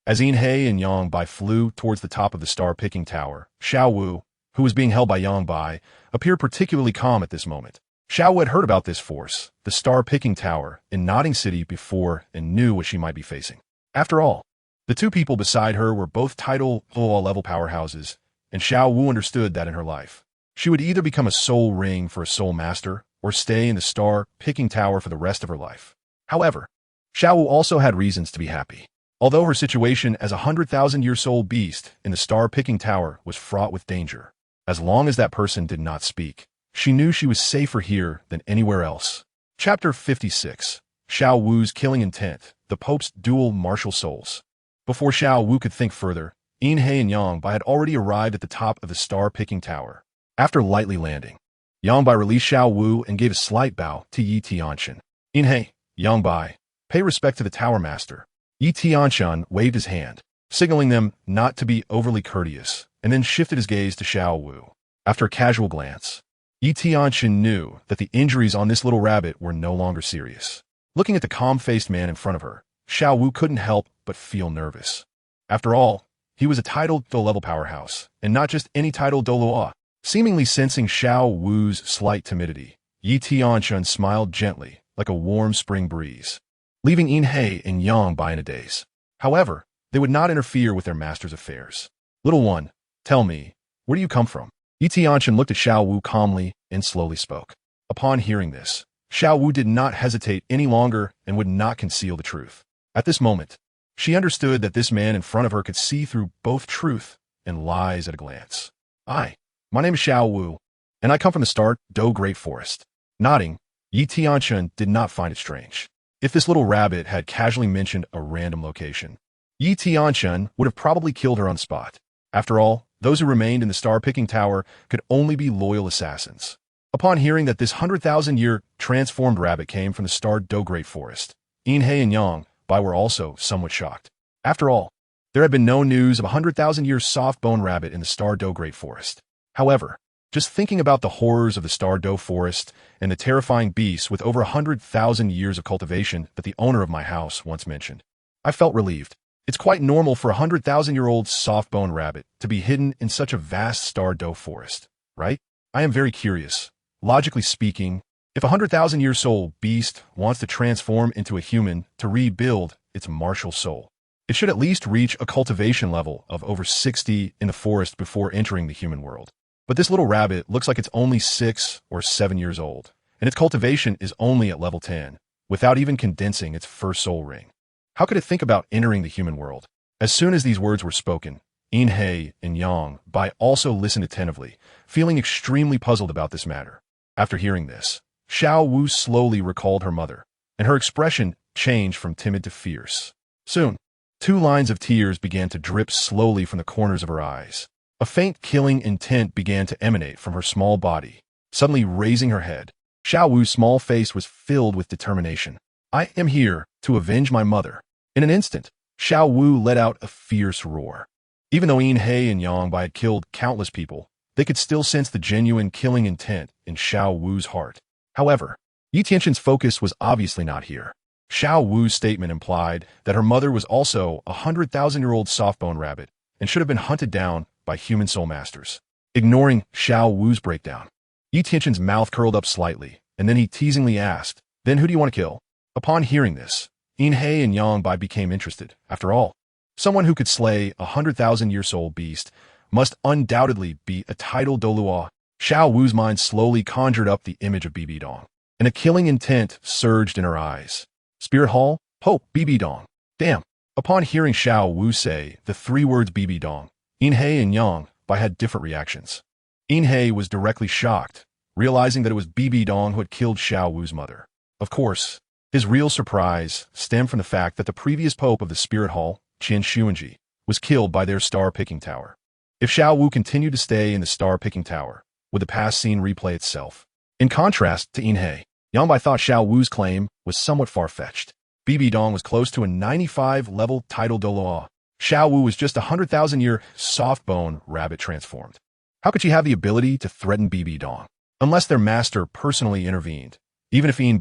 As Inhe and Yang Bai flew towards the top of the star-picking tower, Xiao Wu, who was being held by Yang Bai, appeared particularly calm at this moment. Xiao Wu had heard about this force, the star-picking tower, in Notting City before and knew what she might be facing. After all, the two people beside her were both Title Douluo level powerhouses, and Xiao Wu understood that in her life. She would either become a soul ring for a soul master or stay in the star-picking tower for the rest of her life. However, Xiao Wu also had reasons to be happy. Although her situation as a 100,000-year soul beast in the star-picking tower was fraught with danger, as long as that person did not speak, she knew she was safer here than anywhere else. Chapter 56. Xiao Wu's Killing Intent, the Pope's Dual Martial Souls. Before Xiao Wu could think further, Inhe and Yang Bai had already arrived at the top of the star-picking tower. After lightly landing, Yang Bai released Xiao Wu and gave a slight bow to Yi Tianchen. Inhe, Yang Bai, pay respect to the Tower Master. Yi Tianchen waved his hand, signaling them not to be overly courteous, and then shifted his gaze to Xiao Wu. After a casual glance, Tianchen knew that the injuries on this little rabbit were no longer serious. Looking at the calm-faced man in front of her, Xiao Wu couldn't help but feel nervous. After all, he was a Title Douluo powerhouse, and not just any Title Douluo. Seemingly sensing Xiao Wu's slight timidity, Tianchen smiled gently, like a warm spring breeze, leaving Yin and Yang by in a daze. However, they would not interfere with their master's affairs. Little one, tell me, where do you come from? Tianchen looked at Xiao Wu calmly and slowly spoke. Upon hearing this, Xiao Wu did not hesitate any longer and would not conceal the truth. At this moment, she understood that this man in front of her could see through both truth and lies at a glance. My name is Xiao Wu, and I come from the Star Do Great Forest. Nodding, Tianchen did not find it strange. If this little rabbit had casually mentioned a random location, Tianchen would have probably killed her on the spot. After all, those who remained in the star-picking tower could only be loyal assassins. Upon hearing that this 100,000-year transformed rabbit came from the Star Do Great Forest, Yin and Yang were also somewhat shocked. After all, there had been no news of a 100,000-year soft-bone rabbit in the Star Do Great Forest. However, just thinking about the horrors of the Star Do Forest and the terrifying beasts with over 100,000 years of cultivation that the owner of my house once mentioned, I felt relieved. It's quite normal for a 100,000-year-old soft-bone rabbit to be hidden in such a vast Star Do forest, right? I am very curious. Logically speaking, if a 100,000-year-soul beast wants to transform into a human to rebuild its martial soul, it should at least reach a cultivation level of over 60 in the forest before entering the human world. But this little rabbit looks like it's only 6 or 7 years old, and its cultivation is only at level 10, without even condensing its first soul ring. How could it think about entering the human world? As soon as these words were spoken, Yin and Yang also listened attentively, feeling extremely puzzled about this matter. After hearing this, Xiao Wu slowly recalled her mother, and her expression changed from timid to fierce. Soon, 2 lines of tears began to drip slowly from the corners of her eyes. A faint killing intent began to emanate from her small body. Suddenly raising her head, Xiao Wu's small face was filled with determination. I am here to avenge my mother. In an instant, Xiao Wu let out a fierce roar. Even though Yin and Yang had killed countless people, they could still sense the genuine killing intent in Xiao Wu's heart. However, Tianchen's focus was obviously not here. Xiao Wu's statement implied that her mother was also a 100,000-year-old soft-bone rabbit and should have been hunted down by human soul masters. Ignoring Xiao Wu's breakdown, Tianchen's mouth curled up slightly, and then he teasingly asked, "Then who do you want to kill?" Upon hearing this, Yin and Yang became interested. After all, someone who could slay a 100,000-year-soul beast must undoubtedly be a Title Douluo. Xiao Wu's mind slowly conjured up the image of Bibi Dong, and a killing intent surged in her eyes. Spirit Hall? Hope, Bibi Dong. Damn. Upon hearing Xiao Wu say the 3 words Bibi Dong, Yin and Yang had different reactions. Yin was directly shocked, realizing that it was Bibi Dong who had killed Xiao Wu's mother. Of course, his real surprise stemmed from the fact that the previous pope of the Spirit Hall, Qin Demon, was killed by their star-picking tower. If Xiao Wu continued to stay in the star-picking tower, would the past scene replay itself? In contrast to Yin, Yang thought Xiao Wu's claim was somewhat far-fetched. Bibi Dong was close to a 95-level Title Douluo. Xiao Wu was just a 100,000-year soft-bone rabbit transformed. How could she have the ability to threaten Bibi Dong? Unless their master personally intervened, even if Yin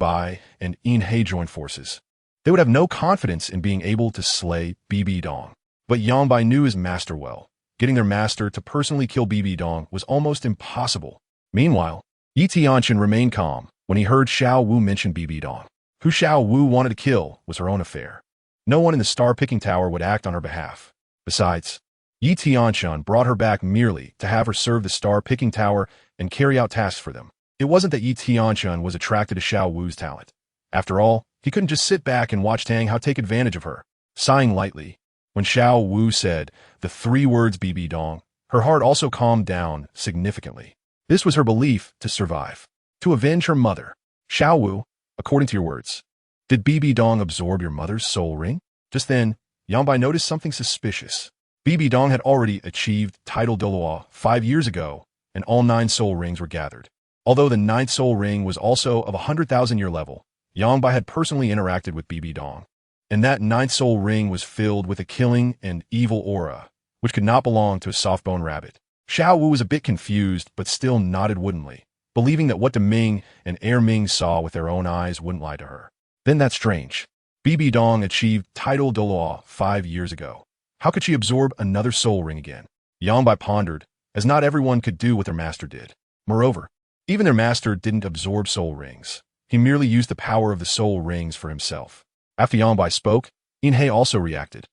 and Yin joined forces, they would have no confidence in being able to slay Bibi Dong. But Yang knew his master well. Getting their master to personally kill Bibi Dong was almost impossible. Meanwhile, Tianchen remained calm when he heard Xiao Wu mention Bibi Dong. Who Xiao Wu wanted to kill was her own affair. No one in the star-picking tower would act on her behalf. Besides, Tianchen brought her back merely to have her serve the star-picking tower and carry out tasks for them. It wasn't that Tianchen was attracted to Xiao Wu's talent. After all, he couldn't just sit back and watch Tang Hao take advantage of her. Sighing lightly, when Xiao Wu said the 3 words Bibi Dong, her heart also calmed down significantly. This was her belief to survive, to avenge her mother. Xiao Wu, according to your words, did Bibi Dong absorb your mother's soul ring? Just then, Yang noticed something suspicious. Bibi Dong had already achieved Title Douluo 5 years ago, and all 9 soul rings were gathered. Although the 9th soul ring was also of a 100,000-year level, Yang had personally interacted with Bibi Dong, and that 9th soul ring was filled with a killing and evil aura, which could not belong to a soft-boned rabbit. Xiao Wu was a bit confused, but still nodded woodenly, believing that what Deming and Air Ming saw with their own eyes wouldn't lie to her. Then that's strange. Bibi Dong achieved Title Douluo 5 years ago. How could she absorb another soul ring again? Yangbai pondered, as not everyone could do what their master did. Moreover, even their master didn't absorb soul rings. He merely used the power of the soul rings for himself. After Yangbai spoke, Inhe also reacted.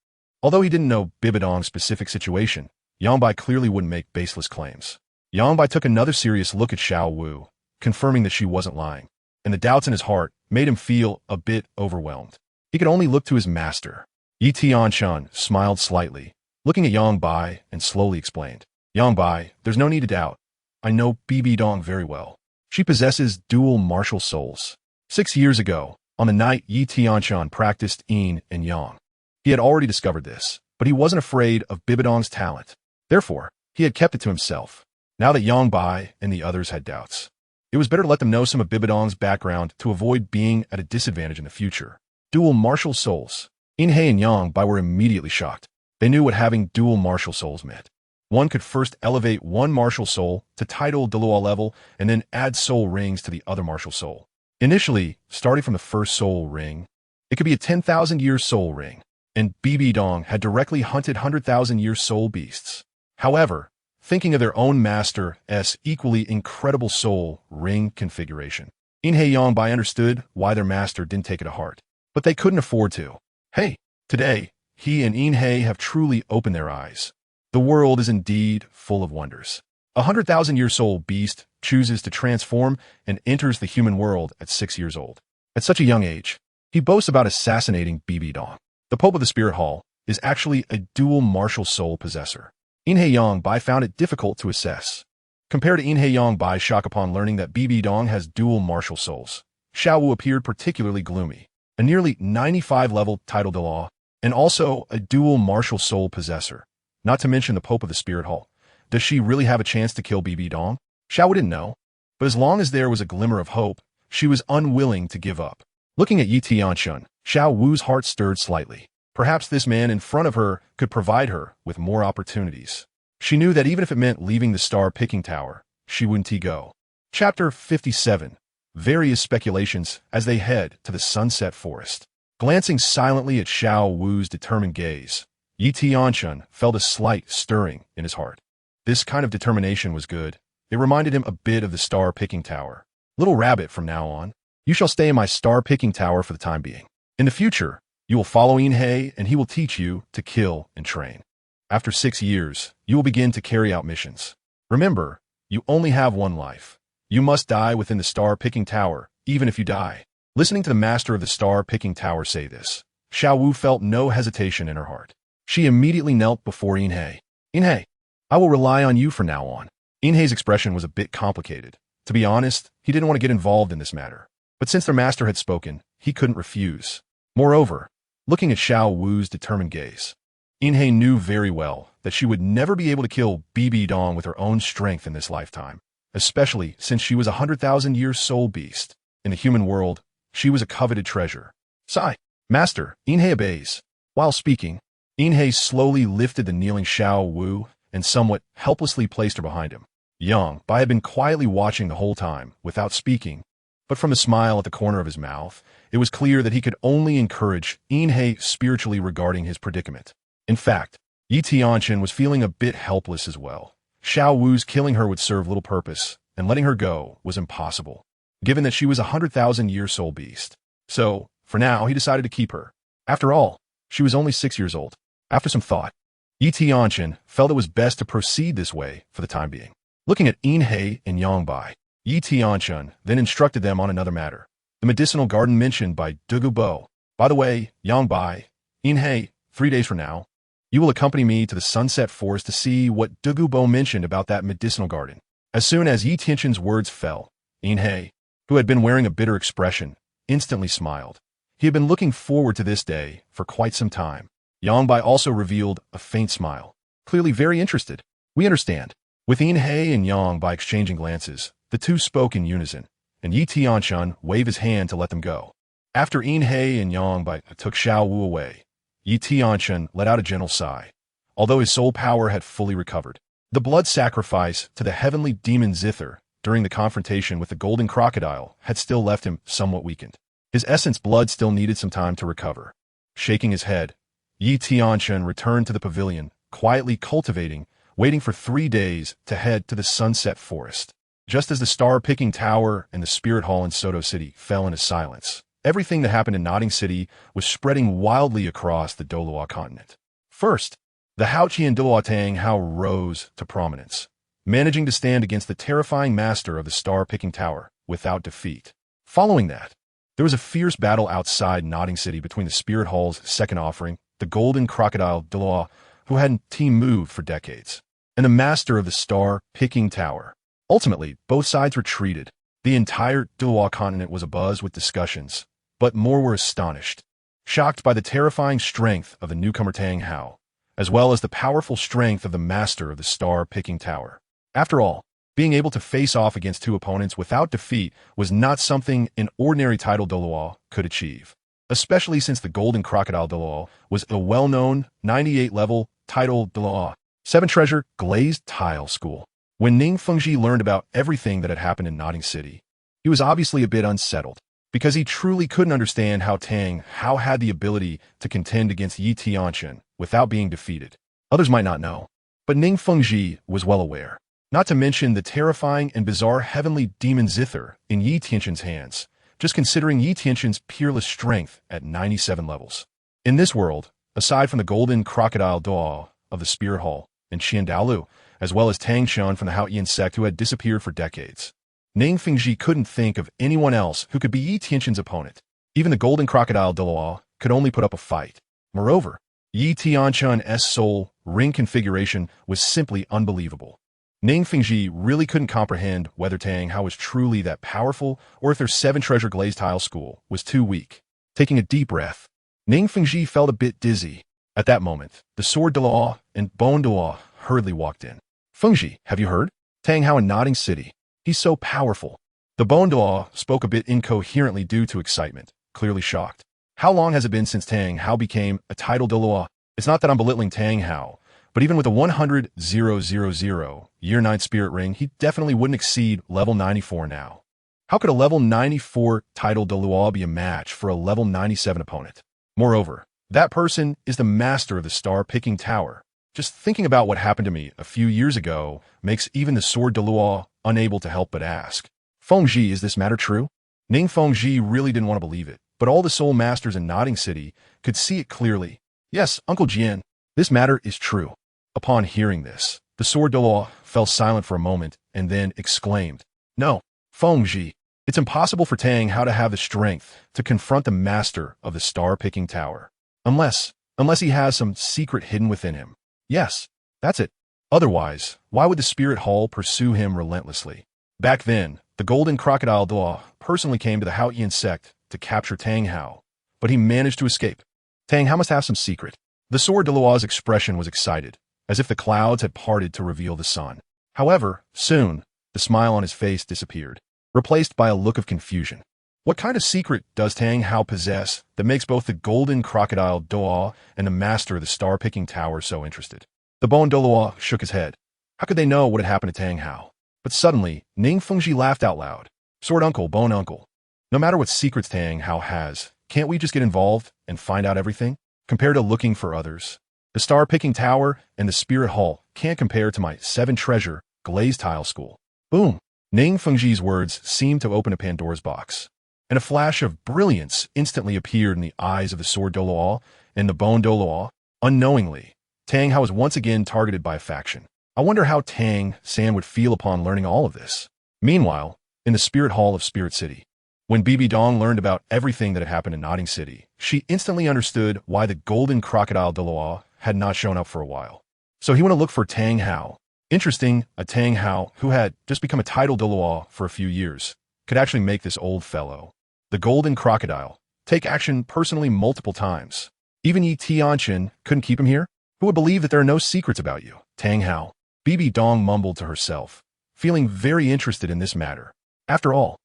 Although he didn't know Bibi Dong's specific situation, Yangbai clearly wouldn't make baseless claims. Yangbai took another serious look at Xiao Wu, confirming that she wasn't lying, and the doubts in his heart made him feel a bit overwhelmed. He could only look to his master. Yi Tianchen smiled slightly, looking at Yangbai, and slowly explained. Yangbai, there's no need to doubt. I know Bibi Dong very well. She possesses dual martial souls. 6 years ago, on the night Yi Tianchen practiced yin and yang, he had already discovered this, but he wasn't afraid of Bibi Dong's talent. Therefore, he had kept it to himself. Now that Yangbai and the others had doubts, it was better to let them know some of Bibi Dong's background to avoid being at a disadvantage in the future. Dual martial souls. Inhe and Yangbai were immediately shocked. They knew what having dual martial souls meant. One could first elevate one martial soul to Title Douluo level and then add soul rings to the other martial soul. Initially, starting from the first soul ring, it could be a 10,000-year soul ring, and Bibi Dong had directly hunted 100,000-year soul beasts. However, thinking of their own master's equally incredible soul ring configuration, Inhe Yangbai understood why their master didn't take it to heart. But they couldn't afford to. Hey, today, he and Inhe have truly opened their eyes. The world is indeed full of wonders. A 100,000-year soul beast chooses to transform and enters the human world at 6 years old. At such a young age, he boasts about assassinating Bibi Dong. The Pope of the Spirit Hall is actually a dual martial soul possessor. Inhe Yangbai found it difficult to assess. Compared to Inhe Yangbai's shock upon learning that Bibi Dong has dual martial souls, Xiao Wu appeared particularly gloomy. A nearly 95-level Title Douluo, and also a dual martial soul possessor, not to mention the Pope of the Spirit Hall. Does she really have a chance to kill Bibi Dong? Xiao Wu didn't know, but as long as there was a glimmer of hope, she was unwilling to give up. Looking at Yi Tianchen, Xiao Wu's heart stirred slightly. Perhaps this man in front of her could provide her with more opportunities. She knew that even if it meant leaving the star-picking tower, she wouldn't go. Chapter 57. Various speculations as they head to the sunset forest. Glancing silently at Xiao Wu's determined gaze, Yi Tianchen felt a slight stirring in his heart. This kind of determination was good. It reminded him a bit of the star-picking tower. Little rabbit, from now on, you shall stay in my star-picking tower for the time being. In the future, you will follow Inhe, and he will teach you to kill and train. After 6 years, you will begin to carry out missions. Remember, you only have one life. You must die within the star-picking tower, even if you die. Listening to the master of the star-picking tower say this, Xiao Wu felt no hesitation in her heart. She immediately knelt before Inhe. Inhe, I will rely on you from now on. Inhe's expression was a bit complicated. To be honest, he didn't want to get involved in this matter. But since their master had spoken, he couldn't refuse. Moreover, looking at Xiao Wu's determined gaze, Inhe knew very well that she would never be able to kill Bibi Dong with her own strength in this lifetime. Especially since she was a 100,000-year soul beast. In the human world, she was a coveted treasure. Sigh. Master, Inhe obeys. While speaking, Inhe slowly lifted the kneeling Xiao Wu and somewhat helplessly placed her behind him. Yangbai had been quietly watching the whole time, without speaking, but from the smile at the corner of his mouth, it was clear that he could only encourage Inhe spiritually regarding his predicament. In fact, Yi Tianchen was feeling a bit helpless as well. Xiao Wu's killing her would serve little purpose, and letting her go was impossible, given that she was a 100,000-year soul beast. So, for now, he decided to keep her. After all, she was only 6 years old. After some thought, Yi Tianchen felt it was best to proceed this way for the time being. Looking at Inhe and Yangbai, Yi Tianchen then instructed them on another matter, the medicinal garden mentioned by Douluo. By the way, Yangbai, Inhe, 3 days from now, you will accompany me to the sunset forest to see what Douluo mentioned about that medicinal garden. As soon as Yi Tianchen's words fell, Inhe, who had been wearing a bitter expression, instantly smiled. He had been looking forward to this day for quite some time. Yangbai also revealed a faint smile, clearly very interested. We understand. With Inhe and Yangbai exchanging glances, the two spoke in unison, and Yi Tianchen waved his hand to let them go. After Inhe and Yangbai took Xiao Wu away, Yi Tianchen let out a gentle sigh. although his soul power had fully recovered. The blood sacrifice to the heavenly demon Zither during the confrontation with the golden crocodile had still left him somewhat weakened. His essence blood still needed some time to recover. Shaking his head, Tianchen returned to the pavilion, quietly cultivating, waiting for 3 days to head to the sunset forest. Just as the star-picking tower and the spirit hall in Soto City fell into silence, everything that happened in Notting City was spreading wildly across the Douluo Continent. First, the Qin Demon rose to prominence, managing to stand against the terrifying master of the star-picking tower without defeat. Following that, there was a fierce battle outside Notting City between the spirit hall's second offering, the golden crocodile Douluo, who hadn't moved for decades, and the master of the star-picking tower. Ultimately, both sides retreated. The entire Douluo continent was abuzz with discussions, but more were astonished, shocked by the terrifying strength of the newcomer Tang Hao, as well as the powerful strength of the master of the star-picking tower. After all, being able to face off against two opponents without defeat was not something an ordinary Title Douluo could achieve, especially since the Golden Crocodile Douluo was a well-known 98-level Title Douluo 7 treasure glazed tile school. When Ning Fengji learned about everything that had happened in Notting City, he was obviously a bit unsettled, because he truly couldn't understand how Tang Hao had the ability to contend against Tianchen without being defeated. Others might not know, but Ning Fengji was well aware. Not to mention the terrifying and bizarre heavenly demon Zither in Tianchen's hands, just considering Tianchen's peerless strength at 97 levels. In this world, aside from the golden crocodile Douluo of the Spirit Hall and Qin Demon, as well as Tianchen from the Haoyan sect who had disappeared for decades, Ning Fengji couldn't think of anyone else who could be Tianchen's opponent. Even the golden crocodile Douluo could only put up a fight. Moreover, Tianchen's soul ring configuration was simply unbelievable. Ning Fengji really couldn't comprehend whether Tang Hao was truly that powerful or if their 7 treasure glazed tile school was too weak. Taking a deep breath, Ning Fengji felt a bit dizzy. At that moment, the sword Douluo and bone Douluo hurriedly walked in. Fengji, have you heard? Tang Hao in Notting City. He's so powerful. The bone Douluo spoke a bit incoherently due to excitement, clearly shocked. How long has it been since Tang Hao became a Title Douluo? It's not that I'm belittling Tang Hao, but even with a 100,000 Year 9 Spirit Ring, he definitely wouldn't exceed level 94 now. How could a level 94 Title Douluo be a match for a level 97 opponent? Moreover, that person is the master of the star-picking tower. Just thinking about what happened to me a few years ago makes even the sword Douluo unable to help but ask. Fengji, is this matter true? Ning Fengji really didn't want to believe it, but all the soul masters in Notting City could see it clearly. Yes, Uncle Jian, this matter is true. Upon hearing this, the sword Douluo fell silent for a moment and then exclaimed, No, Fengji, it's impossible for Tang Hao to have the strength to confront the master of the star-picking tower. Unless he has some secret hidden within him. Yes, that's it. Otherwise, why would the Spirit Hall pursue him relentlessly? Back then, the Golden Crocodile Douluo personally came to the Haoyan sect to capture Tang Hao, but he managed to escape. Tang Hao must have some secret. The sword Douluo's expression was excited, as if the clouds had parted to reveal the sun. However, soon, the smile on his face disappeared, replaced by a look of confusion. What kind of secret does Tang Hao possess that makes both the Golden Crocodile Douluo and the Master of the Star-Picking Tower so interested? The Bone Douluo shook his head. How could they know what had happened to Tang Hao? But suddenly, Ning Fengji laughed out loud. Sword Uncle, Bone Uncle. No matter what secrets Tang Hao has, can't we just get involved and find out everything? Compared to looking for others. The Star-Picking Tower and the Spirit Hall can't compare to my 7 treasure glazed tile school. Boom! Ning Fengji's words seemed to open a Pandora's box, and a flash of brilliance instantly appeared in the eyes of the sword Douluo and the bone Douluo. Unknowingly, Tang Hao was once again targeted by a faction. I wonder how Tang San would feel upon learning all of this. Meanwhile, in the Spirit Hall of Spirit City, when Bibi Dong learned about everything that had happened in Notting City, she instantly understood why the Golden Crocodile Douluo had not shown up for a while. So he went to look for Tang Hao. Interesting, a Tang Hao who had just become a Title Douluo for a few years could actually make this old fellow, the Golden Crocodile, take action personally multiple times. Even Tianchen couldn't keep him here? Who would believe that there are no secrets about you, Tang Hao? Bibi Dong mumbled to herself, feeling very interested in this matter. After all,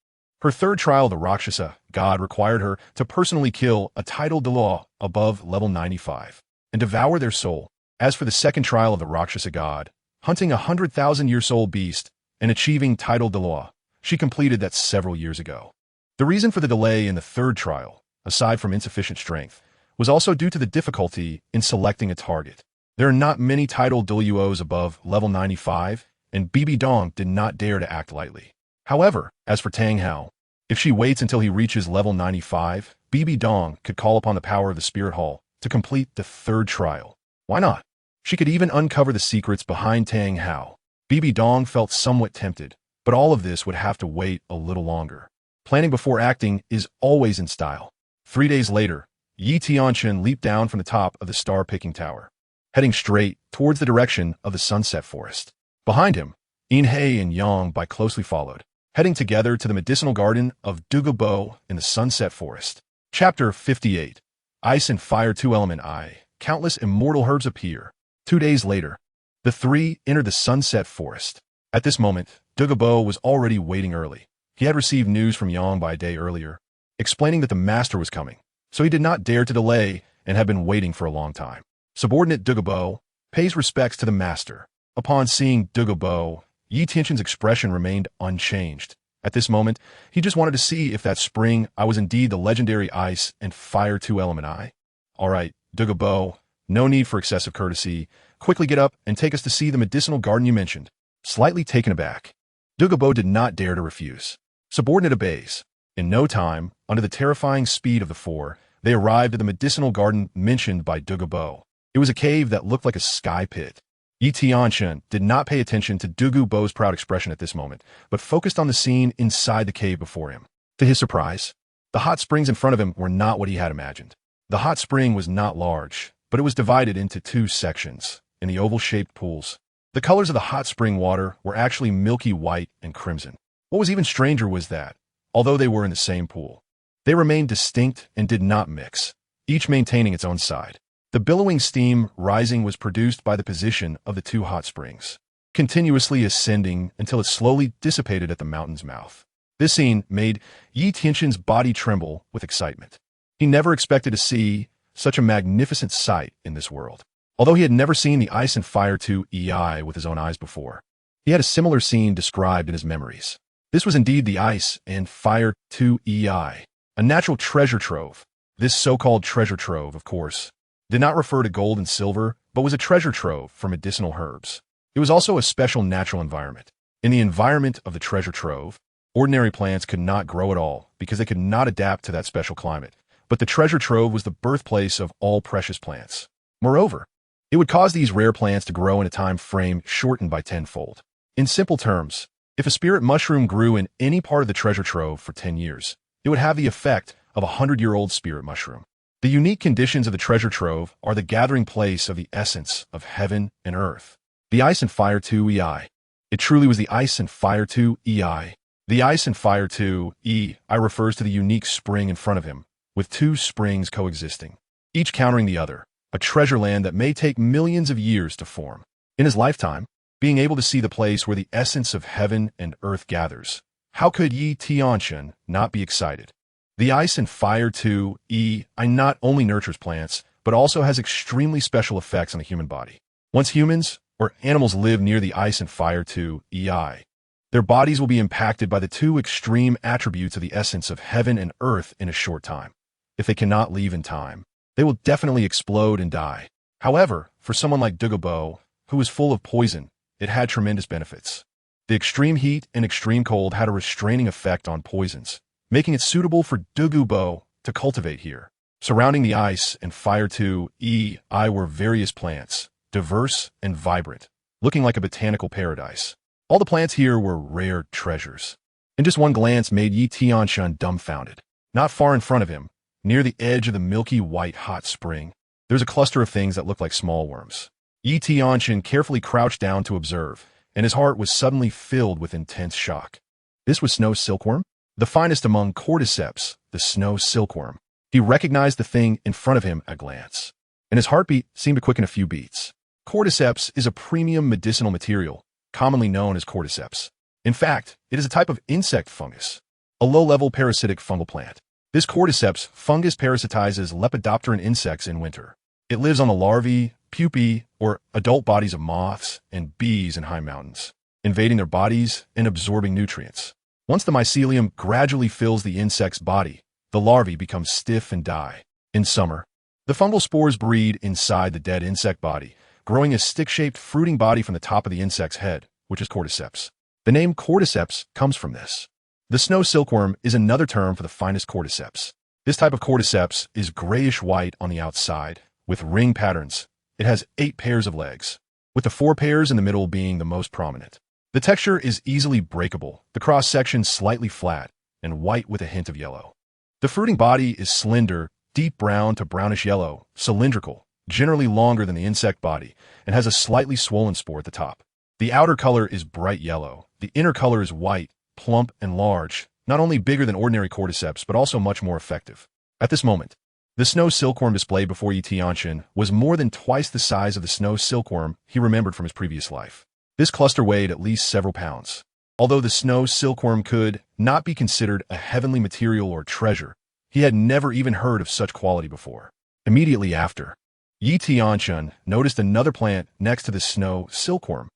her third trial of the Rakshasa god required her to personally kill a Title Douluo above level 95 and devour their soul. As for the second trial of the Rakshasa god, hunting a 100,000-year-old beast and achieving Title Douluo, she completed that several years ago. The reason for the delay in the third trial, aside from insufficient strength, was also due to the difficulty in selecting a target. There are not many Title Douluos above level 95, and Bibi Dong did not dare to act lightly. However, as for Tang Hao, if she waits until he reaches level 95, Bibi Dong could call upon the power of the Spirit Hall to complete the third trial. Why not? She could even uncover the secrets behind Tang Hao. Bibi Dong felt somewhat tempted, but all of this would have to wait a little longer. Planning before acting is always in style. 3 days later, Tianchen leaped down from the top of the star-picking tower, heading straight towards the direction of the sunset forest. Behind him, Inhei and Yang Bai closely followed, heading together to the medicinal garden of Douluo in the sunset forest. Chapter 58. Ice and Fire 2 Element I. Countless immortal herbs appear. 2 days later, the three entered the sunset forest. At this moment, Douluo was already waiting early. He had received news from Yang Bai a day earlier, explaining that the master was coming, so he did not dare to delay and had been waiting for a long time. Subordinate Douluo pays respects to the master. Upon seeing Douluo, Tianchen's expression remained unchanged. At this moment, he just wanted to see if that spring I was indeed the legendary Ice and Fire 2 Element I. All right, Douluo, no need for excessive courtesy. Quickly get up and take us to see the medicinal garden you mentioned. Slightly taken aback, Douluo did not dare to refuse. Subordinate obeys. In no time, under the terrifying speed of the four, they arrived at the medicinal garden mentioned by Douluo. It was a cave that looked like a sky pit. Tianchen did not pay attention to Douluo's proud expression at this moment, but focused on the scene inside the cave before him. To his surprise, the hot springs in front of him were not what he had imagined. The hot spring was not large, but it was divided into 2 sections, in the oval-shaped pools. The colors of the hot spring water were actually milky white and crimson. What was even stranger was that, although they were in the same pool, they remained distinct and did not mix, each maintaining its own side. The billowing steam rising was produced by the position of the 2 hot springs, continuously ascending until it slowly dissipated at the mountain's mouth. This scene made Tianchen's body tremble with excitement. He never expected to see such a magnificent sight in this world. Although he had never seen the Ice and Fire 2 EI with his own eyes before, he had a similar scene described in his memories. This was indeed the Ice and Fire 2 EI, a natural treasure trove. This so-called treasure trove, of course, did not refer to gold and silver, but was a treasure trove for medicinal herbs. It was also a special natural environment. In the environment of the treasure trove, ordinary plants could not grow at all because they could not adapt to that special climate. But the treasure trove was the birthplace of all precious plants. Moreover, it would cause these rare plants to grow in a time frame shortened by tenfold. In simple terms, if a spirit mushroom grew in any part of the treasure trove for 10 years, it would have the effect of a 100-year-old spirit mushroom. The unique conditions of the treasure trove are the gathering place of the essence of heaven and earth. The Ice and Fire 2 EI. It truly was the Ice and Fire 2 EI. The Ice and Fire 2 EI refers to the unique spring in front of him, with 2 springs coexisting, each countering the other, a treasure land that may take millions of years to form. In his lifetime, being able to see the place where the essence of heaven and earth gathers, how could Tianchen not be excited? The Ice and Fire 2 EI not only nurtures plants, but also has extremely special effects on the human body. Once humans or animals live near the Ice and Fire 2 EI, their bodies will be impacted by the 2 extreme attributes of the essence of heaven and earth in a short time. If they cannot leave in time, they will definitely explode and die. However, for someone like Douluo, who was full of poison, it had tremendous benefits. The extreme heat and extreme cold had a restraining effect on poisons, making it suitable for Douluo to cultivate here. Surrounding the Ice and Fire 2 EI were various plants, diverse and vibrant, looking like a botanical paradise. All the plants here were rare treasures. And just one glance made Tianchen dumbfounded. Not far in front of him, near the edge of the milky white hot spring, there was a cluster of things that looked like small worms. Tianchen carefully crouched down to observe, and his heart was suddenly filled with intense shock. This was snow silkworm? The finest among cordyceps, the snow silkworm. He recognized the thing in front of him at a glance, and his heartbeat seemed to quicken a few beats. Cordyceps is a premium medicinal material, commonly known as cordyceps. In fact, it is a type of insect fungus, a low-level parasitic fungal plant. This cordyceps fungus parasitizes lepidopteran insects in winter. It lives on the larvae pupae, or adult bodies of moths and bees in high mountains, invading their bodies and absorbing nutrients. Once the mycelium gradually fills the insect's body, the larvae become stiff and die. In summer, the fungal spores breed inside the dead insect body, growing a stick-shaped fruiting body from the top of the insect's head, which is cordyceps. The name cordyceps comes from this. The snow silkworm is another term for the finest cordyceps. This type of cordyceps is grayish-white on the outside, with ring patterns. It has 8 pairs of legs, with the 4 pairs in the middle being the most prominent. The texture is easily breakable, the cross-section slightly flat, and white with a hint of yellow. The fruiting body is slender, deep brown to brownish yellow, cylindrical, generally longer than the insect body, and has a slightly swollen spore at the top. The outer color is bright yellow. The inner color is white, plump, and large, not only bigger than ordinary cordyceps, but also much more effective. At this moment, the snow silkworm displayed before Tianchen was more than twice the size of the snow silkworm he remembered from his previous life. This cluster weighed at least several pounds. Although the snow silkworm could not be considered a heavenly material or treasure, he had never even heard of such quality before. Immediately after, Tianchen noticed another plant next to the snow silkworm.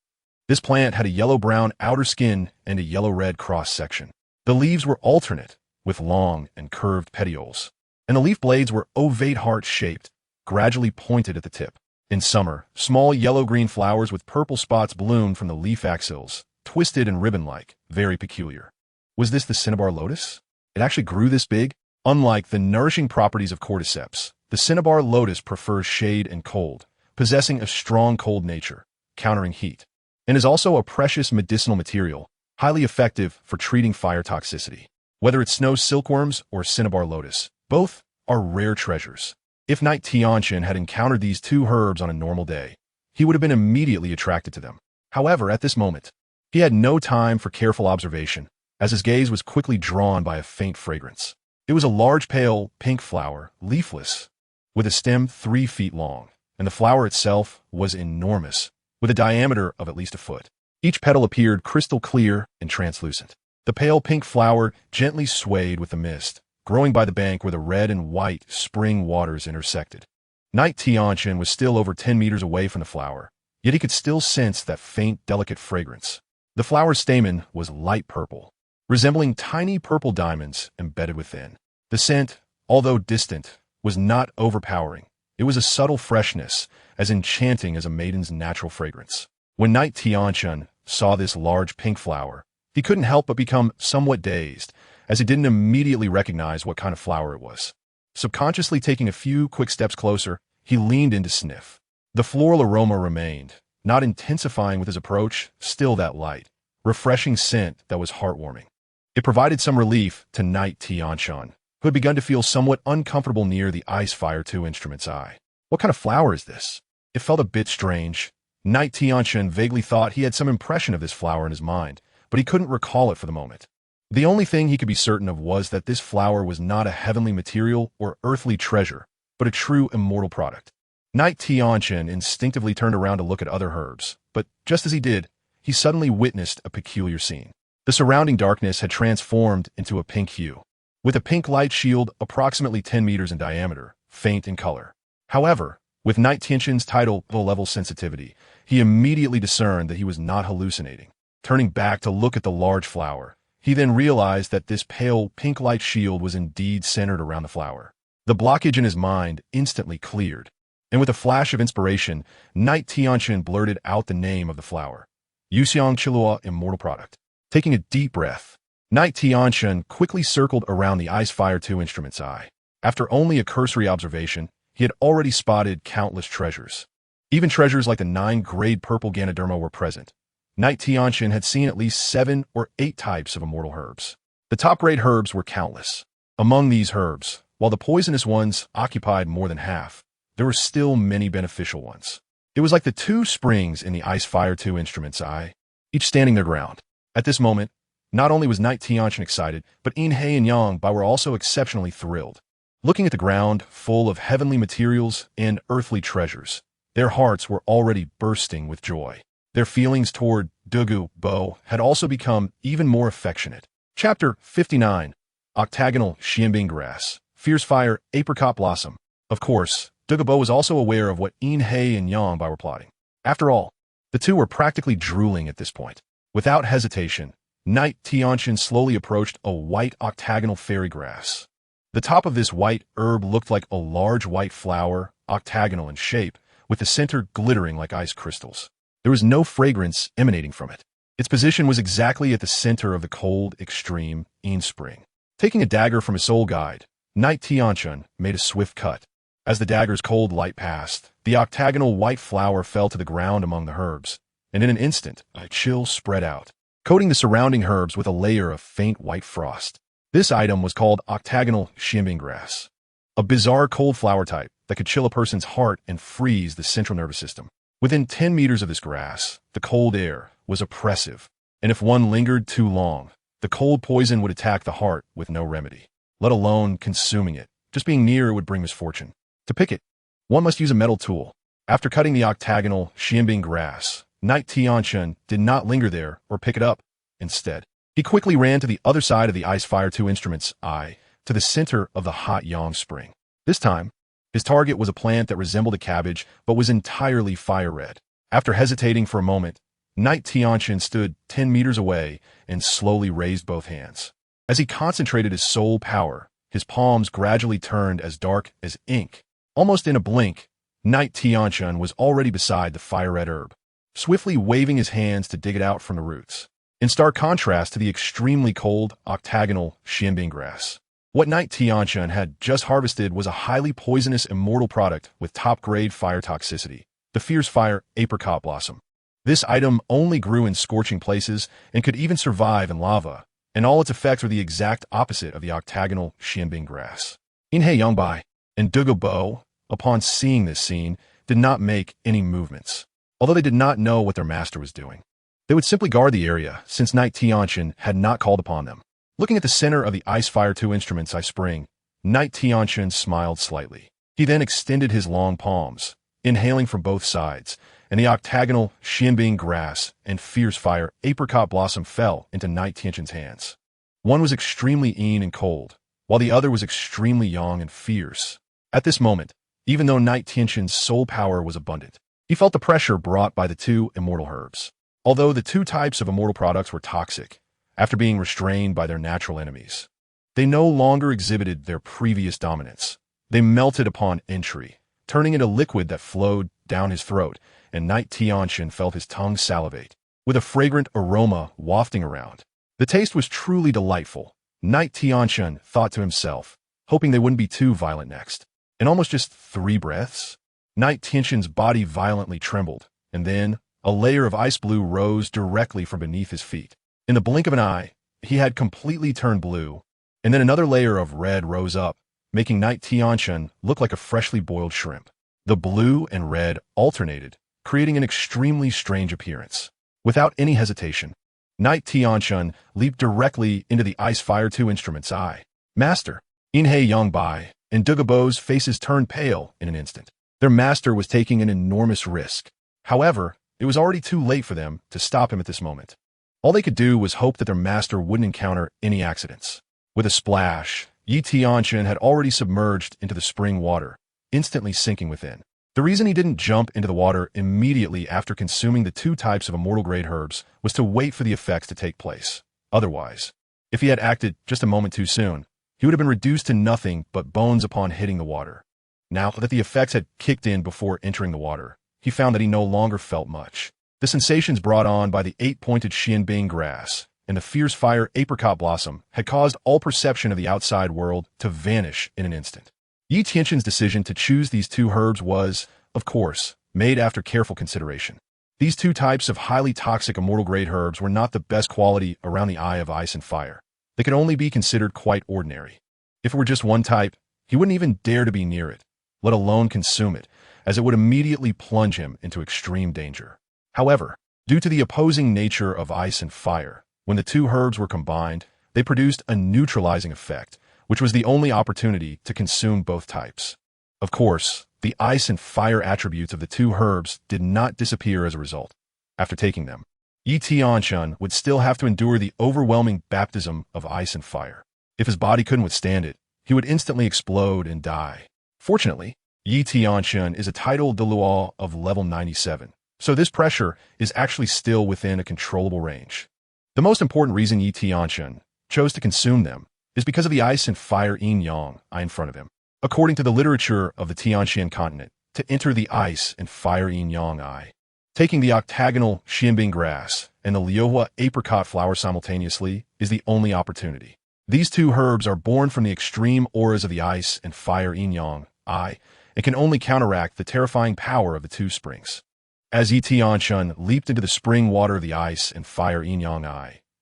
This plant had a yellow-brown outer skin and a yellow-red cross-section. The leaves were alternate, with long and curved petioles, and the leaf blades were ovate heart-shaped, gradually pointed at the tip. In summer, small yellow-green flowers with purple spots bloomed from the leaf axils, twisted and ribbon-like, very peculiar. Was this the cinnabar lotus? It actually grew this big? Unlike the nourishing properties of cordyceps, the cinnabar lotus prefers shade and cold, possessing a strong cold nature, countering heat, and is also a precious medicinal material, highly effective for treating fire toxicity. Whether it's snow silkworms or cinnabar lotus, both are rare treasures. If Knight Tianchen had encountered these 2 herbs on a normal day, he would have been immediately attracted to them. However, at this moment, he had no time for careful observation, as his gaze was quickly drawn by a faint fragrance. It was a large pale pink flower, leafless, with a stem 3 feet long, and the flower itself was enormous, with a diameter of at least a foot. Each petal appeared crystal clear and translucent. The pale pink flower gently swayed with the mist, growing by the bank where the red and white spring waters intersected. Knight Tianchen was still over 10 meters away from the flower, yet he could still sense that faint, delicate fragrance. The flower's stamen was light purple, resembling tiny purple diamonds embedded within. The scent, although distant, was not overpowering. It was a subtle freshness, as enchanting as a maiden's natural fragrance. When Knight Tianchen saw this large pink flower, he couldn't help but become somewhat dazed, as he didn't immediately recognize what kind of flower it was. Subconsciously taking a few quick steps closer, he leaned in to sniff. The floral aroma remained, not intensifying with his approach, still that light, refreshing scent that was heartwarming. It provided some relief to Knight Tianchen, who had begun to feel somewhat uncomfortable near the Ice Fire 2 instrument's eye. What kind of flower is this? It felt a bit strange. Knight Tianchen vaguely thought he had some impression of this flower in his mind, but he couldn't recall it for the moment. The only thing he could be certain of was that this flower was not a heavenly material or earthly treasure, but a true immortal product. Knight Tianchen instinctively turned around to look at other herbs, but just as he did, he suddenly witnessed a peculiar scene. The surrounding darkness had transformed into a pink hue, with a pink light shield approximately 10 meters in diameter, faint in color. However, with Knight Tianchen's Title Douluo sensitivity, he immediately discerned that he was not hallucinating. Turning back to look at the large flower, he then realized that this pale pink light shield was indeed centered around the flower. The blockage in his mind instantly cleared, and with a flash of inspiration, Knight Tianchen blurted out the name of the flower, Yuxiang Immortal Product. Taking a deep breath, Knight Tianchen quickly circled around the Ice Fire 2 instrument's eye. After only a cursory observation, he had already spotted countless treasures. Even treasures like the 9-grade purple Ganoderma were present. Knight Tianchen had seen at least 7 or 8 types of immortal herbs. The top-grade herbs were countless. Among these herbs, while the poisonous ones occupied more than half, there were still many beneficial ones. It was like the 2 springs in the Ice Fire 2 instrument's eye, each standing their ground. At this moment, not only was Knight Tianchen excited, but Yin He and Yang Bai were also exceptionally thrilled. Looking at the ground full of heavenly materials and earthly treasures, their hearts were already bursting with joy. Their feelings toward Douluo had also become even more affectionate. Chapter 59. Octagonal Xianbing Grass, Fierce Fire, Apricot Blossom. Of course, Douluo was also aware of what Yin He and Yang Bai were plotting. After all, the two were practically drooling at this point. Without hesitation, Knight Tianchen slowly approached a white octagonal fairy grass. The top of this white herb looked like a large white flower, octagonal in shape, with the center glittering like ice crystals. There was no fragrance emanating from it. Its position was exactly at the center of the cold, extreme Yin spring. Taking a dagger from his soul guide, Knight Tianchen made a swift cut. As the dagger's cold light passed, the octagonal white flower fell to the ground among the herbs, and in an instant, a chill spread out, coating the surrounding herbs with a layer of faint white frost. This item was called octagonal xianbing grass, a bizarre cold flower type that could chill a person's heart and freeze the central nervous system. Within 10 meters of this grass, the cold air was oppressive, and if one lingered too long, the cold poison would attack the heart with no remedy, let alone consuming it. Just being near it would bring misfortune. To pick it, one must use a metal tool. After cutting the octagonal xianbing grass, Knight Tianchen did not linger there or pick it up. Instead, he quickly ran to the other side of the Ice Fire 2 instrument's eye, to the center of the hot Yang spring. This time, his target was a plant that resembled a cabbage but was entirely fire red. After hesitating for a moment, Knight Tianchen stood 10 meters away and slowly raised both hands. As he concentrated his soul power, his palms gradually turned as dark as ink. Almost in a blink, Knight Tianchen was already beside the fire-red herb, swiftly waving his hands to dig it out from the roots. In stark contrast to the extremely cold, octagonal xianbing grass, what Knight Tianchen had just harvested was a highly poisonous immortal product with top-grade fire toxicity, the fierce fire apricot blossom. This item only grew in scorching places and could even survive in lava, and all its effects were the exact opposite of the octagonal xianbing grass. Yin He Yang Bai and Douluo, upon seeing this scene, did not make any movements, although they did not know what their master was doing. They would simply guard the area, since Knight Tianchen had not called upon them. Looking at the center of the Ice Fire 2 instrument's eye spring, Knight Tianchen smiled slightly. He then extended his long palms, inhaling from both sides, and the octagonal xianbing grass and fierce fire apricot blossom fell into Knight Tianchen's hands. One was extremely Yin and cold, while the other was extremely Yang and fierce. At this moment, even though Knight Tianchen's soul power was abundant, he felt the pressure brought by the two immortal herbs. Although the two types of immortal products were toxic, after being restrained by their natural enemies, they no longer exhibited their previous dominance. They melted upon entry, turning into liquid that flowed down his throat, and Knight Tianchen felt his tongue salivate, with a fragrant aroma wafting around. The taste was truly delightful. Knight Tianchen thought to himself, hoping they wouldn't be too violent next. In almost just 3 breaths, Knight Tianchen's body violently trembled, and then a layer of ice blue rose directly from beneath his feet. In the blink of an eye, he had completely turned blue, and then another layer of red rose up, making Knight Tianchen look like a freshly boiled shrimp. The blue and red alternated, creating an extremely strange appearance. Without any hesitation, Knight Tianchen leaped directly into the Ice Fire 2 instrument's eye. Master, Yin He Yang Bai and Douluo's faces turned pale in an instant. Their master was taking an enormous risk. However, it was already too late for them to stop him at this moment. All they could do was hope that their master wouldn't encounter any accidents. With a splash, Yi Tianchen had already submerged into the spring water, instantly sinking within. The reason he didn't jump into the water immediately after consuming the 2 types of immortal-grade herbs was to wait for the effects to take place. Otherwise, if he had acted just a moment too soon, he would have been reduced to nothing but bones upon hitting the water. Now that the effects had kicked in before entering the water, he found that he no longer felt much. The sensations brought on by the 8-pointed xianbing grass and the fierce fire apricot blossom had caused all perception of the outside world to vanish in an instant. Yi Tianchen's decision to choose these 2 herbs was, of course, made after careful consideration. These 2 types of highly toxic immortal-grade herbs were not the best quality around the eye of ice and fire. They could only be considered quite ordinary. If it were just one type, he wouldn't even dare to be near it, let alone consume it, as it would immediately plunge him into extreme danger. However, due to the opposing nature of ice and fire, when the 2 herbs were combined, they produced a neutralizing effect, which was the only opportunity to consume both types. Of course, the ice and fire attributes of the 2 herbs did not disappear as a result. After taking them, Yi Tianchen would still have to endure the overwhelming baptism of ice and fire. If his body couldn't withstand it, he would instantly explode and die. Fortunately, Tianchen is a Title Douluo of level 97, so this pressure is actually still within a controllable range. The most important reason Tianchen chose to consume them is because of the ice and fire yin-yang in front of him. According to the literature of the Tianchen continent, to enter the ice and fire yin-yang taking the octagonal xianbing grass and the liuhua apricot flower simultaneously is the only opportunity. These two herbs are born from the extreme auras of the ice and fire yin-yang and can only counteract the terrifying power of the two springs. As Tianchen leaped into the spring water of the ice and fire yin-yang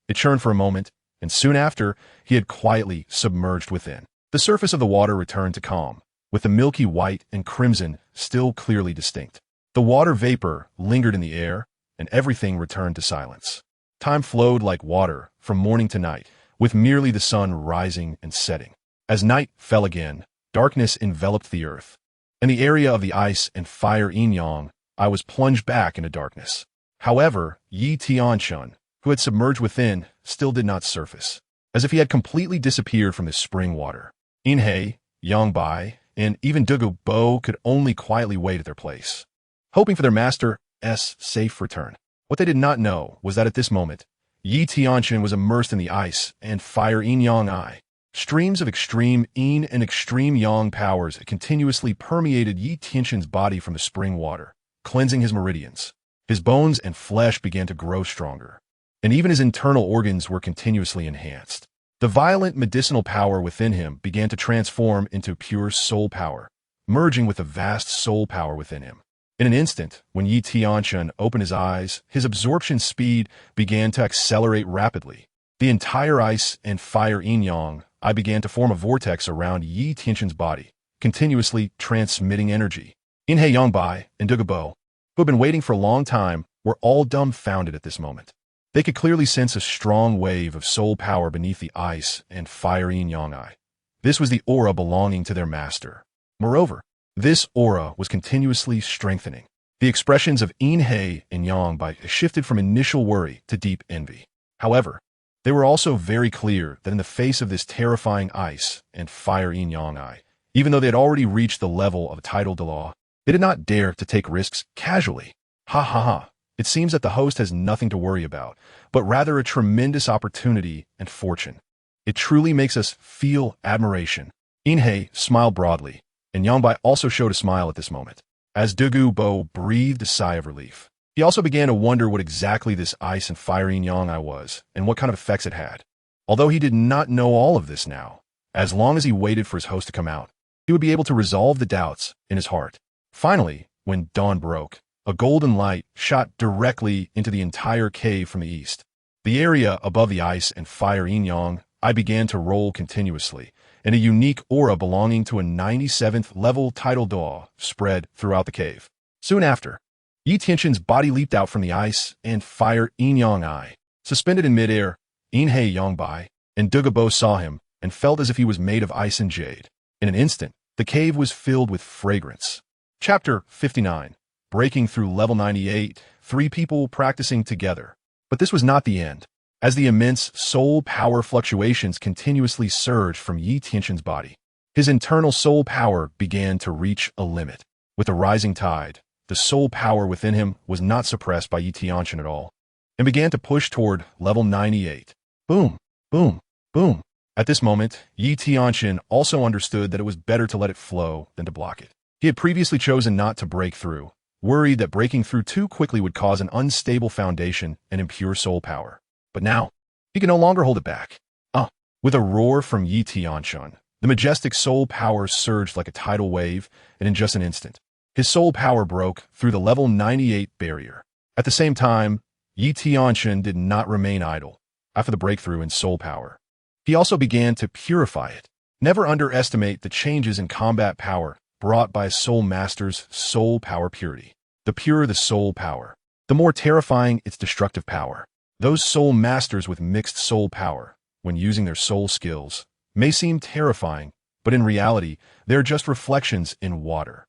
it churned for a moment, and soon after, he had quietly submerged within. The surface of the water returned to calm, with the milky white and crimson still clearly distinct. The water vapor lingered in the air, and everything returned to silence. Time flowed like water from morning to night, with merely the sun rising and setting. As night fell again, darkness enveloped the earth. In the area of the ice and fire yin-yang, I was plunged back into darkness. However, Tianchen, who had submerged within, still did not surface, as if he had completely disappeared from the spring water. Inhe, Yangbai, and even Douluo could only quietly wait at their place, hoping for their master's safe return. What they did not know was that at this moment, Tianchen was immersed in the ice and fire yin-yang Streams of extreme yin and extreme yang powers continuously permeated Tianchen's body from the spring water, cleansing his meridians. His bones and flesh began to grow stronger, and even his internal organs were continuously enhanced. The violent medicinal power within him began to transform into pure soul power, merging with the vast soul power within him. In an instant, when Tianchen opened his eyes, his absorption speed began to accelerate rapidly. The entire ice and fire yin-yang began to form a vortex around Tianchen's body, continuously transmitting energy. Inhe Yangbai and Douluo, who had been waiting for a long time, were all dumbfounded at this moment. They could clearly sense a strong wave of soul power beneath the ice and fire yin-yang This was the aura belonging to their master. Moreover, this aura was continuously strengthening. The expressions of Inhe and Yangbai shifted from initial worry to deep envy. However, they were also very clear that in the face of this terrifying ice and fire yin-yang even though they had already reached the level of Title Douluo, they did not dare to take risks casually. Ha ha ha. It seems that the host has nothing to worry about, but rather a tremendous opportunity and fortune. It truly makes us feel admiration. Inhe smiled broadly, and Yangbai also showed a smile at this moment. As Douluo breathed a sigh of relief, he also began to wonder what exactly this ice and fire yin-yang was, and what kind of effects it had. Although he did not know all of this now, as long as he waited for his host to come out, he would be able to resolve the doubts in his heart. Finally, when dawn broke, a golden light shot directly into the entire cave from the east. The area above the ice and fire yin-yang began to roll continuously, and a unique aura belonging to a 97th level Title Douluo spread throughout the cave. Soon after, Tianchen's body leaped out from the ice and fire yin-yang Suspended in midair, Inhe Yangbai and Douluo saw him and felt as if he was made of ice and jade. In an instant, the cave was filled with fragrance. Chapter 59. Breaking through level 98, 3 people practicing together. But this was not the end, as the immense soul power fluctuations continuously surged from Tianchen's body. His internal soul power began to reach a limit. With the rising tide, the soul power within him was not suppressed by Tianchen at all, and began to push toward level 98. Boom, boom, boom. At this moment, Tianchen also understood that it was better to let it flow than to block it. He had previously chosen not to break through, worried that breaking through too quickly would cause an unstable foundation and impure soul power. But now, he could no longer hold it back. With a roar from Tianchen, the majestic soul power surged like a tidal wave, and in just an instant, his soul power broke through the level 98 barrier. At the same time, Tianchen did not remain idle. After the breakthrough in soul power, he also began to purify it. Never underestimate the changes in combat power brought by a soul master's soul power purity. The purer the soul power, the more terrifying its destructive power. Those soul masters with mixed soul power, when using their soul skills, may seem terrifying, but in reality, they're just reflections in water,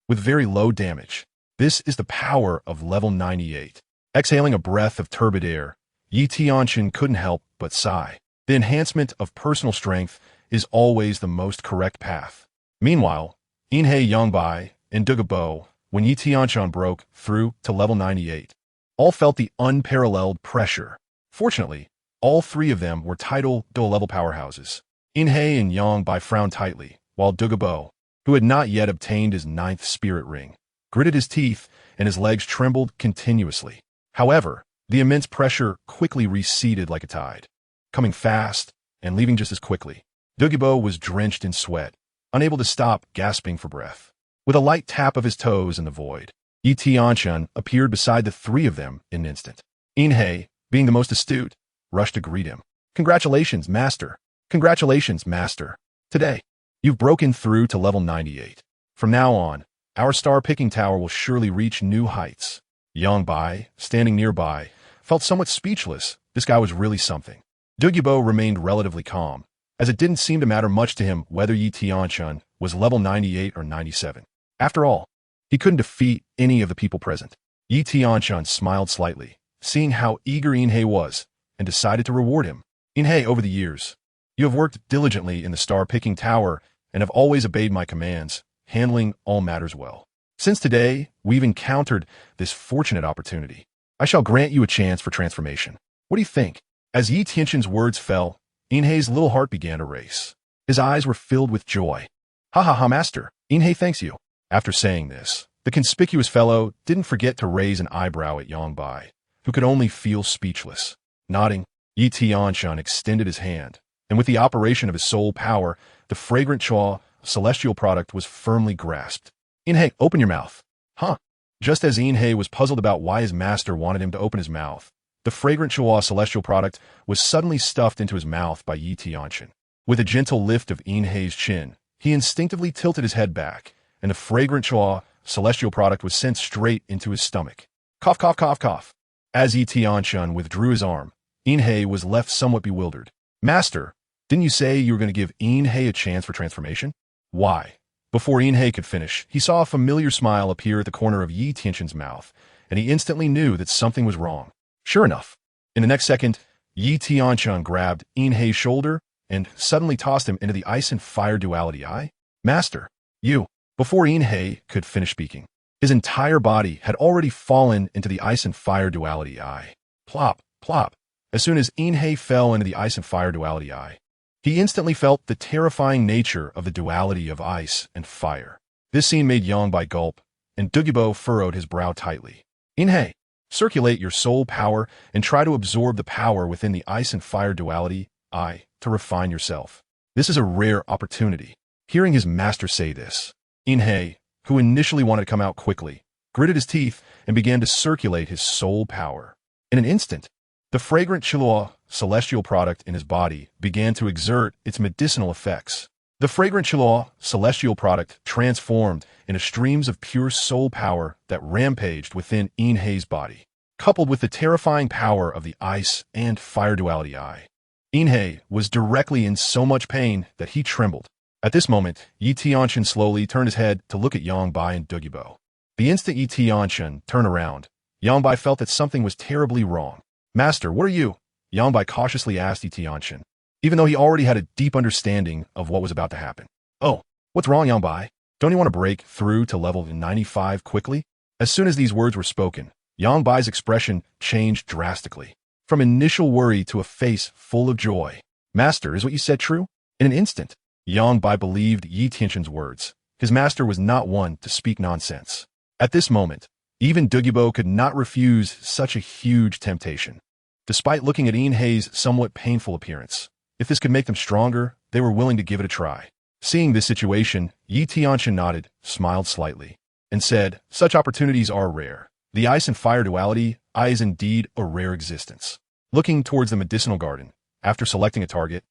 with very low damage. This is the power of level 98. Exhaling a breath of turbid air, Tianchen couldn't help but sigh. The enhancement of personal strength is always the most correct path. Meanwhile, Inhei Yongbai, and Douluo, when Yi Tianchen broke through to level 98, all felt the unparalleled pressure. Fortunately, all three of them were Title Douluo level powerhouses. Inhei and Yongbai frowned tightly, while Douluo, who had not yet obtained his 9th spirit ring, gritted his teeth and his legs trembled continuously. However, the immense pressure quickly receded like a tide, coming fast and leaving just as quickly. Douluo was drenched in sweat, unable to stop gasping for breath. With a light tap of his toes in the void, Yi Tianchen appeared beside the three of them in an instant. Inhei, being the most astute, rushed to greet him. "Congratulations, Master! Congratulations, Master! Today, you've broken through to level 98. From now on, our star-picking tower will surely reach new heights." Yongbai, standing nearby, felt somewhat speechless. This guy was really something. Douluo remained relatively calm, as it didn't seem to matter much to him whether Yi Tianchen was level 98 or 97. After all, he couldn't defeat any of the people present. Yi Tianchen smiled slightly, seeing how eager Inhei was, and decided to reward him. "Inhei, over the years, you have worked diligently in the star-picking tower and have always obeyed my commands, handling all matters well. Since today, we've encountered this fortunate opportunity. I shall grant you a chance for transformation. What do you think?" As Yi Tianchen's words fell, Inhei's little heart began to race. His eyes were filled with joy. "Ha ha ha, Master! Inhei thanks you." After saying this, the conspicuous fellow didn't forget to raise an eyebrow at Yongbai, who could only feel speechless. Nodding, Yi Tianchen extended his hand, and with the operation of his soul power, the fragrant chaw celestial product was firmly grasped. "Inhei, open your mouth." "Huh?" Just as Inhei was puzzled about why his master wanted him to open his mouth, the fragrant chaw celestial product was suddenly stuffed into his mouth by Yi Tianchen. With a gentle lift of Inhei's chin, he instinctively tilted his head back, and the fragrant chaw celestial product was sent straight into his stomach. Cough, cough, cough, cough. As Yi Tianchen withdrew his arm, Inhei was left somewhat bewildered. "Master, didn't you say you were going to give Inhei a chance for transformation?" "Why?" Before Inhei could finish, he saw a familiar smile appear at the corner of Yi Tianchen's mouth, and he instantly knew that something was wrong. Sure enough, in the next second, Yi Tianchen grabbed Inhei's shoulder and suddenly tossed him into the ice and fire duality eye. "Master, you..." Before Inhei could finish speaking, his entire body had already fallen into the ice and fire duality eye. Plop, plop. As soon as Inhei fell into the ice and fire duality eye, he instantly felt the terrifying nature of the duality of ice and fire. This scene made Yongbai gulp, and Douluo furrowed his brow tightly. "Inhei, circulate your soul power and try to absorb the power within the ice and fire duality eye to refine yourself. This is a rare opportunity." Hearing his master say this, Inhei, who initially wanted to come out quickly, gritted his teeth and began to circulate his soul power. In an instant, the fragrant Chiluo celestial product in his body began to exert its medicinal effects. The fragrant Chiluo celestial product transformed into streams of pure soul power that rampaged within Inhei's body, coupled with the terrifying power of the ice and fire duality eye. Inhei was directly in so much pain that he trembled. At this moment, Yi Tianchen slowly turned his head to look at Yongbai and Douluo. The instant Yi Tianchen turned around, Yongbai felt that something was terribly wrong. "Master, what are you?" Yongbai cautiously asked Yi Tianchen, even though he already had a deep understanding of what was about to happen. "Oh, what's wrong, Yongbai? Don't you want to break through to level 95 quickly?" As soon as these words were spoken, Yongbai's expression changed drastically, from initial worry to a face full of joy. "Master, is what you said true?" In an instant, Yongbai believed Yi Tianchen's words. His master was not one to speak nonsense. At this moment, even Douluo could not refuse such a huge temptation. Despite looking at Inhei's somewhat painful appearance, if this could make them stronger, they were willing to give it a try. Seeing this situation, Yi Tianchen nodded, smiled slightly, and said, "Such opportunities are rare. The ice and fire duality eye is indeed a rare existence." Looking towards the medicinal garden, after selecting a target,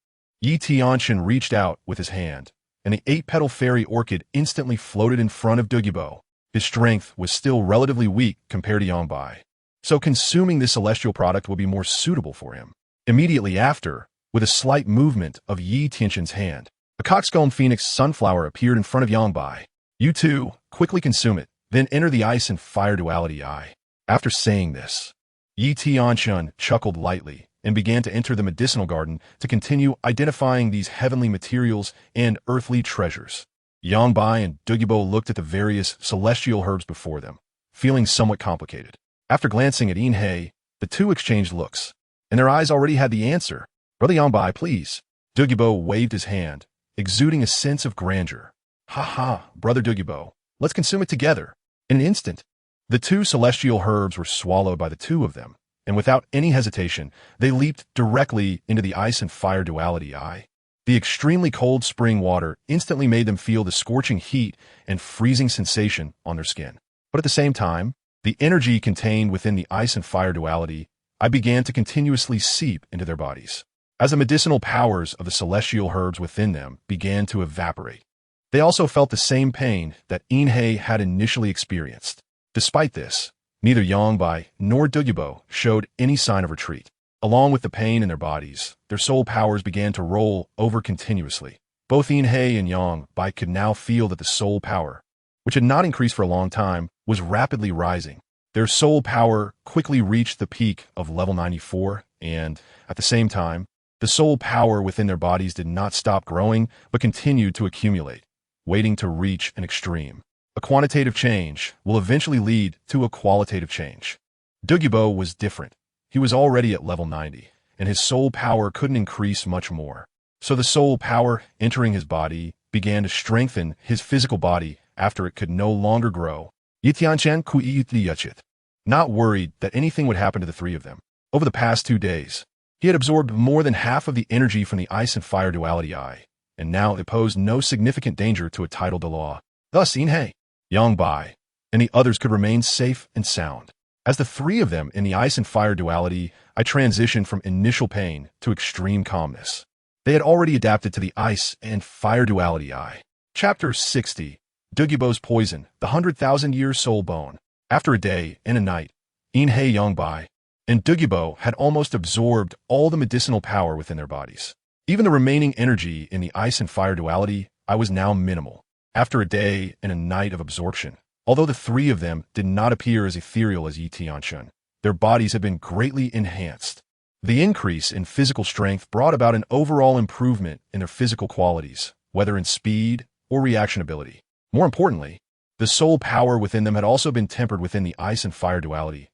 Yi Tianchen reached out with his hand, and the 8-petal fairy orchid instantly floated in front of Douluo. His strength was still relatively weak compared to Yongbai, so consuming this celestial product will be more suitable for him. Immediately after, with a slight movement of Yi Tianchen's hand, a coxcomb phoenix sunflower appeared in front of Yongbai. "You too, quickly consume it, then enter the ice and fire duality eye." After saying this, Yi Tianchen chuckled lightly and began to enter the medicinal garden to continue identifying these heavenly materials and earthly treasures. Yangbai and Douluo looked at the various celestial herbs before them, feeling somewhat complicated. After glancing at Inhei, the two exchanged looks, and their eyes already had the answer. Brother Yangbai, please. Douluo waved his hand, exuding a sense of grandeur. Ha ha, Brother Douluo, let's consume it together. In an instant, the two celestial herbs were swallowed by the two of them, and without any hesitation, they leaped directly into the ice and fire duality eye. The extremely cold spring water instantly made them feel the scorching heat and freezing sensation on their skin. But at the same time, the energy contained within the ice and fire duality eye began to continuously seep into their bodies. As the medicinal powers of the celestial herbs within them began to evaporate, they also felt the same pain that Inhei had initially experienced. Despite this, neither Yangbai nor Douluo showed any sign of retreat. Along with the pain in their bodies, their soul powers began to roll over continuously. Both Inhei and Yangbai could now feel that the soul power, which had not increased for a long time, was rapidly rising. Their soul power quickly reached the peak of level 94, and, at the same time, the soul power within their bodies did not stop growing, but continued to accumulate, waiting to reach an extreme. A quantitative change will eventually lead to a qualitative change. Douluo was different. He was already at level 90, and his soul power couldn't increase much more. So the soul power entering his body began to strengthen his physical body after it could no longer grow. Tianchen kuiyut. Not worried that anything would happen to the three of them. Over the past 2 days, he had absorbed more than half of the energy from the ice and fire duality eye, and now it posed no significant danger to a Title Douluo. Thus, Inhei, Yangbai, and the others could remain safe and sound. As the three of them in the ice and fire duality, I transitioned from initial pain to extreme calmness. They had already adapted to the ice and fire duality eye. Chapter 60, Douluo's Poison, the 100,000-year soul bone. After a day and a night, Inhei, Yangbai, and Douluo had almost absorbed all the medicinal power within their bodies. Even the remaining energy in the ice and fire duality, I was now minimal. After a day and a night of absorption, although the three of them did not appear as ethereal as Tianchen, their bodies had been greatly enhanced. The increase in physical strength brought about an overall improvement in their physical qualities, whether in speed or reaction ability. More importantly, the soul power within them had also been tempered within the ice and fire duality,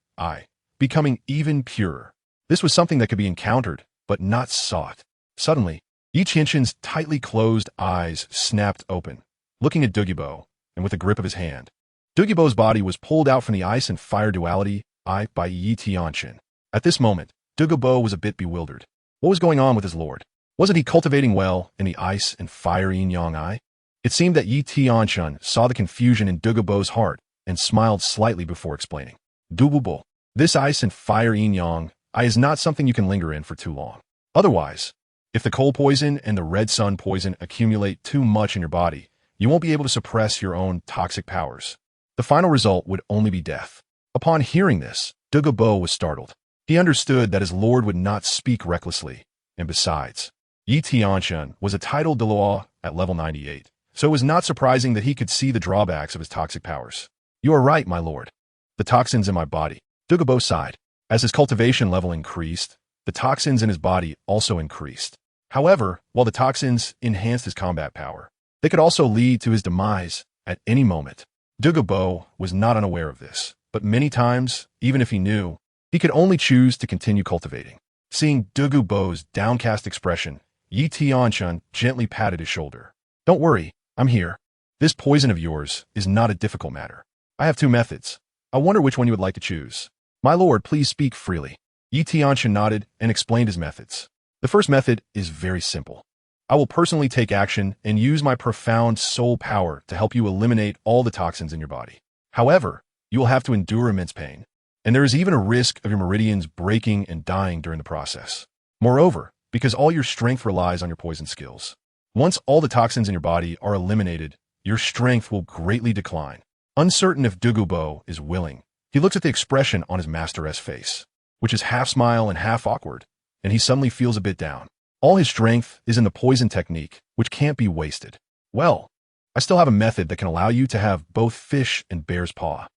becoming even purer. This was something that could be encountered, but not sought. Suddenly, Tianchen's tightly closed eyes snapped open, looking at Douluo, and with a grip of his hand. Douluo's body was pulled out from the ice and fire duality by Tianchen. At this moment, Douluo was a bit bewildered. What was going on with his lord? Wasn't he cultivating well in the ice and fire yin-yang eye? It seemed that Tianchen saw the confusion in Douluo's heart and smiled slightly before explaining. Douluo, this ice and fire yin-yang eye is not something you can linger in for too long. Otherwise, if the cold poison and the red sun poison accumulate too much in your body, you won't be able to suppress your own toxic powers. The final result would only be death. Upon hearing this, Douluo was startled. He understood that his lord would not speak recklessly, and besides, Tianchen was a Title Douluo at level 98, so it was not surprising that he could see the drawbacks of his toxic powers. You are right, my lord. The toxins in my body. Douluo sighed. As his cultivation level increased, the toxins in his body also increased. However, while the toxins enhanced his combat power, they could also lead to his demise at any moment. Douluo was not unaware of this, but many times, even if he knew, he could only choose to continue cultivating. Seeing Douluo's downcast expression, Tianchen gently patted his shoulder. Don't worry, I'm here. This poison of yours is not a difficult matter. I have 2 methods. I wonder which one you would like to choose. My lord, please speak freely. Tianchen nodded and explained his methods. The first method is very simple. I will personally take action and use my profound soul power to help you eliminate all the toxins in your body. However, you will have to endure immense pain, and there is even a risk of your meridians breaking and dying during the process. Moreover, because all your strength relies on your poison skills, once all the toxins in your body are eliminated, your strength will greatly decline. Uncertain if Douluo is willing, he looks at the expression on his master's face, which is half smile and half awkward, and he suddenly feels a bit down. All his strength is in the poison technique, which can't be wasted. Well, I still have a method that can allow you to have both fish and bear's paw.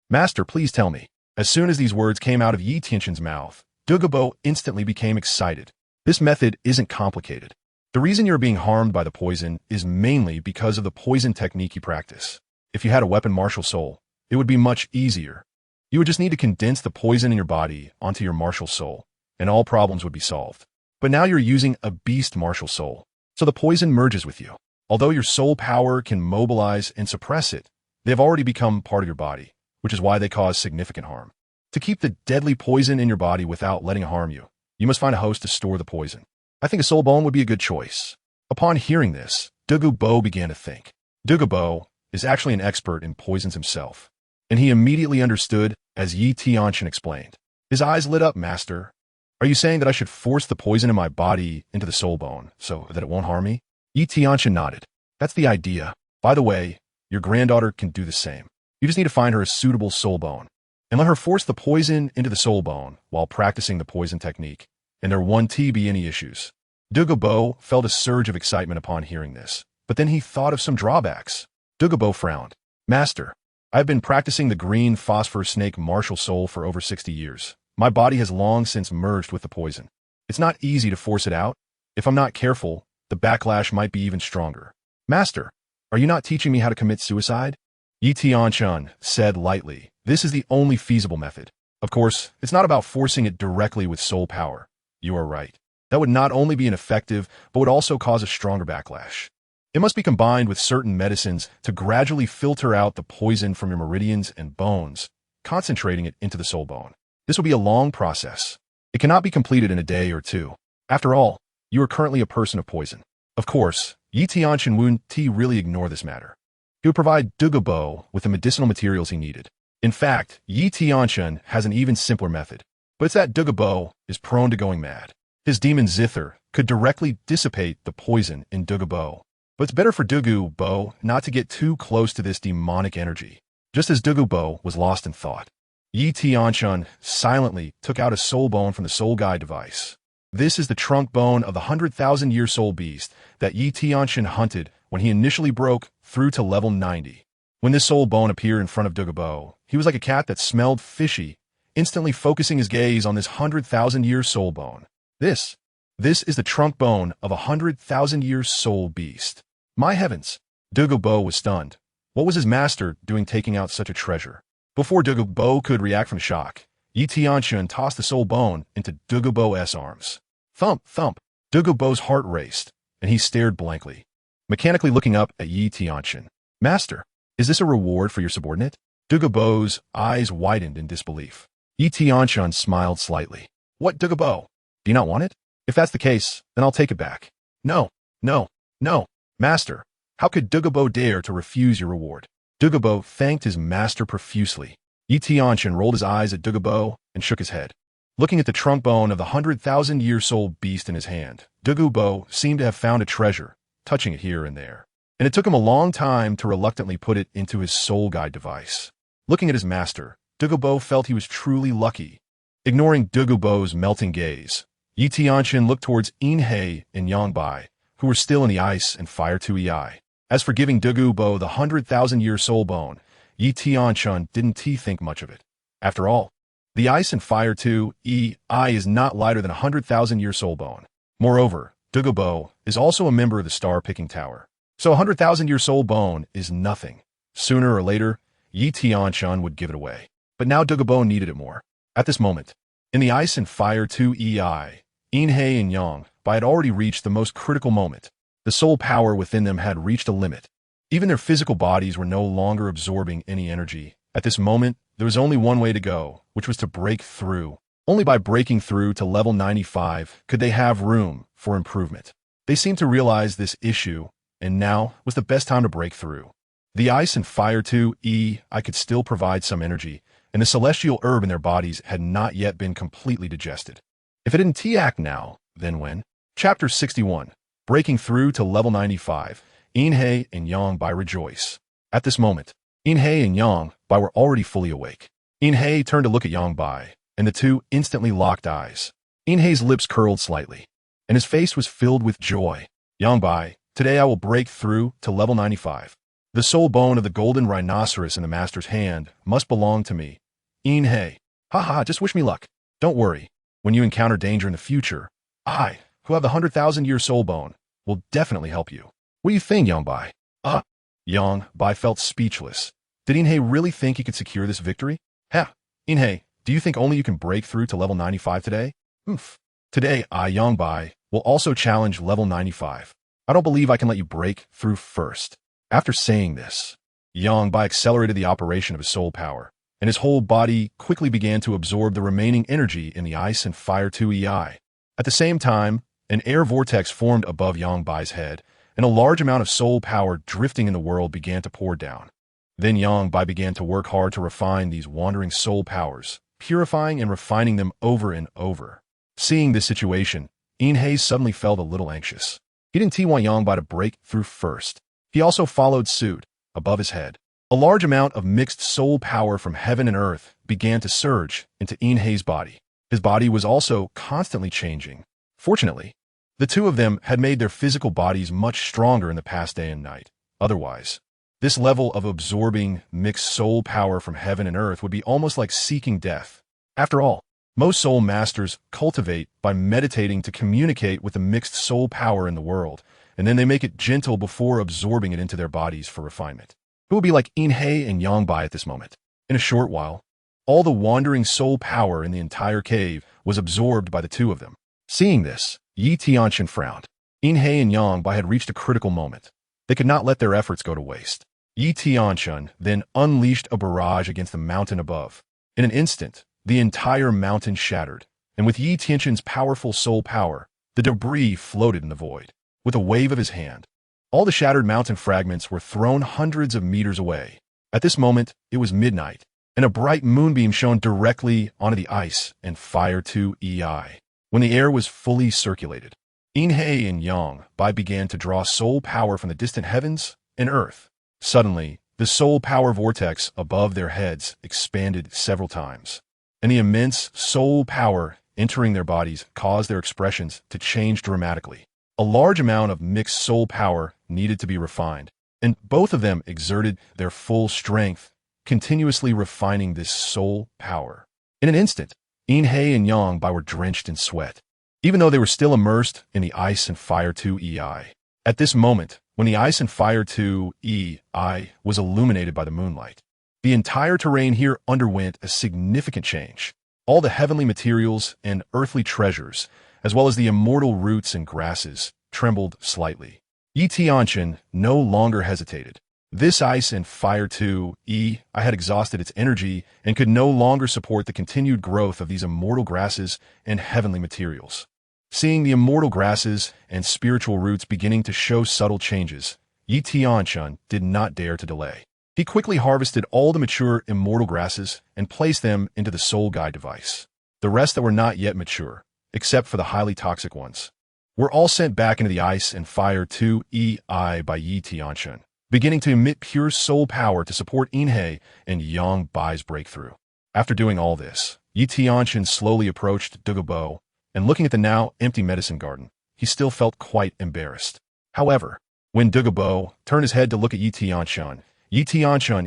Master, please tell me. As soon as these words came out of Tianchen's mouth, Douluo instantly became excited. This method isn't complicated. The reason you're being harmed by the poison is mainly because of the poison technique you practice. If you had a weapon martial soul, it would be much easier. You would just need to condense the poison in your body onto your martial soul, and all problems would be solved. But now you're using a beast martial soul, so the poison merges with you. Although your soul power can mobilize and suppress it, they have already become part of your body, which is why they cause significant harm. To keep the deadly poison in your body without letting it harm you, you must find a host to store the poison. I think a soul bone would be a good choice. Upon hearing this, Douluo began to think. Douluo is actually an expert in poisons himself, and he immediately understood as Tianchen explained. His eyes lit up, Master. Are you saying that I should force the poison in my body into the soul bone so that it won't harm me? Tianchen nodded. That's the idea. By the way, your granddaughter can do the same. You just need to find her a suitable soul bone, and let her force the poison into the soul bone while practicing the poison technique, and there won't be any issues. Douluo felt a surge of excitement upon hearing this, but then he thought of some drawbacks. Douluo frowned. Master, I've been practicing the green phosphor snake martial soul for over 60 years. My body has long since merged with the poison. It's not easy to force it out. If I'm not careful, the backlash might be even stronger. Master, are you not teaching me how to commit suicide? Tianchen said lightly. This is the only feasible method. Of course, it's not about forcing it directly with soul power. You are right. That would not only be ineffective, but would also cause a stronger backlash. It must be combined with certain medicines to gradually filter out the poison from your meridians and bones, concentrating it into the soul bone. This will be a long process. It cannot be completed in a day or two. After all, you are currently a person of poison. Of course, Tianchen wouldn't really ignore this matter. He would provide Douluo with the medicinal materials he needed. In fact, Tianchen has an even simpler method, but it's that Douluo is prone to going mad. His demon Zither could directly dissipate the poison in Douluo, but it's better for Douluo not to get too close to this demonic energy. Just as Douluo was lost in thought, Tianchen silently took out a soul bone from the soul guide device. This is the trunk bone of the 100,000-year soul beast that Tianchen hunted when he initially broke through to level 90. When this soul bone appeared in front of Douluo, he was like a cat that smelled fishy, instantly focusing his gaze on this 100,000-year soul bone. This is the trunk bone of a 100,000-year soul beast. My heavens! Douluo was stunned. What was his master doing taking out such a treasure? Before Douluo could react from shock, Tianchen tossed the soul bone into Douluo's arms. Thump, thump! Douluo's heart raced, and he stared blankly, mechanically looking up at Tianchen. Master, is this a reward for your subordinate? Douluo's eyes widened in disbelief. Tianchen smiled slightly. What, Douluo? Do you not want it? If that's the case, then I'll take it back. No, no, no, Master. How could Douluo dare to refuse your reward? Douluo thanked his master profusely. Tianchen rolled his eyes at Douluo and shook his head. Looking at the trunk bone of the 100,000-year soul beast in his hand, Douluo seemed to have found a treasure, touching it here and there. And it took him a long time to reluctantly put it into his soul guide device. Looking at his master, Douluo felt he was truly lucky. Ignoring Douluo's melting gaze, Tianchen looked towards Inhei and Yangbai, who were still in the ice and fire 2EI. As for giving Douluo the 100,000-year soul bone, Tianchen didn't think much of it. After all, the ice and fire 2EI is not lighter than a 100,000-year soul bone. Moreover, Douluo is also a member of the star-picking tower. So a 100,000-year soul bone is nothing. Sooner or later, Tianchen would give it away. But now Douluo needed it more. At this moment, in the ice and fire 2EI, Inhei and Yangbai had already reached the most critical moment. The soul power within them had reached a limit. Even their physical bodies were no longer absorbing any energy. At this moment, there was only one way to go, which was to break through. Only by breaking through to level 95 could they have room for improvement. They seemed to realize this issue, and now was the best time to break through. The ice and fire 2EI could still provide some energy, and the celestial herb in their bodies had not yet been completely digested. If it didn't act now, then when? Chapter 61. Breaking through to level 95. Inhei and Yangbai rejoice. At this moment, Inhei and Yangbai were already fully awake. Inhei turned to look at Yangbai, and the two instantly locked eyes. Inhei's lips curled slightly, and his face was filled with joy. Yangbai, today I will break through to level 95. The soul bone of the golden rhinoceros in the master's hand must belong to me. Inhei, haha, just wish me luck. Don't worry. When you encounter danger in the future, I, who have the 100,000-year soul bone, will definitely help you. What do you think, Yangbai? Ah, Yangbai felt speechless. Did Inhei really think he could secure this victory? Ha! Inhei, do you think only you can break through to level 95 today? Oof. Today, I, Yangbai, will also challenge level 95. I don't believe I can let you break through first. After saying this, Yangbai accelerated the operation of his soul power, and his whole body quickly began to absorb the remaining energy in the Ice and Fire 2 EI. At the same time, an air vortex formed above Yangbai's head, and a large amount of soul power drifting in the world began to pour down. Then Yangbai began to work hard to refine these wandering soul powers, purifying and refining them over and over. Seeing this situation, Inhei suddenly felt a little anxious. He didn't want Yangbai to break through first. He also followed suit, above his head. A large amount of mixed soul power from heaven and earth began to surge into Inhei's body. His body was also constantly changing. Fortunately, the two of them had made their physical bodies much stronger in the past day and night. Otherwise, this level of absorbing mixed soul power from heaven and earth would be almost like seeking death. After all, most soul masters cultivate by meditating to communicate with the mixed soul power in the world, and then they make it gentle before absorbing it into their bodies for refinement. It will be like Inhei and Yangbai at this moment. In a short while, all the wandering soul power in the entire cave was absorbed by the two of them. Seeing this, Tianchen frowned. Inhei and Yangbai had reached a critical moment. They could not let their efforts go to waste. Tianchen then unleashed a barrage against the mountain above. In an instant, the entire mountain shattered, and with Tianchen's powerful soul power, the debris floated in the void. With a wave of his hand, all the shattered mountain fragments were thrown hundreds of meters away. At this moment, it was midnight, and a bright moonbeam shone directly onto the Ice and Fire 2 EI. When the air was fully circulated, Inhei and Yangbai began to draw soul power from the distant heavens and earth. Suddenly, the soul power vortex above their heads expanded several times, and the immense soul power entering their bodies caused their expressions to change dramatically. A large amount of mixed soul power needed to be refined, and both of them exerted their full strength, continuously refining this soul power. In an instant, Inhei and Yangbai were drenched in sweat, even though they were still immersed in the Ice and Fire 2 EI. At this moment, when the Ice and Fire 2 EI was illuminated by the moonlight, the entire terrain here underwent a significant change. All the heavenly materials and earthly treasures, as well as the immortal roots and grasses, trembled slightly. Tianchen no longer hesitated. This Ice and Fire 2 EI had exhausted its energy and could no longer support the continued growth of these immortal grasses and heavenly materials. Seeing the immortal grasses and spiritual roots beginning to show subtle changes, Tianchen did not dare to delay. He quickly harvested all the mature immortal grasses and placed them into the soul guide device. The rest that were not yet mature, except for the highly toxic ones, were all sent back into the Ice and Fire 2 EI by Tianchen, beginning to emit pure soul power to support Inhei and Yangbai's breakthrough. After doing all this, Tianchen slowly approached Douluo, and looking at the now empty medicine garden, he still felt quite embarrassed. However, when Douluo turned his head to look at Tianchen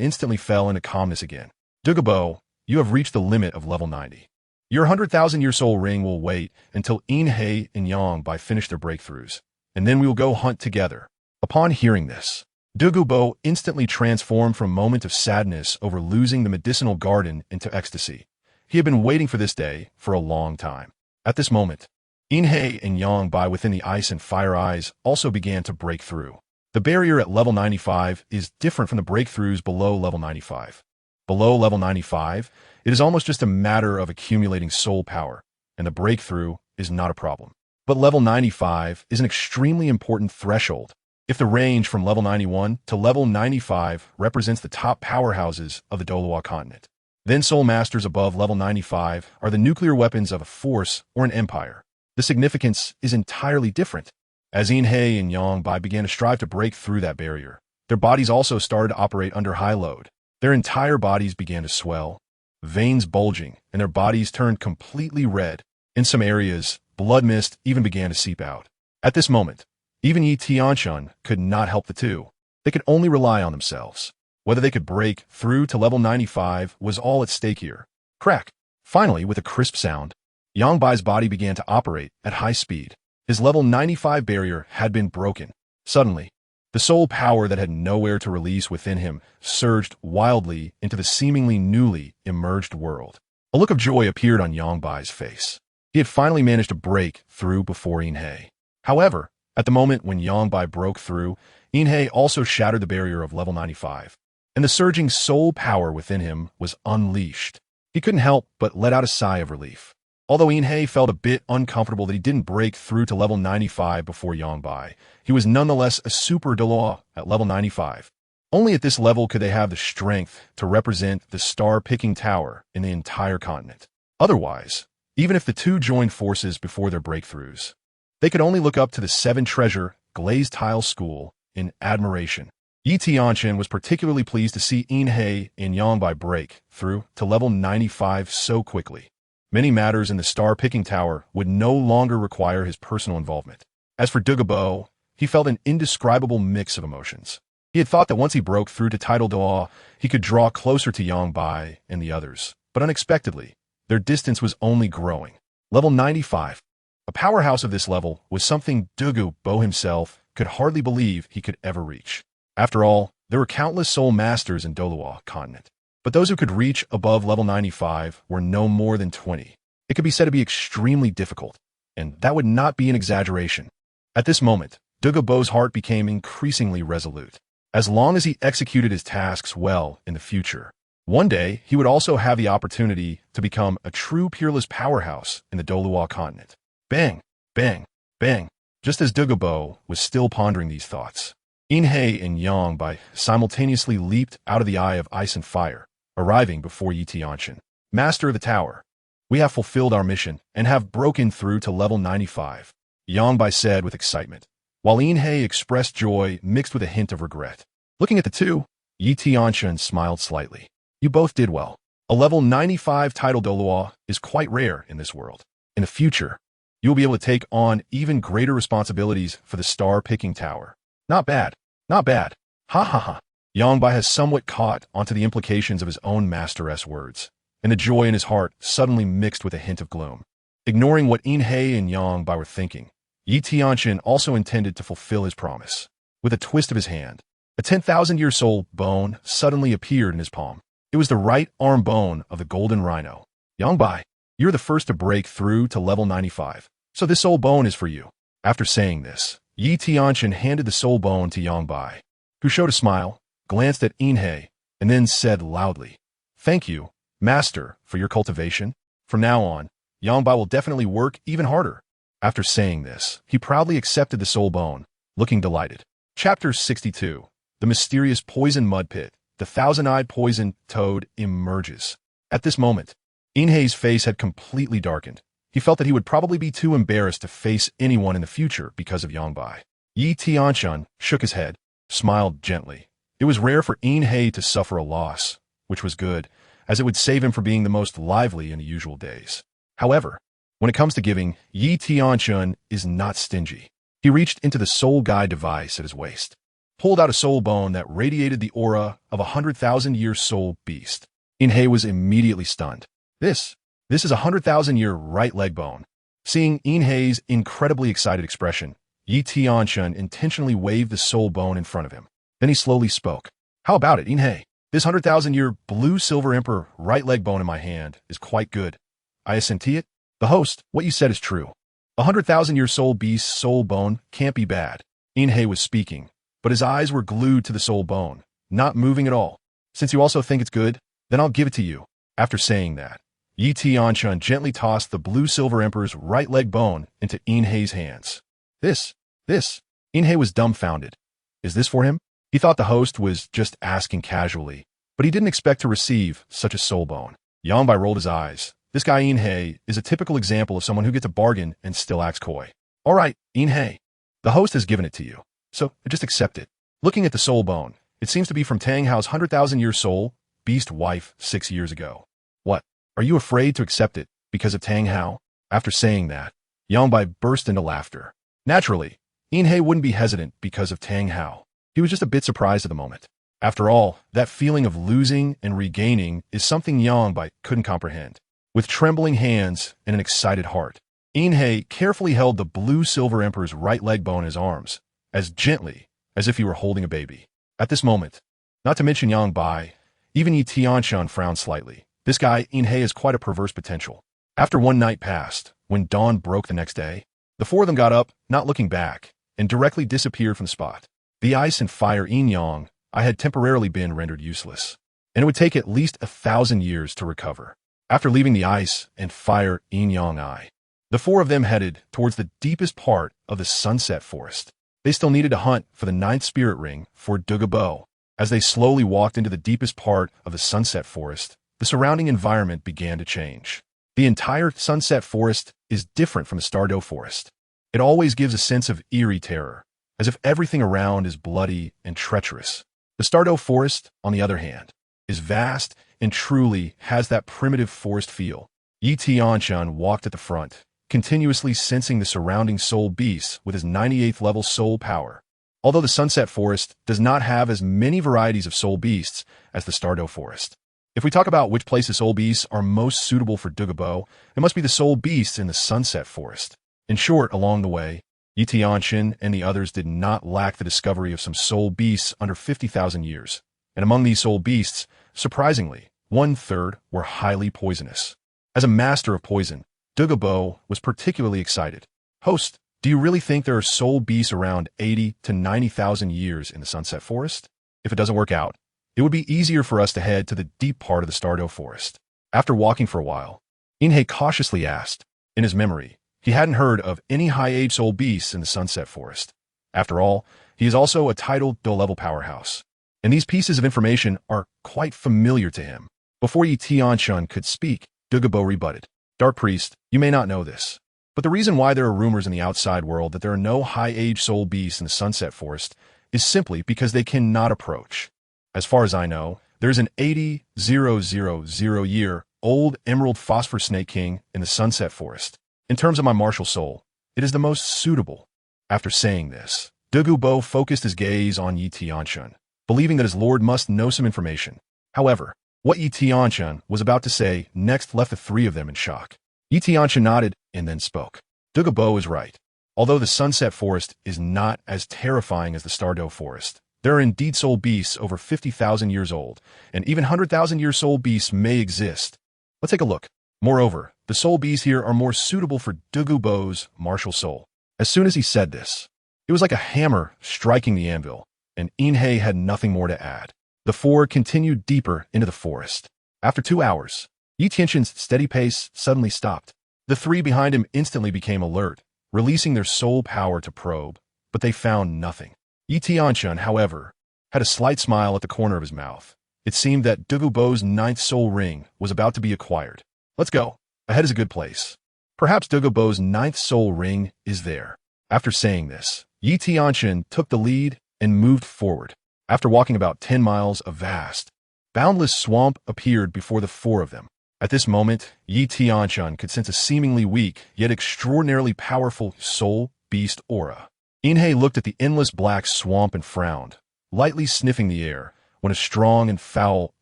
instantly fell into calmness again. Douluo, you have reached the limit of level 90. Your 100,000-year soul ring will wait until Inhei and Yangbai finish their breakthroughs, and then we will go hunt together. Upon hearing this, Douluo instantly transformed from a moment of sadness over losing the medicinal garden into ecstasy. He had been waiting for this day for a long time. At this moment, Inhei and Yangbai within the Ice and Fire eyes also began to break through. The barrier at level 95 is different from the breakthroughs below level 95. Below level 95, it is almost just a matter of accumulating soul power, and the breakthrough is not a problem. But level 95 is an extremely important threshold. If the range from level 91 to level 95 represents the top powerhouses of the Douluo Continent, then soul masters above level 95 are the nuclear weapons of a force or an empire. The significance is entirely different. As Inhei and Yangbai began to strive to break through that barrier, their bodies also started to operate under high load. Their entire bodies began to swell, veins bulging, and their bodies turned completely red. In some areas, blood mist even began to seep out. At this moment, even Tianchen could not help the two. They could only rely on themselves. Whether they could break through to level 95 was all at stake here. Crack! Finally, with a crisp sound, Yangbai's body began to operate at high speed. His level 95 barrier had been broken. Suddenly, the soul power that had nowhere to release within him surged wildly into the seemingly newly emerged world. A look of joy appeared on Yongbai's face. He had finally managed to break through before Inhe. However, at the moment when Yongbai broke through, Inhe also shattered the barrier of level 95, and the surging soul power within him was unleashed. He couldn't help but let out a sigh of relief. Although Inhe felt a bit uncomfortable that he didn't break through to level 95 before Yongbai, he was nonetheless a super Douluo at level 95. Only at this level could they have the strength to represent the star-picking tower in the entire continent. Otherwise, even if the two joined forces before their breakthroughs, they could only look up to the seven-treasure glazed tile school in admiration. Tianchen was particularly pleased to see Inhe and Yongbai break through to level 95 so quickly. Many matters in the star-picking tower would no longer require his personal involvement. As for Douluo, he felt an indescribable mix of emotions. He had thought that once he broke through to Title Douluo, he could draw closer to Yongbai and the others, but unexpectedly, their distance was only growing. Level 95. A powerhouse of this level was something Douluo himself could hardly believe he could ever reach. After all, there were countless soul masters in Douluo Continent, but those who could reach above level 95 were no more than 20. It could be said to be extremely difficult, and that would not be an exaggeration. At this moment, Douluo's heart became increasingly resolute. As long as he executed his tasks well in the future, one day he would also have the opportunity to become a true peerless powerhouse in the Douluo Continent. Bang, bang, bang. Just as Douluo was still pondering these thoughts, Inhe and Yongbai simultaneously leaped out of the eye of ice and fire, arriving before Tianchen. Master of the tower, we have fulfilled our mission and have broken through to level 95, Yongbai said with excitement, while Inhe expressed joy mixed with a hint of regret. Looking at the two, Tianchen smiled slightly. You both did well. A level 95 Title Douluo is quite rare in this world. In the future, you will be able to take on even greater responsibilities for the star-picking tower. Not bad. Not bad. Ha ha ha. Yongbai has somewhat caught onto the implications of his own masteress words, and the joy in his heart suddenly mixed with a hint of gloom. Ignoring what Inhe and Yongbai were thinking, Tianchen also intended to fulfill his promise. With a twist of his hand, a 10,000-year soul bone suddenly appeared in his palm. It was the right arm bone of the golden rhino. Yongbai, you're the first to break through to level 95, so this soul bone is for you. After saying this, Tianchen handed the soul bone to Yongbai, who showed a smile, glanced at Inhe, and then said loudly, "Thank you, Master, for your cultivation. From now on, Yongbai will definitely work even harder." After saying this, he proudly accepted the soul bone, looking delighted. Chapter 62. The mysterious poison mud pit. The thousand-eyed poison toad emerges. At this moment, Inhe's face had completely darkened. He felt that he would probably be too embarrassed to face anyone in the future because of Yongbai. Tianchen shook his head, smiled gently. It was rare for Inhe to suffer a loss, which was good, as it would save him from being the most lively in the usual days. However, when it comes to giving, Tianchen is not stingy. He reached into the soul guide device at his waist, pulled out a soul bone that radiated the aura of a 100,000-year soul beast. Inhe was immediately stunned. This is a 100,000-year right leg bone. Seeing Inhe's incredibly excited expression, Tianchen intentionally waved the soul bone in front of him. Then he slowly spoke. How about it, Inhe? This 100,000-year blue silver emperor right leg bone in my hand is quite good. I assenti it? The host, what you said is true. A 100,000-year soul beast's soul bone can't be bad. Inhe was speaking, but his eyes were glued to the soul bone, not moving at all. Since you also think it's good, then I'll give it to you. After saying that, Tianchen gently tossed the blue silver emperor's right leg bone into Inhe's hands. This. Inhe was dumbfounded. Is this for him? He thought the host was just asking casually, but he didn't expect to receive such a soul bone. Yongbai rolled his eyes. This guy Inhe is a typical example of someone who gets a bargain and still acts coy. All right, Inhe. The host has given it to you, so just accept it. Looking at the soul bone, it seems to be from Tang Hao's 100,000-year soul beast wife 6 years ago. What? Are you afraid to accept it because of Tang Hao? After saying that, Yongbai burst into laughter. Naturally, Inhe wouldn't be hesitant because of Tang Hao. He was just a bit surprised at the moment. After all, that feeling of losing and regaining is something Yongbai couldn't comprehend. With trembling hands and an excited heart, Inhei carefully held the blue-silver emperor's right leg bone in his arms, as gently as if he were holding a baby. At this moment, not to mention Yang Bai, even Yi Tianchen frowned slightly. This guy, Inhei, is quite a perverse potential. After one night passed, when dawn broke the next day, the four of them got up, not looking back, and directly disappeared from the spot. The ice and fire Yin-Yang I had temporarily been rendered useless, and it would take at least 1,000 years to recover. After leaving the ice and fire Yin-Yang I, the four of them headed towards the deepest part of the sunset forest. They still needed to hunt for the 9th spirit ring for Douluo. As they slowly walked into the deepest part of the sunset forest, the surrounding environment began to change. The entire sunset forest is different from the Douluo forest. It always gives a sense of eerie terror, as if everything around is bloody and treacherous. The Douluo forest, on the other hand, is vast and truly has that primitive forest feel. Yi Tianchen walked at the front, continuously sensing the surrounding soul beasts with his 98th level soul power. Although the Sunset Forest does not have as many varieties of soul beasts as the Douluo Forest. If we talk about which places soul beasts are most suitable for Douluo, it must be the soul beasts in the Sunset Forest. In short, along the way, Yi Tianchen and the others did not lack the discovery of some soul beasts under 50,000 years. And among these soul beasts, surprisingly, 1/3 were highly poisonous. As a master of poison, Douluo was particularly excited. Host, do you really think there are soul beasts around 80 to 90,000 years in the Sunset Forest? If it doesn't work out, it would be easier for us to head to the deep part of the Douluo Forest. After walking for a while, Inhei cautiously asked. In his memory, he hadn't heard of any high-age soul beasts in the Sunset Forest. After all, he is also a Title Douluo powerhouse, and these pieces of information are quite familiar to him. Before Yi Tianchen could speak, Douluo rebutted. Dark Priest, you may not know this, but the reason why there are rumors in the outside world that there are no high-age soul beasts in the Sunset Forest is simply because they cannot approach. As far as I know, there is an 80,000-year-old Emerald Phosphor Snake King in the Sunset Forest. In terms of my martial soul, it is the most suitable. After saying this, Douluo focused his gaze on Yi Tianchen, believing that his lord must know some information. However, what Yi Tianchen was about to say next left the three of them in shock. Yi Tianchen nodded and then spoke. Douluo is right. Although the Sunset Forest is not as terrifying as the Douluo Forest, there are indeed soul beasts over 50,000 years old, and even 100,000-year soul beasts may exist. Let's take a look. Moreover, the soul beasts here are more suitable for Douluo's martial soul. As soon as he said this, it was like a hammer striking the anvil, and Inhei had nothing more to add. The four continued deeper into the forest. After 2 hours, Yi Tianchen's steady pace suddenly stopped. The three behind him instantly became alert, releasing their soul power to probe, but they found nothing. Yi Tianchen, however, had a slight smile at the corner of his mouth. It seemed that Douluo's 9th soul ring was about to be acquired. Let's go. Ahead is a good place. Perhaps Douluo's 9th soul ring is there. After saying this, Yi Tianchen took the lead and moved forward. After walking about 10 miles, a vast, boundless swamp appeared before the four of them. At this moment, Yi Tianchen could sense a seemingly weak, yet extraordinarily powerful soul beast aura. Inhei looked at the endless black swamp and frowned, lightly sniffing the air, when a strong and foul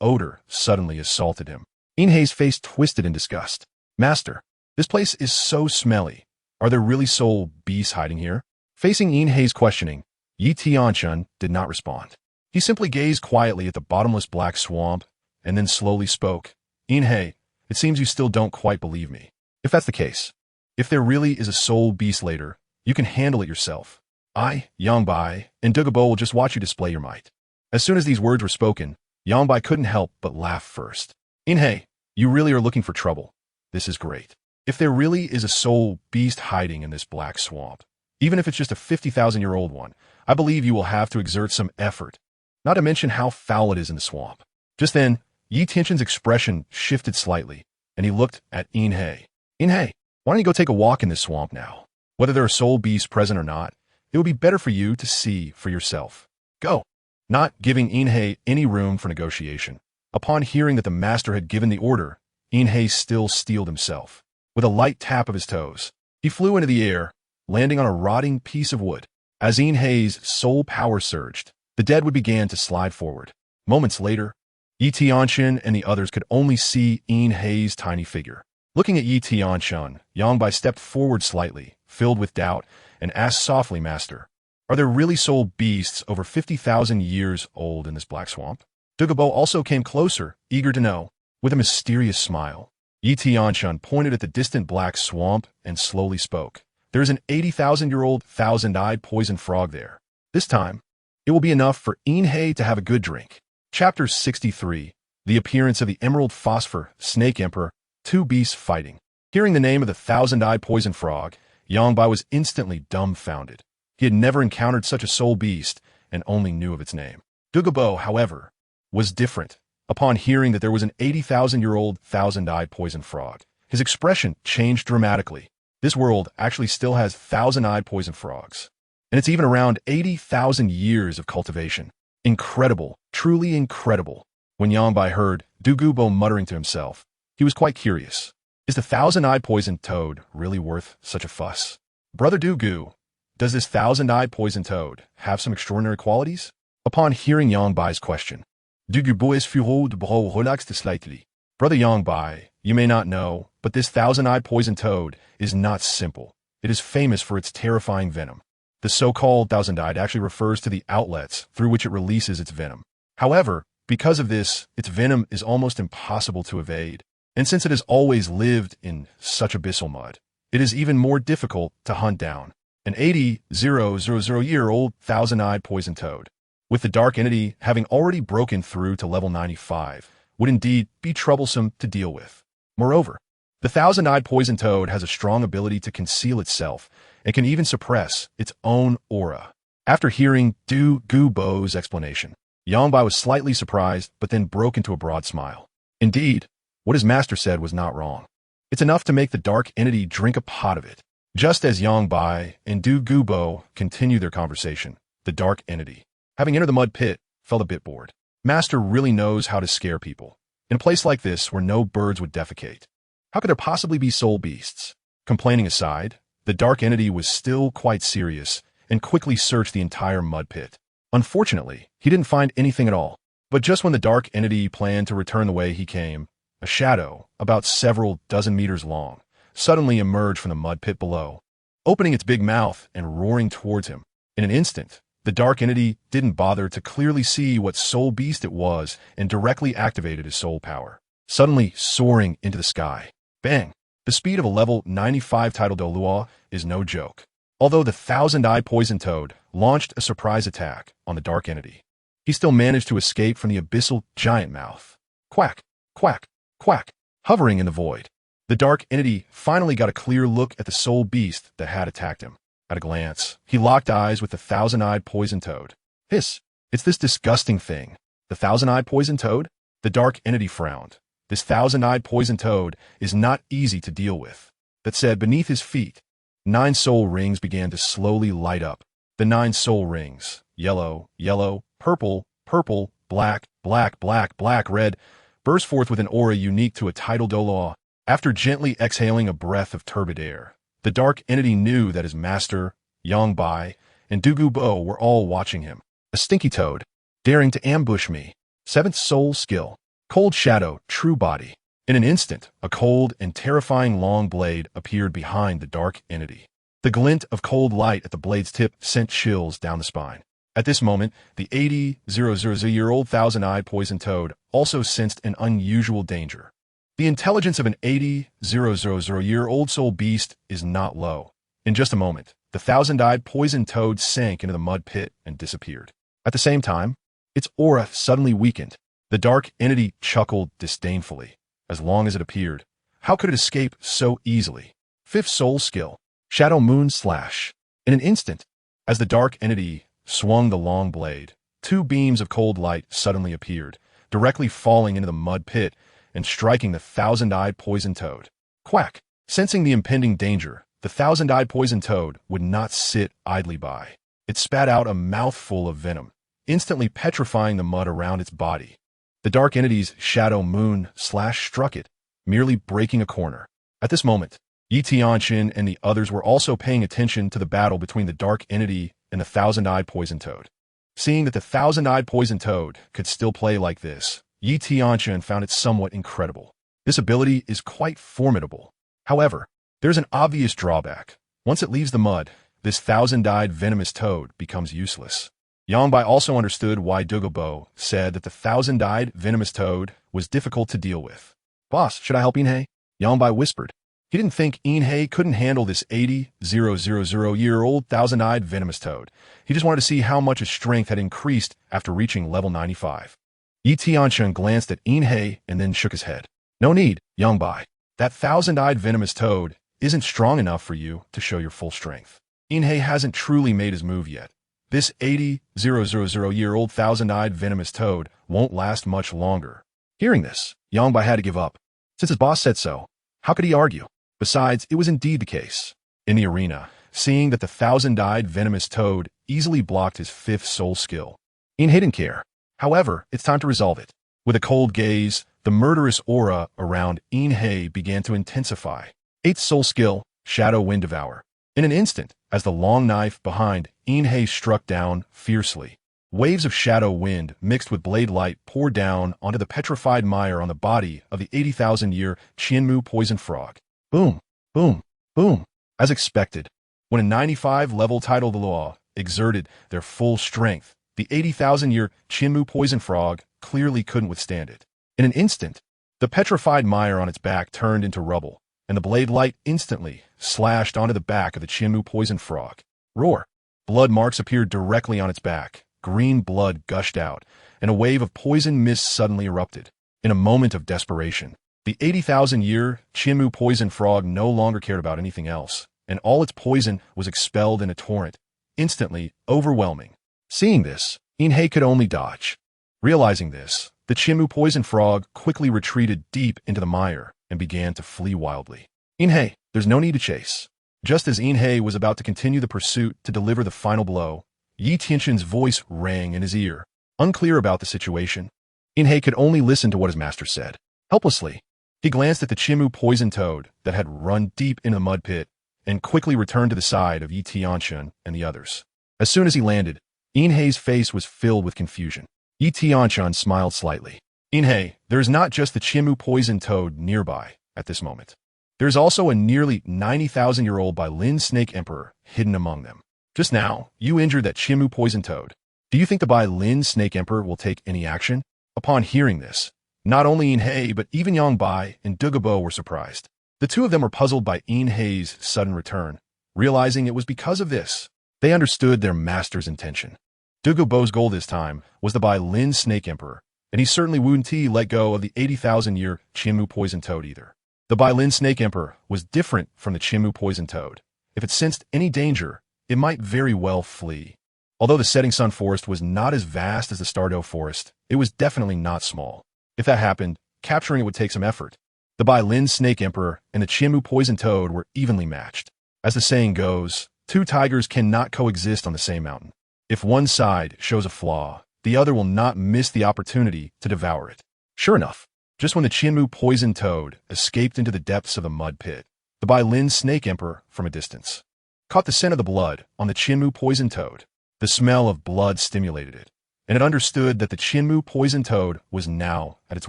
odor suddenly assaulted him. Inhei's face twisted in disgust. Master, this place is so smelly. Are there really soul beasts hiding here? Facing Inhei's questioning, Yi Tianchen did not respond. He simply gazed quietly at the bottomless black swamp and then slowly spoke. Inhei, it seems you still don't quite believe me. If that's the case, if there really is a soul beast later, you can handle it yourself. I, Yang Bai, and Douluo will just watch you display your might. As soon as these words were spoken, Yang Bai couldn't help but laugh first. Inhei, you really are looking for trouble. This is great. If there really is a soul beast hiding in this black swamp, even if it's just a 50,000-year-old one, I believe you will have to exert some effort. Not to mention how foul it is in the swamp. Just then, Yi Tianchen's expression shifted slightly, and he looked at Inhei. Inhei, why don't you go take a walk in this swamp now? Whether there are soul beasts present or not, it would be better for you to see for yourself. Go. Not giving Inhei any room for negotiation. Upon hearing that the master had given the order, Inhei still steeled himself. With a light tap of his toes, he flew into the air, landing on a rotting piece of wood. As Inhei's soul power surged, the deadwood began to slide forward. Moments later, Yi Tianchen and the others could only see Inhei's tiny figure. Looking at Yi Tianchen, Yangbai stepped forward slightly, filled with doubt, and asked softly, Master, are there really soul beasts over 50,000 years old in this black swamp? Douluo also came closer, eager to know. With a mysterious smile, Yi Tianchen pointed at the distant black swamp and slowly spoke. There is an 80,000-year-old thousand-eyed poison frog there. This time, it will be enough for Inhei to have a good drink. Chapter 63. The appearance of the Emerald Phosphor Snake Emperor, two beasts fighting. Hearing the name of the thousand-eyed poison frog, Yangbai was instantly dumbfounded. He had never encountered such a soul beast and only knew of its name. Douluo, however, was different. Upon hearing that there was an 80,000-year-old thousand-eyed poison frog, his expression changed dramatically. This world actually still has thousand-eyed poison frogs, and it's even around 80,000 years of cultivation. Incredible, truly incredible. When Yangbai heard Douluo muttering to himself, he was quite curious. Is the thousand-eyed poison toad really worth such a fuss? Brother Douluo, does this thousand-eyed poison toad have some extraordinary qualities? Upon hearing Yangbai's question, Douluo's furrowed brow relaxed slightly. Brother Yangbai, you may not know, but this thousand-eyed poison toad is not simple. It is famous for its terrifying venom. The so-called thousand-eyed actually refers to the outlets through which it releases its venom. However, because of this, its venom is almost impossible to evade. And since it has always lived in such abyssal mud, it is even more difficult to hunt down. An 80,000-year-old thousand-eyed poison toad, with the dark entity having already broken through to level 95, would indeed be troublesome to deal with. Moreover, the thousand-eyed poison toad has a strong ability to conceal itself and can even suppress its own aura. After hearing Douluo's explanation, Yangbai was slightly surprised but then broke into a broad smile. Indeed, what his master said was not wrong. It's enough to make the dark entity drink a pot of it. Just as Yangbai and Douluo continued their conversation, the dark entity, having entered the mud pit, felt a bit bored. Master really knows how to scare people. In a place like this where no birds would defecate, how could there possibly be soul beasts? Complaining aside, the dark entity was still quite serious and quickly searched the entire mud pit. Unfortunately, he didn't find anything at all. But just when the dark entity planned to return the way he came, a shadow, about several dozen meters long, suddenly emerged from the mud pit below, opening its big mouth and roaring towards him. In an instant, the dark entity didn't bother to clearly see what soul beast it was and directly activated his soul power, suddenly soaring into the sky. Bang! The speed of a level 95 Title Douluo is no joke. Although the thousand-eyed poison toad launched a surprise attack on the dark entity, he still managed to escape from the abyssal giant mouth. Quack, quack, quack, hovering in the void. The dark entity finally got a clear look at the soul beast that had attacked him. At a glance, he locked eyes with the thousand-eyed poison toad. Hiss! It's this disgusting thing. The thousand-eyed poison toad? The dark entity frowned. This thousand-eyed poison toad is not easy to deal with. That said, beneath his feet, 9 soul rings began to slowly light up. The 9 soul rings, yellow, yellow, purple, purple, black, black, black, black, red, burst forth with an aura unique to a Title Douluo. After gently exhaling a breath of turbid air, the dark entity knew that his master, Yangbai, and Douluo were all watching him. A stinky toad, daring to ambush me. 7th soul skill, cold shadow, true body. In an instant, a cold and terrifying long blade appeared behind the dark entity. The glint of cold light at the blade's tip sent chills down the spine. At this moment, the 80,000-year-old thousand-eyed poison toad also sensed an unusual danger. The intelligence of an 80,000-year-old soul beast is not low. In just a moment, the thousand-eyed poison toad sank into the mud pit and disappeared. At the same time, its aura suddenly weakened. The dark entity chuckled disdainfully. As long as it appeared, how could it escape so easily? 5th soul skill, Shadow Moon Slash. In an instant, as the dark entity swung the long blade, 2 beams of cold light suddenly appeared, directly falling into the mud pit and striking the thousand-eyed poison toad. Quack! Sensing the impending danger, the thousand-eyed poison toad would not sit idly by. It spat out a mouthful of venom, instantly petrifying the mud around its body. The dark entity's Shadow Moon Slash struck it, merely breaking a corner. At this moment, Yi Tianchen and the others were also paying attention to the battle between the dark entity and the thousand-eyed poison toad. Seeing that the thousand-eyed poison toad could still play like this, Yi Tianchen found it somewhat incredible. This ability is quite formidable. However, there's an obvious drawback. Once it leaves the mud, this thousand-eyed venomous toad becomes useless. Yangbai also understood why Douluo said that the thousand-eyed venomous toad was difficult to deal with. Boss, should I help Inhei? Yangbai whispered. He didn't think Inhei couldn't handle this 80,000-year-old thousand-eyed venomous toad. He just wanted to see how much his strength had increased after reaching level 95. Tianchen glanced at Inhei and then shook his head. No need, Yangbai. That thousand-eyed venomous toad isn't strong enough for you to show your full strength. Inhei hasn't truly made his move yet. This 80,000-year-old thousand-eyed venomous toad won't last much longer. Hearing this, Yangbai had to give up. Since his boss said so, how could he argue? Besides, it was indeed the case. In the arena, seeing that the thousand-eyed venomous toad easily blocked his fifth soul skill, Inhei didn't care. However, it's time to resolve it. With a cold gaze, the murderous aura around Inhei began to intensify. Eighth soul skill, Shadow Wind Devour. In an instant, as the long knife behind Inhei struck down fiercely, waves of shadow wind mixed with blade light poured down onto the petrified mire on the body of the 80,000-year Qianmu poison frog. Boom, boom, boom. As expected, when a 95-level Title Douluo exerted their full strength, the 80,000-year Qianmu poison frog clearly couldn't withstand it. In an instant, the petrified mire on its back turned into rubble, and the blade light instantly slashed onto the back of the Qianmu poison frog. Roar! Blood marks appeared directly on its back. Green blood gushed out, and a wave of poison mist suddenly erupted. In a moment of desperation, the 80,000-year Qianmu poison frog no longer cared about anything else, and all its poison was expelled in a torrent, instantly overwhelming. Seeing this, Inhei could only dodge. Realizing this, the Qianmu poison frog quickly retreated deep into the mire and began to flee wildly. Inhei, there's no need to chase. Just as Inhei was about to continue the pursuit to deliver the final blow, Tianchen's voice rang in his ear. Unclear about the situation, Inhei could only listen to what his master said. Helplessly, he glanced at the Qianmu poison toad that had run deep in the mud pit and quickly returned to the side of Tianchen and the others. As soon as he landed, Inhei's face was filled with confusion. Tianchen smiled slightly. Inhei, there is not just the Qianmu poison toad nearby at this moment. There is also a nearly 90,000-year-old Bailin snake emperor hidden among them. Just now, you injured that Qianmu poison toad. Do you think the Bailin snake emperor will take any action? Upon hearing this, not only Inhei but even Yangbai and Douluo were surprised. The two of them were puzzled by Inhei's sudden return. Realizing it was because of this, they understood their master's intention. Douluo's goal this time was the Bailin snake emperor, and he certainly wouldn't let go of the 80,000-year Qianmu poison toad either. The Bailin snake emperor was different from the Qianmu poison toad. If it sensed any danger, it might very well flee. Although the setting sun forest was not as vast as the Stardew forest, it was definitely not small. If that happened, capturing it would take some effort. The Bailin snake emperor and the Qianmu poison toad were evenly matched. As the saying goes, two tigers cannot coexist on the same mountain. If one side shows a flaw, the other will not miss the opportunity to devour it. Sure enough, just when the Qianmu poison toad escaped into the depths of the mud pit, the Bailin snake emperor, from a distance, caught the scent of the blood on the Qianmu poison toad. The smell of blood stimulated it, and it understood that the Qianmu poison toad was now at its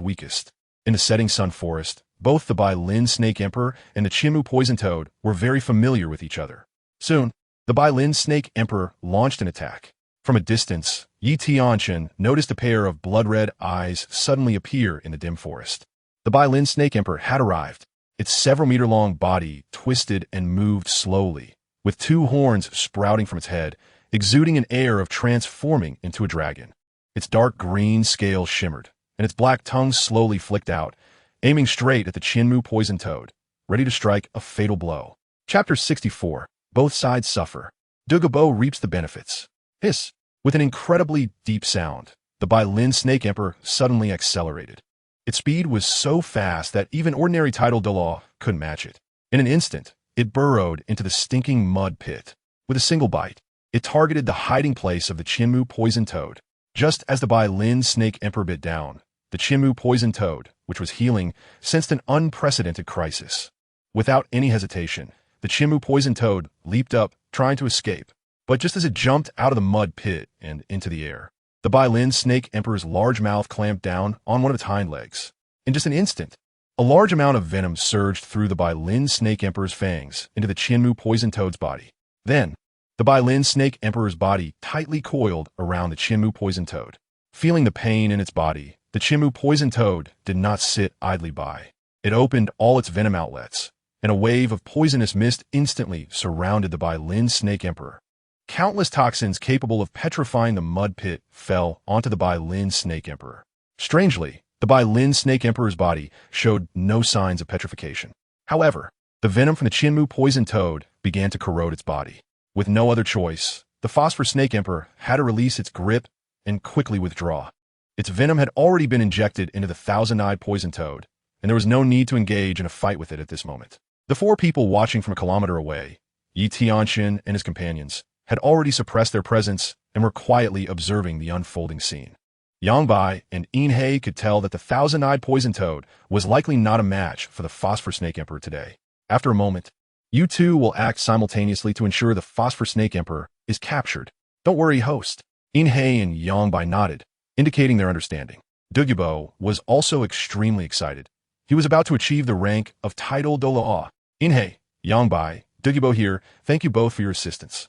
weakest. In the setting sun forest, both the Bailin snake emperor and the Qianmu poison toad were very familiar with each other. Soon, the Bailin snake emperor launched an attack. From a distance, Tianchen noticed a pair of blood-red eyes suddenly appear in the dim forest. The Bailin snake emperor had arrived. Its several-meter-long body twisted and moved slowly, with two horns sprouting from its head, exuding an air of transforming into a dragon. Its dark green scales shimmered, and its black tongue slowly flicked out, aiming straight at the Qianmu poison toad, ready to strike a fatal blow. Chapter 64. Both sides suffer. Douluo reaps the benefits. Hiss! With an incredibly deep sound, the Bailin snake emperor suddenly accelerated. Its speed was so fast that even ordinary Title Douluo couldn't match it. In an instant, it burrowed into the stinking mud pit. With a single bite, it targeted the hiding place of the Qianmu poison toad. Just as the Bailin snake emperor bit down, the Qianmu poison toad, which was healing, sensed an unprecedented crisis. Without any hesitation, the Qianmu poison toad leaped up, trying to escape. But just as it jumped out of the mud pit and into the air, the Bailin snake emperor's large mouth clamped down on one of its hind legs. In just an instant, A large amount of venom surged through the Bai Lin Snake Emperor's fangs into the Qianmu Poison Toad's body. Then, the Bai Lin Snake Emperor's body tightly coiled around the Qianmu Poison Toad. Feeling the pain in its body, the Qianmu Poison Toad did not sit idly by. It opened all its venom outlets, and a wave of poisonous mist instantly surrounded the Bai Lin Snake Emperor. Countless toxins capable of petrifying the mud pit fell onto the Bai Lin Snake Emperor. Strangely, the Bai Lin Snake Emperor's body showed no signs of petrification. However, the venom from the Qianmu Poison Toad began to corrode its body. With no other choice, the Phosphor Snake Emperor had to release its grip and quickly withdraw. Its venom had already been injected into the thousand-eyed poison toad, and there was no need to engage in a fight with it at this moment. The four people watching from a kilometer away, Tianchen and his companions, had already suppressed their presence and were quietly observing the unfolding scene. Yangbai and Inhei could tell that the thousand-eyed poison toad was likely not a match for the Phosphor Snake Emperor today. After a moment, you two will act simultaneously to ensure the Phosphor Snake Emperor is captured. Don't worry, host. Inhei and Yangbai nodded, indicating their understanding. Douluo was also extremely excited. He was about to achieve the rank of Title Douluo. Inhei, Yangbai, Douluo here, thank you both for your assistance.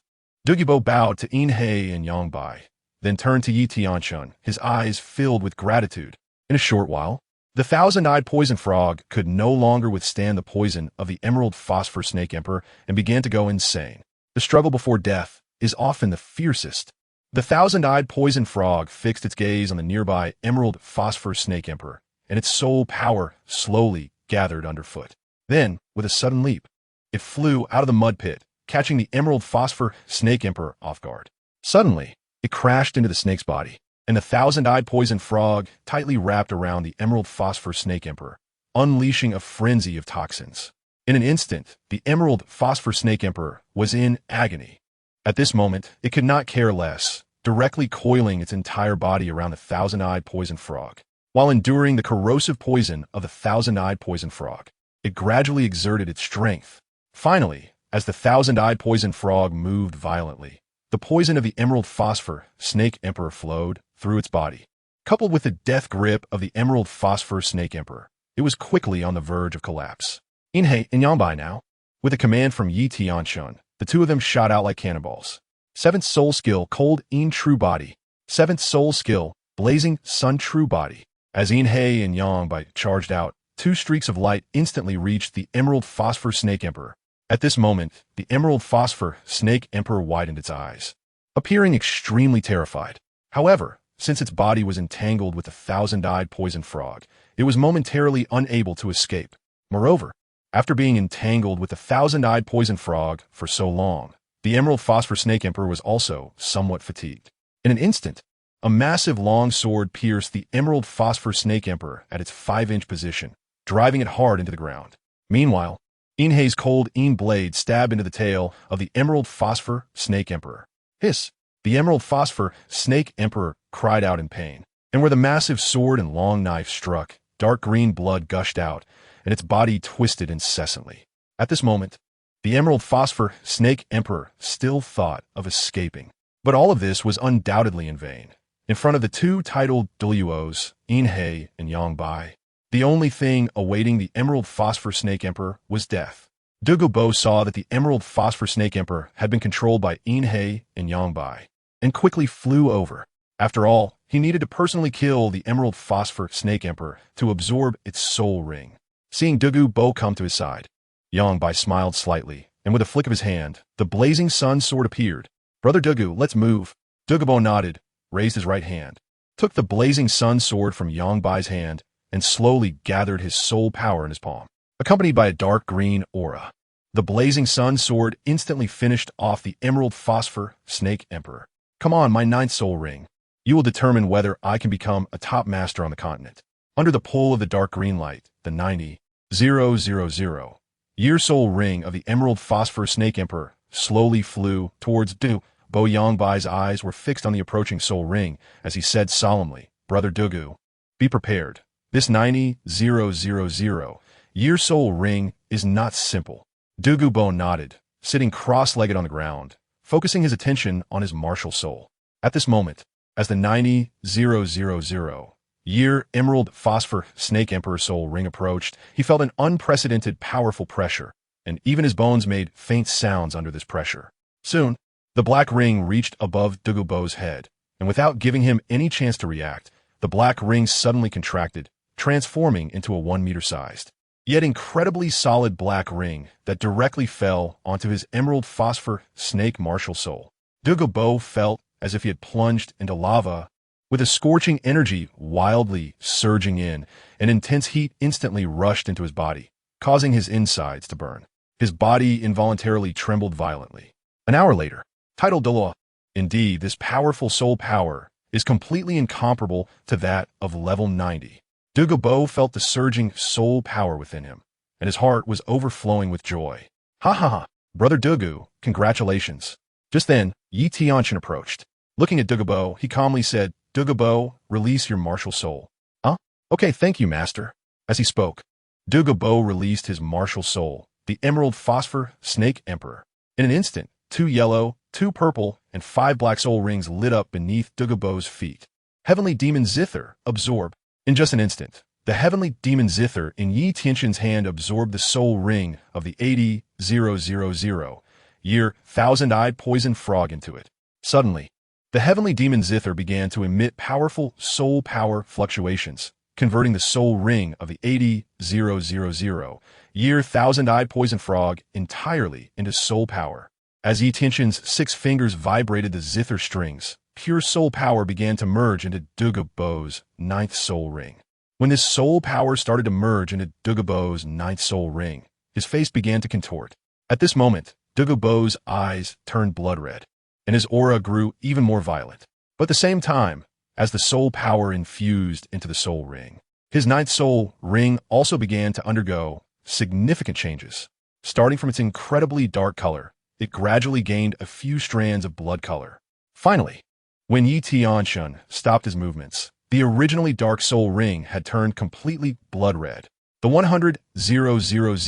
Douluo bowed to Inhei and Yangbai, then turned to Yi Tianchen, his eyes filled with gratitude. In a short while, the thousand-eyed poison frog could no longer withstand the poison of the Emerald Phosphor Snake Emperor and began to go insane. The struggle before death is often the fiercest. The thousand-eyed poison frog fixed its gaze on the nearby Emerald Phosphor Snake Emperor, and its soul power slowly gathered underfoot. Then, with a sudden leap, it flew out of the mud pit, catching the Emerald Phosphor Snake Emperor off guard. Suddenly, it crashed into the snake's body, and the thousand-eyed poison frog tightly wrapped around the Emerald Phosphor Snake Emperor, unleashing a frenzy of toxins. In an instant, the Emerald Phosphor Snake Emperor was in agony. At this moment, it could not care less, directly coiling its entire body around the thousand-eyed poison frog. While enduring the corrosive poison of the thousand-eyed poison frog, it gradually exerted its strength. Finally, as the thousand-eyed poison frog moved violently, the poison of the Emerald Phosphor Snake Emperor flowed through its body. Coupled with the death grip of the Emerald Phosphor Snake Emperor, it was quickly on the verge of collapse. Inhei and Yangbai now. With a command from Yi Tianchen, the two of them shot out like cannonballs. Seventh Soul Skill, Cold In True Body. Seventh Soul Skill, Blazing Sun True Body. As Inhei and Yangbai charged out, two streaks of light instantly reached the Emerald Phosphor Snake Emperor. At this moment, the Emerald Phosphor Snake Emperor widened its eyes, appearing extremely terrified. However, since its body was entangled with the thousand-eyed poison frog, it was momentarily unable to escape. Moreover, after being entangled with the thousand-eyed poison frog for so long, the Emerald Phosphor Snake Emperor was also somewhat fatigued. In an instant, a massive long sword pierced the Emerald Phosphor Snake Emperor at its 5-inch position, driving it hard into the ground. Meanwhile, Inhei's cold blade stabbed into the tail of the Emerald Phosphor Snake Emperor. Hiss! The Emerald Phosphor Snake Emperor cried out in pain, and where the massive sword and long knife struck, dark green blood gushed out, and its body twisted incessantly. At this moment, the Emerald Phosphor Snake Emperor still thought of escaping. But all of this was undoubtedly in vain. In front of the two Title Douluos, Inhei and Yangbai, the only thing awaiting the Emerald Phosphor Snake Emperor was death. Douluo saw that the Emerald Phosphor Snake Emperor had been controlled by Inhei and Yangbai, and quickly flew over. After all, he needed to personally kill the Emerald Phosphor Snake Emperor to absorb its soul ring. Seeing Douluo come to his side, Yangbai smiled slightly, and with a flick of his hand, the blazing sun sword appeared. Brother Douluo, let's move. Douluo nodded, raised his right hand, took the blazing sun sword from Yangbai's hand, and slowly gathered his soul power in his palm. Accompanied by a dark green aura, the blazing sun sword instantly finished off the Emerald Phosphor Snake Emperor. Come on, my 9th soul ring. You will determine whether I can become a top master on the continent. Under the pull of the dark green light, the 90,000 year soul ring of the Emerald Phosphor Snake Emperor slowly flew towards Douluo. Yangbai's eyes were fixed on the approaching soul ring as he said solemnly, Brother Douluo, be prepared. This 90,000 year soul ring is not simple. Douluo nodded, sitting cross-legged on the ground, focusing his attention on his martial soul. At this moment, as the 90,000 Year Emerald Phosphor Snake Emperor Soul Ring approached, he felt an unprecedented powerful pressure, and even his bones made faint sounds under this pressure. Soon, the black ring reached above Douluo's head, and without giving him any chance to react, the black ring suddenly contracted, transforming into a 1-meter-sized, yet incredibly solid black ring that directly fell onto his emerald phosphor snake martial soul. Douluo felt as if he had plunged into lava, with a scorching energy wildly surging in, and intense heat instantly rushed into his body, causing his insides to burn. His body involuntarily trembled violently. An hour later, Title Douluo. Indeed, this powerful soul power is completely incomparable to that of level 90. Douluo felt the surging soul power within him, and his heart was overflowing with joy. Ha ha ha, Brother Douluo, congratulations. Just then, Tianchen approached. Looking at Douluo, he calmly said, Douluo, release your martial soul. Huh? Okay, thank you, master. As he spoke, Douluo released his martial soul, the Emerald Phosphor Snake Emperor. In an instant, 2 yellow, 2 purple, and 5 black soul rings lit up beneath Douluo's feet. Heavenly Demon Zither, absorb. In just an instant, the Heavenly Demon Zither in Tianchen's hand absorbed the soul ring of the 80,000 year thousand-eyed poison frog into it. Suddenly, the Heavenly Demon Zither began to emit powerful soul power fluctuations, converting the soul ring of the 80,000 year thousand-eyed poison frog entirely into soul power. As Tianchen's 6 fingers vibrated the zither strings, pure soul power began to merge into Douluo's 9th soul ring. When this soul power started to merge into Douluo's 9th soul ring, his face began to contort. At this moment, Douluo's eyes turned blood red, and his aura grew even more violent. But at the same time, as the soul power infused into the soul ring, his 9th soul ring also began to undergo significant changes. Starting from its incredibly dark color, it gradually gained a few strands of blood color. Finally, when Tianchen stopped his movements, the originally dark soul ring had turned completely blood red. The 100,000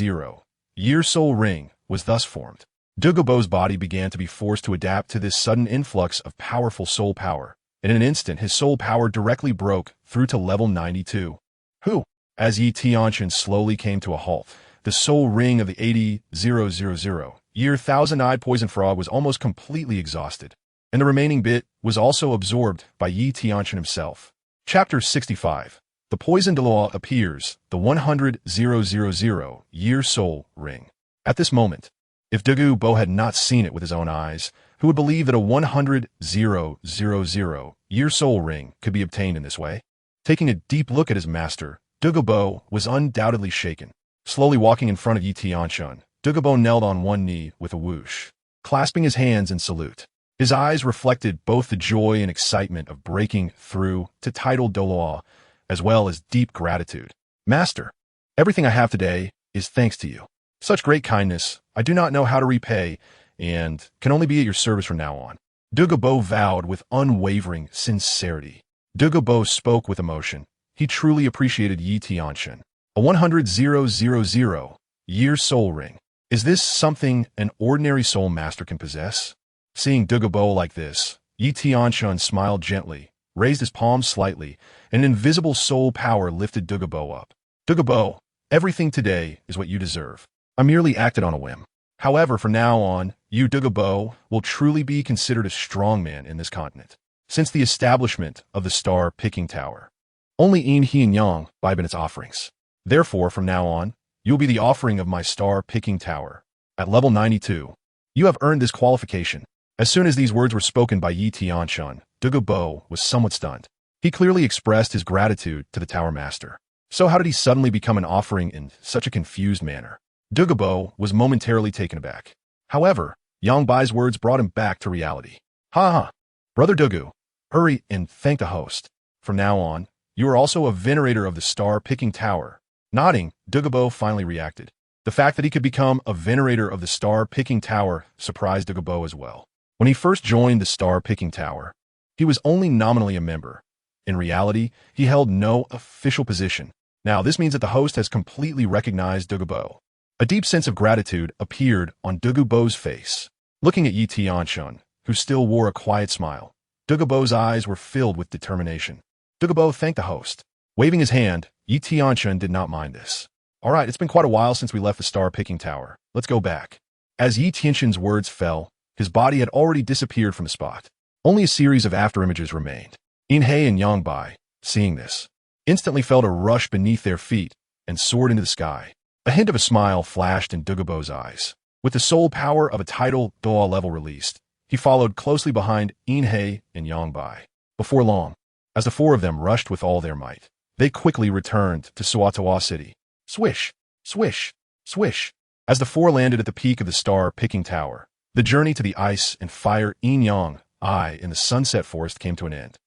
year soul ring was thus formed. Douluo's body began to be forced to adapt to this sudden influx of powerful soul power, and in an instant his soul power directly broke through to level 92. As Tianchen slowly came to a halt, the soul ring of the 80,000 year thousand-eyed poison frog was almost completely exhausted, and the remaining bit was also absorbed by Tianchen himself. Chapter 65. The Poison Douluo appears, the 100,000 year soul ring. At this moment, if Douluo had not seen it with his own eyes, who would believe that a 100,000 year soul ring could be obtained in this way? Taking a deep look at his master, Douluo was undoubtedly shaken. Slowly walking in front of Tianchen, Douluo knelt on one knee with a whoosh, clasping his hands in salute. His eyes reflected both the joy and excitement of breaking through to Title Douluo, as well as deep gratitude. Master, everything I have today is thanks to you. Such great kindness, I do not know how to repay, and can only be at your service from now on. Douluo vowed with unwavering sincerity. Douluo spoke with emotion. He truly appreciated Tianchen. A 100,000 year soul ring. Is this something an ordinary soul master can possess? Seeing Douluo like this, Tianchen smiled gently, raised his palms slightly, and an invisible soul power lifted Douluo up. Douluo, everything today is what you deserve. I merely acted on a whim. However, from now on, you, Douluo, will truly be considered a strong man in this continent. Since the establishment of the Star Picking Tower, only Yin He and Yang buy its offerings. Therefore, from now on, you will be the offering of my Star Picking Tower. At level 92, you have earned this qualification. As soon as these words were spoken by Tianchen, Douluo was somewhat stunned. He clearly expressed his gratitude to the Tower Master. So how did he suddenly become an offering in such a confused manner? Douluo was momentarily taken aback. However, Yang Bai's words brought him back to reality. Ha ha! Brother Douluo, hurry and thank the host. From now on, you are also a venerator of the Star Picking Tower. Nodding, Douluo finally reacted. The fact that he could become a venerator of the Star Picking Tower surprised Douluo as well. When he first joined the Star Picking Tower, he was only nominally a member. In reality, he held no official position. Now, this means that the host has completely recognized Douluo. A deep sense of gratitude appeared on Douluo's face. Looking at Tianchen, who still wore a quiet smile, Douluo's eyes were filled with determination. Douluo thanked the host. Waving his hand, Tianchen did not mind this. All right, it's been quite a while since we left the star-picking tower. Let's go back. As Tianchen's words fell, his body had already disappeared from the spot. Only a series of afterimages remained. Inhei and Yangbai, seeing this, instantly felt a rush beneath their feet and soared into the sky. A hint of a smile flashed in Douluo's eyes. With the soul power of a Title Douluo level released, he followed closely behind Inhei and Yangbai. Before long, as the four of them rushed with all their might, they quickly returned to Suatawa City. Swish, swish, swish. As the four landed at the peak of the star-picking tower, the journey to the ice and fire in the sunset forest came to an end.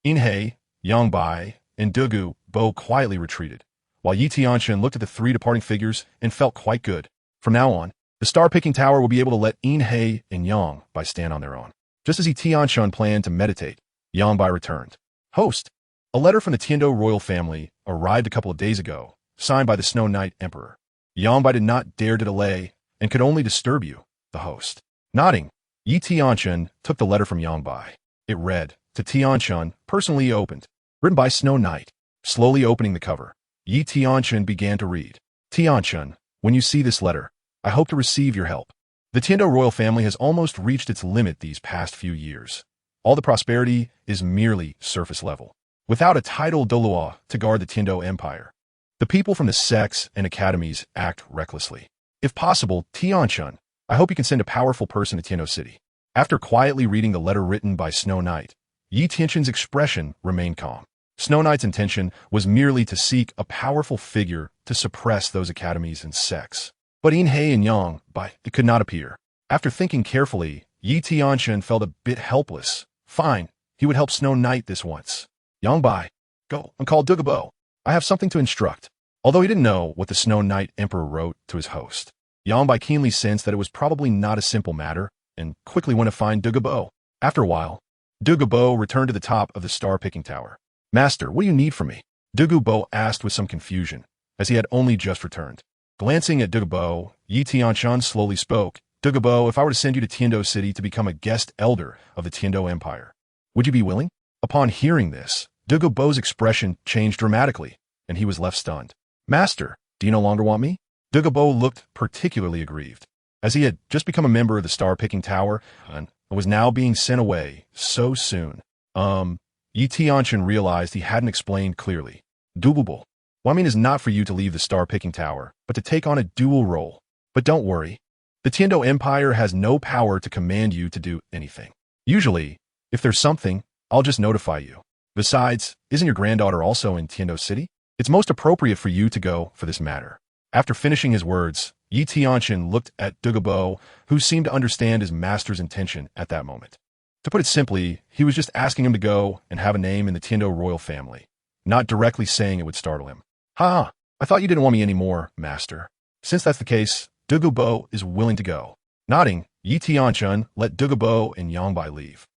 Inhei, Yangbai, and Douluo quietly retreated, while Tianchen looked at the three departing figures and felt quite good. From now on, the star-picking tower will be able to let Inhei and Yangbai stand on their own. Just as Tianchen planned to meditate, Yangbai returned. Host, a letter from the Tiandu royal family arrived a couple of days ago, signed by the Snow Knight Emperor. Yangbai did not dare to delay and could only disturb you, the host. Nodding, Tianchen took the letter from Yangbai. It read, to Tianchen, personally opened, written by Snow Knight. Slowly opening the cover, Tianchen began to read. Tianchen, when you see this letter, I hope to receive your help. The Tiandu royal family has almost reached its limit these past few years. All the prosperity is merely surface level, without a Title Douluo to guard the Tiandu Empire. The people from the sects and academies act recklessly. If possible, Tianchen, I hope you can send a powerful person to Tiandu City. After quietly reading the letter written by Snow Knight, Tianchen's expression remained calm. Snow Knight's intention was merely to seek a powerful figure to suppress those academies and sects. But Inhei and Yangbai, it could not appear. After thinking carefully, Tianchen felt a bit helpless. Fine, he would help Snow Knight this once. Yangbai, go and call Douluo. I have something to instruct. Although he didn't know what the Snow Knight Emperor wrote to his host, Yangbai keenly sensed that it was probably not a simple matter and quickly went to find Douluo. After a while, Douluo returned to the top of the star-picking tower. Master, what do you need from me? Douluo asked with some confusion, as he had only just returned. Glancing at Douluo, Tianchen slowly spoke. Douluo, if I were to send you to Tiandu City to become a guest elder of the Tiandu Empire, would you be willing? Upon hearing this, Douluo's expression changed dramatically, and he was left stunned. Master, do you no longer want me? Douluo looked particularly aggrieved, as he had just become a member of the star-picking tower and was now being sent away so soon. Tianchen realized he hadn't explained clearly. Douluo, what I mean is not for you to leave the star-picking tower, but to take on a dual role. But don't worry. The Tiandu Empire has no power to command you to do anything. Usually, if there's something, I'll just notify you. Besides, isn't your granddaughter also in Tiandu City? It's most appropriate for you to go for this matter. After finishing his words, Tianchen looked at Douluo, who seemed to understand his master's intention at that moment. To put it simply, he was just asking him to go and have a name in the Tiandu royal family, not directly saying it would startle him. Ha! I thought you didn't want me anymore, master. Since that's the case, Douluo is willing to go. Nodding, Tianchen let Douluo and Yangbai leave.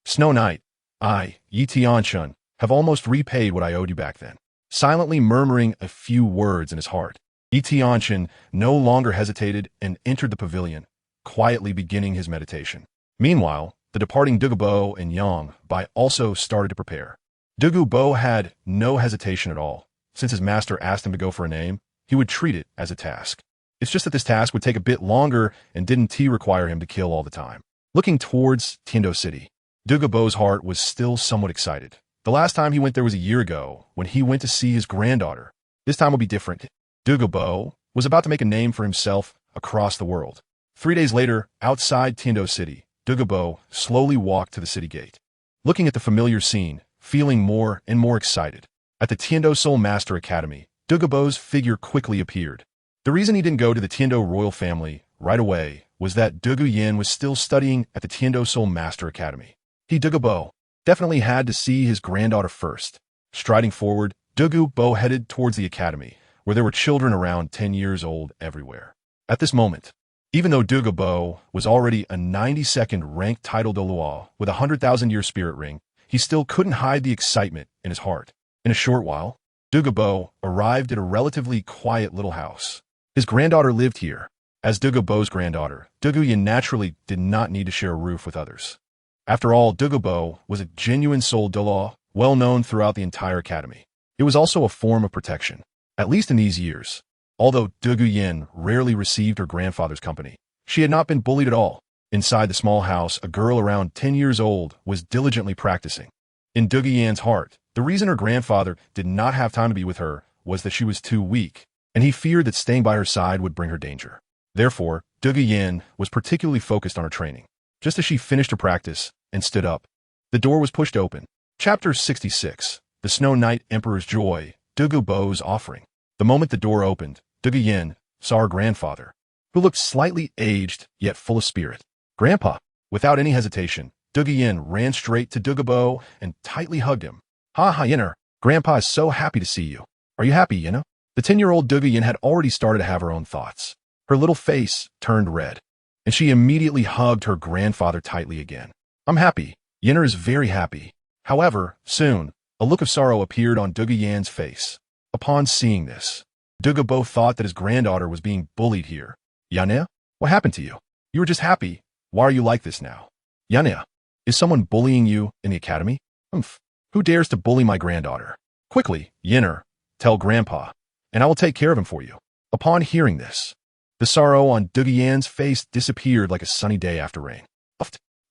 Snow Knight, Tianchen, have almost repaid what I owed you back then. Silently murmuring a few words in his heart, Tianchen no longer hesitated and entered the pavilion, quietly beginning his meditation. Meanwhile, the departing Douluo and Yangbai also started to prepare. Douluo had no hesitation at all. Since his master asked him to go for a name, he would treat it as a task. It's just that this task would take a bit longer and didn't require him to kill all the time. Looking towards Tiandu City, Douluo's heart was still somewhat excited. The last time he went there was a year ago, when he went to see his granddaughter. This time will be different. Douluo was about to make a name for himself across the world. 3 days later, outside Tiandu City, Douluo slowly walked to the city gate. Looking at the familiar scene, feeling more and more excited. At the Tiandu Soul Master Academy, Douluo's figure quickly appeared. The reason he didn't go to the Tiandu royal family right away was that Douluo was still studying at the Tiandu Soul Master Academy. Douluo definitely had to see his granddaughter first. Striding forward, Douluo headed towards the academy, where there were children around 10 years old everywhere. At this moment, even though Douluo was already a 92nd ranked Title Douluo with a 100,000-year spirit ring, he still couldn't hide the excitement in his heart. In a short while, Douluo arrived at a relatively quiet little house. His granddaughter lived here. As Douluo's granddaughter, Douluo naturally did not need to share a roof with others. After all, Douluo was a genuine soul Douluo well known throughout the entire academy. It was also a form of protection, at least in these years. Although Douluo Yin rarely received her grandfather's company, she had not been bullied at all. Inside the small house, a girl around 10 years old was diligently practicing. In Douluo Yin's heart, the reason her grandfather did not have time to be with her was that she was too weak, and he feared that staying by her side would bring her danger. Therefore, Douluo Yin was particularly focused on her training. Just as she finished her practice and stood up, the door was pushed open. Chapter 66. The Snow Knight Emperor's Joy, Douluo's Offering. The moment the door opened, Douluo Yin saw her grandfather, who looked slightly aged yet full of spirit. Grandpa! Without any hesitation, Douluo Yin ran straight to Douluo and tightly hugged him. Ha ha, Yinner! Grandpa is so happy to see you. Are you happy, Yinner? The 10-year-old Douluo Yin had already started to have her own thoughts. Her little face turned red, and she immediately hugged her grandfather tightly again. I'm happy. Yinner is very happy. However, soon, a look of sorrow appeared on Douluo Yin's face. Upon seeing this, Douluo thought that his granddaughter was being bullied here. Yana, what happened to you? You were just happy. Why are you like this now? Yana, is someone bullying you in the academy? Humph. Who dares to bully my granddaughter? Quickly, Yinner, tell Grandpa, and I will take care of him for you. Upon hearing this, the sorrow on Douluo Yin's face disappeared like a sunny day after rain.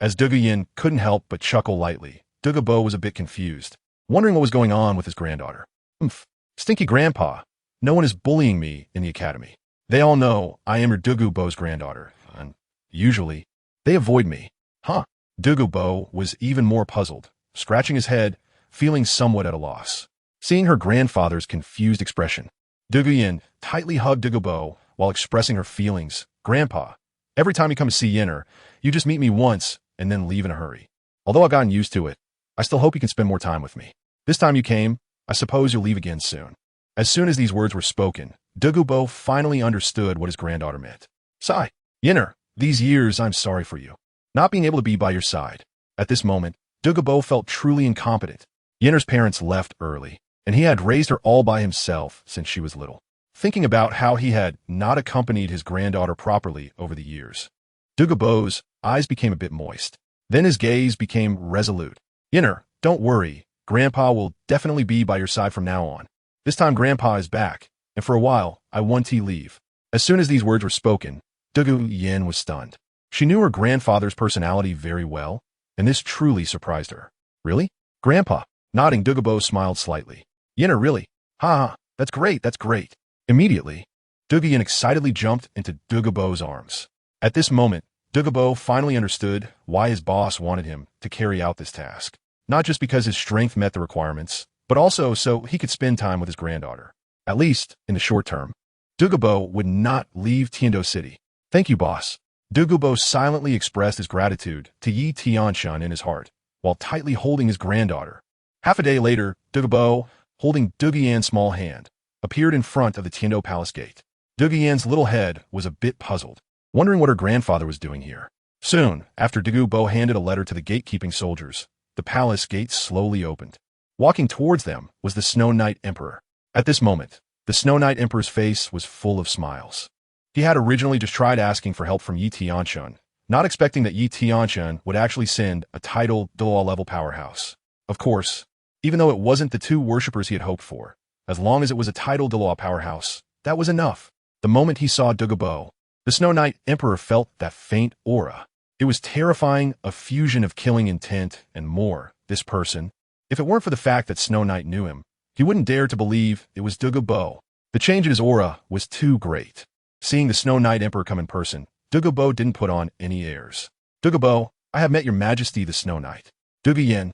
As Douluo Yin couldn't help but chuckle lightly, Douluo was a bit confused, wondering what was going on with his granddaughter. Humph. Stinky Grandpa, no one is bullying me in the academy. They all know I am your Douluo's granddaughter, and usually, they avoid me. Huh? Douluo was even more puzzled, scratching his head, feeling somewhat at a loss. Seeing her grandfather's confused expression, Douluo Yin tightly hugged Douluo while expressing her feelings. Grandpa, every time you come to see Yinner, you just meet me once and then leave in a hurry. Although I've gotten used to it, I still hope you can spend more time with me. This time you came, I suppose you'll leave again soon. As soon as these words were spoken, Douluo finally understood what his granddaughter meant. Sigh. Yinner, these years I'm sorry for you, not being able to be by your side. At this moment, Douluo felt truly incompetent. Yinner's parents left early, and he had raised her all by himself since she was little. Thinking about how he had not accompanied his granddaughter properly over the years, Douluo's eyes became a bit moist. Then his gaze became resolute. Yinner, don't worry. Grandpa will definitely be by your side from now on. This time Grandpa is back, and for a while, I want to leave. As soon as these words were spoken, Douluo Yin was stunned. She knew her grandfather's personality very well, and this truly surprised her. Really? Grandpa? Nodding, Douluo smiled slightly. Yinner, really? Ha ha, that's great, that's great. Immediately, Douluo Yin excitedly jumped into Douluo's arms. At this moment, Douluo finally understood why his boss wanted him to carry out this task. Not just because his strength met the requirements, but also so he could spend time with his granddaughter. At least, in the short term, Douluo would not leave Tianchen City. Thank you, boss. Douluo silently expressed his gratitude to Yi Tianchen in his heart, while tightly holding his granddaughter. Half a day later, Douluo, holding Douluo Yin's small hand, appeared in front of the Tianchen Palace gate. Douluo Yin's little head was a bit puzzled, wondering what her grandfather was doing here. Soon, after Douluo handed a letter to the gatekeeping soldiers, the palace gates slowly opened. Walking towards them was the Snow Knight Emperor. At this moment, the Snow Knight Emperor's face was full of smiles. He had originally just tried asking for help from Yi Tianchen, not expecting that Yi Tianchen would actually send a Title Douluo level powerhouse. Of course, even though it wasn't the two worshippers he had hoped for, as long as it was a Title Douluo powerhouse, that was enough. The moment he saw Douluo, the Snow Knight Emperor felt that faint aura. It was terrifying, a fusion of killing intent and more. This person, if it weren't for the fact that Snow Knight knew him, he wouldn't dare to believe it was Douluo. The change in his aura was too great. Seeing the Snow Knight Emperor come in person, Douluo didn't put on any airs. Douluo, I have met your majesty the Snow Knight. Douluo Yin,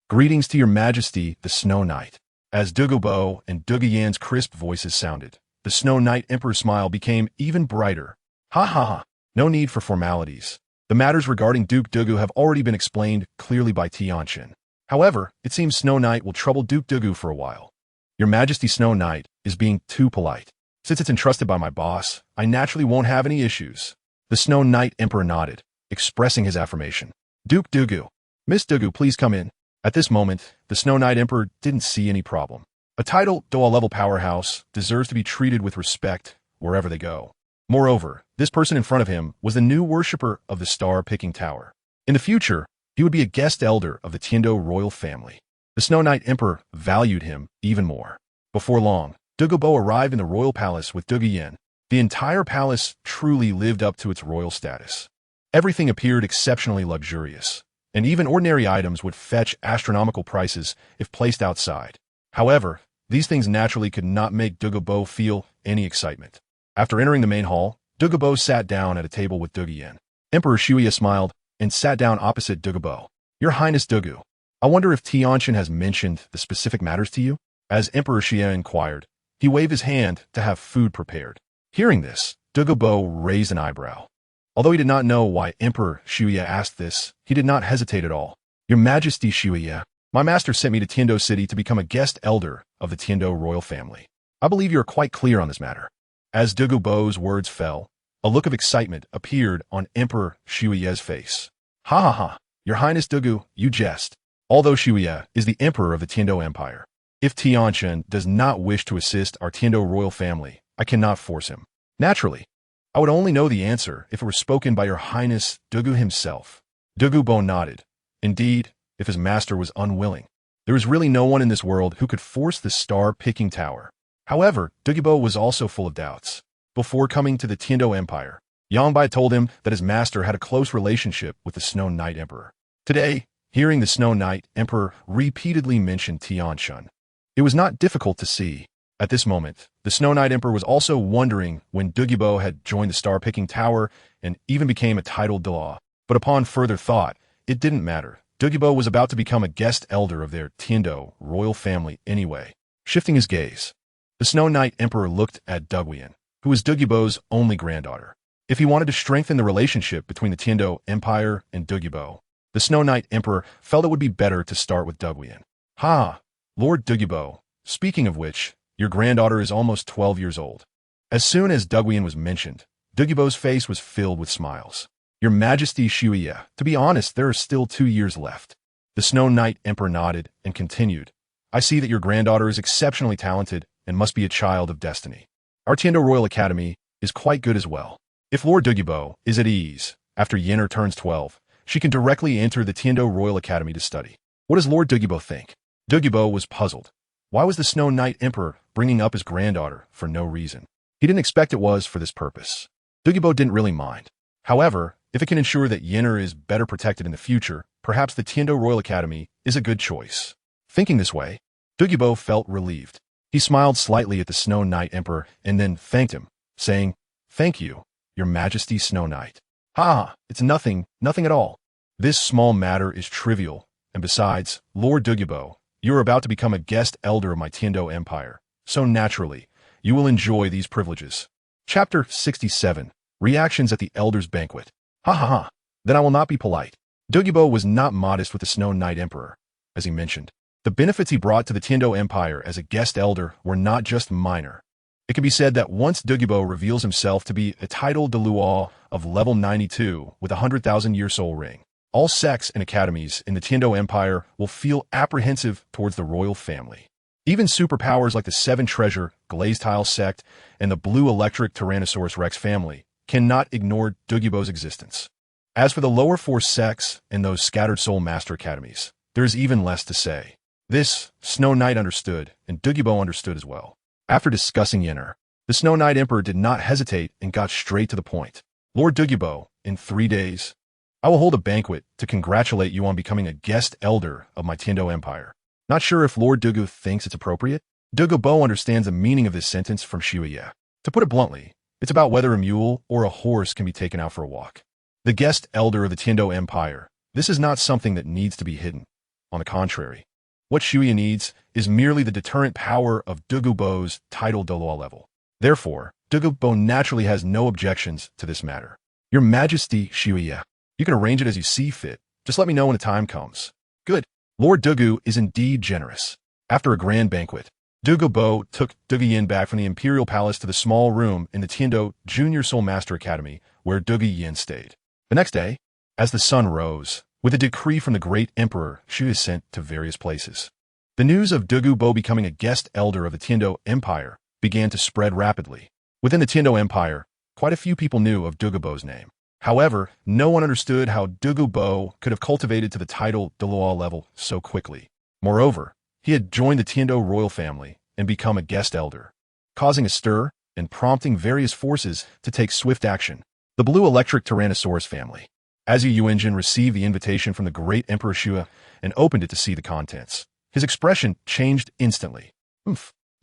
greetings to your majesty the Snow Knight. As Douluo and Douluo Yin's crisp voices sounded, the Snow Knight Emperor's smile became even brighter. Ha ha ha, no need for formalities. The matters regarding Duke Douluo have already been explained clearly by Tianchen. However, it seems Snow Knight will trouble Duke Douluo for a while. Your Majesty Snow Knight is being too polite. Since it's entrusted by my boss, I naturally won't have any issues. The Snow Knight Emperor nodded, expressing his affirmation. Duke Douluo, Miss Douluo, please come in. At this moment, the Snow Knight Emperor didn't see any problem. A Title Douluo level powerhouse deserves to be treated with respect wherever they go. Moreover, this person in front of him was the new worshipper of the Star-Picking Tower. In the future, he would be a guest elder of the Tianchen royal family. The Snow Knight Emperor valued him even more. Before long, Douluo arrived in the royal palace with Yin. The entire palace truly lived up to its royal status. Everything appeared exceptionally luxurious, and even ordinary items would fetch astronomical prices if placed outside. However, these things naturally could not make Douluo feel any excitement. After entering the main hall, Douluo sat down at a table with Yin. Emperor Shuya smiled and sat down opposite Douluo. Your Highness Douluo, I wonder if Tianchen has mentioned the specific matters to you? As Emperor Shuya inquired, he waved his hand to have food prepared. Hearing this, Douluo raised an eyebrow. Although he did not know why Emperor Shuya asked this, he did not hesitate at all. Your Majesty Shuya, my master sent me to Tiando City to become a guest elder of the Tiando royal family. I believe you are quite clear on this matter. As Douluo's words fell, a look of excitement appeared on Emperor Shuya's face. Ha ha ha, Your Highness Douluo, you jest. Although Shuya is the emperor of the Tiando Empire, if Tianchen does not wish to assist our Tiando royal family, I cannot force him. Naturally, I would only know the answer if it were spoken by Your Highness Douluo himself. Douluo nodded. Indeed, if his master was unwilling, there is really no one in this world who could force the star-picking tower. However, Douluo was also full of doubts. Before coming to the Tiando Empire, Yangbai told him that his master had a close relationship with the Snow Knight Emperor. Today, hearing the Snow Knight Emperor repeatedly mention Tianchen, it was not difficult to see. At this moment, the Snow Knight Emperor was also wondering when Douluo had joined the star-picking tower and even became a Title Douluo. But upon further thought, it didn't matter. Douluo was about to become a guest elder of their Tiando royal family anyway. Shifting his gaze, the Snow Knight Emperor looked at Douluo, who was Douluo's only granddaughter. If he wanted to strengthen the relationship between the Tiando Empire and Douluo, the Snow Knight Emperor felt it would be better to start with Douluo. Ha! Lord Douluo, speaking of which, your granddaughter is almost 12 years old. As soon as Douluo was mentioned, Douluo's face was filled with smiles. Your Majesty Shuya, to be honest, there are still 2 years left. The Snow Knight Emperor nodded and continued. I see that your granddaughter is exceptionally talented and must be a child of destiny. Our Tiando Royal Academy is quite good as well. If Lord Douluo is at ease, after Yenner turns 12, she can directly enter the Tiando Royal Academy to study. What does Lord Douluo think? Douluo was puzzled. Why was the Snow Knight Emperor bringing up his granddaughter for no reason? He didn't expect it was for this purpose. Douluo didn't really mind. However, if it can ensure that Yenner is better protected in the future, perhaps the Tiando Royal Academy is a good choice. Thinking this way, Douluo felt relieved. He smiled slightly at the Snow Knight Emperor and then thanked him, saying, Thank you, Your Majesty Snow Knight. Ha! It's nothing at all. This small matter is trivial, and besides, Lord Douluo, you are about to become a guest elder of my Tiando Empire, so naturally, you will enjoy these privileges. Chapter 67. Reactions at the Elder's Banquet. Ha ha ha, then I will not be polite. Douluo was not modest with the Snow Knight Emperor. As he mentioned, the benefits he brought to the Tiando Empire as a guest elder were not just minor. It can be said that once Douluo reveals himself to be a Title Douluo of level 92 with a 100,000-year soul ring, all sects and academies in the Tiando Empire will feel apprehensive towards the royal family. Even superpowers like the Seven Treasure, Glazed Tile sect, and the Blue Electric Tyrannosaurus Rex family cannot ignore Douluo's existence. As for the lower four sects and those scattered soul master academies, there is even less to say. This, Snow Knight understood, and Douluo understood as well. After discussing Yenner, the Snow Knight Emperor did not hesitate and got straight to the point. Lord Douluo, in 3 days, I will hold a banquet to congratulate you on becoming a guest elder of my Tiando Empire. Not sure if Lord Douluo thinks it's appropriate? Douluo understands the meaning of this sentence from Shuya. To put it bluntly, it's about whether a mule or a horse can be taken out for a walk. The guest elder of the Tiando Empire, this is not something that needs to be hidden. On the contrary, what Shuya needs is merely the deterrent power of Douluo's Title Douluo level. Therefore, Douluo naturally has no objections to this matter. Your Majesty Shuya, you can arrange it as you see fit. Just let me know when the time comes. Good. Lord Douluo is indeed generous. After a grand banquet, Douluo took Yin back from the Imperial Palace to the small room in the Tiando Junior Soul Master Academy where Yin stayed. The next day, as the sun rose, with a decree from the great emperor, Shu is sent to various places. The news of Douluo becoming a guest elder of the Tiando Empire began to spread rapidly. Within the Tiando Empire, quite a few people knew of Douluo's name. However, no one understood how Douluo could have cultivated to the Title Douluo level so quickly. Moreover, he had joined the Tiando royal family and become a guest elder, causing a stir and prompting various forces to take swift action. The blue electric Tyrannosaurus family. As Yu Yuanjin received the invitation from the great Emperor Shua and opened it to see the contents, his expression changed instantly.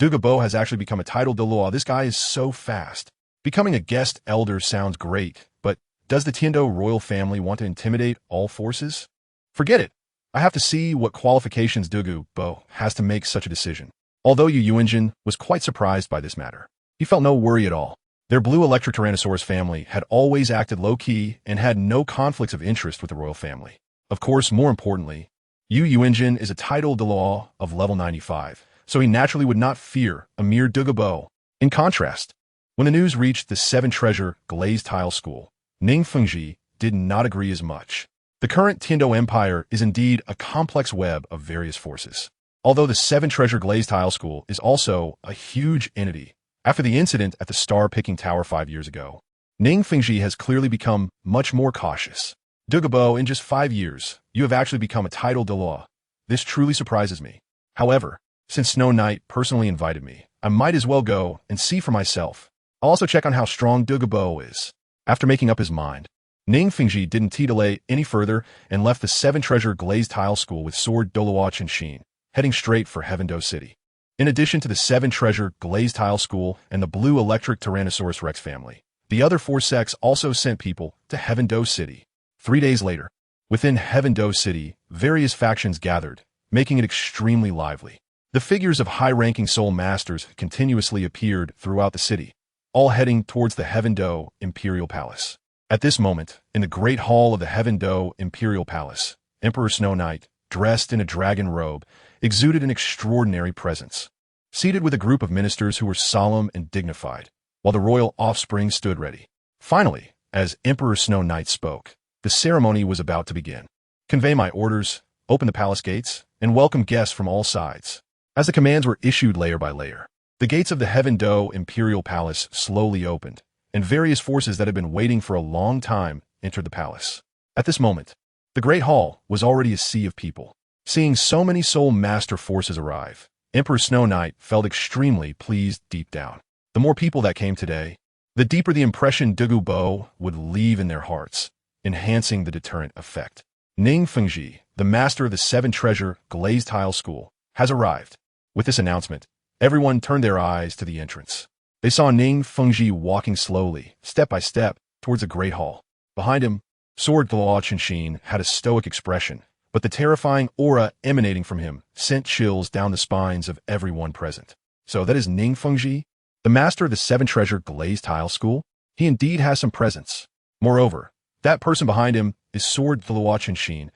Douluo has actually become a Title Douluo. This guy is so fast. Becoming a guest elder sounds great, but does the Tiando royal family want to intimidate all forces? Forget it. I have to see what qualifications Douluo has to make such a decision. Although Yu Yuanjin was quite surprised by this matter, he felt no worry at all. Their blue electric Tyrannosaurus family had always acted low-key and had no conflicts of interest with the royal family. Of course, more importantly, Yu Yuanjin is a Title Douluo of level 95, so he naturally would not fear a mere Douluo. In contrast, when the news reached the Seven Treasure Glazed Tile School, Ning Fengji did not agree as much. The current Tiando Empire is indeed a complex web of various forces. Although the Seven Treasure Glazed Tile School is also a huge entity, after the incident at the star-picking tower 5 years ago, Ning Fengji has clearly become much more cautious. Douluo, in just 5 years, you have actually become a Title Douluo. This truly surprises me. However, since Snow Knight personally invited me, I might as well go and see for myself. I'll also check on how strong Douluo is. After making up his mind, Ning Fengji didn't delay any further and left the Seven Treasure Glazed Tile School with Sword Douluo Qinshin, heading straight for Heaven-Do City. In addition to the Seven Treasure Glazed Tile School and the Blue Electric Tyrannosaurus Rex family, the other 4 sects also sent people to Heaven-Do City. 3 days later, within Heaven-Do City, various factions gathered, making it extremely lively. The figures of high-ranking soul masters continuously appeared throughout the city, all heading towards the Heaven-Do Imperial Palace. At this moment, in the Great Hall of the Heaven-Do Imperial Palace, Emperor Snow Knight, dressed in a dragon robe, exuded an extraordinary presence. Seated with a group of ministers who were solemn and dignified, while the royal offspring stood ready. Finally, as Emperor Snow Knight spoke, the ceremony was about to begin. Convey my orders, open the palace gates, and welcome guests from all sides. As the commands were issued layer by layer, the gates of the Heaven-Do Imperial Palace slowly opened, and various forces that had been waiting for a long time entered the palace. At this moment, the Great Hall was already a sea of people. Seeing so many soul master forces arrive, Emperor Snow Knight felt extremely pleased deep down. The more people that came today, the deeper the impression Douluo would leave in their hearts, enhancing the deterrent effect. Ning Fengji, the master of the Seven Treasure Glazed Tile School, has arrived. With this announcement, everyone turned their eyes to the entrance. They saw Ning Fengji walking slowly, step by step, towards the Great Hall. Behind him, Sword Douluo Qinshin had a stoic expression, but the terrifying aura emanating from him sent chills down the spines of everyone present. So that is Ning Fengji, the master of the Seven Treasure Glazed Tile School? He indeed has some presence. Moreover, that person behind him is Sword Douluo Qinshin,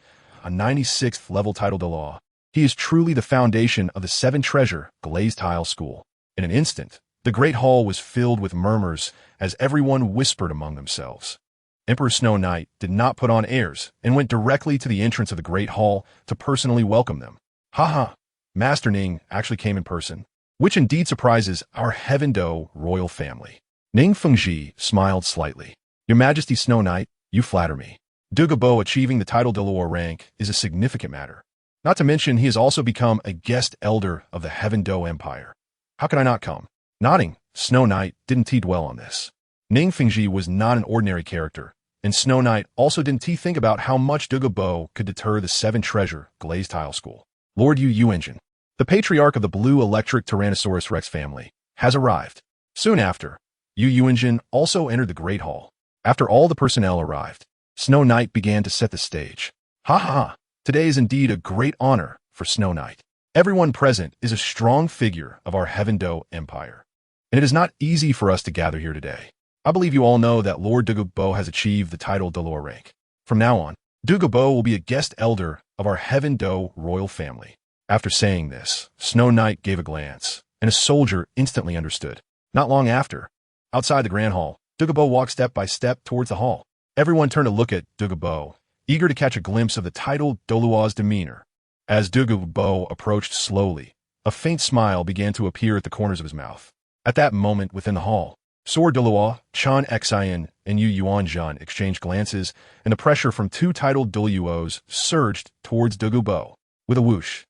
a 96th level Title Douluo. He is truly the foundation of the Seven Treasure Glazed Tile School. In an instant, the Great Hall was filled with murmurs as everyone whispered among themselves. Emperor Snow Knight did not put on airs and went directly to the entrance of the Great Hall to personally welcome them. Haha, Master Ning actually came in person, which indeed surprises our Heaven-Do royal family. Ning Fengji smiled slightly. Your Majesty Snow Knight, you flatter me. Douluo achieving the Title Douluo rank is a significant matter. Not to mention he has also become a guest elder of the Heaven-Do Empire. How can I not come? Nodding, Snow Knight didn't dwell on this. Ning Fengji was not an ordinary character, and Snow Knight also didn't think about how much Douluo could deter the Seven Treasure Glazed Tile School. Lord Yu Yuanjin, the patriarch of the Blue Electric Tyrannosaurus Rex family, has arrived. Soon after, Yu Yuanjin also entered the Great Hall. After all the personnel arrived, Snow Knight began to set the stage. Ha ha ha, today is indeed a great honor for Snow Knight. Everyone present is a strong figure of our Heaven-Do Empire, and it is not easy for us to gather here today. I believe you all know that Lord Douluo has achieved the Title Douluo rank. From now on, Douluo will be a guest elder of our Heaven-Do royal family. After saying this, Snow Knight gave a glance, and a soldier instantly understood. Not long after, outside the Grand Hall, Douluo walked step by step towards the hall. Everyone turned to look at Douluo, eager to catch a glimpse of the Title Douluo's demeanor. As Douluo approached slowly, a faint smile began to appear at the corners of his mouth. At that moment within the hall, Sword Douluo, Chan Xian, and Yu Yuanjin exchanged glances, and the pressure from 2 Title Douluos surged towards Douluo. With a whoosh,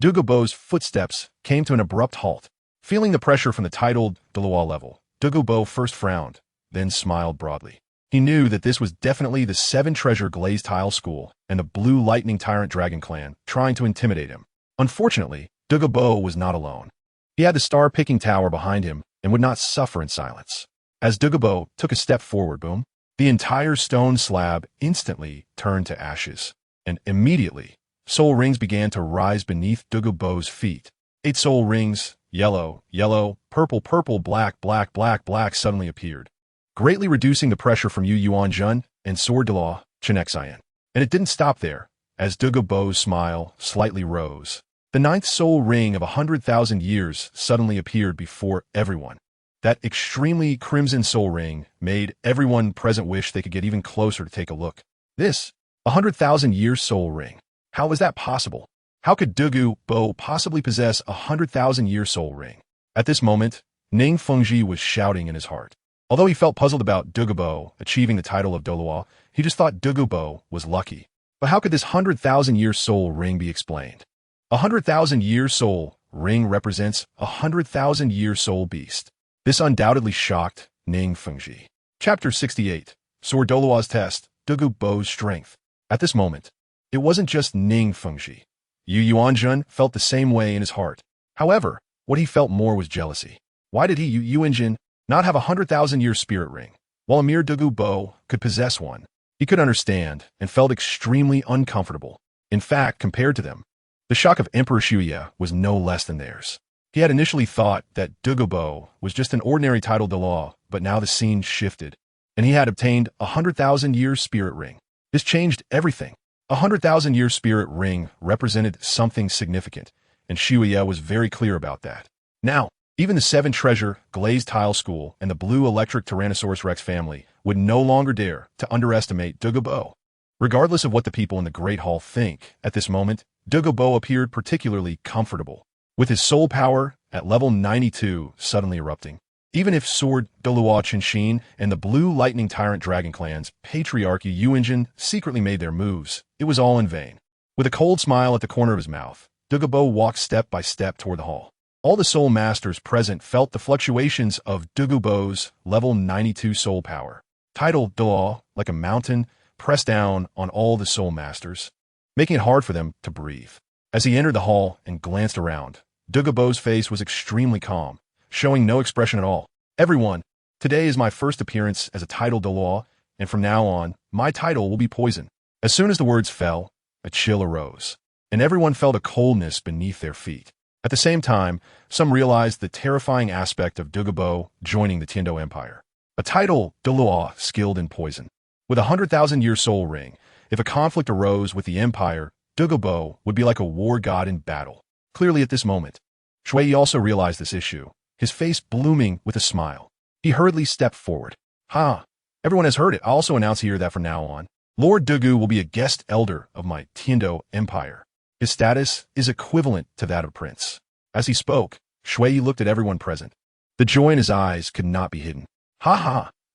Douluo's footsteps came to an abrupt halt. Feeling the pressure from the Title Douluo level, Douluo first frowned, then smiled broadly. He knew that this was definitely the seven-treasure glazed tile school and the blue lightning tyrant dragon clan trying to intimidate him. Unfortunately, Douluo was not alone. He had the star-picking tower behind him and would not suffer in silence. As Douluo took a step forward, boom, the entire stone slab instantly turned to ashes, and immediately, soul rings began to rise beneath Douluo's feet. 8 soul rings, yellow, yellow, purple, purple, black, black, black, black suddenly appeared, greatly reducing the pressure from Yu Yuanjun and Sword Douluo, Qian. And it didn't stop there, as Douluo's smile slightly rose. The 9th soul ring of 100,000 years suddenly appeared before everyone. That extremely crimson soul ring made everyone present wish they could get even closer to take a look. This, 100,000 year soul ring. How was that possible? How could Douluo possibly possess a 100,000 year soul ring? At this moment, Ning Fengji was shouting in his heart. Although he felt puzzled about Douluo achieving the title of Douluo, he just thought Douluo was lucky. But how could this 100,000 year soul ring be explained? A 100,000 year soul ring represents a 100,000 year soul beast. This undoubtedly shocked Ning Fengji. Chapter 68. Sword Douluo's Test, Douluo's Strength. At this moment, it wasn't just Ning Fengji. Yu Yuanjun felt the same way in his heart. However, what he felt more was jealousy. Why did Yu Yuanjun not have a 100,000 year spirit ring, while a mere Douluo could possess one? He could understand and felt extremely uncomfortable. In fact, compared to them, the shock of Emperor Shuya was no less than theirs. He had initially thought that Douluo was just an ordinary Title Douluo, but now the scene shifted, and he had obtained a 100,000 year spirit ring. This changed everything. A 100,000 year spirit ring represented something significant, and Shuya was very clear about that. Now, even the 7-treasure glazed tile school and the blue electric Tyrannosaurus Rex family would no longer dare to underestimate Douluo. Regardless of what the people in the Great Hall think, at this moment, Douluo appeared particularly comfortable, with his soul power at level 92 suddenly erupting. Even if Sword Douluo Qinshin and the blue lightning tyrant dragon clan's patriarch Yu Yuanjun secretly made their moves, it was all in vain. With a cold smile at the corner of his mouth, Douluo walked step by step toward the hall. All the soul masters present felt the fluctuations of Douluo's level 92 soul power. Title Douluo, like a mountain, pressed down on all the soul masters, making it hard for them to breathe. As he entered the hall and glanced around, Douluo's face was extremely calm, showing no expression at all. Everyone, today is my first appearance as a Title Douluo, and from now on, my title will be poison. As soon as the words fell, a chill arose, and everyone felt a coldness beneath their feet. At the same time, some realized the terrifying aspect of Douluo joining the Tiando Empire. A Title Douluo skilled in poison. With a 100,000 year soul ring, if a conflict arose with the Empire, Douluo would be like a war god in battle. Clearly at this moment, Shui also realized this issue, his face blooming with a smile. He hurriedly stepped forward. Everyone has heard it. I'll also announce here that from now on, Lord Douluo will be a guest elder of my Tiando Empire. His status is equivalent to that of prince. As he spoke, Shui looked at everyone present. The joy in his eyes could not be hidden.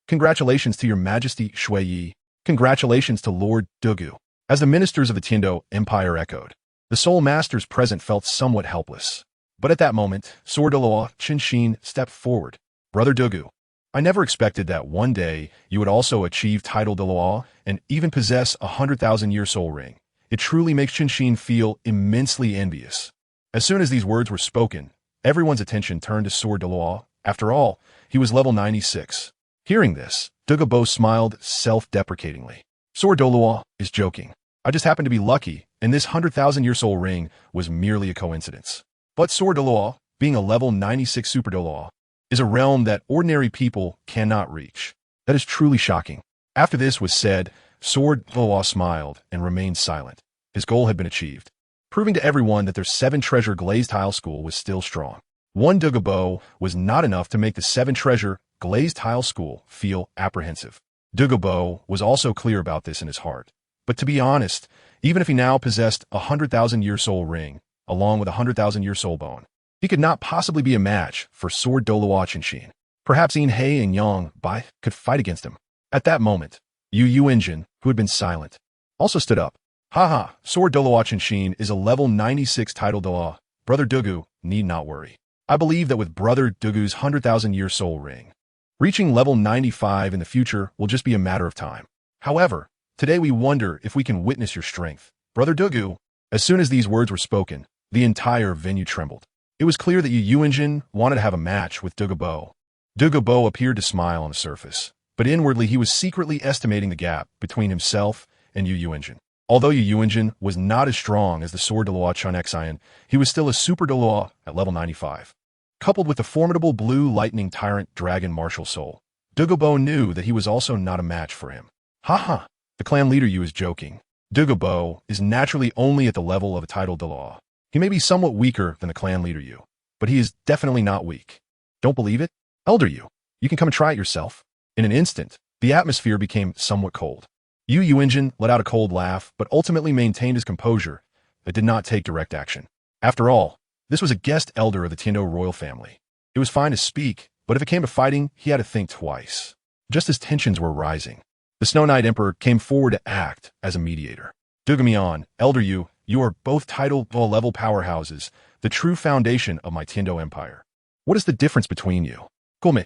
Congratulations to your majesty, Shui. Congratulations to Lord Douluo. As the ministers of the Tiando Empire echoed, the soul masters present felt somewhat helpless. But at that moment, Sword Douluo Qinshin stepped forward. Brother Douluo, I never expected that one day you would also achieve Title Douluo and even possess a 100,000 year soul ring. It truly makes Qinshin feel immensely envious. As soon as these words were spoken, everyone's attention turned to Sword Douluo. After all, he was level 96. Hearing this, Douluo smiled self-deprecatingly. Sword Douluo is joking. I just happened to be lucky, and this 100,000 year soul ring was merely a coincidence. But Sword Douluo, being a level 96 Super Douluo, is a realm that ordinary people cannot reach. That is truly shocking. After this was said, Sword Douluo smiled and remained silent. His goal had been achieved, proving to everyone that their 7-treasure glazed tile school was still strong. One Douluo was not enough to make the 7-treasure glazed tile school feel apprehensive. Douluo was also clear about this in his heart. But to be honest, even if he now possessed a 100,000 year soul ring, along with a 100,000 year soul bone, he could not possibly be a match for Sword Douluo Qinshin. Perhaps Yin He and Yang Bai could fight against him. At that moment, Yu Yuanjun, who had been silent, also stood up. Haha, Sword Douluo Continent is a level 96 Title Douluo. Brother Douluo need not worry. I believe that with Brother Douluo's 100,000-year soul ring, reaching level 95 in the future will just be a matter of time. However, today we wonder if we can witness your strength. Brother Douluo. As soon as these words were spoken, the entire venue trembled. It was clear that Yu Yuanjin wanted to have a match with Douluo. Douluo appeared to smile on the surface, but inwardly he was secretly estimating the gap between himself and Yu Yuanjin. Although Yu Yuanjin was not as strong as the Sword Douluo Continent, he was still a Super Douluo at level 95. Coupled with the formidable blue lightning tyrant dragon martial soul, Douluo knew that he was also not a match for him. Haha, the clan leader Yu is joking. Douluo is naturally only at the level of a Title Douluo. He may be somewhat weaker than the clan leader Yu, but he is definitely not weak. Don't believe it? Elder Yu, you can come and try it yourself. In an instant, the atmosphere became somewhat cold. Yu Yuanjin let out a cold laugh, but ultimately maintained his composure and did not take direct action. After all, this was a guest elder of the Tianchen royal family. It was fine to speak, but if it came to fighting, he had to think twice. Just as tensions were rising, the Snow Knight Emperor came forward to act as a mediator. Douluo, Elder Yu, you are both Title Douluo level powerhouses, the true foundation of my Tianchen Empire. What is the difference between you? Kulme.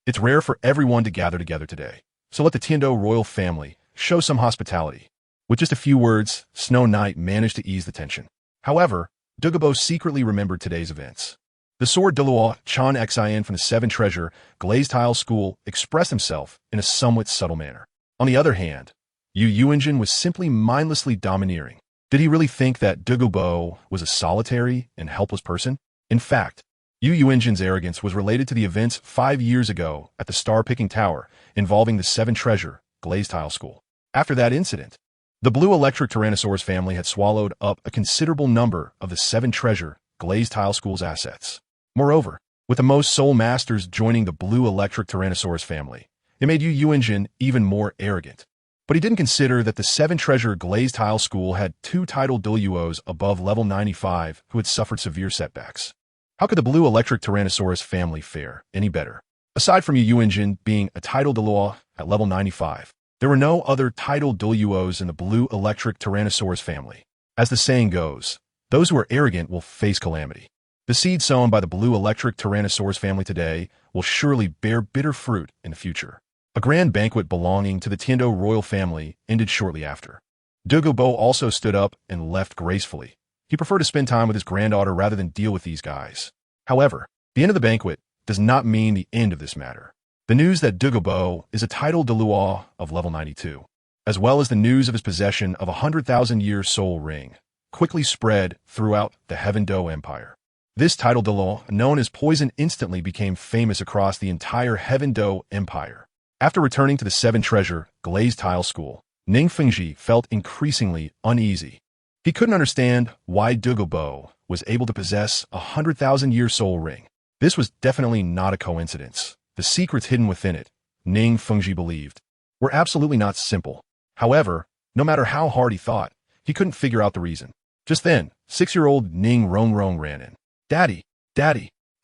It's rare for everyone to gather together today, so let the Tianchen royal family show some hospitality. With just a few words, Snow Knight managed to ease the tension. However, Douluo secretly remembered today's events. The Sword Douluo Continent from the Seven Treasure Glazed Tile School expressed himself in a somewhat subtle manner. On the other hand, Yu Yuanjin was simply mindlessly domineering. Did he really think that Douluo was a solitary and helpless person? In fact, Yu Yuanjin's arrogance was related to the events 5 years ago at the Star-Picking Tower involving the Seven Treasure Glazed Tile School. After that incident, the Blue Electric Tyrannosaurus family had swallowed up a considerable number of the Seven Treasure Glazed Tile School's assets. Moreover, with the most soul masters joining the Blue Electric Tyrannosaurus family, it made Yu Yuanjin even more arrogant. But he didn't consider that the Seven Treasure Glazed Tile School had 2 Title Douluos above level 95 who had suffered severe setbacks. How could the Blue Electric Tyrannosaurus family fare any better? Aside from Yu Yuanjin being a Title Douluo at level 95, there were no other Title Douluos in the Blue Electric Tyrannosaurus family. As the saying goes, those who are arrogant will face calamity. The seed sown by the Blue Electric Tyrannosaurus family today will surely bear bitter fruit in the future. A grand banquet belonging to the Tianchen royal family ended shortly after. Douluo also stood up and left gracefully. He preferred to spend time with his granddaughter rather than deal with these guys. However, the end of the banquet does not mean the end of this matter. The news that Douluo is a Title Douluo of level 92, as well as the news of his possession of a 100,000-year soul ring, quickly spread throughout the Heaven Do Empire. This Title Douluo, known as Poison, instantly became famous across the entire Heaven Do Empire. After returning to the Seven Treasure Glazed Tile School, Ning Fengji felt increasingly uneasy. He couldn't understand why Douluo was able to possess a 100,000-year soul ring. This was definitely not a coincidence. The secrets hidden within it, Ning Fengji believed, were absolutely not simple. However, no matter how hard he thought, he couldn't figure out the reason. Just then, 6-year-old Ning Rongrong ran in. Daddy,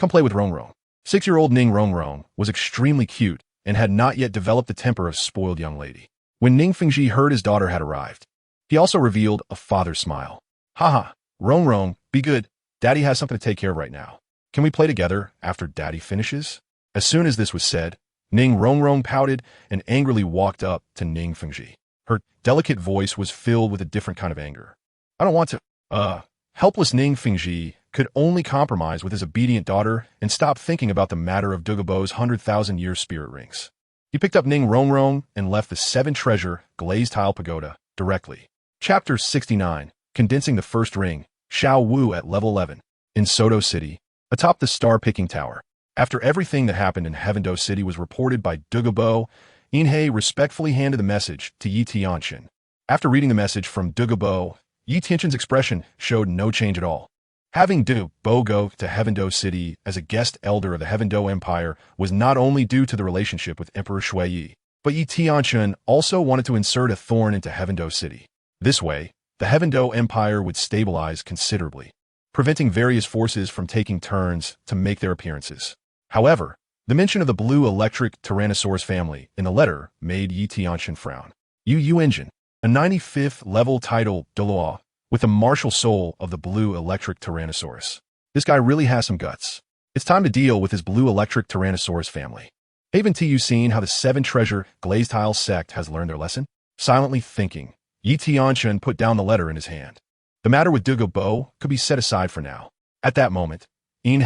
come play with Rongrong. 6-year-old Ning Rongrong was extremely cute and had not yet developed the temper of a spoiled young lady. When Ning Fengji heard his daughter had arrived, he also revealed a father's smile. Haha, Rongrong, be good. Daddy has something to take care of right now. Can we play together after Daddy finishes? As soon as this was said, Ning Rongrong pouted and angrily walked up to Ning Fengji. Her delicate voice was filled with a different kind of anger. I don't want to. Helpless Ning Fengji could only compromise with his obedient daughter and stop thinking about the matter of Douluo's 100,000-year spirit rings. He picked up Ning Rongrong and left the Seven Treasure Glazed Tile Pagoda directly. Chapter 69, Condensing the First Ring, Xiao Wu at level 11. In Soto City, atop the Star-Picking Tower. After everything that happened in Heaven Do City was reported by Douluo, Inhei respectfully handed the message to Yi Tianchen. After reading the message from Douluo, Yi Tianchen's expression showed no change at all. Having Douluo go to Heaven Do City as a guest elder of the Heaven Do Empire was not only due to the relationship with Emperor Shui, but Yi Tianchen also wanted to insert a thorn into Heaven Do City. This way, the Heaven Do Empire would stabilize considerably, preventing various forces from taking turns to make their appearances. However, the mention of the Blue Electric Tyrannosaurus family in the letter made Yi Tianchen frown. Yu Yuanjin, a 95th level Title Douluo with the martial soul of the blue electric Tyrannosaurus. This guy really has some guts. It's time to deal with his blue electric Tyrannosaurus family. Haven't you seen how the 7-treasure glazed tile sect has learned their lesson? Silently thinking, Tianchen put down the letter in his hand. The matter with Douluo could be set aside for now. At that moment, He,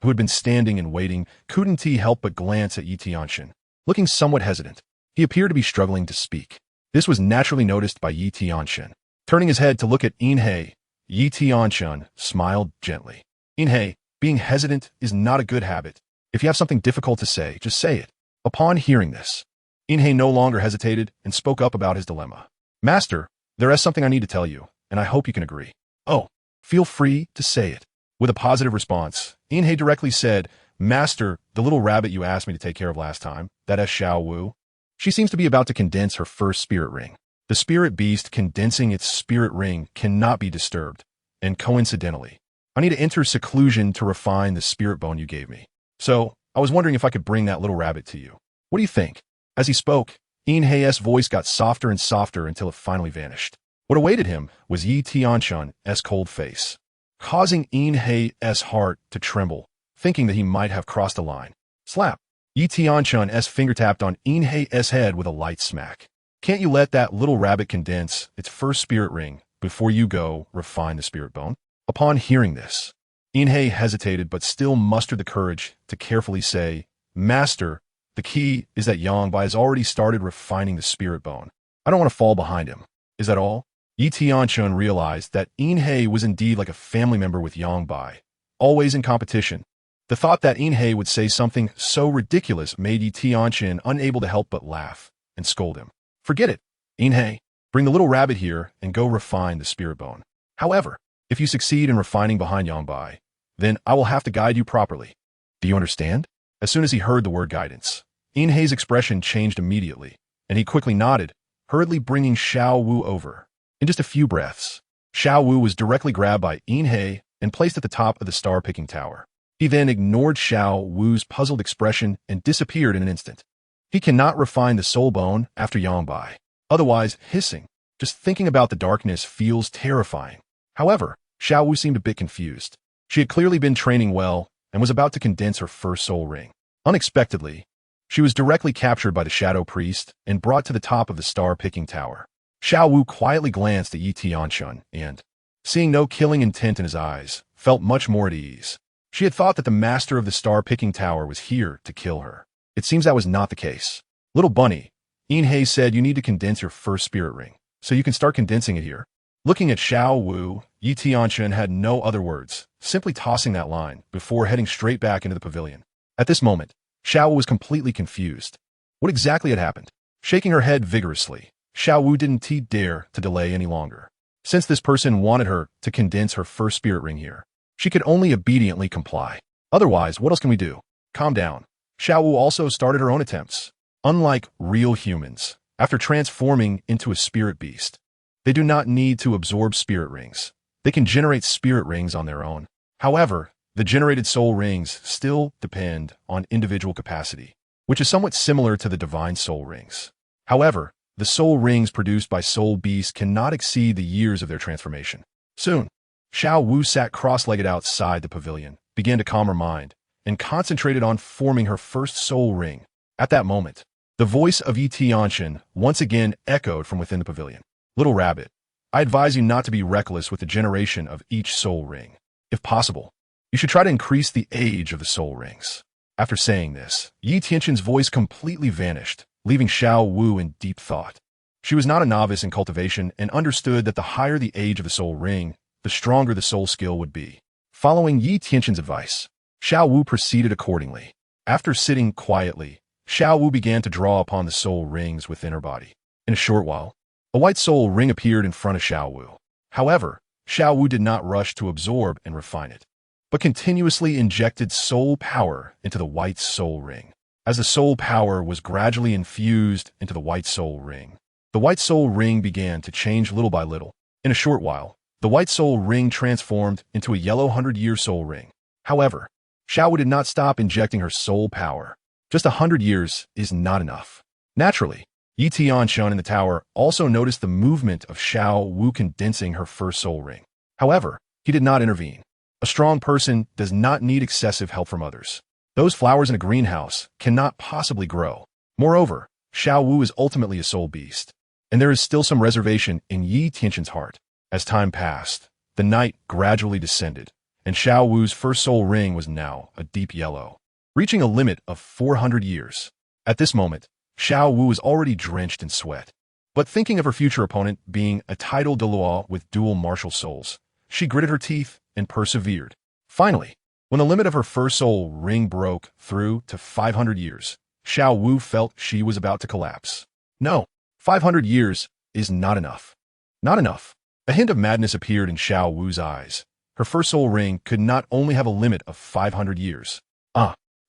who had been standing and waiting, couldn't help but glance at Tianchen. Looking somewhat hesitant, he appeared to be struggling to speak. This was naturally noticed by Tianchen. Turning his head to look at He, Tianchen smiled gently. He, being hesitant is not a good habit. If you have something difficult to say, just say it. Upon hearing this, He no longer hesitated and spoke up about his dilemma. Master, there is something I need to tell you, and I hope you can agree. Oh, feel free to say it. With a positive response, He directly said, Master, the little rabbit you asked me to take care of last time, that is Xiao Wu. She seems to be about to condense her first spirit ring. The spirit beast condensing its spirit ring cannot be disturbed, and coincidentally, I need to enter seclusion to refine the spirit bone you gave me. So, I was wondering if I could bring that little rabbit to you. What do you think? As he spoke, He's voice got softer and softer until it finally vanished. What awaited him was Tianchen's cold face, causing He's heart to tremble, thinking that he might have crossed a line. Slap! Tianchen's finger tapped on He's head with a light smack. Can't you let that little rabbit condense its first spirit ring before you go refine the spirit bone? Upon hearing this, He hesitated but still mustered the courage to carefully say, Master, the key is that Yangbai has already started refining the spirit bone. I don't want to fall behind him. Is that all? Tianchen realized that He was indeed like a family member with Yangbai, always in competition. The thought that He would say something so ridiculous made Tianchen unable to help but laugh and scold him. Forget it, He. Bring the little rabbit here and go refine the spirit bone. However, if you succeed in refining behind Yangbai, then I will have to guide you properly. Do you understand? As soon as he heard the word guidance, He's expression changed immediately, and he quickly nodded, hurriedly bringing Xiao Wu over. In just a few breaths, Xiao Wu was directly grabbed by He and placed at the top of the star-picking tower. He then ignored Xiao Wu's puzzled expression and disappeared in an instant. He cannot refine the soul bone after Yangbai. Otherwise, hissing. Just thinking about the darkness feels terrifying. However, Xiao Wu seemed a bit confused. She had clearly been training well and was about to condense her first soul ring. Unexpectedly, she was directly captured by the Shadow Priest and brought to the top of the star-picking tower. Xiao Wu quietly glanced at Tianchen and, seeing no killing intent in his eyes, felt much more at ease. She had thought that the master of the star-picking tower was here to kill her. It seems that was not the case. Little bunny, He said you need to condense your first spirit ring, so you can start condensing it here. Looking at Xiao Wu, Tianchen had no other words, simply tossing that line before heading straight back into the pavilion. At this moment, Xiao Wu was completely confused. What exactly had happened? Shaking her head vigorously, Xiao Wu didn't dare to delay any longer. Since this person wanted her to condense her first spirit ring here, she could only obediently comply. Otherwise, what else can we do? Calm down. Xiao Wu also started her own attempts. Unlike real humans, after transforming into a spirit beast, they do not need to absorb spirit rings. They can generate spirit rings on their own. However, the generated soul rings still depend on individual capacity, which is somewhat similar to the divine soul rings. However, the soul rings produced by soul beasts cannot exceed the years of their transformation. Soon, Xiao Wu sat cross-legged outside the pavilion, began to calm her mind, and concentrated on forming her first soul ring. At that moment, the voice of Tianchen once again echoed from within the pavilion. Little rabbit, I advise you not to be reckless with the generation of each soul ring. If possible, you should try to increase the age of the soul rings. After saying this, Tianchen's voice completely vanished, leaving Xiao Wu in deep thought. She was not a novice in cultivation and understood that the higher the age of the soul ring, the stronger the soul skill would be. Following Tianchen's advice, Xiao Wu proceeded accordingly. After sitting quietly, Xiao Wu began to draw upon the soul rings within her body. In a short while, a white soul ring appeared in front of Xiao Wu. However, Xiao Wu did not rush to absorb and refine it, but continuously injected soul power into the white soul ring. As the soul power was gradually infused into the white soul ring, the white soul ring began to change little by little. In a short while, the white soul ring transformed into a yellow 100-year soul ring. However, Xiao Wu did not stop injecting her soul power. Just 100 years is not enough. Naturally, Yi Tianchen in the tower also noticed the movement of Xiao Wu condensing her first soul ring. However, he did not intervene. A strong person does not need excessive help from others. Those flowers in a greenhouse cannot possibly grow. Moreover, Xiao Wu is ultimately a soul beast, and there is still some reservation in Yi Tianchen's heart. As time passed, the night gradually descended, and Xiao Wu's first soul ring was now a deep yellow, reaching a limit of 400 years. At this moment, Xiao Wu was already drenched in sweat. But thinking of her future opponent being a Title Douluo with dual martial souls, she gritted her teeth and persevered. Finally, when the limit of her first soul ring broke through to 500 years, Xiao Wu felt she was about to collapse. No, 500 years is not enough. Not enough. A hint of madness appeared in Xiao Wu's eyes. Her first soul ring could not only have a limit of 500 years.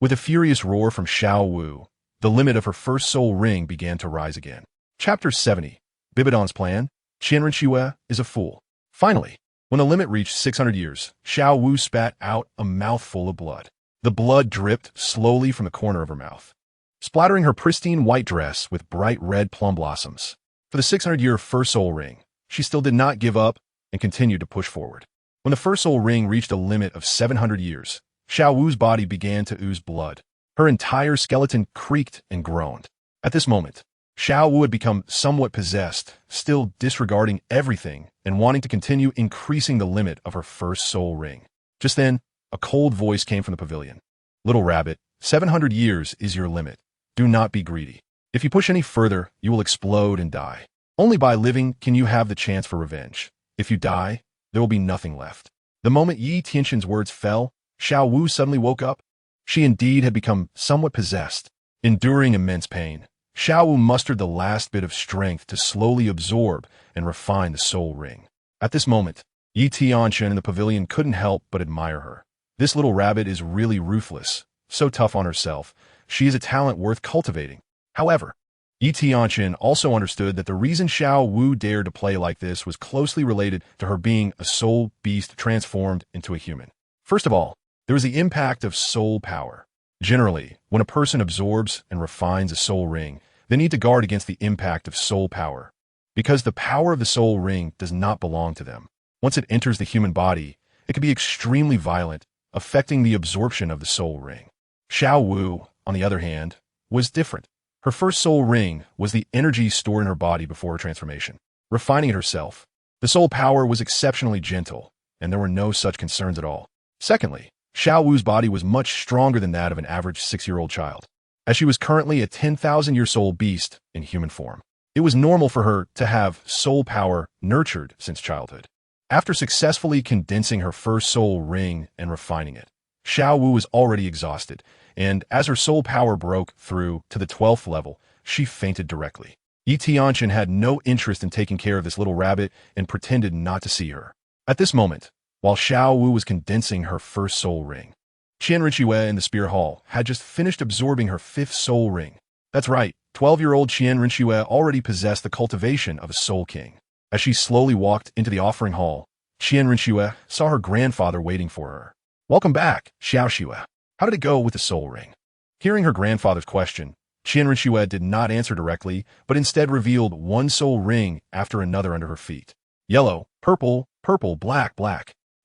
With a furious roar from Xiao Wu, the limit of her first soul ring began to rise again. Chapter 70. Bibi Dong's plan. Qian is a fool. Finally, when the limit reached 600 years, Xiao Wu spat out a mouthful of blood. The blood dripped slowly from the corner of her mouth, splattering her pristine white dress with bright red plum blossoms. For the 600-year first soul ring, she still did not give up and continued to push forward. When the first soul ring reached a limit of 700 years, Xiao Wu's body began to ooze blood. Her entire skeleton creaked and groaned. At this moment, Xiao Wu had become somewhat possessed, still disregarding everything and wanting to continue increasing the limit of her first soul ring. Just then, a cold voice came from the pavilion. "Little rabbit, 700 years is your limit. Do not be greedy. If you push any further, you will explode and die. Only by living can you have the chance for revenge. If you die, there will be nothing left." The moment Yi Tianchen's words fell, Xiao Wu suddenly woke up. She indeed had become somewhat possessed. Enduring immense pain, Xiao Wu mustered the last bit of strength to slowly absorb and refine the soul ring. At this moment, Yi Tianchen in the pavilion couldn't help but admire her. This little rabbit is really ruthless, so tough on herself. She is a talent worth cultivating. However, Yi Tianchen also understood that the reason Xiao Wu dared to play like this was closely related to her being a soul beast transformed into a human. First of all, there is the impact of soul power. Generally, when a person absorbs and refines a soul ring, they need to guard against the impact of soul power, because the power of the soul ring does not belong to them. Once it enters the human body, it can be extremely violent, affecting the absorption of the soul ring. Xiao Wu, on the other hand, was different. Her first soul ring was the energy stored in her body before her transformation. Refining it herself, the soul power was exceptionally gentle, and there were no such concerns at all. Secondly, Xiao Wu's body was much stronger than that of an average 6-year-old child, as she was currently a 10,000-year soul beast in human form. It was normal for her to have soul power nurtured since childhood. After successfully condensing her first soul ring and refining it, Xiao Wu was already exhausted, and as her soul power broke through to the 12th level, she fainted directly. Yi Tianchen had no interest in taking care of this little rabbit and pretended not to see her. At this moment, while Xiao Wu was condensing her first soul ring, Qian in the Spear Hall had just finished absorbing her 5th soul ring. That's right, 12-year-old Qian already possessed the cultivation of a soul king. As she slowly walked into the offering hall, Qian saw her grandfather waiting for her. "Welcome back, Xiao. How did it go with the soul ring?" Hearing her grandfather's question, Qian did not answer directly, but instead revealed one soul ring after another under her feet. Yellow, purple, black.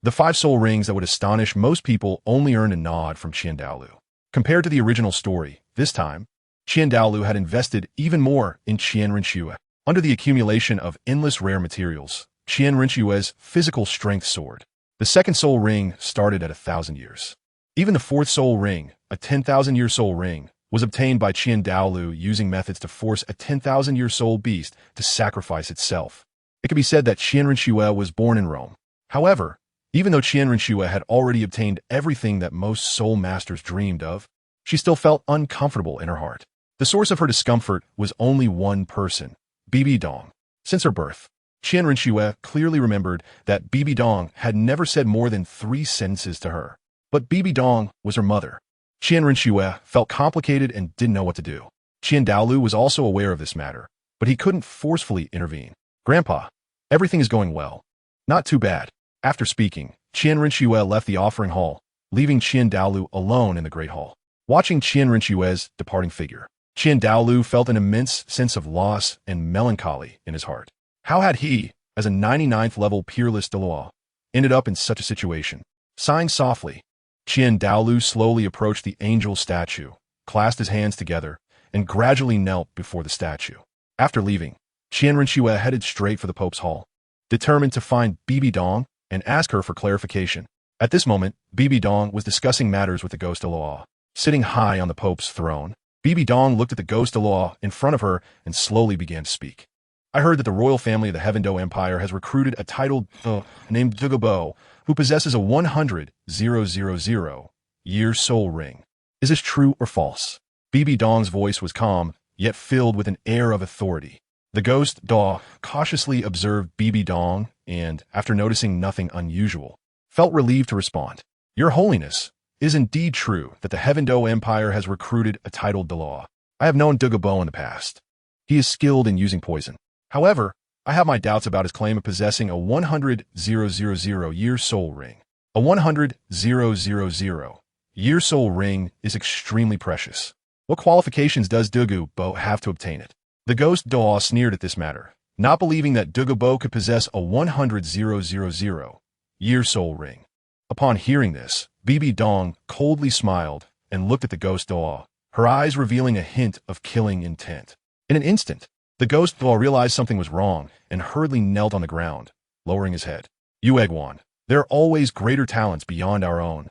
The 5 soul rings that would astonish most people only earned a nod from Qin Douluo. Compared to the original story, this time, Qin Douluo had invested even more in Qian. Under the accumulation of endless rare materials, Qian physical strength soared. The 2nd soul ring started at 1,000 years. Even the 4th soul ring, a 10,000-year soul ring, was obtained by Qin Douluo using methods to force a 10,000-year soul beast to sacrifice itself. It could be said that Qian was born in Rome. However, even though Qian had already obtained everything that most soul masters dreamed of, she still felt uncomfortable in her heart. The source of her discomfort was only one person, Bibi Dong. Since her birth, Qian clearly remembered that Bibi Dong had never said more than 3 sentences to her. But Bibi Dong was her mother. Qian felt complicated and didn't know what to do. Qin Douluo was also aware of this matter, but he couldn't forcefully intervene. "Grandpa, everything is going well. Not too bad." After speaking, Qian left the offering hall, leaving Qin Douluo alone in the Great Hall. Watching Qian departing figure, Qin Douluo felt an immense sense of loss and melancholy in his heart. How had he, as a 99th level peerless Douluo, ended up in such a situation? Sighing softly, Qin Douluo slowly approached the angel statue, clasped his hands together, and gradually knelt before the statue. After leaving, Qian Renshue headed straight for the Pope's hall, determined to find Bibi Dong and ask her for clarification. At this moment, Bibi Dong was discussing matters with the ghost Douluo. Sitting high on the Pope's throne, Bibi Dong looked at the ghost Douluo in front of her and slowly began to speak. I heard that the royal family of the Heaven-Do Empire has recruited a Title Douluo named Douluo, who possesses a 100,000-year soul ring. Is this true or false? Bibi Dong's voice was calm, yet filled with an air of authority. The ghost Douluo cautiously observed Bibi Dong and, after noticing nothing unusual, felt relieved to respond. Your Holiness, it is indeed true that the Heaven-Do Empire has recruited a Title Douluo. I have known Douluo in the past. He is skilled in using poison. However, I have my doubts about his claim of possessing a 100,000-year soul ring. A 100,000-year soul ring is extremely precious. What qualifications does Douluo have to obtain it? The ghost Douluo sneered at this matter, not believing that Douluo could possess a 100,000-year soul ring. Upon hearing this, Bibi Dong coldly smiled and looked at the ghost Douluo, her eyes revealing a hint of killing intent. In an instant, the ghost Douluo realized something was wrong and hurriedly knelt on the ground, lowering his head. Yuegwan, there are always greater talents beyond our own.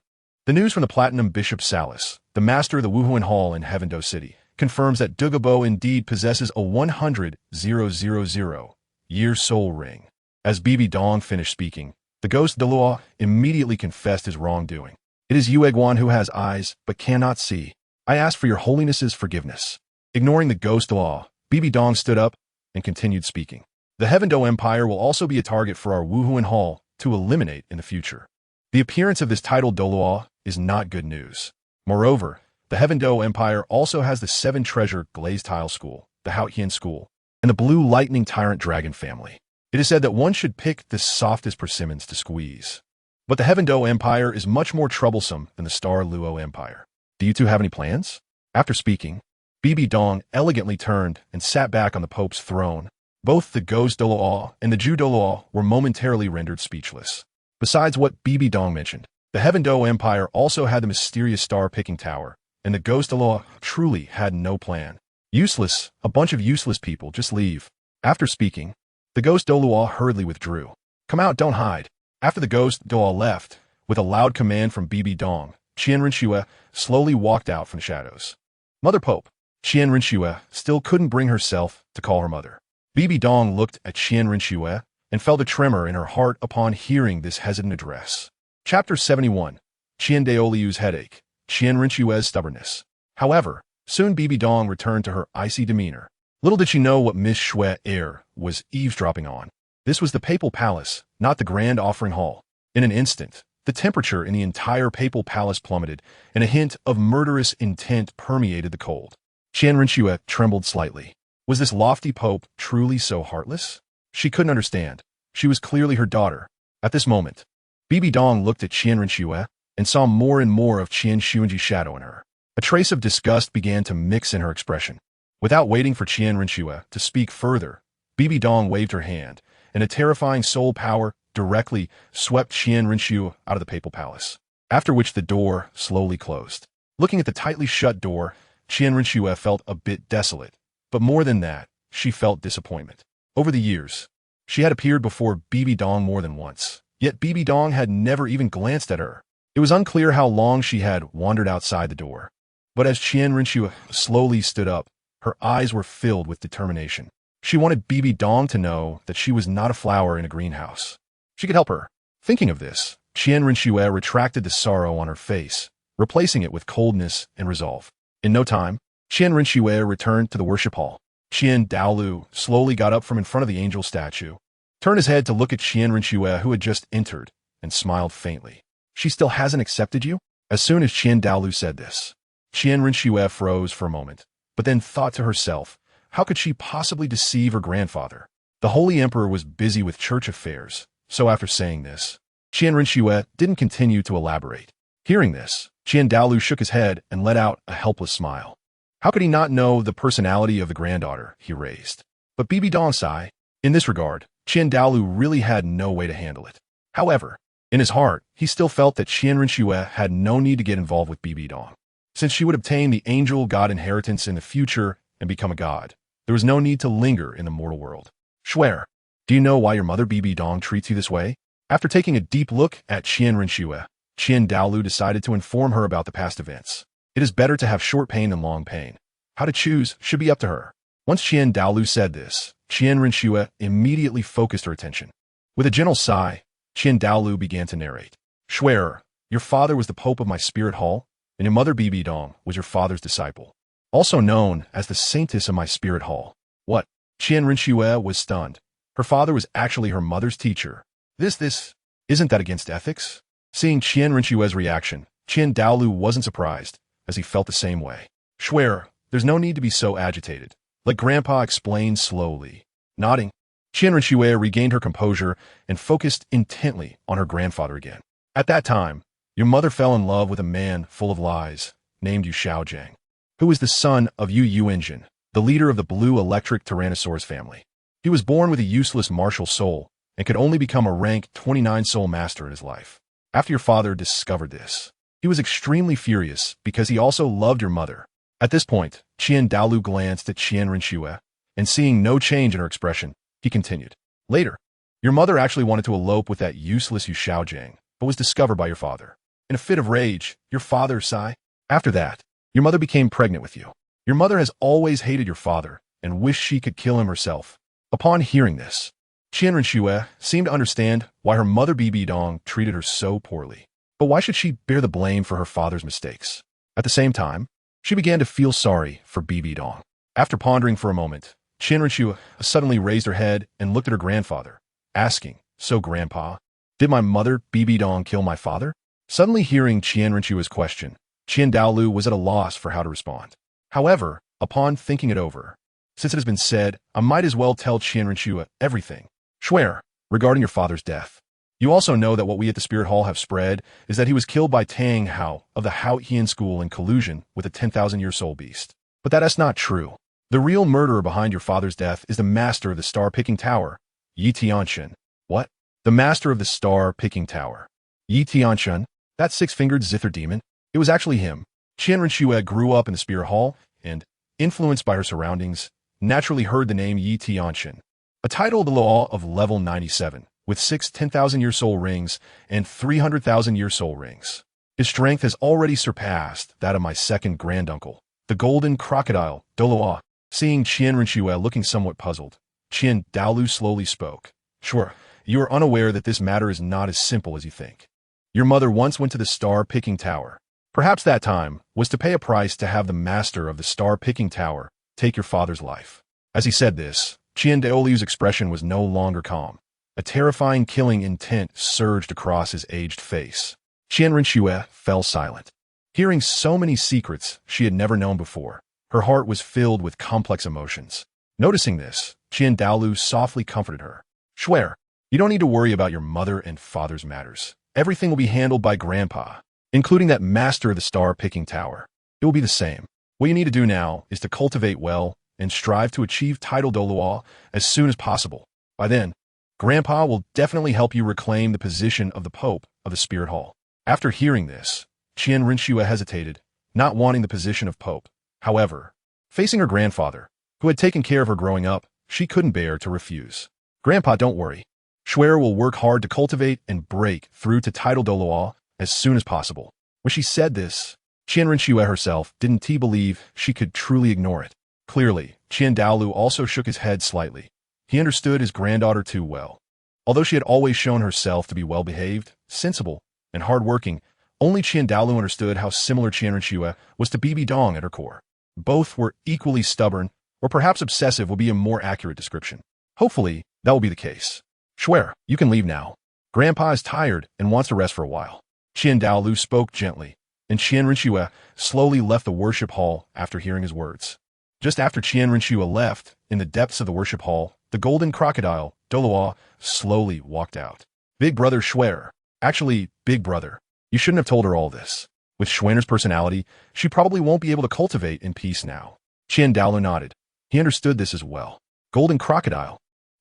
The news from the Platinum Bishop Salas, the master of the Wuhuan Hall in Heaven-Do City, confirms that Douluo indeed possesses a 100,000-year soul ring. As Bibi Dong finished speaking, the ghost Douluo immediately confessed his wrongdoing. It is Yuegwan who has eyes but cannot see. I ask for your Holiness's forgiveness. Ignoring the ghost Douluo, Bibi Dong stood up and continued speaking. The Heaven-Do Empire will also be a target for our Wuhuan Hall to eliminate in the future. The appearance of this Title Douluo is not good news. Moreover, the Heaven-Do Empire also has the 7-treasure glazed tile school, the Haotian school, and the blue lightning tyrant dragon family. It is said that one should pick the softest persimmons to squeeze. But the Heaven-Do Empire is much more troublesome than the Star Luo Empire. Do you two have any plans? After speaking, Bibi Dong elegantly turned and sat back on the Pope's throne. Both the ghost Douluo and the Jew Douluo were momentarily rendered speechless. Besides what Bibi Dong mentioned, the Heaven-Do Empire also had the mysterious star-picking tower, and the ghost Douluo truly had no plan. Useless, a bunch of useless people, just leave. After speaking, the ghost Douluo hurriedly withdrew. Come out, don't hide. After the ghost Douluo left, with a loud command from Bibi Dong, Qian Renshue slowly walked out from the shadows. Mother Pope. Qian Renshue still couldn't bring herself to call her mother. Bibi Dong looked at Qian Renshue and felt a tremor in her heart upon hearing this hesitant address. Chapter 71. Qian Daoliu's headache. Qian Renshue's stubbornness. However, soon Bibi Dong returned to her icy demeanor. Little did she know what Miss Shui Er was eavesdropping on. This was the papal palace, not the grand offering hall. In an instant, the temperature in the entire papal palace plummeted, and a hint of murderous intent permeated the cold. Qian Renshue trembled slightly. Was this lofty pope truly so heartless? She couldn't understand. She was clearly her daughter. At this moment, Bibi Dong looked at Qian Renshue and saw more and more of Qian Xuanji's shadow in her. A trace of disgust began to mix in her expression. Without waiting for Qian Renshue to speak further, Bibi Dong waved her hand, and a terrifying soul power directly swept Qian Renshue out of the papal palace, after which the door slowly closed. Looking at the tightly shut door, Qian Renshue felt a bit desolate, but more than that, she felt disappointment. Over the years, she had appeared before Bibi Dong more than once, yet Bibi Dong had never even glanced at her. It was unclear how long she had wandered outside the door. But as Qian Renshue slowly stood up, her eyes were filled with determination. She wanted Bibi Dong to know that she was not a flower in a greenhouse. She could help her. Thinking of this, Qian Renshue retracted the sorrow on her face, replacing it with coldness and resolve. In no time, Qian Renshue returned to the worship hall. Qin Douluo slowly got up from in front of the angel statue, turned his head to look at Qian Renshue, who had just entered, and smiled faintly. She still hasn't accepted you? As soon as Qin Douluo said this, Qian Renshue froze for a moment, but then thought to herself, how could she possibly deceive her grandfather? The Holy Emperor was busy with church affairs, so after saying this, Qian Renshue didn't continue to elaborate. Hearing this, Qin Douluo shook his head and let out a helpless smile. How could he not know the personality of the granddaughter he raised? But Bibi Dong sighed. In this regard, Qin Douluo really had no way to handle it. However, in his heart, he still felt that Qian Rinxue had no need to get involved with Bibi Dong. Since she would obtain the angel god inheritance in the future and become a god, there was no need to linger in the mortal world. Swear, do you know why your mother Bibi Dong treats you this way? After taking a deep look at Qian Rinxue, Qin Douluo decided to inform her about the past events. It is better to have short pain than long pain. How to choose should be up to her. Once Qin Douluo said this, Qian Rinxue immediately focused her attention. With a gentle sigh, Qin Douluo began to narrate. Swearer, your father was the Pope of my spirit hall, and your mother Bibi Dong was your father's disciple, also known as the Saintess of my spirit hall. What? Qian Rinxue was stunned. Her father was actually her mother's teacher. Isn't that against ethics? Seeing Qian Rinxue's reaction, Qin Douluo wasn't surprised, as he felt the same way. Swearer, there's no need to be so agitated. Let Grandpa explain slowly. Nodding, Qian Rinxue regained her composure and focused intently on her grandfather again. At that time, your mother fell in love with a man full of lies, named Yu Shaojiang, who was the son of Yu Yuanjin, the leader of the blue electric Tyrannosaurus family. He was born with a useless martial soul and could only become a rank 29 soul master in his life. After your father discovered this, he was extremely furious because he also loved your mother. At this point, Qin Douluo glanced at Qian Rinxue, and seeing no change in her expression, he continued. Later, your mother actually wanted to elope with that useless Yu Shaojiang, but was discovered by your father. In a fit of rage, your father sighed. After that, your mother became pregnant with you. Your mother has always hated your father and wished she could kill him herself. Upon hearing this, Qian Rinxue seemed to understand why her mother Bibi Dong treated her so poorly. But why should she bear the blame for her father's mistakes? At the same time, she began to feel sorry for Bibi Dong. After pondering for a moment, Qian Rinxue suddenly raised her head and looked at her grandfather, asking, So Grandpa, did my mother Bibi Dong kill my father? Suddenly hearing Qian Rinxue's question, Qin Douluo was at a loss for how to respond. However, upon thinking it over, since it has been said, I might as well tell Qian Rinxue everything. Swear, regarding your father's death. You also know that what we at the Spirit Hall have spread is that he was killed by Tang Hao of the Hao Hian School in collusion with a 10,000-year soul beast. But that is not true. The real murderer behind your father's death is the master of the star-picking tower, Yi Tianchen. What? The master of the star-picking tower. Yi Tianchen? That six-fingered ZitherDemon? It was actually him. Qian Rinxue grew up in the Spirit Hall and, influenced by her surroundings, naturally heard the name Yi Tianchen. A Title Douluo of level 97, with 6 10,000-year soul rings and 300,000-year soul rings. His strength has already surpassed that of my second granduncle, the golden crocodile, Douluo. Seeing Qian Rinxue looking somewhat puzzled, Qin Douluo slowly spoke. Sure, you are unaware that this matter is not as simple as you think. Your mother once went to the star-picking tower. Perhaps that time was to pay a price to have the master of the star-picking tower take your father's life. As he said this, Qin Douluo's expression was no longer calm. A terrifying killing intent surged across his aged face. Qian Rinxue fell silent. Hearing so many secrets she had never known before, her heart was filled with complex emotions. Noticing this, Qin Douluo softly comforted her. Swear, you don't need to worry about your mother and father's matters. Everything will be handled by Grandpa, including that master of the star-picking tower. It will be the same. What you need to do now is to cultivate well and strive to achieve Title Douluo as soon as possible. By then, Grandpa will definitely help you reclaim the position of the Pope of the Spirit Hall. After hearing this, Qian Rinxue hesitated, not wanting the position of Pope. However, facing her grandfather, who had taken care of her growing up, she couldn't bear to refuse. Grandpa, don't worry. Swear will work hard to cultivate and break through to Title Douluo as soon as possible. When she said this, Qian Rinxue herself didn't believe she could truly ignore it. Clearly, Qin Douluo also shook his head slightly. He understood his granddaughter too well. Although she had always shown herself to be well-behaved, sensible, and hard-working, only Qin Douluo understood how similar Qian Rinxue was to Bibi Dong at her core. Both were equally stubborn, or perhaps obsessive would be a more accurate description. Hopefully, that will be the case. Swear, you can leave now. Grandpa is tired and wants to rest for a while. Qin Douluo spoke gently, and Qian Rinxue slowly left the worship hall after hearing his words. Just after Qian Rinxue left, in the depths of the worship hall, the golden crocodile, Douluo, slowly walked out. Big brother Swear. Actually, big brother, you shouldn't have told her all this. With Schwenner's personality, she probably won't be able to cultivate in peace now. Qin Douluo nodded. He understood this as well. Golden crocodile.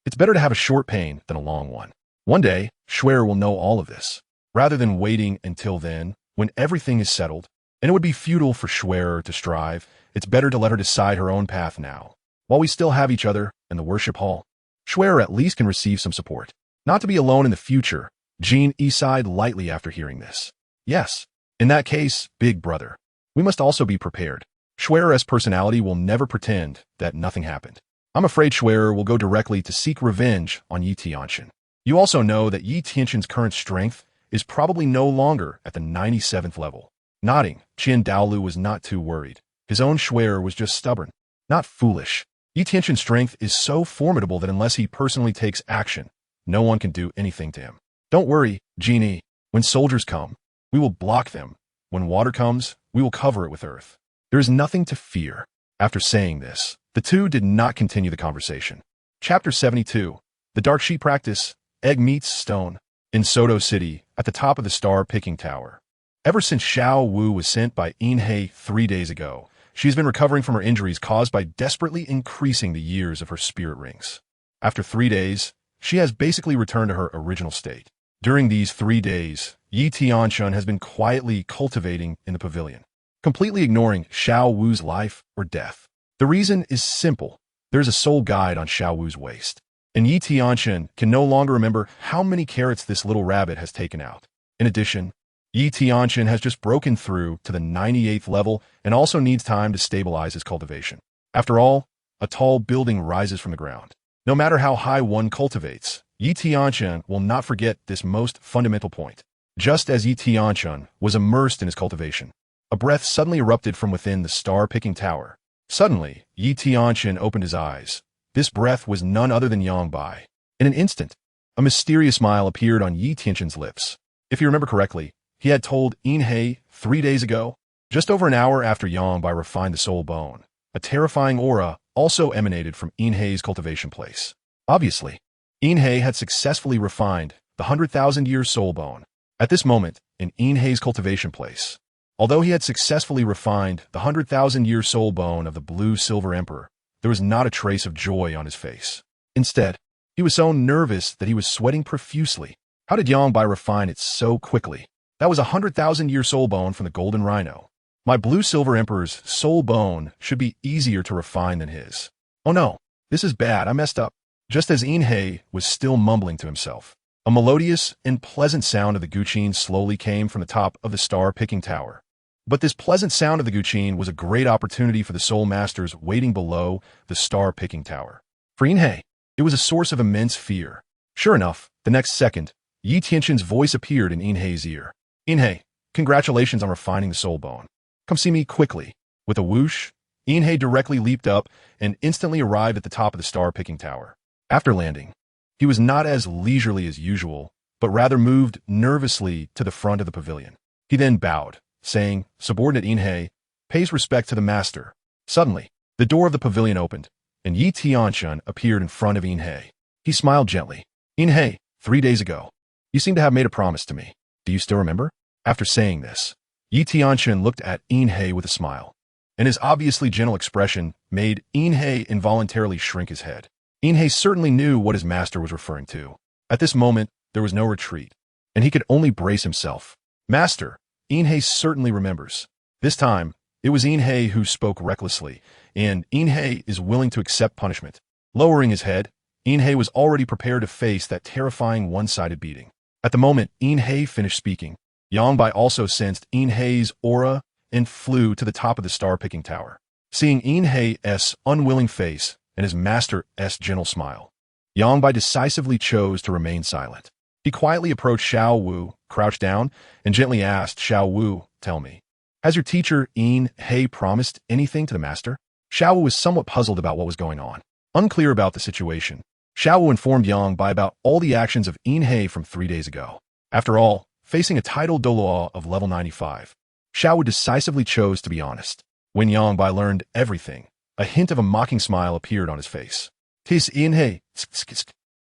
It's better to have a short pain than a long one. One day, Schwer will know all of this. Rather than waiting until then, when everything is settled, and it would be futile for Schwer to strive, it's better to let her decide her own path now. While we still have each other in the worship hall, Schwer at least can receive some support. Not to be alone in the future, Jean sighed lightly after hearing this. Yes, in that case, big brother. We must also be prepared. Schwerer's personality will never pretend that nothing happened. I'm afraid Schwerer will go directly to seek revenge on Yi Tianchen. You also know that Yi Tianchen's current strength is probably no longer at the 97th level. Nodding, Qin Douluo was not too worried. His own Schwerer was just stubborn, not foolish. Yi Tianchen's strength is so formidable that unless he personally takes action, no one can do anything to him. Don't worry, Genie. When soldiers come, we will block them. When water comes, we will cover it with earth. There is nothing to fear. After saying this, the two did not continue the conversation. Chapter 72. The Dark Sheep Practice. Egg meets stone. In Soto City, at the top of the star-picking tower. Ever since Xiao Wu was sent by Inhe 3 days ago, she has been recovering from her injuries caused by desperately increasing the years of her spirit rings. After 3 days, she has basically returned to her original state. During these 3 days, Yi Tianchen has been quietly cultivating in the pavilion, completely ignoring Xiao Wu's life or death. The reason is simple. There is a soul guide on Xiao Wu's waist, and Yi Tianchen can no longer remember how many carrots this little rabbit has taken out. In addition, Yi Tianchen has just broken through to the 98th level and also needs time to stabilize his cultivation. After all, a tall building rises from the ground. No matter how high one cultivates, Yi Tianchen will not forget this most fundamental point. Just as Yi Tianchen was immersed in his cultivation, a breath suddenly erupted from within the star-picking tower. Suddenly, Yi Tianchen opened his eyes. This breath was none other than Yangbai. In an instant, a mysterious smile appeared on Yi Tianchen's lips. If you remember correctly, he had told Inhe 3 days ago, just over an hour after Yangbai refined the soul bone. A terrifying aura also emanated from Inhe's cultivation place. Obviously, Inhe had successfully refined the 100,000-year soul bone. At this moment, in Inhe's cultivation place, although he had successfully refined the 100,000-year soul bone of the Blue-Silver Emperor, there was not a trace of joy on his face. Instead, he was so nervous that he was sweating profusely. How did Yangbai refine it so quickly? That was a 100,000-year soul bone from the Golden Rhino. My Blue-Silver Emperor's soul bone should be easier to refine than his. Oh no, this is bad, I messed up. Just as Inhe was still mumbling to himself, a melodious and pleasant sound of the guqin slowly came from the top of the star-picking tower. But this pleasant sound of the guqin was a great opportunity for the soul masters waiting below the star-picking tower. For Inhe, it was a source of immense fear. Sure enough, the next second, Yi Tianchen's voice appeared in Inhe's ear. Inhe, congratulations on refining the soul bone. Come see me quickly. With a whoosh, Inhe directly leaped up and instantly arrived at the top of the star-picking tower. After landing, he was not as leisurely as usual, but rather moved nervously to the front of the pavilion. He then bowed, saying, "Subordinate Inhe, pays respect to the master." Suddenly, the door of the pavilion opened, and Yi Tianchen appeared in front of Inhe. He smiled gently. "Inhe, 3 days ago, you seem to have made a promise to me. Do you still remember?" After saying this, Yi Tianchen looked at Inhe with a smile, and his obviously gentle expression made Inhe involuntarily shrink his head. Inhe certainly knew what his master was referring to. At this moment, there was no retreat, and he could only brace himself. "Master," Inhe certainly remembers. This time, it was Inhe who spoke recklessly, and Inhe is willing to accept punishment. Lowering his head, Inhe was already prepared to face that terrifying one-sided beating. At the moment Inhe finished speaking, Yangbai also sensed Inhe's aura and flew to the top of the star-picking tower. Seeing Inhe's unwilling face and his master's gentle smile, Yangbai decisively chose to remain silent. He quietly approached Xiao Wu, crouched down, and gently asked Xiao Wu, "Tell me, has your teacher Inhe promised anything to the master?" Xiao Wu was somewhat puzzled about what was going on. Unclear about the situation, Xiao Wu informed Yangbai about all the actions of Inhe from 3 days ago. After all, facing a Title Douluo of level 95, Xiao Wu decisively chose to be honest. When Yangbai learned everything, a hint of a mocking smile appeared on his face. "'Tis Inhe.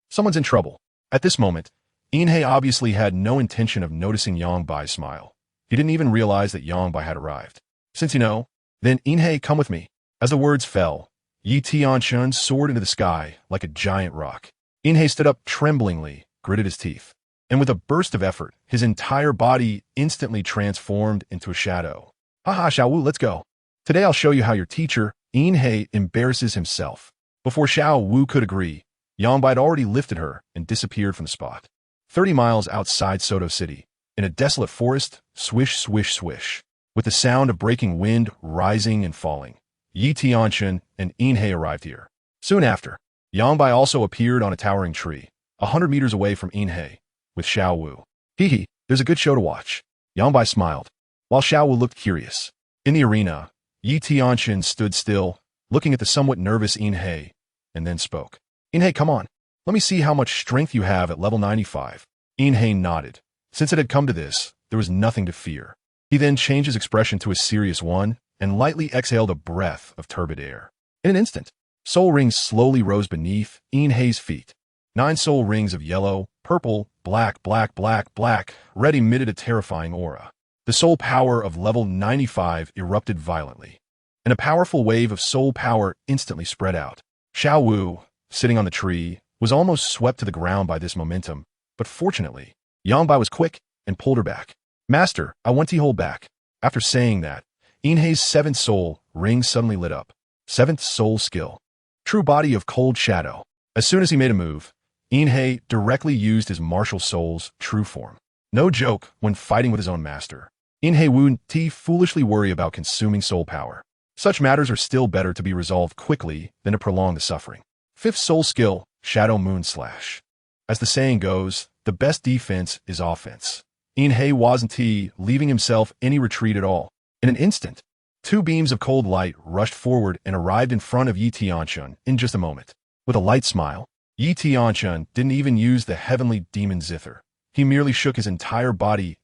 Someone's in trouble." At this moment, Inhe obviously had no intention of noticing Yangbai's smile. He didn't even realize that Yangbai had arrived. Since you know, then Inhei, come with me. As the words fell, Yi Tianchen soared into the sky like a giant rock. Inhei stood up tremblingly, gritted his teeth, and with a burst of effort, his entire body instantly transformed into a shadow. Haha, Xiao Wu, let's go. Today I'll show you how your teacher, Inhei, embarrasses himself. Before Xiao Wu could agree, Yangbai had already lifted her and disappeared from the spot. 30 miles outside Soto City, in a desolate forest, swish, swish, swish, with the sound of breaking wind rising and falling, Yi Tianchen and Inhei arrived here. Soon after, Yangbai also appeared on a towering tree, 100 meters away from Inhei, with Xiao Wu. Hee, there's a good show to watch. Yangbai smiled, while Xiao Wu looked curious. In the arena, Yi Tianchen stood still, looking at the somewhat nervous Inhei, and then spoke. Inhei, come on. Let me see how much strength you have at level 95. Inhei nodded. Since it had come to this, there was nothing to fear. He then changed his expression to a serious one and lightly exhaled a breath of turbid air. In an instant, soul rings slowly rose beneath Inhei's feet. 9 soul rings of yellow, purple, black, red emitted a terrifying aura. The soul power of level 95 erupted violently, and a powerful wave of soul power instantly spread out. Xiao Wu, sitting on the tree, was almost swept to the ground by this momentum, but fortunately, Yangbai was quick and pulled her back. Master, I want to hold back. After saying that, Inhei's 7th soul ring suddenly lit up. 7th soul skill. True body of cold shadow. As soon as he made a move, Inhei directly used his martial soul's true form. No joke when fighting with his own master. Inhei wouldn't foolishly worry about consuming soul power. Such matters are still better to be resolved quickly than to prolong the suffering. 5th soul skill, Shadow Moon Slash. As the saying goes, the best defense is offense. Inhei wasn't leaving himself any retreat at all. In an instant, 2 beams of cold light rushed forward and arrived in front of Yi Tianchen in just a moment. With a light smile, Yi Tianchen didn't even use the heavenly demon Zither. He merely shook his entire body's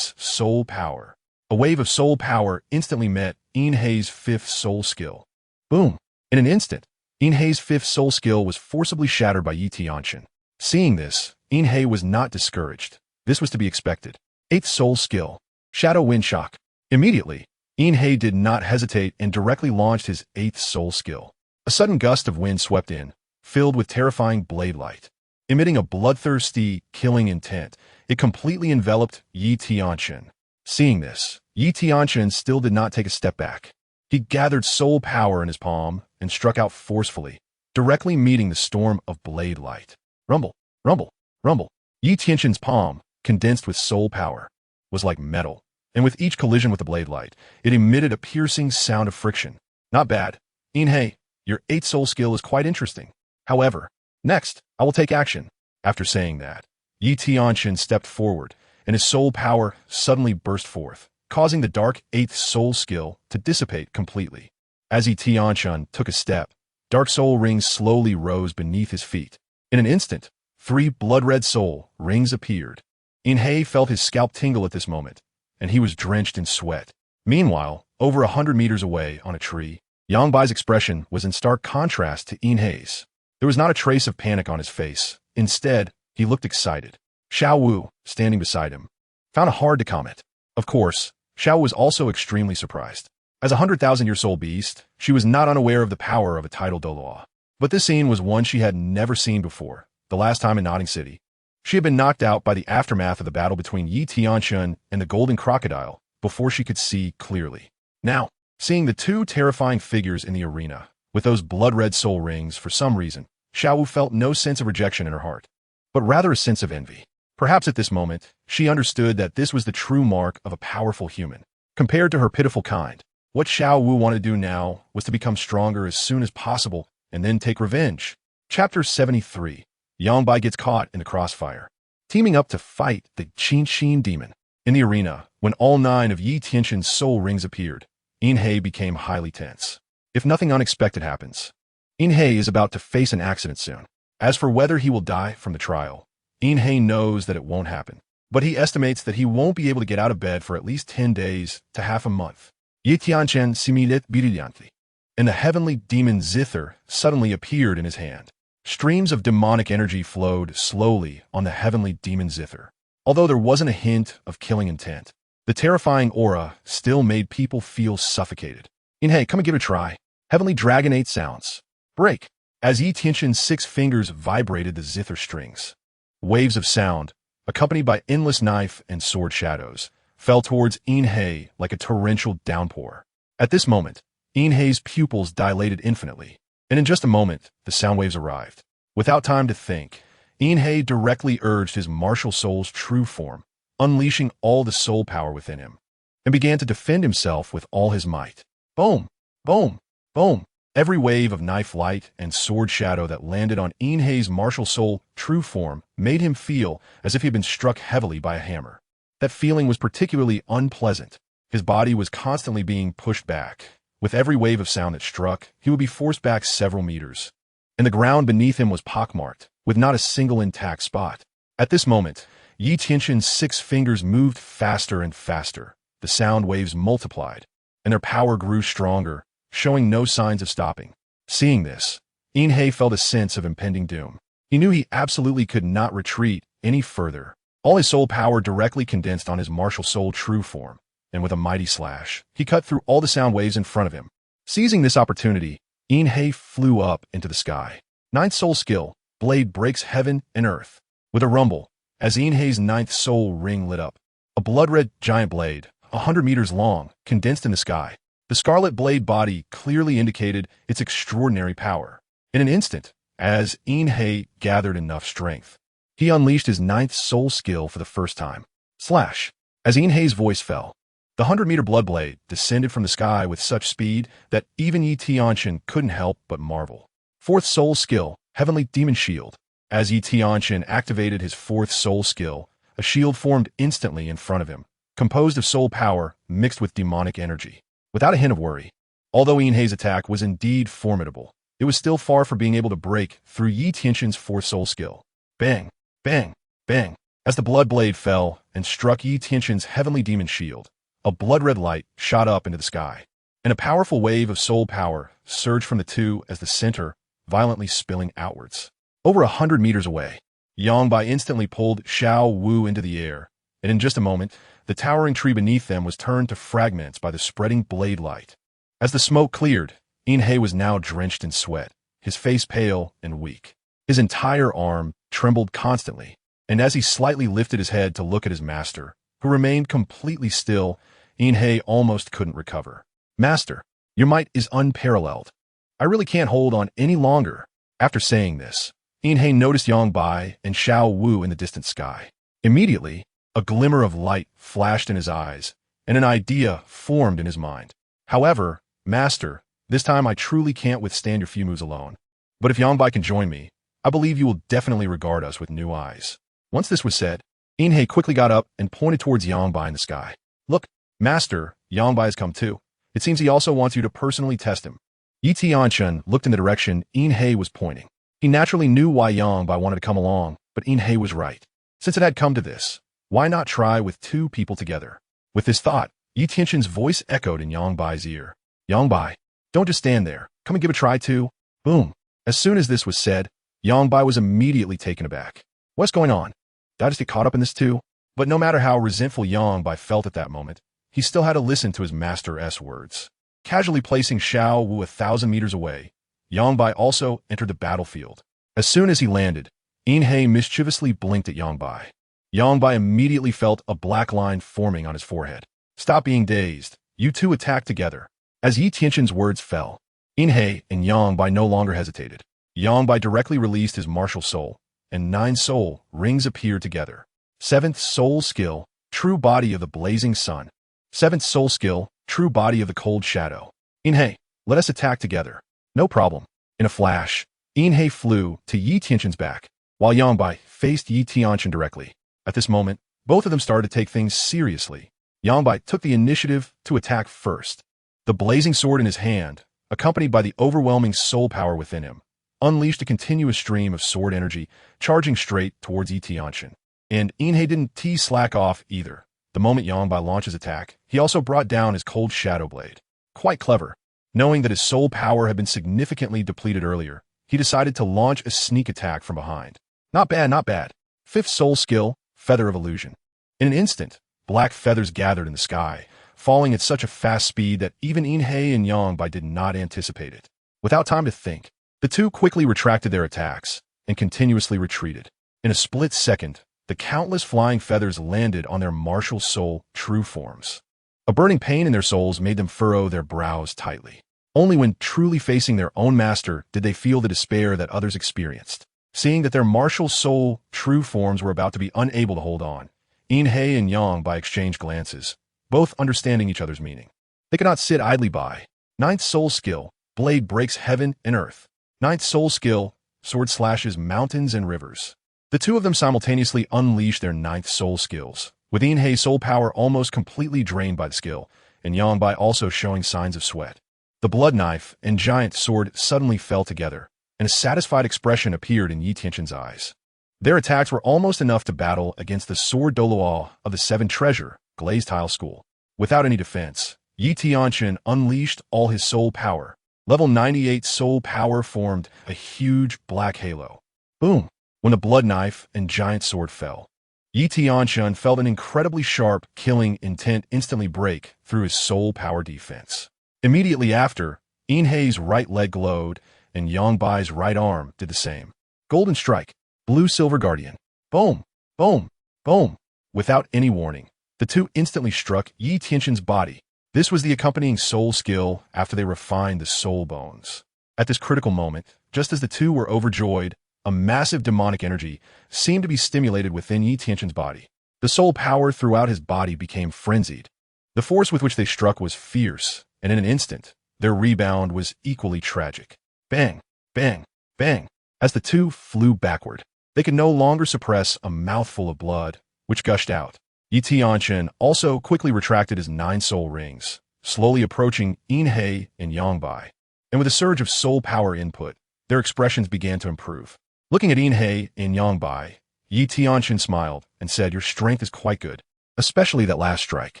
soul power. A wave of soul power instantly met Inhei's 5th soul skill. Boom! In an instant, Inhei's 5th soul skill was forcibly shattered by Yi Tianchen. Seeing this, Inhei was not discouraged. This was to be expected. 8th soul skill, Shadow Wind Shock. Immediately, Inhei did not hesitate and directly launched his 8th soul skill. A sudden gust of wind swept in, filled with terrifying blade light. Emitting a bloodthirsty, killing intent, it completely enveloped Yi Tianchen. Seeing this, Yi Tianchen still did not take a step back. He gathered soul power in his palm and struck out forcefully, directly meeting the storm of blade light. Rumble, rumble, rumble. Yi Tianchen's palm, condensed with soul power, was like metal, and with each collision with the blade light, it emitted a piercing sound of friction. Not bad. Inhei, your 8th soul skill is quite interesting. However, next, I will take action. After saying that, Yi Tianchen stepped forward, and his soul power suddenly burst forth, causing the dark 8th soul skill to dissipate completely. As Yi Tianchen took a step, dark soul rings slowly rose beneath his feet. In an instant, 3 blood-red soul rings appeared. Inhei felt his scalp tingle at this moment, and he was drenched in sweat. Meanwhile, over 100 meters away on a tree, Yangbai's expression was in stark contrast to Inhei's. There was not a trace of panic on his face. Instead, he looked excited. Xiao Wu, standing beside him, found it hard to comment. Of course, Xiao was also extremely surprised. As a 100,000-year-old beast, she was not unaware of the power of a Title Douluo. But this scene was one she had never seen before, the last time in Notting City. She had been knocked out by the aftermath of the battle between Yi Tianchen and the Golden Crocodile before she could see clearly. Now, seeing the 2 terrifying figures in the arena, with those blood-red soul rings, for some reason, Xiao Wu felt no sense of rejection in her heart, but rather a sense of envy. Perhaps at this moment, she understood that this was the true mark of a powerful human. Compared to her pitiful kind, what Xiao Wu wanted to do now was to become stronger as soon as possible and then take revenge. Chapter 73. Yangbai gets caught in the crossfire. Teaming up to fight the Qin Demon. In the arena, when all 9 of Yi Tianchen's soul rings appeared, Inhei became highly tense. If nothing unexpected happens, Inhei is about to face an accident soon. As for whether he will die from the trial, Inhei knows that it won't happen, but he estimates that he won't be able to get out of bed for at least 10 days to half a month. Yi Tianchen similit brilliantly, and the heavenly demon Zither suddenly appeared in his hand. Streams of demonic energy flowed slowly on the heavenly demon Zither. Although there wasn't a hint of killing intent, The terrifying aura still made people feel suffocated. Hey, come and give it a try. Heavenly Dragonate sounds. Break. As Tianchen's 6 fingers vibrated the zither strings. Waves of sound, accompanied by endless knife and sword shadows, fell towards He like a torrential downpour. At this moment, He's pupils dilated infinitely, and in just a moment, the sound waves arrived. Without time to think, He directly urged his martial soul's true form, unleashing all the soul power within him, and began to defend himself with all his might. Boom! Boom! Boom! Every wave of knife light and sword shadow that landed on He's martial soul true form made him feel as if he had been struck heavily by a hammer. That feeling was particularly unpleasant. His body was constantly being pushed back. With every wave of sound that struck, he would be forced back several meters. And the ground beneath him was pockmarked, with not a single intact spot. At this moment, Tianchen's 6 fingers moved faster and faster. The sound waves multiplied, and their power grew stronger, showing no signs of stopping. Seeing this, He felt a sense of impending doom. He knew he absolutely could not retreat any further. All his soul power directly condensed on his martial soul true form, and with a mighty slash, he cut through all the sound waves in front of him. Seizing this opportunity, He flew up into the sky. 9th soul skill, blade breaks heaven and earth. With a rumble, as He's 9th soul ring lit up, a blood-red giant blade, 100 meters long, condensed in the sky. The scarlet blade body clearly indicated its extraordinary power. In an instant, as He gathered enough strength, he unleashed his 9th soul skill for the first time. Slash! As He's voice fell, the 100-meter blood blade descended from the sky with such speed that even Tianchen couldn't help but marvel. 4th soul skill, Heavenly Demon Shield. As Tianchen activated his 4th soul skill, a shield formed instantly in front of him, composed of soul power mixed with demonic energy. Without a hint of worry, although He's attack was indeed formidable, it was still far from being able to break through Tianchen's 4th soul skill. Bang! Bang! Bang! As the blood blade fell and struck Tianchen's heavenly demon shield, a blood-red light shot up into the sky, and a powerful wave of soul power surged from the two as the center, violently spilling outwards. Over 100 meters away, Yangbai instantly pulled Xiao Wu into the air, and in just a moment, the towering tree beneath them was turned to fragments by the spreading blade light. As the smoke cleared, He was now drenched in sweat, his face pale and weak. His entire arm trembled constantly, and as he slightly lifted his head to look at his master, who remained completely still, He almost couldn't recover. Master, your might is unparalleled. I really can't hold on any longer. After saying this, He noticed Yangbai and Xiao Wu in the distant sky. Immediately, a glimmer of light flashed in his eyes, and an idea formed in his mind. However, Master, this time I truly can't withstand your few moves alone. But if Yangbai can join me, I believe you will definitely regard us with new eyes. Once this was said, He quickly got up and pointed towards Yangbai in the sky. Look, Master, Yangbai has come too. It seems he also wants you to personally test him. Tianchen looked in the direction He was pointing. He naturally knew why Yangbai wanted to come along, but He was right. Since it had come to this, why not try with 2 people together? With this thought, Tianchen's voice echoed in Yangbai's ear. Yangbai, don't just stand there. Come and give it a try too. Boom. As soon as this was said, Yangbai was immediately taken aback. What's going on? Did I just get caught up in this too? But no matter how resentful Yangbai felt at that moment, he still had to listen to his master's words. Casually placing Xiao Wu 1,000 meters away, Yangbai also entered the battlefield. As soon as he landed, He mischievously blinked at Yangbai. Yangbai immediately felt a black line forming on his forehead. Stop being dazed. You two attacked together. As Tianchen's words fell, He and Yangbai no longer hesitated. Yangbai directly released his martial soul, and 9 soul rings appeared together. 7th soul skill, true body of the blazing sun. 7th soul skill, true body of the cold shadow. He, let us attack together. No problem. In a flash, He flew to Tianchen's back, while Yangbai faced Tianchen directly. At this moment, both of them started to take things seriously. Yangbai took the initiative to attack first. The blazing sword in his hand, accompanied by the overwhelming soul power within him, unleashed a continuous stream of sword energy, charging straight towards Tianchen. And He didn't slack off either. The moment Yangbai launched his attack, he also brought down his cold shadow blade. Quite clever. Knowing that his soul power had been significantly depleted earlier, he decided to launch a sneak attack from behind. Not bad, not bad. 5th soul skill, Feather of Illusion. In an instant, black feathers gathered in the sky, falling at such a fast speed that even Inhei and Yangbai did not anticipate it. Without time to think, the two quickly retracted their attacks and continuously retreated. In a split second, the countless flying feathers landed on their martial soul true forms. A burning pain in their souls made them furrow their brows tightly. Only when truly facing their own master did they feel the despair that others experienced. Seeing that their martial soul true forms were about to be unable to hold on, Inhei and Yangbai exchanged glances, both understanding each other's meaning. They could not sit idly by. Ninth soul skill, blade breaks heaven and earth. Ninth soul skill, sword slashes mountains and rivers. The two of them simultaneously unleashed their ninth soul skills, with Inhei's soul power almost completely drained by the skill, and Yangbai also showing signs of sweat. The blood knife and giant sword suddenly fell together, and a satisfied expression appeared in Tianchen's eyes. Their attacks were almost enough to battle against the sword Douluo of the Seven Treasure, Glazed Tile School. Without any defense, Tianchen unleashed all his soul power. Level 98 soul power formed a huge black halo. Boom! When the blood knife and giant sword fell, Tianchen felt an incredibly sharp, killing intent instantly break through his soul power defense. Immediately after, Inhei's right leg glowed, and Yangbai's right arm did the same. Golden Strike, Blue Silver Guardian. Boom! Boom! Boom! Without any warning, the two instantly struck Tianchen's body. This was the accompanying soul skill after they refined the soul bones. At this critical moment, just as the two were overjoyed, a massive demonic energy seemed to be stimulated within Tianchen's body. The soul power throughout his body became frenzied. The force with which they struck was fierce, and in an instant, their rebound was equally tragic. Bang! Bang! Bang! As the two flew backward, they could no longer suppress a mouthful of blood, which gushed out. Tianchen also quickly retracted his 9 soul rings, slowly approaching Inhei and Yangbai. And with a surge of soul power input, their expressions began to improve. Looking at Inhei and Yangbai, Tianchen smiled and said, "Your strength is quite good, especially that last strike."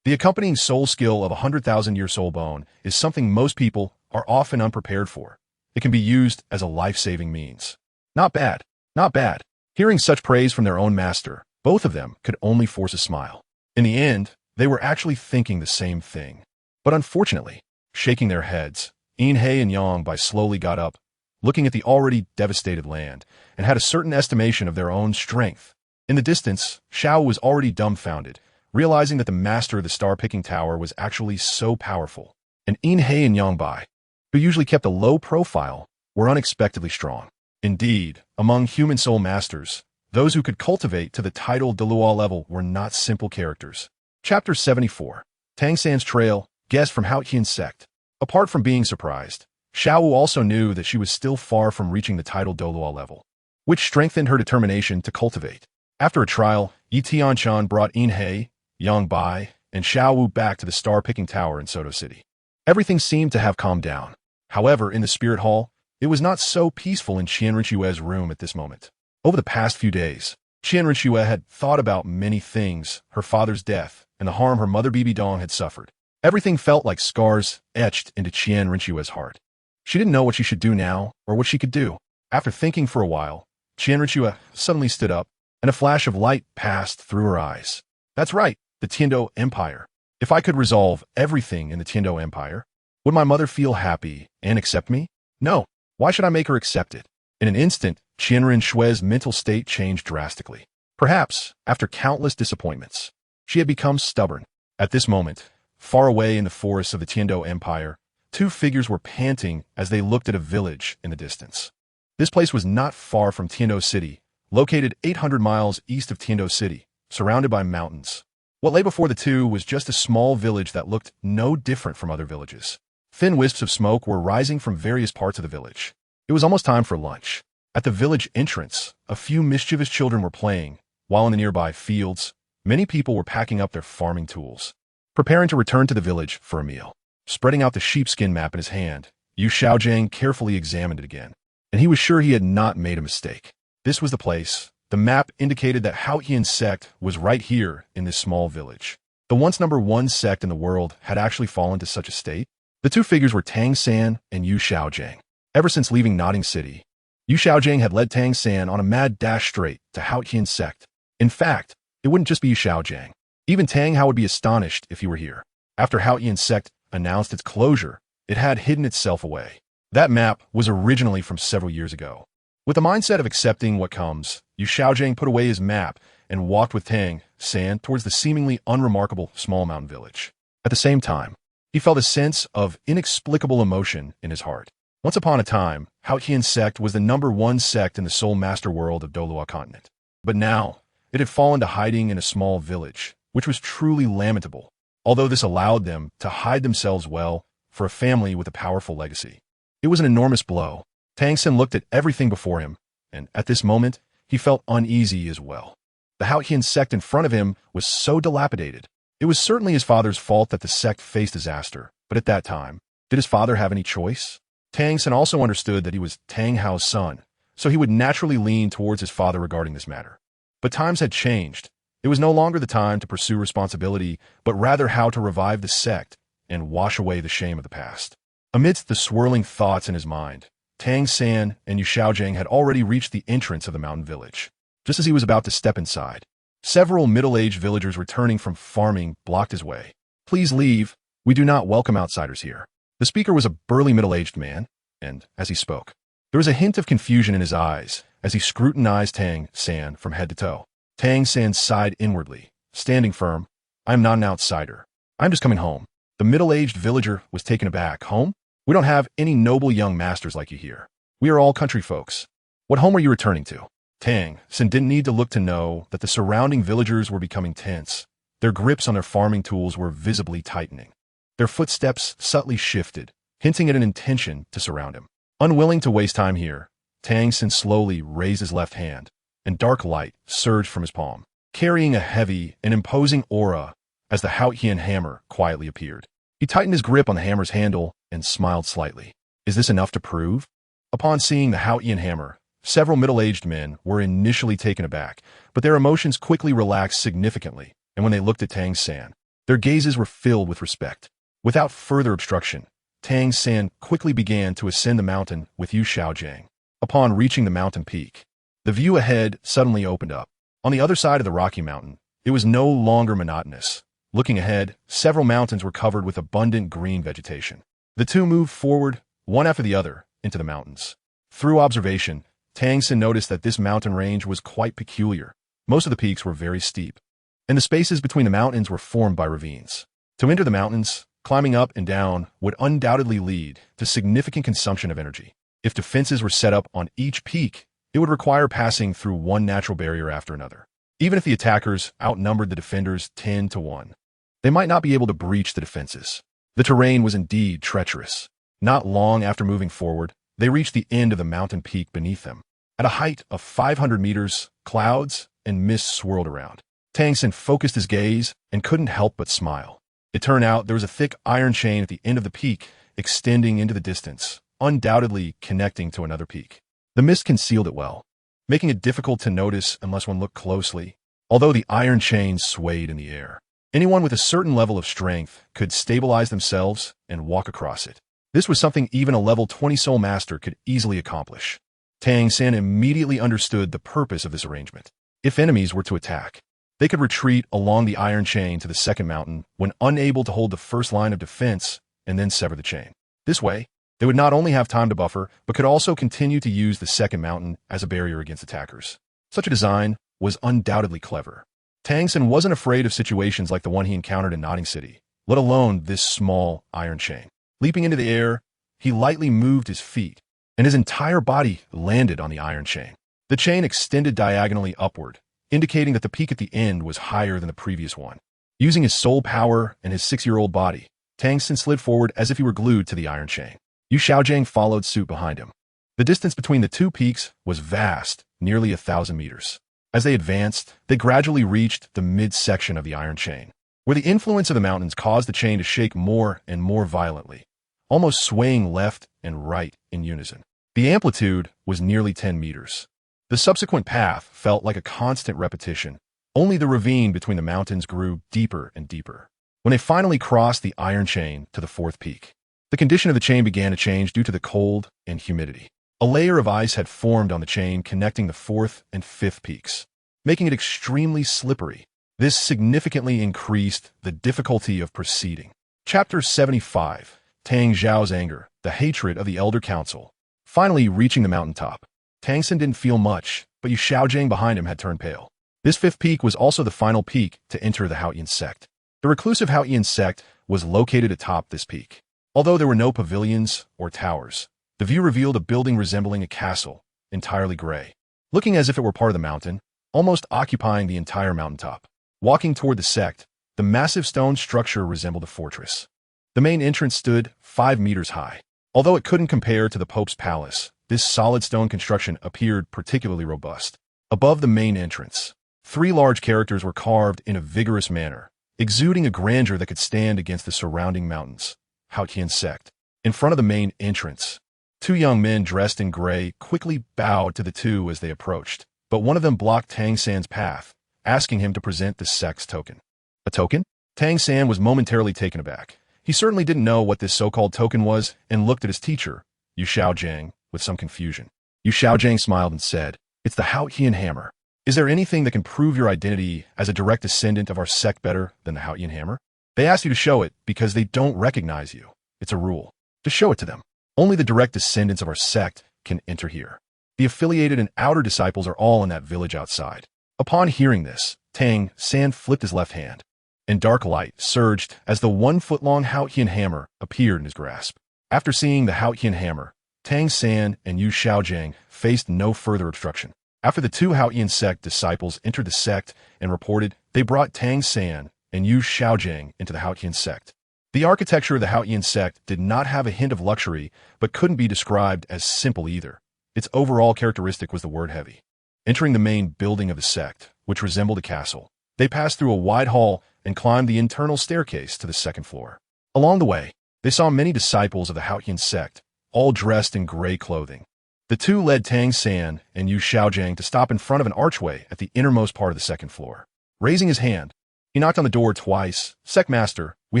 The accompanying soul skill of a 100,000-year soul bone is something most people are often unprepared for. It can be used as a life-saving means. Not bad, not bad. Hearing such praise from their own master, both of them could only force a smile. In the end, they were actually thinking the same thing. But unfortunately, shaking their heads, Inhei and Yangbai slowly got up, looking at the already devastated land, and had a certain estimation of their own strength. In the distance, Shao was already dumbfounded, realizing that the master of the star-picking tower was actually so powerful. And Inhei and Yangbai, who usually kept a low profile, were unexpectedly strong. Indeed, among human soul masters, those who could cultivate to the Title Douluo level were not simple characters. Chapter 74. Tang San's Trail, Guest from Haotian Sect. Apart from being surprised, Shao also knew that she was still far from reaching the Title Douluo level, which strengthened her determination to cultivate. After a trial, Tianchen brought Inhei, Yangbai, and Shao back to the star-picking tower in Soto City. Everything seemed to have calmed down. However, in the Spirit Hall, it was not so peaceful in Qian Rinshue's room at this moment. Over the past few days, Qian Rinshue had thought about many things, her father's death, and the harm her mother Bibi Dong had suffered. Everything felt like scars etched into Qian Rinshue's heart. She didn't know what she should do now, or what she could do. After thinking for a while, Qian Rinshue suddenly stood up, and a flash of light passed through her eyes. That's right, the Tiando Empire. If I could resolve everything in the Tiando Empire, would my mother feel happy and accept me? No. Why should I make her accept it? In an instant, Qian Rinshue's mental state changed drastically. Perhaps, after countless disappointments, she had become stubborn. At this moment, far away in the forests of the Tiando Empire, two figures were panting as they looked at a village in the distance. This place was not far from Tiando City, located 800 miles east of Tiando City, surrounded by mountains. What lay before the two was just a small village that looked no different from other villages. Thin wisps of smoke were rising from various parts of the village. It was almost time for lunch. At the village entrance, a few mischievous children were playing, while in the nearby fields, many people were packing up their farming tools, preparing to return to the village for a meal. Spreading out the sheepskin map in his hand, Yu Xiaojiang carefully examined it again, and he was sure he had not made a mistake. This was the place. The map indicated that Haotian sect was right here in this small village. The once #1 sect in the world had actually fallen to such a state. The two figures were Tang San and Yu Xiaojiang. Ever since leaving Nodding City, Yu Xiaojiang had led Tang San on a mad dash straight to Haotian sect. In fact, it wouldn't just be Yu Xiaojiang. Even Tang Hao would be astonished if he were here. After Haotian's sect announced its closure, it had hidden itself away. That map was originally from several years ago. With the mindset of accepting what comes, Yu Xiaojing put away his map and walked with Tang San towards the seemingly unremarkable small mountain village. At the same time, he felt a sense of inexplicable emotion in his heart. Once upon a time, Haotian's sect was the #1 sect in the sole master world of Douluo Continent. But now, it had fallen to hiding in a small village, which was truly lamentable, although this allowed them to hide themselves well for a family with a powerful legacy. It was an enormous blow. Tang San looked at everything before him, and at this moment, he felt uneasy as well. The Haotian sect in front of him was so dilapidated. It was certainly his father's fault that the sect faced disaster, but at that time, did his father have any choice? Tang San also understood that he was Tang Hao's son, so he would naturally lean towards his father regarding this matter. But times had changed. It was no longer the time to pursue responsibility, but rather how to revive the sect and wash away the shame of the past. Amidst the swirling thoughts in his mind, Tang San and Yu Xiaojing had already reached the entrance of the mountain village. Just as he was about to step inside, several middle-aged villagers returning from farming blocked his way. "Please leave. We do not welcome outsiders here." The speaker was a burly middle-aged man, and as he spoke, there was a hint of confusion in his eyes as he scrutinized Tang San from head to toe. Tang San sighed inwardly, standing firm. "I am not an outsider. I'm just coming home." The middle-aged villager was taken aback. "Home? We don't have any noble young masters like you here. We are all country folks. What home are you returning to?" Tang San didn't need to look to know that the surrounding villagers were becoming tense. Their grips on their farming tools were visibly tightening. Their footsteps subtly shifted, hinting at an intention to surround him. Unwilling to waste time here, Tang San slowly raised his left hand, and dark light surged from his palm, carrying a heavy and imposing aura as the Haotian hammer quietly appeared. He tightened his grip on the hammer's handle and smiled slightly. "Is this enough to prove?" Upon seeing the Haotian hammer, several middle-aged men were initially taken aback, but their emotions quickly relaxed significantly, and when they looked at Tang San, their gazes were filled with respect. Without further obstruction, Tang San quickly began to ascend the mountain with Yu Xiaojing. Upon reaching the mountain peak, the view ahead suddenly opened up. On the other side of the rocky mountain, it was no longer monotonous. Looking ahead, several mountains were covered with abundant green vegetation. The two moved forward, one after the other, into the mountains. Through observation, Tang San noticed that this mountain range was quite peculiar. Most of the peaks were very steep, and the spaces between the mountains were formed by ravines. To enter the mountains, climbing up and down would undoubtedly lead to significant consumption of energy. If defenses were set up on each peak, it would require passing through one natural barrier after another. Even if the attackers outnumbered the defenders 10 to 1, they might not be able to breach the defenses. The terrain was indeed treacherous. Not long after moving forward, they reached the end of the mountain peak beneath them. At a height of 500 meters, clouds and mist swirled around. Tang San focused his gaze and couldn't help but smile. It turned out there was a thick iron chain at the end of the peak, extending into the distance, undoubtedly connecting to another peak. The mist concealed it well, making it difficult to notice unless one looked closely, although the iron chain swayed in the air. Anyone with a certain level of strength could stabilize themselves and walk across it. This was something even a level 20 soul master could easily accomplish. Tang San immediately understood the purpose of this arrangement. If enemies were to attack, they could retreat along the iron chain to the second mountain when unable to hold the first line of defense and then sever the chain. This way, they would not only have time to buffer, but could also continue to use the second mountain as a barrier against attackers. Such a design was undoubtedly clever. Tang San wasn't afraid of situations like the one he encountered in Notting City, let alone this small iron chain. Leaping into the air, he lightly moved his feet, and his entire body landed on the iron chain. The chain extended diagonally upward, indicating that the peak at the end was higher than the previous one. Using his soul power and his 6-year-old body, Tang San slid forward as if he were glued to the iron chain. Yu Xiaojing followed suit behind him. The distance between the two peaks was vast, nearly 1,000 meters. As they advanced, they gradually reached the midsection of the iron chain, where the influence of the mountains caused the chain to shake more and more violently, almost swaying left and right in unison. The amplitude was nearly 10 meters. The subsequent path felt like a constant repetition. Only the ravine between the mountains grew deeper and deeper. When they finally crossed the iron chain to the fourth peak, the condition of the chain began to change due to the cold and humidity. A layer of ice had formed on the chain connecting the fourth and fifth peaks, making it extremely slippery. This significantly increased the difficulty of proceeding. Chapter 75. Tang Zhao's Anger, the Hatred of the Elder Council. Finally reaching the mountaintop, Tang San didn't feel much, but Yu Xiaojing behind him had turned pale. This fifth peak was also the final peak to enter the Haotian sect. The reclusive Haotian sect was located atop this peak. Although there were no pavilions or towers, the view revealed a building resembling a castle, entirely gray, looking as if it were part of the mountain, almost occupying the entire mountaintop. Walking toward the sect, the massive stone structure resembled a fortress. The main entrance stood 5 meters high. Although it couldn't compare to the Pope's palace, this solid stone construction appeared particularly robust. Above the main entrance, 3 large characters were carved in a vigorous manner, exuding a grandeur that could stand against the surrounding mountains. Haotian sect. In front of the main entrance, 2 young men dressed in gray quickly bowed to the two as they approached, but one of them blocked Tang San's path, asking him to present the sect's token. A token? Tang San was momentarily taken aback. He certainly didn't know what this so-called token was and looked at his teacher, Yu Xiaojing, with some confusion. Yu Xiaojing smiled and said, "It's the Haotian hammer. Is there anything that can prove your identity as a direct descendant of our sect better than the Haotian hammer? They ask you to show it because they don't recognize you. It's a rule. Just show it to them. Only the direct descendants of our sect can enter here. The affiliated and outer disciples are all in that village outside." Upon hearing this, Tang San flipped his left hand, and dark light surged as the 1-foot-long Haotian hammer appeared in his grasp. After seeing the Haotian hammer, Tang San and Yu Xiaojing faced no further obstruction. After the 2 Haotian sect disciples entered the sect and reported, they brought Tang San and Yu Xiaojing into the Haotian sect. The architecture of the Haotian sect did not have a hint of luxury, but couldn't be described as simple either. Its overall characteristic was the word heavy. Entering the main building of the sect, which resembled a castle, they passed through a wide hall and climbed the internal staircase to the 2nd floor. Along the way, they saw many disciples of the Haotian sect, all dressed in gray clothing. The 2 led Tang San and Yu Xiaojing to stop in front of an archway at the innermost part of the 2nd floor. Raising his hand, he knocked on the door twice. "Sect Master, we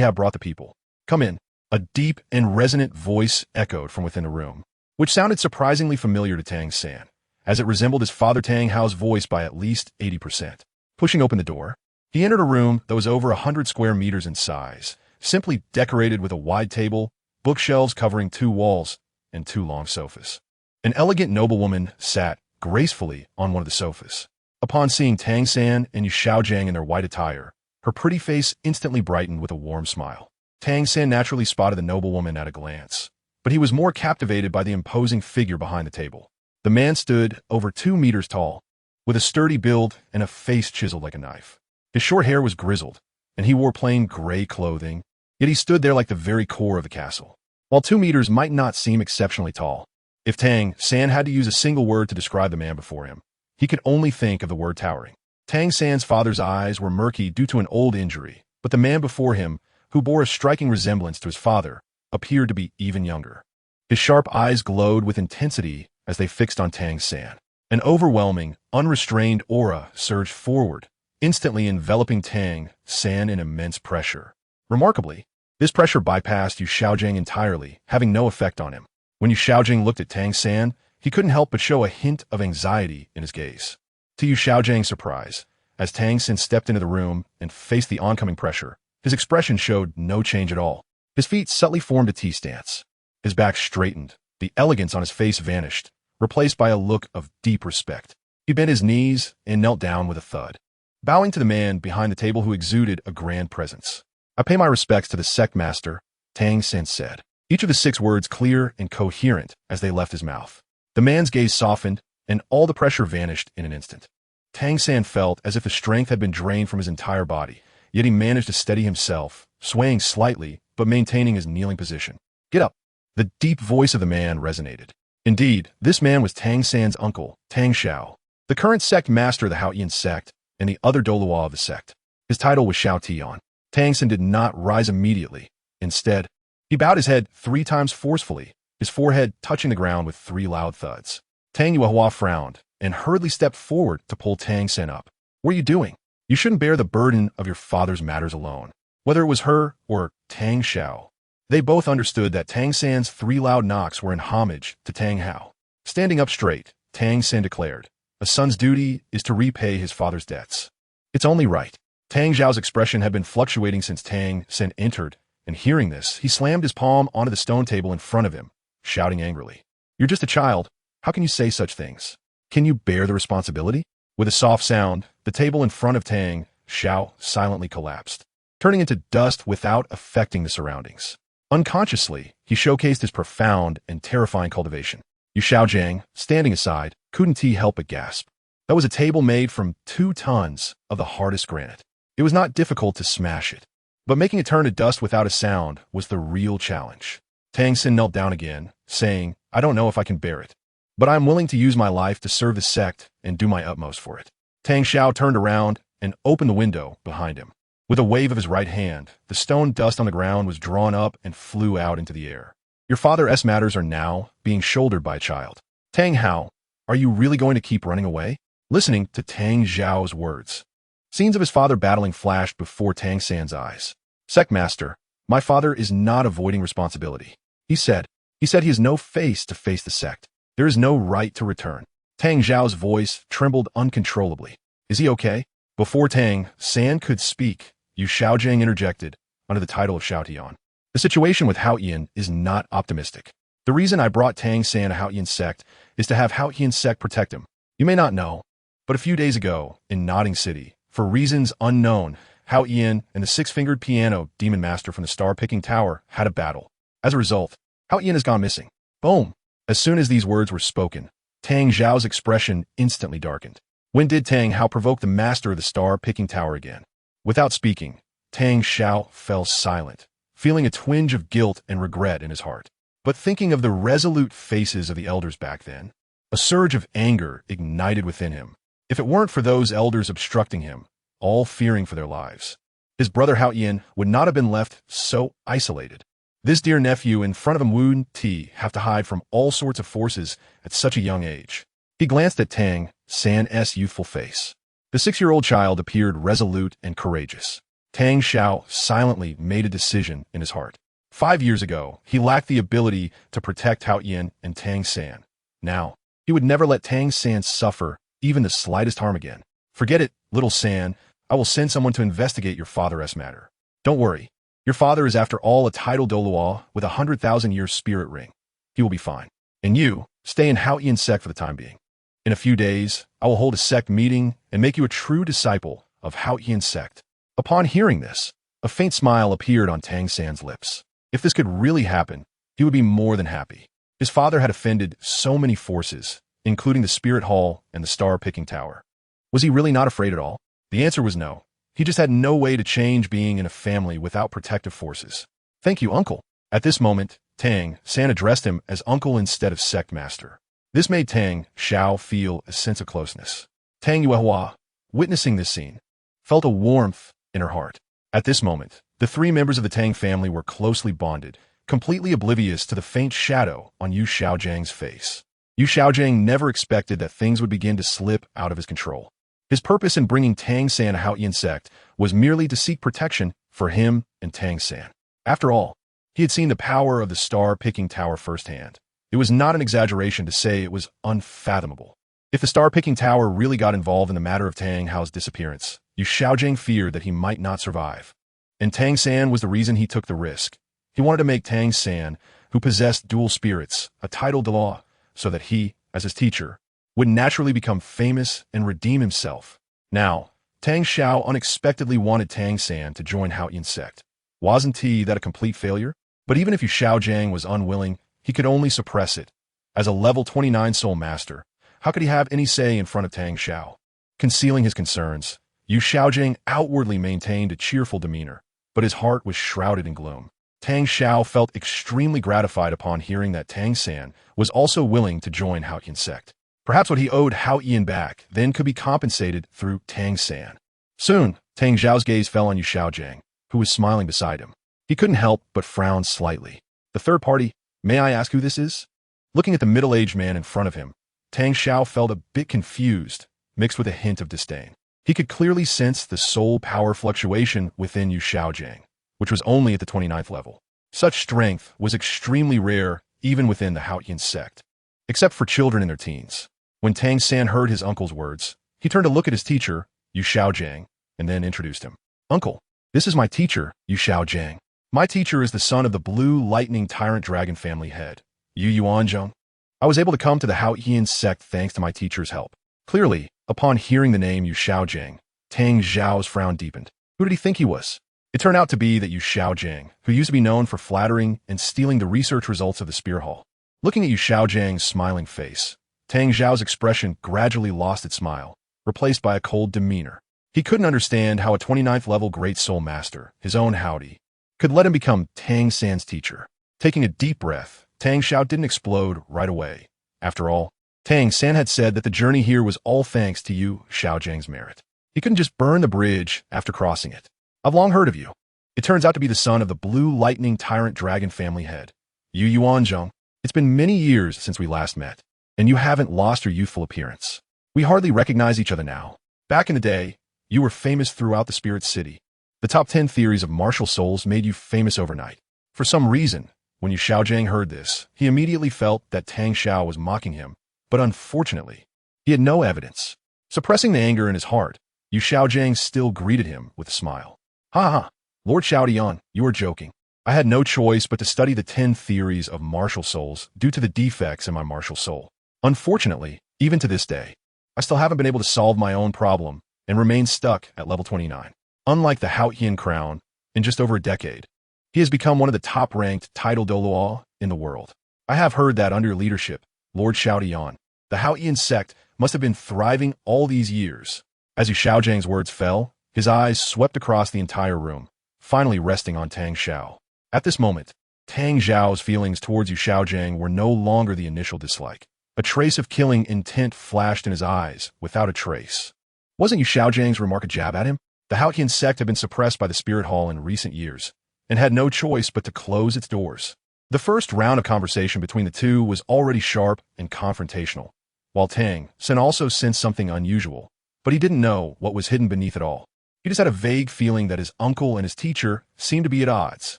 have brought the people. Come in." A deep and resonant voice echoed from within the room, which sounded surprisingly familiar to Tang San, as it resembled his father Tang Hao's voice by at least 80%. Pushing open the door, he entered a room that was over 100 square meters in size, simply decorated with a wide table, bookshelves covering 2 walls, and 2 long sofas. An elegant noblewoman sat gracefully on one of the sofas. Upon seeing Tang San and Yu Xiaojing in their white attire, her pretty face instantly brightened with a warm smile. Tang San naturally spotted the noblewoman at a glance, but he was more captivated by the imposing figure behind the table. The man stood over 2 meters tall, with a sturdy build and a face chiseled like a knife. His short hair was grizzled, and he wore plain gray clothing, yet he stood there like the very core of the castle. While 2 meters might not seem exceptionally tall, if Tang San had to use a single word to describe the man before him, he could only think of the word towering. Tang San's father's eyes were murky due to an old injury, but the man before him, who bore a striking resemblance to his father, appeared to be even younger. His sharp eyes glowed with intensity as they fixed on Tang San. An overwhelming, unrestrained aura surged forward, instantly enveloping Tang San in immense pressure. Remarkably, this pressure bypassed Yu Xiaojing entirely, having no effect on him. When Yu Xiaojing looked at Tang San, he couldn't help but show a hint of anxiety in his gaze. To Yu Xiaojing's surprise, as Tang San stepped into the room and faced the oncoming pressure, his expression showed no change at all. His feet subtly formed a T-stance. His back straightened. The elegance on his face vanished, replaced by a look of deep respect. He bent his knees and knelt down with a thud, bowing to the man behind the table who exuded a grand presence. "I pay my respects to the sect master," Tang San said, each of the 6 words clear and coherent as they left his mouth. The man's gaze softened, and all the pressure vanished in an instant. Tang San felt as if the strength had been drained from his entire body, yet he managed to steady himself, swaying slightly but maintaining his kneeling position. "Get up." The deep voice of the man resonated. Indeed, this man was Tang San's uncle, Tang Xiao, the current sect master of the Haotian sect and the other Douluo of the sect. His title was Xiao Tian. Tang San did not rise immediately. Instead, he bowed his head 3 times forcefully, his forehead touching the ground with 3 loud thuds. Tang Yuehua frowned and hurriedly stepped forward to pull Tang San up. "What are you doing? You shouldn't bear the burden of your father's matters alone." Whether it was her or Tang Xiao, they both understood that Tang San's 3 loud knocks were in homage to Tang Hao. Standing up straight, Tang San declared, "A son's duty is to repay his father's debts. It's only right." Tang Zhao's expression had been fluctuating since Tang Sen entered, and hearing this, he slammed his palm onto the stone table in front of him, shouting angrily, "You're just a child. How can you say such things? Can you bear the responsibility?" With a soft sound, the table in front of Tang Xiao silently collapsed, turning into dust without affecting the surroundings. Unconsciously, he showcased his profound and terrifying cultivation. Yu Xiaojiang, standing aside, couldn't help but gasp. That was a table made from 2 tons of the hardest granite. It was not difficult to smash it, but making it turn to dust without a sound was the real challenge. Tang Sen knelt down again, saying, "I don't know if I can bear it, but I am willing to use my life to serve the sect and do my utmost for it." Tang Xiao turned around and opened the window behind him. With a wave of his right hand, the stone dust on the ground was drawn up and flew out into the air. "Your father's matters are now being shouldered by a child. Tang Hao, are you really going to keep running away?" Listening to Tang Zhao's words, scenes of his father battling flashed before Tang San's eyes. "Sect Master, my father is not avoiding responsibility," he said. He has no face to face the sect. There is no right to return. Tang Zhao's voice trembled uncontrollably. "Is he okay?" Before Tang San could speak, Yu Xiaojiang interjected, under the title of Xiaotian. "The situation with Haotian is not optimistic. The reason I brought Tang San to Haotian sect is to have Haotian sect protect him. You may not know, but a few days ago, in Nodding City, for reasons unknown, Haotian and the 6-fingered piano demon master from the star-picking tower had a battle. As a result, Haotian has gone missing." Boom! As soon as these words were spoken, Tang Zhao's expression instantly darkened. When did Tang Hao provoke the master of the star-picking tower again? Without speaking, Tang Xiao fell silent, feeling a twinge of guilt and regret in his heart. But thinking of the resolute faces of the elders back then, a surge of anger ignited within him. If it weren't for those elders obstructing him, all fearing for their lives, his brother Haotian would not have been left so isolated. This dear nephew in front of MountTai have to hide from all sorts of forces at such a young age. He glanced at Tang San's youthful face. The 6-year-old child appeared resolute and courageous. Tang Xiao silently made a decision in his heart. 5 years ago, he lacked the ability to protect Haotian and Tang San. Now, he would never let Tang San suffer even the slightest harm again. "Forget it, little San. I will send someone to investigate your father's matter. Don't worry. Your father is after all a Title Douluo with a 100,000-year spirit ring. He will be fine. And you, stay in Haotian sect for the time being. In a few days, I will hold a sect meeting and make you a true disciple of Haotian sect." Upon hearing this, a faint smile appeared on Tang San's lips. If this could really happen, he would be more than happy. His father had offended so many forces, including the Spirit Hall and the Star-Picking Tower. Was he really not afraid at all? The answer was no. He just had no way to change being in a family without protective forces. "Thank you, uncle." At this moment, Tang San addressed him as uncle instead of sect master. This made Tang Xiao feel a sense of closeness. Tang Yuehua, witnessing this scene, felt a warmth in her heart. At this moment, the 3 members of the Tang family were closely bonded, completely oblivious to the faint shadow on Yu Xiaojiang's face. Yu Xiaojiang never expected that things would begin to slip out of his control. His purpose in bringing Tang San to Haotian sect was merely to seek protection for him and Tang San. After all, he had seen the power of the star-picking tower firsthand. It was not an exaggeration to say it was unfathomable. If the star-picking tower really got involved in the matter of Tang Hao's disappearance, Yu Xiaojiang feared that he might not survive. And Tang San was the reason he took the risk. He wanted to make Tang San, who possessed dual spirits, a Title Douluo, so that he, as his teacher, would naturally become famous and redeem himself. Now, Tang Xiao unexpectedly wanted Tang San to join Haotian sect. Wasn't that a complete failure? But even if Yu Xiaojiang was unwilling, he could only suppress it. As a level 29 soul master, how could he have any say in front of Tang Xiao? Concealing his concerns, Yu Xiaojiang outwardly maintained a cheerful demeanor, but his heart was shrouded in gloom. Tang Xiao felt extremely gratified upon hearing that Tang San was also willing to join Haotian sect. Perhaps what he owed Haotian back then could be compensated through Tang San. Soon, Tang Xiao's gaze fell on Yu Xiaojiang, who was smiling beside him. He couldn't help but frown slightly. "The third party, may I ask who this is?" Looking at the middle-aged man in front of him, Tang Xiao felt a bit confused, mixed with a hint of disdain. He could clearly sense the soul power fluctuation within Yu Xiaojiang, which was only at the 29th level. Such strength was extremely rare even within the Haotian sect, except for children in their teens. When Tang San heard his uncle's words, he turned to look at his teacher, Yu Xiaojiang, and then introduced him. Uncle, this is my teacher, Yu Xiaojiang. My teacher is the son of the blue lightning tyrant dragon family head, Yu Yuanzhong. I was able to come to the Haotian sect thanks to my teacher's help. Clearly, upon hearing the name Yu Xiaojiang, Tang Zhao's frown deepened. Who did he think he was? It turned out to be that Yu Xiaojiang, who used to be known for flattering and stealing the research results of the Spear Hall. Looking at Yu Xiaojiang's smiling face, Tang Zhao's expression gradually lost its smile, replaced by a cold demeanor. He couldn't understand how a 29th level Great Soul Master, his own Howdy, could let him become Tang San's teacher. Taking a deep breath, Tang Xiao didn't explode right away. After all, Tang San had said that the journey here was all thanks to Yu Xiaojiang's merit. He couldn't just burn the bridge after crossing it. I've long heard of you. It turns out to be the son of the blue lightning tyrant dragon family head, Yu Yuanzhong. It's been many years since we last met, and you haven't lost your youthful appearance. We hardly recognize each other now. Back in the day, you were famous throughout the Spirit City. The top 10 theories of martial souls made you famous overnight. For some reason, when Yu Xiaojiang heard this, he immediately felt that Tang Xiao was mocking him, but unfortunately, he had no evidence. Suppressing the anger in his heart, Yu Xiaojiang still greeted him with a smile. Ha ha, Lord Xiaodian, you are joking. I had no choice but to study the 10 theories of martial souls due to the defects in my martial soul. Unfortunately, even to this day, I still haven't been able to solve my own problem and remain stuck at level 29. Unlike the Haotian crown, in just over a decade, he has become one of the top-ranked Title Douluo in the world. I have heard that under your leadership, Lord Xiaodian, the Haotian sect must have been thriving all these years. As Yu Xiaojiang's words fell, his eyes swept across the entire room, finally resting on Tang Xiao. At this moment, Tang Zhao's feelings towards Yu Xiaojiang were no longer the initial dislike. A trace of killing intent flashed in his eyes, without a trace. Wasn't Yu Xiaojiang's remark a jab at him? The Haotian sect had been suppressed by the Spirit Hall in recent years, and had no choice but to close its doors. The first round of conversation between the two was already sharp and confrontational, while Tang San also sensed something unusual, but he didn't know what was hidden beneath it all. He just had a vague feeling that his uncle and his teacher seemed to be at odds.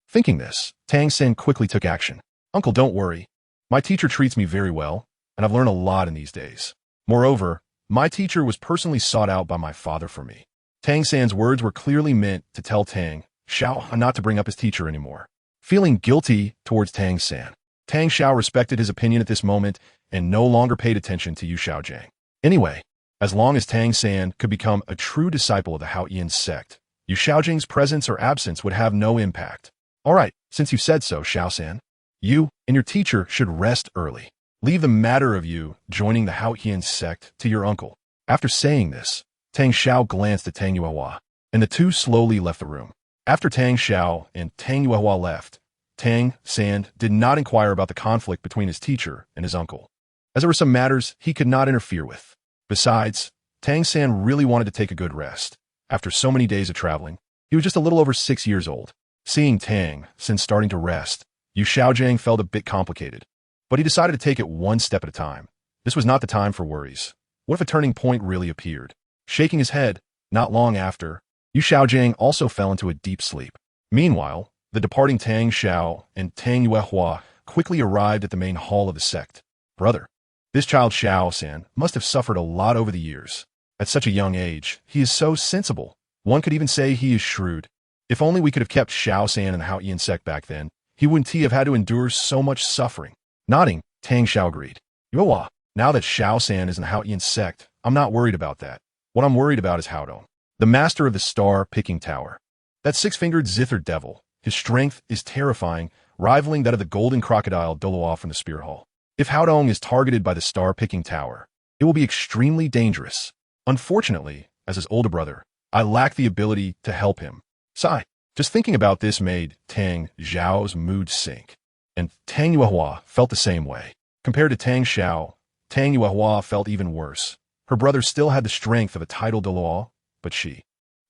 Thinking this, Tang San quickly took action. Uncle, don't worry. My teacher treats me very well, and I've learned a lot in these days. Moreover, my teacher was personally sought out by my father for me. Tang San's words were clearly meant to tell Tang Xiao not to bring up his teacher anymore. Feeling guilty towards Tang San, Tang Xiao respected his opinion at this moment and no longer paid attention to Yu Xiaojiang. Anyway, as long as Tang San could become a true disciple of the Haotian sect, Yu Xiaojiang's presence or absence would have no impact. All right, since you said so, Xiao San, you and your teacher should rest early. Leave the matter of you joining the Haotian sect to your uncle. After saying this, Tang Xiao glanced at Tang Yuehua, and the two slowly left the room. After Tang Xiao and Tang Yuehua left, Tang San did not inquire about the conflict between his teacher and his uncle, as there were some matters he could not interfere with. Besides, Tang San really wanted to take a good rest. After so many days of traveling, he was just a little over 6 years old. Seeing Tang San starting to rest, Yu Xiaojiang felt a bit complicated, but he decided to take it one step at a time. This was not the time for worries. What if a turning point really appeared? Shaking his head, not long after, Yu Xiaojiang also fell into a deep sleep. Meanwhile, the departing Tang Xiao and Tang Yuehua quickly arrived at the main hall of the sect. Brother, this child Xiao San must have suffered a lot over the years. At such a young age, he is so sensible. One could even say he is shrewd. If only we could have kept Xiao San in the Haotian sect back then, he wouldn't have had to endure so much suffering. Nodding, Tang Xiao agreed. Yuehua, now that Xiao San is in the Haotian sect, I'm not worried about that. What I'm worried about is Haodong, the master of the star-picking tower. That six-fingered Zither devil, his strength is terrifying, rivaling that of the golden crocodile Douluo from the Spear Hall. If Haodong is targeted by the star-picking tower, it will be extremely dangerous. Unfortunately, as his older brother, I lack the ability to help him. Sigh. Just thinking about this made Tang Zhao's mood sink, and Tang Yuehua felt the same way. Compared to Tang Xiao, Tang Yuehua felt even worse. Her brother still had the strength of a Title Douluo, but she.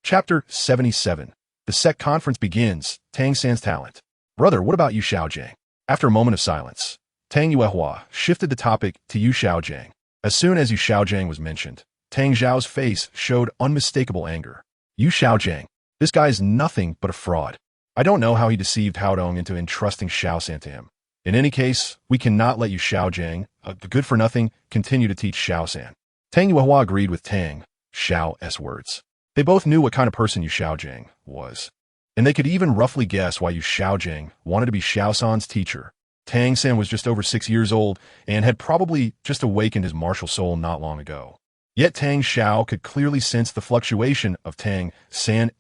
Chapter 77. The sect conference begins. Tang San's talent. Brother, what about Yu Xiaojiang? After a moment of silence, Tang Yuehua shifted the topic to Yu Xiaojiang. As soon as Yu Xiaojiang was mentioned, Tang Zhao's face showed unmistakable anger. Yu Xiaojiang, this guy is nothing but a fraud. I don't know how he deceived Haodong into entrusting Xiao San to him. In any case, we cannot let Yu Xiaojiang, the good-for-nothing, continue to teach Xiao San. Tang Yuehua agreed with Tang Xiao's words. They both knew what kind of person Yu Xiaojing was, and they could even roughly guess why Yu Xiaojing wanted to be Xiaosan's teacher. Tang San was just over 6 years old and had probably just awakened his martial soul not long ago. Yet Tang Xiao could clearly sense the fluctuation of Tang San's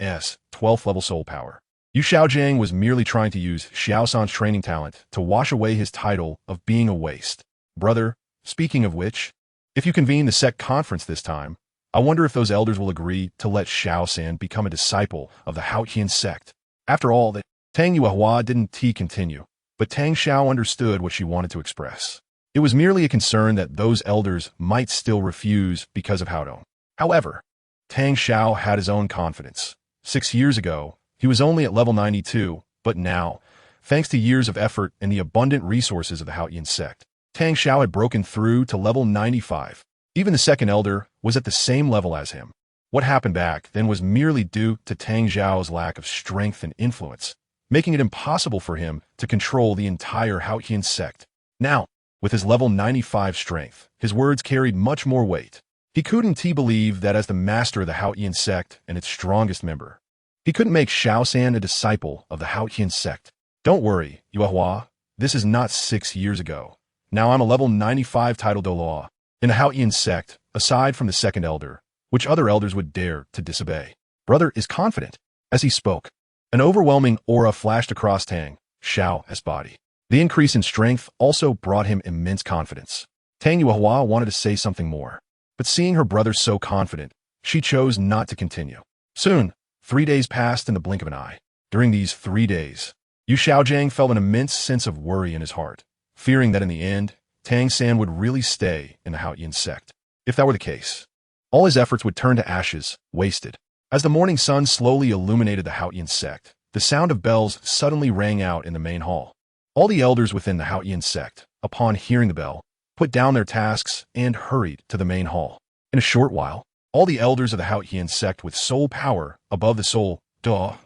12th level soul power. Yu Xiaojing was merely trying to use Xiaosan's training talent to wash away his title of being a waste. Brother, speaking of which, if you convene the sect conference this time, I wonder if those elders will agree to let Xiaosan become a disciple of the Haotian sect. After all, Tang Yuehua didn't continue, but Tang Xiao understood what she wanted to express. It was merely a concern that those elders might still refuse because of Haodong. However, Tang Xiao had his own confidence. 6 years ago, he was only at level 92, but now, thanks to years of effort and the abundant resources of the Haotian sect, Tang Xiao had broken through to level 95. Even the second elder was at the same level as him. What happened back then was merely due to Tang Xiao's lack of strength and influence, making it impossible for him to control the entire Haotian sect. Now, with his level 95 strength, his words carried much more weight. He couldn't believe that as the master of the Haotian sect and its strongest member, he couldn't make Xiaosan a disciple of the Haotian sect. Don't worry, Yuehua, this is not 6 years ago. Now I'm a level 95 Title Douluo. In the Haotian sect, aside from the second elder, which other elders would dare to disobey? Brother is confident. As he spoke, an overwhelming aura flashed across Tang Xiao's body. The increase in strength also brought him immense confidence. Tang Yuehua wanted to say something more, but seeing her brother so confident, she chose not to continue. Soon, 3 days passed in the blink of an eye. During these 3 days, Yu Xiaojing felt an immense sense of worry in his heart, fearing that in the end, Tang San would really stay in the Haotian sect. If that were the case, all his efforts would turn to ashes, wasted. As the morning sun slowly illuminated the Haotian sect, the sound of bells suddenly rang out in the main hall. All the elders within the Haotian sect, upon hearing the bell, put down their tasks and hurried to the main hall. In a short while, all the elders of the Haotian sect with soul power above the soul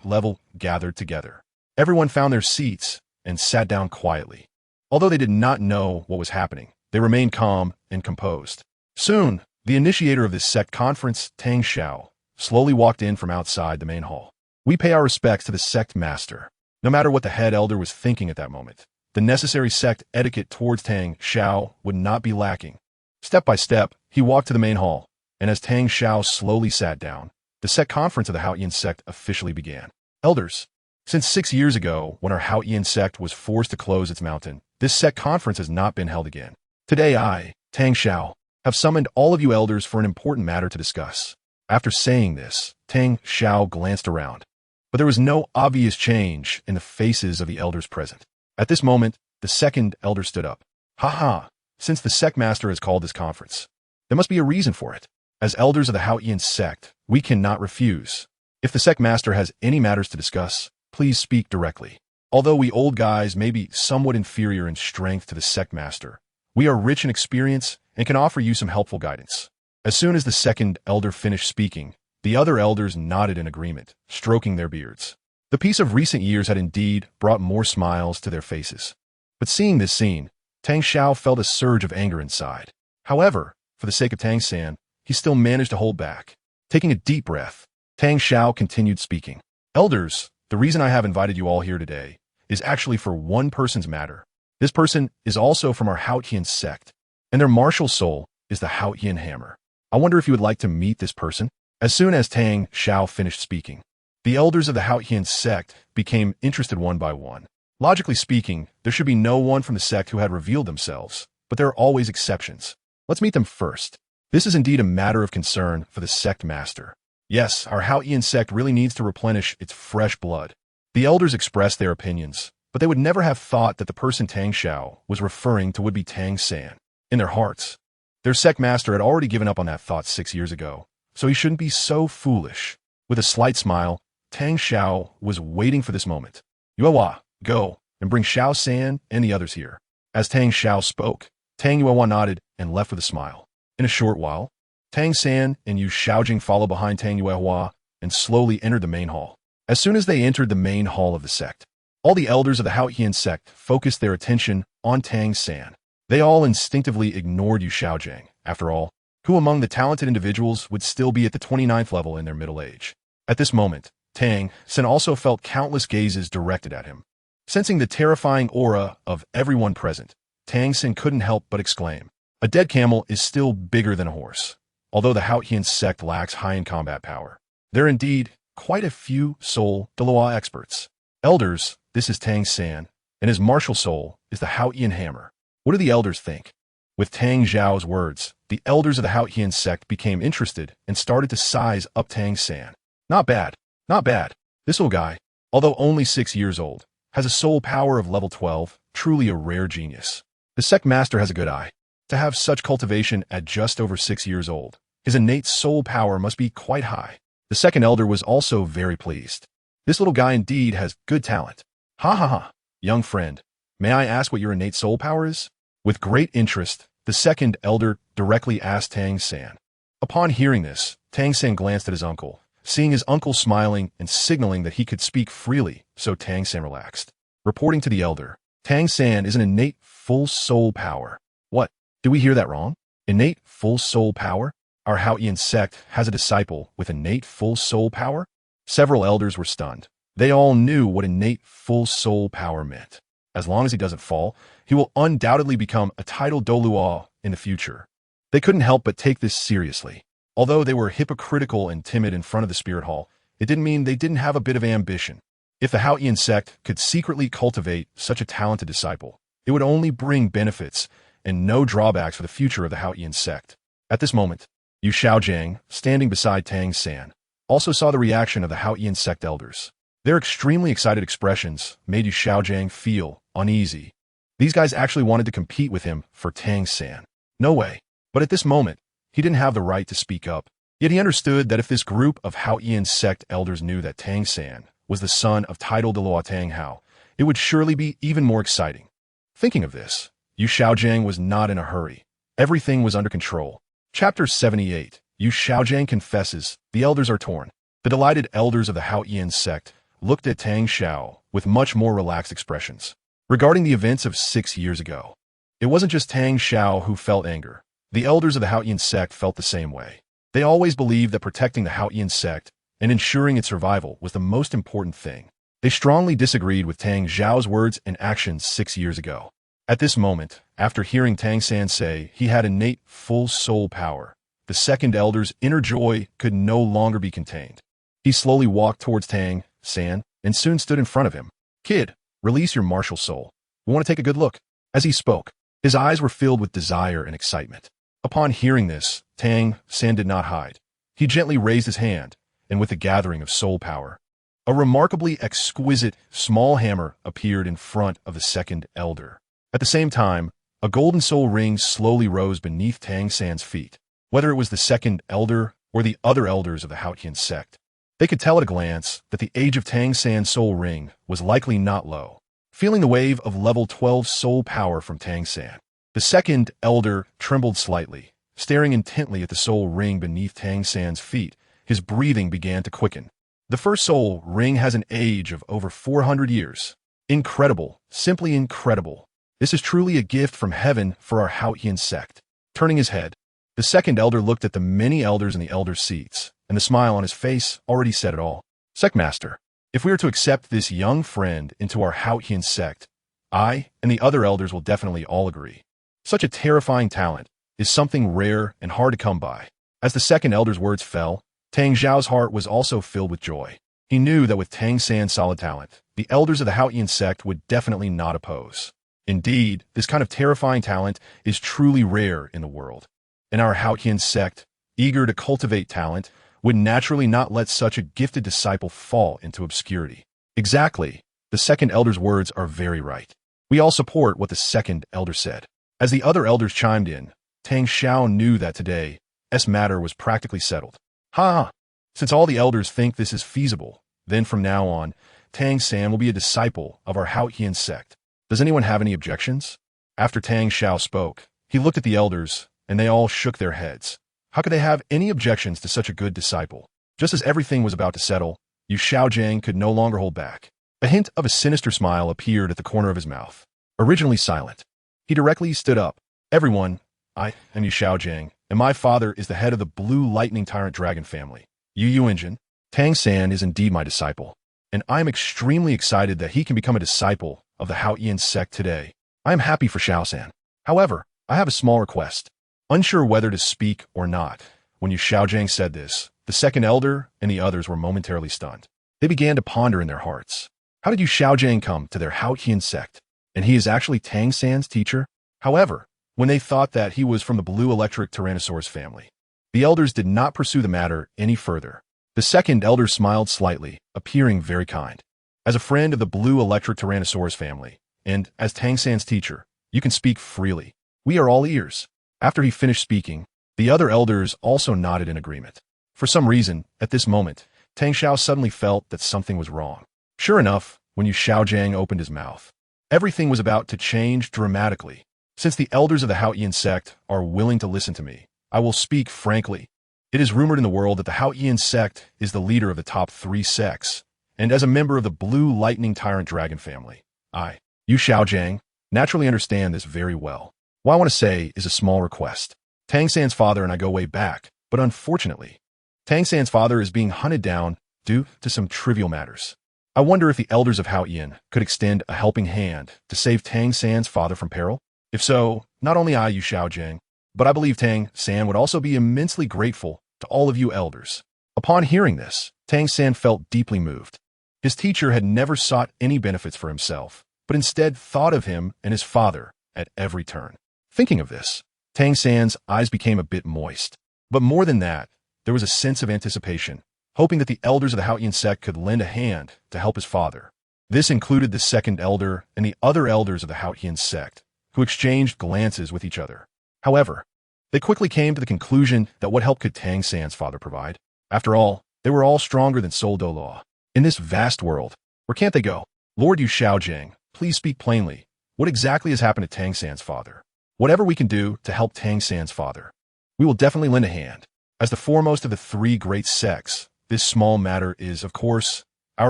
level gathered together. Everyone found their seats and sat down quietly. Although they did not know what was happening, they remained calm and composed. Soon, the initiator of this sect conference, Tang Xiao, slowly walked in from outside the main hall. We pay our respects to the sect master. No matter what the head elder was thinking at that moment, the necessary sect etiquette towards Tang Xiao would not be lacking. Step by step, he walked to the main hall, and as Tang Xiao slowly sat down, the sect conference of the Haotian sect officially began. Elders, since 6 years ago, when our Haotian sect was forced to close its mountain, this sect conference has not been held again. Today I, Tang Xiao, have summoned all of you elders for an important matter to discuss. After saying this, Tang Xiao glanced around, but there was no obvious change in the faces of the elders present. At this moment, the second elder stood up. Ha! Since the sect master has called this conference, there must be a reason for it. As elders of the Haotian sect, we cannot refuse. If the sect master has any matters to discuss, please speak directly. Although we old guys may be somewhat inferior in strength to the sect master, we are rich in experience and can offer you some helpful guidance. As soon as the second elder finished speaking, the other elders nodded in agreement, stroking their beards. The peace of recent years had indeed brought more smiles to their faces. But seeing this scene, Tang Xiao felt a surge of anger inside. However, for the sake of Tang San, he still managed to hold back. Taking a deep breath, Tang Xiao continued speaking. Elders, the reason I have invited you all here today is actually for one person's matter. This person is also from our Haotian sect, and their martial soul is the Haotian hammer. I wonder if you would like to meet this person? As soon as Tang Xiao finished speaking, the elders of the Haotian sect became interested one by one. Logically speaking, there should be no one from the sect who had revealed themselves, but there are always exceptions. Let's meet them first. This is indeed a matter of concern for the sect master. Yes, our Haotian sect really needs to replenish its fresh blood. The elders expressed their opinions, but they would never have thought that the person Tang Xiao was referring to would be Tang San. In their hearts, their sect master had already given up on that thought 6 years ago, so he shouldn't be so foolish. With a slight smile, Tang Xiao was waiting for this moment. Yuehua, go and bring Xiao San and the others here. As Tang Xiao spoke, Tang Yuehua nodded and left with a smile. In a short while, Tang San and Yu Xiaojing followed behind Tang Yuehua and slowly entered the main hall. As soon as they entered the main hall of the sect, all the elders of the Haotian sect focused their attention on Tang San. They all instinctively ignored Yu Xiaojing. After all, Who among the talented individuals would still be at the 29th level in their middle age? At this moment, Tianchen also felt countless gazes directed at him. Sensing the terrifying aura of everyone present, Tianchen couldn't help but exclaim, "A dead camel is still bigger than a horse." Although the Tianchen sect lacks high-end combat power, there are indeed quite a few Douluo experts. Elders, this is Tianchen, and his martial soul is the Tianchen hammer. What do the elders think? With Tang Zhao's words, the elders of the Tianchen sect became interested and started to size up Tianchen. Not bad, not bad. This little guy, although only 6 years old, has a soul power of level 12, truly a rare genius. The sect master has a good eye. To have such cultivation at just over 6 years old, his innate soul power must be quite high. The second elder was also very pleased. This little guy indeed has good talent. Ha ha ha. Young friend, may I ask what your innate soul power is? With great interest, the second elder directly asked Tianchen. Upon hearing this, Tianchen glanced at his uncle, seeing his uncle smiling and signaling that he could speak freely, so Tianchen relaxed. Reporting to the elder, Tianchen is an innate full soul power. What? Did we hear that wrong? Innate full soul power? Our Tianchen sect has a disciple with innate full soul power? Several elders were stunned. They all knew what innate full soul power meant. As long as he doesn't fall, he will undoubtedly become a Title Douluo in the future. They couldn't help but take this seriously. Although they were hypocritical and timid in front of the spirit hall, it didn't mean they didn't have a bit of ambition. If the Tianchen sect could secretly cultivate such a talented disciple, it would only bring benefits and no drawbacks for the future of the Tianchen sect. At this moment, Yu Xiaojiang, standing beside Tianchen, also saw the reaction of the Tianchen sect elders. Their extremely excited expressions made Yu Xiaojiang feel uneasy. These guys actually wanted to compete with him for Tianchen. No way. But at this moment, he didn't have the right to speak up. Yet he understood that if this group of Tianchen sect elders knew that Tianchen was the son of Title Douluo Tang Hao, it would surely be even more exciting. Thinking of this, Yu Xiaojiang was not in a hurry. Everything was under control. Chapter 78, Yu Xiaojiang confesses, the elders are torn. The delighted elders of the Tianchen sect looked at Tang Xiao with much more relaxed expressions. Regarding the events of 6 years ago, it wasn't just Tang Xiao who felt anger. The elders of the Tianchen sect felt the same way. They always believed that protecting the Tianchen sect and ensuring its survival was the most important thing. They strongly disagreed with Tang Xiao's words and actions 6 years ago. At this moment, after hearing Tianchen say he had innate full soul power, the second elder's inner joy could no longer be contained. He slowly walked towards Tianchen and soon stood in front of him. "Kid, release your martial soul. We want to take a good look." As he spoke, his eyes were filled with desire and excitement. Upon hearing this, Tianchen did not hide. He gently raised his hand, and with a gathering of soul power, a remarkably exquisite small hammer appeared in front of the second elder. At the same time, a golden soul ring slowly rose beneath Tianchen's feet. Whether it was the second elder or the other elders of the Tianchen sect, they could tell at a glance that the age of Tianchen's soul ring was likely not low. Feeling the wave of level 12 soul power from Tianchen, the second elder trembled slightly. Staring intently at the soul ring beneath Tianchen's feet, his breathing began to quicken. The first soul ring has an age of over 400 years. Incredible, simply incredible. This is truly a gift from heaven for our Tianchen sect. Turning his head, the second elder looked at the many elders in the elder seats, and the smile on his face already said it all. "Sectmaster, if we are to accept this young friend into our Tianchen sect, I and the other elders will definitely all agree. Such a terrifying talent is something rare and hard to come by." As the second elder's words fell, Tang Zhao's heart was also filled with joy. He knew that with Tianchen's solid talent, the elders of the Tianchen sect would definitely not oppose. Indeed, this kind of terrifying talent is truly rare in the world. And our Tianchen sect, eager to cultivate talent, would naturally not let such a gifted disciple fall into obscurity. Exactly. The second elder's words are very right. We all support what the second elder said. As the other elders chimed in, Tang Xiao knew that today's matter was practically settled. Ha! Since all the elders think this is feasible, then from now on, Tianchen will be a disciple of our Tianchen sect. Does anyone have any objections? After Tang Xiao spoke, he looked at the elders, and they all shook their heads. How could they have any objections to such a good disciple? Just as everything was about to settle, Yu Xiaojiang could no longer hold back. A hint of a sinister smile appeared at the corner of his mouth. Originally silent, he directly stood up. "Everyone, I am Yu Xiaojiang, and my father is the head of the Blue Lightning Tyrant Dragon family. Yu Engine, Tang San is indeed my disciple, and I am extremely excited that he can become a disciple of the Haotian sect today. I am happy for Xiao San. However, I have a small request. Unsure whether to speak or not, when Yu Xiaojiang said this, the second elder and the others were momentarily stunned. They began to ponder in their hearts. How did Yu Xiaojiang come to their Haotian sect? And he is actually Tang San's teacher? However, when they thought that he was from the Blue Electric Tyrannosaurus family, the elders did not pursue the matter any further. The second elder smiled slightly, appearing very kind. As a friend of the Blue Electric Tyrannosaurus family, and as Tang San's teacher, you can speak freely. We are all ears. After he finished speaking, the other elders also nodded in agreement. For some reason, at this moment, Tang Xiao suddenly felt that something was wrong. Sure enough, when Yu Xiaojiang opened his mouth, everything was about to change dramatically. Since the elders of the Haotian sect are willing to listen to me, I will speak frankly. It is rumored in the world that the Haotian sect is the leader of the top 3 sects, and as a member of the Blue Lightning Tyrant Dragon family, I, Yu Xiaojiang, naturally understand this very well. What I want to say is a small request. Tang San's father and I go way back, but unfortunately, Tang San's father is being hunted down due to some trivial matters. I wonder if the elders of Haotian could extend a helping hand to save Tang San's father from peril? If so, not only I, Yu Xiaojiang, but I believe Tang San would also be immensely grateful to all of you elders. Upon hearing this, Tang San felt deeply moved. His teacher had never sought any benefits for himself, but instead thought of him and his father at every turn. Thinking of this, Tang San's eyes became a bit moist. But more than that, there was a sense of anticipation, hoping that the elders of the Haotian sect could lend a hand to help his father. This included the second elder and the other elders of the Haotian sect, who exchanged glances with each other. However, they quickly came to the conclusion that what help could Tang San's father provide? After all, they were all stronger than Title Douluo. In this vast world, where can't they go? Lord Yu Xiaojiang, please speak plainly. What exactly has happened to Tang San's father? Whatever we can do to help Tang San's father, we will definitely lend a hand. As the foremost of the 3 great sects, this small matter is, of course, our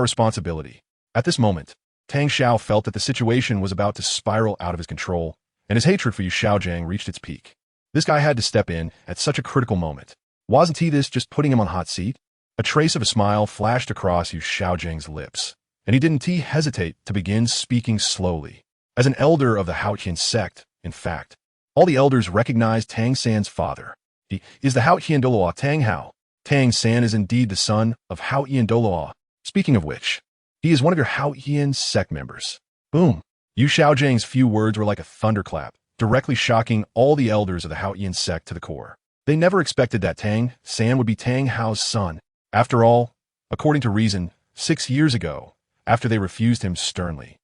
responsibility. At this moment, Tang Xiao felt that the situation was about to spiral out of his control, and his hatred for Yu Xiaojiang reached its peak. This guy had to step in at such a critical moment. Wasn't he this just putting him on hot seat? A trace of a smile flashed across Yu Xiaojiang's lips, and he didn't hesitate to begin speaking slowly. As an elder of the Haotian sect, in fact, all the elders recognized Tang San's father. He is the Haotian Douluo Tang Hao. Tang San is indeed the son of Haotian Douluo. Speaking of which, he is one of your Haotian sect members. Boom. Yu Xiaojiang's few words were like a thunderclap, directly shocking all the elders of the Haotian sect to the core. They never expected that Tang San would be Tang Hao's son. After all, according to reason, 6 years ago, after they refused him sternly,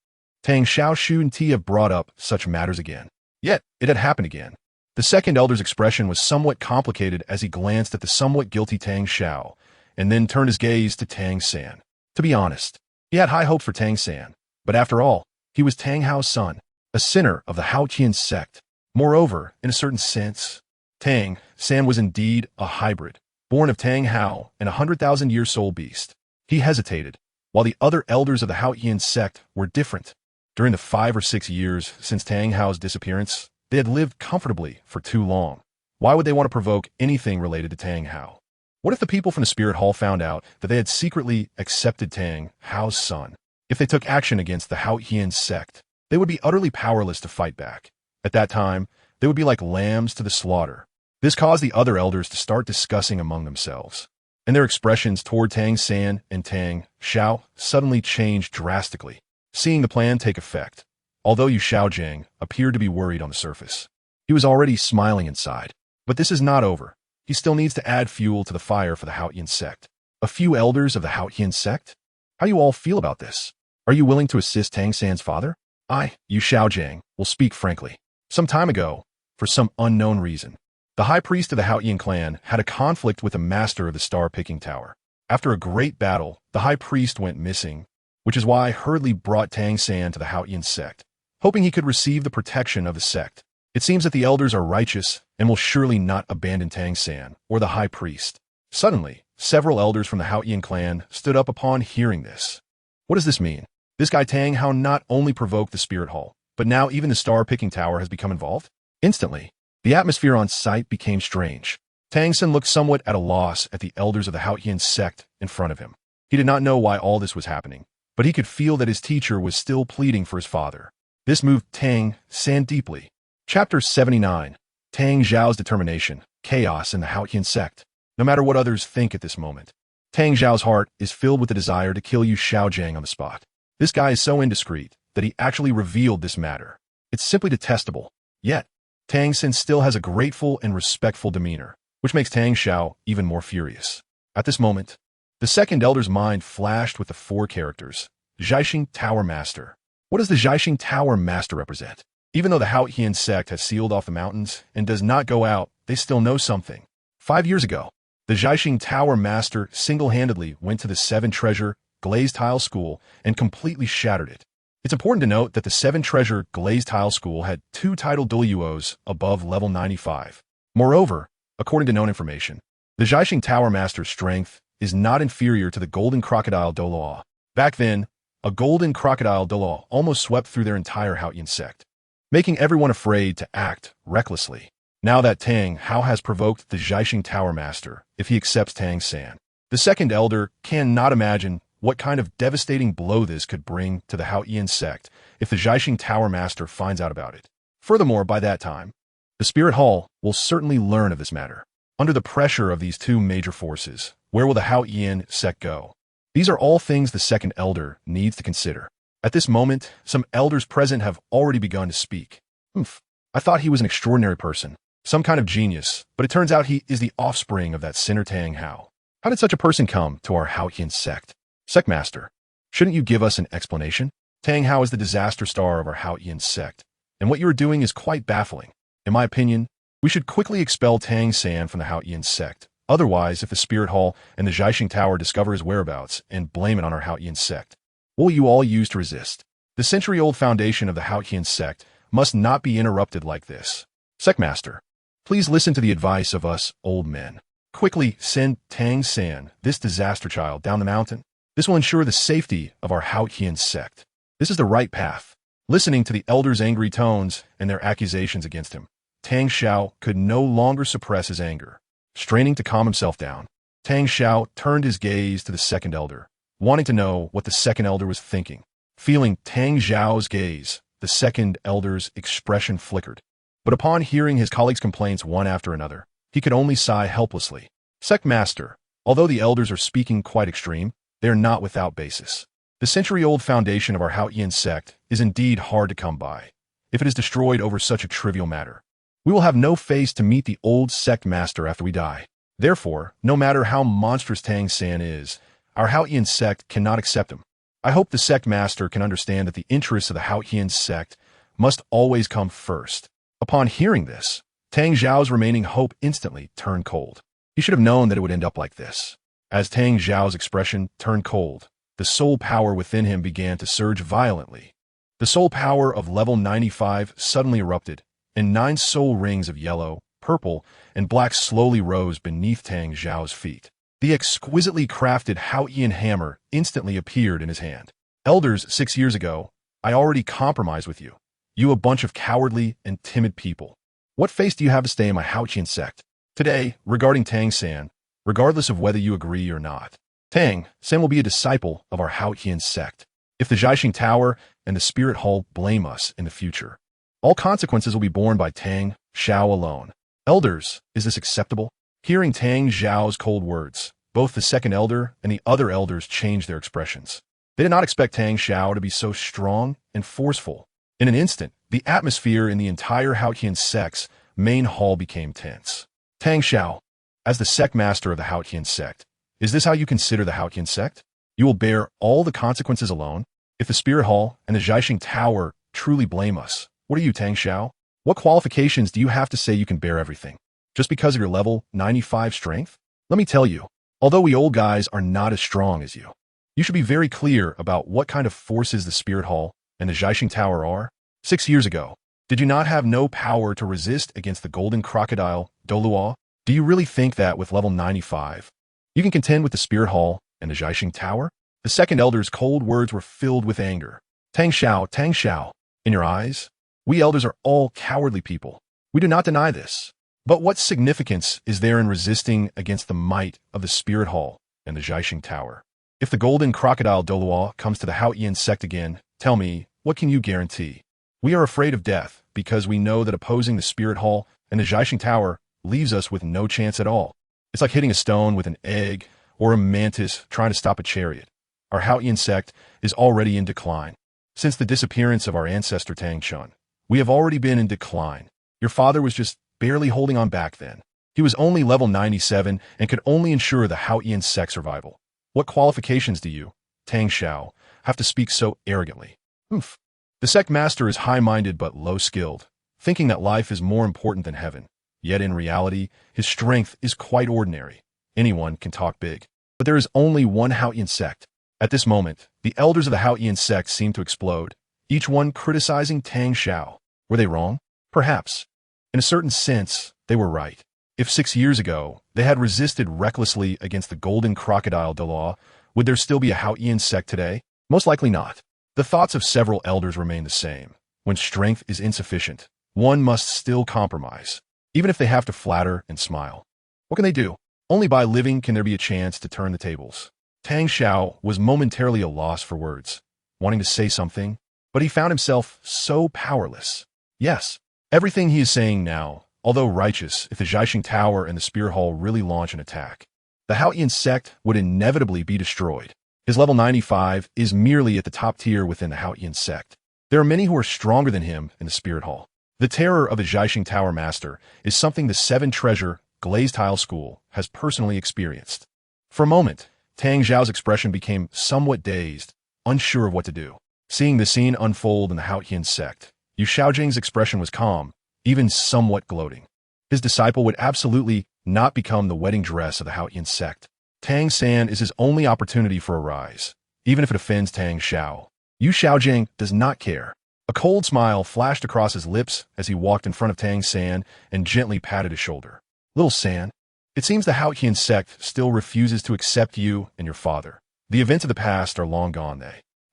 Tang Xiao Shu and Ti have brought up such matters again. Yet, it had happened again. The second elder's expression was somewhat complicated as he glanced at the somewhat guilty Tang Xiao, and then turned his gaze to Tang San. To be honest, he had high hopes for Tang San, but after all, he was Tang Hao's son, a sinner of the Haotian sect. Moreover, in a certain sense, Tang San was indeed a hybrid, born of Tang Hao and 100,000-year soul beast. He hesitated, while the other elders of the Haotian sect were different. During the 5 or 6 years since Tang Hao's disappearance, they had lived comfortably for too long. Why would they want to provoke anything related to Tang Hao? What if the people from the Spirit Hall found out that they had secretly accepted Tang Hao's son? If they took action against the Haotian sect, they would be utterly powerless to fight back. At that time, they would be like lambs to the slaughter. This caused the other elders to start discussing among themselves, and their expressions toward Tang San and Tang Xiao suddenly changed drastically. Seeing the plan take effect, although Yu Xiaojiang appeared to be worried on the surface, he was already smiling inside. But this is not over. He still needs to add fuel to the fire for the Haotian sect. A few elders of the Haotian sect? How do you all feel about this? Are you willing to assist Tang San's father? I, Yu Xiaojiang, will speak frankly. Some time ago, for some unknown reason, the high priest of the Haotian clan had a conflict with the master of the star-picking tower. After a great battle, the high priest went missing, which is why I hurriedly brought Tang San to the Haotian sect, hoping he could receive the protection of the sect. It seems that the elders are righteous and will surely not abandon Tang San or the high priest. Suddenly, several elders from the Haotian clan stood up upon hearing this. What does this mean? This guy Tang Hao not only provoked the Spirit Hall, but now even the star-picking tower has become involved? Instantly, The atmosphere on site became strange. Tianchen looked somewhat at a loss at the elders of the Haotian sect in front of him. He did not know why all this was happening, but he could feel that his teacher was still pleading for his father. This moved Tianchen deeply. Chapter 79. Tang Zhao's determination, chaos in the Haotian sect. No matter what others think at this moment, Tang Zhao's heart is filled with the desire to kill Yu Xiaojiang on the spot. This guy is so indiscreet that he actually revealed this matter. It's simply detestable. Yet, Tianchen still has a grateful and respectful demeanor, which makes Tang Zhao even more furious. At this moment, the second elder's mind flashed with the four characters. Zhaixing Tower Master. What does the Zhaixing Tower Master represent? Even though the Haotian sect has sealed off the mountains and does not go out, they still know something. 5 years ago, the Zhaixing Tower Master single-handedly went to the Seven Treasure Glazed Tile School and completely shattered it. It's important to note that the Seven Treasure Glazed Tile School had 2 Title Douluos above level 95. Moreover, according to known information, the Zhaixing Tower Master's strength is not inferior to the Golden Crocodile Douluo. Back then, a Golden Crocodile Douluo almost swept through their entire Haotian sect, making everyone afraid to act recklessly. Now that Tang Hao has provoked the Zhaixing Tower Master, if he accepts Tang San, the second elder cannot imagine what kind of devastating blow this could bring to the Haotian sect if the Zhaixing Tower Master finds out about it. Furthermore, by that time, the Spirit Hall will certainly learn of this matter. Under the pressure of these two major forces, where will the Haotian sect go? These are all things the second elder needs to consider. At this moment, some elders present have already begun to speak. I thought he was an extraordinary person, some kind of genius, but it turns out he is the offspring of that sinner Tang Hao. How did such a person come to our Haotian sect? Sectmaster, shouldn't you give us an explanation? Tang Hao is the disaster star of our Haotian sect, and what you are doing is quite baffling. In my opinion, we should quickly expel Tang San from the Haotian sect. Otherwise, if the Spirit Hall and the Zhaixing Tower discover his whereabouts and blame it on our Haotian sect, what will you all use to resist? The century-old foundation of the Haotian sect must not be interrupted like this. Sectmaster, please listen to the advice of us old men. Quickly send Tang San, this disaster child, down the mountain. This will ensure the safety of our Haotian sect. This is the right path. Listening to the elders' angry tones and their accusations against him, Tang Xiao could no longer suppress his anger. Straining to calm himself down, Tang Xiao turned his gaze to the second elder, wanting to know what the second elder was thinking. Feeling Tang Xiao's gaze, the second elder's expression flickered. But upon hearing his colleagues' complaints one after another, he could only sigh helplessly. Sectmaster, although the elders are speaking quite extreme, they are not without basis. The century-old foundation of our Haotian sect is indeed hard to come by. If it is destroyed over such a trivial matter, we will have no face to meet the old sect master after we die. Therefore, no matter how monstrous Tang San is, our Haotian sect cannot accept him. I hope the sect master can understand that the interests of the Haotian sect must always come first. Upon hearing this, Tang Zhao's remaining hope instantly turned cold. He should have known that it would end up like this. As Tang Zhao's expression turned cold, the soul power within him began to surge violently. The soul power of level 95 suddenly erupted, and 9 soul rings of yellow, purple, and black slowly rose beneath Tang Zhao's feet. The exquisitely crafted Haotian hammer instantly appeared in his hand. Elders, 6 years ago, I already compromised with you. You a bunch of cowardly and timid people. What face do you have to stay in my Haotian sect? Today, regarding Tang San, regardless of whether you agree or not, Tang San will be a disciple of our Haotian sect. If the Zhaixing Tower and the Spirit Hall blame us in the future, all consequences will be borne by Tang Xiao alone. Elders, is this acceptable? Hearing Tang Zhao's cold words, both the second elder and the other elders changed their expressions. They did not expect Tang Xiao to be so strong and forceful. In an instant, the atmosphere in the entire Haotian sect's main hall became tense. Tang Xiao, as the sect master of the Haotian sect, is this how you consider the Haotian sect? You will bear all the consequences alone? If the Spirit Hall and the Zhaixing Tower truly blame us, what are you, Tang Xiao? What qualifications do you have to say you can bear everything? Just because of your level 95 strength? Let me tell you, although we old guys are not as strong as you, you should be very clear about what kind of forces the Spirit Hall and the Zhaixing Tower are. 6 years ago, did you not have no power to resist against the Golden Crocodile Douluo? Do you really think that with level 95, you can contend with the Spirit Hall and the Zhaixing Tower? The second elder's cold words were filled with anger. Tang Xiao, in your eyes, we elders are all cowardly people. We do not deny this. But what significance is there in resisting against the might of the Spirit Hall and the Zhaixing Tower? If the golden crocodile Douluo comes to the Haotian sect again, tell me, what can you guarantee? We are afraid of death because we know that opposing the Spirit Hall and the Zhaixing Tower leaves us with no chance at all. It's like hitting a stone with an egg or a mantis trying to stop a chariot. Our Haotian sect is already in decline. Since the disappearance of our ancestor Tianchen, we have already been in decline. Your father was just barely holding on back then. He was only level 97 and could only ensure the Haotian sect survival. What qualifications do you, Tang Xiao, have to speak so arrogantly? Oof. The sect master is high-minded but low-skilled, thinking that life is more important than heaven. Yet in reality, his strength is quite ordinary. Anyone can talk big. But there is only one Haotian sect. At this moment, the elders of the Haotian sect seem to explode, each one criticizing Tang Xiao. Were they wrong? Perhaps. In a certain sense, they were right. If 6 years ago, they had resisted recklessly against the golden crocodile Douluo, would there still be a Haotian sect today? Most likely not. The thoughts of several elders remain the same. When strength is insufficient, one must still compromise, even if they have to flatter and smile. What can they do? Only by living can there be a chance to turn the tables. Tang Xiao was momentarily a loss for words, wanting to say something, but he found himself so powerless. Yes, everything he is saying now, although righteous, if the Zhaixing Tower and the Spear Hall really launch an attack, the Haotian sect would inevitably be destroyed. His level 95 is merely at the top tier within the Haotian sect. There are many who are stronger than him in the Spirit Hall. The terror of the Zhaixing Tower Master is something the 7 Treasure Glazed Tile School has personally experienced. For a moment, Tang Xiao's expression became somewhat dazed, unsure of what to do. Seeing the scene unfold in the Haotian sect, Yu Xiaojing's expression was calm, even somewhat gloating. His disciple would absolutely not become the wedding dress of the Haotian sect. Tang San is his only opportunity for a rise, even if it offends Tang Xiao. Yu Xiaojing does not care. A cold smile flashed across his lips as he walked in front of Tang San and gently patted his shoulder. Little San, it seems the Haotian sect still refuses to accept you and your father. The events of the past are long gone,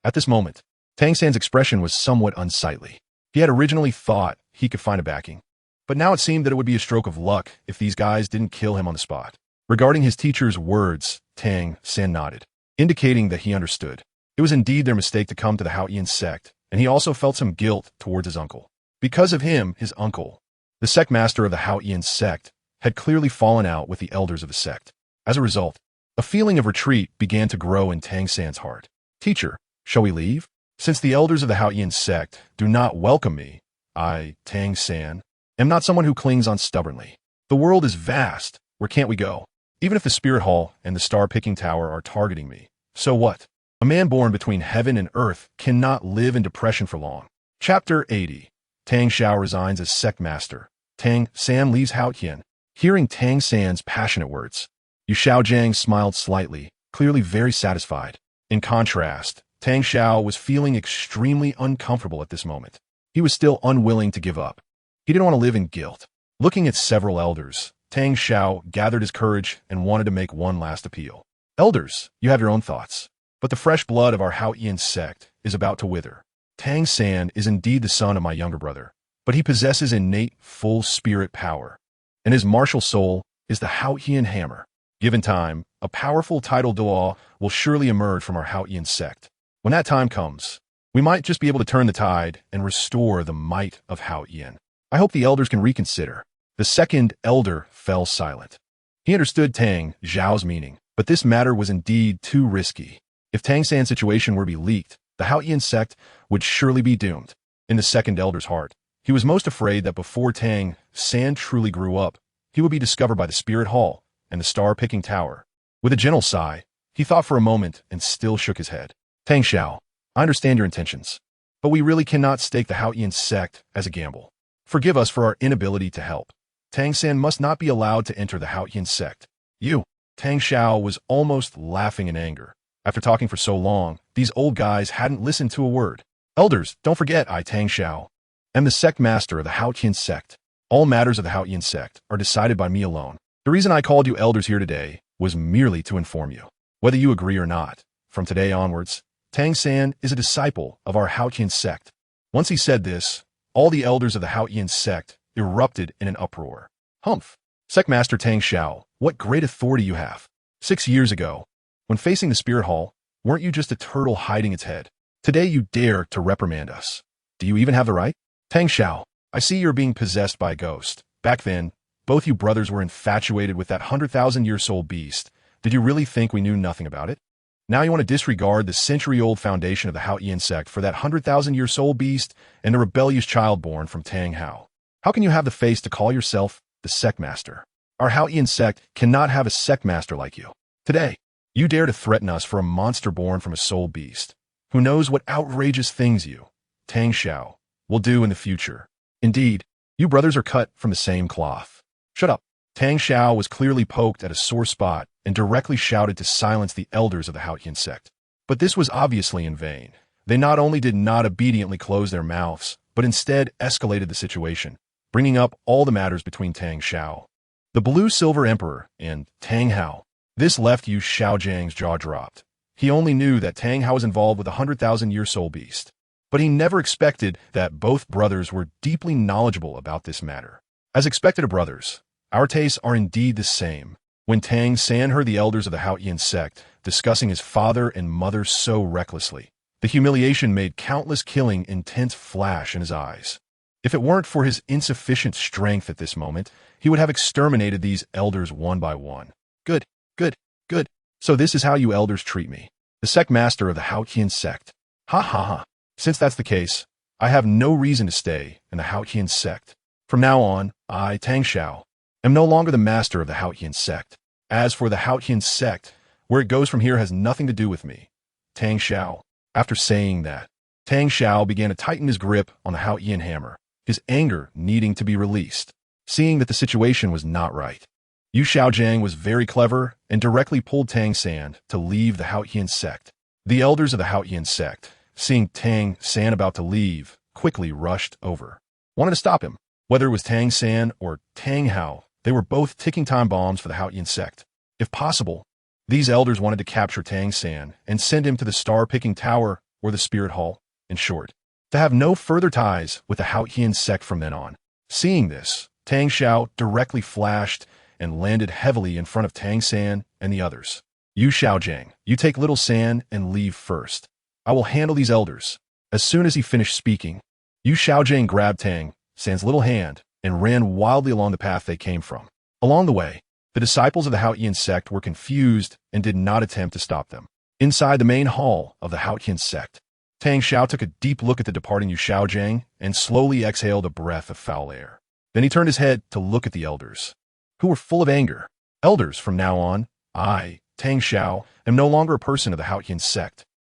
At this moment, Tang San's expression was somewhat unsightly. He had originally thought he could find a backing, but now it seemed that it would be a stroke of luck if these guys didn't kill him on the spot. Regarding his teacher's words, Tang San nodded, indicating that he understood. It was indeed their mistake to come to the Haotian sect, and he also felt some guilt towards his uncle. Because of him, his uncle, the sect master of the Haotian sect, had clearly fallen out with the elders of the sect. As a result, a feeling of retreat began to grow in Tang San's heart. Teacher, shall we leave? Since the elders of the Haotian sect do not welcome me, I, Tang San, am not someone who clings on stubbornly. The world is vast. Where can't we go? Even if the Spirit Hall and the Star-Picking Tower are targeting me, so what? A man born between heaven and earth cannot live in depression for long. Chapter 80. Tang Xiao resigns as sect master. Tang San leaves Haotian. Hearing Tang San's passionate words, Yu Xiaojing smiled slightly, clearly very satisfied. In contrast, Tang Xiao was feeling extremely uncomfortable at this moment. He was still unwilling to give up. He didn't want to live in guilt. Looking at several elders, Tang Xiao gathered his courage and wanted to make one last appeal. Elders, you have your own thoughts, but the fresh blood of our Haotian sect is about to wither. Tang San is indeed the son of my younger brother, but he possesses innate full spirit power, and his martial soul is the Haotian hammer. Given time, a powerful Title Douluo will surely emerge from our Haotian sect. When that time comes, we might just be able to turn the tide and restore the might of Haotian. I hope the elders can reconsider. The second elder fell silent. He understood Tang Xiao's meaning, but this matter was indeed too risky. If Tang San's situation were to be leaked, the Haotian sect would surely be doomed. In the second elder's heart, he was most afraid that before Tang San truly grew up, he would be discovered by the Spirit Hall and the Star-Picking Tower. With a gentle sigh, he thought for a moment and still shook his head. Tang Xiao, I understand your intentions, but we really cannot stake the Haotian sect as a gamble. Forgive us for our inability to help. Tang San must not be allowed to enter the Haotian sect. You, Tang Xiao was almost laughing in anger. After talking for so long, these old guys hadn't listened to a word. Elders, don't forget I, Tang Xiao, am the sect master of the Haotian sect. All matters of the Haotian sect are decided by me alone. The reason I called you elders here today was merely to inform you. Whether you agree or not, from today onwards, Tang San is a disciple of our Haotian sect. Once he said this, all the elders of the Haotian sect erupted in an uproar. Humph! Sectmaster Tang Xiao, what great authority you have. 6 years ago, when facing the Spirit Hall, weren't you just a turtle hiding its head? Today you dare to reprimand us. Do you even have the right? Tang Xiao, I see you're being possessed by a ghost. Back then, both you brothers were infatuated with that 100,000-year-soul beast. Did you really think we knew nothing about it? Now you want to disregard the century-old foundation of the Haotian sect for that 100,000-year-soul beast and the rebellious child born from Tang Hao. How can you have the face to call yourself the sectmaster? Our Haotian sect cannot have a sectmaster like you. Today, you dare to threaten us for a monster born from a soul beast. Who knows what outrageous things you, Tang Xiao, will do in the future. Indeed, you brothers are cut from the same cloth. Shut up. Tang Xiao was clearly poked at a sore spot and directly shouted to silence the elders of the Haotian sect. But this was obviously in vain. They not only did not obediently close their mouths, but instead escalated the situation, bringing up all the matters between Tang Xiao, the Blue-Silver Emperor, and Tang Hao. This left Yu Xiaojiang's jaw dropped. He only knew that Tang Hao was involved with a 100,000-year soul beast, but he never expected that both brothers were deeply knowledgeable about this matter. As expected of brothers, our tastes are indeed the same. When Tang San heard the elders of the Haotian sect discussing his father and mother so recklessly, the humiliation made countless killing intents flash in his eyes. If it weren't for his insufficient strength at this moment, he would have exterminated these elders one by one. Good, good, good. So this is how you elders treat me, the sect master of the Haotian sect. Ha ha ha. Since that's the case, I have no reason to stay in the Haotian sect. From now on, I, Tang Xiao, am no longer the master of the Haotian sect. As for the Haotian sect, where it goes from here has nothing to do with me. Tang Xiao. After saying that, Tang Xiao began to tighten his grip on the Haotian hammer, his anger needing to be released. Seeing that the situation was not right, Yu Xiaojiang was very clever and directly pulled Tang San to leave the Haotian sect. The elders of the Haotian sect, seeing Tang San about to leave, quickly rushed over, wanted to stop him. Whether it was Tang San or Tang Hao, they were both ticking time bombs for the Haotian sect. If possible, these elders wanted to capture Tang San and send him to the star-picking tower or the Spirit Hall, in short, to have no further ties with the Haotian sect from then on. Seeing this, Tang Xiao directly flashed and landed heavily in front of Tang San and the others. Yu Xiaojiang, you take little San and leave first. I will handle these elders. As soon as he finished speaking, Yu Xiaojiang grabbed Tang San's little hand and ran wildly along the path they came from. Along the way, the disciples of the Haotian sect were confused and did not attempt to stop them. Inside the main hall of the Haotian sect, Tang Xiao took a deep look at the departing Yu Xiaojiang and slowly exhaled a breath of foul air. Then he turned his head to look at the elders, who were full of anger. Elders, from now on, I, Tang Xiao, am no longer a person of the Haotian sect.